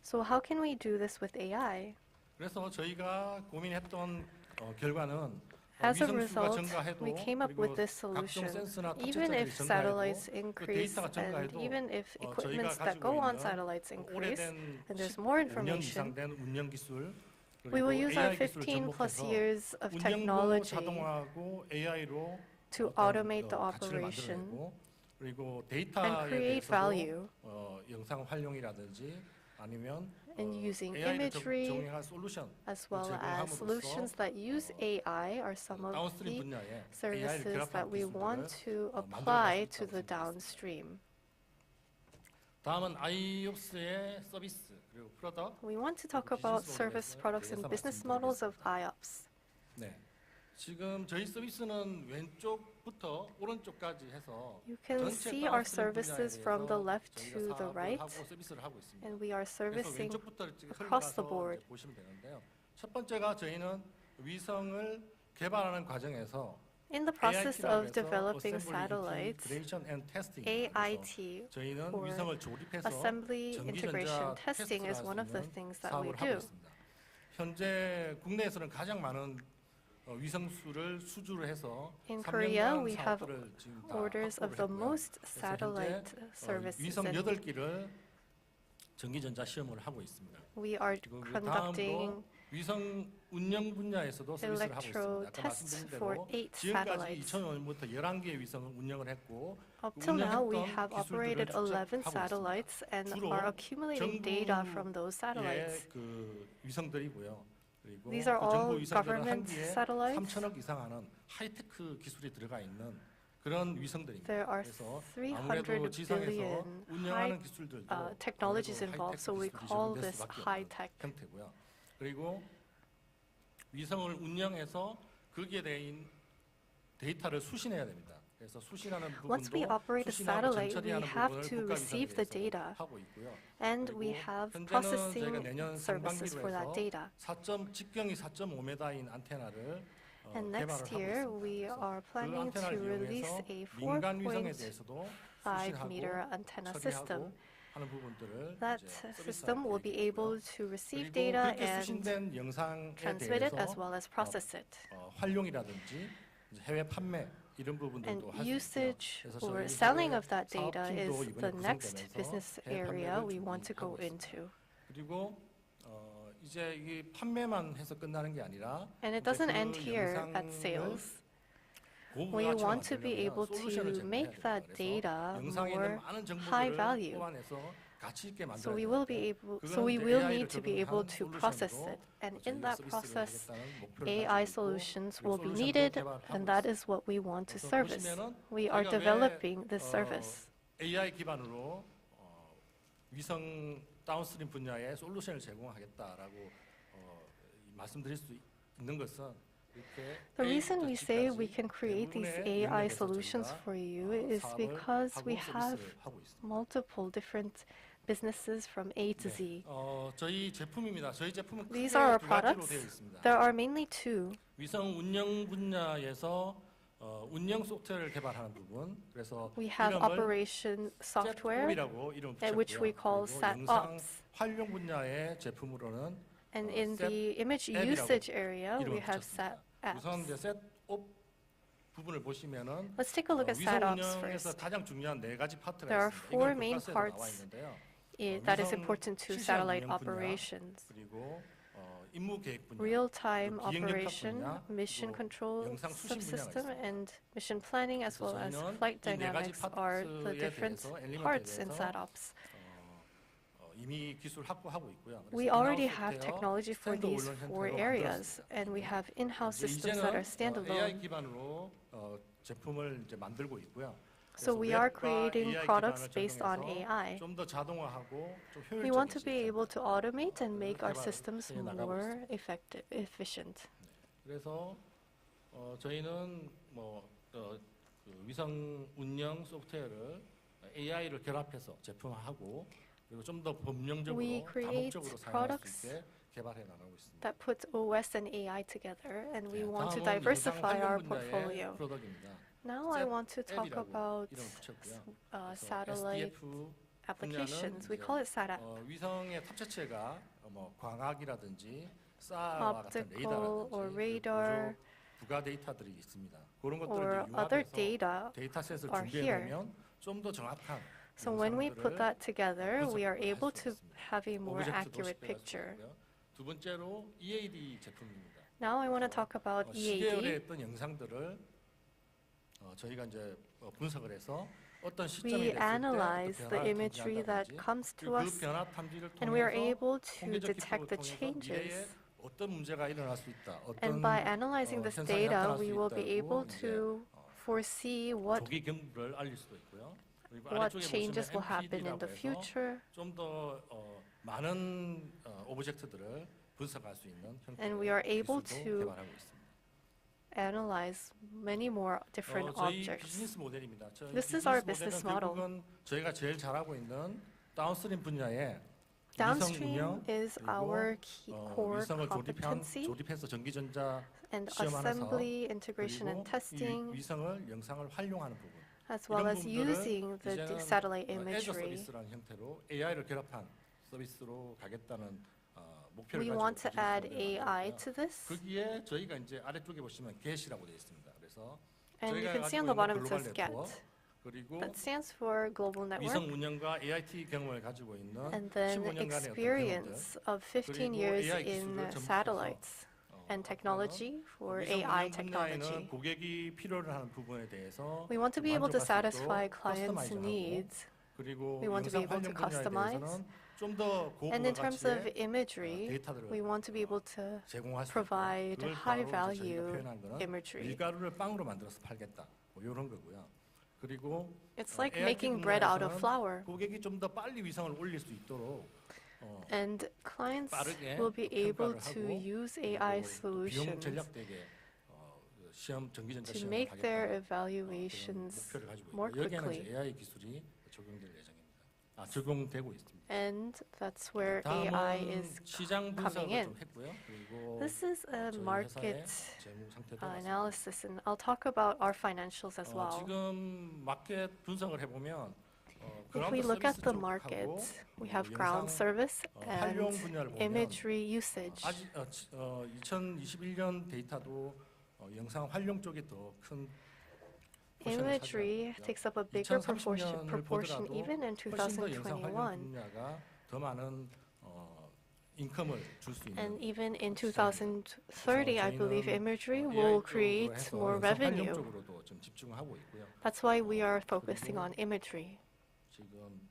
So how can we do this with AI? 그래서 저희가 고민했던 결과는 As a result, we came up with this solution. Even if satellites increase and even if equipments that go on satellites increase and there's more information, we will use our 15 plus years of technology to automate the operation and create value. And using imagery as well as solutions that use AI are some of the services that we want to apply to the downstream. We want to talk about service products and business models of IOPS. 지금 저희 서비스는 왼쪽부터 오른쪽까지 해서 You can see our services from the left to the right, and we are servicing across the board. 보시면 되는데요. 첫 번째가 저희는 위성을 개발하는 과정에서 In the process of developing satellites, AIT, or Assembly, Integration, Testing, is one of the things that we do. 현재 국내에서는 가장 많은 위성수를 수주를 해서 In Korea, we have orders of the most satellite services. 위성 8기를 전기전자 시험을 하고 있습니다. We are conducting 위성 운영 분야에서도 서비스를 하고 있습니다. 아까 말씀드린 대로 지금까지 2005년부터 11개의 위성을 운영을 했고 Up till now, we have operated 11 satellites and are accumulating data from those satellites. 그 위성들이고요. These are all government satellites. 3천억 이상 하는 하이테크 기술이 들어가 있는 그런 위성들입니다. There are 300 billion high technologies involved, so we call this high-tech. 형태고요. 그리고 위성을 운영해서 거기에 대한 데이터를 수신해야 됩니다. 그래서 수신하는 부분도 Once we operate a satellite, we have to receive the data, and we have processing services for that data. 직경이 4.5m인 안테나를 And next year, we are planning to release a 4.5-meter antenna system. That system will be able to receive data and transmit it as well as process it. 활용이라든지 해외 판매 And usage or selling of that data is the next business area we want to go into. 그리고 이제 이 판매만 해서 끝나는 게 아니라 And it doesn't end here at sales. We want to be able to make that data more high value. So we will need to be able to process it. And in that process, AI solutions will be needed, and that is what we want to service. We are developing this service. AI 기반으로 위성 다운스트림 분야에 솔루션을 제공하겠다라고 말씀드릴 수 있는 것은 The reason we say we can create these AI solutions for you is because we have multiple different businesses from A to Z. 저희 제품입니다. 저희 제품은 These are our products. There are mainly two. 위성 운영 분야에서 운영 소프트웨어를 개발하는 부분. 그래서 We have operation software, which we call SATOps. 활용 분야의 제품으로는 And in the image usage area, we have SATOps. 우선 이제 셋업 부분을 보시면은 Let's take a look at SATOps first. 가장 중요한 네 가지 파트가 There are 있습니다. four main parts that is important to satellite operations. 그리고 임무 계획 분야, real-time operation, mission control subsystem, and mission planning, as well as flight dynamics are the different parts in SATOps. We already have technology for these four areas, and we have in-house systems that are standalone. So we are creating products based on AI. We want to be able to automate and make our systems more efficient. 그래서 저희는 위성 운영 소프트웨어를 AI를 결합해서 제품화하고 그리고 좀 더 법령적으로 We create 다목적으로 사용할 수 products 있게 개발해 나가고 있습니다. that puts OS and AI together, and we want to 다음은 diversify our 영상 portfolio. 활용 분야의 프로덕트입니다. Now I want to talk SATMAR이라고 about 이름을 붙였고요. satellite SDF applications. We 분야는 call it SAT 위성의 탑재체가 뭐 광학이라든지 SAR와 같은 optical or 레이더라든지 radar 부가 데이터들이 있습니다. 그런 or 것들을 other 융합해서 data 데이터셋을 are 준비해 here. 놓으면 좀 더 정확한 So when we put that together, we are able to have a more 오브젝트도 accurate 식별할 수 picture. 있고요. 두 번째로 EAD 제품입니다. Now I want to talk about 시계열에 EAD. 했던 영상들을 저희가 이제 분석을 해서 어떤 시점이 We 됐을 때 analyze 어떤 the 변화를 imagery that 탐지한다든지 comes to 그 us, 변화 탐지를 and we are 통해서 able to 통계적 detect 기법을 the 통해서 changes. 미래에 어떤 문제가 일어날 수 있다. 어떤 And by analyzing this 현상이 data, 나타날 수 we will be 있다고 able 이제 to foresee what 조기 경보를 알릴 수도 있고요. 그리고 what 아래쪽에 changes 보시면 will happen in the MPD라고 해서 future. 좀 더 많은 오브젝트들을 분석할 수 있는 And we are able 기술도 to 개발하고 있습니다. analyze many more different 저희 objects. 비즈니스 모델입니다. 저희 This is our 비즈니스 business 모델은 model. 결국은 저희가 제일 잘하고 있는 다운스트림 분야에 위성 Downstream 운영 is our key core 위성을 competency, 조립해서 전기전자 and 시험하면서 assembly, integration, and 그리고 이 testing, 위성을 영상을 활용하는 부분. as well 이런 as 부분들을 using the 이제는 satellite 에저 imagery. 서비스라는 형태로 AI를 결합한 서비스로 가겠다는 목표를 We 가지고 want to add 비즈니스 모델을 AI 만들었고요. to this. 거기에 저희가 이제 아래쪽에 보시면 GET이라고 되어 있습니다. 그래서 And you 저희가 can see on 가지고 the bottom 있는 it 글로벌 says 네트워크 GET. 그리고 That stands for Global 위성 Network. 운영과 AIT 경험을 가지고 있는 And then 15년간의 어떤 experience 경험들 of 15 그리고 years AI in 기술을 접목해서 satellites and technology for 위성 AI 운영 technology. 분야에는 고객이 필요로 하는 부분에 대해서 We want to be able to 만족할 수 satisfy 있도록 clients' 커스터마이즈하고 needs. 그리고 We want to be 영상 able to 활용 분야에 customize. 대해서는 좀 더 And in terms of 고부가 가치의 imagery, 데이터들을 we want to be able to 제공할 수 provide 있고 그걸 high 바로 이제 저희가 value 표현한 거는 imagery. 밀가루를 빵으로 만들어서 팔겠다 뭐 이런 거고요. 그리고 It's like AIT making bread out of 분야에서는 flour. 고객이 좀 더 빨리 위성을 올릴 수 있도록 And clients 빠르게 will be able 평가를 to 하고 use AI 비용 solutions 전략되게 시험 전기전자 to 시험을 make their 하겠다는 evaluations 목표를 가지고 more 있고 여기에는 quickly. 이제 AI 기술이 적용될 예정입니다. 적용되고 있습니다. And that's where AI is 시장 coming 분석을 in. 좀 했고요. 그리고 This is a 저희 market 회사의 재무 상태도 analysis, and I'll talk about our financials as well. 지금 마켓 분석을 해보면 If we look at the market, we have ground service 활용 and 분야를 보면 imagery usage. 아직 2021년 데이터도 영상 활용 쪽이 더 큰 Imagery takes up a bigger proportion even in 2021. 분야가 더 많은 인컴을 줄 수 있는 And even in 2030, I believe imagery will create more revenue. 쪽으로도 좀 집중하고 있고요. That's why we are focusing on imagery. 지금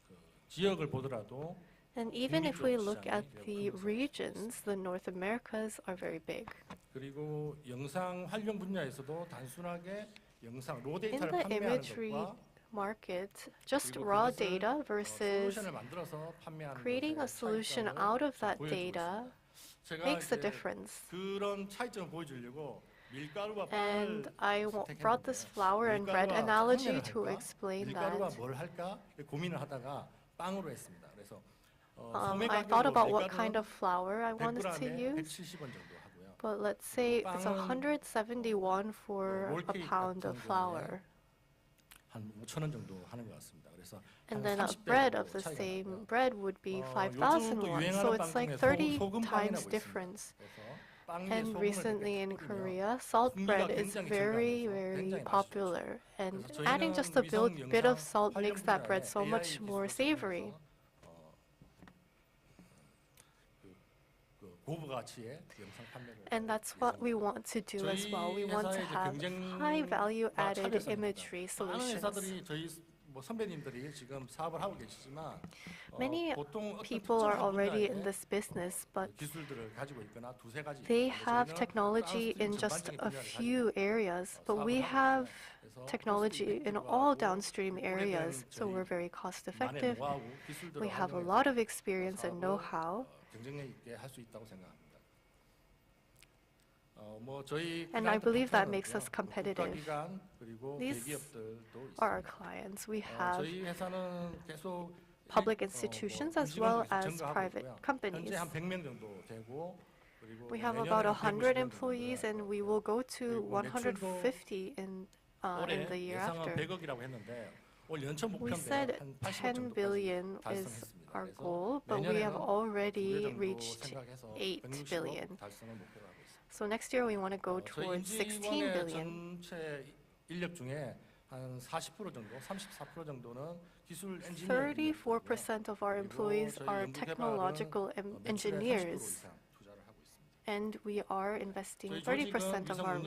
그 지역을 보더라도 And even if we look at the regions, the North Americas are very big. 그리고 영상 활용 분야에서도 단순하게 영상 로 In 데이터를 the 판매하는 imagery 것과 market, just 그리고 raw 그것을 data versus 솔루션을 만들어서 판매하는 creating a 것의 solution 차이점을 out of that 보여주고 data 있습니다. 제가 makes a 이제 difference. 그런 차이점을 보여주려고 밀가루와 And 빵을 I brought this flour and bread analogy to explain 밀가루가 that. 뭘 할까 고민을 하다가 빵으로 했습니다. 그래서 I thought about what kind of flour I wanted to use, 170원 정도 하고요. but let's say it's 171 for a pound of flour. 한 5,000원 정도 하는 것 같습니다. 그래서 And then a bread of the same bread would be 5,000 won. So it's like 30 times difference. And recently in Korea, salt bread is very, very popular. And adding just a bit of salt makes that bread so much more savory. And that's what we want to do as well. We want to have high value-added imagery solutions. Many people are already in this business, but they have technology in just a few areas, but we have technology in all downstream areas, so we're very cost effective. We have a lot of experience and know-how. And I believe that makes us competitive. These are our clients. We have public institutions as well as private companies. 현재 한 100명 정도 되고 We have about 100 employees, and we will go to 150 in the year after. We said 10 billion is our goal, but we have already reached 8 billion. So next year we want to go towards 16 billion. 인력 중에 한 40% 정도, 34% 정도는 기술 엔지니어. 34% of our employees are technological engineers. And we are investing 30% of our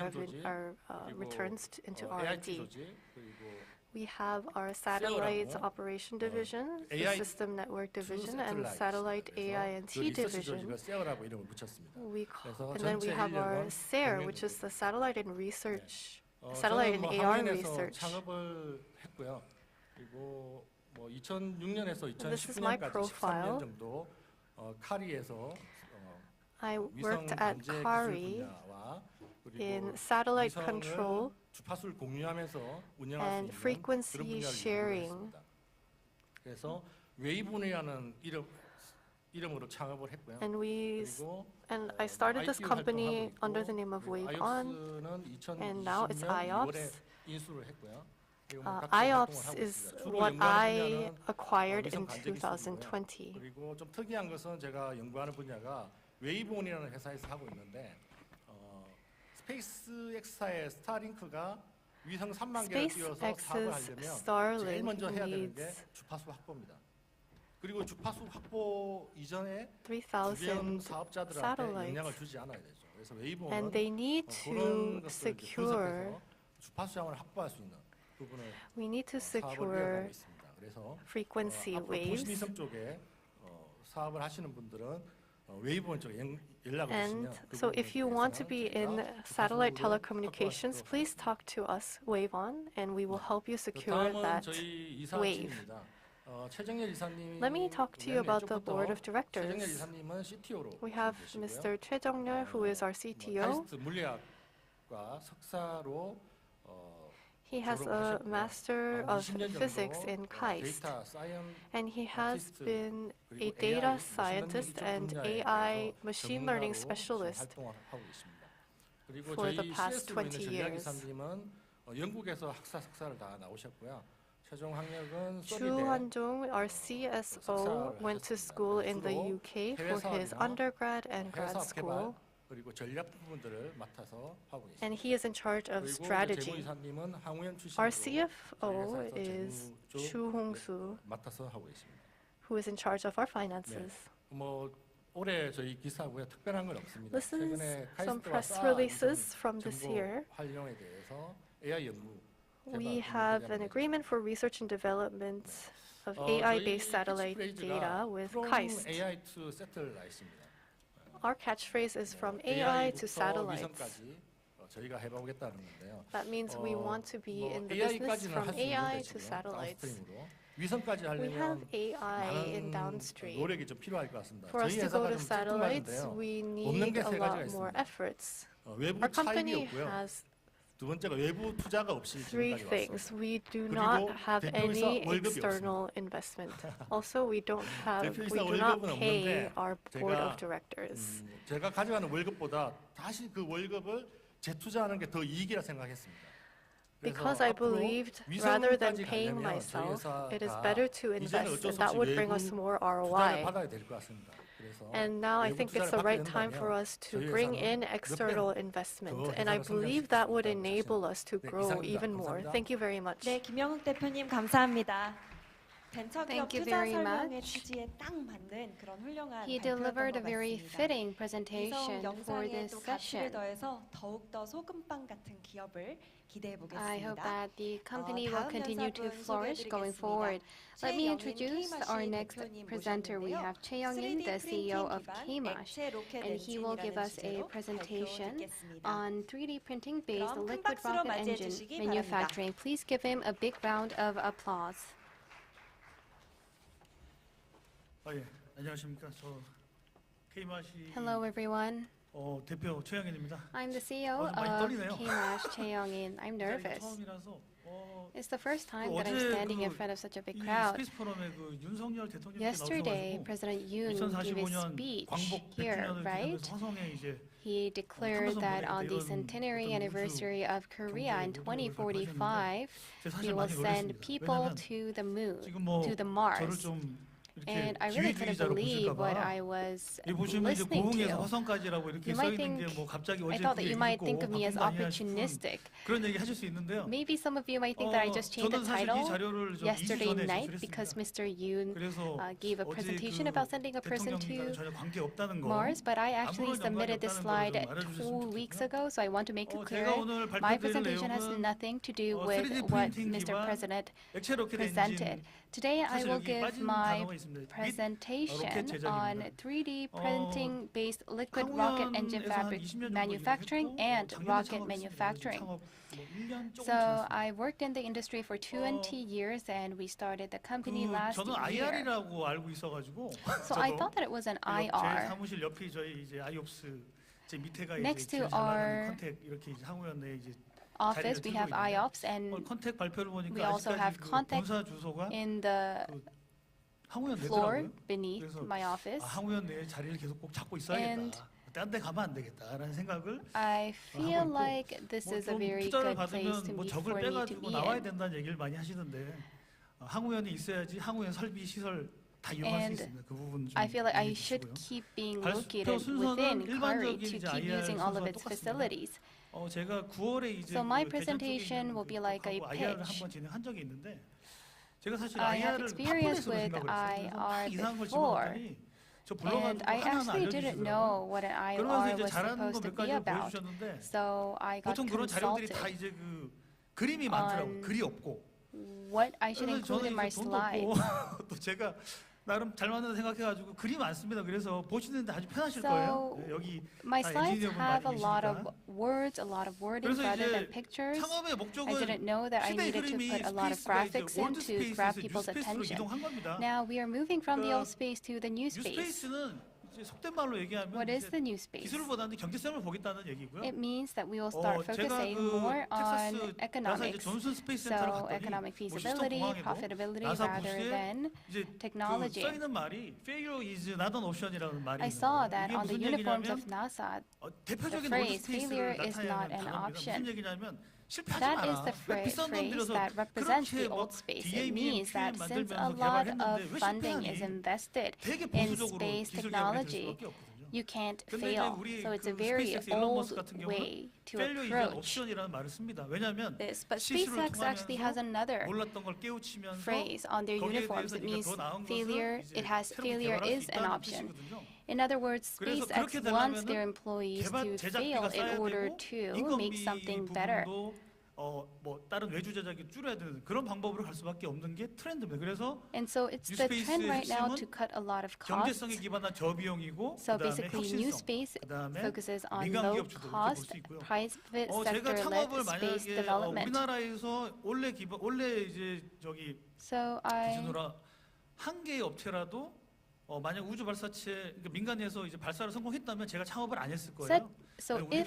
returns into R&D. We have our satellite operation division, the system network division, and satellite AI&T division. And then we have our SARE, which is the satellite and research, satellite and AR research. This is my profile. I worked at KARI in satellite control and frequency sharing. And I started this company under the name of Wave On, and now it's IOPS. IOPS is what I acquired in 2020. 웨이브온이라는 회사에서 하고 있는데 스페이스X사의 스타링크가 위성 3만 개를 띄워서 사업을 하려면 제일 먼저 해야 되는 게 주파수 확보입니다. 그리고 주파수 확보 이전에 주변 사업자들한테 영향을 주지 않아야 되죠. 그래서 웨이브온은 그런 것을 분석해서 주파수량을 확보할 수 있는 부분을 사업을 이어가고 있습니다. 그래서 frequency waves. 도시위성 쪽에 사업을 하시는 분들은 And so if you want to be in satellite telecommunications, please talk to us, Wave On, and we will help you secure that wave. Let me talk to you about the board of directors. We have Mr. Choi Jung-yeol, who is our CTO. He has a Master of Physics in KAIST, and he has been a data scientist and AI machine learning specialist for the past 20 years. Chu Han-jung, our CSO, went to school in the UK for his undergrad and grad school. And he is in charge of strategy. Our CFO is Chu Hong-soo, who is in charge of our finances. Listen to some press releases from this year. We have an agreement for research and development of AI-based satellite data with KAIST. Our catchphrase is from AI to satellites. That means we want to be in the business from AI to satellites. We have AI in downstream. For us to go to satellites, we need a lot more efforts. Our company has three things. We do not have any external investment. Also, we do not pay our board of directors. 제가 가져가는 월급보다 다시 그 월급을 재투자하는 게 더 이익이라 생각했습니다. Because I believed rather than paying myself, it is better to invest, and that would bring us more ROI. And now I think it's the right time for us to bring in external investment, and I believe that would enable us to grow even more. Thank you very much. 네, 김영욱 대표님 감사합니다. Thank you very much. He delivered a very fitting presentation for this session. I hope that the company will continue to flourish going forward. Let me introduce our next presenter. We have Choi Young-in, the CEO of KMASH, and he will give us a presentation on 3D printing-based liquid rocket engine manufacturing. Please give him a big round of applause. 안녕하십니까. 저 KMASH이 Hello, everyone. 대표 최영인입니다. I'm the CEO of KARI Chae-young-in. I'm nervous. 처음이라서 It's the first time that I'm standing in front of such a big crowd. 스페이스포럼에 그 윤석열 대통령이 Yesterday, 나오셔가지고 President Yoon gave his 2045년 speech 광복 here, 100주년을 right? 기념해서 화성에 이제 He declared that on the centenary anniversary of Korea in 2045, he will send people to the moon, to the Mars. And I really couldn't believe what I was listening to. You might think, I thought that you might think of me as opportunistic. Maybe some of you might think that I just changed the title yesterday night because Mr. Yoon gave a presentation about sending a person to Mars, but I actually submitted this slide 2 weeks ago, so I want to make it clear. My presentation has nothing to do with what Mr. President presented. Today I will give my presentation on 3D printing-based liquid rocket engine manufacturing and rocket manufacturing. So I worked in the industry for 20 years and we started the company last year. So I thought that it was an IR. Next to our office, we have IOPS, and we also have contact in the floor beneath my office. And I feel like this is a very good place for me to be in. And I feel like I should keep being located within KARI to keep using all of its facilities. So my presentation will be like a pitch. I have experience with IR before, and I actually didn't know what an IR was supposed to be about. So I got consulted on what I should include in my slides. 나름 잘 만든다 생각해가지고 그림 안 씁니다. 그래서 보시는데 아주 편하실 거예요. 여기 my slides have a lot of words, a lot of wording rather than pictures. I didn't know that I needed to put a lot of graphics in to grab people's attention. Now we are moving from the old space to the new space. What is the new space? It means that we will start focusing more on economics, so economic feasibility, profitability rather than technology. I saw that on the uniforms of NASA, the phrase failure is not an option. That is the phrase that represents the old space. It means that since a lot of funding is invested in space technology, you can't fail. So it's a very old way to approach this. But SpaceX actually has another phrase on their uniforms. It means failure is an option. In other words, SpaceX wants their employees to fail in order to make something better. 다른 외주 제작이 줄여야 되는 그런 방법으로 갈 수밖에 없는 게 트렌드입니다. 그래서 And so it's the trend right now to cut a lot of costs. 경제성에 기반한 저비용이고 So basically, new space focuses on low cost, private sector-led space development. 우리나라에서 원래 이제 저기 기준으로 한 개의 업체라도 만약 우주 발사체 민간에서 이제 발사를 성공했다면 제가 창업을 안 했을 거예요. So if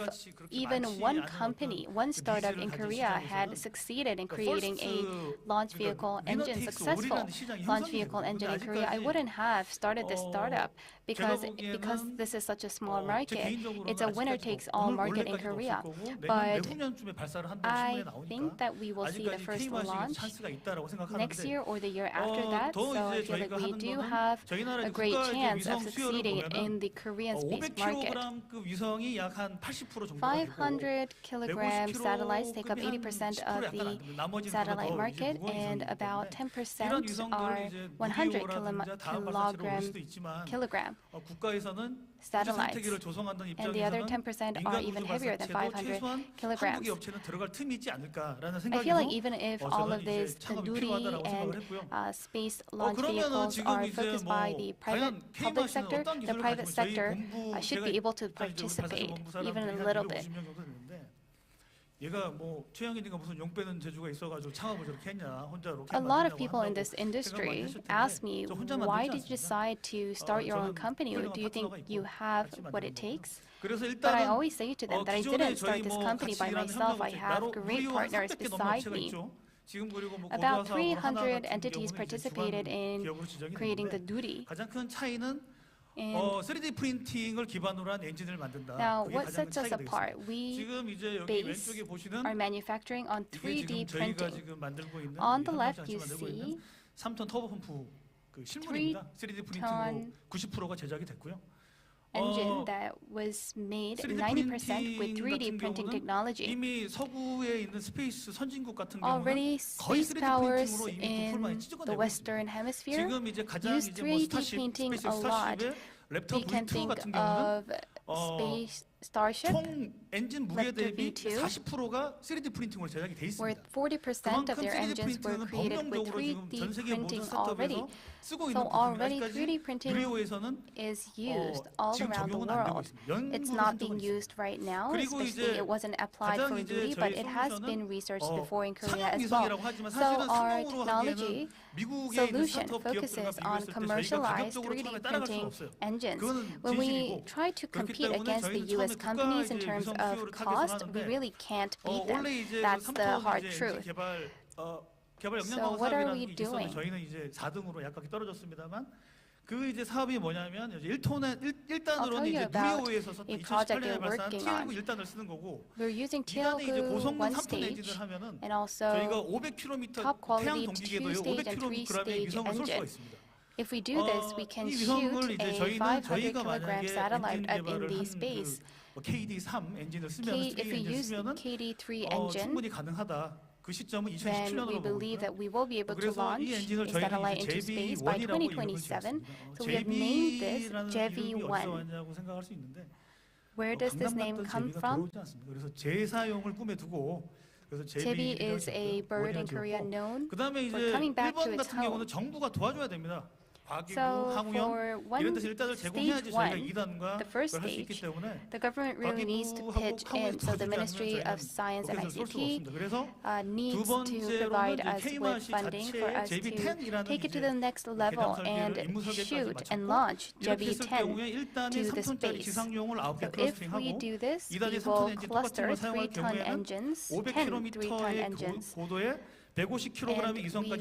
even one company, one startup in Korea had succeeded in creating a launch vehicle engine, successful launch vehicle engine in Korea, I wouldn't have started this startup because this is such a small market. It's a winner-takes-all market in Korea. But I think that we will see the first launch next year or the year after that. So I feel like we do have a great chance of succeeding in the Korean space market. 500 kilogram satellites take up 80% of the satellite market, and about 10% are 100 kilogram satellites, and the other 10% are even heavier than 500 kilograms. I feel like even if all of these Nuri and space launch vehicles are focused by the public sector, the private sector should be able to participate even a little bit. 얘가 뭐 최영희니까 무슨 용 빼는 재주가 있어가지고 창업을 저렇게 했냐 혼자 로켓 A lot of 만드냐고 people in 한다고 this industry 생각 많이 ask me, 저 혼자 why 만들지 did you 않습니다. decide to start your own 저는 company? 훌륭한 Do you think 파트너가 you 있고 have 같이 what it 만드는 거고요. takes? 그래서 But I 일단은 always say to them that I 기존에 didn't 저희 start this 뭐 company 같이 by 일하는 myself. I 협력업체 have great 무료 partners 300개 넘는 beside 업체가 me. 있죠. 지금 그리고 뭐 About 고도화 사업으로 300 하나 같은 entities 경우는 이제 participated in 기업으로 지정이 creating the 됐는데 duty. 가장 큰 차이는 3D 프린팅을 기반으로 한 엔진을 만든다. Now, 그게 what 가장 큰 sets us 차이가 apart? 되겠습니다. We 지금 이제 여기 base 왼쪽에 보시는 our manufacturing on 이게 3D 지금 저희가 printing. 지금 만들고 있는 On the 이 left, 같이 you 만들고 see 있는 3톤 터보 펌프 그 실물입니다. 3D 프린팅으로 90%가 제작이 됐고요. engine that was made 90% with 3D printing technology. 이미 서구에 있는 스페이스 선진국 같은 경우는 Already, 거의 space 3D powers 프린팅으로 이미 in 부품을 많이 the 찢어내고 Western 있습니다. Hemisphere 지금 이제 가장 use 이제 뭐 3D 스타쉽, printing 스페이스 a lot. 스타쉽의 랩터 We can V2 think 같은 경우는 of space Starship, 총 엔진 무게 Raptor 대비 V2, 40%가 3D 프린팅으로 제작이 돼 where 있습니다. 40% of their engines were created with 3D printing already. So already 3D printing is used all around the world. It's not being used right now, especially it wasn't applied for duty, but it has been researched before in Korea as well. So our technology solution focuses on commercialized 3D printing engines. When we try to compete against the US companies in terms of cost, we really can't beat them. That's the hard truth. So what are we doing? 저희는 이제 4등으로 약간 떨어졌습니다만 그 이제 사업이 뭐냐면 이제 1단으로는 이제 누리호에서 2018년에 발사한 TL9 1단을 쓰는 거고 We're using 2단에 이제 TL9 고성능 one 3톤 stage 엔진을 하면은 and also 저희가 500km top 태양 quality 동기계도요 2-stage and 3-stage 500kg의 위성을 쏠 수가 engine. 있습니다. If we do this, we can 이 shoot 위성을 이제 a 저희는 500 저희가 kilogram 만약에 satellite 엔진 up in 개발을 the 한 space. 그 KD3 엔진을 쓰면 If we use KD3 engine, 충분히 가능하다. 그 시점은 then we 2017년으로 believe that we will be able to 그래서 launch 이 a 엔진을 satellite 저희는 into space by JV1이라고 이름을 2027. 지었습니다. So we have named this JV1. 어디서 JV1. 왔냐고 생각할 수 있는데 Where does this name come from? 그래서 재사용을 꿈에 두고 그래서 JV is a bird in Korea known 그다음에 for 이제 coming back to 일본 its 같은 home. 경우는 정부가 도와줘야 됩니다. 과기부, So 항우영 for 이런 데서 일단을 제공해야지 저희가 stage 2단과 the first 그걸 할 수 있기 stage, 때문에 the government really needs to pitch in. So the Ministry of Science and ICT needs to provide us with funding for us to take it to the next level and shoot and launch JV-10 to the space. So if we do this, we will cluster 3-ton engines, 10 3-ton engines, and we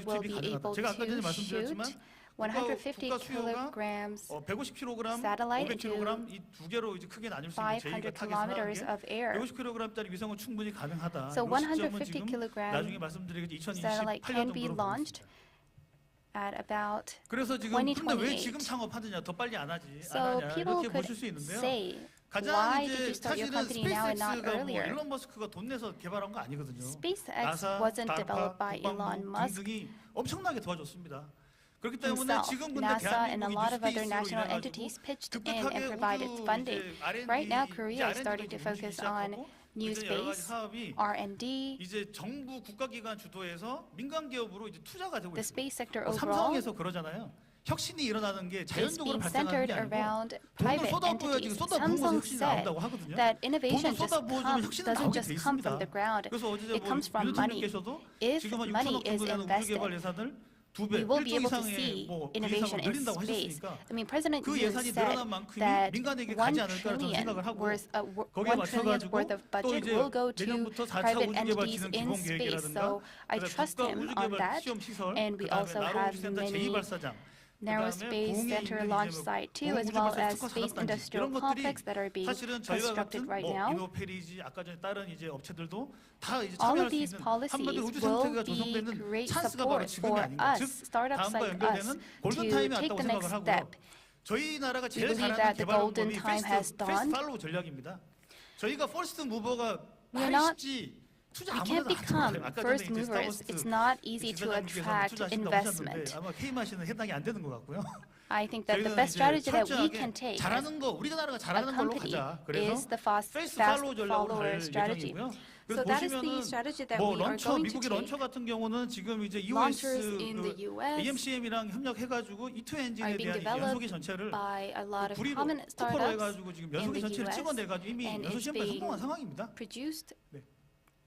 will be able to shoot 150 kilograms 150kg, satellite 500kg 이 두 개로 이제 크게 나눌 수 있는 제2가 500 타겟을 kilometers 하는 of air. 150kg짜리 위성은 충분히 가능하다. So 이 시점은 150 지금 kilogram 나중에 말씀드리겠지 satellite 2028년 can be 정도로 launched at about 그래서 지금 근데 왜 2028. 지금 창업하느냐 더 빨리 안 하지 So 안 하냐 people 이렇게 could 보실 수 있는데요. say, 가장 why did you 이제 start your 사실은 company now and not 스페이스X가 뭐 earlier? 일론 머스크가 돈 내서 개발한 거 아니거든요. SpaceX 나사, wasn't DARPA, developed by Elon 국방부 Musk 등등이 엄청나게 도와줬습니다. 그렇기 때문에 himself. 지금 근데 NASA and a 대한민국이 lot of other 뉴스페이스로 national 인해가지고 entities pitched in 급격하게 and provided 우주 funding. 이제 R&D, Right now, 이제 Korea is starting to R&D도 focus 움직이기 on 시작하고 new 그래서 여러 가지 space, 사업이 R&D. 이제 정부 국가기관 주도해서 민간 기업으로 이제 투자가 되고 The 있습니다. space sector overall 삼성에서 그러잖아요. 혁신이 일어나는 게 is 자연적으로 being 발생하는 centered 게 아니고 around 돈을 private 쏟아부어야 지금 entities. 쏟아부은 Samsung 것에 혁신이 said 나온다고 하거든요. that 돈을 innovation 쏟아부어주면 혁신은 doesn't 나오게 돼 just come from 있습니다. the ground. 그래서 어제 It comes from money. 유니트님께서도 If 지금 한 money 6천억 is 정도 되는 invested, 우주개발 예산을 we will be able to 이상의 see 뭐 innovation in 늘린다고 space. 하셨으니까 I mean, President 그 Yoon 예산이 said 늘어난 만큼이 that 민간에게 1 가지 않을까 저는 trillion 생각을 하고 worth 거기에 1 trillion 맞춰가지고 worth of 또 budget 이제 will go to 내년부터 4차 private 우주개발 entities 진흥 in 기본 space. 계획이라든가 So I trust 국가 him on 우주개발 that. 시험 시설 And we 그다음에 also 나로 have 우주센터 many 제2발사장 narrow space center launch site too, as well as space industrial complex that are being 사실은 저희와 constructed 같은 right 뭐 now. 이노페리지 아까 전에 다른 이제 업체들도 다 이제 All 참여할 of 수 these 있는 policies 한반도 우주 will 생태계가 be 조성되는 great 찬스가 바로 support 지금이 for 아닌가. us, 즉 startups 다음과 like us, 연결되는 골든 to 타임이 take 왔다고 the next 생각을 step. 하고요. 저희 나라가 We 제일 believe 잘하는 that the 개발 golden 방법이 time has 패스트 dawned. 팔로우 전략입니다. 저희가 퍼스트 무버가 We are 말이 not 쉽지 투자 We 아무나 can't 다 become 하잖아요. 아까 first 전에 이제 movers. 스타워스트 It's not easy to 지사장님께서는 attract 투자하신다고 investment. 하셨는데 아마 K마시는 해당이 안 되는 것 같고요. I think that the 저희는 best 이제 strategy that we 철저하게 can take as 잘하는 거 우리나라가 a 잘하는 걸로 company 가자. 그래서 is the fast 페이스 팔로우 전략으로 follower 갈 strategy. 예정이고요. So 그래서 that is the 보시면은 strategy that 뭐 we are 런처 going to 미국의 take. 런처 같은 경우는 지금 이제 Launchers US in the US AMCM이랑 협력해가지고 E2 엔진에 are being 대한 연소기 developed 전체를 by a lot of 구리로 prominent 쿠퍼로 startups 해가지고 지금 in 연소기 the 전체를 US, 찍어내가지고 이미 and 연소 it's 시험까지 being 성공한 상황입니다. produced 네.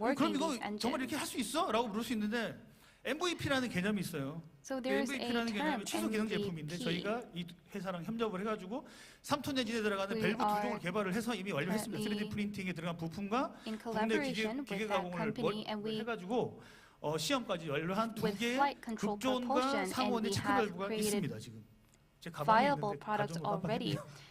working 그럼 이거 these engines. 정말 이렇게 할 수 있어? 라고 물을 수 있는데 MVP라는 개념이 있어요. So there's a MVP라는 개념이 term, 최소 기능 제품인데 MVP. 저희가 이 회사랑 협력을 해가지고 3톤 엔진에 들어가는 We 밸브 두 are 종을 개발을 해서 이미 완료했습니다. 3D 프린팅에 들어간 부품과 in 국내 기계 collaboration with that 가공을 company, and we 해가지고 시험까지 완료한 두 with 개의 flight control 급조원과 propulsion, and 상원의 we 체크 have 밸브가 created 있습니다. 지금 제 가방에 viable 있는데 products 가져온 거 already. 깜빡했네요.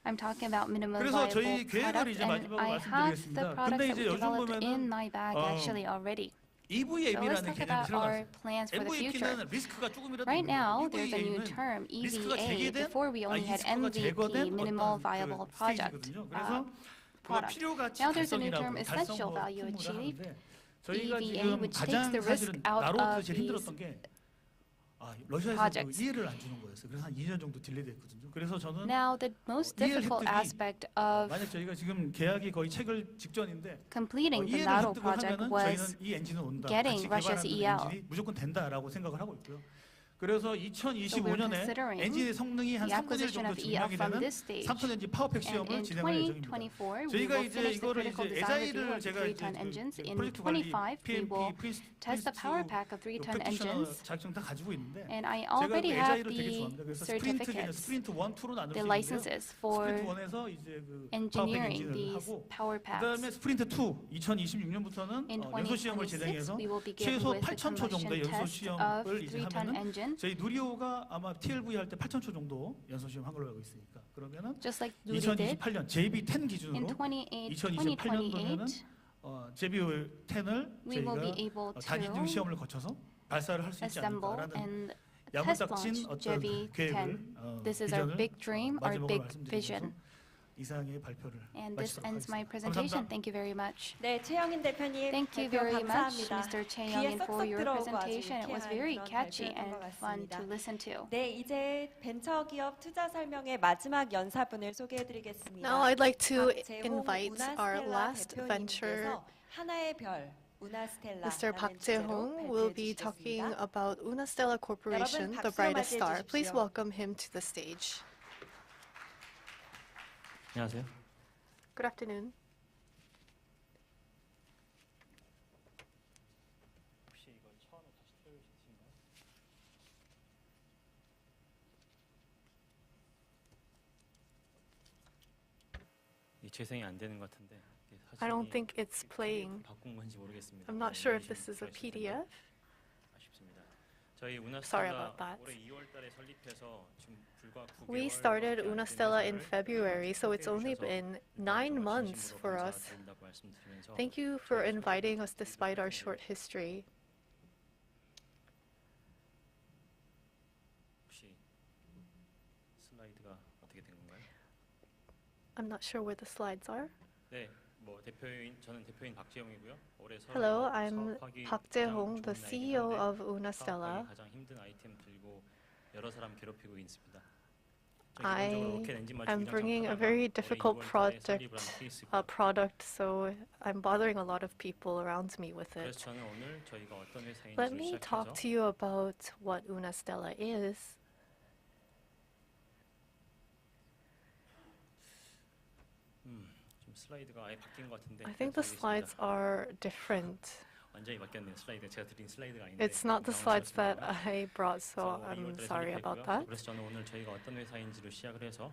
I'm talking about minimum 그래서 viable 저희 계획을 product, 이제 and 마지막으로 I have the 말씀드리겠습니다. products 근데 that 이제 we 요즘 developed in 보면은 my bag actually already. So let's EVM이라는 talk 개념이 about our 들어갔어요. plans for the future. MVP는 리스크가 조금이라도 Right 있는 now, 거예요. there's a new EVM은 term, 리스크가 EVA. 제기된 Before we only had 리스크가 MVP, 제거된 minimal 어떤 viable 그 project. 스테이지거든요. 그래서 그거 product. 필요가치 Now there's a new 달성이라고 term, essential 달성 value 품을 achieved, 하는데 저희가 EVA, 지금 which 가장 takes the risk 사실은 out 나로부터 of 제일 these 힘들었던 게 러시아에서 projects. 이해를 안 주는 거였어요. 그래서 한 2년 정도 딜레이됐거든요. 그래서 저는 Now the most difficult aspect of 만약 저희가 지금 계약이 거의 체결 직전인데 completing the 이해를 NATO 획득을 project 하면은 was 저희는 이 엔진은 온다. getting 같이 Russia's 개발하는 EL. 엔진이 무조건 된다라고 생각을 하고 있고요. 그래서 So we're 2025년에 considering 엔진의 성능이 한 the 3분의 1 acquisition 정도 of EL 증명이 from 되는 this stage. 3톤 엔진 파워팩 And 시험을 in 진행할 예정입니다. 2024, we 저희가 will 이제 finish the 이거를 critical 이제 design review SI를 of the 제가 이제 3-ton engines. In 프로젝트 관리 25, we will test the power pack of 3-ton engines. 자격증 다 가지고 있는데 And I 제가 already 그 have SI를 되게 the 좋아합니다. 그래서 스프린트 개념, certificates, 스프린트 1, 2로 나눌 수 the 있는데요. licenses for 스프린트 1에서 이제 그 파워팩 engineering 엔진을 these 하고 power 그다음에 packs. 스프린트 2 2026년부터는 In 연소 시험을 2026, 진행해서 we will begin 최소 with the 8,000초 정도의 combustion 연소 test of 시험을 이제 3-ton 하면은 engine. 저희 누리호가 아마 TLV 할 때 8,000초 정도 연소 시험 한 걸로 알고 있으니까 그러면은 Just like Nuri did 2028년 JB10 in 기준으로 2028, 2028년도면은 JB10을 we will be 저희가 able 단인증 to 시험을 거쳐서 발사를 할 수 있지 assemble 않을까라는 and test 야무딱진 launch 어떤 계획을 JV10. This is our 비전을 big dream, our 마지막으로 big 말씀드리면서 vision. 이상의 발표를 And this 마치도록 ends my 하겠습니다. presentation. 감사합니다. Thank you very much. 네, 최영인 대표님 Thank you 발표 very much, 감사합니다. Mr. Chae 귀에 Young-in, for 쏙쏙 your 들어오고 아주 presentation. It was 유쾌한 very 그런 catchy 발표였던 and 것 fun 같습니다. to listen to. 네, 이제 벤처기업 투자 설명의 마지막 연사분을 소개해드리겠습니다. Now I'd like to 박재홍 invite our 우나스텔라 last venture. 대표님께서 하나의 별 우나스텔라 Mr. Park Jae-hong will be talking about Unastella Corporation, the brightest star. Please welcome him to the stage. 안녕하세요. Good afternoon. 혹시 이거 처음에 다시 틀어주시나요? 이 재생이 안 되는 것 같은데. I don't think it's playing. 바꾼 건지 모르겠습니다. I'm not sure if this is a PDF. 아쉽습니다. 저희 Sorry 우나스텔라 about that. 올해 2월달에 설립해서 지금 불과 9개월. We started Unastella in February, so it's only been 9 months for us. Thank you for inviting us despite our short history. 혹시 슬라이드가 어떻게 된 건가요? I'm not sure where the slides are. 네, 저는 대표인 박재홍이고요. 올해 Hello, I'm Park Jae-hong, the CEO of Unastella. 가장 힘든 아이템 들고 여러 사람 괴롭히고 있습니다. I am bringing a very difficult product, so I'm bothering a lot of people around me with it. 그래서 저는 오늘 저희가 어떤 회사인지 Let me talk to you about what Unastella is. 좀 슬라이드가 아예 바뀐 것 같은데. I think the slides are different. 완전히 바뀌었네요. 슬라이드 제가 드린 슬라이드가 아닌데. It's not the slides that I brought, so I'm sorry about that. 그래서 저는 오늘 저희가 어떤 회사인지로 시작을 해서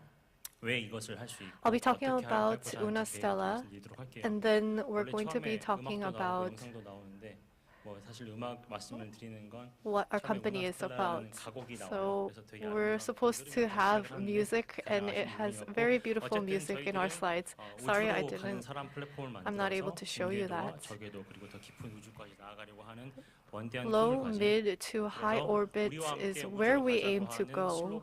왜 이것을 할 수 있고 I'll be talking 어떻게 할 about 것인지 Unastella, 말씀드리도록 할게요. and then we're 원래 going to be 처음에 talking 음악도 나오고 about 영상도 나오는데 뭐 사실 음악 말씀을 드리는 건 what our 처음에 company is about. 우나스텔라라는 가곡이 나와요. So 그래서 되게 we're supposed to have music, and it has very beautiful music in our slides. Sorry, I'm not able to show you that. 저궤도 그리고 더 깊은 우주까지 나아가려고 하는 원대한 Low, 꿈을 가진 mid to high orbit is where we aim to go.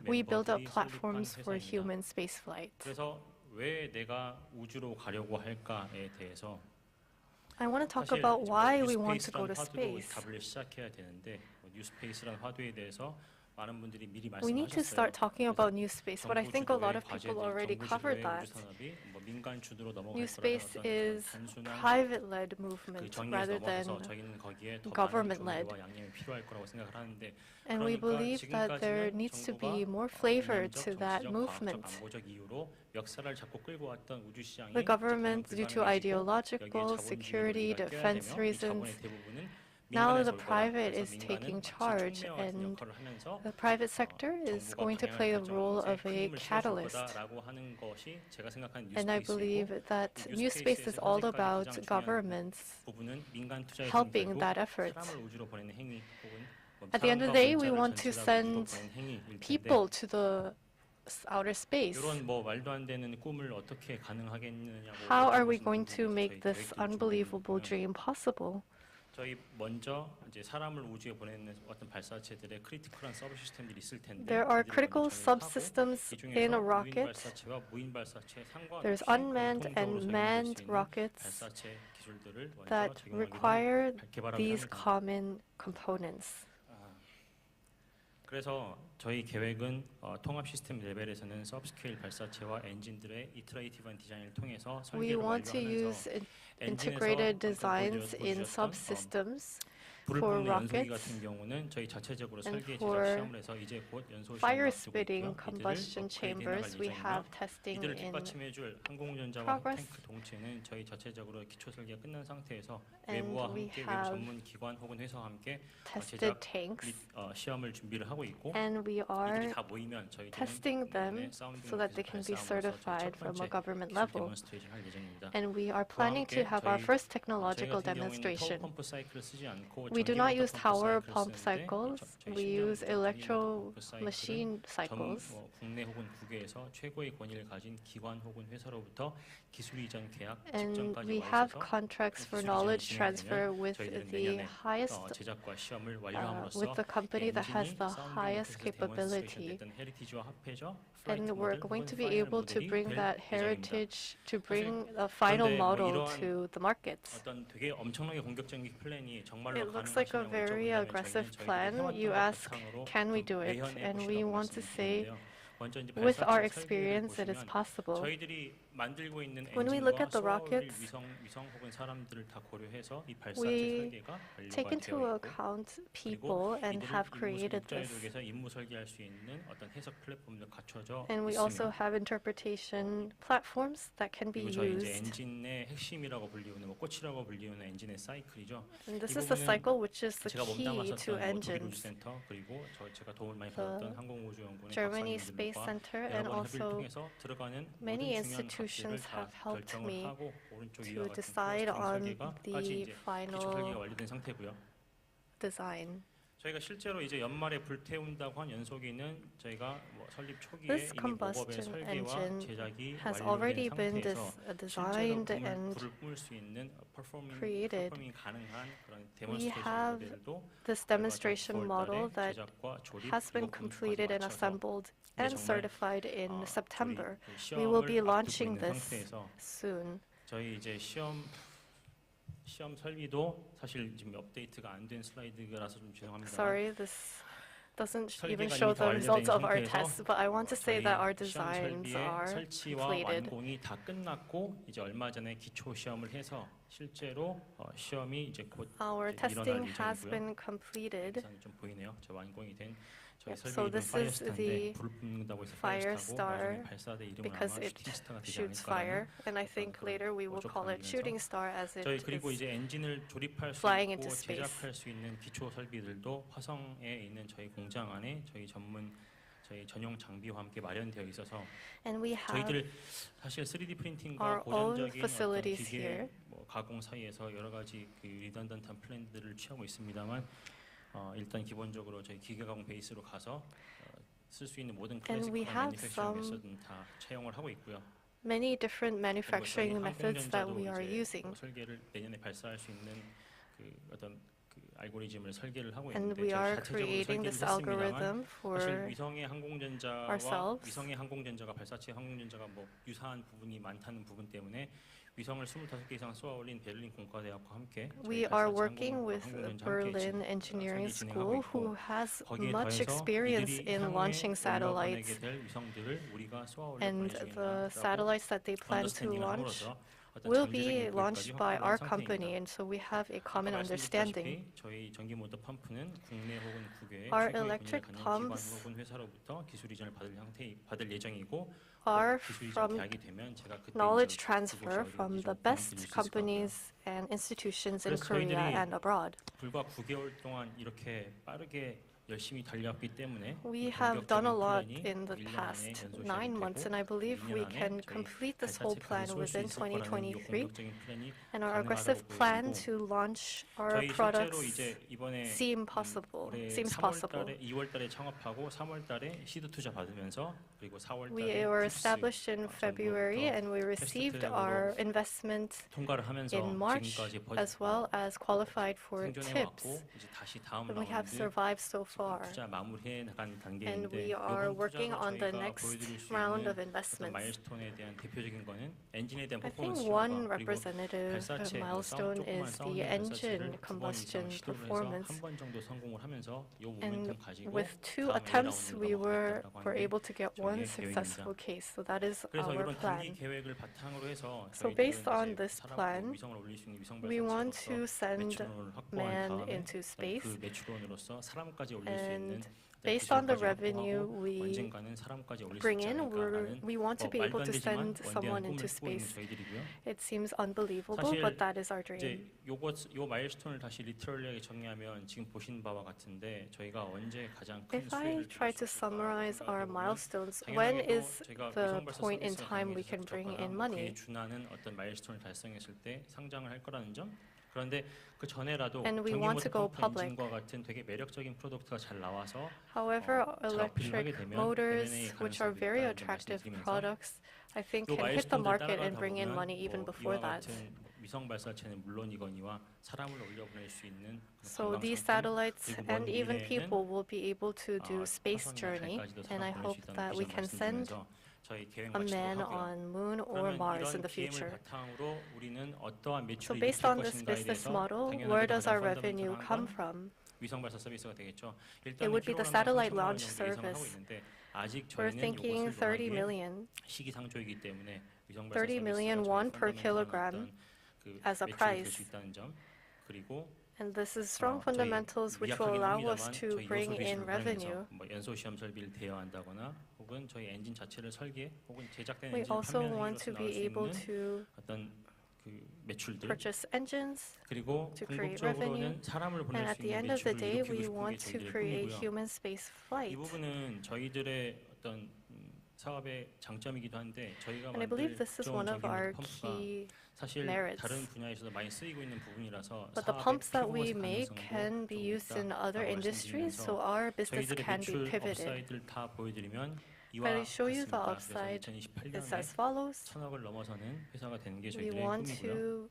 We build up platforms for human spaceflight. 그래서 왜 내가 우주로 가려고 할까에 대해서 I want to talk about why we want to go to space. 답을 시작해야 되는데 뉴스페이스라는 화두에 대해서 많은 분들이 미리 We need to start 말씀하셨어요. talking about new space, but I think a lot of people already covered that. 민간 주도로 넘어갈 New space 거라는 is 단순한 private-led 그 movement 정의에서 rather than 넘어가서 저희는 거기에 더 많은 government-led. 조언과 양념이 필요할 거라고 생각을 하는데 And we 그러니까 believe that there 지금까지는 needs to 정부가 be more flavor 이념적, to that 정치적, movement. 과학적, 안보적 이유로 역사를 잡고 끌고 왔던 우주 시장이 The government, due to 불가능해지고 ideological, 여기에 security, 자본주의를 defense 껴야 되며 이 reasons, 자본의 대부분은 now 민간에서 the 올 거다. private 그래서 is 민간은 taking 마치 charge, 촉매와 같은 and 역할을 하면서 the private sector is 정부가 going to 방향을 play the 결정하는 role 것에 of 큰 a 힘을 실어줄 catalyst. 거다라고 하는 것이 제가 생각하는 And I 뉴스페이스이고 believe that new space is all about governments 부분은 민간 투자에서 helping 결국 that effort. 사람을 우주로 보내는 행위 혹은 At the end of the day, we want to send people to the outer space. 이런 뭐 말도 안 되는 꿈을 어떻게 가능하겠느냐고. How are we going to make this unbelievable dream possible? 저희 먼저 이제 사람을 우주에 보내는 어떤 발사체들의 크리티컬한 서브 시스템들이 있을 텐데. There are critical subsystems in a rocket. 발사체와 무인 발사체 상관없이 There's unmanned and manned rockets 발사체 기술들을 that require these common components. 그래서 저희 계획은 통합 시스템 레벨에서는 서브스케일 발사체와 엔진들의 이터레이티브한 디자인을 통해서 설계를 완료하면서 integrated designs in subsystems for rockets 같은 경우는 저희 자체적으로 and 설계 for 제작 시험을 해서 이제 곧 연소 fire 시험을 spitting 앞두고 combustion chambers. We have testing 이들을 in 뒷받침해줄 항공전자와 progress. 탱크 동체는 저희 자체적으로 기초 설계가 끝난 상태에서 And 외부와 we 함께 외부 have 전문 기관 혹은 회사와 함께 tested 제작 tanks. 및 시험을 준비를 하고 있고 And we 이들이 are 다 모이면 저희들은 testing them so that they can be certified from a government level. And we are planning to have our first technological demonstration. We do not use tower pump cycles. We use electro machine cycles. 국내 혹은 국외에서 최고의 권위를 가진 기관 혹은 회사로부터 기술 이전 계약 And 직전까지 we have contracts for knowledge transfer with the highest, 제작과 시험을 with 완료함으로써 the company that has the highest capability. And we're going to be able to bring that heritage, to bring a final model to the markets. 어떤 되게 엄청나게 공격적인 플랜이 정말로 It looks like a very aggressive plan. You ask, can we do it? And we want to say, with our experience, it is possible. 만들고 있는 When we look at the rockets, 위성 혹은 사람들을 다 고려해서 이 발사체 we 설계가 take into 완료가 되어 있고 account people and have created this. 국제적에서 임무 설계할 수 있는 어떤 해석 플랫폼도 갖춰져 And we also have interpretation platforms that can be 그리고 저희 이제 used. 엔진의 핵심이라고 불리우는 뭐 꽃이라고 불리우는 엔진의 사이클이죠. And this is the cycle which is the 제가 key 몸담았었던 to 독일 engines. 우주센터 그리고 제가 도움을 많이 The 받았던 항공우주연구원의 Germany Space Center and 여러 번 협의를 also 통해서 들어가는 many 모든 중요한 institutions 값들을 다 have helped 결정을 me 하고 오른쪽 to 이와 같은 decide 프로젝트 on 설계가까지 the 이제 기초 설계가 final 완료된 상태고요. design. 저희가 실제로 이제 연말에 불태운다고 한 연소기는 저희가 뭐 설립 초기에 This 이미 모법의 combustion 설계와 engine 제작이 has already 완료된 been 상태에서 designed 실제로 and 불을 뿜을 수 있는 created. 퍼포밍 가능한 그런 We 데몬스트레이션 have 모델도 this demonstration model that 제작과 조립 has been 그리고 completed and 맞춰서 assembled and 정말 certified in September. 우리 We will be 시험을 launching 앞두고 있는 this 상태에서 soon. 저희 이제 시험 설비도 사실 지금 업데이트가 안 된 슬라이드라서 좀 죄송합니다. Sorry, this doesn't even show the results of our tests, but I want to say that our designs are 설치와 completed. 완공이 다 끝났고 이제 얼마 전에 기초 시험을 해서 실제로 시험이 이제 곧 Our 이제 일어날 testing has 예정이고요. been completed. 좀 보이네요. 저 완공이 된 저희 So 설비 이름 this is 파이어스타인데 the 불을 뿜는다고 해서 Fire 파이어스타고 Star 나중에 발사대 이름은 because 아마 it 슈팅스타가 되지 shoots 않을까라는 fire, and I think later we will call it Shooting Star as it 저희 그리고 is 이제 엔진을 조립할 수 flying 있고 into space. 제작할 수 있는 기초 설비들도 화성에 있는 저희 공장 안에 저희 전용 장비와 함께 마련되어 있어서 And we have 저희들 사실 3D 프린팅과 our own 고전적인 어떤 facilities 기계 here. 뭐 가공 사이에서 여러 가지 그 리던던트한 플랜들을 취하고 있습니다만 일단 기본적으로 저희 기계 가공 베이스로 가서 쓸 수 있는 모든 And we 클래식한 have 매니팩처링 메서드는 다 채용을 하고 있고요. many different manufacturing methods that we are using. 설계를 내년에 발사할 수 있는 그 어떤 그 알고리즘을 설계를 하고 And 있는데 we are 자체적으로 creating 설계를 this algorithm 했습니다만 for 사실 위성의 항공전자와 ourselves. 위성의 항공전자가 발사체 항공전자가 뭐 유사한 부분이 많다는 부분 때문에 위성을 25개 이상 쏘아올린 베를린 공과대학과 함께 We are working with Berlin Engineering School, who has much experience in launching satellites, and the satellites that they plan to launch will be launched by our company, and so we have a common understanding. 저희 전기 모터 펌프는 국내 혹은 국외 Our 최고의 electric 권위를 가진 기관 pumps 혹은 회사로부터 기술 이전을 받을 예정이고 are 기술 이전 from 계약이 되면 제가 그때 knowledge 이제 transfer 그곳이 from 어디인지 the 좀 best 말씀드릴 수 있을 것 companies and institutions in 그래서 Korea 저희들이 and abroad. 불과 9개월 동안 이렇게 빠르게 열심히 달려왔기 때문에 We have done a lot in the past 9 months, and I believe we can complete this whole plan within 2023. And our aggressive plan to launch our products seems possible. 2월달에 창업하고 3월달에 시드 투자 받으면서 그리고 4월달에 We were established in February, and we received our investment in March, as well as qualified for TIPS. And we have survived so far. 투자 마무리해 나가는 And 단계인데 we are 이번 working 투자로 on the 저희가 next 보여드릴 수 round 있는 of investments. 마일스톤에 대한 대표적인 거는 엔진에 대한 I think 퍼포먼스 one 효과 그리고 representative 발사체 milestone is the engine 발사체를 2번 combustion 이상 시도를 해서 performance. 한 번 정도 성공을 하면서 요 And 모멘텀 가지고 with 2 다음 attempts, A라운드로 we were 넘어가겠다라고 하는데 able to get one 저희의 successful 계획입니다. case. So that is 그래서 our 이런 plan. 단기 계획을 바탕으로 해서 So 저희들은 based on 이제 this 사람과 plan, 위성을 올릴 수 있는 위성 we want 발사체로서 to send 매출원을 확보한 man 다음에 into space. 그 매출원으로서 사람까지 올릴 수 있는 And based on the revenue we 언젠가는 사람까지 올릴 수 bring 있지 in, 않을까라는 we want to be able 말도 안 to 되지만 send someone 원대한 into 꿈을 꾸고 있는 space. 저희들이고요. It seems unbelievable, 사실 but that is our 이제 dream. 요 마일스톤을 다시 리터럴리하게 정리하면 지금 보신 바와 같은데 저희가 언제 가장 큰 If I 수혜를 try to summarize our milestones, when is the point in time we can bring in money? 그에 준하는 어떤 마일스톤을 달성했을 때 상장을 할 거라는 점. 그런데 그 전에라도 And we 전기 want to go 모터 펌프 public. 엔진과 같은 되게 매력적인 프로덕트가 잘 나와서 However, 잘 어필을 하게 electric 되면 motors, M&A which are 가능성도 very 있다는 점 attractive 말씀드리면서 products, I think 요 can hit the 마일스톤들 market and 따라가다 bring in 보면 money even 뭐 before 이와 that. 같은 위성 발사체는 물론이거니와 사람을 올려보낼 수 있는 So these satellites and even people will be able to do space journey, and I hope that we can send a man on Moon or Mars in the future. So based on this business model, where does our revenue come from? 위성 발사 서비스가 되겠죠. It would be the satellite launch service. 아직 We're 저희는 thinking 이것을 30 논하기에 million. 시기상조이기 때문에 위성 발사 30 million 서비스가 won 저희 per 펀더멘털한 kilogram 어떤 그 as a 매출이 될 price. 수 있다는 점. 그리고 And this is strong fundamentals which will allow us to bring in revenue. 뭐 연소 시험 설비를 대여한다거나 혹은 저희 엔진 자체를 설계 혹은 제작된 We 엔진 also 판매하는 want to 일로서 나올 be 수 able 있는 to 어떤 그 매출들 purchase engines 그리고 to create revenue. 궁극적으로는 사람을 And 보낼 at 수 the 있는 end of the 매출을 day, 일으키고 we 싶은 게 want to 저희들의 create 꿈이고요. human space 이 flight. 부분은 저희들의 어떤 사업의 장점이기도 한데 저희가 And I believe 만들 this is 좋은 one of 전기 our 모터 key 펌프가 사실 merits. 다른 분야에서도 많이 쓰이고 있는 부분이라서 But the 사업의 pumps that we 피봇의 make 가능성도 can be 좀 used in 있다라고 other industries, so 말씀드리면서 our business 저희들의 can be 매출 pivoted. 업사이드를 다 보여드리면 If 이와 I show you the 같습니다. upside, 그래서 it's 2028년에 as follows. 1,000억을 넘어서는 회사가 되는 게 We 저희들의 want 꿈이고요. to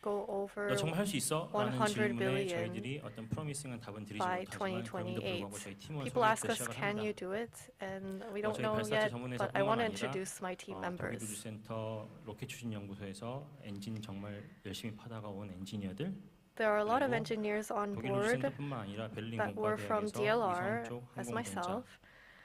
go over 너 정말 할 수 있어? 라는 100 질문에 billion 저희들이 어떤 프로미싱한 답은 드리지 by 못하지만 그럼에도 2028. 불구하고 저희 팀원 People ask 소개부터 us, 시작을 can you 합니다. do it? And we don't 저희 know 발사체 yet, 전문회사뿐만 but I want to 아니라 introduce my team members. 독일우주센터 로켓 추진 연구소에서 엔진 정말 열심히 파다가 온 엔지니어들 There are a lot of 그리고 engineers on 독일 board 우주센터뿐만 아니라 베를린 that were from 공과대학에서 DLR 위성 쪽 as 항공 벤처 myself.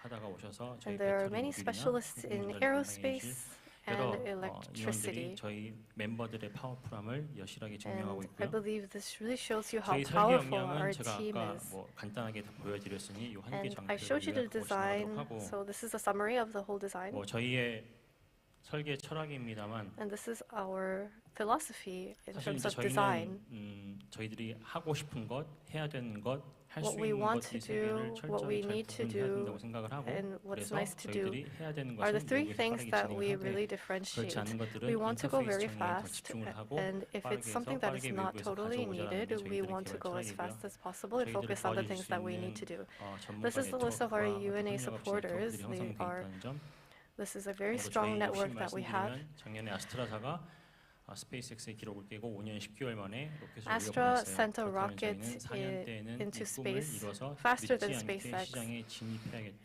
하다가 오셔서 저희 And there are 배터리 many 모듈이나 specialists in 항공 분야를 aerospace and 여러 electricity. 인원들이 저희 멤버들의 파워풀함을 여실하게 증명하고 And 있고요. I believe this really shows you how 저희 설계 powerful our 역량은 제가 team 아까 is. 뭐 간단하게 다 보여드렸으니 이 한 개 And I 장표를 showed you the 요약하고 design, 진행하도록 하고 so this is a summary of the whole design. 뭐 저희의 설계 철학입니다만 And this is our philosophy in 사실 terms 이제 of design. 저희는 저희들이 하고 싶은 것, 해야 되는 것, 할 수 What we 있는 want 것 to 이 세 개를 do, what we 철저히 잘 need to 구분해야 된다고 do, 생각을 하고 and what's 그래서 nice to do 저희들이 해야 되는 are the 것은 three 미국에서 things 빠르게 that we 진행을 really 하되 differentiate. 그렇지 않은 것들은 We want to go very 인터페이스 정리에 더 fast, 집중을 하고 and if 빠르게 it's 해서 something that is 빠르게 not 외부에서 totally 가져오자라는 needed, 게 we 저희들의 want to 개발 go as 철학이고요. fast as possible and 저희들을 focus on the 도와줄 things 수 that we 있는 need to do. 전문가 This is the list of our 네트워크와 UNA 협력 없이 supporters. 네트워크들이 형성이 돼 있다는 점. This is a very 그리고 strong 저희 network 욕심 that we have. 말씀드리면 작년에 아스트라사가 스페이스X의 기록을 깨고 5년 10개월 만에 로켓을 Astra 올려보냈어요. sent a 그렇다면 rocket 저희는 4년 때에는 into 이 꿈을 space 이뤄서 faster 늦지 than 않게 SpaceX. 시장에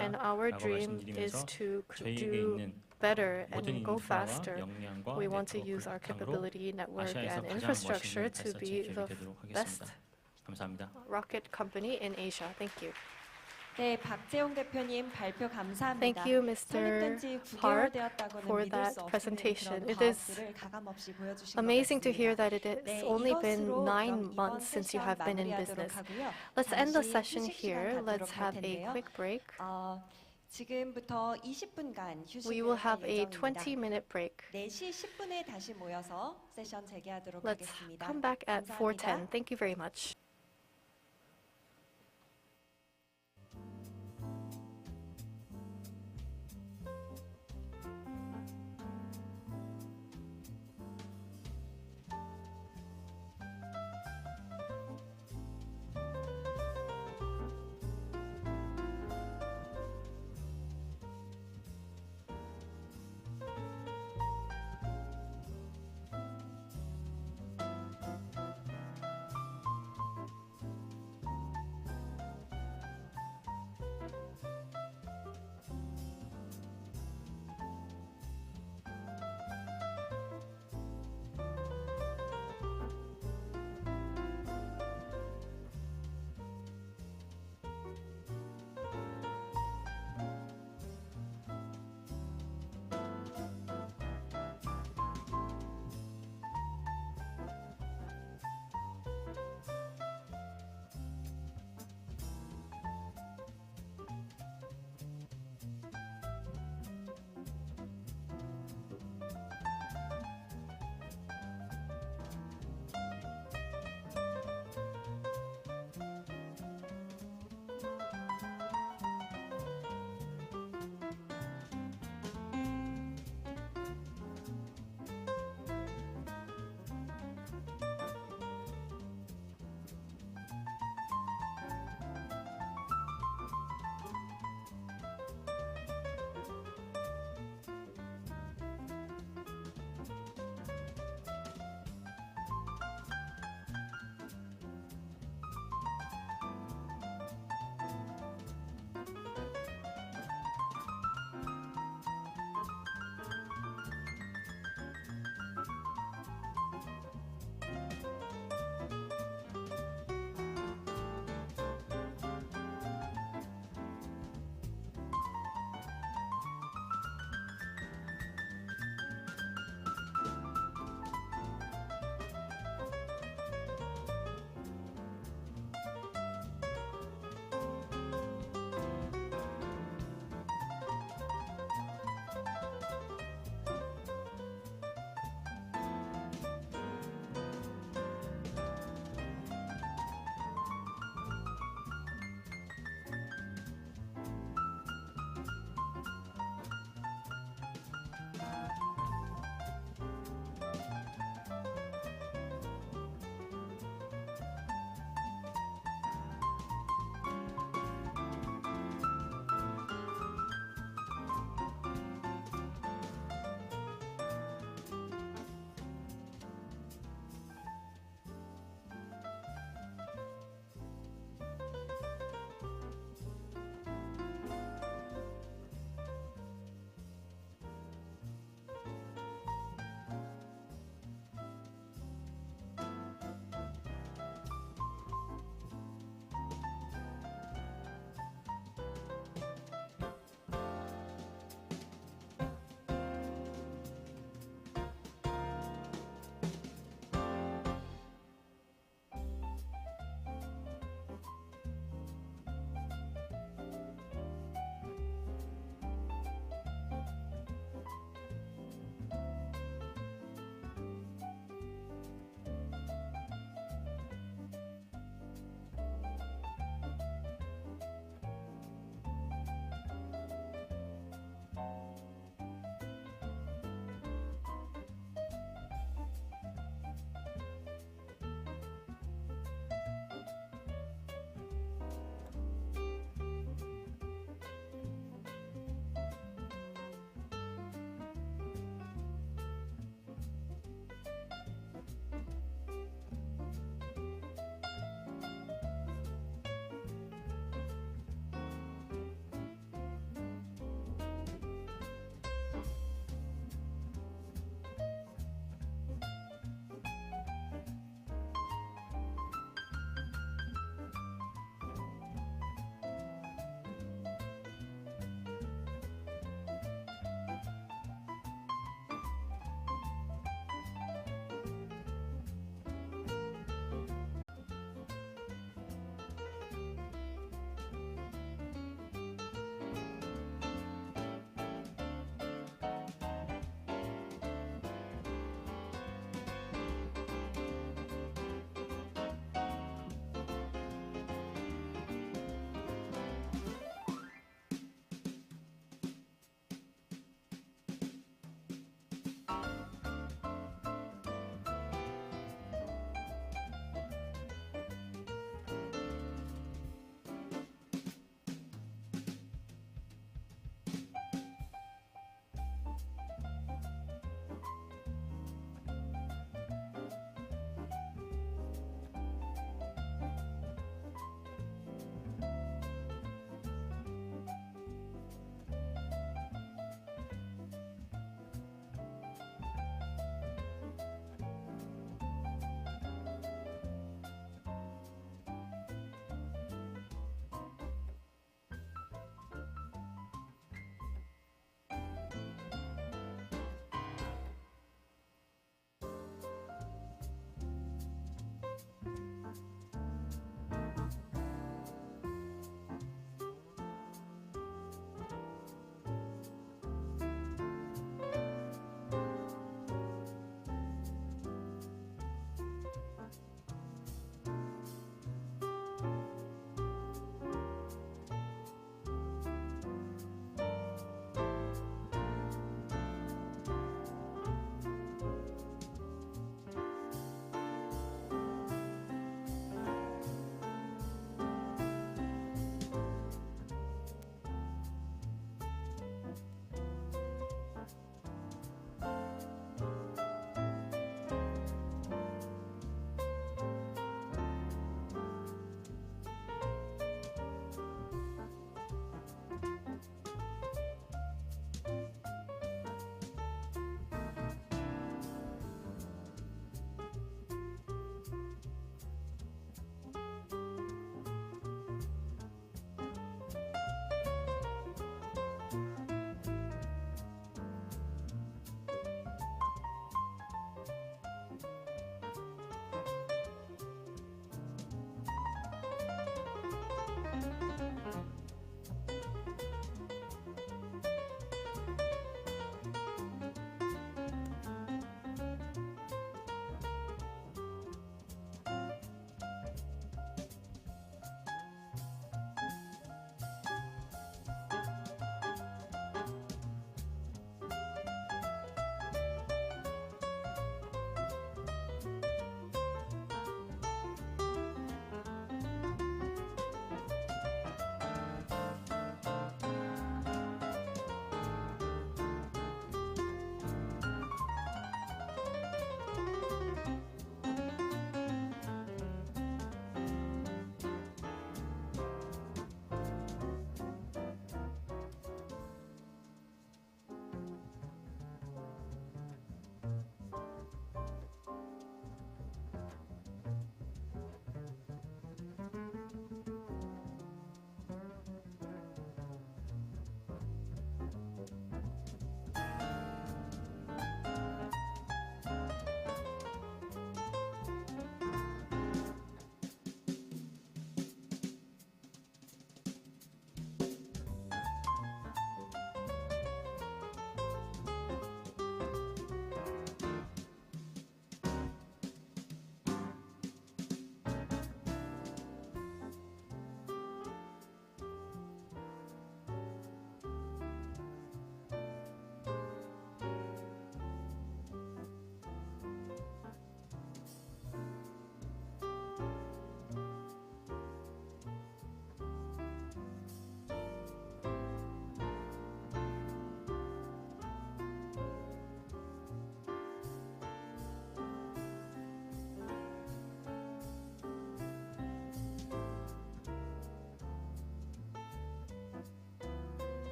And our 진입해야겠다라고 dream is 말씀드리면서 to 저희에게 do 있는 better 모든 and go 인프라와 faster. 역량과 We want to 네트워크를 use our 바탕으로 capability, network, 아시아에서 and 가장 infrastructure 멋있는 to 발사체 be 기업이 the 되도록 best 하겠습니다. 감사합니다. rocket company in Asia. Thank you. 네, 박재용 대표님 발표 감사합니다. Thank you, 설립된 Mr. 지 9개월 Park, 되었다고는 for 믿을 that 수 없는 presentation. 그런 It is 과업들을 가감없이 보여주신 것 amazing to hear 같습니다. that it has 네, only been 이것으로 9 그럼 months 이번 since you 세션 have been in 마무리하도록 business. 하고요. Let's end the 잠시 session 휴식 시간 here. Let's 갖도록 할 have a 텐데요. quick break. 지금부터 20분간 We will 휴식을 have 할 a 예정입니다. 20-minute break. 4시 10분에 다시 모여서 세션 재개하도록 Let's 하겠습니다. come back at 감사합니다. 4:10. Thank you very much.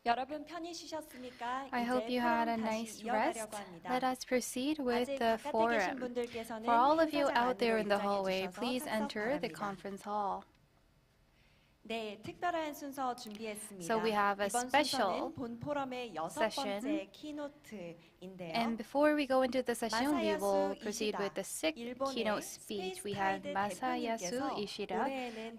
여러분 편히 쉬셨습니까? I hope you had a nice rest. Let us proceed with the forum. For all of you out there in the hallway, please enter the conference hall. 네, 특별한 순서 준비했습니다. So we have a 이번 special 순서는 본 포럼의 여섯 번째 키노트인데요. And before we go into the session, we will proceed with the sixth keynote speech. We have Masayasu Ishida,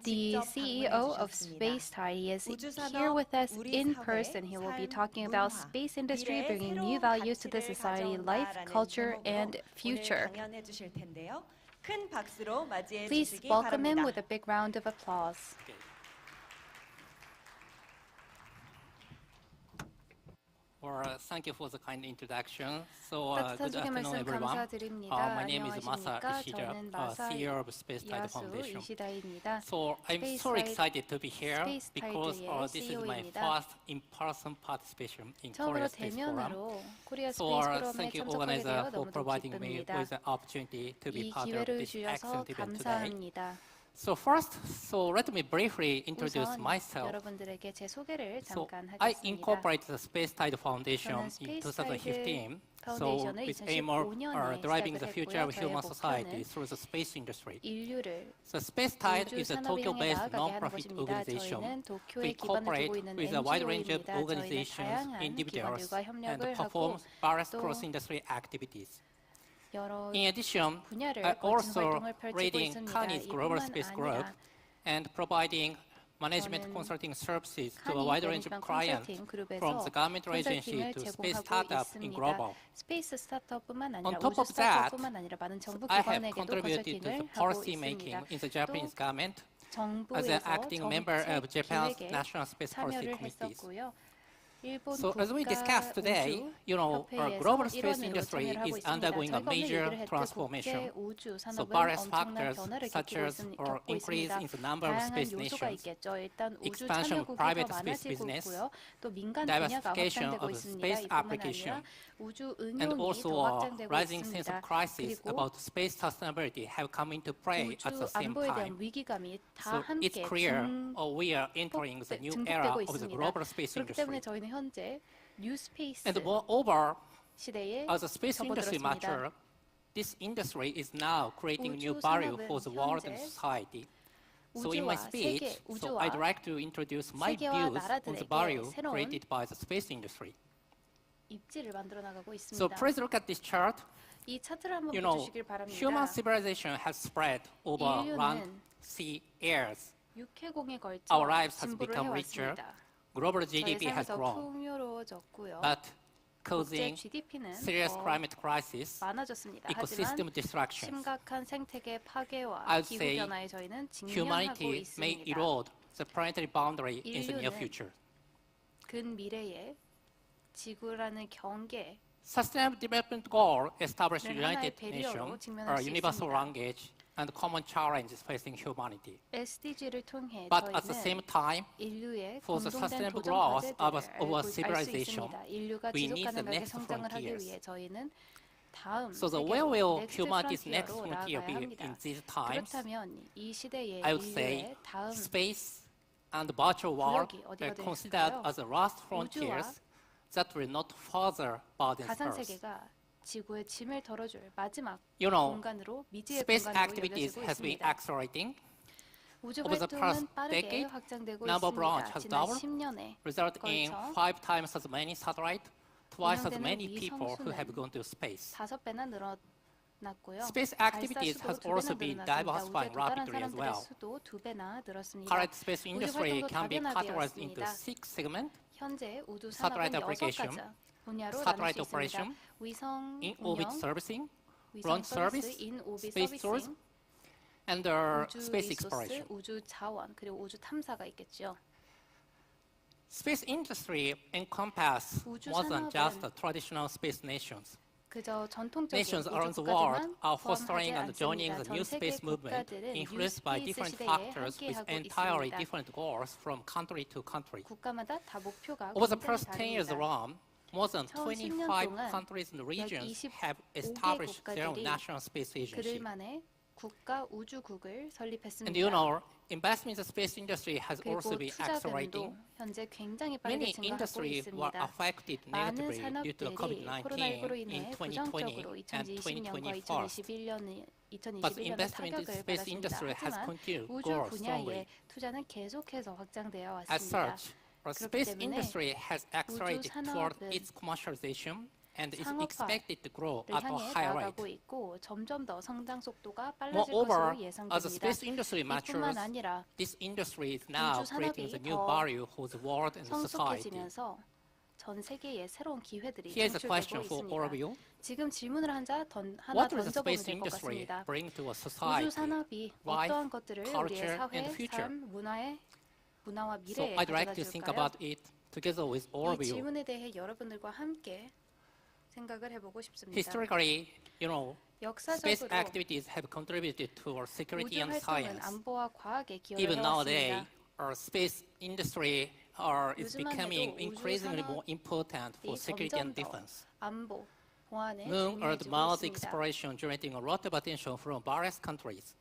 the CEO of SpaceTide. He is here with us in person. He will be talking about space industry, bringing new values to the society, life, culture, and future. Please welcome him with a big round of applause. Thank you for the kind introduction. So, 따뜻한 good 소개 afternoon, 말씀 everyone. 감사드립니다. My name is Masa 안녕하십니까? Ishida, 저는 CEO of SpaceTide Foundation. 이시다입니다. So, I'm so excited to be here because this is my CEO입니다. first in-person participation in 처음으로 코리아스페이스포럼. 대면으로 코리아 So, 스페이스포럼에 thank you, 참석하게 organizer, 되어 for 너무도 providing me 기쁩니다. with the opportunity to be 이 part of 기회를 this 주셔서 excellent event today. 감사합니다. So first, let me briefly introduce 우선 myself. 여러분들에게 제 소개를 So 잠깐 I 하겠습니다. incorporated the SpaceTide Foundation 저는 in 스페이스타이드 2015. So 파운데이션을 with aim of 2015년에 driving the 시작을 future of 했고요. 저의 human society 목표는 through the space industry. 인류를 So SpaceTide is a 우주 산업을 향해 Tokyo-based 나아가게 하는 non-profit 것입니다. organization. 저희는 We 도쿄에 기반을 cooperate 두고 있는 with a wide range of NGO입니다. 저희는 organizations, 다양한 individuals, 기관들과 and 협력을 하고 perform various 또 cross-industry activities. 여러 In addition, 분야를 I 거친 also 활동을 펼치고 leading 있습니다. KARI's Global 이뿐만 Space Group 아니라 and providing management 저는 consulting services to a 카니 wide range of 매니지먼트 clients 컨설팅 그룹에서 from the government agency 컨설팅을 to 제공하고 space startup in 있습니다. global. 스페이스 스타트업뿐만 아니라 On top 우주 of that, 스타트업뿐만 아니라 많은 정부 I have 기관에게도 contributed to the 컨설팅을 하고 policy 있습니다. making in the Japanese government as 정부에서 an acting member of 정책 Japan's 기획에 national space policy 참여를 committees. 했었고요. 일본 So as we discussed today, our 국가우주협회에서 global space 일원으로 industry 참여를 하고 is 있습니다. undergoing a 저희가 오늘 major 얘기를 했듯 transformation. 국제 우주 So 산업은 various 엄청난 factors 변화를 such 겪고 as increase 있습니다. in the number of 다양한 space 요소가 nations, 있겠죠. 일단 우주 expansion of 참여국이 private 더 space 많아지고 business, 있고요. 또 민간 분야가 diversification 확장되고 of the 있습니다. space 이뿐만 application, 아니라 우주 and 응용이 also 더 a 확장되고 rising sense of 있습니다. crisis 그리고 about space sustainability have come into play at 우주 the same 안보에 대한 time. 위기감이 다 So it's 함께 clear we are entering the new era 증폭되고 of the 있습니다. global space 그렇기 때문에 industry. 저희는 현재 뉴 스페이스 And moreover, 시대에 as the space industry 접어들었습니다. matures, this industry is now creating new 우주 value 산업은 for the world and 현재 society. So in my 우주와 speech, 세계, I'd like to introduce my 세계와 views on the 나라들에게 value 새로운 created by the space industry. 입지를 만들어 나가고 있습니다. So please look at this chart. 이 차트를 한번 You know, 보시길 바랍니다. human civilization has spread over land, sea, airs. 육해공에 걸쳐 Our lives has 진보를 become richer. 해왔습니다. Global 저희 GDP 삶이 has 더 grown. 풍요로워졌고요. But 국제 causing GDP는 serious 더 climate crisis, 많아졌습니다. ecosystem 하지만 distractions. 심각한 생태계 파괴와 I'd 기후 say 변화에 저희는 직면하고 humanity may 있습니다. erode the planetary boundary in the near 인류는 future. 근미래에 지구라는 경계 Sustainable Development Goal established 는 United 하나의 배리어로 Nations 직면할 are 수 universal 있습니다. language and common challenges facing humanity. SDG를 통해 But at the same 저희는 time, 인류의 for the 공동된 sustainable 도전 growth of 과제들을 our 알수 civilization, 있습니다. 인류가 we 지속 need the 가능하게 next 성장을 하기 frontiers. 위해 저희는 다음 So the 세계로 where will 넥스트 humanity's next 프론티어로 frontier 나아가야 be 합니다. in these times? 그렇다면 이 시대의 I would say 인류의 다음 space and the virtual world 구역이 어디가 are considered 될까요? as the last 우주와 frontiers that will not further burden 가상 Earth. 세계가 지구의 짐을 덜어줄 마지막 You know, 공간으로 미지의 space 공간으로 activities 여겨지고 has been 있습니다. accelerating. 우주 Over the 활동은 past 빠르게 decade, 확장되고 number of launch 있습니다. has 지난 doubled, 10년에 resulting in 걸쳐 5 times as many satellites, twice as 운영되는 many people who have 위성수는 gone to space. 5배나 늘어났고요. Space 발사 activities 수도 has 2배나 also been 늘어났습니다. diversifying 우주에 도달한 rapidly as 사람들의 well. 수도 2배나 늘었습니다. Current space 우주 industry 활동도 can be categorized into 다변화되었습니다. 6 segments. 현재 우주 Satellite 산업은 application, 6가지 분야로 나눌 satellite 수 operation, 있습니다. 위성 in-orbit 운영, servicing, 위성 ground service, 서비스, 인오빗 space source, 서비싱, and 우주 space 리소스, exploration. 우주 자원, 그리고 우주 탐사가 있겠죠. Space industry encompasses 우주 more than 산업은 just the traditional space nations. 그저 전통적인 Nations around 우주 the world 국가들만 are fostering 포함하지 and joining 않습니다. the new 전 세계 space movement, 국가들은 influenced by 뉴 different 스페이스 시대에 factors with 함께하고 entirely 있습니다. different goals from country to country. 국가마다 다 목표가 Over the 굉장히 past 10 years 다릅니다. alone, more than 처음 25 10년 동안 countries and regions 25개 have established their own 국가들이 national space agency. 그들만의 국가 우주국을 설립했습니다. And you know, investment in the space industry has also 그리고 been 투자금도 accelerating. 현재 굉장히 빠르게 Many 증가하고 industries were 있습니다. affected 많은 negatively due to 산업들이 COVID-19 코로나19로 in 인해 2020 부정적으로 and 2020년과 2021. But 2021년에 investment in the 타격을 space 받았습니다. industry has 하지만 continued to 우주 grow strongly. 분야의 투자는 계속해서 확장되어 As 왔습니다. such, the 그렇기 space 때문에 industry has accelerated toward 우주산업은 its commercialization and is 상업화를 expected to grow at a 향해 higher rate. 나아가고 있고 점점 더 성장 속도가 빨라질 Moreover, 것으로 as the 예상됩니다. space industry matures, 이뿐만 아니라 this industry is now 우주 creating the 산업이 new 더 value for the world and the society. 성숙해지면서 전 세계에 새로운 기회들이 Here's a 창출되고 question for all of 있습니다. you. 지금 질문을 하나 What will the 던져보면 space 될 것 industry 같습니다. bring to a society, 우주 산업이 life, 어떠한 것들을 우리의 culture, and 사회, future? 삶, 문화와 So 미래에 I'd like 가져다 to think 줄까요? about it together with all of 이 you. 질문에 대해 여러분들과 함께 생각을 해보고 싶습니다. Historically, you know, space 역사적으로 activities have contributed to our security 우주 and 활동은 science. 안보와 과학에 Even nowadays, 기여해왔습니다. our space industry is 요즘만 becoming 해도 increasingly more 우주 important for 산업이 security and 점점 더 defense. 안보, 보안에 Moon Earth 중요해지고 Mars 있습니다. exploration generating a lot of attention from various countries.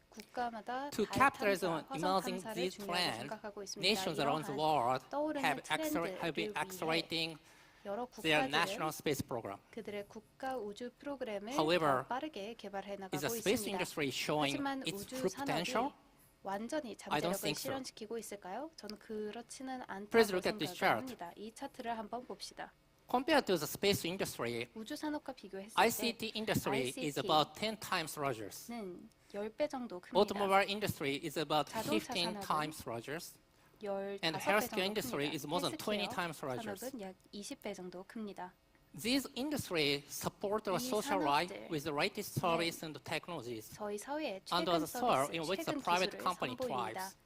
국가마다 To 달 capitalize 탐사, on 화성 emerging 탐사를 these 중요하게 plans, 생각하고 있습니다. nations around the world 떠오르는 have been 트렌드를 accelerating 위해 여러 their 국가들은 national space program. 그들의 국가 우주 프로그램을 However, 더 빠르게 개발해 Is 나가고 the space 있습니다. industry showing 하지만 its 우주 full potential? 산업이 완전히 I don't 잠재력을 think so. 실현시키고 있을까요? 저는 그렇지는 Please 않다고 look at this 생각을 chart. 합니다. 이 차트를 한번 봅시다. Compared to the space industry, 우주 산업과 비교했을 ICT 때 industry is about 10 times larger. 는 10배 정도 큽니다. Automobile industry is about 자동차 15 산업은 times larger. And 15배 healthcare 정도 industry 큽니다. is more than 20 헬스케어 times larger. 산업은 약 20배 정도 큽니다. These industries support our 이 social life 산업들, with the latest service and technologies 저희 사회의 under 최근 the soil 서비스, in which the 최근 private 기술을 company 선보입니다. thrives,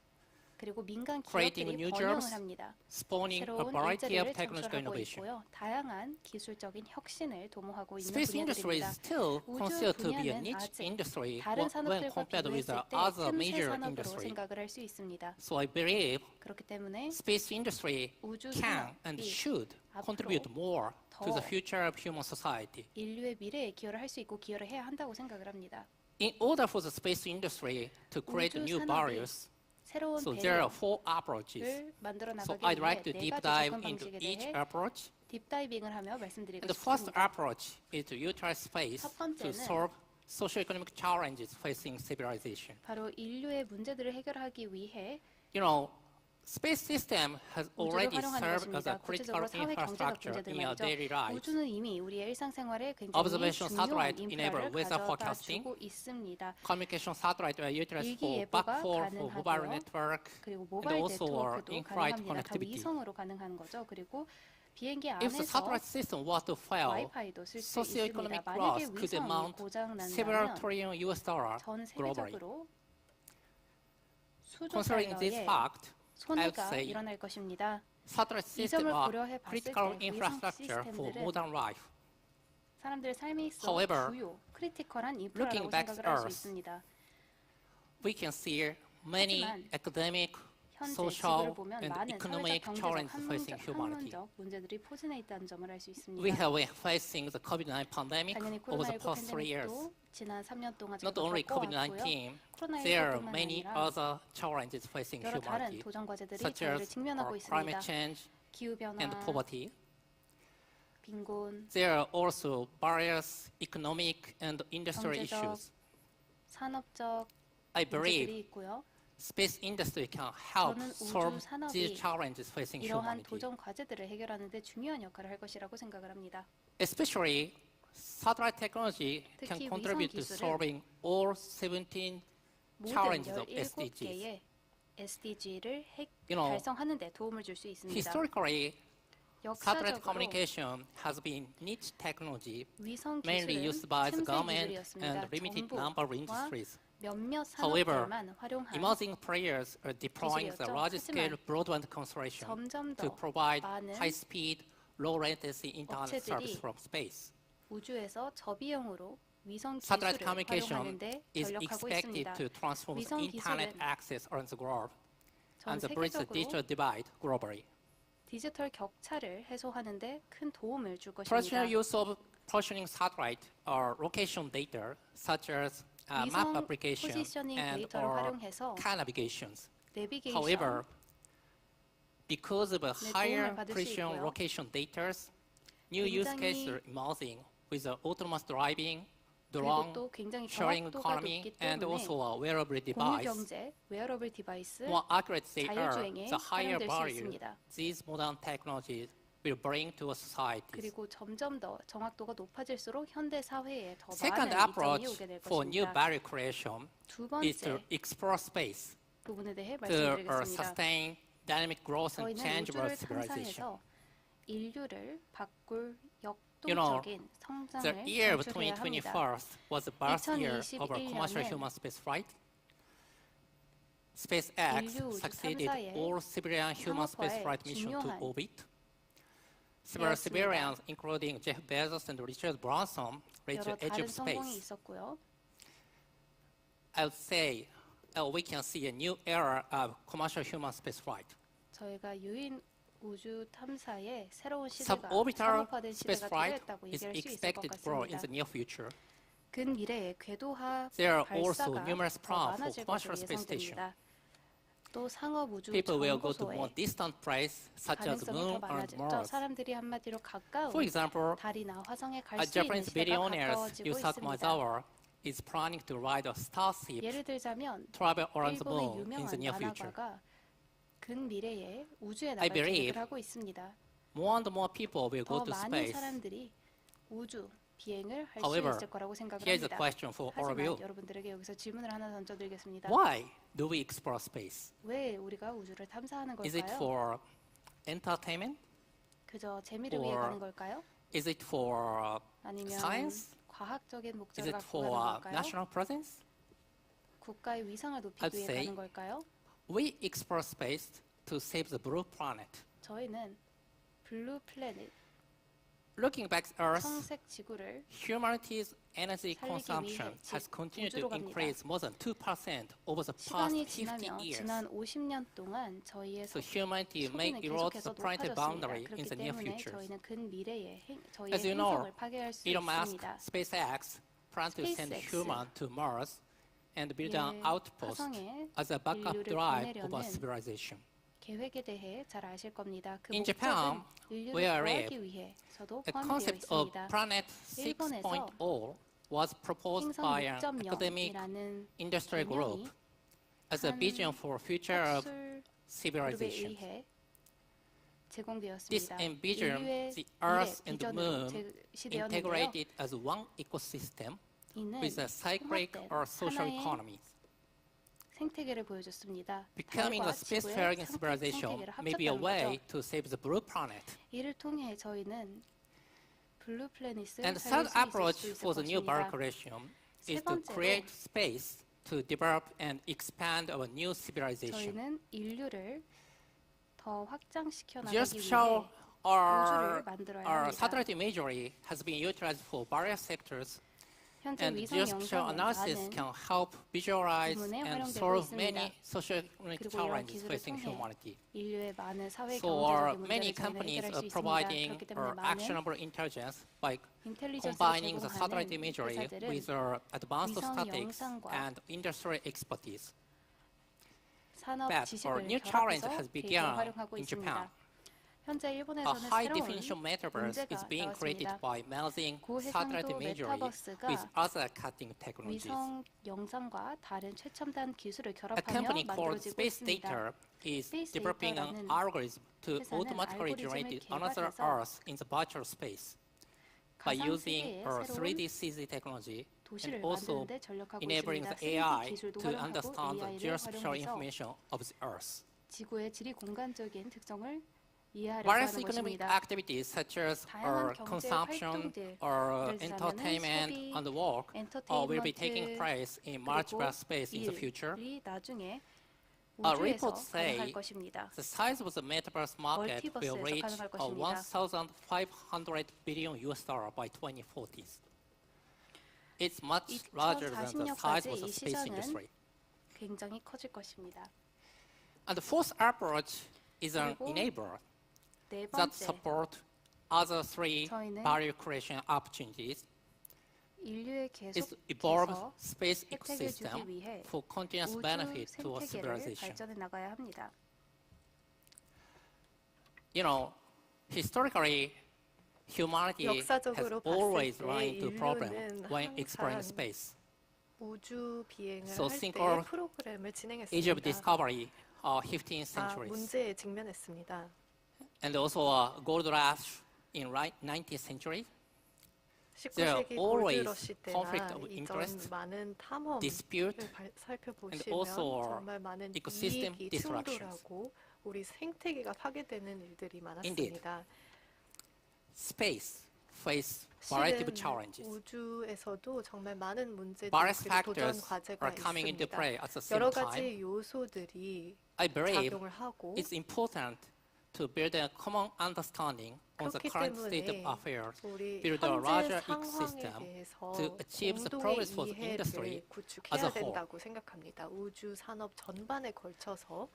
그리고 민간 creating 기업들이 new 번영을 jobs, 합니다. spawning a 새로운 variety of 일자리를 technological 창출하고 innovation. 있고요. 다양한 기술적인 혁신을 도모하고 있는 Space industry 분야들입니다. is still 우주 considered to be a 분야는 niche 아직 industry 다른 when 산업들과 compared with 비교했을 the 때 other 틈새 major 산업으로 industry. 생각을 할 수 있습니다. So I believe 그렇기 때문에 space industry 우주 can and 산업이 should contribute more to the future of human society. 인류의 미래에 기여를 할 수 있고 기여를 해야 한다고 생각을 합니다. In order for the space industry to create 우주 new 산업이 barriers, 새로운 so there are 4 approaches. 배를 만들어 So 나가기 I'd 위해 like to 네 deep 가지 dive 접근 into 방식에 each 대해 approach. 딥다이빙을 하며 말씀드리고 And the first 싶습니다. approach is to utilize space 첫 to 번째는 solve socio-economic challenges facing civilization. 바로 인류의 문제들을 해결하기 위해 You know, space system has 우주를 already 활용하는 served as a 것입니다. critical 구체적으로 사회 경제적 infrastructure 문제들 in our 말이죠. daily lives. 우주는 이미 우리의 일상생활에 굉장히 Observation 중요한 satellite enable 인프라를 weather 가져다 forecasting. 주고 있습니다. Communication satellite were utilized for 일기예보가 backhaul for mobile 가능하고요. network 그리고 and 모바일 also 네트워크도 in-flight 가능합니다. 다 connectivity. 위성으로 가능한 거죠. 그리고 비행기 If the 안에서 satellite system were to fail, 와이파이도 쓸 수 socio-economic 있습니다. 만약에 growth could 위성이 amount 고장 several 난다면 trillion US dollar 전 globally. 세계적으로 수조 Considering this 달러의 fact, I would 손해가 say 일어날 것입니다. satellite 이 점을 systems are 고려해 봤을 때 critical 위성 infrastructure for 시스템들은 modern life. 사람들의 삶에 있어 However, 주요 크리티컬한 looking 인프라라고 back 생각을 to 할 수 Earth, 있습니다. We can see many 하지만 academic, 현재 social, 지구를 보면 and 많은 economic 사회적, challenges 경제적, facing humanity. 학문적 문제들이 포진해 있다는 점을 알 수 있습니다. We have been facing the COVID-19 pandemic 당연히 over the 코로나19 past 3 years. 팬데믹도 지난 3년 동안 Not 저희가 only 겪어왔고요. COVID-19, there are 코로나19뿐만 many 아니라 other challenges facing 여러 다른 humanity, 도전 과제들이 such 저희를 as 직면하고 climate 있습니다. change 기후 변화, and poverty. 빈곤, There are also various economic and industrial 경제적, issues. 산업적 I 문제들이 believe 있고요. space industry can help 저는 solve 우주 산업이 these challenges facing 이러한 humanity. 도전 과제들을 해결하는 데 중요한 역할을 할 것이라고 생각을 합니다. Especially satellite technology can 특히 contribute to 위성 기술은 solving all 17 모든 challenges of SDGs. 17개의 SDG를 You know, 달성하는 데 도움을 줄 수 있습니다. Historically, satellite 역사적으로 communication has been niche technology 위성 mainly 기술은 used by the 틈새 government 기술이었습니다. and limited number of 정부와 industries. 몇몇 However, 산업들만 활용한 emerging players are deploying the 기술이었죠. large-scale 하지만 broadband constellation 점점 to 더 provide 많은 high-speed, low-latency internet 업체들이 service from space. 우주에서 저비용으로 위성 Satellite 기술을 communication 활용하는 데 is 전력하고 expected 있습니다. to transform the 위성 internet 기술은 access around the globe 전 and bridge the digital 세계적으로 divide globally. 디지털 격차를 해소하는 데 큰 도움을 줄 것입니다. Traditional use of positioning satellite or location data, such as map application 포지셔닝 and 데이터를 or 활용해서 car navigations. 내비게이션 However, because of a higher 도움을 받을 수 precision 있고요. location data, new use cases are emerging with autonomous driving, drone, 그리고 또 굉장히 sharing 정확도가 economy, 높기 and 때문에 also a wearable 공유 device. 경제, 웨어러블 디바이스, More accurate they are, 자율주행에 the higher 활용될 수 value 있습니다. these modern technologies will bring to a society. 그리고 점점 더 정확도가 높아질수록 현대 사회에 더 Second 많은 이점이 approach 오게 될 for new 것입니다. value creation 두 is to 번째 explore space 부분에 대해 to 말씀드리겠습니다. sustain dynamic growth and 저희는 changeable 우주를 civilization. 탐사해서 인류를 바꿀 You know, 역동적인 the 성장을 year of 창출해야 합니다. 2021 was the birth year of our 2021 commercial 년은 human space flight. SpaceX 인류 우주 succeeded 탐사의 all civilian human space 상업화에 flight mission to 중요한 orbit. Several 해였습니다. civilians, including Jeff Bezos and Richard Branson, reached 여러 the edge 다른 of 성공이 space. 있었고요. I would say we can see a new era of commercial human space flight. 저희가 유인 우주 탐사의 새로운 시대가 Suborbital 상업화된 space 시대가 flight 도래했다고 is 얘기할 수 있을 것 expected to grow in 같습니다. the near future. 근미래에 궤도화 There are also 발사가 numerous 더 plans for 많아질 commercial 것으로 space station. 예상됩니다. 또 상업 우주 People will go to more 정거소에 distant places such as 가능성이 더 Moon and 많아졌죠. Mars. 사람들이 한마디로 가까운 For example, 달이나 화성에 갈 a 수 있는 Japanese 시대가 billionaire 가까워지고 Yusaku 있습니다. Maezawa is planning to ride a starship 예를 들자면 travel around the 일본의 moon in 유명한 the near future. 만화가가 근미래에 우주에 I 나갈 believe 계획을 하고 있습니다. More and more people will go 더 to 많은 space. 사람들이 우주 비행을 할 수 However, 있을 거라고 생각을 here's a 합니다. question for all of 하지만 you. 여러분들에게 여기서 질문을 하나 던져드리겠습니다. Why do we explore space? 왜 우리가 우주를 탐사하는 Is it 걸까요? for entertainment? 그저 재미를 위해 or 가는 걸까요? Is it for 아니면 science? 과학적인 Is 목적을 it 갖고 for 가는 걸까요? national presence? 국가의 위상을 높이기 I'd 위해 say 가는 걸까요? We explore space to save the blue planet. 저희는 블루 플래닛, Looking back at Earth, 청색 지구를 humanity's energy 살리기 consumption 위해 has continued 우주로 to 갑니다. increase more than 2% over the past 시간이 50 지나며 years. 지난 50년 동안 저희의 So humanity may 소비는 erode 계속해서 the planetary 높아졌습니다. boundary in 그렇기 the near 때문에 future. 저희는 근미래에 저희의 As you know, 행성을 파괴할 수 Elon Musk, 있습니다. SpaceX plan to send SpaceX. human to Mars and build an 예, outpost 화성에 as a backup 인류를 drive of 보내려는 a civilization. 계획에 대해 잘 아실 겁니다. 그 In 목적은 Japan, 인류를 Ware, 구하기 위해서도 The 포함되어 concept of 있습니다. Planet 일본에서 6.0 was proposed 행성 by an academic 6.0이라는 industry group 개념이 as a 한 vision for future of 학술 그룹에 civilization. 의해 This 제공되었습니다. envisioned 인류의 the Earth 미래 and the 비전으로 Moon 제시되었는데요. integrated as one ecosystem 이는 with a cyclic 통합된 or social 하나의 economy. 생태계를 보여줬습니다. Becoming 달과 a spacefaring 지구의 civilization 생태계를 may be a 합쳤다는 way 거죠. to save the blue planet. 이를 통해 저희는 블루 플래닛을 And the 살릴 third 수 approach 있을 for the new 것입니다. value creation is to 번째로 create space to develop and expand our new civilization. 저희는 인류를 더 확장시켜 나가기 Geospatial 위해 or 우주를 만들어야 합니다. satellite imagery has been utilized for various sectors, 현재 and 위성 geospatial 영상은 analysis 많은 can help visualize 부문에 and 활용되고 solve 있습니다. many socio-economic 그리고 이런 challenges 기술을 facing 통해 humanity. 인류의 많은 사회 So 경제적인 many 문제를 저희는 companies 해결할 수 are 있습니다. providing 그렇기 때문에 많은 actionable intelligence by 인텔리전스를 combining the satellite 제공하는 imagery 회사들은 with advanced 위성 statistics 영상과 and industrial expertise. 산업 But 지식을 new challenge 결합해서 has 데이터를 begun 활용하고 in 있습니다. Japan. 현재 A 일본에서는 high 새로운 definition metaverse is 문제가 being created 나왔습니다. by melding satellite 고해상도 imagery 메타버스가 with other cutting technologies. 위성 영상과 다른 최첨단 기술을 A 결합하며 company called 만들어지고 Space 있습니다. Data is Space developing an Data라는 algorithm to 회사는 automatically 알고리즘을 generate another 개발해서 Earth in the virtual space by 가상 using 세계의 새로운 3D CG technology 도시를 and also 만드는 데 전력하고 enabling 있습니다. the AI 3D 기술도 to 활용하고 understand the AI를 geospatial 활용해서 information of the Earth. 지구의 지리 공간적인 특성을 이해하려고 Various 하는 economic 것입니다. activities such as 다양한 경제 consumption 활동들, or 예를 들자면은 entertainment 소비, and work will be taking 엔터테인먼트, place in 그리고 multiple space in the future. 일이 나중에 우주에서 Reports say 가능할 것입니다. the size of the metaverse market will 멀티버스에서 reach 가능할 것입니다. $1,500 billion by 2040. It's much larger than the size 2040년까지 of the 이 space 시장은 industry. 굉장히 커질 것입니다. And the fourth approach is an 그리고 enabler 네 that 번째, support other three 저희는 value creation opportunities. 인류의 is evolve 계속해서 space 혜택을 주기 ecosystem 위해 for continuous 우주 benefit to 생태계를 civilization. 발전해 나가야 합니다. You know, historically, humanity has 역사적으로 always 봤을 run 때 into problem 인류는 when exploring 항상 space. 우주 비행을 So 할 think 때 of 프로그램을 Age of 진행했습니다. discovery, 15th centuries, 문제에 직면했습니다. and also gold rush in 19th century. There are 19세기 always 골드러시 conflict 때나 of 이전 interest, 많은 탐험을 dispute, 살펴보시면 and also 정말 많은 ecosystem 이익이 disruptions. 충돌하고 우리 생태계가 파괴되는 일들이 Indeed, 많았습니다. space face variety of 실은 challenges. 우주에서도 정말 많은 문제들 Various 그리고 도전 factors 과제가 are coming into 있습니다. play at the same 여러 time. 가지 요소들이 I believe 작용을 하고 it's important to build a common understanding on the 그렇기 current state of 때문에 affairs, 우리 build a 현재 larger 상황에 ecosystem 대해서 to achieve the 공동의 progress for the industry 이해를 as a 구축해야 whole. 된다고 생각합니다. 우주 산업 전반에 걸쳐서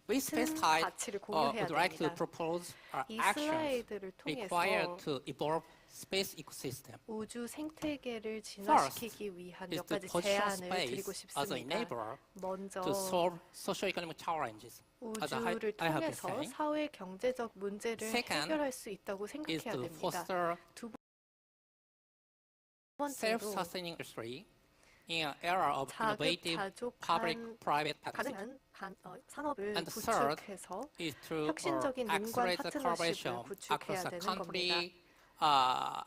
We 같은 specified 가치를 공유해야 would like to 됩니다. propose 이 actions 슬라이드를 required 통해서 to evolve space ecosystem. 우주 생태계를 진화시키기 위한 is 몇 to 가지 position 제안을 드리고 space as an 싶습니다. enabler 먼저 to solve socio-economic challenges. As 우주를 I have been 통해서 saying, 사회 경제적 문제를 Second 해결할 수 있다고 is 생각해야 to 됩니다. foster 두 번째로 self-sustaining industry in an era of innovative public-private partnership. 가능한 산업을 And third 구축해서 is to 혁신적인 민관 accelerate the 파트너십을 collaboration 구축해야 across the 되는 겁니다. country,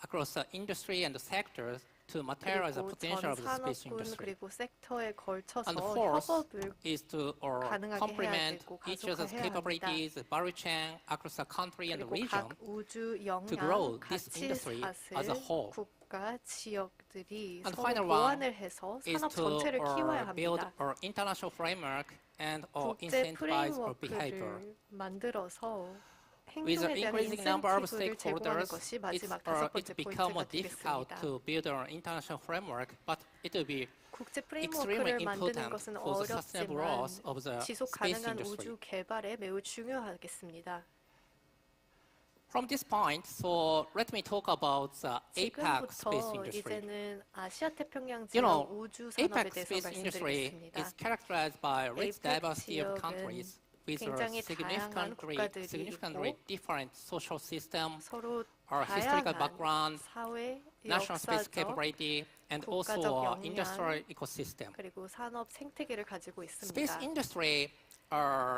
across the industry and the sectors to materialize the 그리고 potential 전 of the space 산업군 industry. 그리고 섹터에 걸쳐서 And the fourth 협업을 is to 가능하게 해야 complement 되고 each other's 가속화해야 합니다. capabilities, value chain across the country and the 그리고 region 각 우주 to grow 영향 this industry as a 가치사슬 whole. 국가 지역들이 And 서로 final 보완을 one 해서 is 산업 to 전체를 키워야 build 합니다. our international framework and 국제 incentivize our behavior. 프레임워크를 만들어서 With the 행동에 대한 increasing number of 인센티브를 제공하는 stakeholders, 것이 마지막 다섯 번째 it become 포인트가 difficult 되겠습니다. to build an international framework, but it will be 국제 extremely 프레임워크를 만드는 important 것은 for the sustainable 어렵지만 growth of the 지속 space 가능한 industry. 우주 개발에 매우 중요하겠습니다. From this point, so let me talk about the APAC space 지금부터 industry. 이제는 아시아 태평양 You know, 지역 우주 산업에 APAC 대해서 space industry 말씀드리겠습니다. is characterized by rich APEC diversity of 지역은 countries with 굉장히 다양한 국가들이 significantly 있고 different social system, 서로 or historical 다양한 background, 사회, national space 역사적, capability, and also 국가적 역량, industrial ecosystem. 그리고 산업 생태계를 가지고 있습니다. Space industry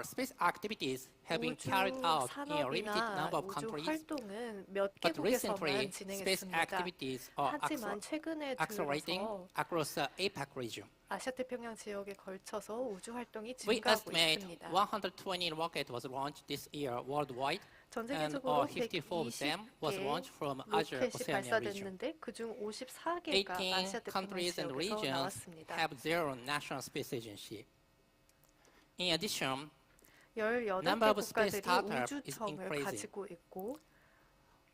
space activities have been carried out in a limited number of 우주 countries, 활동은 몇 but 개국에서만 recently space 진행했습니다. activities are 하지만 최근에 accelerating 들어서 across the APAC region. 아시아 태평양 지역에 걸쳐서 우주 활동이 We 증가하고 estimate 있습니다. 120 rockets was launched this year worldwide, 전 and 세계적으로 54 of them was 120개 launched from Asia 로켓이 Oceania region. 발사됐는데 그중 54개가 18 아시아 태평양 countries and 지역에서 regions 나왔습니다. have their national space agency. In addition, 18개 number of space 국가들이 startups is 우주청을 increasing. 가지고 있고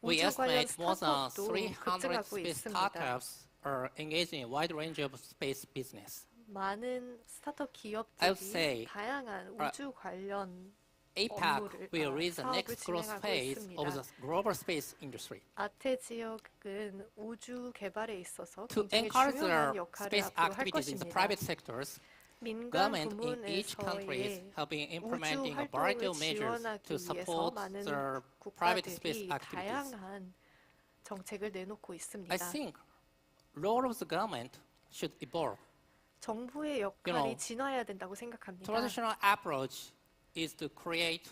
We 우주 관련 estimate more than 스타트업도 300 급증하고 space 있습니다. startups are engaged in a wide range of space business. 많은 스타트업 I would say, 기업들이 다양한 우주 관련 APAC will reach the 사업을 next growth 진행하고 phase 있습니다. of the global space industry. 아태 지역은 우주 개발에 있어서 To 굉장히 encourage 중요한 the 역할을 space 앞으로 할 activities in the 것입니다. private sectors, 민간 government in each country 부문에서의 have been 우주 implementing a variety 활동을 of measures 지원하기 to 위해서 support 많은 their private space 국가들이 activities. 다양한 정책을 내놓고 있습니다. I think role of the government should evolve. 정부의 역할이 진화해야 된다고 생각합니다. Traditional approach is to create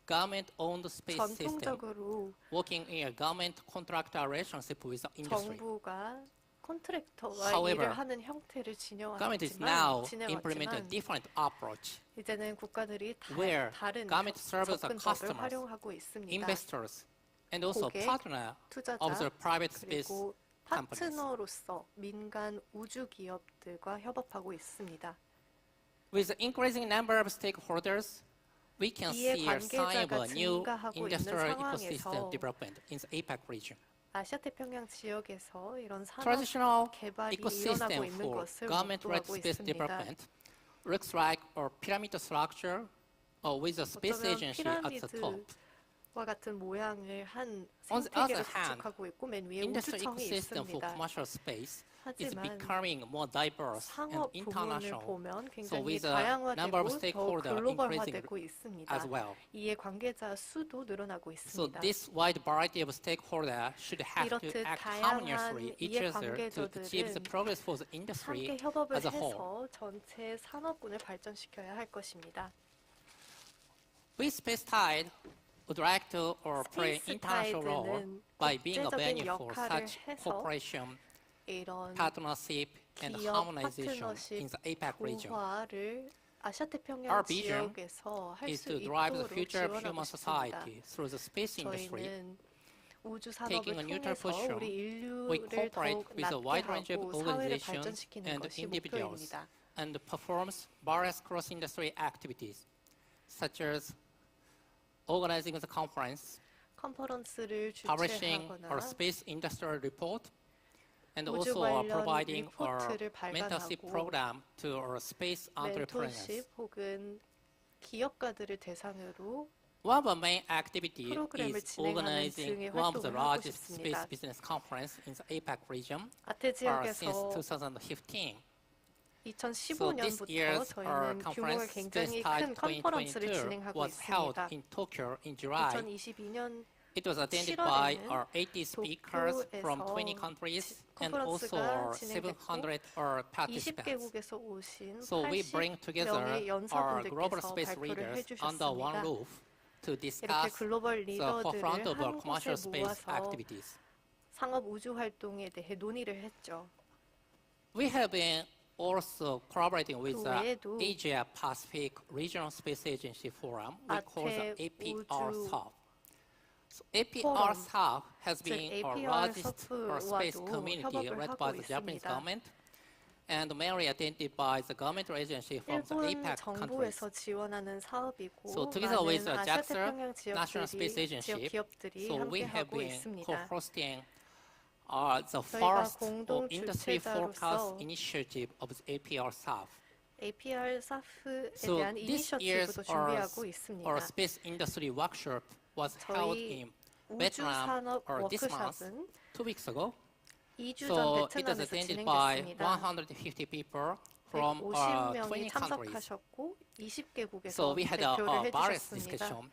government-owned space system, 전통적으로 working in a government contractor relationship with the industry. 정부가 컨트랙터와 However, 일을 하는 형태를 government is now 진행했지만 implementing a different approach, 이제는 국가들이 where 다른 government serves as 접근법을 customers, 활용하고 있습니다. investors, and also 고객, partner 투자자, of the private space 그리고 companies. 파트너로서 민간 우주 기업들과 협업하고 있습니다. With the increasing number of stakeholders, we can 이해 see a sign of 관계자가 a new 증가하고 있는 industrial 상황에서 ecosystem development in the APAC region. 아시아 태평양 지역에서 이런 산업 Traditional 개발이 일어나고 ecosystem 있는 for 것을 government-led 목도하고 space 있습니다. development looks like a pyramid structure with a space 어쩌면 agency at the top. 와 같은 모양을 한 On the 생태계를 other hand, 구축하고 있고 맨 위에 industry 우주청이 ecosystem for 있습니다. commercial space is 하지만 becoming more diverse and 상업 부문을 international. 보면 So 굉장히 with the number of 다양화되고 더 stakeholders increasing 글로벌화되고 있습니다. as well. 이에 관계자 수도 늘어나고 So 있습니다. this wide variety of stakeholders should have to 이렇듯 act 다양한 harmoniously each other to achieve the 이해관계자들은 progress for the industry 함께 협업을 as a whole. 해서 전체 산업군을 발전시켜야 할 것입니다. We SpaceTide would like to play international role by being a 국제적인 venue for 역할을 such 해서 cooperation, 이런 partnership, and 기업 harmonization in 파트너십 the APAC region. 조화를 아시아태평양 Our vision 지역에서 할 is 수 to drive the 있도록 future of 지원하고 human 싶습니다. society through the space industry. 저희는 우주 산업을 Taking a neutral 통해서 position, 우리 we 인류를 cooperate 더욱 with a wide range of 낫게 하고 사회를 organizations 발전시키는 and 것이 individuals, 목표입니다. and performs various cross-industry activities, such as organizing the conference, 컨퍼런스를 publishing 주최하거나 our space industrial report, and 우주 also 관련 providing our 리포트를 mentorship 발간하고 program to our space entrepreneurs. 멘토십 혹은 기업가들을 대상으로 One of the main activities 프로그램을 is 진행하는 organizing 등의 one of the 활동을 하고 largest space 싶습니다. business conference in the APAC region 아태 since 지역에서 2015. 2015년부터 year's 저희는 규모가 conference, 굉장히 SpaceTide 큰 컨퍼런스를 2022, 진행하고 was held 있습니다. in Tokyo in July. 2022년 It was attended by 7월에는 80 speakers from 20 도쿄에서 countries and also 컨퍼런스가 진행됐고 700 participants. 20개국에서 오신 So we bring together 80명의 our global 연사분들께서 space 발표를 leaders under one 해주셨습니다. roof to 이렇게 discuss 글로벌 the forefront 리더들을 of our 한 commercial 곳에 space 모아서 activities. 상업 우주 활동에 대해 논의를 했죠. We have been also collaborating with 그 the 외에도 Asia Pacific Regional Space Agency Forum, we call the 아태 APR 우주 South. So APR 포럼, South has 즉 been our APR largest space 서프와도 community 협업을 led by 하고 the Japanese 있습니다. government and mainly attended by the government agency from the 일본 APAC countries. 정부에서 지원하는 사업이고 So together with 많은 the 아시아태평양 National Space 지역 Agency, 기업들이 so we have 함께하고 been 있습니다. co-hosting the 저희가 first 공동 industry forecast 주최자로서 initiative of the APR South. APR 사프에 So 대한 this year's 이니셔티브도 준비하고 있습니다. our space industry workshop was held 저희 in Vietnam 우주산업 this month, 워크숍은 2 weeks ago. 2주 전 So it was 베트남에서 attended by 진행됐습니다. 150 people from 150명이 20 countries. 참석하셨고 20개국에서 So we had a 대표를 various 해주셨습니다. discussion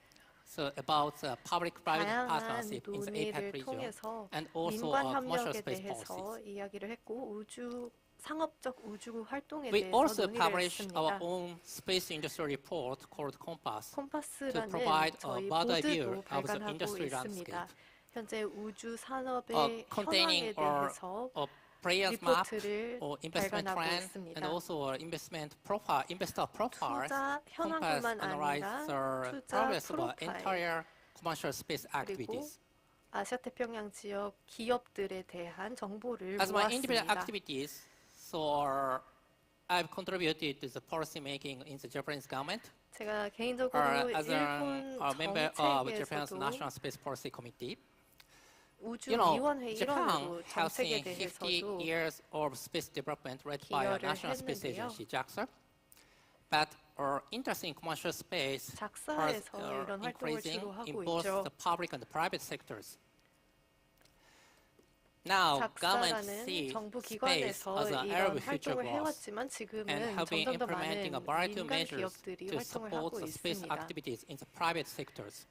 so about public-private 다양한 partnership in the APAC 논의를 region 통해서 and also 민관 commercial 협력에 space 대해서 policies. 이야기를 했고 우주 상업적 우주 활동에 We 대해서 also 논의를 published our 했습니다. own space industry report called Compass to 콤파스라는 provide a 저희 broader view 보드도 of the 발간하고 industry 있습니다. landscape. 현재 우주 산업의 Containing 현황에 대해서 players map 리포트를 or investment 발간하고 trend 있습니다. and also investment profile, investor profiles. 투자 Compass 현황뿐만 analyzes 아니라 the 투자 progress of 프로파일 entire commercial space 그리고 activities. 아시아태평양 지역 기업들에 대한 정보를 As my individual 모았습니다. activities, so I've contributed to the policy making in the Japanese government. 제가 개인적으로 As a 일본 member of Japan's 정책에서도 National Space Policy Committee. 우주위원회 Japan 일원으로 has 정책에 seen 50 대해서도 years of space development led by a 기여를 National Space 했는데요. Agency, JAXA. But our interest in commercial space is 작사에서 이런 활동을 increasing 주로 in 하고 both 있죠. the public and the private sectors. Now, government 작사라는 sees 정부 space 기관에서 as an area 이런 of future 활동을 growth 해왔지만 and 지금은 have been 점점 더 implementing a 많은 variety of 민간 measures 기업들이 to 활동을 support 하고 the space 있습니다. activities in the private sectors.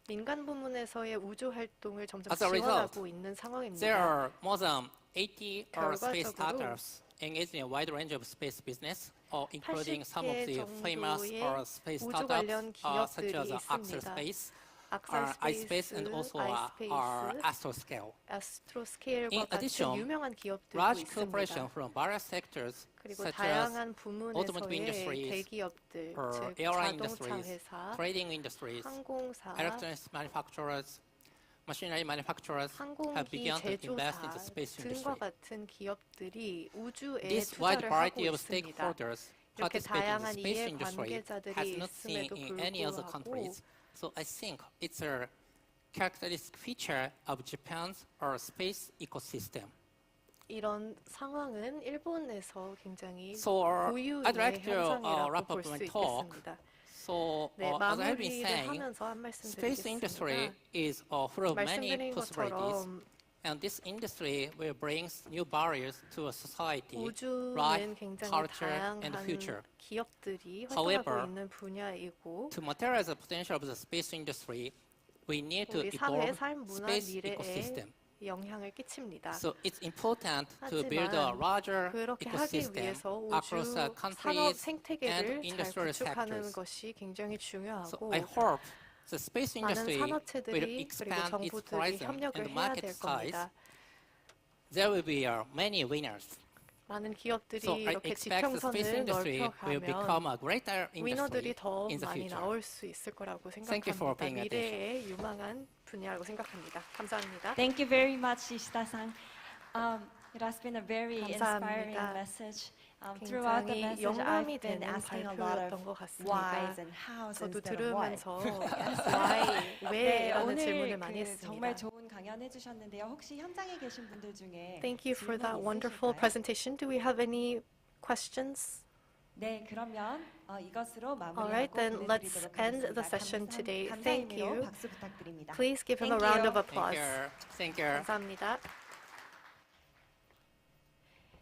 민간 부문에서의 우주 활동을 점점 As a result, 지원하고 있는 There 상황입니다. are more than 80 space 결과적으로 startups engaged in a wide range of space business, including some of 80개 the famous 정도의 space 우주 관련 startups such as 기업들이 있습니다. Axelspace, 악셀스페이스, iSpace, and also 아이스페이스, Astroscale. 아스트로스케일과 In 같은 addition, 유명한 기업들도 large 있습니다. cooperation from various sectors 그리고 such as 다양한 automotive 부문에서의 industries, 대기업들, 즉 airline 자동차 industries, 회사, trading industries, 항공사, electronics manufacturers, machinery manufacturers have 항공기 begun to invest in 제조사 the space 등과 industry. 같은 기업들이 우주에 This wide 투자를 variety 하고 of 있습니다. stakeholders 이렇게 participating in the 다양한 space industry 이해관계자들이 has not seen 있음에도 in any other 불구하고 countries. So I think it's a characteristic feature of Japan's space ecosystem. 이런 상황은 일본에서 굉장히 So I'd 고유의 like to 현상이라고 wrap 볼 up 수 my talk. 있겠습니다. So, 네, as I have been 마무리를 saying, 하면서 한 말씀 space industry 드리겠습니다. is full of many 말씀드린 possibilities, 것처럼 and this industry will bring new barriers to a society, 우주는 life, 굉장히 culture, and 다양한 future. 기업들이 However, 활동하고 있는 분야이고 To materialize the potential of the space industry, we need to 우리 사회, evolve 삶, 문화, space 미래에 ecosystem. 영향을 끼칩니다. So it's important to build a 하지만 larger 그렇게 하기 ecosystem 위해서 across 우주 산업 countries 생태계를 and 잘 industrial 구축하는 sectors. 것이 굉장히 So 중요하고 I hope the space 많은 industry will 산업체들이 그리고 expand its 정부들이 horizon 협력을 and 해야 market 될 size. 겁니다. There will be many winners. 많은 기업들이 So I 이렇게 expect the space 지평선을 industry will become 넓혀가면 a greater 위너들이 industry 더 in the 많이 future. 나올 수 있을 거라고 Thank you for 생각합니다. paying 미래의 유망한 분야라고 생각합니다. 감사합니다. Thank you very much, 이시다상. It has been a very inspiring 감사합니다. message. Throughout the 굉장히 message, 영감이 I've been 되는 asking a lot of 발표였던 것 같습니다. whys and hows 저도 instead of what. 들으면서 why, 왜라는 오늘 질문을 많이 정말 했습니다. 좋은 강연 해주셨는데요. 혹시 현장에 계신 분들 중에 Thank you for that 질문 wonderful 있으실까요? presentation. Do we have any questions? 네, 그러면 이것으로 All right, 마무리하고 then let's 보내드리도록 end the 하겠습니다. session today. 감사 Thank 의미로 you. 박수 부탁드립니다. Please give him a Thank round you. of applause. Thank you. 감사합니다.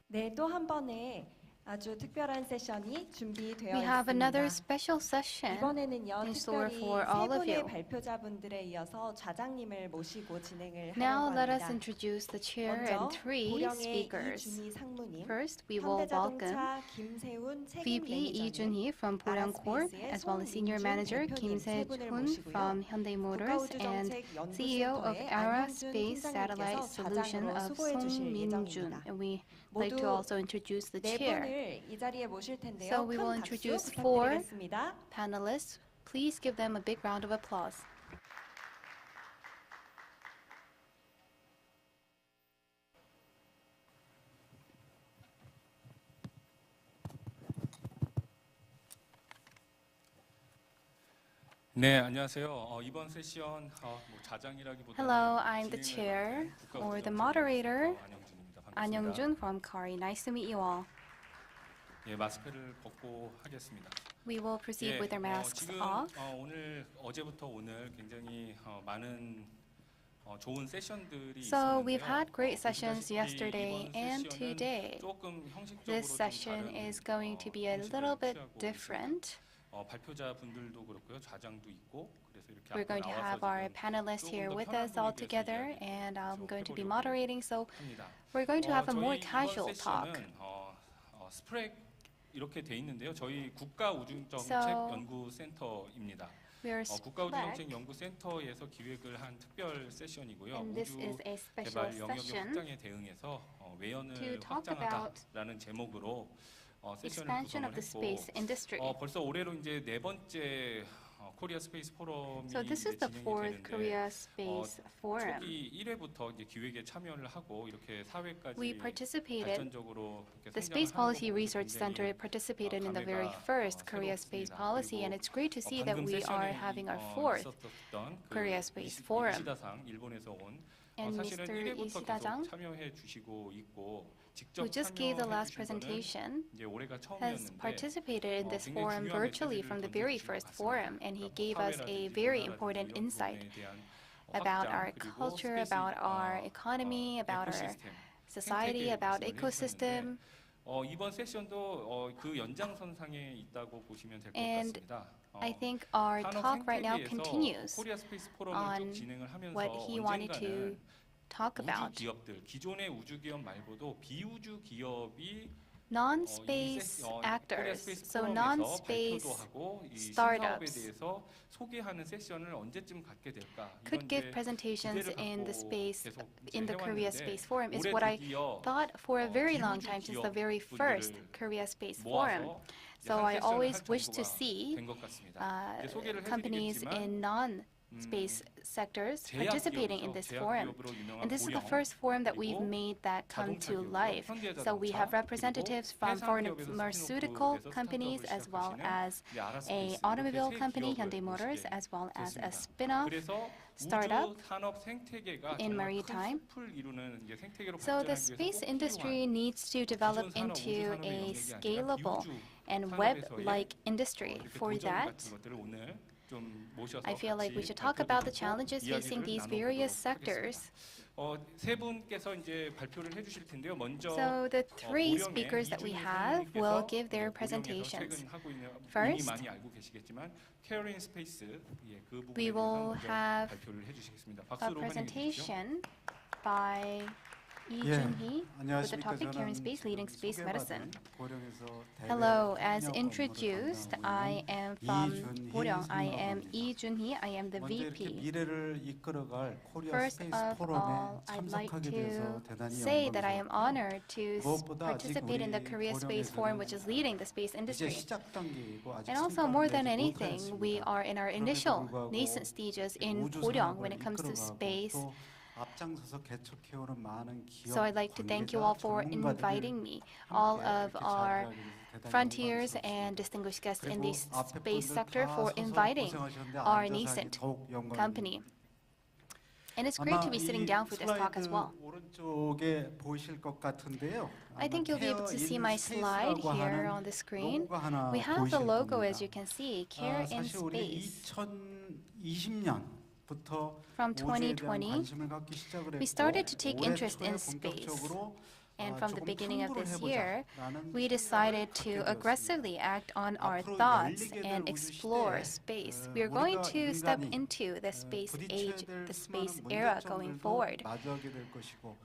네, 또 한 번의 아주 특별한 세션이 준비되어 We have another 있습니다. special session 이번에는요, in store 특별히 for 세 all of 분의 you. 발표자분들에 이어서 좌장님을 모시고 진행을 Now 하려고 let us 합니다. introduce the chair 먼저 and three 고령의 speakers. 이준희 상무님, First, we will welcome 현대자동차 김세훈 책임 VP Lee 매니저님, Jun-hee from Boryong Corp, 아라스페이스의 as well as Senior 손민준 Manager 대표님 Kim 세 분을 Se-hun 모시고요. from Hyundai Motors and 국가우주정책 CEO of 연구센터의 Aerospace 안형준 Satellite 팀장님께서 Solution 좌장으로 of 수고해 주실 Song Min-jun. 예정입니다. And we like to 모두 also introduce the 네 chair. 분을 이 자리에 모실 텐데요. So we will 큰 박수 introduce four 부탁드리겠습니다. panelists. Please give them a big round of applause. 네, 안녕하세요. 이번 세션 뭐 자장이라기보다는 Hello, I'm the 진행을 chair 맡은 or the 국가우주정책 moderator, 안영준입니다. 반갑습니다. An-young-jun from KARI. Nice to meet you all. 예, 마스크를 벗고 하겠습니다. We will proceed with our masks 지금 off. 오늘 어제부터 오늘 굉장히 많은 좋은 세션들이 So we've 있었는데요. had great sessions 보시다시피 yesterday 이번 and 세션은 today. 조금 형식적으로 This 좀 session 다른 is going to be a 형식을 little bit 취하고 different. 발표자 분들도 그렇고요, 좌장도 있고 그래서 이렇게 We're going to 앞으로 have 나와서 our 지금 panelists 조금 here 더 with 편한 us all 분위기에서 together, 이야기 and I'm going to be 해보려고 moderating. So 합니다. we're going to have a more 저희 casual 이번 talk. 세션은 스프렉 이렇게 돼 있는데요. 저희 국가우주정책 So 연구센터입니다. We are 국가우주정책 SPLEC, 연구센터에서 기획을 한 특별 세션이고요. and this 우주 is a special 개발 영역의 session 확장에 대응해서 to 외연을 talk about 확장하다라는 제목으로 세션을 expansion 구성을 of the 했고 space industry. 벌써 올해로 이제 네 번째 코리아스페이스포럼이 So this is the 진행이 fourth 되는데 Korea Space Forum. 초기 1회부터 이제 기획에 참여를 하고 이렇게 4회까지 We participated. 발전적으로 이렇게 The Space 성장을 Policy 하는 거 Research 보면서 Center 굉장히 participated in the very 감회가 first Korea Space 새롭습니다. Policy, and 그리고 it's great to see that 방금 we are 세션에 having our fourth 있었던 Korea Space Forum. 이시다상 일본에서 온 And 사실은 Mr. 1회부터 이시다상, 계속 참여해 주시고 있고 직접 who just gave the last 참여해 주신 거는 presentation, 이제 올해가 has 처음이었는데 participated in this 굉장히 forum 중요한 virtually 메시지를 from the very 던져주신 것 first 같습니다. forum, and he gave us a 사회라든지 very 문화라든지 important 이런 insight 부분에 대한 about 확장, our 그리고 culture, 스페이스 about our economy, about our 에코시스템, society, 생태계에 about 말씀을 ecosystem. 해주셨는데, 이번 세션도 그 연장선상에 있다고 보시면 될 것 And 같습니다. I think our 산업 talk right now 생태계에서 continues 코리아 스페이스 포럼을 on 쭉 진행을 하면서 what he wanted to 언젠가는 talk 우주 about. 기업들, 기존의 우주 기업 말고도 비우주 기업이 Non-space actors, so 코리아스페이스포럼에서 non-space 발표도 하고 이 신사업에 startups 대해서 소개하는 세션을 언제쯤 갖게 될까? could 이런 give 이제 presentations 기대를 in the 갖고 space 계속 in the Korea 해왔는데 Space Forum is 올해 what I 드디어 thought for a very long 비우주 time since the very 기업분들을 first Korea Space Forum. 모아서 이제 So 한 I 세션을 always 할 wish to 정도가 see 된 것 같습니다. 이제 소개를 companies 해드리겠지만 in non-space sectors participating in this forum. And this is the first forum that we've made that come to life. So we have representatives from pharmaceutical companies as well as a automobile company, Hyundai Motors, as well as a spin-off startup in maritime. So the space industry needs to develop into a scalable and web-like industry. For that, I feel like we should talk about the challenges facing these various sectors. 세 분께서 이제 발표를 해주실 텐데요. 먼저 So the three speakers that we have will give their presentations. First, 많이 알고 계시겠지만 KARI 스페이스 그 we will have 발표를 해주시겠습니다. a 박수로 presentation by Lee Jun-hee with the topic KARI Space Leading Space Medicine. Hello, as introduced, I am from Boryong. I am Lee Jun-hee. I am the VP. First of all, I'd like to say that I am honored to participate in the Korea Space Forum, which is leading the space industry. And also, more than anything, we are in our initial nascent stages in Boryong when it comes to space. So I'd like to thank you all for inviting me, all of our frontiers and distinguished guests in the space sector for inviting our nascent company. And it's great to be sitting down for this talk as well. I think you'll be able to see my slide here on the screen. We have the logo, as you can see, KARI in Space. From 2020, we started to take interest in space. And from the beginning of this year, we decided to aggressively act on our thoughts and explore space. We are going to step into the space age, the space era going forward.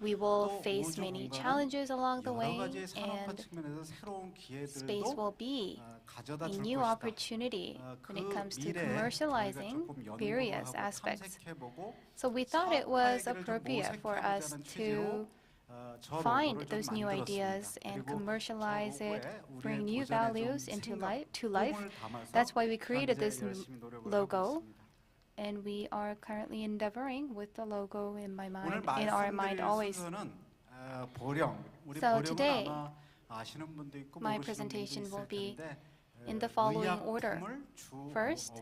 We will face many challenges along the way, and space will be a new opportunity when it comes to commercializing various aspects. So we thought it was appropriate for us to find those new ideas and commercialize it, bring new values into life. That's why we created this logo, and we are currently endeavoring with the logo in our mind always. So today, my presentation will be in the following order. First,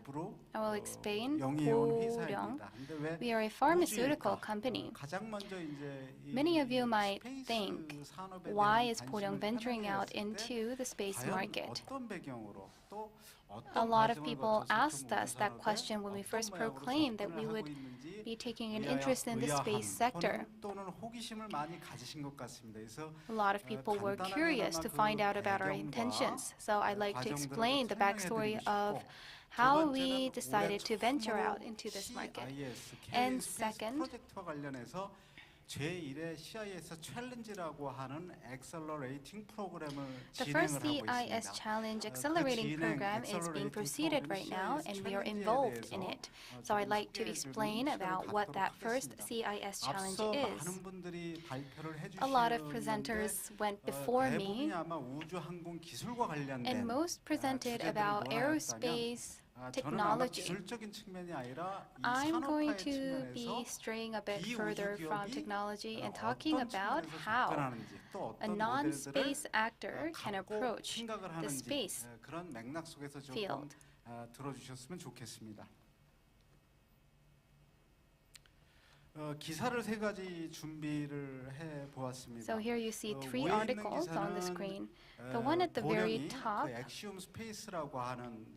I will explain Boryong. We are a pharmaceutical company. Many of you might think, why is Boryong venturing out into the space market? A lot of people asked us that question when we first proclaimed that we would be taking an interest in the space sector. A lot of people were curious to find out about our intentions, so I'd like to explain the backstory of how we decided to venture out into this market. And second, 제1회 CIS 챌린지라고 하는 accelerating 프로그램을 the first 진행을 하고 CIS 있습니다. Challenge accelerating program is being proceeded right now, and we are involved in it. So I'd like to explain about what that first CIS challenge is. 많은 분들이 발표를 A lot of presenters went before me, 대부분이 아마 우주 항공 기술과 관련된 and most presented about aerospace technology. I'm going to be straying a bit further from technology and talking about how a non-space actor can approach the space field. 들어주셨으면 좋겠습니다. 기사를 세 가지 준비를 해 보았습니다. So here you see three articles on the screen. The one at the very top. 엑시움 스페이스라고 하는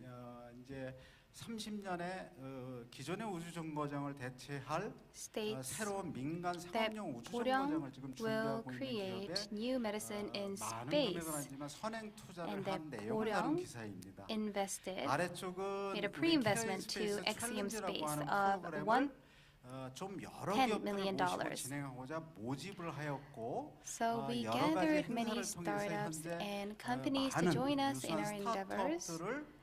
이제 30년의 기존의 우주 정거장을 대체할 새로운 민간 상업용 우주 정거장을 지금 준비하고 있는 기업의 new medicine in 많은 space. 금액은 아니지만 선행 투자를 And 한 내용을 다룬 기사입니다. 아래쪽은 made a pre-investment to Axiom Space of 좀 여러 $10 million. 기업들을 진행하고자 모집을 하였고 So we 여러 가지 gathered many 행사를 통해서 startups 현재 and companies to join us in our endeavors. 스타트업들을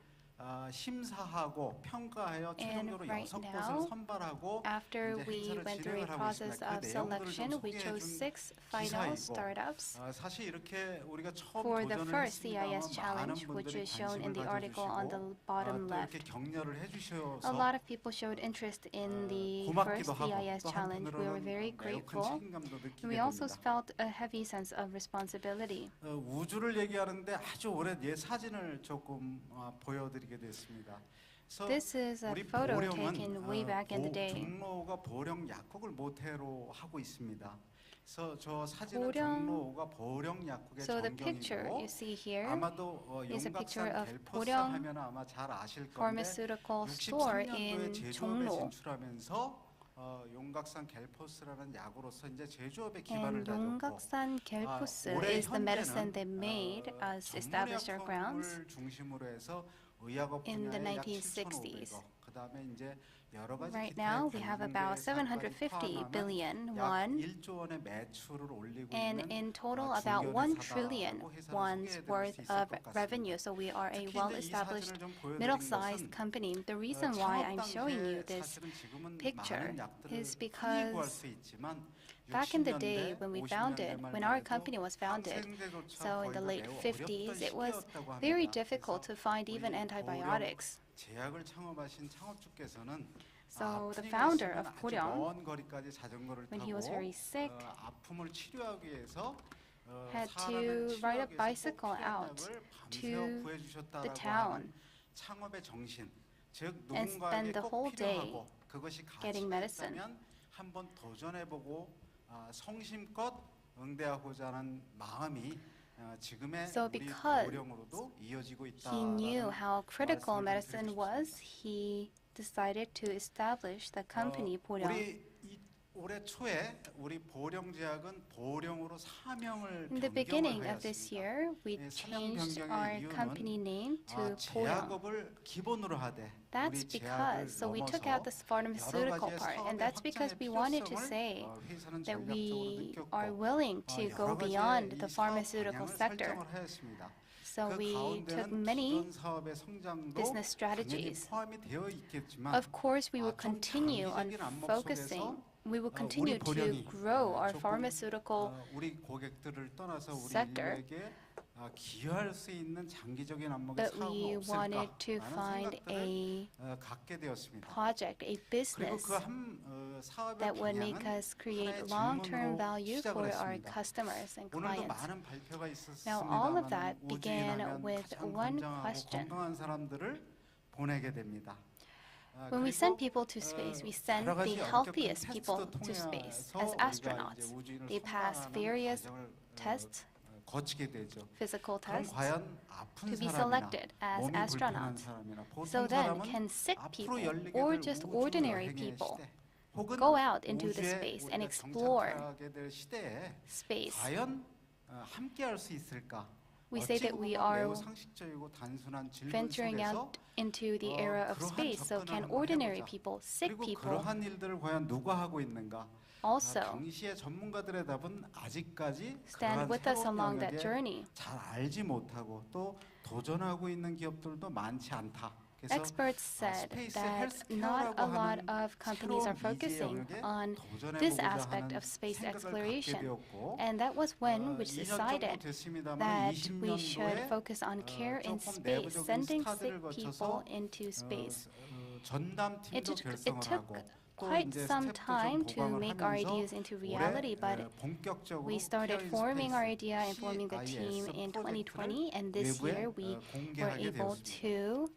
심사하고 평가하여 최종적으로 right 6곳을 now, 선발하고 after 이제 we 행사를 went through a 진행을 하고 process 있습니다. of 그 내용들을 selection, 좀 we 소개해 chose 준 6 final 기사이고 startups. 사실 이렇게 우리가 처음 For the 도전을 first 했습니다만 CIS 많은 challenge, which 분들이 is shown in the 관심을 article on the 가져주시고 bottom 또 left. 이렇게 격려를 A 해주셔서 lot of people showed interest in the first 고맙기도 하고 CIS 또 challenge. We were 한편으로는 very 매우 큰 grateful. 책임감도 느끼게 And we also 됩니다. felt a heavy sense of responsibility. 우주를 얘기하는데 아주 오랜 옛 사진을 조금 보여드리게 됐습니다. This is a 우리 photo 보령은 taken way back in the day. 종로가 보령 약국을 모태로 하고 있습니다. So the picture you see here is a picture of 보령 pharmaceutical store in 종로. And 용각산 갤포스 is the medicine they made as established our grounds in the 1960s. Right now, we have about 750 billion won, and in total, about 1 trillion won's worth of revenue. So we are a well-established, middle-sized company. The reason why I'm showing you this picture is because back in the day when our company was founded, so in the late 50s, it was very difficult to find even antibiotics. So the founder of 보령, when he was very sick, had to ride a bicycle out to the town and spend the whole day getting medicine. So because he knew how critical medicine was, he decided to establish the company 보령. In the beginning of this year, we changed our company name to 보령. That's because, so we took out the pharmaceutical part, and that's because we wanted to say that we are willing to go beyond the pharmaceutical sector. So we took many business strategies. Of course, we will continue on focusing. We will continue to grow our pharmaceutical sector, but we wanted to find a project, a business that would make us create long-term value for our customers and clients. Now, all of that began with one question. When we send people to space, we send the healthiest people to space as astronauts. They pass various tests, physical tests, to be selected as astronauts. So then, can sick people or just ordinary people go out into the space and explore space? We say that we are venturing out into the era of space, so can ordinary people, sick people, also stand with us along that journey? Experts said that not a lot of companies are focusing on this aspect of space exploration, and that was when we decided that we should focus on care in space, sending sick people into space. It took quite some time to make our ideas into reality, but we started forming our idea and forming the team in 2020, and this year we were able to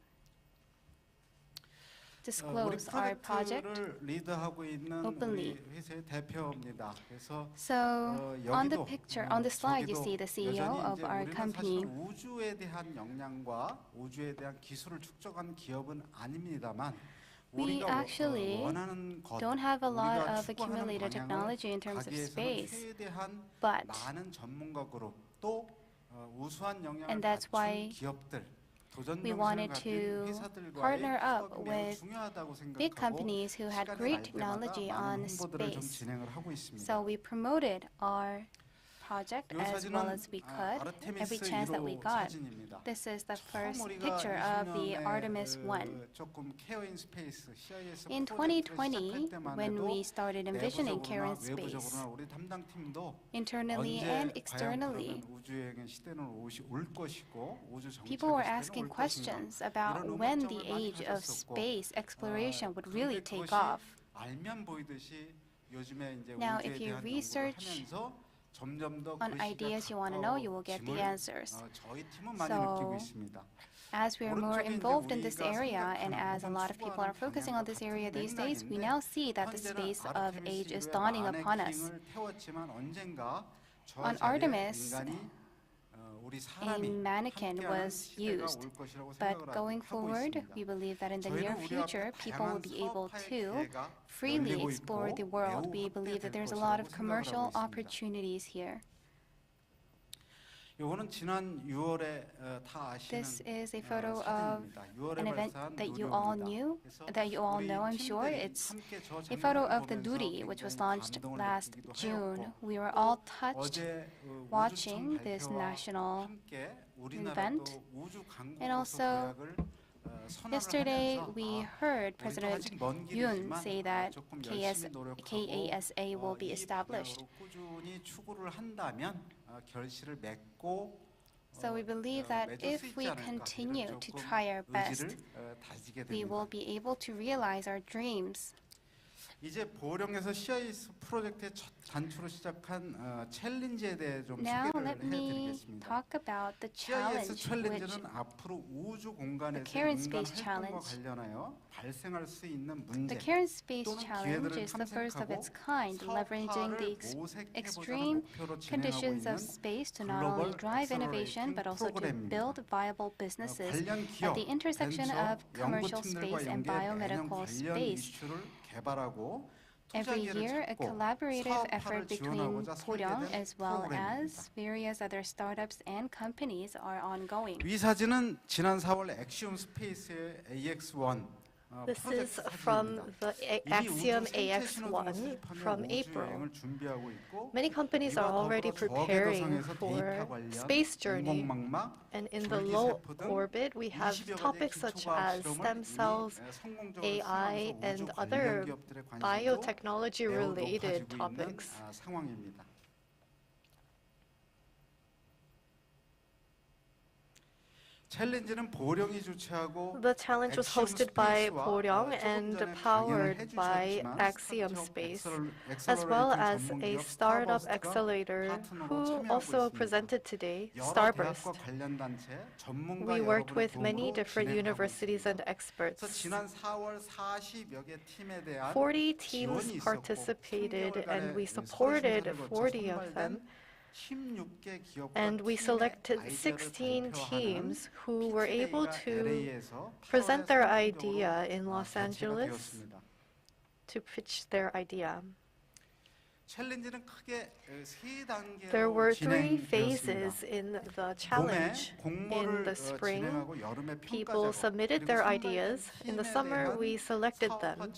disclose our project openly. So on the picture, on the slide, you see the CEO of our company. We actually don't have a lot of accumulated technology in terms of space, but, and that's why we wanted to partner up with big companies who had great technology on space. So we promoted our project as well as we could, every chance that we got. This is the first picture of the Artemis 1. In 2020, when we started envisioning care in space, internally and externally, people were asking questions about when the age of space exploration would really take off. Now, if you research on ideas you want to know, you will get the answers. So as we are more involved in this area and as a lot of people are focusing on this area these days, we now see that the space of age is dawning upon us. On Artemis, a mannequin was used, but going forward, we believe that in the near future, people will be able to freely explore the world. We believe that there's a lot of commercial opportunities here. This is a photo of an event that you all know, I'm sure. It's a photo of the Duri, which was launched last June. We were all touched watching this national event. And also, yesterday we heard President Yoon say that KASA will be established. So we believe that if we continue to try our best, we will be able to realize our dreams. 이제 보령에서 CIS 프로젝트의 첫 단추로 시작한 챌린지에 대해 좀 Now 소개를 let me 해드리겠습니다. talk about the CIS challenge, which 챌린지는 앞으로 우주 공간에서 the Karen 인간 Space 활동과 Challenge. 관련하여 발생할 수 있는 문제 The Karen Space 또는 Challenge 기회들을 is the first of its 탐색하고 kind, leveraging the extreme conditions of space to not only drive innovation but also to build viable businesses at the intersection of commercial space and biomedical space. Every year, a collaborative effort between Boryong as well as various other startups and companies are ongoing. 이 사진은 지난 4월 엑시움 스페이스의 AX1 This is from the Axiom AX1 from April. Many companies are already preparing for space journey, and in the low orbit we have topics such as stem cells, AI, and other biotechnology-related topics. The challenge was hosted by Boryong and powered by Axiom Space, as well as a startup accelerator who also presented today, Starburst. We worked with many different universities and experts. 40 teams participated and we supported 40 of them. And we selected 16 teams who were able to present their idea in Los Angeles to pitch their idea. There were 3 phases in the challenge. In the spring, people submitted their ideas. In the summer, we selected them.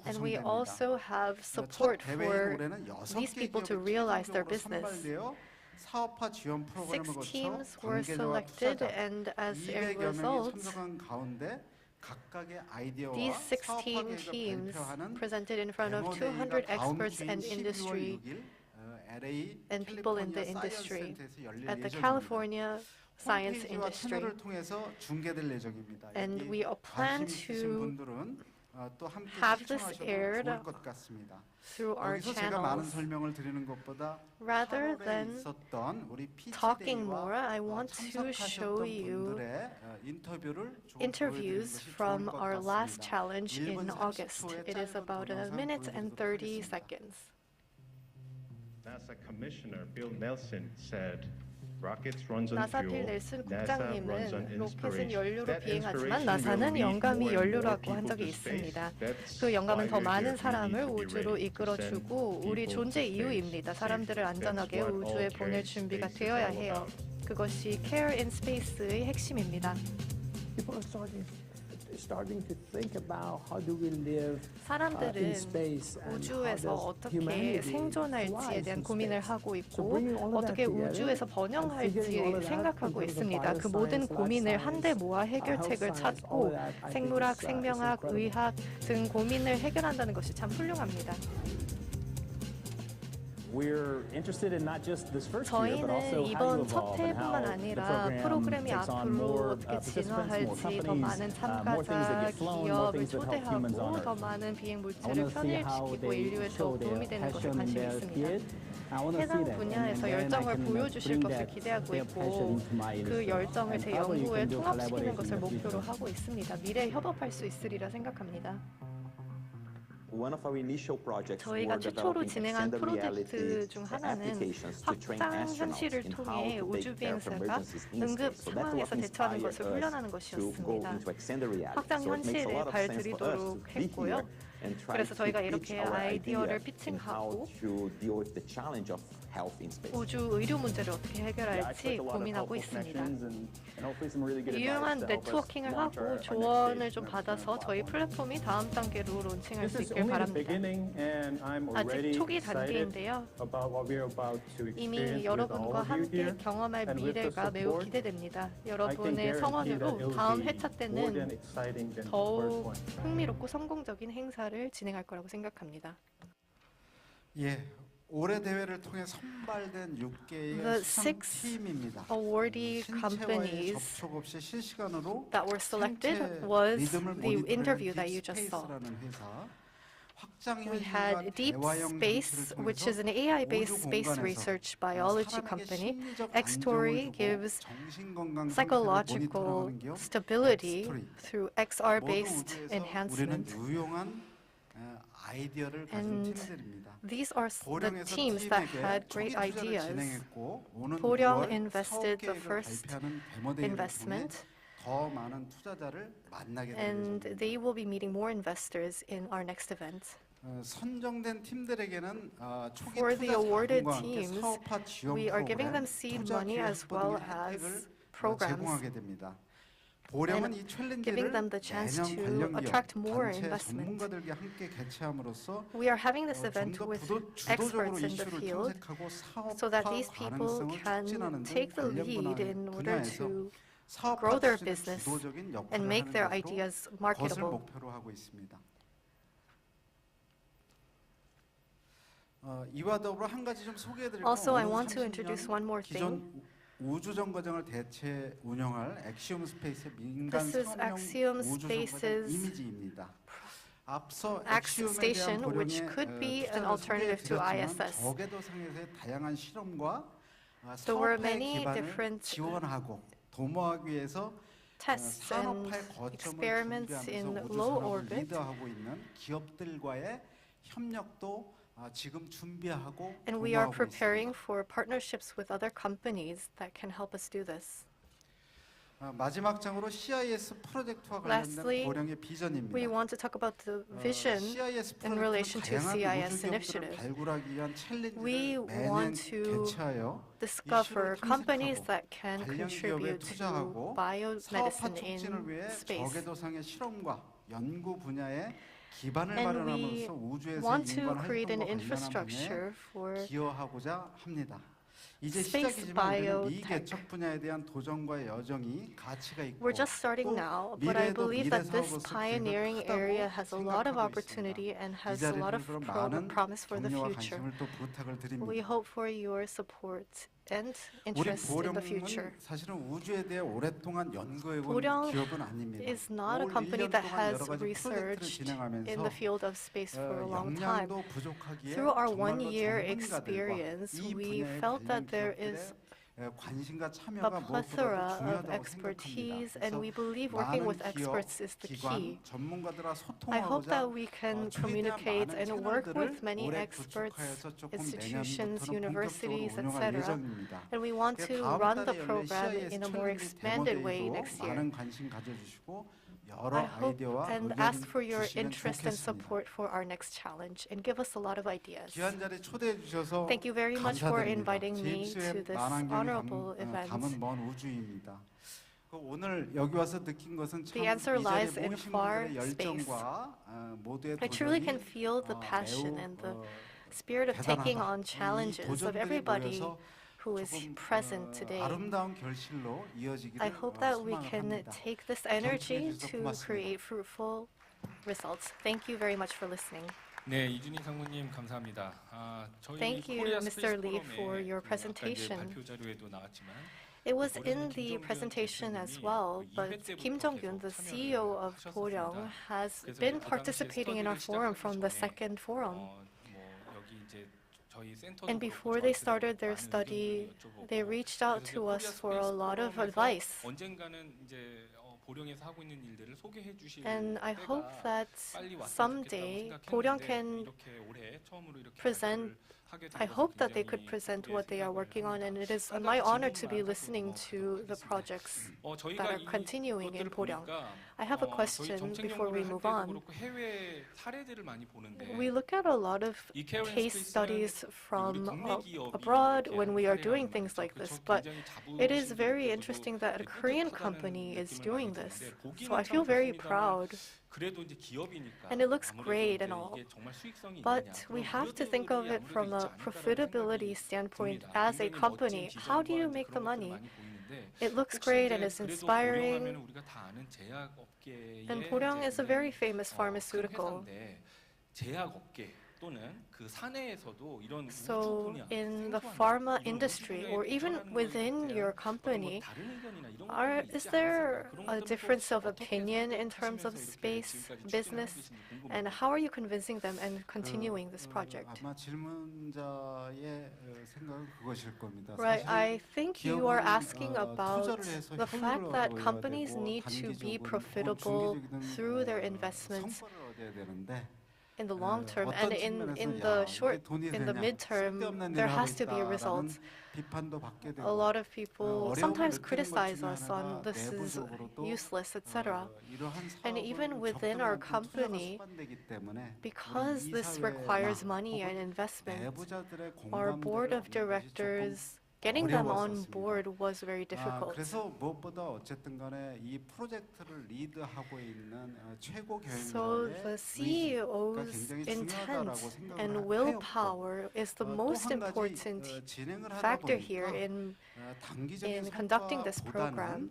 And we also have support for these people to realize their business. 6 teams were selected, and as a result, these 16 teams presented in front of 200 experts and industry and people in the industry at the California science industry. And we plan to have this aired through our channels. Rather than talking more, I want to show you interviews from our last challenge in August. It is about 1 minute and 30 seconds. NASA Commissioner Bill Nelson said, 나사 빌 넬슨 국장님은 로켓은 연료로 비행하지만 나사는 영감이 연료라고 한 적이 있습니다. 그 영감은 더 많은 사람을 우주로 이끌어주고 우리 존재 이유입니다. 사람들을 안전하게 우주에 보낼 준비가 되어야 해요. 그것이 Care in Space의 핵심입니다. 사람들은 우주에서 어떻게 생존할지에 대한 고민을 하고 있고 어떻게 우주에서 번영할지 생각하고 있습니다. 그 모든 고민을 한데 모아 해결책을 찾고 생물학, 생명학, 의학 등 고민을 해결한다는 것이 참 훌륭합니다. 저희는 이번 첫 회뿐만 아니라 프로그램이 앞으로 어떻게 진화할지 더 많은 참가자, 기업을 초대하고 더 많은 비행 물체를 편입시키고 인류에 더 도움이 되는 것에 관심이 있습니다. 해당 분야에서 열정을 보여주실 것을 기대하고 있고 그 열정을 제 연구에 통합시키는 것을 목표로 하고 있습니다. 미래에 협업할 수 있으리라 생각합니다. 저희가 최초로 진행한 프로젝트 중 하나는 확장 현실을 통해 우주 비행사가 응급 상황에서 대처하는 것을 훈련하는 것이었습니다. 확장 현실에 발들이도록 했고요. 그래서 저희가 이렇게 아이디어를 피칭하고 우주 의료 문제를 어떻게 해결할지 고민하고 있습니다. 유용한 네트워킹을 하고 조언을 좀 받아서 저희 플랫폼이 다음 단계로 론칭할 수 있길 바랍니다. 아직 초기 단계인데요. 이미 여러분과 함께 경험할 미래가 매우 기대됩니다. 여러분의 성원으로 다음 회차 때는 더욱 흥미롭고 성공적인 행사를 진행할 거라고 생각합니다. 예. 올해 대회를 통해 선발된 6개의 수상팀입니다. Awardee companies 접촉 없이 실시간으로 that were selected was the interview that you just saw. We had Deep Space, which is an AI-based space research biology company. X-Story gives psychological stability through XR-based enhancement. And these are the teams that had great ideas. Boryong invested the first investment, and they will be meeting more investors in our next event. 선정된 팀들에게는 초기 For the 투자 awarded 자금과 함께 teams, 사업화 지원 we are giving them 프로그램, seed 투자 money as 기회 well 등의 as 혜택을 programs. 제공하게 됩니다. 보령은 이 giving them 챌린지를 the chance 매년 to 관련 attract 기업, more 단체 investment. 전문가들과 함께 개최함으로써 We are having this event 좀더 with 주도적으로 experts in the 이슈를 field 탐색하고 so that 사업화 these people 가능성을 can 촉진하는 등 take the 관련 lead in order 분야에서 to 사업화 grow their 추진에 business 주도적인 역할을 and make 하는 their 것으로 ideas 것을 marketable. 목표로 하고 있습니다. 이와 더불어 한 가지 좀 소개해드리고 Also, I 오는 want to introduce one more thing. 기존 우주정거장을 대체 운영할 엑시움 스페이스의 민간 This is 상업용 Axiom 우주정거장 Space's 이미지입니다. 앞서 Ax 엑시움에 대한 Station, which 고령의 could be an 투자를 alternative to 소개해드렸지만 ISS. 저궤도상에서의 다양한 실험과 There were 사업화의 many 기반을 different 지원하고 도모하기 위해서 tests and 산업화의 거점을 experiments in 준비하면서 low 우주산업을 orbit. 리드하고 있는 기업들과의 협력도 지금 준비하고 And we are 도모하고 preparing 있습니다. for partnerships with other companies that can help us do this. 마지막 장으로 CIS 프로젝트와 관련된 Lastly, 고령의 비전입니다. we want to talk about the vision CIS in relation to 다양한 CIS 우주기업들을 initiative. 발굴하기 위한 We 챌린지를 매년 want to 개최하여 discover 이슈를 companies 탐색하고 that can 관련 기업에 contribute to 투자하고 사업화 biomedicine 촉진을 in 위해 space. 저궤도상의 실험과 연구 분야에 기반을 And we 마련함으로써 우주에서 want to 인간 create an 활동과 관련한 infrastructure 분야에 for 기여하고자 합니다. 이제 space 시작이지만 우리는 biotech. 미개척 분야에 대한 도전과 여정이 가치가 있고 We're just starting now, but I believe that this pioneering area has a lot of opportunity and has a lot of promise for the future. We hope for your support and 우리 interest in the future. 보령은 사실은 우주에 대해 오랫동안 연구해온 Boryong 기업은 아닙니다. is not a 올 company 1년 that 동안 has 여러 가지 프로젝트를 researched 진행하면서 in the field of space for a long time. 역량도 부족하기에 Through our 정말로 one-year 전문가들과 experience, 이 we 분야에 felt that 관련 there 기업들의 is 관심과 a 참여가 무엇보다도 plethora of 중요하다고 expertise, 생각합니다. and we believe working 많은 with 기업, experts is the 기관, key. 전문가들과 I hope 소통하고자 that we can 최대한 communicate 많은 and work with 채널들을 many 올해 experts, 구축하여서 조금 institutions, 내년부터는 universities, 본격적으로 운영할 etc. 예정입니다. And we want to 다음 run 달에 the 열릴 program CIS in a more 챌린지 expanded way 데모데이도 next year. 많은 관심 가져주시고 여러 I hope 아이디어와 and 의견 ask for your 주시면 interest and 좋겠습니다. support for our next challenge and give us a lot of ideas. 귀한 자리 초대해 주셔서 Thank you very much for 감사드립니다. inviting me to 제임스의 this 만환경이 honorable event. 담은 먼 우주입니다. 오늘 여기 와서 느낀 것은 참 The answer 이 lies 자리에 in 모이신 far 분들의 열정과 모두의 I truly 도전이 can feel the passion and the spirit of taking on 이 challenges of 도전들이 everybody 모여서 who is 조금 present today. 아름다운 결실로 이어지기를 I hope that we 소망을 can 합니다. take this energy 청취해 주셔서 to 고맙습니다. create fruitful results. Thank you very much for listening. 네, 이준희 상무님 감사합니다. 저희 Thank you, Mr. Lee, for your 코리아스페이스포럼의 presentation. 발표 자료에도 나왔지만 It was in the presentation as well, but Kim Jong-un, the CEO of Boryong, has been participating in our forum from the second forum. 여기 이제 And before they started their study, they reached out to us for a lot of advice. And I hope that someday Boryong can present, I hope that they could present what they are working on, and it is my honor to be listening to the projects that are continuing in Boryong. I have a question before we move on. We look at a lot of case studies from abroad when we are doing things like this, but it is very interesting that a Korean company is doing this. So I feel very proud. And it looks great and all. But we have to think of it from a profitability standpoint as a company. How do you make the money? It looks great and is inspiring. And Boryong is a very famous pharmaceutical. So in the pharma industry, or even within your company, is there a difference of opinion in terms of space business? And how are you convincing them and continuing this project? Right, I think you are asking about the fact that companies need to be profitable through their investments in the long term, and in the midterm, there has to be results. A lot of people sometimes criticize us on this is useless, etc. And even within our company, because this requires money and investment, our board of directors, getting them on board was very difficult. So the CEO's intent and willpower is the most important factor here in conducting this program.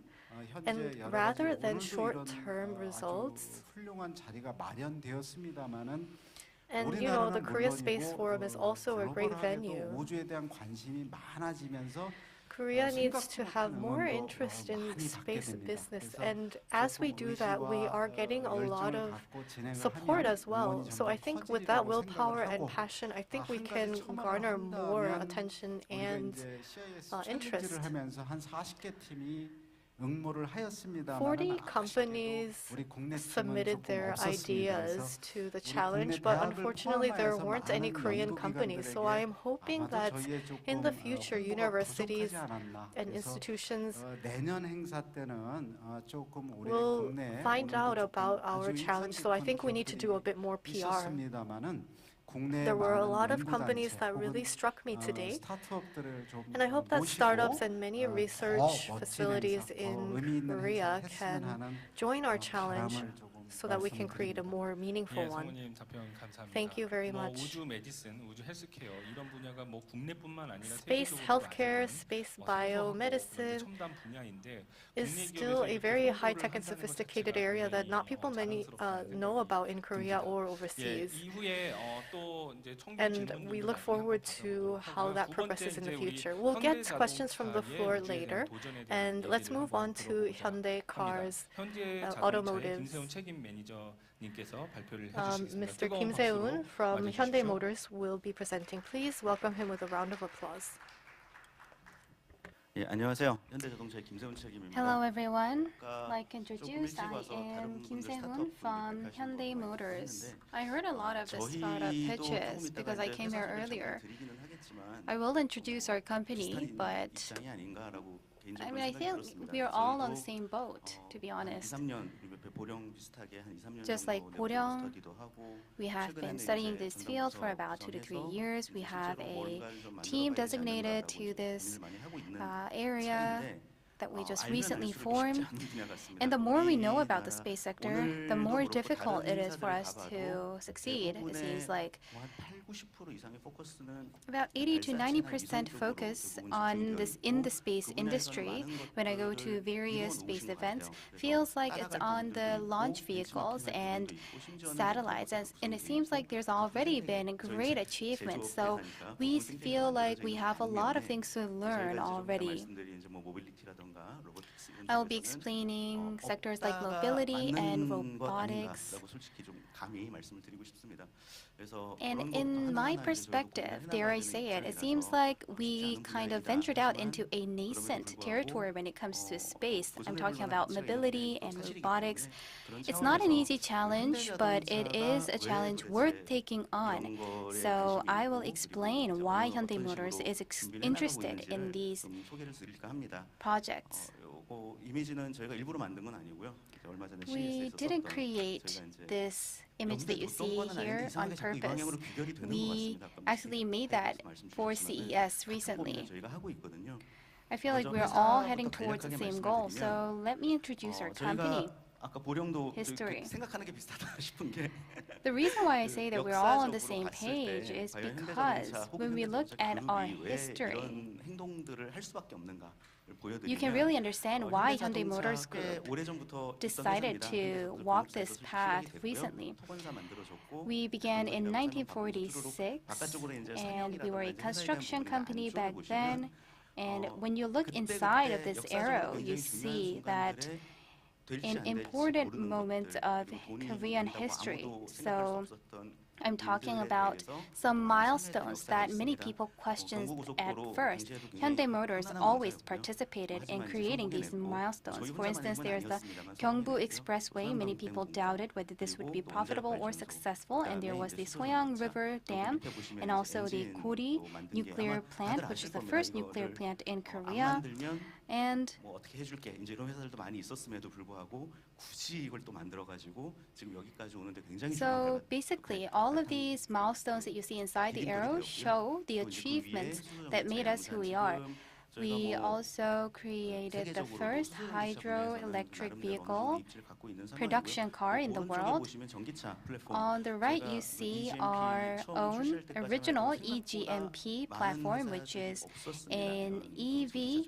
And rather than short-term results, and you know, the Korea스페이스포럼 is also a great venue. Korea needs to have more interest in space business, and as we do that, we are getting a lot of support as well. So I think with that willpower and passion, I think we can garner more attention and interest. 40 companies submitted their ideas to the challenge, but unfortunately there weren't any Korean companies. So I am hoping that in the future, universities and institutions will find out about our challenge. So I think we need to do a bit more PR. There were a lot of companies that really struck me today, and I hope that startups and many research facilities in Korea can join our challenge so that we can create a more meaningful one. Thank you very much. Space healthcare, space biomedicine is still a very high-tech and sophisticated area that not people many know about in Korea or overseas. And we look forward to how that progresses in the future. We'll get questions from the floor later, and let's move on to Hyundai Cars Automotives. Mr. Kim Se-eun from Hyundai Motors will be presenting. Please welcome him with a round of applause. 예, 안녕하세요. 현대자동차의 김세훈 책임입니다. Hello everyone. Like introduced, I am Kim Se-eun from Hyundai Motors. I heard a lot of the startup pitches because I came here earlier. I will introduce our company, but I mean, I think we are all on the same boat, to be honest. Just like Boryong, we have been studying this field for about 2 to 3 years. We have a team designated to this area that we just recently formed. And the more we know about the space sector, the more difficult it is for us to succeed. It seems like about 80 to 90% focus on this in the space industry when I go to various space events feels like it's on the launch vehicles and satellites, and it seems like there's already been great achievements. So we feel like we have a lot of things to learn already. I will be explaining sectors like mobility and robotics. And in my perspective, dare I say it, it seems like we kind of ventured out into a nascent territory when it comes to space. I'm talking about mobility and robotics. It's not an easy challenge, but it is a challenge worth taking on. So I will explain why Hyundai Motors is interested in these projects. We didn't create this image that you see here on purpose. We actually made that for CES recently. I feel like we're all heading towards the same goal, so let me introduce our company. History. The reason why I say that we're all on the same page is because when we look at our history, you can really understand why Hyundai Motors Group decided to walk this path recently. We began in 1946, and we were a construction company back then. And when you look inside of this arrow, you see that an important moment of Korean history. So I'm talking about some milestones that many people questioned at first. Hyundai Motors always participated in creating these milestones. For instance, there's the Gyeongbu Expressway. Many people doubted whether this would be profitable or successful, and there was the Soyang River Dam, and also the Kori nuclear plant, which is the first nuclear plant in Korea. And so basically, all of these milestones that you see inside the arrow show the achievements that made us who we are. We also created the first hydroelectric vehicle production car in the world. On the right, you see our own original eGMP platform, which is an EV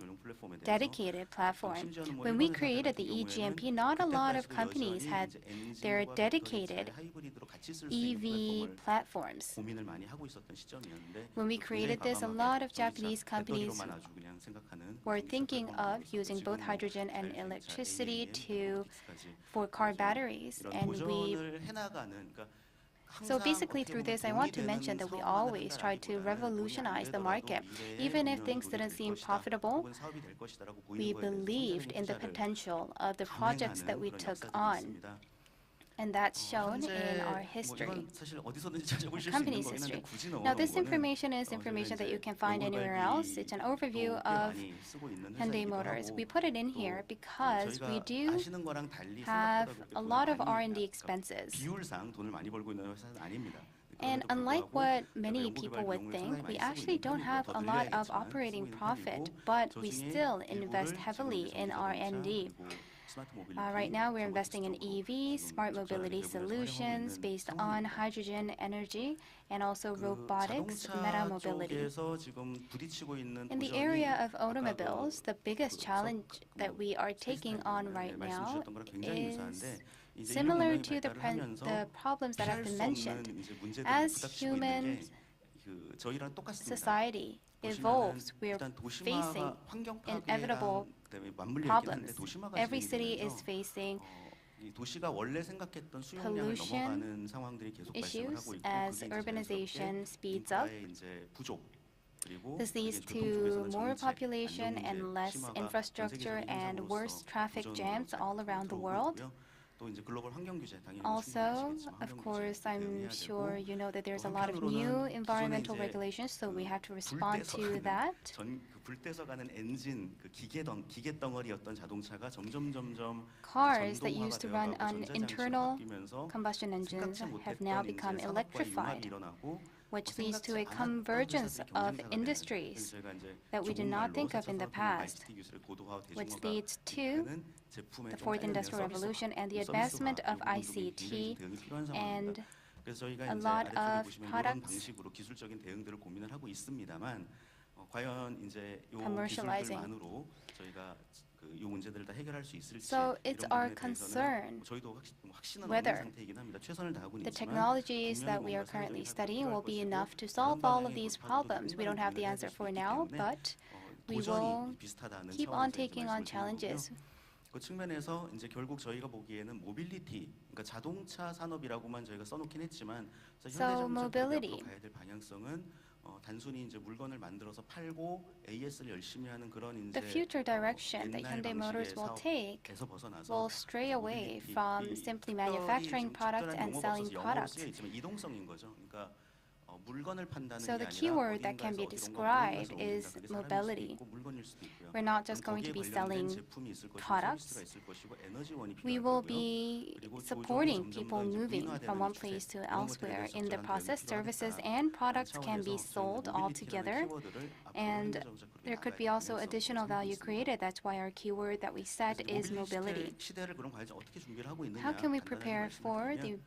dedicated platform. When we created the eGMP, not a lot of companies had their dedicated EV platforms. When we created this, a lot of Japanese companies were thinking of using both hydrogen and electricity for car batteries, and so basically through this, I want to mention that we always try to revolutionize the market. Even if things didn't seem profitable, we believed in the potential of the projects that we took on. And that's shown in our history, our company's history. Now, this information is information that you can find anywhere else. It's an overview of Hyundai Motors. We put it in here because we do have a lot of R&D expenses. And unlike what many people would think, we actually don't have a lot of operating profit, but we still invest heavily in R&D. Right now, we're investing in EV, smart mobility solutions based on hydrogen energy, and also robotics, meta mobility. In the area of automobiles, the biggest challenge that we are taking on right now is similar to the problems that have been mentioned. As human society evolves, we are facing inevitable problems. Every city is facing pollution issues as urbanization speeds up. This leads to more population and less infrastructure and worse traffic jams all around the world. Also, of course, I'm sure you know that there's a lot of new environmental regulations, so we have to respond to that. Cars that used to run on internal combustion engines have now become electrified, which leads to a convergence of industries that we did not think of in the past, which leads to the fourth industrial revolution and the advancement of ICT and a lot of products commercializing. So it's our concern whether the technologies that we are currently studying will be enough to solve all of these problems. We don't have the answer for now, but we will keep on taking on challenges. 그 측면에서 이제 결국 저희가 보기에는 모빌리티, 그러니까 자동차 산업이라고만 저희가 써놓긴 했지만 현대자동차 앞으로 가야 될 방향성은 단순히 이제 물건을 만들어서 팔고 AS를 열심히 하는 그런 이제 The future direction that Hyundai Motors will take will stray away from simply manufacturing products and selling products. 이동성인 거죠. 그러니까 물건을 판다는 So the keyword that can be described is mobility. We're not just going to be selling products. We will be supporting people moving from one place to elsewhere. In the process, services and products can be sold all together, and there could be also additional value created. That's why our keyword that we set is mobility. How can we prepare for the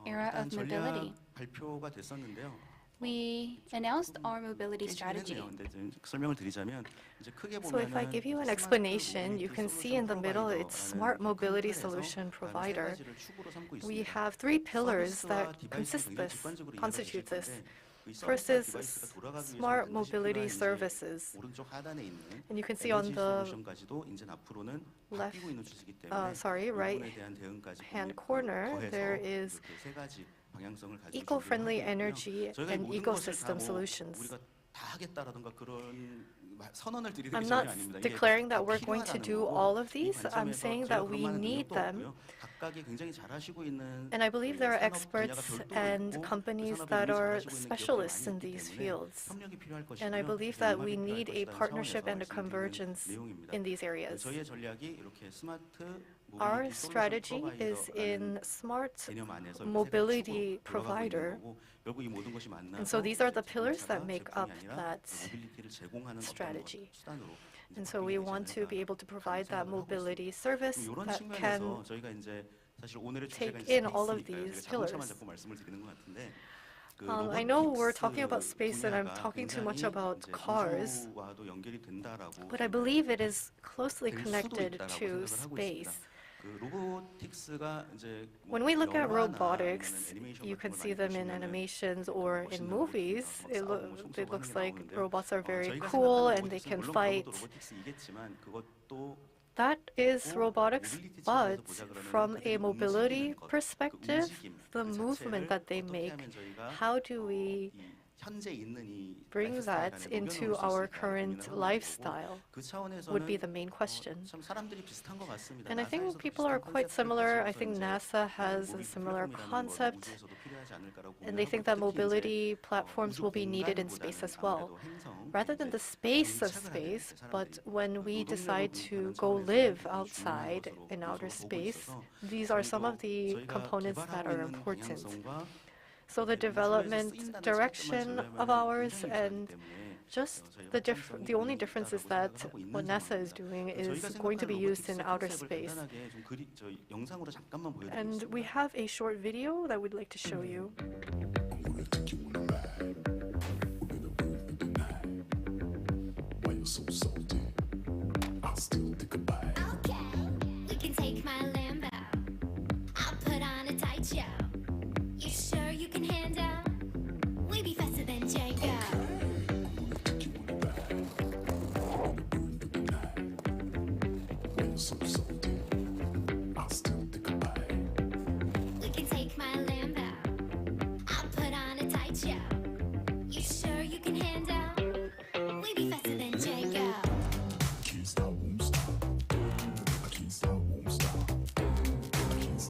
era of mobility? We announced our mobility strategy. So if I give you an explanation, you can see in the middle it's Smart Mobility Solution Provider. We have three pillars that constitute this. First is Smart Mobility Services. And you can see on the right hand corner, there is eco-friendly energy and ecosystem solutions. I'm not declaring that we're going to do all of these. I'm saying that we need them. And I believe there are experts and companies that are specialists in these fields. And I believe that we need a partnership and a convergence in these areas. Our strategy is in smart mobility provider. And so these are the pillars that make up that strategy. And so we want to be able to provide that mobility service that can take in all of these pillars. I know we're talking about space and I'm talking too much about cars, but I believe it is closely connected to space. When we look at robotics, you can see them in animations or in movies. It looks like robots are very cool and they can fight. That is robotics, but from a mobility perspective, the movement that they make, how do we bring that into our current lifestyle would be the main question. And I think people are quite similar. I think NASA has a similar concept, and they think that mobility platforms will be needed in space as well. Rather than the space of space, but when we decide to go live outside in outer space, these are some of the components that are important. So the development direction of ours and just the only difference is that what NASA is doing is going to be used in outer space. And we have a short video that we'd like to show you. Okay, we can take my Lambo. I'll put on a tight show. You sure you can handle? We be faster than Django. We can take my Lambo. I'll put on a tight show. You sure you can handle? We be faster than Django.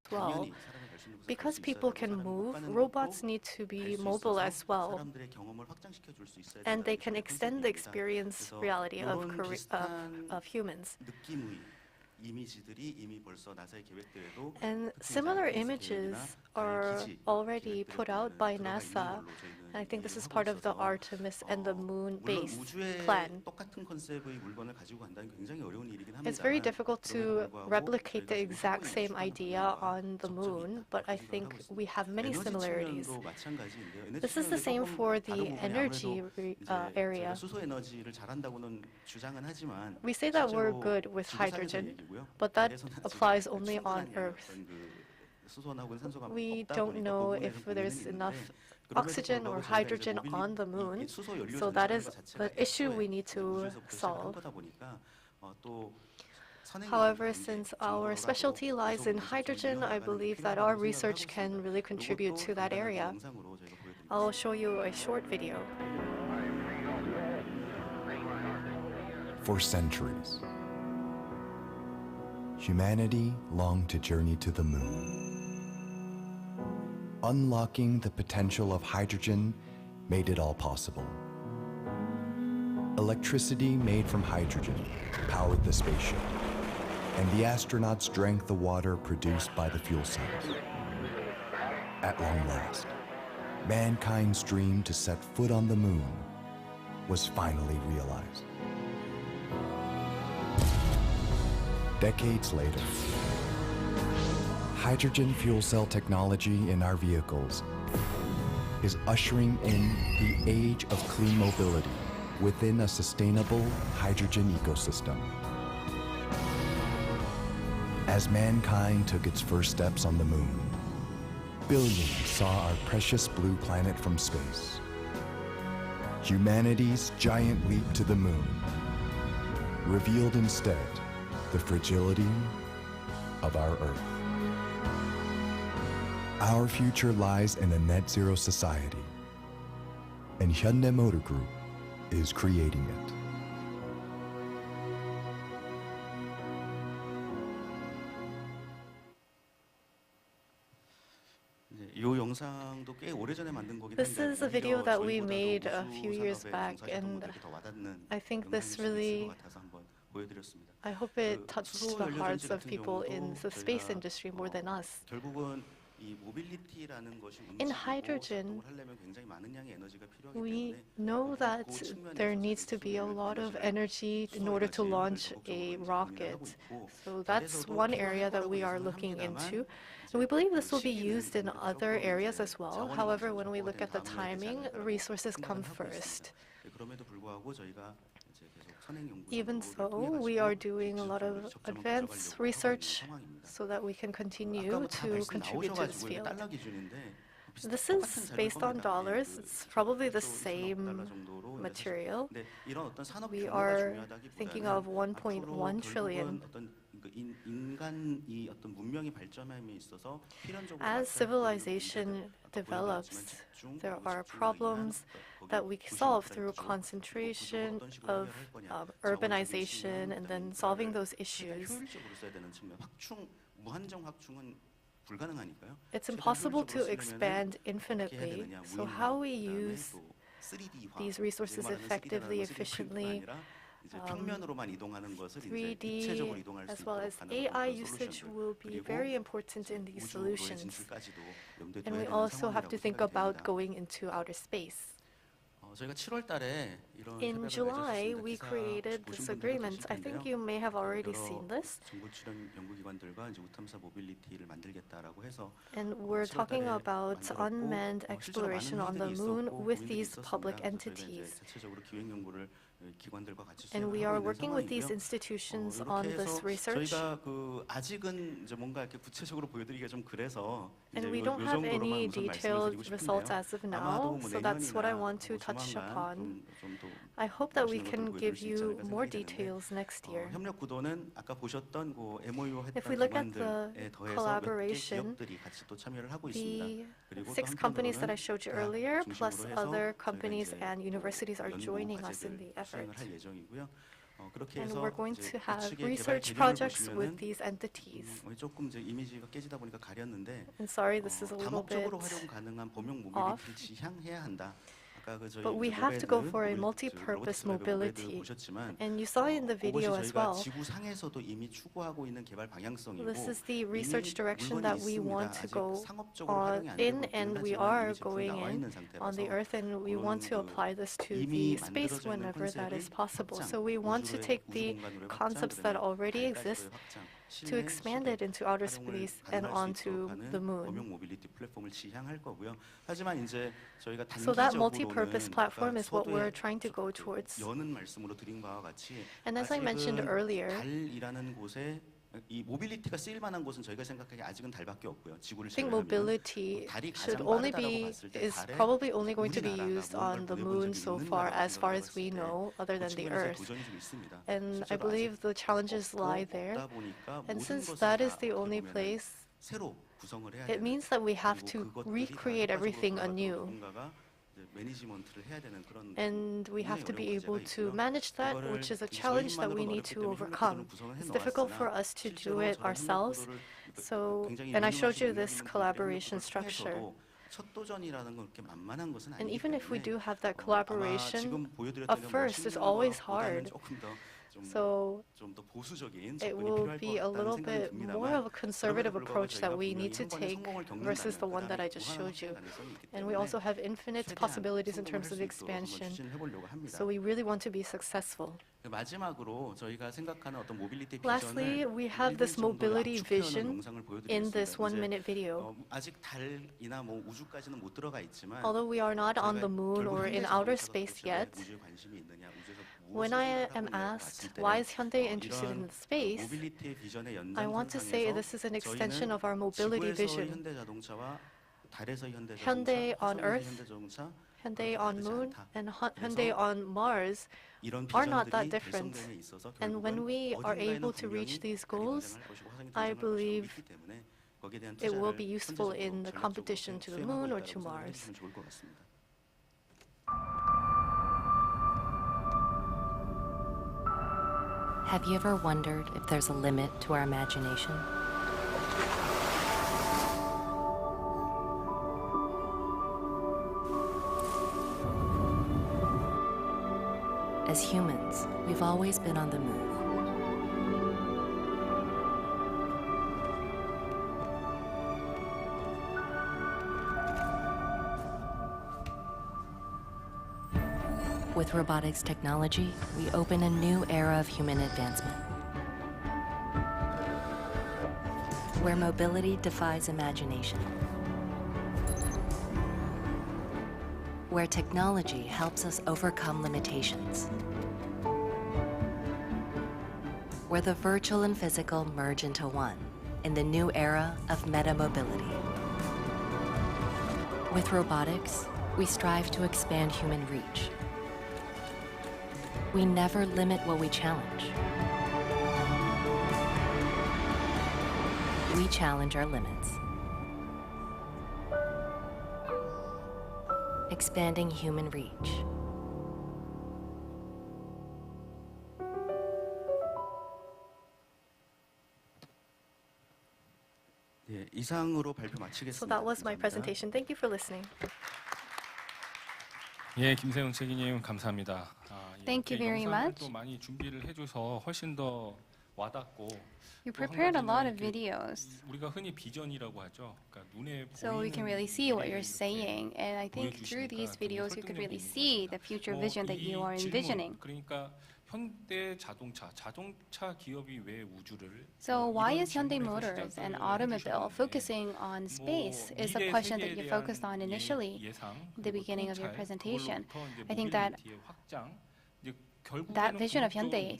Well, because people can move, robots need to be mobile as well. And they can extend the experience reality of humans. And similar images are already put out by NASA. And I think this is part of the Artemis and the Moon base plan. It's very difficult to replicate the exact same idea on the Moon, but I think we have many similarities. This is the same for the energy area. We say that we're good with hydrogen, but that applies only on Earth. We don't know if there's enough oxygen or hydrogen on the moon. So that is the issue we need to solve. However, since our specialty lies in hydrogen, I believe that our research can really contribute to that area. I'll show you a short video. For centuries, humanity longed to journey to the moon. Unlocking the potential of hydrogen made it all possible. Electricity made from hydrogen powered the spaceship, and the astronauts drank the water produced by the fuel cells. At long last, mankind's dream to set foot on the moon was finally realized. Decades later, hydrogen fuel cell technology in our vehicles is ushering in the age of clean mobility within a sustainable hydrogen ecosystem. As mankind took its first steps on the moon, billions saw our precious blue planet from space. Humanity's giant leap to the moon revealed instead the fragility of our Earth. Our future lies in a net zero society, and Hyundai Motor Group is creating it. This is a video that we made a few years back, and I think this really, I hope it touched the hearts of people in the space industry more than us. In hydrogen, we know that there needs to be a lot of energy in order to launch a rocket. So that's one area that we are looking into. And we believe this will be used in other areas as well. However, when we look at the timing, resources come first. Even so, we are doing a lot of advanced research so that we can continue to contribute to this field. This is based on dollars. It's probably the same material. We are thinking of 1.1 trillion. As civilization develops, there are problems that we solve through concentration of urbanization and then solving those issues. It's impossible to expand infinitely, so how we use these resources effectively, efficiently, 3D as well as AI usage will be very important in these solutions. And we also have to think about going into outer space. In July, we created this agreement. I think you may have already seen this. And we're talking about unmanned exploration on the moon with these public entities. And we are working with these institutions on this research. And we don't have any detailed results as of now, so that's what I want to touch upon. I hope that we can give you more details next year. If we look at the collaboration, the 6 companies that I showed you earlier, plus other companies and universities are joining us in the effort. And we're going to have research projects with these entities. And sorry, this is a little bit off. But we have to go for a multi-purpose mobility. And you saw in the video as well, this is the research direction that we want to go in, and we are going in on the Earth, and we want to apply this to the space whenever that is possible. So we want to take the concepts that already exist to expand it into outer space and onto the moon. So that multi-purpose platform is what we're trying to go towards. And as I mentioned earlier, 이 모빌리티가 쓰일 만한 곳은 저희가 생각하기에 아직은 달밖에 없고요. 지구를 I think 제외하면 mobility 달이 should 가장 only 빠르다라고 be 봤을 때 is 달에 probably only going to be 우리나라가 used on the 뭔가를 moon 보여준 적이 so 있는가라고 far as we 생각해봤을 때 know, other 그 than the 측면에서 Earth. 도전이 좀 있습니다. And I 실제로 believe 아직 the challenges lie 없고 there. 없다 보니까 And 모든 since 것을 that 다 is the 어떻게 only 보면은 place, 새로 구성을 해야 it 되는 means that we have to 그리고 그것들이 다 recreate 효과적으로 everything 돌아가도록 anew. 누군가가 이제 매니지먼트를 해야 되는 그런 And we have to 굉장히 be 어려운 able 과제가 to 있고요. manage that, 그거를 which is a 이제 challenge that we 저희만으로는 need 어렵기 to 때문에 overcome. 협력기도는 구성을 It's difficult for 해놓았으나 us to do 실제로 it 저런 ourselves. 협력기도를 So, 굉장히 and I showed you 유능하신 this 능력 있는 분들의 collaboration 협력기도를 structure. 통해서도 첫 도전이라는 건 그렇게 만만한 것은 And 아니기 even if we 때문에 do have that 아마 collaboration, 지금 보여드렸던 at 이런 first it's 멋있는 always 것보다는 hard. 조금 더 So 좀 더 보수적인 it 접근이 will 필요할 be a 것 같다는 little 생각이 bit more 듭니다만 of a conservative 그럼에도 불구하고 approach that 저희가 we 분명히 need to 한 번의 take 성공을 versus the 겪는다면 one that I 그다음에 just 무한한 showed 확장 you. 가능성이 있기 And we 때문에 also have infinite 최대한 possibilities in 성공할 terms 수 of 있도록 한번 expansion. 추진을 해보려고 합니다. So we really want to be successful. 마지막으로 저희가 생각하는 어떤 모빌리티 Lastly, 비전을 we have this 1분 정도의 mobility 압축해놓은 vision 영상을 in this 보여드리겠습니다. 1-minute video. 아직 달이나 뭐 우주까지는 못 들어가 있지만 Although we are not on the 저희가 moon 결국 or in 현대 outer 자동차가 space 도대체 왜 yet, 우주에 관심이 있느냐, 우주에서 when 무엇을 I 생각을 am 하고 있냐고 asked 봤을 때 why is Hyundai interested in 이런 space, 모빌리티의 비전의 I want to say this is an extension of our mobility 지구에서의 vision. 현대자동차와 달에서의 Hyundai 현대자동차, on 화성에서의 Earth, 현대자동차 Hyundai on 다르지 Moon, 않다. and Hyundai on Mars 이런 are not that 비전들이 different. 달성됨에 있어서 And when 결국은 we are 어딘가에는 able to reach 분명히 these 달이 goals, 등장할 것이고 화성이 I 등장할 것이라고 believe 믿기 때문에 거기에 대한 it will 투자를 be useful 현재적으로 in the 전략적으로 competition to the 수행하고 moon or 있다고 to 생각해 Mars. 주시면 좋을 것 같습니다. Have you ever wondered if there's a limit to our imagination? As humans, we've always been on the move. With robotics technology, we open a new era of human advancement, where mobility defies imagination, where technology helps us overcome limitations, where the virtual and physical merge into one in the new era of meta-mobility. With robotics, we strive to expand human reach. We never limit what we challenge. We challenge our limits. Expanding human reach. 예, 이상으로 발표 마치겠습니다. So that was my 감사합니다. presentation. Thank you for listening. 예, 김세용 책임님 감사합니다. Thank you very 영상을 much. 또 많이 준비를 해줘서 훨씬 더 와닿고 You 또 한 prepared a lot 가지는 of 이렇게 videos, 우리가 흔히 비전이라고 하죠. 그러니까 눈에 so we can 보이는 really see what you're 미래를 saying. And I think through these videos, you could really see the future vision that you are envisioning. 그러니까 현대 자동차 기업이 왜 우주를 So why is Hyundai Motors an automobile focusing on space is a question that you focused on initially in the beginning of your presentation. I think that that vision of Hyundai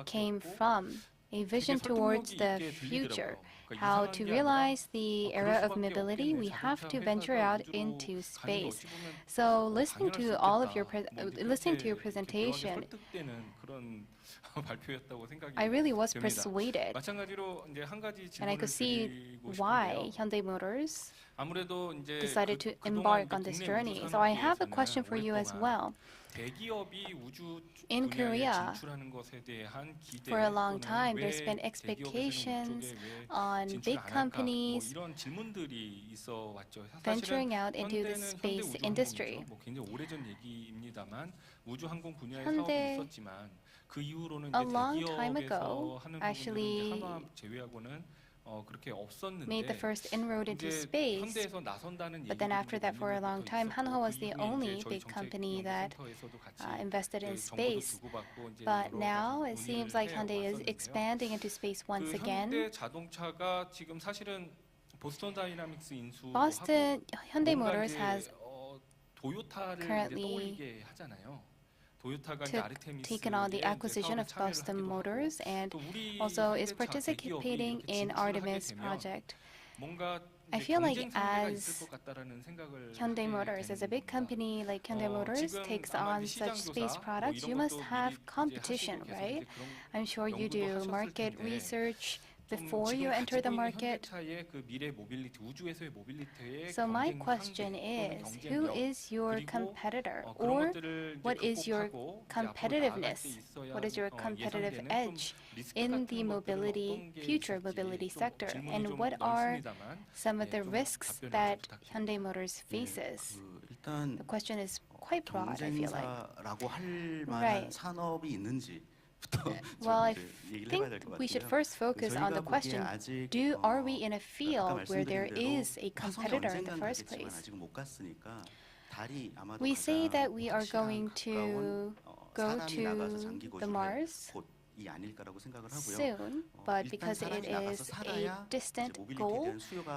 came from a vision towards the future, how to realize the era of mobility. We have to venture out into space. So listening to all of your listening to your presentation, I really was persuaded, and I could see why Hyundai Motors decided to embark on this journey. So I have a question for you as well. In Korea, for a long time, there's been expectations on big companies venturing out into the space industry. Hyundai, a long time ago, actually made the first inroad into space, but then after that, for a long time, Hanwha was the only big company that invested in space. But now it seems like Hyundai is expanding into space once again. Boston Hyundai Motors has currently taken on the acquisition of Boston Motors and also is participating in Artemis project. I feel like as Hyundai Motors, as a big company like Hyundai Motors takes on such space products, you must have competition, right? I'm sure you do market research before you enter the market. So my question is, who is your competitor, or what is your competitiveness? What is your competitive edge in the future mobility sector? And what are some of the risks that Hyundai Motors faces? The question is quite broad, I feel like. Right. Well, I think we should first focus on the question, are we in a field where there is a competitor in the first place? We say that we are going to go to the Mars soon, but because it is a distant goal,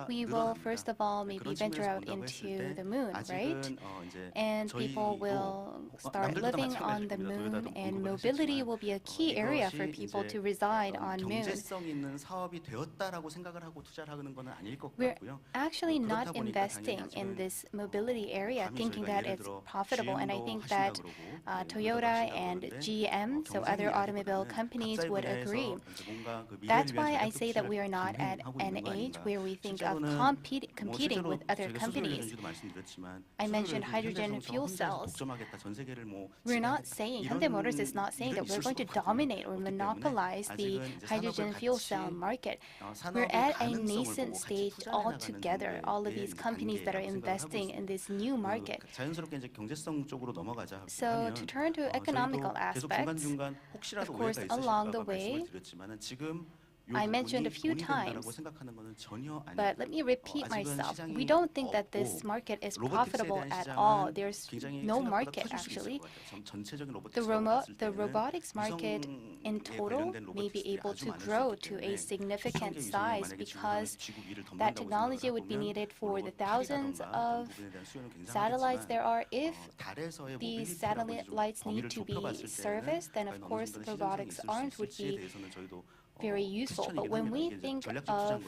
we will first of all maybe venture out into the moon, right? And people will start living on the moon, and mobility will be a key area for people to reside on moon. We're actually not investing in this mobility area thinking that it's profitable, and I think that Toyota and GM, so other automobile companies, would agree. That's why I say that we are not at an age where we think of competing with other companies. I mentioned hydrogen fuel cells. We're not saying, Hyundai Motors is not saying that we're going to dominate or monopolize the hydrogen fuel cell market. We're at a nascent stage altogether, all of these companies that are investing in this new market. So to turn to economical aspects, of course, along the way, I mentioned a few times, but let me repeat myself. We don't think that this market is profitable at all. There's no market, actually. The robotics market in total may be able to grow to a significant size because that technology would be needed for the thousands of satellites there are. If these satellites need to be serviced, then of course robotics arms would be very useful. But when we think of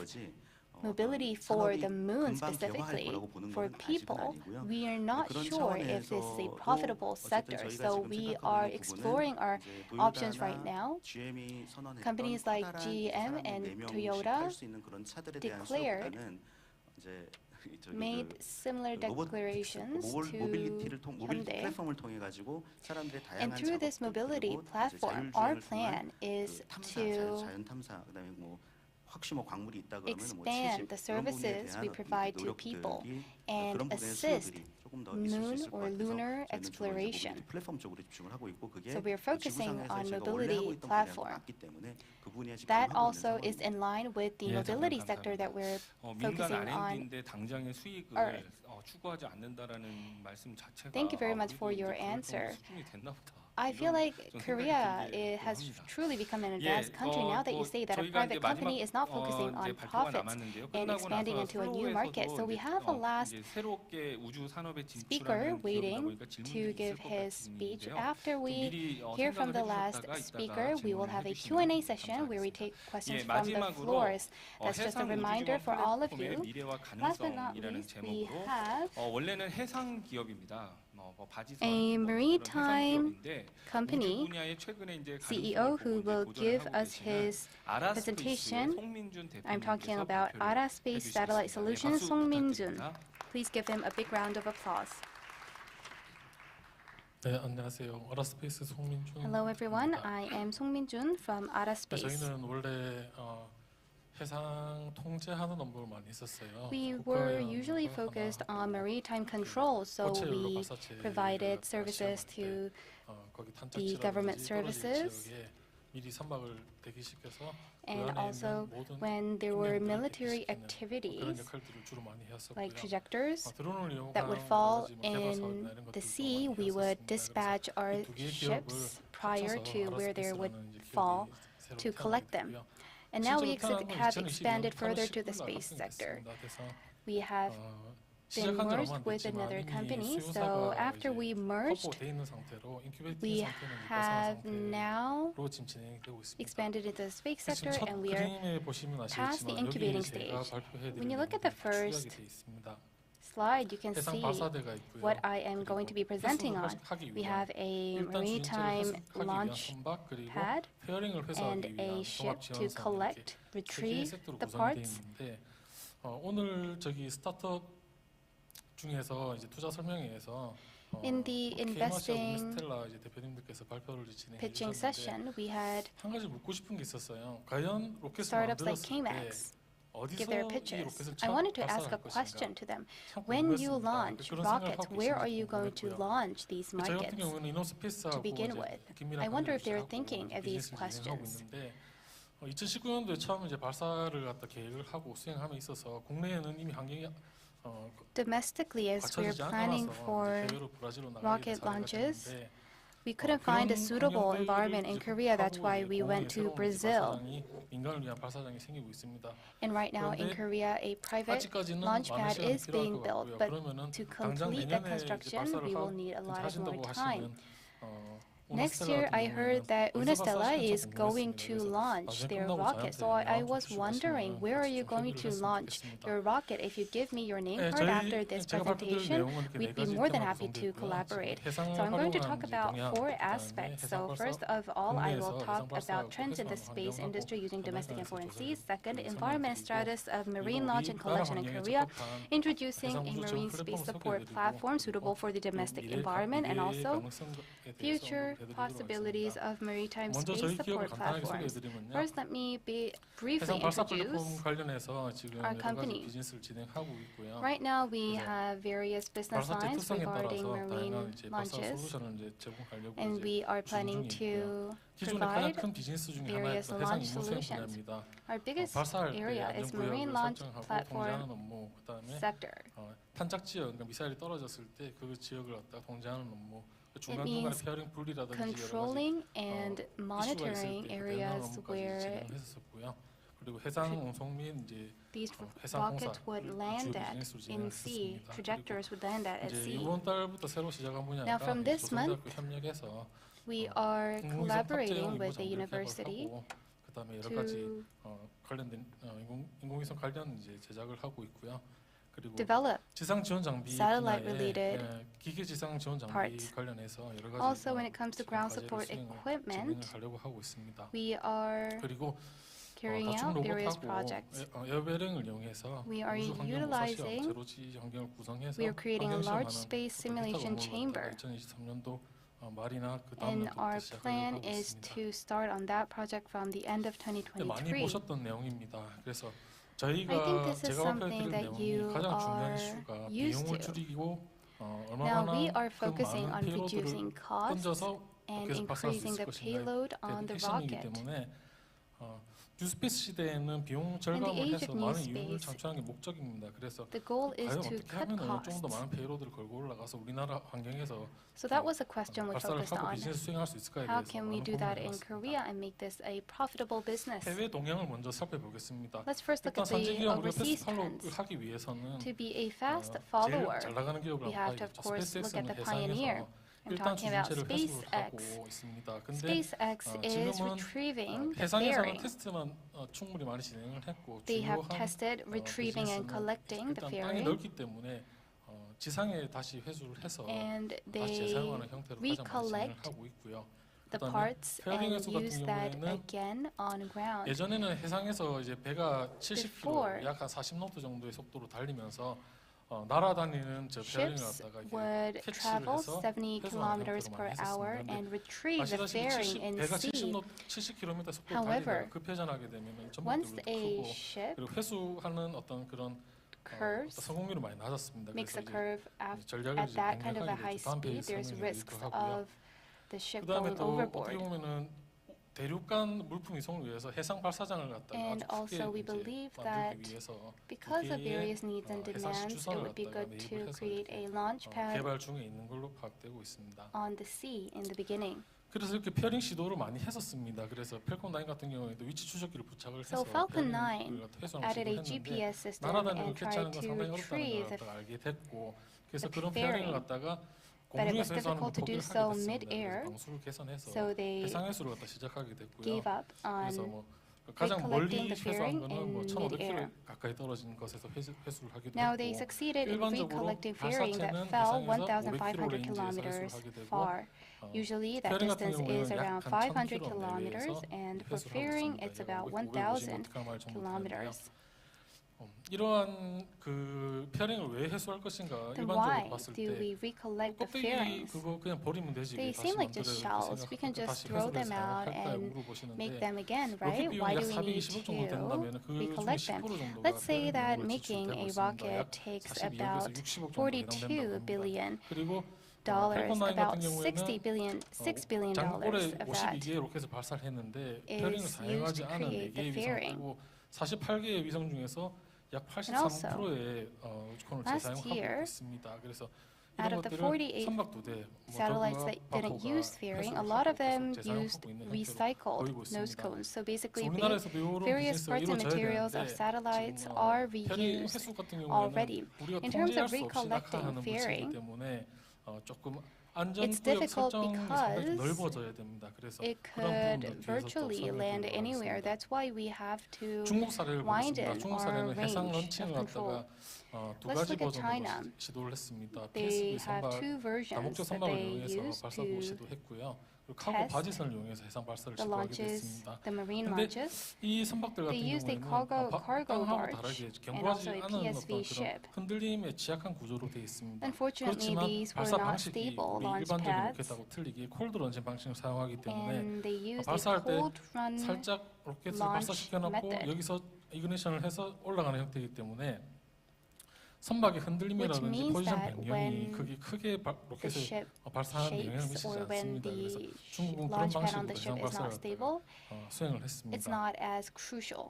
mobility for the moon specifically, for people, we are not sure if this is a profitable sector. So we are exploring our options right now. Companies like GM and Toyota made similar declarations to Hyundai. And through this mobility platform, our plan is to expand the services we provide to people and assist moon or lunar exploration. So we are focusing on mobility platform. That also is in line with the mobility sector that we're focusing on Earth. Thank you very much for your answer. I feel like Korea has truly become an advanced country now that you say that a private company is not focusing on profits and expanding into a new market. So we have a last speaker waiting to give his speech. After we hear from the last speaker, we will have a Q&A session where we take questions from the floors. That's just a reminder for all of you. Last but not least, we have a maritime company CEO who will give us his presentation. I'm talking about ARA Space Satellite Solutions, Song Min-jun. Please give him a big round of applause. 네, 안녕하세요. 아라스페이스 송민준. Hello everyone, I am Song Min-jun from ARA Space. 저희는 원래 해상 통제하는 업무를 많이 했었어요. We were usually focused on maritime control, so we provided services to the government services. 미리 선박을 대기시켜서 And also when there were military activities like trajectors that would fall in the sea, we would dispatch our ships prior to where they would fall to collect them. And now we have expanded further to the space sector. We have been merged with another company. So after we merged, we have now expanded into the space sector, and we are past the incubating stage. When you look at the first slide, you can see what I am going to be presenting on. We have a maritime launch pad and a ship to collect, retrieve the parts. 오늘 저기 스타트업 중에서 이제 투자 설명회에서 In the investing 대표님들께서 발표를 pitching session, we had 한 가지 묻고 싶은 게 있었어요. 과연 로켓을 startups like 만들었을 때 KMAX give their pitches. I wanted to ask a question to them. When you launch rockets, where are you going to launch these markets to begin with? I wonder if they're thinking of these questions. 2019년도에 처음 이제 발사를 갖다 계획을 하고 수행함에 있어서 국내에는 이미 환경이 Domestically, as we're planning for rocket launches, we couldn't find a suitable environment in Korea. That's why we went to Brazil. And right now in Korea, a private launch pad is being built, but to complete the construction, we will need a lot more time. Next year, I heard that Unestella is going to launch their rocket. So I was wondering, where are you going to launch your rocket? If you give me your name card after this presentation, we'd be more than happy to collaborate. So I'm going to talk about 4 aspects. So first of all, I will talk about trends in the space industry using domestic and foreign seas. Second, environment and status of marine launch and collection in Korea, introducing a marine space support platform suitable for the domestic environment, and also future possibilities of maritime space support platforms. First, let me briefly introduce our company. Right now, we have various business lines regarding marine launches, and we are planning to provide various launch solutions. Our biggest area is marine launch platform sector. 탄착 지역, 그러니까 미사일이 떨어졌을 때 그 지역을 갖다 통제하는 업무. It means controlling and monitoring areas where these rockets would land at in sea, trajectories would land at sea. Now from this month, we are collaborating with the university to develop satellite-related parts. Also, when it comes to ground support equipment, we are carrying out various projects. We are creating a large space simulation chamber. And our plan is to start on that project from the end of 2023. I think this is something that you are used to. Now we are focusing on reducing costs and increasing the payload on the rocket. 뉴스페이스 시대에는 비용 절감을 해서 많은 이윤을 창출하는 게 목적입니다. 그래서 the goal is to cut costs. 좀 더 많은 페이로드를 걸고 올라가서 우리나라 환경에서 So that was a question we focused on. 비즈니스 수행할 수 있을까에 How 대해서 can we do that in Korea and make this a profitable business? 해외 동향을 먼저 살펴보겠습니다. Let's first look at the overseas trends. 하기 위해서는 To be a fast follower, 잘 나가는 기업을 we have to of course look at the pioneer. I'm talking about SpaceX. SpaceX is retrieving the fairing. They have tested retrieving and collecting the fairing, and they recollect the parts and use that again on ground. 예전에는 해상에서 이제 배가 70km, 약 한 40노트 정도의 속도로 달리면서 날아다니는 저 페어링을 갖다가 would travel 70 kilometers per hour and retrieve the fairing in sea. However, once a ship 성공률이 많이 낮았습니다. makes a curve at that kind of a high speed, there's risks of the ship going overboard. 대륙간 물품 이송을 위해서 해상 발사장을 갖다가 And also we believe that because of various needs and demands, it would be good to create a launch pad 개발 중에 있는 걸로 파악되고 있습니다. on the sea in the beginning. 그래서 이렇게 페어링 시도를 많이 했었습니다. 그래서 펠콘 9 같은 경우에도 위치 추적기를 부착을 해서 So Falcon 9 회수하는 added a 시도를 GPS 했는데 system 날아다니는 and 캐치하는 tried 건 to 상당히 어렵다는 retrieve 걸 갖다가 알게 됐고 그래서 the 그런 페어링을 fairing. 갖다가 But it was 공중에서 회수하는 걸 difficult to do 포기를 so 하게 됐습니다. mid-air, 그래서 방수를 개선해서 so they 해상 회수를 갖다 시작하게 됐고요. gave up 그래서 on 뭐 가장 멀리 recollecting the 회수한 fairing 거는 in 뭐 mid-air. 1,500km 가까이 떨어진 것에서 회수를 하기도 Now they 했고 succeeded in 일반적으로 recollecting fairing that 발사체는 fell 해상에서 500km 1,500 레인지에서 kilometers 회수를 하게 되고 far. Usually that 페어링 같은 distance is 경우에는 around 약 500 1,000km kilometers, 내외에서 and for 회수를 하고 fairing 있습니다. it's 약 about 550 1,000 정도 되는데요. kilometers. 이러한 그 페어링을 왜 회수할 것인가 Then 일반적으로 why 봤을 do we 때 recollect the 껍데기 fairings? 그거 그냥 버리면 되지 They 왜 다시 seem like just 만들어야 shells. We can 생각 just 다시 throw 회수를 them out 사용할까요 and 물어보시는데 make them again, 로켓 right? 비용이 Why 약 do we need 420억 정도 to 된다면 그 중에 recollect them? 10% 정도가 Let's say that 페어링으로 making 지출되고 a 있습니다. rocket 약 takes 42에서 about 60억 정도 $42 해당된다고 billion. 합니다. 그리고 dollars, 펠콘 9 about 같은 경우에는 $6 billion 장골에 of that 52개의 로켓을 발사를 했는데 is 페어링을 used 사용하지 to 않은 create 4개의 the 위성 fairing. 그리고 48개의 위성 중에서 약 And also, 83%의 우주콘을 last 재사용하고 year, 있습니다. 그래서 out 이런 of the 것들을 48 선박두대, satellites that didn't use fairing, a lot of them used recycled nose cones. So basically, 우리나라에서 배우러 various 비즈니스가 parts and 이루어져야 materials 되는데 of satellites 지금 are 페어링 reused 회수 같은 경우에는 already. 우리가 In terms 통제할 of 수 없이 recollecting 낙하하는 물체이기 fairing, 때문에 조금 it's 안전구역 difficult 설정이 상당히 좀 because 넓어져야 됩니다. 그래서 it 그런 could 부분도 뒤에서 또 virtually land 설명드리도록 anywhere. 하겠습니다. That's why we have to 중국 사례를 widen 보겠습니다. 중국 our 사례는 해상 range 런칭을 of control. 갖다가 두 Let's 가지 look at 버전으로 China. 시도를 했습니다. They PSV have 선박, two versions 다목적 that 선박을 they 이용해서 use 발사도 to 시도했고요. 그리고 카고 test 바지선을 이용해서 해상 발사를 the 시도하게 launches, 됐습니다. the marine 근데 launches. 이 선박들 같은 They used a 경우에는 cargo 땅하고 barge 다르게 and 견고하지 also a 않은 PSV 어떤 ship. 그런 흔들림에 취약한 구조로 되어 있습니다. Unfortunately, 그렇지만 these were 발사 not 방식이 stable 우리 launch 일반적인 pads, 로켓하고 틀리게 콜드 런칭 방식을 사용하기 때문에 and they used a 발사할 때 cold run 살짝 로켓을 launch 발사시켜놓고 method. 여기서 이그니션을 해서 올라가는 형태이기 때문에 선박의 Which 흔들림이라든지 means 포지션 that 변경이 when 크게 크게 the 로켓을 ship 발사하는 데 영향을 shakes 미치지 or when 않습니다. 그래서 the 중국은 그런 launch pad on 방식으로 the 해상 ship is not 발사를 stable, 수행을 it's 했습니다. not as crucial.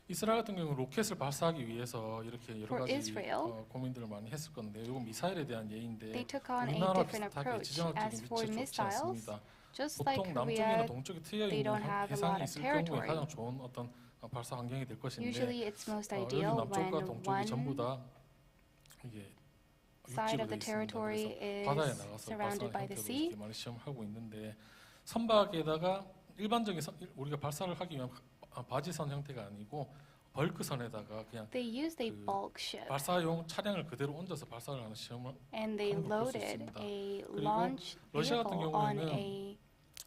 이스라엘 같은 경우 로켓을 발사하기 위해서 이렇게 여러 For 가지 Israel, 고민들을 많이 했을 건데 이거 미사일에 대한 예인데 They took on a 우리나라 different 비슷하게 approach. 지정학적인 As for 위치에 좋지 missiles, 않습니다. just like 보통 남쪽이나 Korea, 동쪽에 트여 they 있는 don't have a 해상이 lot of 있을 경우에 territory. 가장 좋은 어떤 발사 환경이 될 것인데 Usually it's most 여기 ideal 남쪽과 when 동쪽이 전부 one 다 이게 side 육지로 of 되어 the 있습니다. territory 그래서 바다에 is 나가서 surrounded 발사하는 by the 형태로 sea. 이렇게 많이 시험을 하고 있는데 선박에다가 일반적인 우리가 발사를 하기 위한 바지선 형태가 아니고 벌크선에다가 그냥 They used a bulk ship 발사용 차량을 그대로 얹어서 발사를 하는 시험을 and they 하는 걸 볼 수 loaded 있습니다. a 그리고 launch 러시아 같은 vehicle on 경우에는 a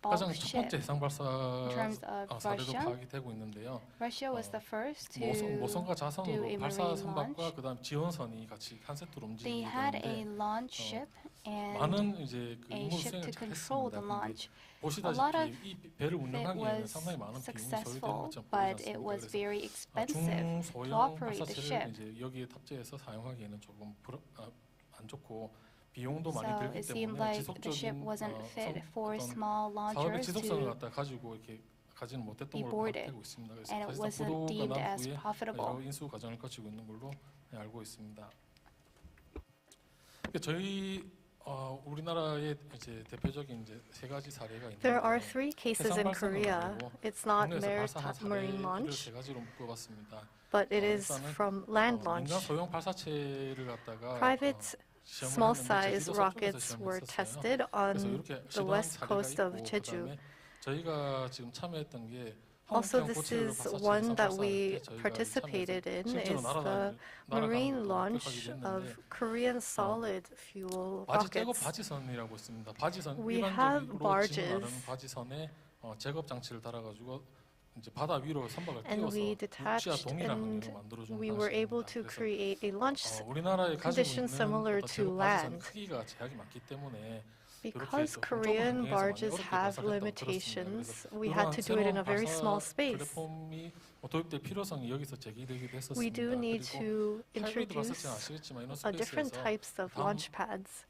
가장 bulk 첫 ship. 번째 해상 발사 In terms of 사례로 Russia, 파악이 되고 있는데요. Russia was the first to 모선과 do 자선으로 a 발사 marine 선박과 launch. 그다음 지원선이 같이 한 세트로 They 움직이게 had a 되는데 launch ship and 많은 이제 그 a 임무 ship 수행을 to 잘 control 했습니다. the 근데 launch. A lot of 보시다시피 이 배를 it 운영하기에는 was 상당히 많은 비용이 소요되는 successful, 것처럼 but 보이지 it 않습니까? was 그래서 very expensive to 중소형 operate the 발사체를 ship. 이제 여기에 탑재해서 사용하기에는 조금 안 좋고 비용도 많이 So 들기 it seemed 때문에 like the ship 지속적인 wasn't fit for 어떤 small 사업의 launchers 지속성을 to 갖다 가지고 이렇게 가지는 못했던 be 걸로 boarded, 파악되고 있습니다. 그래서 and it 사실상 wasn't deemed 부도가 난 as 후에 profitable. 여러 인수 과정을 거치고 있는 걸로 알고 있습니다. 저희 우리나라의 이제 대표적인 이제 세 가지 사례가 있는데 There are three cases in 해상 발사는 Korea. 아니고 It's not 국내에서 발사한 marine 사례를 launch, 세 가지로 묶어봤습니다. but it is 일단은 from land 민간 launch. 소형 발사체를 갖다가 Private 시험을 small 했는데 size 제주도 서쪽에서 rockets 시험을 were 했었어요. tested 그래서 on 이렇게 the 시도한 west 사례가 coast of 있고 Jeju. 그다음에 저희가 지금 참여했던 게 Also, 한국형 this 고체를 is 발사체 one 해상 that 발사할 we 때 저희가 participated in 실제로 is the marine launch of Korean solid fuel 바지 떼고 rockets. 바지선이라고 있습니다. 바지선 We have 일반적으로 barges. 지나가는 바지선에 제겁 장치를 달아가지고 이제 바다 위로 선박을 And 띄워서 we 육지와 detached 동일한 and 환경을 만들어주는 we were able 방식입니다. to 그래서 create a launch 우리나라에 가지고 condition 있는 similar 어떤 to 제곱 바지선 land. 크기가 제약이 많기 때문에 Because 좁은 Korean 환경에서 많이 barges 어렵게 have 발사를 했다고 limitations, 들었습니다. we 그래서 had to do it in a 새로운 very small 발사 space. 플랫폼이 도입될 필요성이 여기서 제기되기도 했었습니다. We do need 그리고 to 하이브리드 발사체는 introduce 아시겠지만 different 이너스페이스에서 types of launch pads.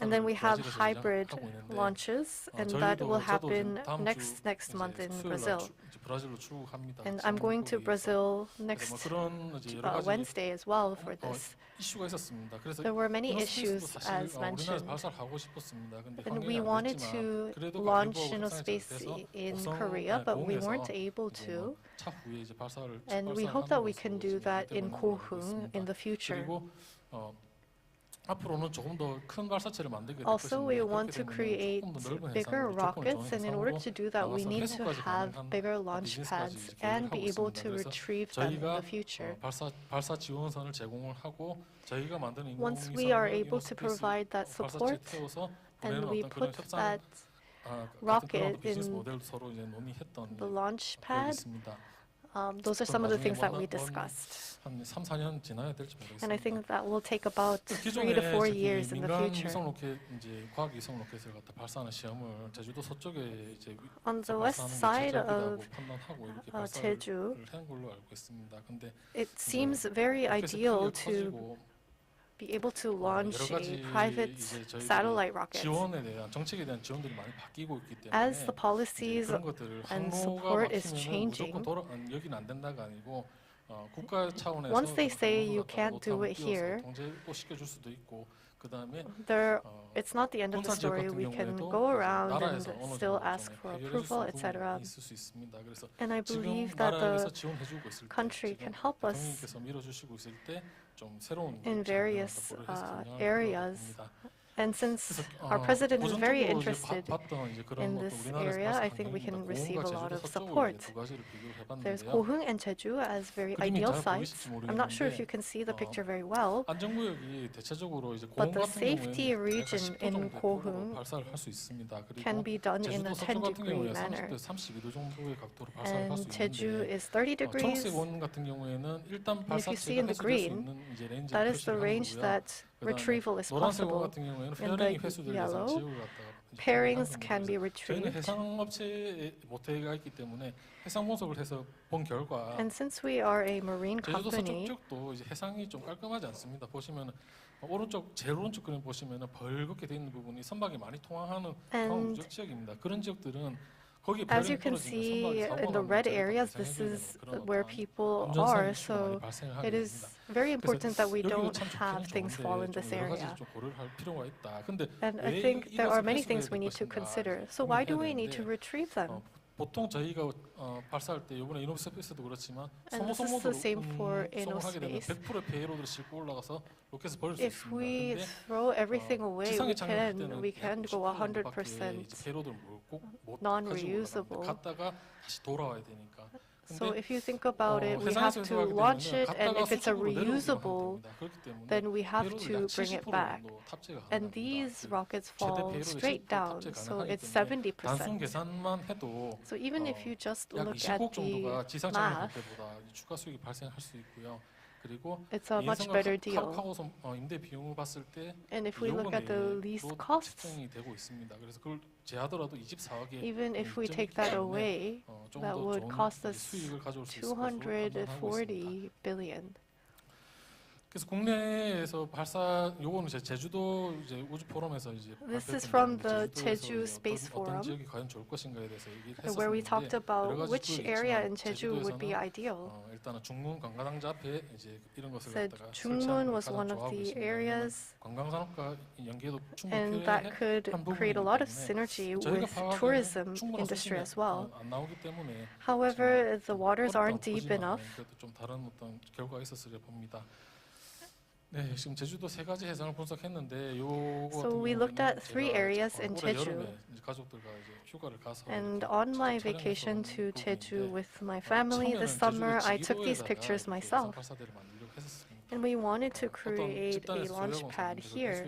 And then we have hybrid launches, and that will happen next month in Brazil. And I'm going to Brazil next Wednesday as well for this. There were many issues, as mentioned, and we wanted to launch Space in Korea, but we weren't able to. And we hope that we can do that in Kohung in the future. Also, we want to create bigger rockets, and in order to do that, we need to have bigger launch pads and be able to retrieve them in the future. Once we are able to provide that support, and we put that rocket in the launch pad, those are some of the things that we discussed. And I think that will take about 3 to 4 years in the future. On the west side of Jeju, it seems very ideal to be able to launch a private satellite rocket. As the policies and support is changing, once they say you can't do it here, it's not the end of the story. We can go around and still ask for approval, etc. And I believe that the country can help us in various areas. And since our president is very interested in this area, I think we can receive a lot of support. There's Kohung and Jeju as very ideal sites. I'm not sure if you can see the picture very well, but the safety region in Kohung can be done in a 10-degree manner. And Jeju is 30 degrees. And if you see in the green, that is the range that retrieval is possible. In the yellow, pairings can be retrieved. And since we are a marine company, 제일 오른쪽 그림 보시면은 벌겋게 돼 있는 부분이 선박이 많이 통항하는 지역입니다. 그런 지역들은 as you can see in the red areas, this is where people are, so it is very important that we don't have things fall in this area. And I think there are many things we need to consider. So why do we need to retrieve them? 보통 저희가 발사할 때 이번에 이노스페이스도 그렇지만 And this is the same for InnoSpace. 100% 페이로드를 싣고 올라가서 로켓을 버릴 수 If we 있습니다. throw everything away, we can go 100% non-reusable. 갔다가 다시 돌아와야 되니까. So if you think about it, we have to launch it, and if it's a reusable, then we have to bring it back. And these rockets fall straight down, so it's 70%. So even if you just look at the math, it's a much better deal. And if we look at the lease costs, even if we take that away, that would cost us 240 billion. 그래서 국내에서 발사 요거는 제주도 이제 우주 포럼에서 이제 This is from the Jeju Space Forum, 지역이 과연 좋을 것인가에 대해서 얘기를 where we talked 했었는데 about which area in Jeju would be ideal. 일단은 중문 관광당자 앞에 이제 이런 것을 갖다가 Jungmun was one of the areas, 관광산업과 연계도 and that could create a lot of synergy with tourism industry as well. 안 나오기 때문에 However, the waters aren't deep enough. 그래도 좀 다른 어떤 결과가 있었으려 봅니다. 네, 지금 제주도 세 가지 해상을 분석했는데 So we looked at 3 areas in Jeju. And on my vacation to Jeju with my family this summer, I took these pictures myself. And we wanted to create a launch pad here.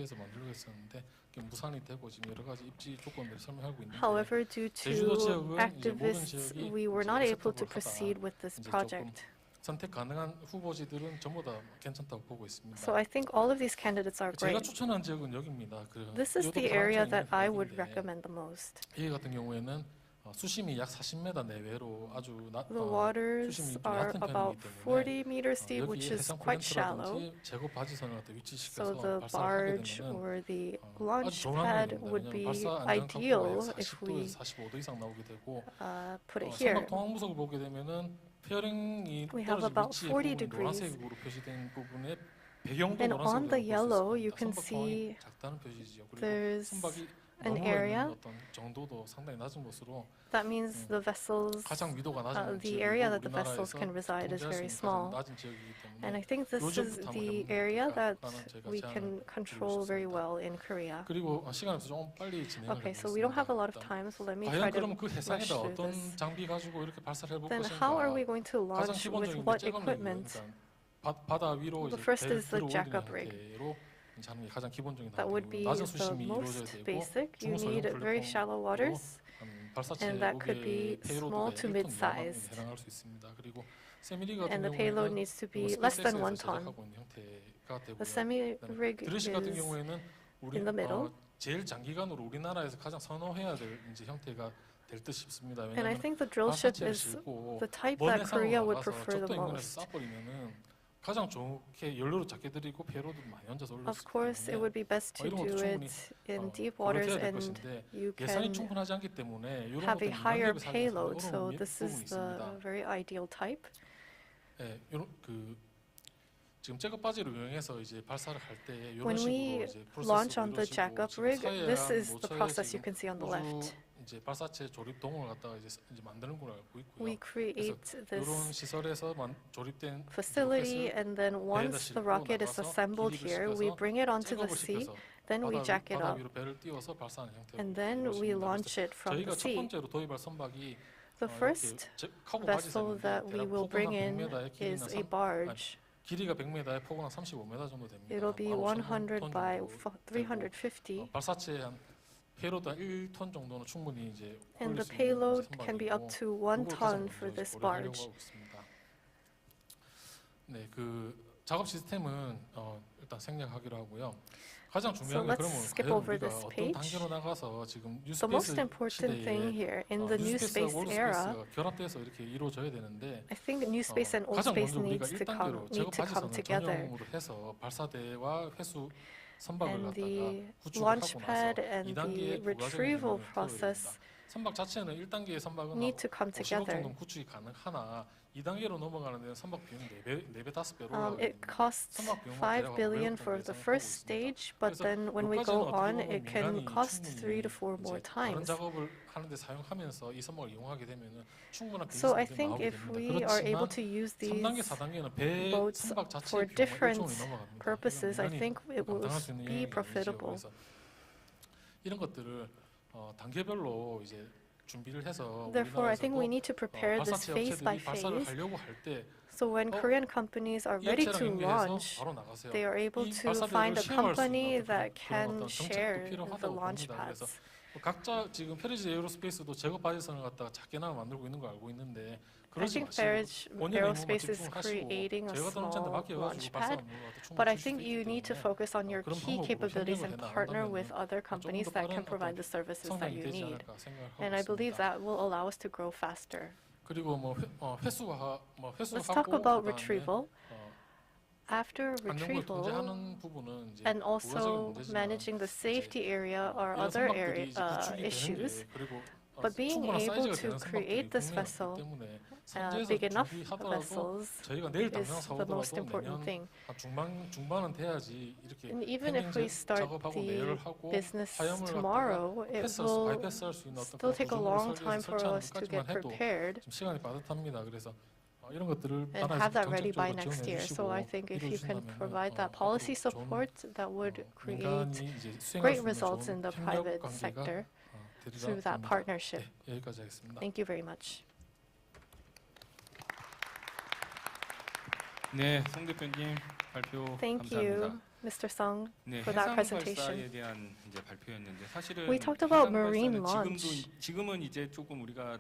However, due to activists, we were not able to proceed with this project. 선택 가능한 후보지들은 전부 다 괜찮다고 보고 있습니다. So I think all of these candidates are 제가 great. 추천한 지역은 여기입니다. This is the area that I would recommend the most. 여기 같은 경우에는 수심이 약 40m 내외로 아주 The waters 수심이 좀 are 얕은 about 편이기 40 meters deep, which 여기 is 해상 quite shallow. 플랜트라든지 제거 바지선을 갖다 So 위치시켜서 the 발사를 하게 barge 되면은 or the 아주 launch 좋은 pad 환경입니다. would 왜냐하면 be 발사 안전 ideal 강도가 if we 40도에서 45도 이상 나오게 되고 put it here. 선박 통항 무속을 보게 되면은 페어링이 We have 떨어진 about 위치의 40 부분이 degrees. 노란색으로 표시된 부분에 배경도 And on the 노란색으로 yellow, 볼 수 you 있습니다. can 선박 통항이 see 작다는 표시지요. 그리고 there's 선박이 an 머물러 area. 있는 어떤 정도도 상당히 낮은 곳으로 That means the vessels, 가장 위도가 낮은 the area that the 지역이고 vessels can reside is 통제할 수 very 있는 가장 small. 낮은 지역이기 때문에 And I think this is 요즘부터 한번 the 해보면 area that 어떨까라는 제가 we 제안을 can 드리고 control very 싶습니다. well in Korea. 그리고 시간이 없어서 좀 빨리 진행을 Okay, so we don't have a lot of time, so let me 과연 try to 그럼 그 rush 해상에다 through 어떤 this. 장비 가지고 이렇게 발사를 해볼 Then 것인가? how are we going to 가장 launch 기본적인 with 게 what 잭업 equipment? 그러니까 바다 위로 The 이제 first 배를 is the 들어 올리는 jack-up rig. 형태로 하는 게 가장 기본적인 That would 단계고요. be 낮은 the 수심이 이루어져야 most 되고 basic. You 중소형 need very shallow 플랫폼으로 waters, 발사체 and that could 무게 be 페이로드가 small to 1톤 mid-sized. 해당할 수 있습니다. 그리고 세미리 같은 And the payload 경우에는 needs to be less than 1 ton. 제작하고 있는 형태가 되고요. The semi-rig 드레시 같은 is 경우에는 우리 in the middle. 제일 장기간으로 우리나라에서 가장 선호해야 될 이제 형태가 될 듯 싶습니다. And I 왜냐하면 think the drill ship 발사체를 is 싣고 the type 먼 that Korea 해상으로 would 나가서 prefer the 적도 인근에서 most. 쏴버리면은 가장 좋게 연료를 작게 들이고 페로도 많이 얹어서 올릴 Of 수 course, it 때문에 would be best to 이런 것도 do 충분히 it in deep waters, 고려해야 될 and 것인데 you 예산이 can 충분하지 않기 때문에 이런 have a 것들 higher 민간기업에 살기 payload. 상당히 So 어려운 this 부분이 is the 있습니다. very ideal type. 예, 이런 그 지금 잭업 바지를 이용해서 이제 발사를 할 때 이런 When we 식으로 이제 launch on the 프로세스로 jack-up 지금 rig, this 서해안 is the 모처에 process you 지금 can see on the 우주 left. 이제 발사체 조립 동을 갖다가 이제 만드는 걸로 알고 있고요. We create 이런 this 시설에서 조립된 facility, and then once the rocket is assembled here, we bring it onto the sea, then we jack it up, 바다 위로 배를 띄워서 발사하는 형태로 and then we launch it from the 저희가 첫 sea. 번째로 도입할 선박이 The first vessel that we will bring in is a barge. 길이가 100m에 폭은 한 35m 정도 됩니다. It'll be 100 by 350. 발사체 한 페이로드 한 1톤 정도는 충분히 이제 And 올릴 the 수 있는 payload 선박이고 can be up to 1 ton for this barge. 네, 그 작업 시스템은 일단 생략하기로 하고요. 가장 중요한 게 let's 그러면 skip 과연 over 우리가 this 어떤 page. 단계로 나가서 지금 The most 뉴스페이스 important thing here in the new 뉴스페이스와 space 월드 era, 스페이스가 결합돼서 이렇게 이루어져야 되는데 I think new space and old 가장 space 먼저 우리가 need to come 1단계로 together. 전용으로 해서 발사대와 회수 선박을 And 갖다가 the 구축을 launch 하고 pad 나서 and 2단계의 the 부가적인 retrieval 기능을 process 태워야 됩니다. 선박 자체는 1단계의 선박은 need to come 50억 together. 정도 구축이 가능하나 2단계로 넘어가는 데는 선박 비용 4배, 5배로 It costs 5 billion for the first stage, but then when we go on, it can cost 3 to 4 more 다른 times. 작업을 하는데 사용하면서 이 선박을 이용하게 되면은 충분한 So I 비즈니스가 think 나오게 if 됩니다. we are able 그렇지만 to use these 3단계, 4단계는 배 boats 선박 for 자체의 비용은 different 1조 원이 넘어갑니다. purposes, I 이건 think it will 감당할 수 있는 be 영역이 아니지요. profitable. 그래서 이런 것들을 단계별로 이제 준비를 해서 Therefore, I think we need to prepare this 발사체 phase by 업체들이 발사를 phase. 하려고 할 때 So when Korean companies are ready to launch, they are able to find a company that can share the launch pads. 각자 지금 페리지 에어로스페이스도 제거 바지선을 갖다가 작게나마 만들고 있는 걸 알고 있는데 I think Farage Aerospace is creating a small launch pad, but I think you need to focus on your key capabilities and partner with other companies that can provide the services that you need. And I believe that will allow us to grow faster. 그리고 Let's talk about retrieval. After retrieval, and also managing the safety area or other issues, but being able to create this vessel, big enough vessels, is the most important thing. And even if we start the business tomorrow, it will still take a long time for us to get prepared and have that ready by next year. So I think if you can provide that policy support, that would create great results in the private sector through that partnership. Thank you very much. 네, 송 대표님 발표 Thank 감사합니다. you, Mr. Sung, 네, for that 해상 presentation. 발사에 대한 이제 발표였는데 사실은 We talked about 해상 marine 발사는 launch. 지금은 이제 조금 우리가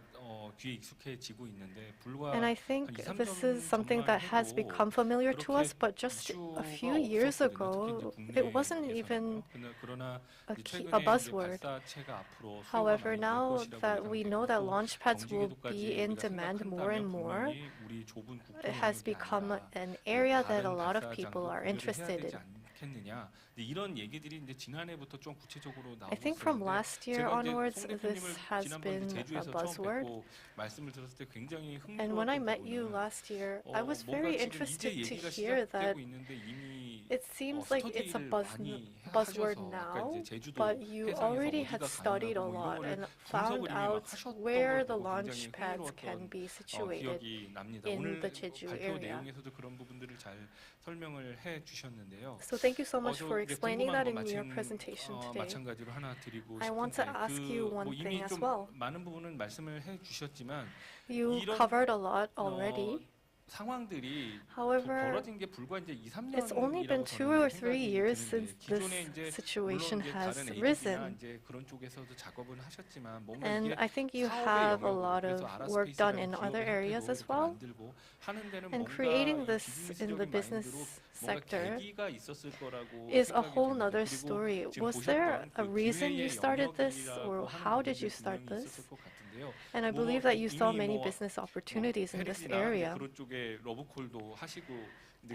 귀에 익숙해지고 있는데 불과 And I 한 think 2, 3년 this is something that has 전만 become familiar to us, 그렇게 but just a few 이슈가 years 없었거든요. ago, 특히 it 이제 wasn't 국내에서는요. even 그러나 a 최근에 a 이제 buzzword. 발사체가 앞으로 수요가 However, 많이 될 now 것이라고 that we know that 예상되고 launch pads 정지 will 궤도까지 be in 우리가 demand more and 생각한다면 more, 분명히 우리 좁은 국토 it has 영역이 become 아니라 an area that a 다른 lot of 발사장도 people are 고려를 해야 interested 되지 in. 않겠느냐. 이런 얘기들이 이제 지난해부터 좀 구체적으로 I think from 나오고 last 있었는데 year 제가 이제 onwards, 송 this 대표님을 has 지난번 been 이제 a 제주에서 처음 buzzword. 뵙고 말씀을 들었을 때 굉장히 And when I 흥미로웠던 met you 부분은 last year, I was 뭔가 very 지금 이제 interested to 얘기가 hear that 시작되고 있는데 이미 it seems like it's a 스터디를 많이 buzzword 하셔서 아까 now, 이제 제주도 but you 해상에서 already 어디가 had studied a 가능하고 뭐 lot 이런 and 거를 found 분석을 이미 막 out 하셨던 where 걸 the 보고 launch 굉장히 pads can 흥미로웠던 be situated 기억이 납니다. in 오늘 the Jeju 발표 area. 내용에서도 그런 부분들을 잘 설명을 해 주셨는데요. So thank you so much 저 for 이제 explaining 궁금한 that 거 in your presentation today. 마찬가지로 하나 드리고 I want to 싶은데 ask you one 뭐 thing 이미 as 좀 well. 많은 부분은 말씀을 해 주셨지만 You 이런 covered a lot already. 상황들이 However, 벌어진 게 불과 이제 2, 3년이라고 it's only been 2 or 3 years since this situation has risen. 이제 그런 쪽에서도 작업은 하셨지만 뭔가 And 이게 I think you 사업의 have a 영역으로 lot 그래서 of work done in 아라스페이스라는 other 기업의 areas 형태로 as 이렇게 well. 만들고 하는 데는 And 뭔가 creating 이 this in the 비즈니스적인 business 마인드로 뭔가 sector 계기가 있었을 거라고 is a 생각이 whole 됩니다. nother 그리고 story. 지금 Was there 보셨던 a 그 reason you 기회의 started this, or 영역이라고 하는 how did you 부분들이 start 분명히 this? 있었을 것 같은데요. And I 뭐 believe that you saw 이미 many 뭐 business opportunities in this 페리지나 area. 그런 쪽에 러브콜도 하시고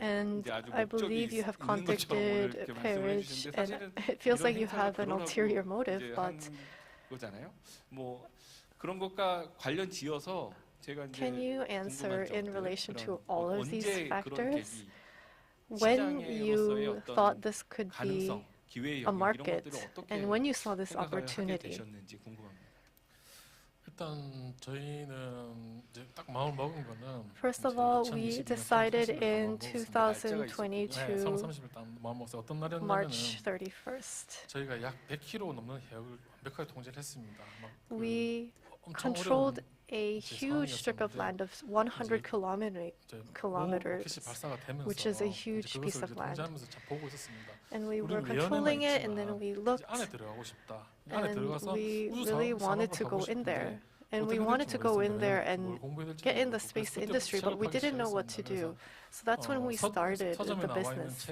And 이제 아주 I 목적이 believe you have 있는 것처럼 오늘 contacted 이렇게 말씀을 Parrish, 해주셨는데 and 사실은 it feels 이런 like you 행사가 have an 그러라고 ulterior motive, 이제 but 한 거잖아요. 뭐 그런 것과 관련 지어서 제가 이제 can you answer 궁금한 in 점들, relation to 그런 all of these 언제 그런 factors? 계기, When 시장에서의 you 어떤 thought this could 가능성, be 기회의 a 영역 이런 market, 것들을 어떻게 and when you saw this 생각을 하게 opportunity? 되셨는지 궁금합니다. 일단 저희는 이제 딱 마음을 먹은 거는 First of all, we decided in 2022, March 31st. 저희가 약 100km 넘는 해역을 완벽하게 통제를 했습니다. We controlled a huge strip of land of 100 kilometers, which is a huge piece of land. And we were controlling it, and then we looked, and we really wanted to go in there. And we wanted to go in there and get in the space industry, but we didn't know what to do. So that's when we started the business.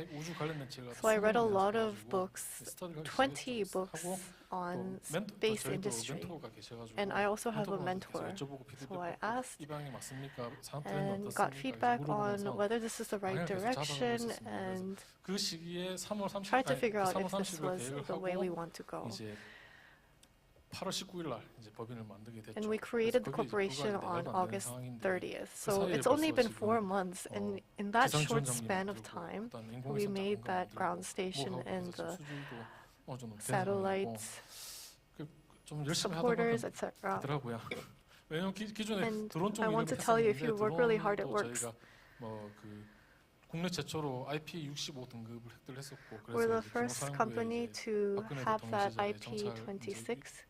So I read a lot of books, 20 books on space industry. And I also have a mentor. So I asked and got feedback on whether this is the right direction and tried to figure out if this was the way we want to go. 8월 19일 날 이제 법인을 만들게 됐죠. And we created the corporation on August 30th. So it's only been 4 months, and in that short span of time, we made that ground station and the satellites, supporters, etc. And I want to tell you, if you work really hard, it works. 국내 최초로 IP65 등급을 획득을 했었고 We're the first company to have that IP26.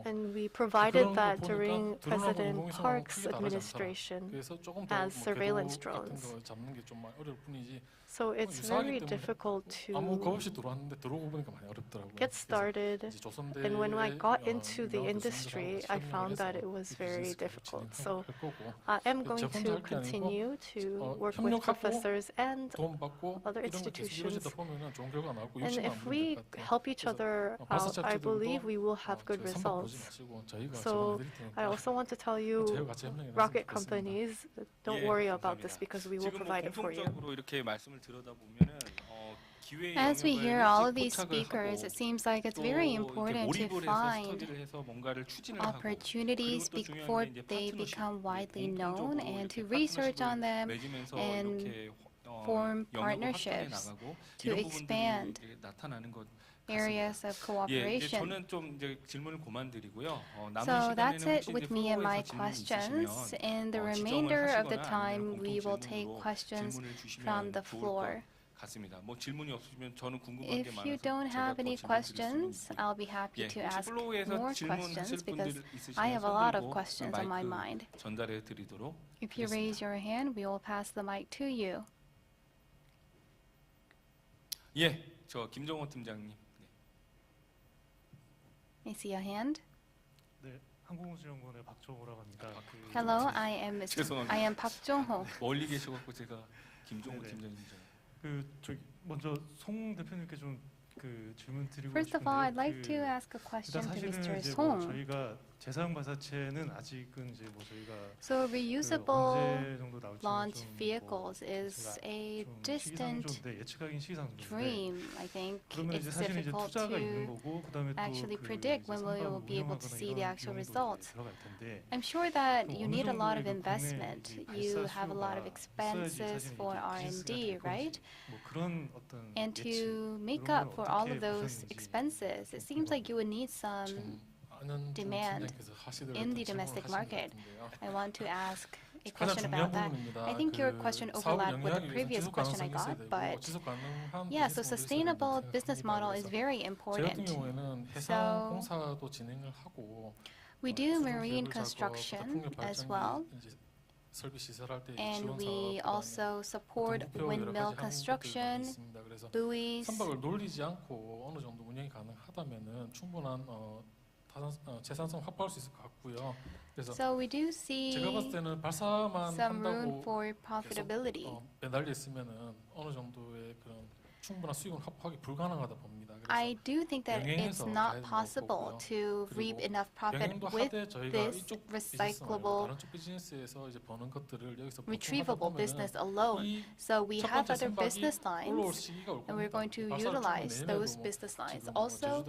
And we provided that during President Park's administration as surveillance drones. So it's very difficult to get started. And when I got into the industry, I found that it was very difficult. So I am going to continue to work with professors and other institutions. And if we help each other out, I believe we will have good results. So I also want to tell you, rocket companies, don't worry about this because we will provide it for you. As we hear all of these speakers, it seems like it's very important to find opportunities before they become widely known and to research on them and form partnerships to expand areas of cooperation. So that's it with me and my questions. In the remainder of the time, we will take questions from the floor. If you don't have any questions, I'll be happy to ask more questions because I have a lot of questions on my mind. If you raise your hand, we will pass the mic to you. 예, 저 김정호 팀장님. I see a hand. 네, 항공우주연구원의 박종호라고 합니다. Hello, I am Park Jong-ho. 멀리 계셔갖고 제가 김정호 팀장님 줄. 저기 먼저 송 대표님께 좀 질문 드리고 First of all, I'd like to ask a question to Mr. Song. 저희가 재사용 발사체는 아직은 이제 저희가 So reusable launch vehicles is a distant dream. I think it's difficult to actually predict when we will be able to see the actual results. I'm sure that you need a lot of investment. You have a lot of expenses for R&D, right? And to make up for all of those expenses, it seems like you would need some demand in the domestic market. I want to ask a question about that. I think your question overlapped with the previous question I got, but yeah, so sustainable business model is very important. So we do marine construction as well. And we also support windmill construction, buoys. 선박을 놀리지 않고 어느 정도 운영이 가능하다면은 충분한 재산성 확보할 수 있을 것 같고요. 그래서 So we do see 제가 봤을 때는 발사만 some room 한다고 for profitability. 매달려 있으면은 어느 정도의 그런 충분한 수익은 확보하기 불가능하다 봅니다. I do think that it's not possible to reap enough profit with this recyclable, retrievable business alone. So we have other business lines, and we're going to utilize those business lines. Also,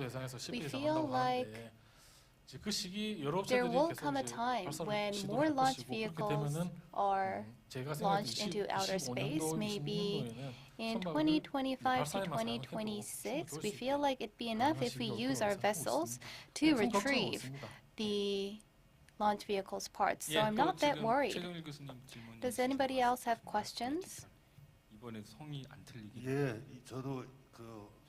we feel like there will come a time when more launch vehicles are launched into outer space, maybe in 2025 to 2026. We feel like it'd be enough if we use our vessels to retrieve the launch vehicle's parts. So I'm not that worried. Does anybody else have questions? 이번에 성이 안 틀리게. 예, 저도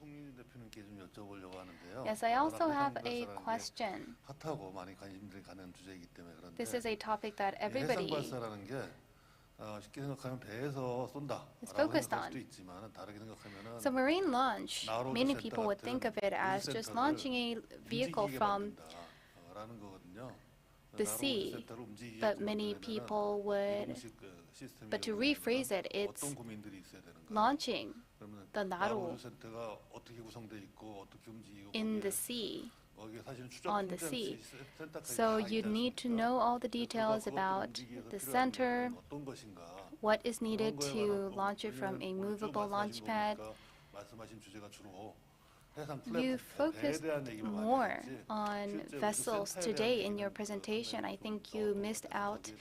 송민희 대표님께 좀 여쭤보려고 하는데요. Yes, I also have a question. 핫하고 많이 관심들이 가는 주제이기 때문에 그런데. This is a topic that everybody 해상발사라는 게 쉽게 생각하면 배에서 쏜다. It's focused on. 수도 있지만 다르게 생각하면은. So marine launch, many people would think of it as just launching a vehicle from the sea, but many people would. But to rephrase it, it's launching the Naru in the sea, on the sea. So you'd need to know all the details about the center, what is needed to launch it from a movable launch pad. You focused more on vessels today in your presentation. I think you missed out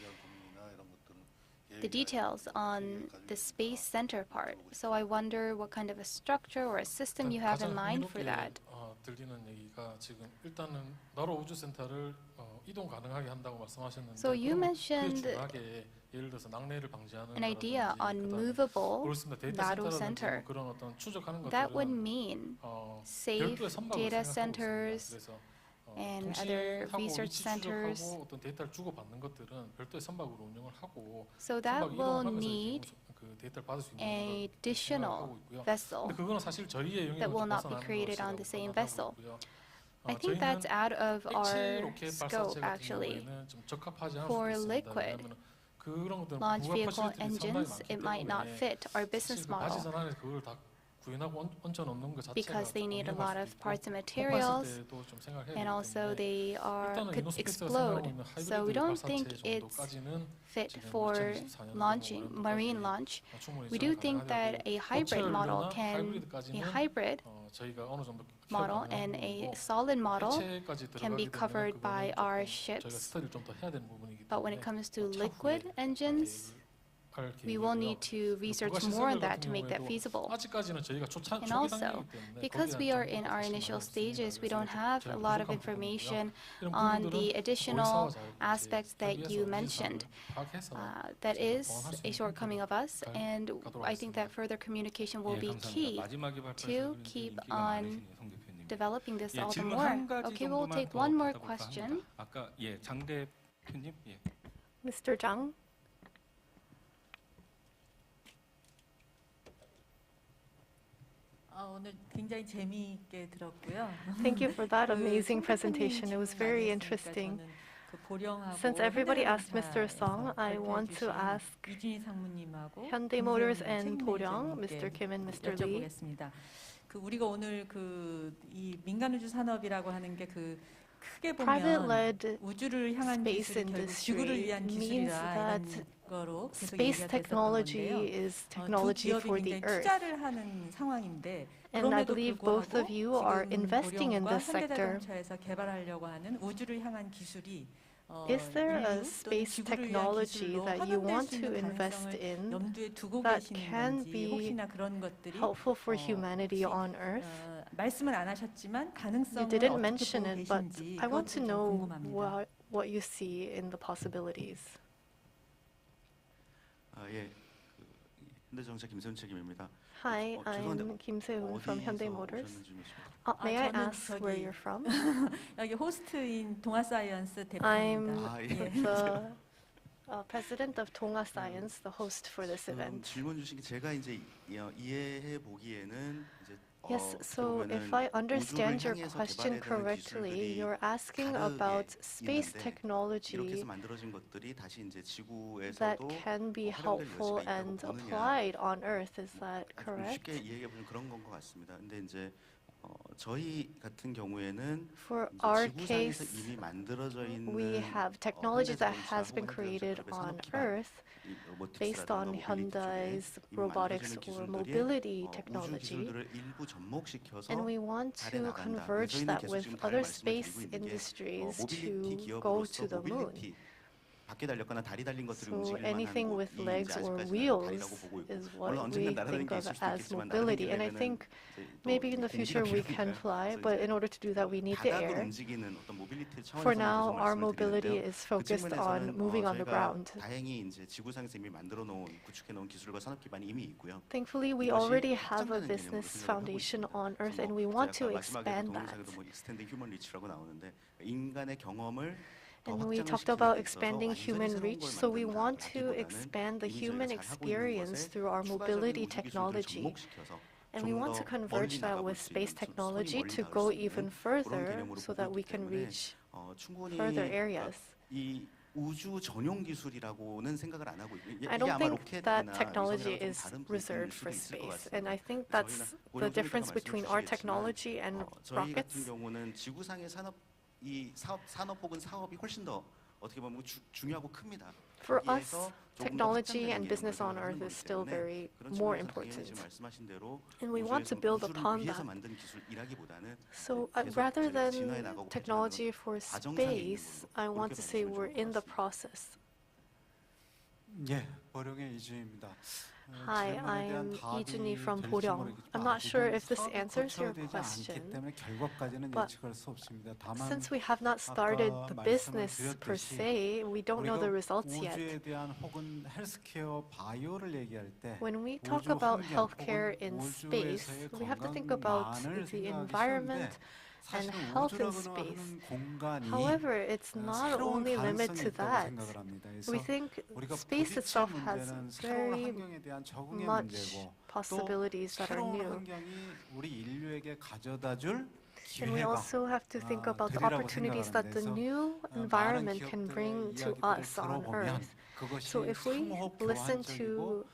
the details on the space center part. So I wonder what kind of a structure or a system you have in mind for that. 들리는 얘기가 지금 일단은 나로 우주센터를 이동 가능하게 한다고 말씀하셨는데 So you mentioned 예를 들어서 낙뢰를 방지하는 an idea on movable Naru center. That would mean safe data centers and other research centers. So that will need an additional vessel that will not be created on the same vessel. I think that's out of our scope, actually. For liquid launch vehicle engines, it might not fit our business model because they need a lot of parts and materials, and also they could explode. So we don't think it's fit for launching, marine launch. We do think that a hybrid model model and a solid model can be covered by our ships. But when it comes to liquid engines, we will need to research more on that to make that feasible. And also, because we are in our initial stages, we don't have a lot of information on the additional aspects that you mentioned. That is a shortcoming of us, and I think that further communication will be key to keep on developing this all the more. Okay, we'll take one more question. Mr. Zhang. 오늘 굉장히 재미있게 들었고요. Thank you for that amazing presentation. It was very interesting. Since everybody asked Mr. Song, I want to ask Hyundai Motors and Boryong, Mr. Kim and Mr. Lee. 우리가 오늘 이 민간 우주 산업이라고 하는 게 크게 보면 Private-led 우주를 향한 space 기술이 결국 지구를 industry 위한 means 기술이라는 that 거로 계속 space 얘기가 됐었던 technology 건데요. is technology 두 for 기업이 the 굉장히 Earth. 투자를 하는 상황인데 And I 그럼에도 believe both of 불구하고 you are investing in 지금 this sector. 현대자동차에서 개발하려고 하는 우주를 향한 기술이 Is there a space technology that you want to invest in that can be helpful for humanity on Earth? 말씀은 안 하셨지만 You 가능성을 didn't 어떻게 mention 보고 it, but 계신지 I want to 그것도 좀 know 궁금합니다. what you see in the possibilities. 예, 현대자동차 김세훈 책임입니다. Hi, I'm Kim Se-hoon from Hyundai Motors. May I ask where you're from? 여기 호스트인 동아사이언스 I'm 대표입니다. the president of Donga Science, the host for this event. 질문 주신 게 제가 이제 이해해 보기에는 이제 Yes, so if I understand your question correctly, you're asking about space technology that can be helpful and applied on Earth. Is that correct? 쉽게 이해해 보면 그런 건 것 같습니다. 근데 이제 저희 같은 경우에는 For our 지구상에서 case, 이미 만들어져 있는 we have technology that has been created on Earth based on Hyundai's robotics or mobility technology, and we want to converge that with other space industries to go to the moon. So anything with legs or wheels is what we think of as mobility. And I think maybe in the future we can fly, but in order to do that we need the air. For now, our mobility is focused on moving on the ground. Thankfully, we already have a business foundation on Earth and we want to expand that. And we talked about expanding human reach, so we want to expand the human experience through our mobility technology. And we want to converge that with space technology to go even further so that we can reach further areas. I don't think that technology is reserved for space, and I think that's the difference between our technology and rockets. For us, technology and business on Earth is still very more important. And we want to build upon that. So rather than technology for space, I want to say we're in the process. 예, 보령의 이준입니다. Hi, I'm Lee from Boryong. I'm not sure if this answers your question, but since we have not started the business per se, we don't know the results yet. When we talk about healthcare in space, we have to think about the environment and health in space. However, it's not only limited to that. We think space itself has very much possibilities that are new. And we also have to think about the opportunities that the new environment can bring to us on Earth. So if we listen to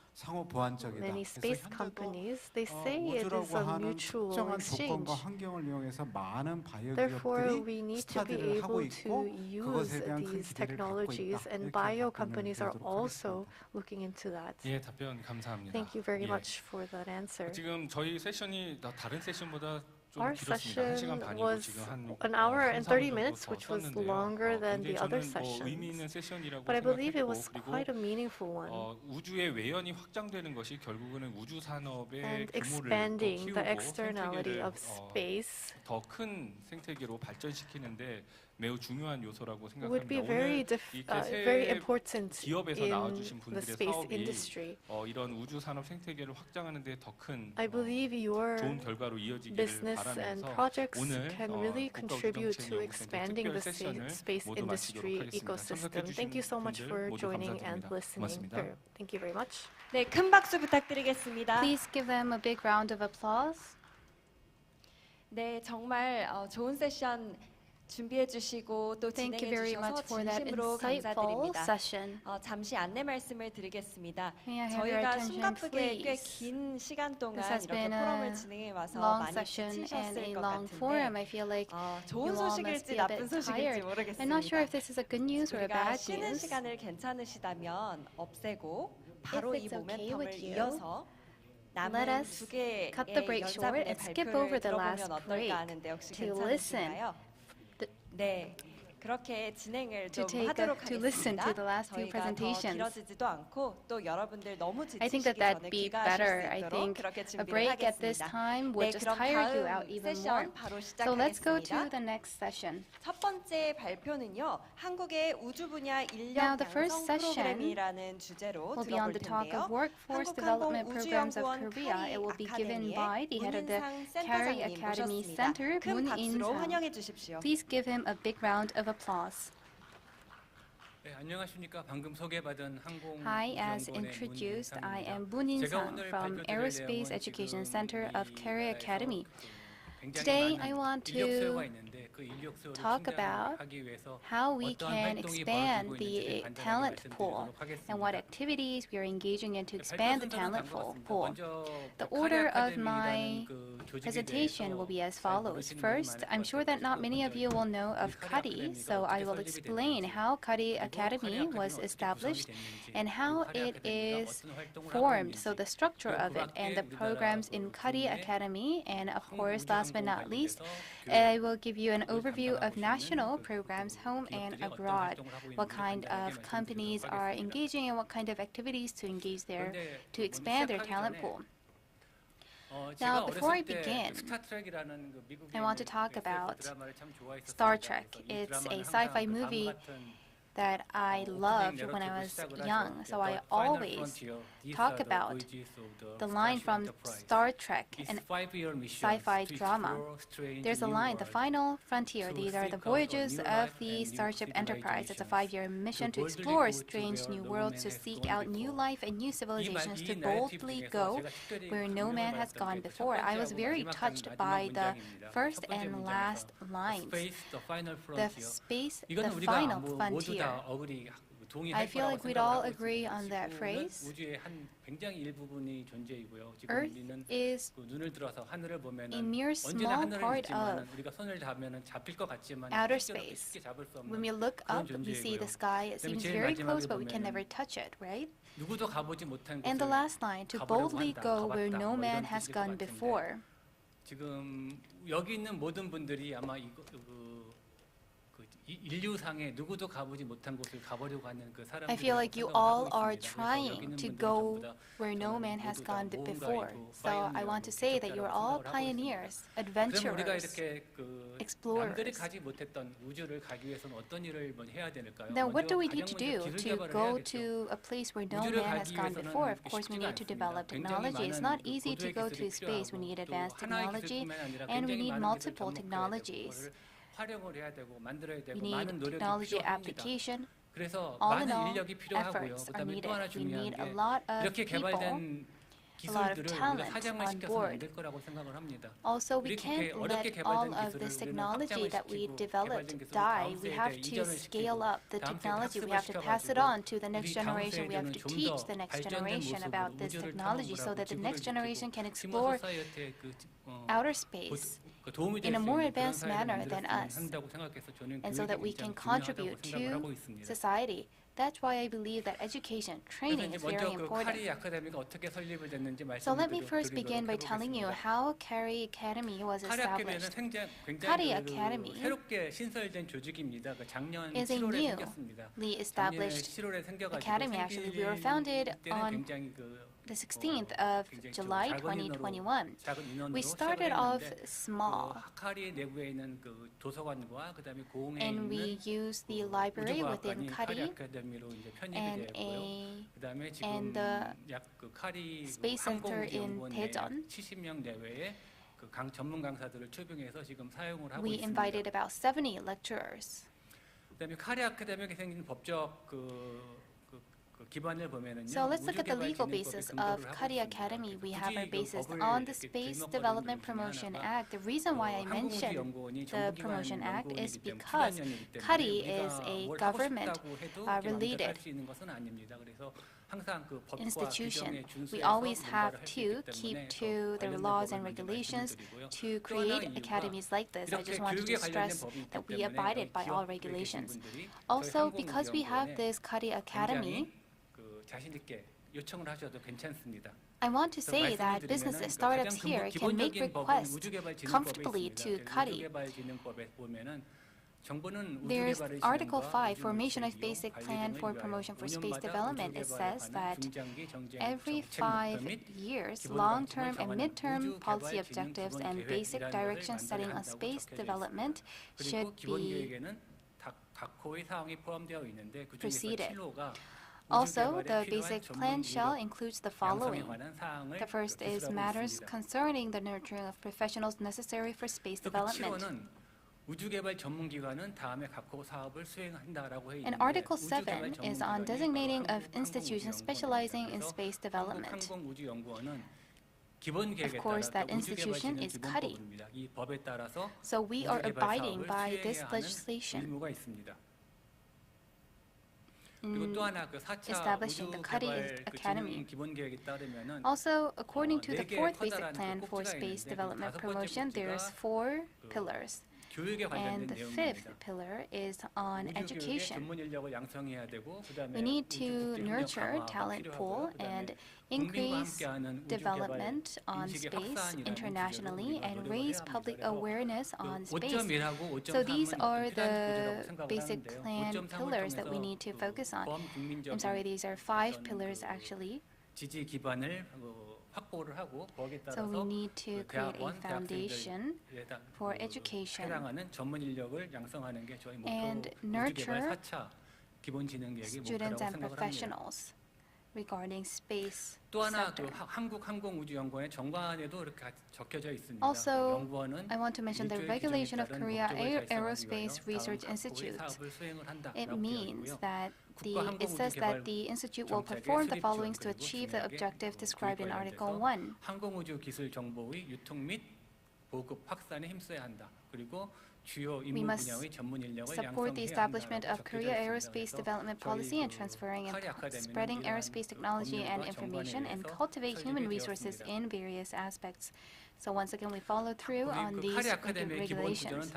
many space companies, they say it is a mutual exchange. Therefore, we need to be able to use these technologies, and bio companies are also looking into that. 예, 답변 감사합니다. Thank you very much for that answer. 지금 저희 세션이 다른 세션보다 Our session was an hour and 30 minutes, which was longer than the other sessions. But I believe it was quite a meaningful one. 우주의 외연이 확장되는 것이 결국은 우주 산업의 And 규모를 expanding the 키우고 externality 생태계를 of space 더 큰 생태계로 발전시키는데 매우 중요한 요소라고 would be 생각합니다. very important 기업에서 in 나와주신 the 분들의 space 사업이 industry. 이런 우주 산업 생태계를 확장하는 데 더 큰 I believe your 좋은 결과로 이어지기를 business and 바라면서 projects 오늘 can really contribute to 국가우주정책연구센터 expanding 특별 the 세션을 space 모두 마치도록 industry 하겠습니다. ecosystem. 참석해 Thank you so 주신 much 분들 for 모두 joining and 감사드립니다. listening. 고맙습니다. Thank you very much. 네, 큰 박수 부탁드리겠습니다. Please give them a big round of applause. 네, 정말 좋은 세션 준비해 주시고 또 Thank you 진행해 very 주셔서 much for that 진심으로 insightful 감사드립니다. session. 잠시 안내 말씀을 드리겠습니다. May I have your 저희가 attention, 숨가쁘게 꽤 please? 긴 시간 This 동안 has 이렇게 been 포럼을 a 진행해 와서 long 많이 session and 지치셨을 a 것 long forum. 같은데 I feel like 좋은 you all must 소식일지 be a 나쁜 bit 소식일지 tired. 모르겠습니다. I'm not sure if this is a good news or a 우리가 bad 쉬는 news. 시간을 괜찮으시다면 없애고 바로 If 이 it's okay 모멘텀을 with you, 이어서 let 남은 us 두 개의 cut the break short 연사분의 and skip 발표를 over the last 들어보면 break 어떨까 하는데 혹시 to listen. 괜찮으신가요? 네. 그렇게 진행을 To 좀 take 하도록 to listen 하겠습니다. to the last two 저희가 더 presentations. 길어지지도 않고 또 여러분들 너무 I think 지치시기 that 전에 that'd be 귀가하실 better. 수 I 있도록 think 그렇게 a 준비를 break at this 하겠습니다. time 네, would just 그럼 tire you 다음 out even more. 세션 바로 So let's go to 시작하겠습니다. the next session. 첫 번째 발표는요. 한국의 우주 분야 Now, 인력 the first 양성 session 프로그램이라는 주제로 will be on 들어볼 the talk 텐데요. of workforce development programs of 한국항공 Korea. It will be given by the head of the 문인상 KARI 센터장님 Academy 모셨습니다. Center, 큰 Moon 박수로 In-sang. 환영해 주십시오. Please give him a big round of applause. 네, 안녕하십니까. 방금 소개받은 항공 Hi, as 연구원의 introduced, I 문인상입니다. am Moon 제가 In-sang 오늘 from 발표드릴 Aerospace 내용은 Education 지금 Center of KARI Academy. 굉장히 Today, 많은 I want 인력 수요가 to 있는데 그 인력 수요를 talk about 충당하기 위해서 how we 어떠한 can 활동이 expand 벌어지고 the 있는지를 간단하게 talent pool 말씀드리도록 하겠습니다. and what activities we are engaging in to 네, expand the 발표 순서는 talent 다음과 pool. 같습니다. 먼저 The 카리 order of 아카데미라는 my 그 조직에 presentation 대해서 will be as 잘 follows. 모르시는 분이 First, 많을 I'm 것 sure that not many of you will know of KARI KARI, so I will 어떻게 explain 설립이 how KARI 그리고 Academy KARI was 아카데미가 어떻게 established 구성이 됐는지, and how KARI it 아카데미가 is 어떤 활동을 하고 formed, 있는지, so the structure 그 of it and the 밖에 programs in 우리나라 KARI 국내 Academy, and of course, 우주 last but 항공 not least, 관련돼서 I will give you an overview 담당하고 of 있는 national 그 programs home and 기업들이 어떤 abroad, 활동을 하고 what 있는지 kind 간단하게 of companies 말씀드리도록 are 하겠습니다. engaging and what kind of activities to engage there 그런데 to expand their 시작하기 talent 전에 pool. 제가 Now, before I 어렸을 때 begin, 스타트rek이라는 그 미국에 I want to 있는 talk SF about 드라마를 참 좋아했었습니다. Star Trek. 그래서 이 It's a 드라마는 sci-fi 항상 그 movie 다음과 같은 that I loved when I was young, so I always talk about the line from Star Trek, an sci-fi drama. There's a line, the final frontier. These are the voyages of the Starship Enterprise. It's a 5-year mission to explore strange new worlds, to seek out new life and new civilizations, to boldly go where no man has gone before. I was very touched by the first and last lines. The space, the final frontier. I feel like we'd all agree on that phrase. Earth is a mere small part of outer space. When we look up, we see the sky. It seems very close, but we can never touch it, right? And the last line, to boldly go where no man has gone before. 지금 여기 있는 모든 분들이 아마 인류상에 누구도 가보지 못한 곳을 가보려고 하는 그 사람들이 I feel like you all are trying to go where no man has gone before. So I want to say that you're all pioneers, adventurers, explorers. Then what do we need to do to go to a place where no man has gone before? Of course, we need to develop technology. It's not easy to go to space. We need advanced technology, and we need multiple technologies. We need technology application. All in all, efforts are needed. We need a lot of people, a lot of talent on board. Also, we can't let all of this technology that we developed die. We have to scale up the technology. We have to pass it on to the next generation. We have to teach the next generation about this technology so that the next generation can explore outer space in a more advanced manner than us, and so that we can contribute to society. That's why I believe that education, training is very important. So let me first begin by telling you how KARI Academy was established. KARI Academy is a newly established academy. Actually, we were founded on the 16th of July 2021. We started off small, and we used the library within KARI and the Space Center in Daejeon. We invited about 70 lecturers. So let's look at the legal basis of KARI Academy. We have our basis on the Space Development Promotion Act. The reason why I mentioned the Promotion Act is because KARI is a government-related institution. We always have to keep to the laws and regulations to create academies like this. I just wanted to stress that we abided by all regulations. Also, because we have this KARI Academy, I want to say that businesses, startups here can make requests comfortably to KARI. There's Article 5, Formation of Basic Plan for Promotion for Space Development. It says that every 5 years, long-term and mid-term policy objectives and basic direction setting on space development should be proceeded. Also, the basic plan shall include the following. The first is matters concerning the nurturing of professionals necessary for space development. And Article 7 is on designating of institutions specializing in space development. Of course, that institution is KARI. So we are abiding by this legislation. Establishing the KARI Academy. Also, according to the fourth basic plan for space development promotion, there's 4 pillars. And the fifth pillar is on education. We need to nurture talent pool and increase development on space internationally and raise public awareness on space. So these are the basic plan pillars that we need to focus on. I'm sorry, these are 5 pillars actually. So we need to create a foundation for education and nurture students and professionals regarding space sector. Also, I want to mention the regulation of Korea Aerospace Research Institute. It means that it says that the institute will perform the following to achieve the objective described in Article 1. We must support the establishment of Korea aerospace development policy and transferring and spreading aerospace technology and information and cultivate human resources in various aspects. So once again, we follow through on these regulations.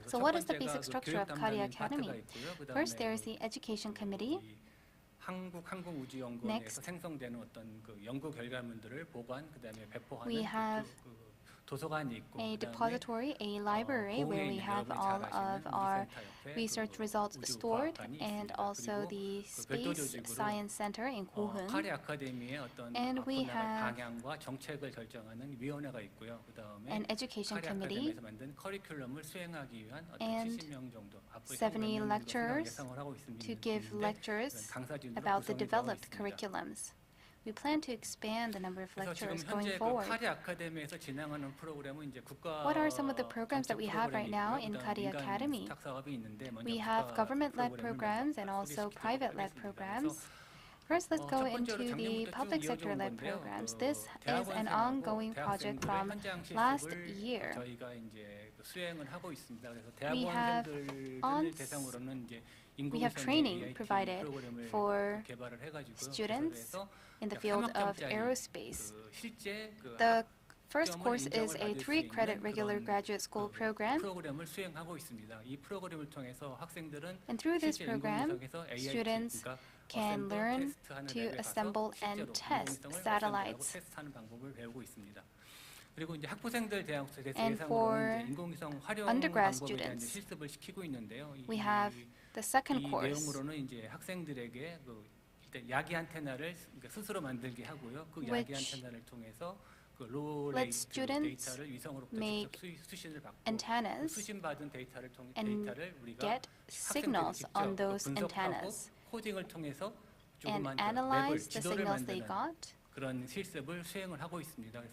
So what is the basic structure of KARI Academy? First, there is the Education Committee. Next, we have a depository, a library where we have all of our research results stored, and also the Space Science Center in Gohun. And we have an education committee and 70 lecturers to give lectures about the developed curriculums. We plan to expand the number of lecturers going forward. What are some of the programs that we have right now in KARI Academy? We have government-led programs and also private-led programs. First, let's go into the public sector-led programs. This is an ongoing project from last year. We have training provided for students in the field of aerospace. The first course is a 3-credit regular graduate school program. And through this program, students can learn to assemble and test satellites. And for undergrad students, we have the second course, which lets students make antennas and get signals on those antennas and analyze the signals they got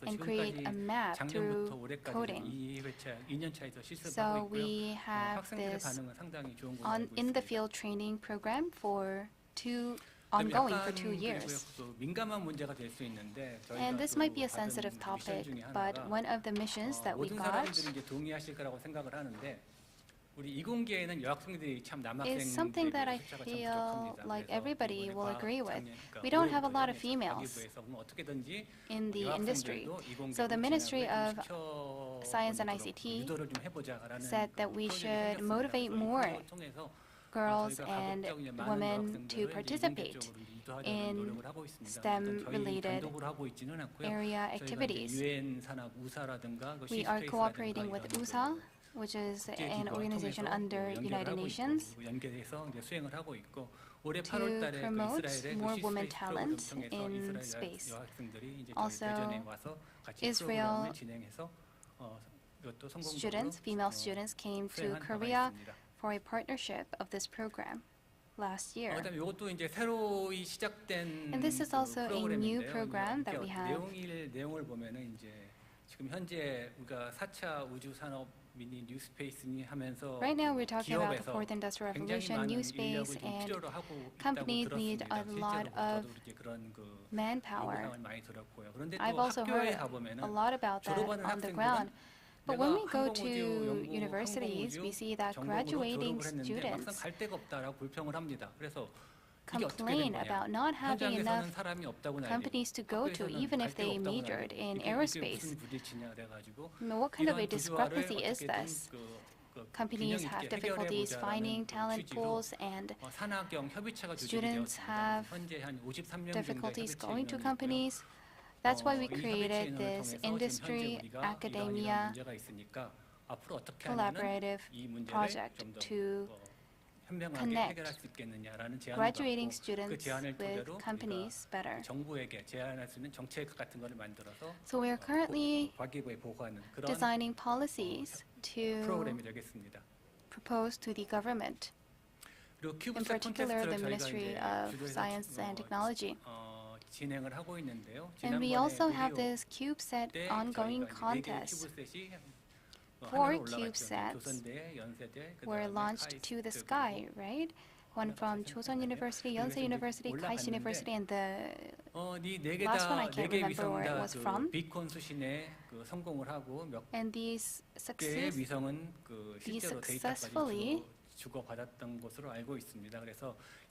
and create a map through coding. So we have this in the field training program for 2 ongoing for 2 years. 민감한 문제가 될 수 있는데 And this might be a sensitive topic, but one of the missions that we 모든 got 사람들이 이제 동의하실 거라고 생각을 하는데 우리 이공계에는 여학생들이 참 is something that I 숫자가 참 feel 부족합니다. like 그래서 everybody 이번에 will agree with. 그러니까 We don't have a lot 올해부터 of females 과기부에서 그럼 어떻게든지 in the industry. 여학생들도 이공계로 So the Ministry of 진학을 Science and 시켜보도록 ICT 유도를 좀 해보자라는 said that we should motivate more girls and women to participate in STEM-related area activities. We are cooperating with USA, which is an organization under United Nations, to promote more women talent in space. Also, Israel students, female students, came to Korea for a partnership of this program last year. And this is also a new program that we have. 내용을 보면은 이제 지금 현재 우리가 4차 우주 산업 미니 뉴 스페이스니 하면서 Right now we're talking about the fourth industrial revolution, new space, and companies need a lot of manpower. I've also heard a lot about that on the ground. But when we go to universities, we see that graduating students complain about not having enough companies to go to, even if they majored in aerospace. What kind of a discrepancy is this? Companies have difficulties finding talent pools, and students have difficulties going to companies. That's why we created this industry academia collaborative project to connect graduating students with companies better. So we are currently designing policies to propose to the government, in particular the Ministry of Science and Technology. And we also have this CubeSat ongoing contest. 4 CubeSats were launched to the sky, right? One from Chosun University, Yonsei University, Kaishi University, and the last one I can't remember where it was from. And these successfully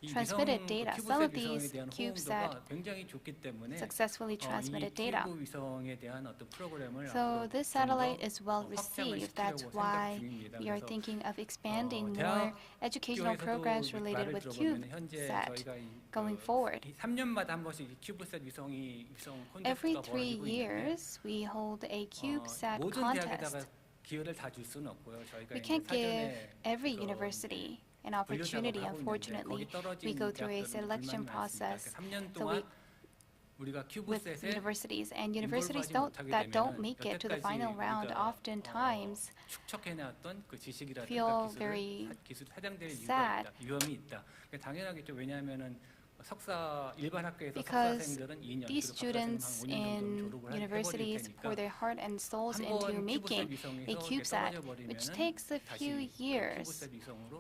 transmitted data. Some of these CubeSat successfully transmitted data. So this satellite is well received. That's why we are thinking of expanding more educational programs related with CubeSat going forward. Every 3 years, we hold a CubeSat contest. We can't give every university an opportunity, unfortunately. We go through a selection process. So with universities, and universities that don't make it to the final round oftentimes feel very sad, because these students in universities pour their heart and souls into making a CubeSat, which takes a few years,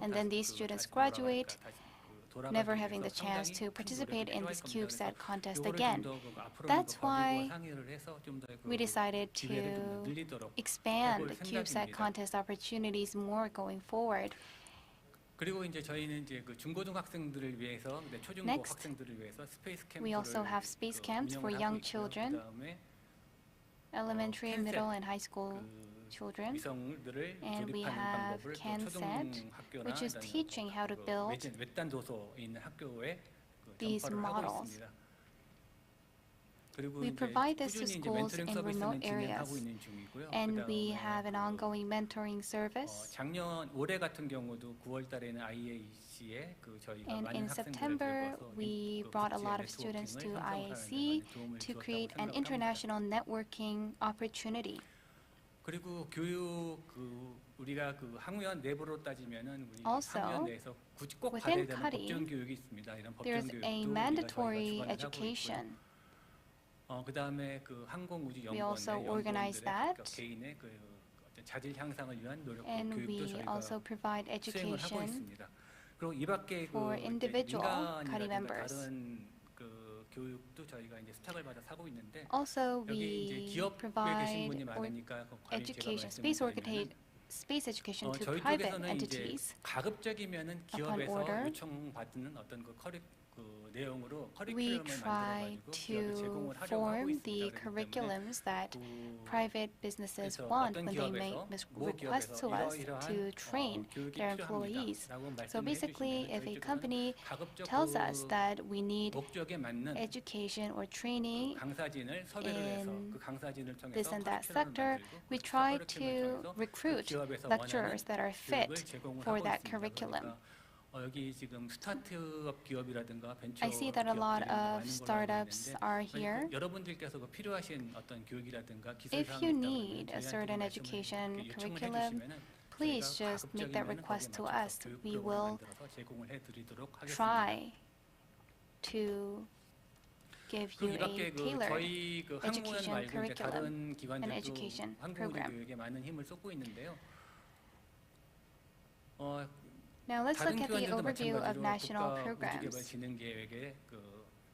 and then these students graduate, never having the chance to participate in this CubeSat contest again. That's why we decided to expand CubeSat contest opportunities more going forward. Next, we also have space camps for young children, elementary, middle, and high school children. And we have CanSat, which is teaching how to build these models. We provide this to schools in remote areas, and we have an ongoing mentoring service. And in September, we brought a lot of students to IAC to create an international networking opportunity. Also, within KARI, there's a mandatory education. We also organize that, and we also provide education 그리고 이 밖에 for individual KARI members. 다른 그 교육도 저희가 이제 스탁을 받아 사고 있는데 Also, 여기 이제 we 기업에 계신 provide 분이 많으니까 education, space education to 저희 private 쪽에서는 entities. 이제 가급적이면은 Upon 기업에서 order, 요청받는 어떤 그 내용으로 we 커리큘럼을 try 만들어가지고 기업에 to 제공을 하려고 하고 form the 있습니다. 그렇기 때문에 curriculums that private businesses 그래서 want 어떤 when they make 기업에서 requests to us 이러이러한 to train 교육이 their 필요합니다라고 employees. So 말씀을 basically, 해주시면 if a 저희 company 쪽에서는 tells 가급적 us that we need 목적에 맞는 education or training 강사진을 섭외를 해서 in 그 강사진을 this 통해서 and that 커리큘럼을 sector, 만들고 we 그 try 커리큘럼을 to 통해서 그 recruit 기업에서 lecturers that are 원하는 교육을 fit 제공을 for 하고 that 있습니다. curriculum. 그러니까 여기 지금 스타트업 기업이라든가 벤처 I see that a lot 기업들이 of 많은 걸로 startups 알고 are 있는데 here. 여러분들께서 그 필요하신 어떤 교육이라든가 기술 If 사항이 you 있다면 need a certain education curriculum, please just make that request to us. We will try to give you a tailored 저희 그 항공우주 education 말고 이제 다른 curriculum and 기관들도 education 항공우주 program. 교육에 많은 힘을 쏟고 있는데요. Now let's look 다른 at the 기관들도 overview of 마찬가지로 national 국가 programs. 우주개발 진행 계획에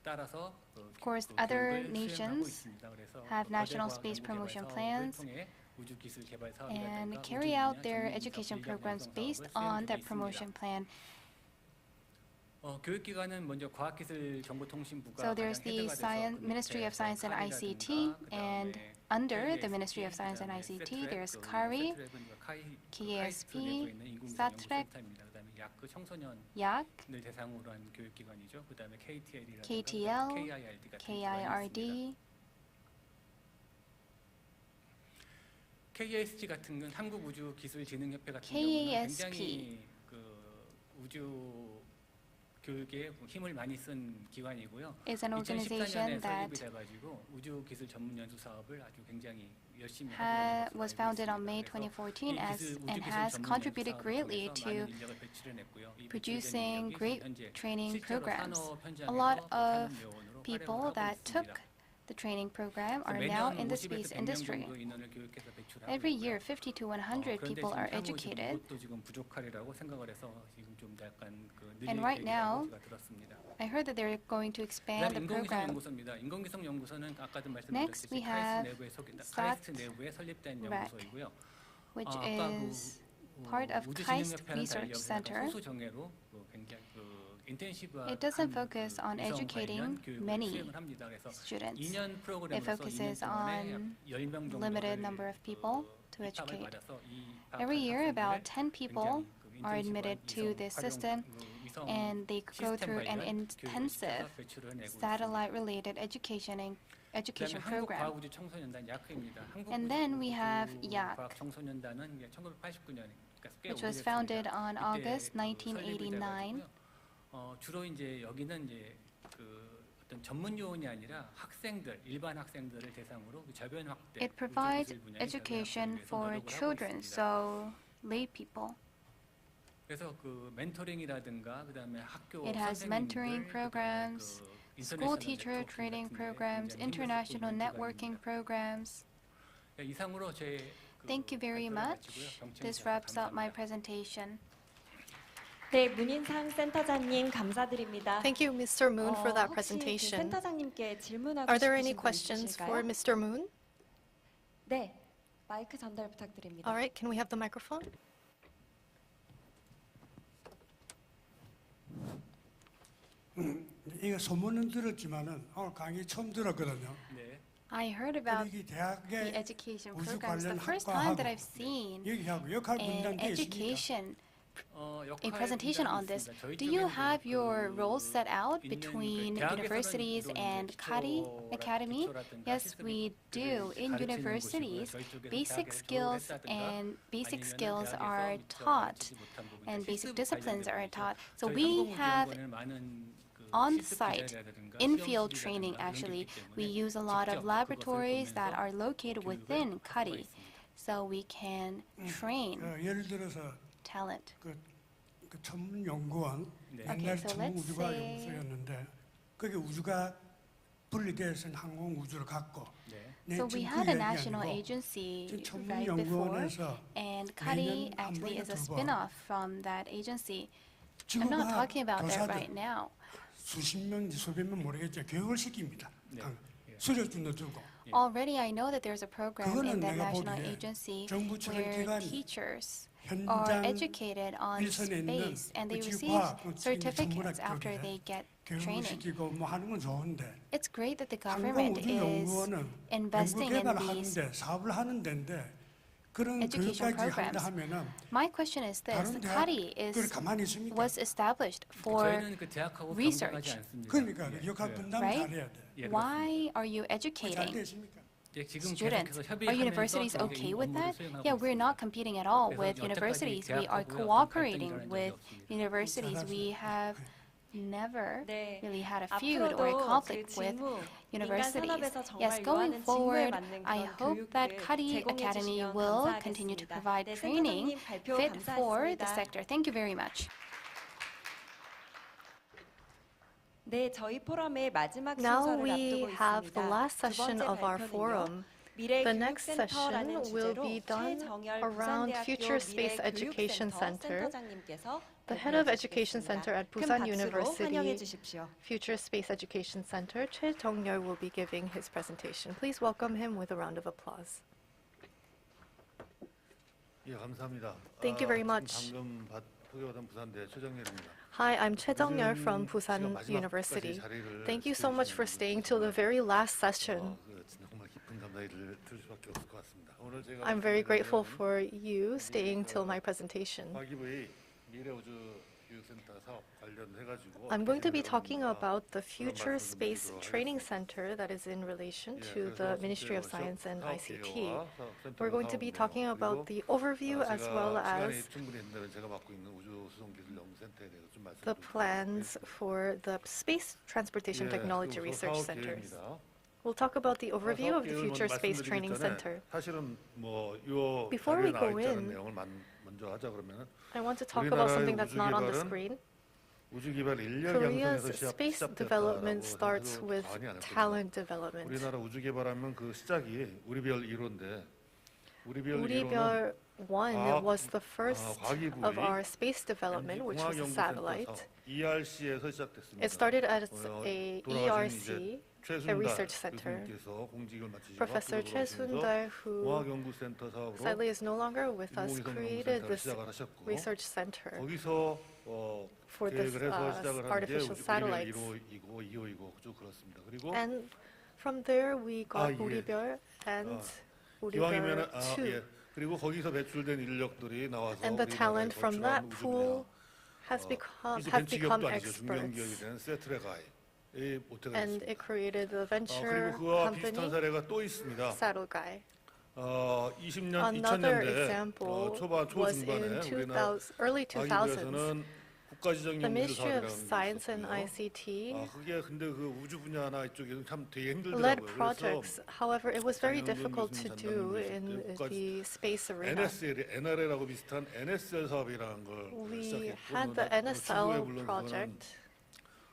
따라서 Of course, other 교육을 수행하고 nations 있습니다. 그래서 have national 거대 space 과학 promotion 연구개발 plans 사업을 통해 우주 기술 개발 and 사업이라든가 carry 우주 out 분야 their 전문 education 인력 programs 양성 based 사업을 on 수행되고 that 있습니다. promotion plan. 교육기관은 먼저 과학기술정보통신부가 So there's 가장 the 헤드가 돼서 그 Ministry of Science and ICT, and under the Ministry of Science and ICT, there's KARI, KASP, SATMAR, 야크 청소년을 약, 대상으로 한 교육기관이죠. 그다음에 KTL이라든가 KTL, KIRD 같은 KIRD, KASG 같은 건 한국우주기술진흥협회 같은 경우는 굉장히 그 우주 교육에 힘을 많이 쓴 기관이고요. is an organization 2014년에 that 설립이 돼가지고 우주기술 전문 연수 사업을 아주 굉장히 열심히 하고 was founded on May 2014 and has contributed greatly to producing great training programs. A lot of people that took the training program are now in the space industry. Every year, 50 to 100 people are educated. And right now, I heard that they're going to expand the program. Next, we have SATMAR, which is part of KAIST Research Center. It doesn't focus on educating many students. It focuses on limited number of people to educate. Every year, about 10 people are admitted to this system, and they go through an intensive satellite-related education program. And then we have YAC, which was founded on August 1989. 주로 이제 여기는 이제 그 어떤 전문 요원이 아니라 학생들, 일반 학생들을 대상으로 저변 확대. It provides education for children, so lay people. 그래서 그 멘토링이라든가 그다음에 학교 It has mentoring programs, school teacher training programs, international networking programs. 이상으로 제 Thank you very much. This wraps up my presentation. 네, 문인상 센터장님 감사드립니다. Thank you, Mr. Moon, for that presentation. 센터장님께 질문하고 Are there any 싶으신 분 questions 있으실까요? for Mr. Moon? 네, 마이크 전달 부탁드립니다. All right, can we have the microphone? 이거 소문은 들었지만은 오늘 강의 처음 들었거든요. I heard about the education programs the first time that I've seen an education a presentation on this. Do you have your roles set out between universities and KARI Academy? Yes, we do. In universities, basic skills are taught and basic disciplines are taught. So we have on-site, in-field training actually. We use a lot of laboratories that are located within KARI, so we can train 예를 들어서 talent. 그 전문 연구원 Okay, 옛날 so 전문 let's 우주과학 say 연구소였는데 거기 우주가 분리돼서 항공 우주를 갔고 So we had a national agency right before, and KARI actually is a spin-off from that agency. I'm not 지구과학 talking about that right 교사들 now. 수십 명인지 수백 명 모르겠지만 교육을 시킵니다. 수료준도 주고. Already I know that there's a program in 그거는 that 내가 national 보기에 agency 정부처럼 where 기관이 teachers are 현장 educated on 일선에 있는 space and they 그 receive 지구과학 certificates 전문학 after 쪽에 they get 교육을 training. 시키고 뭐 하는 건 좋은데 It's great that the government is 항공우주연구원은 investing in 연구개발을 these 하는데 사업을 하는 데인데 그런 education 교육까지 한다 programs. 하면은 My question is this: 다른 the 대학 KARI 그걸 가만히 있습니까? was established for 저희는 그 대학하고 research, 경쟁하지 않습니다. 그러니까 역할 분담 right? 잘해야 돼. Why are you 잘 educating 되십니까? students? Are universities okay with that? Yeah, we're not competing at all with universities. We are cooperating with universities. We have never really had a feud or a conflict with universities. Yes, going forward, I hope that KARI Academy will continue to provide training fit for the sector. Thank you very much. 네, 저희 포럼의 마지막 Now 순서를 we 앞두고 have the 있습니다. last 두 session 번째 of our 발표는요. forum. 미래 The next session 교육센터라는 will 주제로 be done 최정열 around 부산대학교 Future Space 미래 Education 교육센터 Center. 센터장님께서 The head of Education Center at 큰 Busan 박수로 환영해 University 주십시오. Future Space Education Center, Choi Jong-yeol will be giving his presentation. Please welcome him with a round of applause. 예, 감사합니다. Thank you very much. 방금 소개받은 부산대 최정렬입니다. Hi, I'm Choi Jong-yeol from Busan University. Thank you so much for staying till the very last session. 정말 깊은 감사를 들 수밖에 없을 것 같습니다. 오늘 제가 I'm very grateful for you staying till my presentation. 과기부의 미래우주 교육센터 사업 관련해가지고 I'm going to be talking about the Future Space Training Center that is in relation to the Ministry of Science and ICT. We're going to be talking about the overview as well as the plans for the Space Transportation Technology Research Centers. We'll talk about the overview of the Future Space Training Center. Before we go in, I want to talk about something that's not on the screen. Korea's space development starts with talent development. 우리나라 우주개발하면 그 시작이 우리별 1호인데 우리별 1 was the first of our space development, which was a satellite. ERC에서 시작됐습니다. It started as a ERC, a research center. Professor Choi Soon-dal, who sadly is no longer with us, created this research center for this artificial satellites. And from there we got 우리별 and 우리별 2. 그리고 거기서 배출된 인력들이 나와서 And the talent from that pool have become experts. And it created the venture company Satcom. 20년, Another 2000년대 example 초중반에 was in early 2000s. The Ministry of 국가지정 Science and ICT 그게 근데 그 우주 분야나 이쪽에는 참 되게 led 힘들더라고요. projects. However, it was very difficult to do in the space arena. NRL하고 비슷한 NSL 사업이라는 걸 We had the NSL project.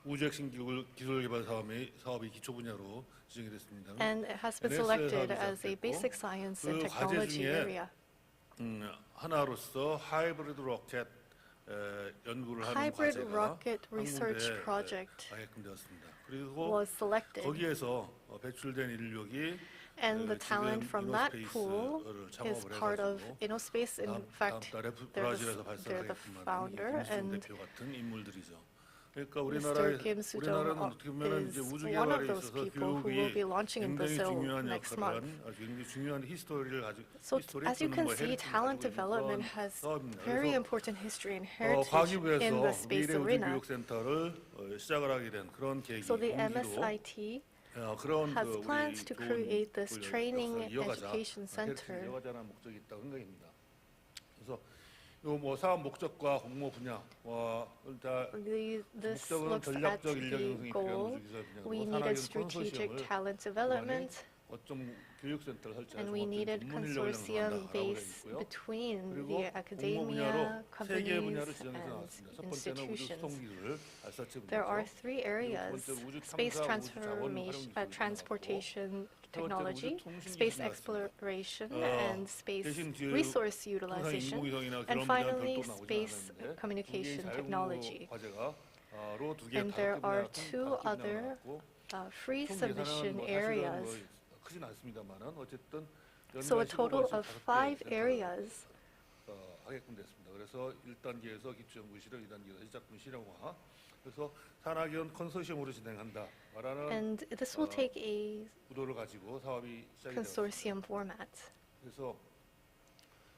우주 핵심 기술 개발 사업이 기초 분야로 지정이 됐습니다. And it has been selected as a basic science and technology area. 하나로서 하이브리드 로켓 연구를 하는 Hybrid 과제가 rocket research project 가액되었습니다. 그리고 was selected. 거기에서 배출된 인력이 And the talent from that pool is part of InnoSpace. In fact, they're the founder, and Mr. Kim Soo-jung is one of those people who will be launching in Brazil next month. So as you can see, talent development has very important history and heritage in the space arena. So the MSIT has plans to create this training education center. 요 사업 목적과 공모 분야와 This looks at the goal. We needed strategic talent development, and we needed consortium base between the academia, companies, and institutions. There are 3 areas: space transportation, technology, space exploration, and space resource utilization, and finally, space communication technology. And there are two other free submission areas. So a total of 5 areas. 하게끔 됐습니다. 그래서 1단계에서 기초연구 실험, 2단계에서 시작품 실용화. 그래서 산학연 컨소시엄으로 진행한다. And this will take a 구도를 가지고 사업이 시작이 consortium format. 그래서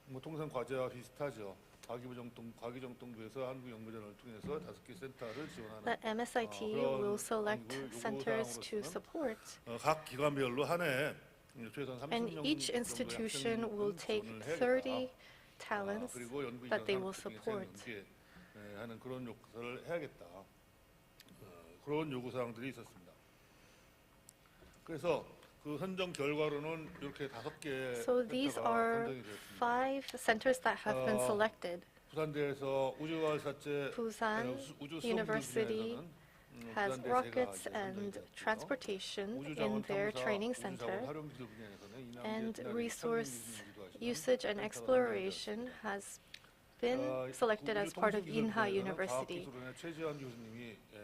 뭐 통상 과제와 비슷하죠. 과기정통부에서 한국연구전을 통해서 5개 센터를 지원하는. That MSIT will select centers to support. 각 기관별로 한 해 And each institution will take 30 talents that they will support. 하는 그런 요구를 해야겠다. 그런 요구 사항들이 있었습니다. 그래서 그 선정 결과로는 이렇게 5개 So these are 5 centers that have been selected. 부산대에서 우주발사체 Busan University has rockets and transportation in their training center, and resource usage and exploration has been selected as part of Inha University.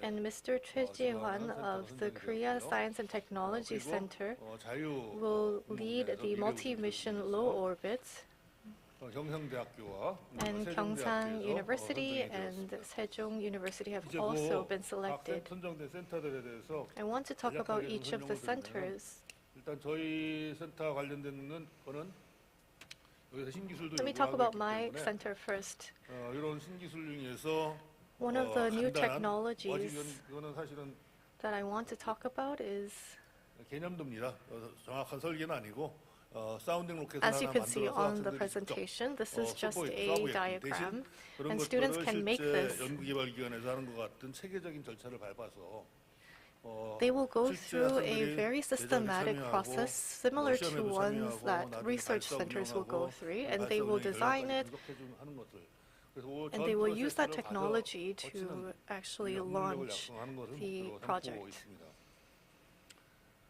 And Mr. Choi Jae-hwan of the Korea Science and Technology Center will lead the multi-mission low orbit. And Gyeongsang University and Sejong University have also been selected. I want to talk about each of the centers. 일단 저희 센터 관련된 거는 여기서 신기술도 Let me talk about my center first. 이런 신기술 중에서 One of the new technologies 이거는 사실은 that I want to talk about is 개념도입니다. 정확한 설계는 아니고 사운딩 로켓 as you 하나 can see 만들어서 on the 학생들이 presentation, this is just 쏴보겠죠. a diagram, and students can make this. 연구개발기관에서 하는 것 같은 체계적인 절차를 밟아서 They will go through a very systematic process similar to ones that research centers will go through, and they will design it, and they will use that technology to actually launch the project.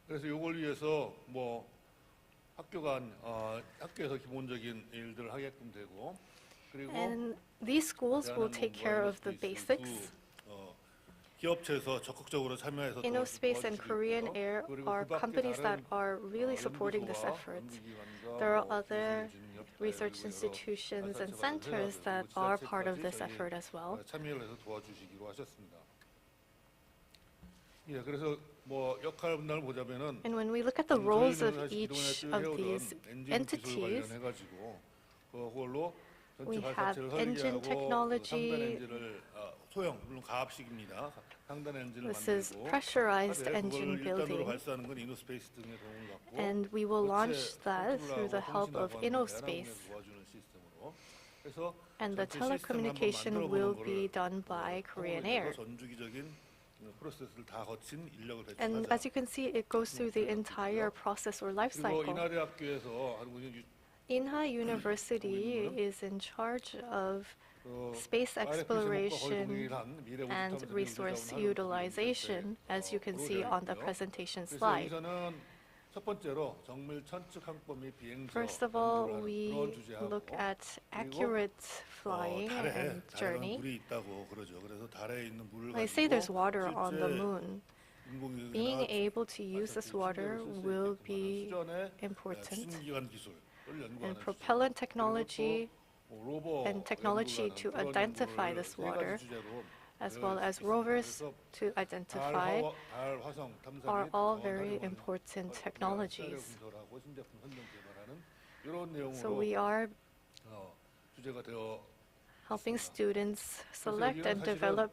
그래서 이걸 위해서 뭐 학교에서 기본적인 일들을 하게끔 되고 그리고 And these schools will take care of the basics. 기업체에서 적극적으로 참여해서 InnoSpace and Korean Air are companies that are really supporting this effort. There are other research institutions and centers that are part of this effort as well. 참여를 해서 도와주시기로 하셨습니다. 예, 그래서 뭐 역할 분담을 보자면은 And when we look at the roles of each of these entities, 그걸로 we have engine technology. 소형 물론 가압식입니다. 상단 엔진을 This is 만들고 pressurized engine building, 발사하는 건 인노스페이스 등의 도움을 받고 and we will launch that through the help of InnoSpace. And the telecommunication will be done by Korean Air. 프로세스를 다 거친 인력을 And 배치하자. as you can see, it goes through the entire process or life 그리고 cycle. 인하대학교에서 Inha University is in charge of space exploration and resource utilization, as you can see on the presentation slide. 첫 번째로 정밀 천측 항법 및 비행저 First of all, 연구를 we 그런 주제하고 look at accurate flying and journey. 물이 있다고 그러죠. 그래서 달에 있는 물을 They say there's 가지고 water on the 실제 moon. 인공위성이나 Being able to use this water will be 수전의 important. 추진기관 기술을 And 연구하는 propellant technology 로버 and technology to 연구하는 그런 identify 연구를 this 세 가지 water, 주제로 as well as rovers to identify, 달 화성 탐사 are 및 all very 다른 important technologies. 분석하고 신제품 선정 개발하는 이런 내용으로 So we are 주제가 되어 helping students select and develop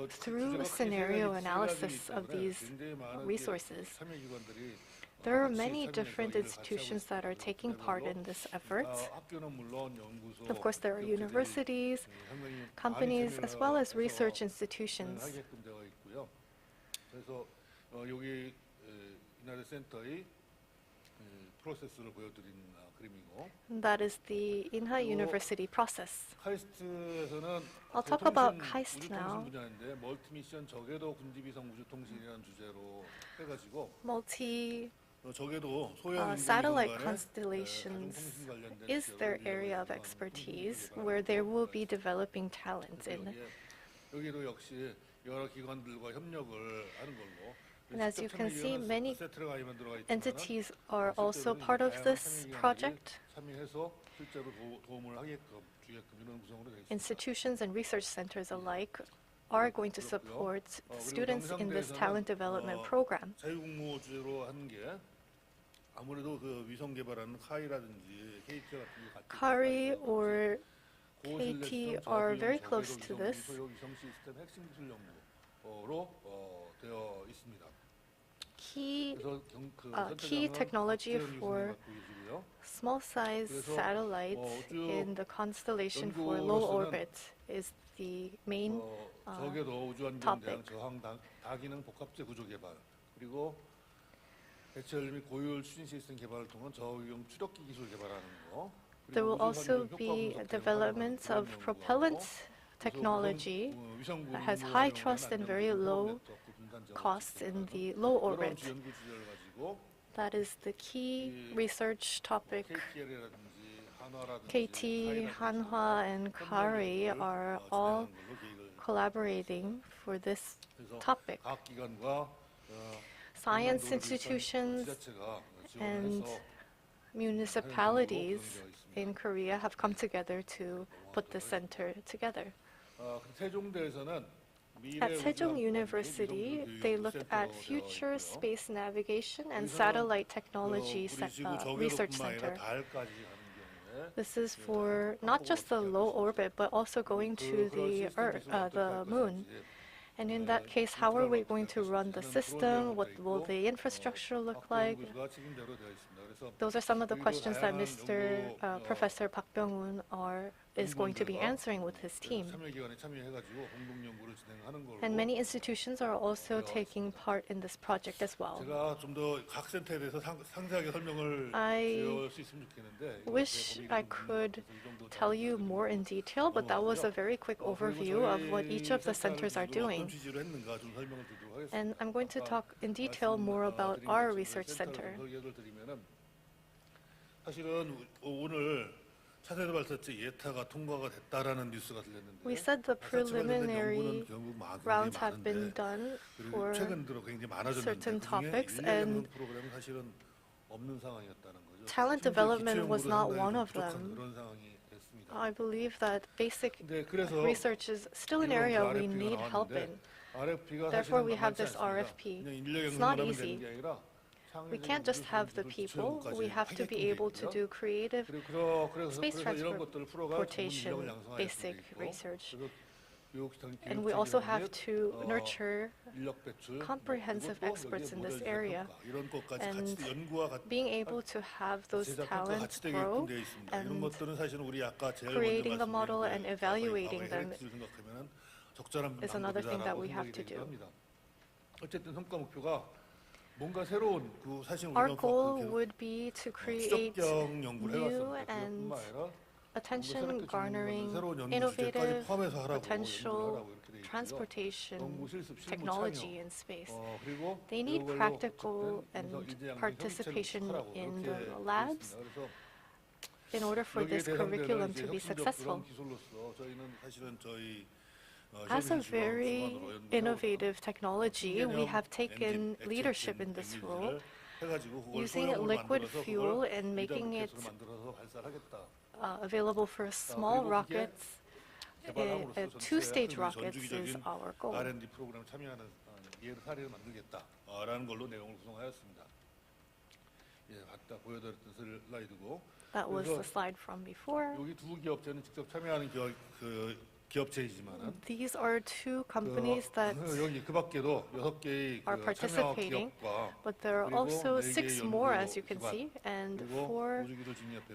through scenario analysis of these resources. There are many different institutions that are taking part in this effort. Of course, there are universities, companies, as well as research institutions. 그래서 여기 인하대 센터의 프로세스를 보여드린 그림이고. That is the Inha University process. 카이스트에서는 I'll talk about KAIST now. 분야인데 멀티미션 저궤도 군집위성 우주통신이라는 주제로 해가지고. Satellite constellations is their area of expertise where they will be developing talent in. 여기도 역시 여러 기관들과 협력을 하는 걸로. And as you can see, many entities are also part of this project. Institutions and research centers alike are going to support students in this talent development program. KARI or KT are very close to this. Key technology for small-size satellites in the constellation for low orbit is the main topic. There will also be development of propellant technology that has high trust and very low costs in the low orbit. That is the key research topic. KT, Hanwha, and KARI are all collaborating for this topic. Science institutions and municipalities in Korea have come together to put the center together. At Sejong University, they looked at future space navigation and satellite technology research center. This is for not just the low orbit, but also going to the moon. And in that case, how are we going to run the system? What will the infrastructure look like? Those are some of the questions that Professor Park Byung-un is going to be answering with his team. And many institutions are also taking part in this project as well. I wish I could tell you more in detail, but that was a very quick overview of what each of the centers are doing. And I'm going to talk in detail more about our research center. We said the preliminary rounds have been done for certain topics, and talent development was not one of them. I believe that basic research is still an area we need help in. Therefore, we have this RFP. It's not easy. We can't just have the people. We have to be able to do creative space transportation, basic research. And we also have to nurture comprehensive experts in this area. And being able to have those talents grow and creating the model and evaluating them is another thing that we have to do. Our goal would be to create new and attention-garnering, innovative, potential transportation technology in space. They need practical and participation in the labs in order for this curriculum to be successful. As a very innovative technology, we have taken leadership in this role, using liquid fuel and making it available for small rockets. Two-stage rockets is our goal. That was the slide from before. These are two companies that are participating, but there are also 6 more, as you can see, and 4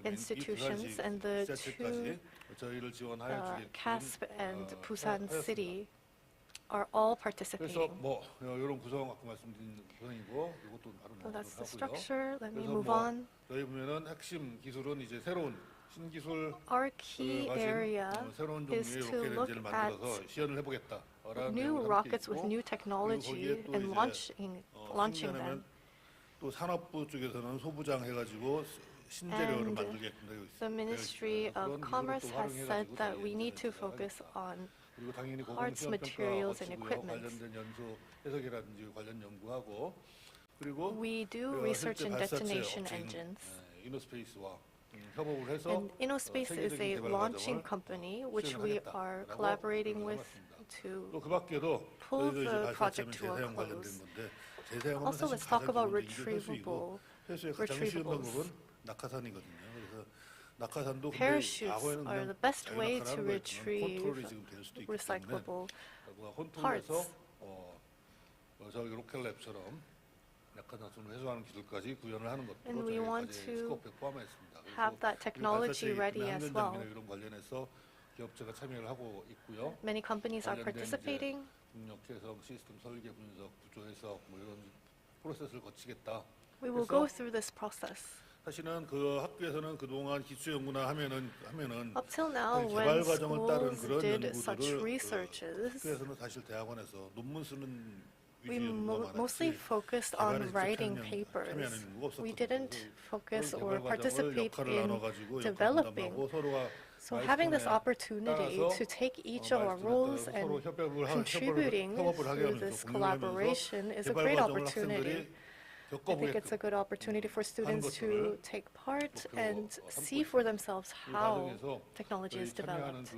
institutions, and the 2 CASP and Busan City are all participating. So that's the structure. Let me move on. Our key area is to look at new rockets with new technology and launching them. 또 산업부 쪽에서는 소부장 해가지고 신재료를 만들게끔 되어 있습니다. The Ministry of Commerce has said that we need to focus on 그리고 당연히 parts, materials, and equipment. 관련된 연소 해석이라든지 관련 연구하고 그리고 We do research and destination engines. 이노스페이스와 협업을 해서 And InnoSpace is a launching company which we are collaborating with to 또 그 밖에도 pull the project to a close. Also, let's talk about retrievable. 회수의 가장 쉬운 방법은 낙하산이거든요. 그래서 낙하산도 Parachutes are the best way to retrieve recyclable parts. 저기 로켓랩처럼 낙하산을 회수하는 기술까지 구현을 하는 것도 And we want 저희 to 스코프에 포함했습니다. have that technology ready as well. 이런 관련해서 기업체가 참여를 하고 있고요. Many companies are participating. 국력 해석, 시스템 설계 분석, 구조 해석 뭐 이런 프로세스를 거치겠다. We will go through this process. 사실은 그 학교에서는 그동안 기초 연구나 하면은 Up till now, 개발 when 과정을 따른 schools 그런 did such 연구들을 researches, 학교에서는 사실 대학원에서 논문 쓰는 we mostly focused on writing papers. We didn't focus or participate in developing. So having this opportunity to take each of our roles and contributing through this collaboration is a great opportunity. I think it's a good opportunity for students to take part and see for themselves how technology is developed.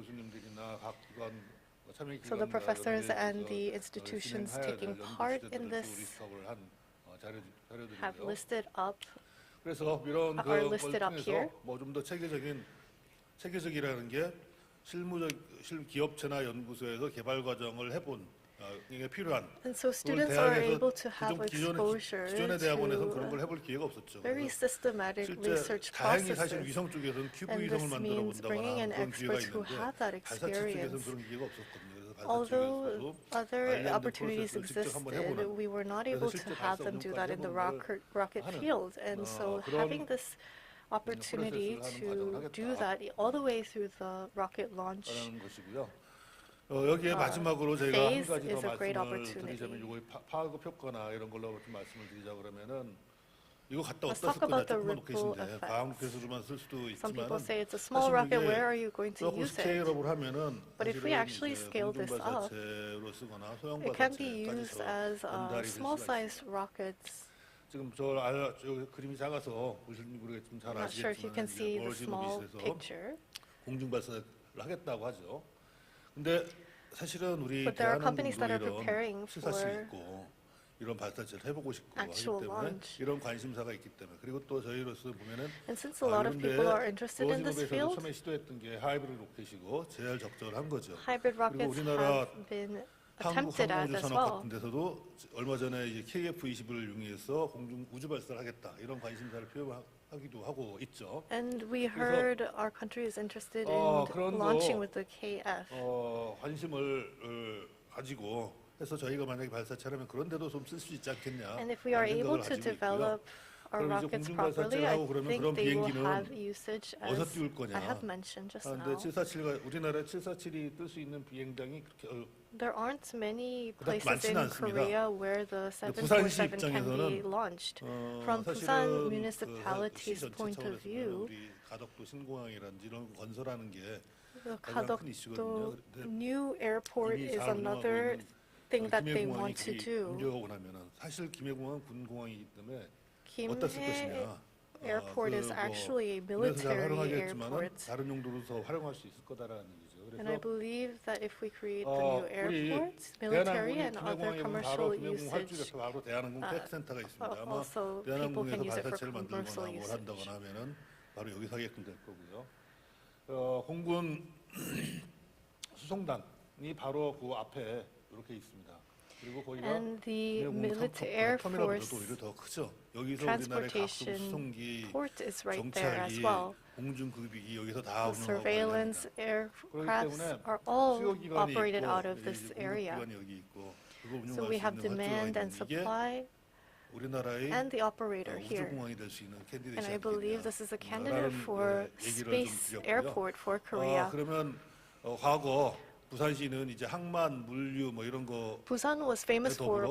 So the professors and the institutions taking part in this have listed up, are listed up here. 뭐좀더 체계적이라는 게 기업체나 연구소에서 개발 과정을 해본 이게 필요한. And so students are able to have exposure 기존의 대학원에서는 그런 to 걸 해볼 기회가 없었죠. very systematic research 다행히 사실 processes. 위성 쪽에서는 큐브 And 위성을 this 만들어 means bringing in 본다거나 그런 기회가 experts who 있는데 have that 발사 측에서는 experience. 그런 기회가 없었거든요. 그래서 발사 Although 측에서도 other 관련된 opportunities 프로세스를 직접 한번 existed, 해보는. we were not 그래서 able to 실제 have 발사 them do that in the 운동까지 rocket 하는 field. And so 그런 having this opportunity to do that all the way through the rocket launch 것이고요. 여기에 마지막으로 저희가 한 phase 가지 더 is a great 말씀을 opportunity. 드리자면 이거 파급 효과나 이런 걸로 좀 말씀을 드리자 그러면은 이거 갖다 Let's 어디다 쓸 talk 거냐 about the 조금만 놓고 ripple 계신데 effects. 과학로켓으로만 쓸 수도 Some 있지만 people say it's a small rocket, where are you going to 조금 use it? 스케일업을 하면은 But if we actually scale this up, 공중발사체로 쓰거나 it can be 소형발사체까지 used as small-sized rockets. 지금 저 그림이 작아서 보시는 모르겠지만 잘 I'm not sure if you can see the small 아시겠지만 picture. 공중발사를 하겠다고 하죠. 근데 사실은 우리 But there are companies 대한항공도 that are 이런 preparing 실사실 for 있고 이런 발사체를 해보고 싶고 하기 actual 때문에 launch. 이런 관심사가 있기 때문에 그리고 또 저희로서 보면은 And since a lot of people are interested in this field, 처음에 시도했던 게 하이브리드 로켓이고 제일 적절한 거죠. hybrid 그리고 rockets 우리나라 have been 한국 attempted at as 항공우주산업 well. 같은 데서도 얼마 전에 이제 KF-21을 이용해서 공중 우주 발사를 하겠다 이런 관심사를 표명하기도 하고 있죠. And we heard our country is interested in 그런 launching with the KF. 관심을 가지고 해서 저희가 만약에 발사체라면 그런 데도 좀 쓸 수 있지 않겠냐. And if we are able to develop our rockets properly, I think they will have usage as I have mentioned just now. 그런데 747가 우리나라 747이 뜰 수 있는 비행장이 그렇게 There aren't many places in 많지는 Korea 않습니다. where the 부산시 747 can be 입장에서는 launched. From Busan municipality's point of view, 우리 가덕도 신공항이라든지 이런 거 건설하는 게 the 가장 큰 이슈거든요. Kadokdo new airport is another thing that they want to do. 운영하고 나면은 사실 김해공항은 군공항이기 때문에 Kim 어디다 쓸 것이냐. Airport is actually a military airport. 다른 용도로 더 활용할 수 있을 거다라는 얘기죠. And I believe that if we create the new airports, military and other commercial usage, 바로 대한항공 테크센터가 있습니다. 아마 also people can 대한항공에서 use it for 발사체를 commercial 만들거나 뭘 usage. 한다거나 하면은 바로 여기서 하게끔 될 거고요. 공군 수송단이 바로 그 앞에 이렇게 있습니다. 그리고 거기가 And the military air force 오히려 더 크죠. 여기서 우리나라의 각종 transportation 수송기, port is right there as 정찰기, well. 공중급유기 여기서 다 The surveillance aircrafts are all operated out of this area. So we have demand and supply and the operator here. And I believe this is a candidate for space airport for Korea. 그러면 과거 부산시는 이제 항만, 물류 뭐 이런 거 Busan was famous for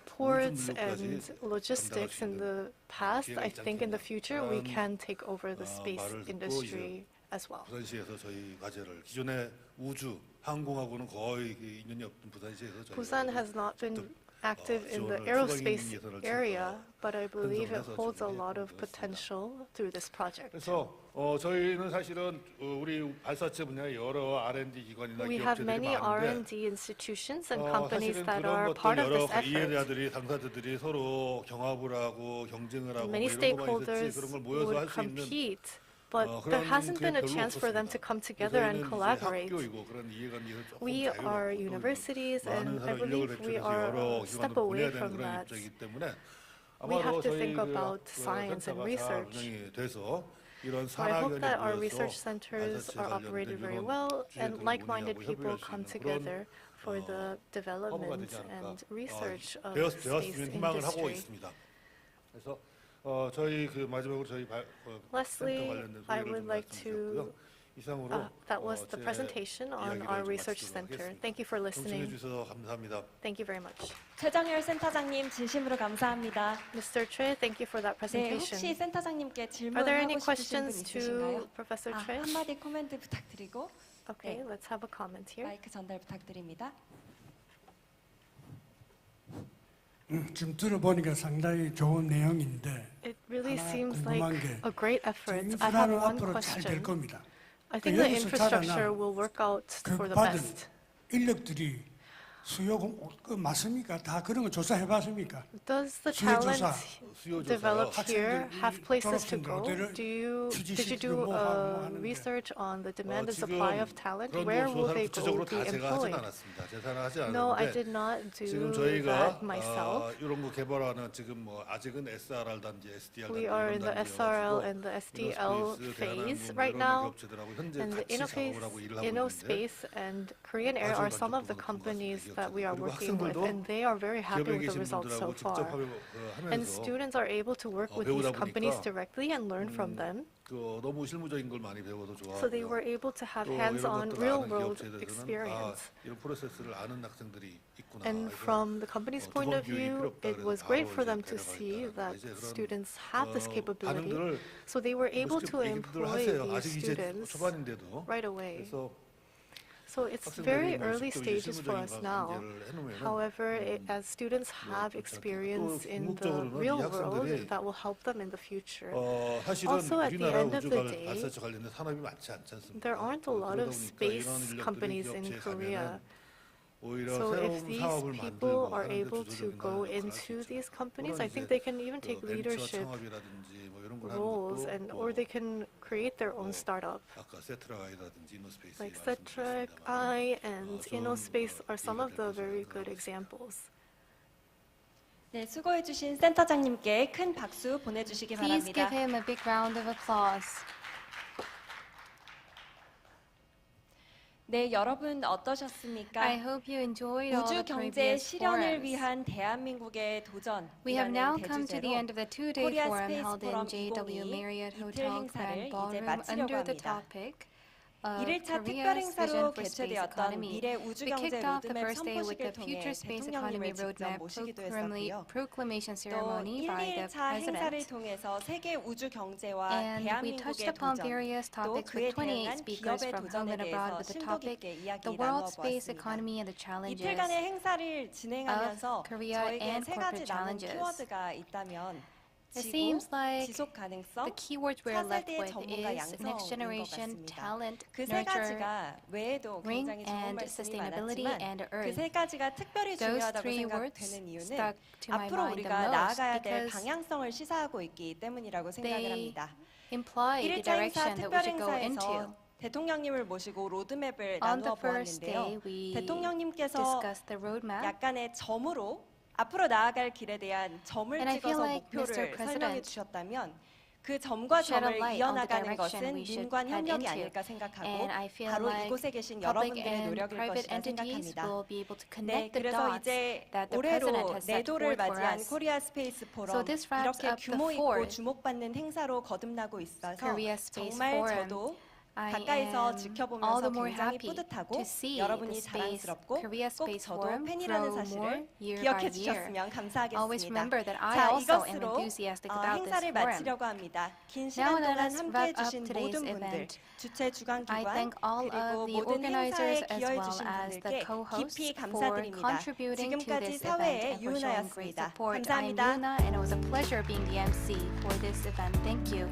ports and logistics in the past. I think in the future we can take over the space industry as well. 부산시에서 저희 과제를 기존의 우주, 항공하고는 거의 인연이 없던 부산시에서 저희 Busan has not been active in the aerospace area, but I believe it holds a lot of potential through this project. 그래서 저희는 사실은 우리 발사체 분야에 여러 R&D 기관이나 We have 기업체들이 many 많은데 R&D institutions and companies 사실은 that 그런 are 것들 part of 여러 this effort. 이해자들이 당사자들이 서로 경합을 하고 경쟁을 하고 뭐 Many 이런 거만 stakeholders 있었지 그런 걸 모여서 would 할 수 있는 compete, but there hasn't been a chance for them to come together and collaborate. We are universities, and I believe we are a step away from that. We have to think about science and research. So I hope that our research centers are operated very well, and like-minded people come together for the development and research of space industry. 저희 그 마지막으로 저희 Lastly, I would like to that was the presentation on our research center. Thank you for listening. Thank you very much. 최정열 센터장님 진심으로 감사합니다. Mr. Choi, thank you for that 네, presentation. 혹시 센터장님께 Are there any 질문하고 싶으신 분 questions 있으신가요? to Professor Choi? 한마디 코멘트 부탁드리고 Okay, let's have a comment here. 마이크 전달 부탁드립니다. 지금 들어보니까 상당히 좋은 내용인데 It really 하나 seems 궁금한 like 게 a great effort. I have 인프라는 one 앞으로 잘 될 question. 겁니다. I think the 여기서 infrastructure 자라난 will work out for the 교육받은 best. 인력들이 수요 맞습니까? 다 그런 거 조사해봤습니까? Does the 수요 talent 조사. developed here have places to go? 졸업생들 Did you do research on the demand and supply of talent? Where will they go be employed? No, I did not do that myself. 이런 거 개발하는 지금 뭐 아직은 SRR단지, SDR We are in the SRL and the SDL phase right now, and the InnoSpace and Korean Air are some of the companies that we are working with, and they are very happy with the results so far. And students are able to work with these companies directly and learn from them. 너무 실무적인 걸 많이 배워서 좋아하고요. So they were able to have hands-on, real-world experience. 이런 프로세스를 아는 학생들이 있구나. And from the company's point of view, it was great for them to see that students have this capability. So they were able to employ these students right away. So it's very early stages for us now. However, as students have experience in the real world, that will help them in the future. Also, at the end of the day, there aren't a lot of space companies in Korea. So if these people are able to go into these companies, I think they can even take leadership roles, or they can create their own startup. Like SATMAR and InnoSpace are some of the very good examples. 네, 수고해 주신 센터장님께 큰 박수 보내주시기 Please 바랍니다. give him a big round of applause. 네, 여러분 어떠셨습니까? I hope you enjoyed all the 우주 경제 previous 실현을 forums. 위한 대한민국의 도전. We have now come to the end of the two-day forum held in JW 코리아스페이스포럼 Marriott 2022 Hotel 행사를 Grand 이제 Ballroom 마치려고 under the 합니다. topic 1일차 특별 Korea's 행사로 vision for space 개최되었던 economy. 미래 We 우주경제 kicked off the 로드맵 first day with the 선포식을 Future 통해 Space Economy 대통령님을 직접 Roadmap 모시기도 했었고요. proclamation 또 ceremony by the 1, 2일차 행사를 President. 통해서 세계 우주 경제와 And we touched 대한민국의 upon 도전, various 또 topics 그에 with 28 대응한 speakers 기업의 from home 도전에 and abroad 대해서 with the 심도 topic 깊게 이야기 the world space 나눠보았습니다. economy and the challenges 이틀간의 행사를 진행하면서 of Korea 저에게 and 세 가지 corporate 남은 challenges. 키워드가 있다면 It 지구, seems like 지속 가능성, the keywords we're left 차세대 with 전문가 is 양성인 next 것 generation, 같습니다. talent, 그 세 nurture, 가지가 외에도 ring, 굉장히 좋은 and 말씀이 sustainability 많았지만 and 그 earth. 세 가지가 특별히 Those 중요하다고 three words 생각되는 이유는 stuck to my 앞으로 mind the 우리가 most 나아가야 될 because 방향성을 시사하고 있기 때문이라고 생각을 they 합니다. imply the 1일차 행사 direction that we 특별 should go into. 행사에서 대통령님을 모시고 로드맵을 On the 나누어 first 보았는데요. day, we 대통령님께서 discussed the roadmap. 약간의 점으로 앞으로 나아갈 길에 대한 점을 And I feel 찍어서 like Mr. 목표를 설명해 President 주셨다면 그 점과 shed a 점을 light on the 이어나가는 direction 것은 we should 민관 head 협력이 into. 아닐까 생각하고 And I feel 바로 like 이곳에 계신 public 여러분들의 and 노력일 private 것이라 entities 생각합니다. will be able to 네, connect the 그래서 dots 이제 that the President 올해로 has set 내도를 forth for 맞이한 us. 코리아스페이스포럼 So this wraps 이렇게 up the 규모 있고 fourth 주목받는 행사로 거듭나고 있어서 Korea Space 정말 Forum. 저도 가까이서 지켜보면서 굉장히 뿌듯하고 여러분이 자랑스럽고 꼭 저도 팬이라는 사실을 기억해 주셨으면 감사하겠습니다. 자, 이것으로 행사를 마치려고 합니다. 긴 시간 동안 함께해 주신 모든 분들, 주최 주관기관 그리고 모든 행사에 기여해 주신 분들께 깊이 감사드립니다. 지금까지 사회의 유은아였습니다. 감사합니다. And it was a pleasure being the MC for this event. Thank you.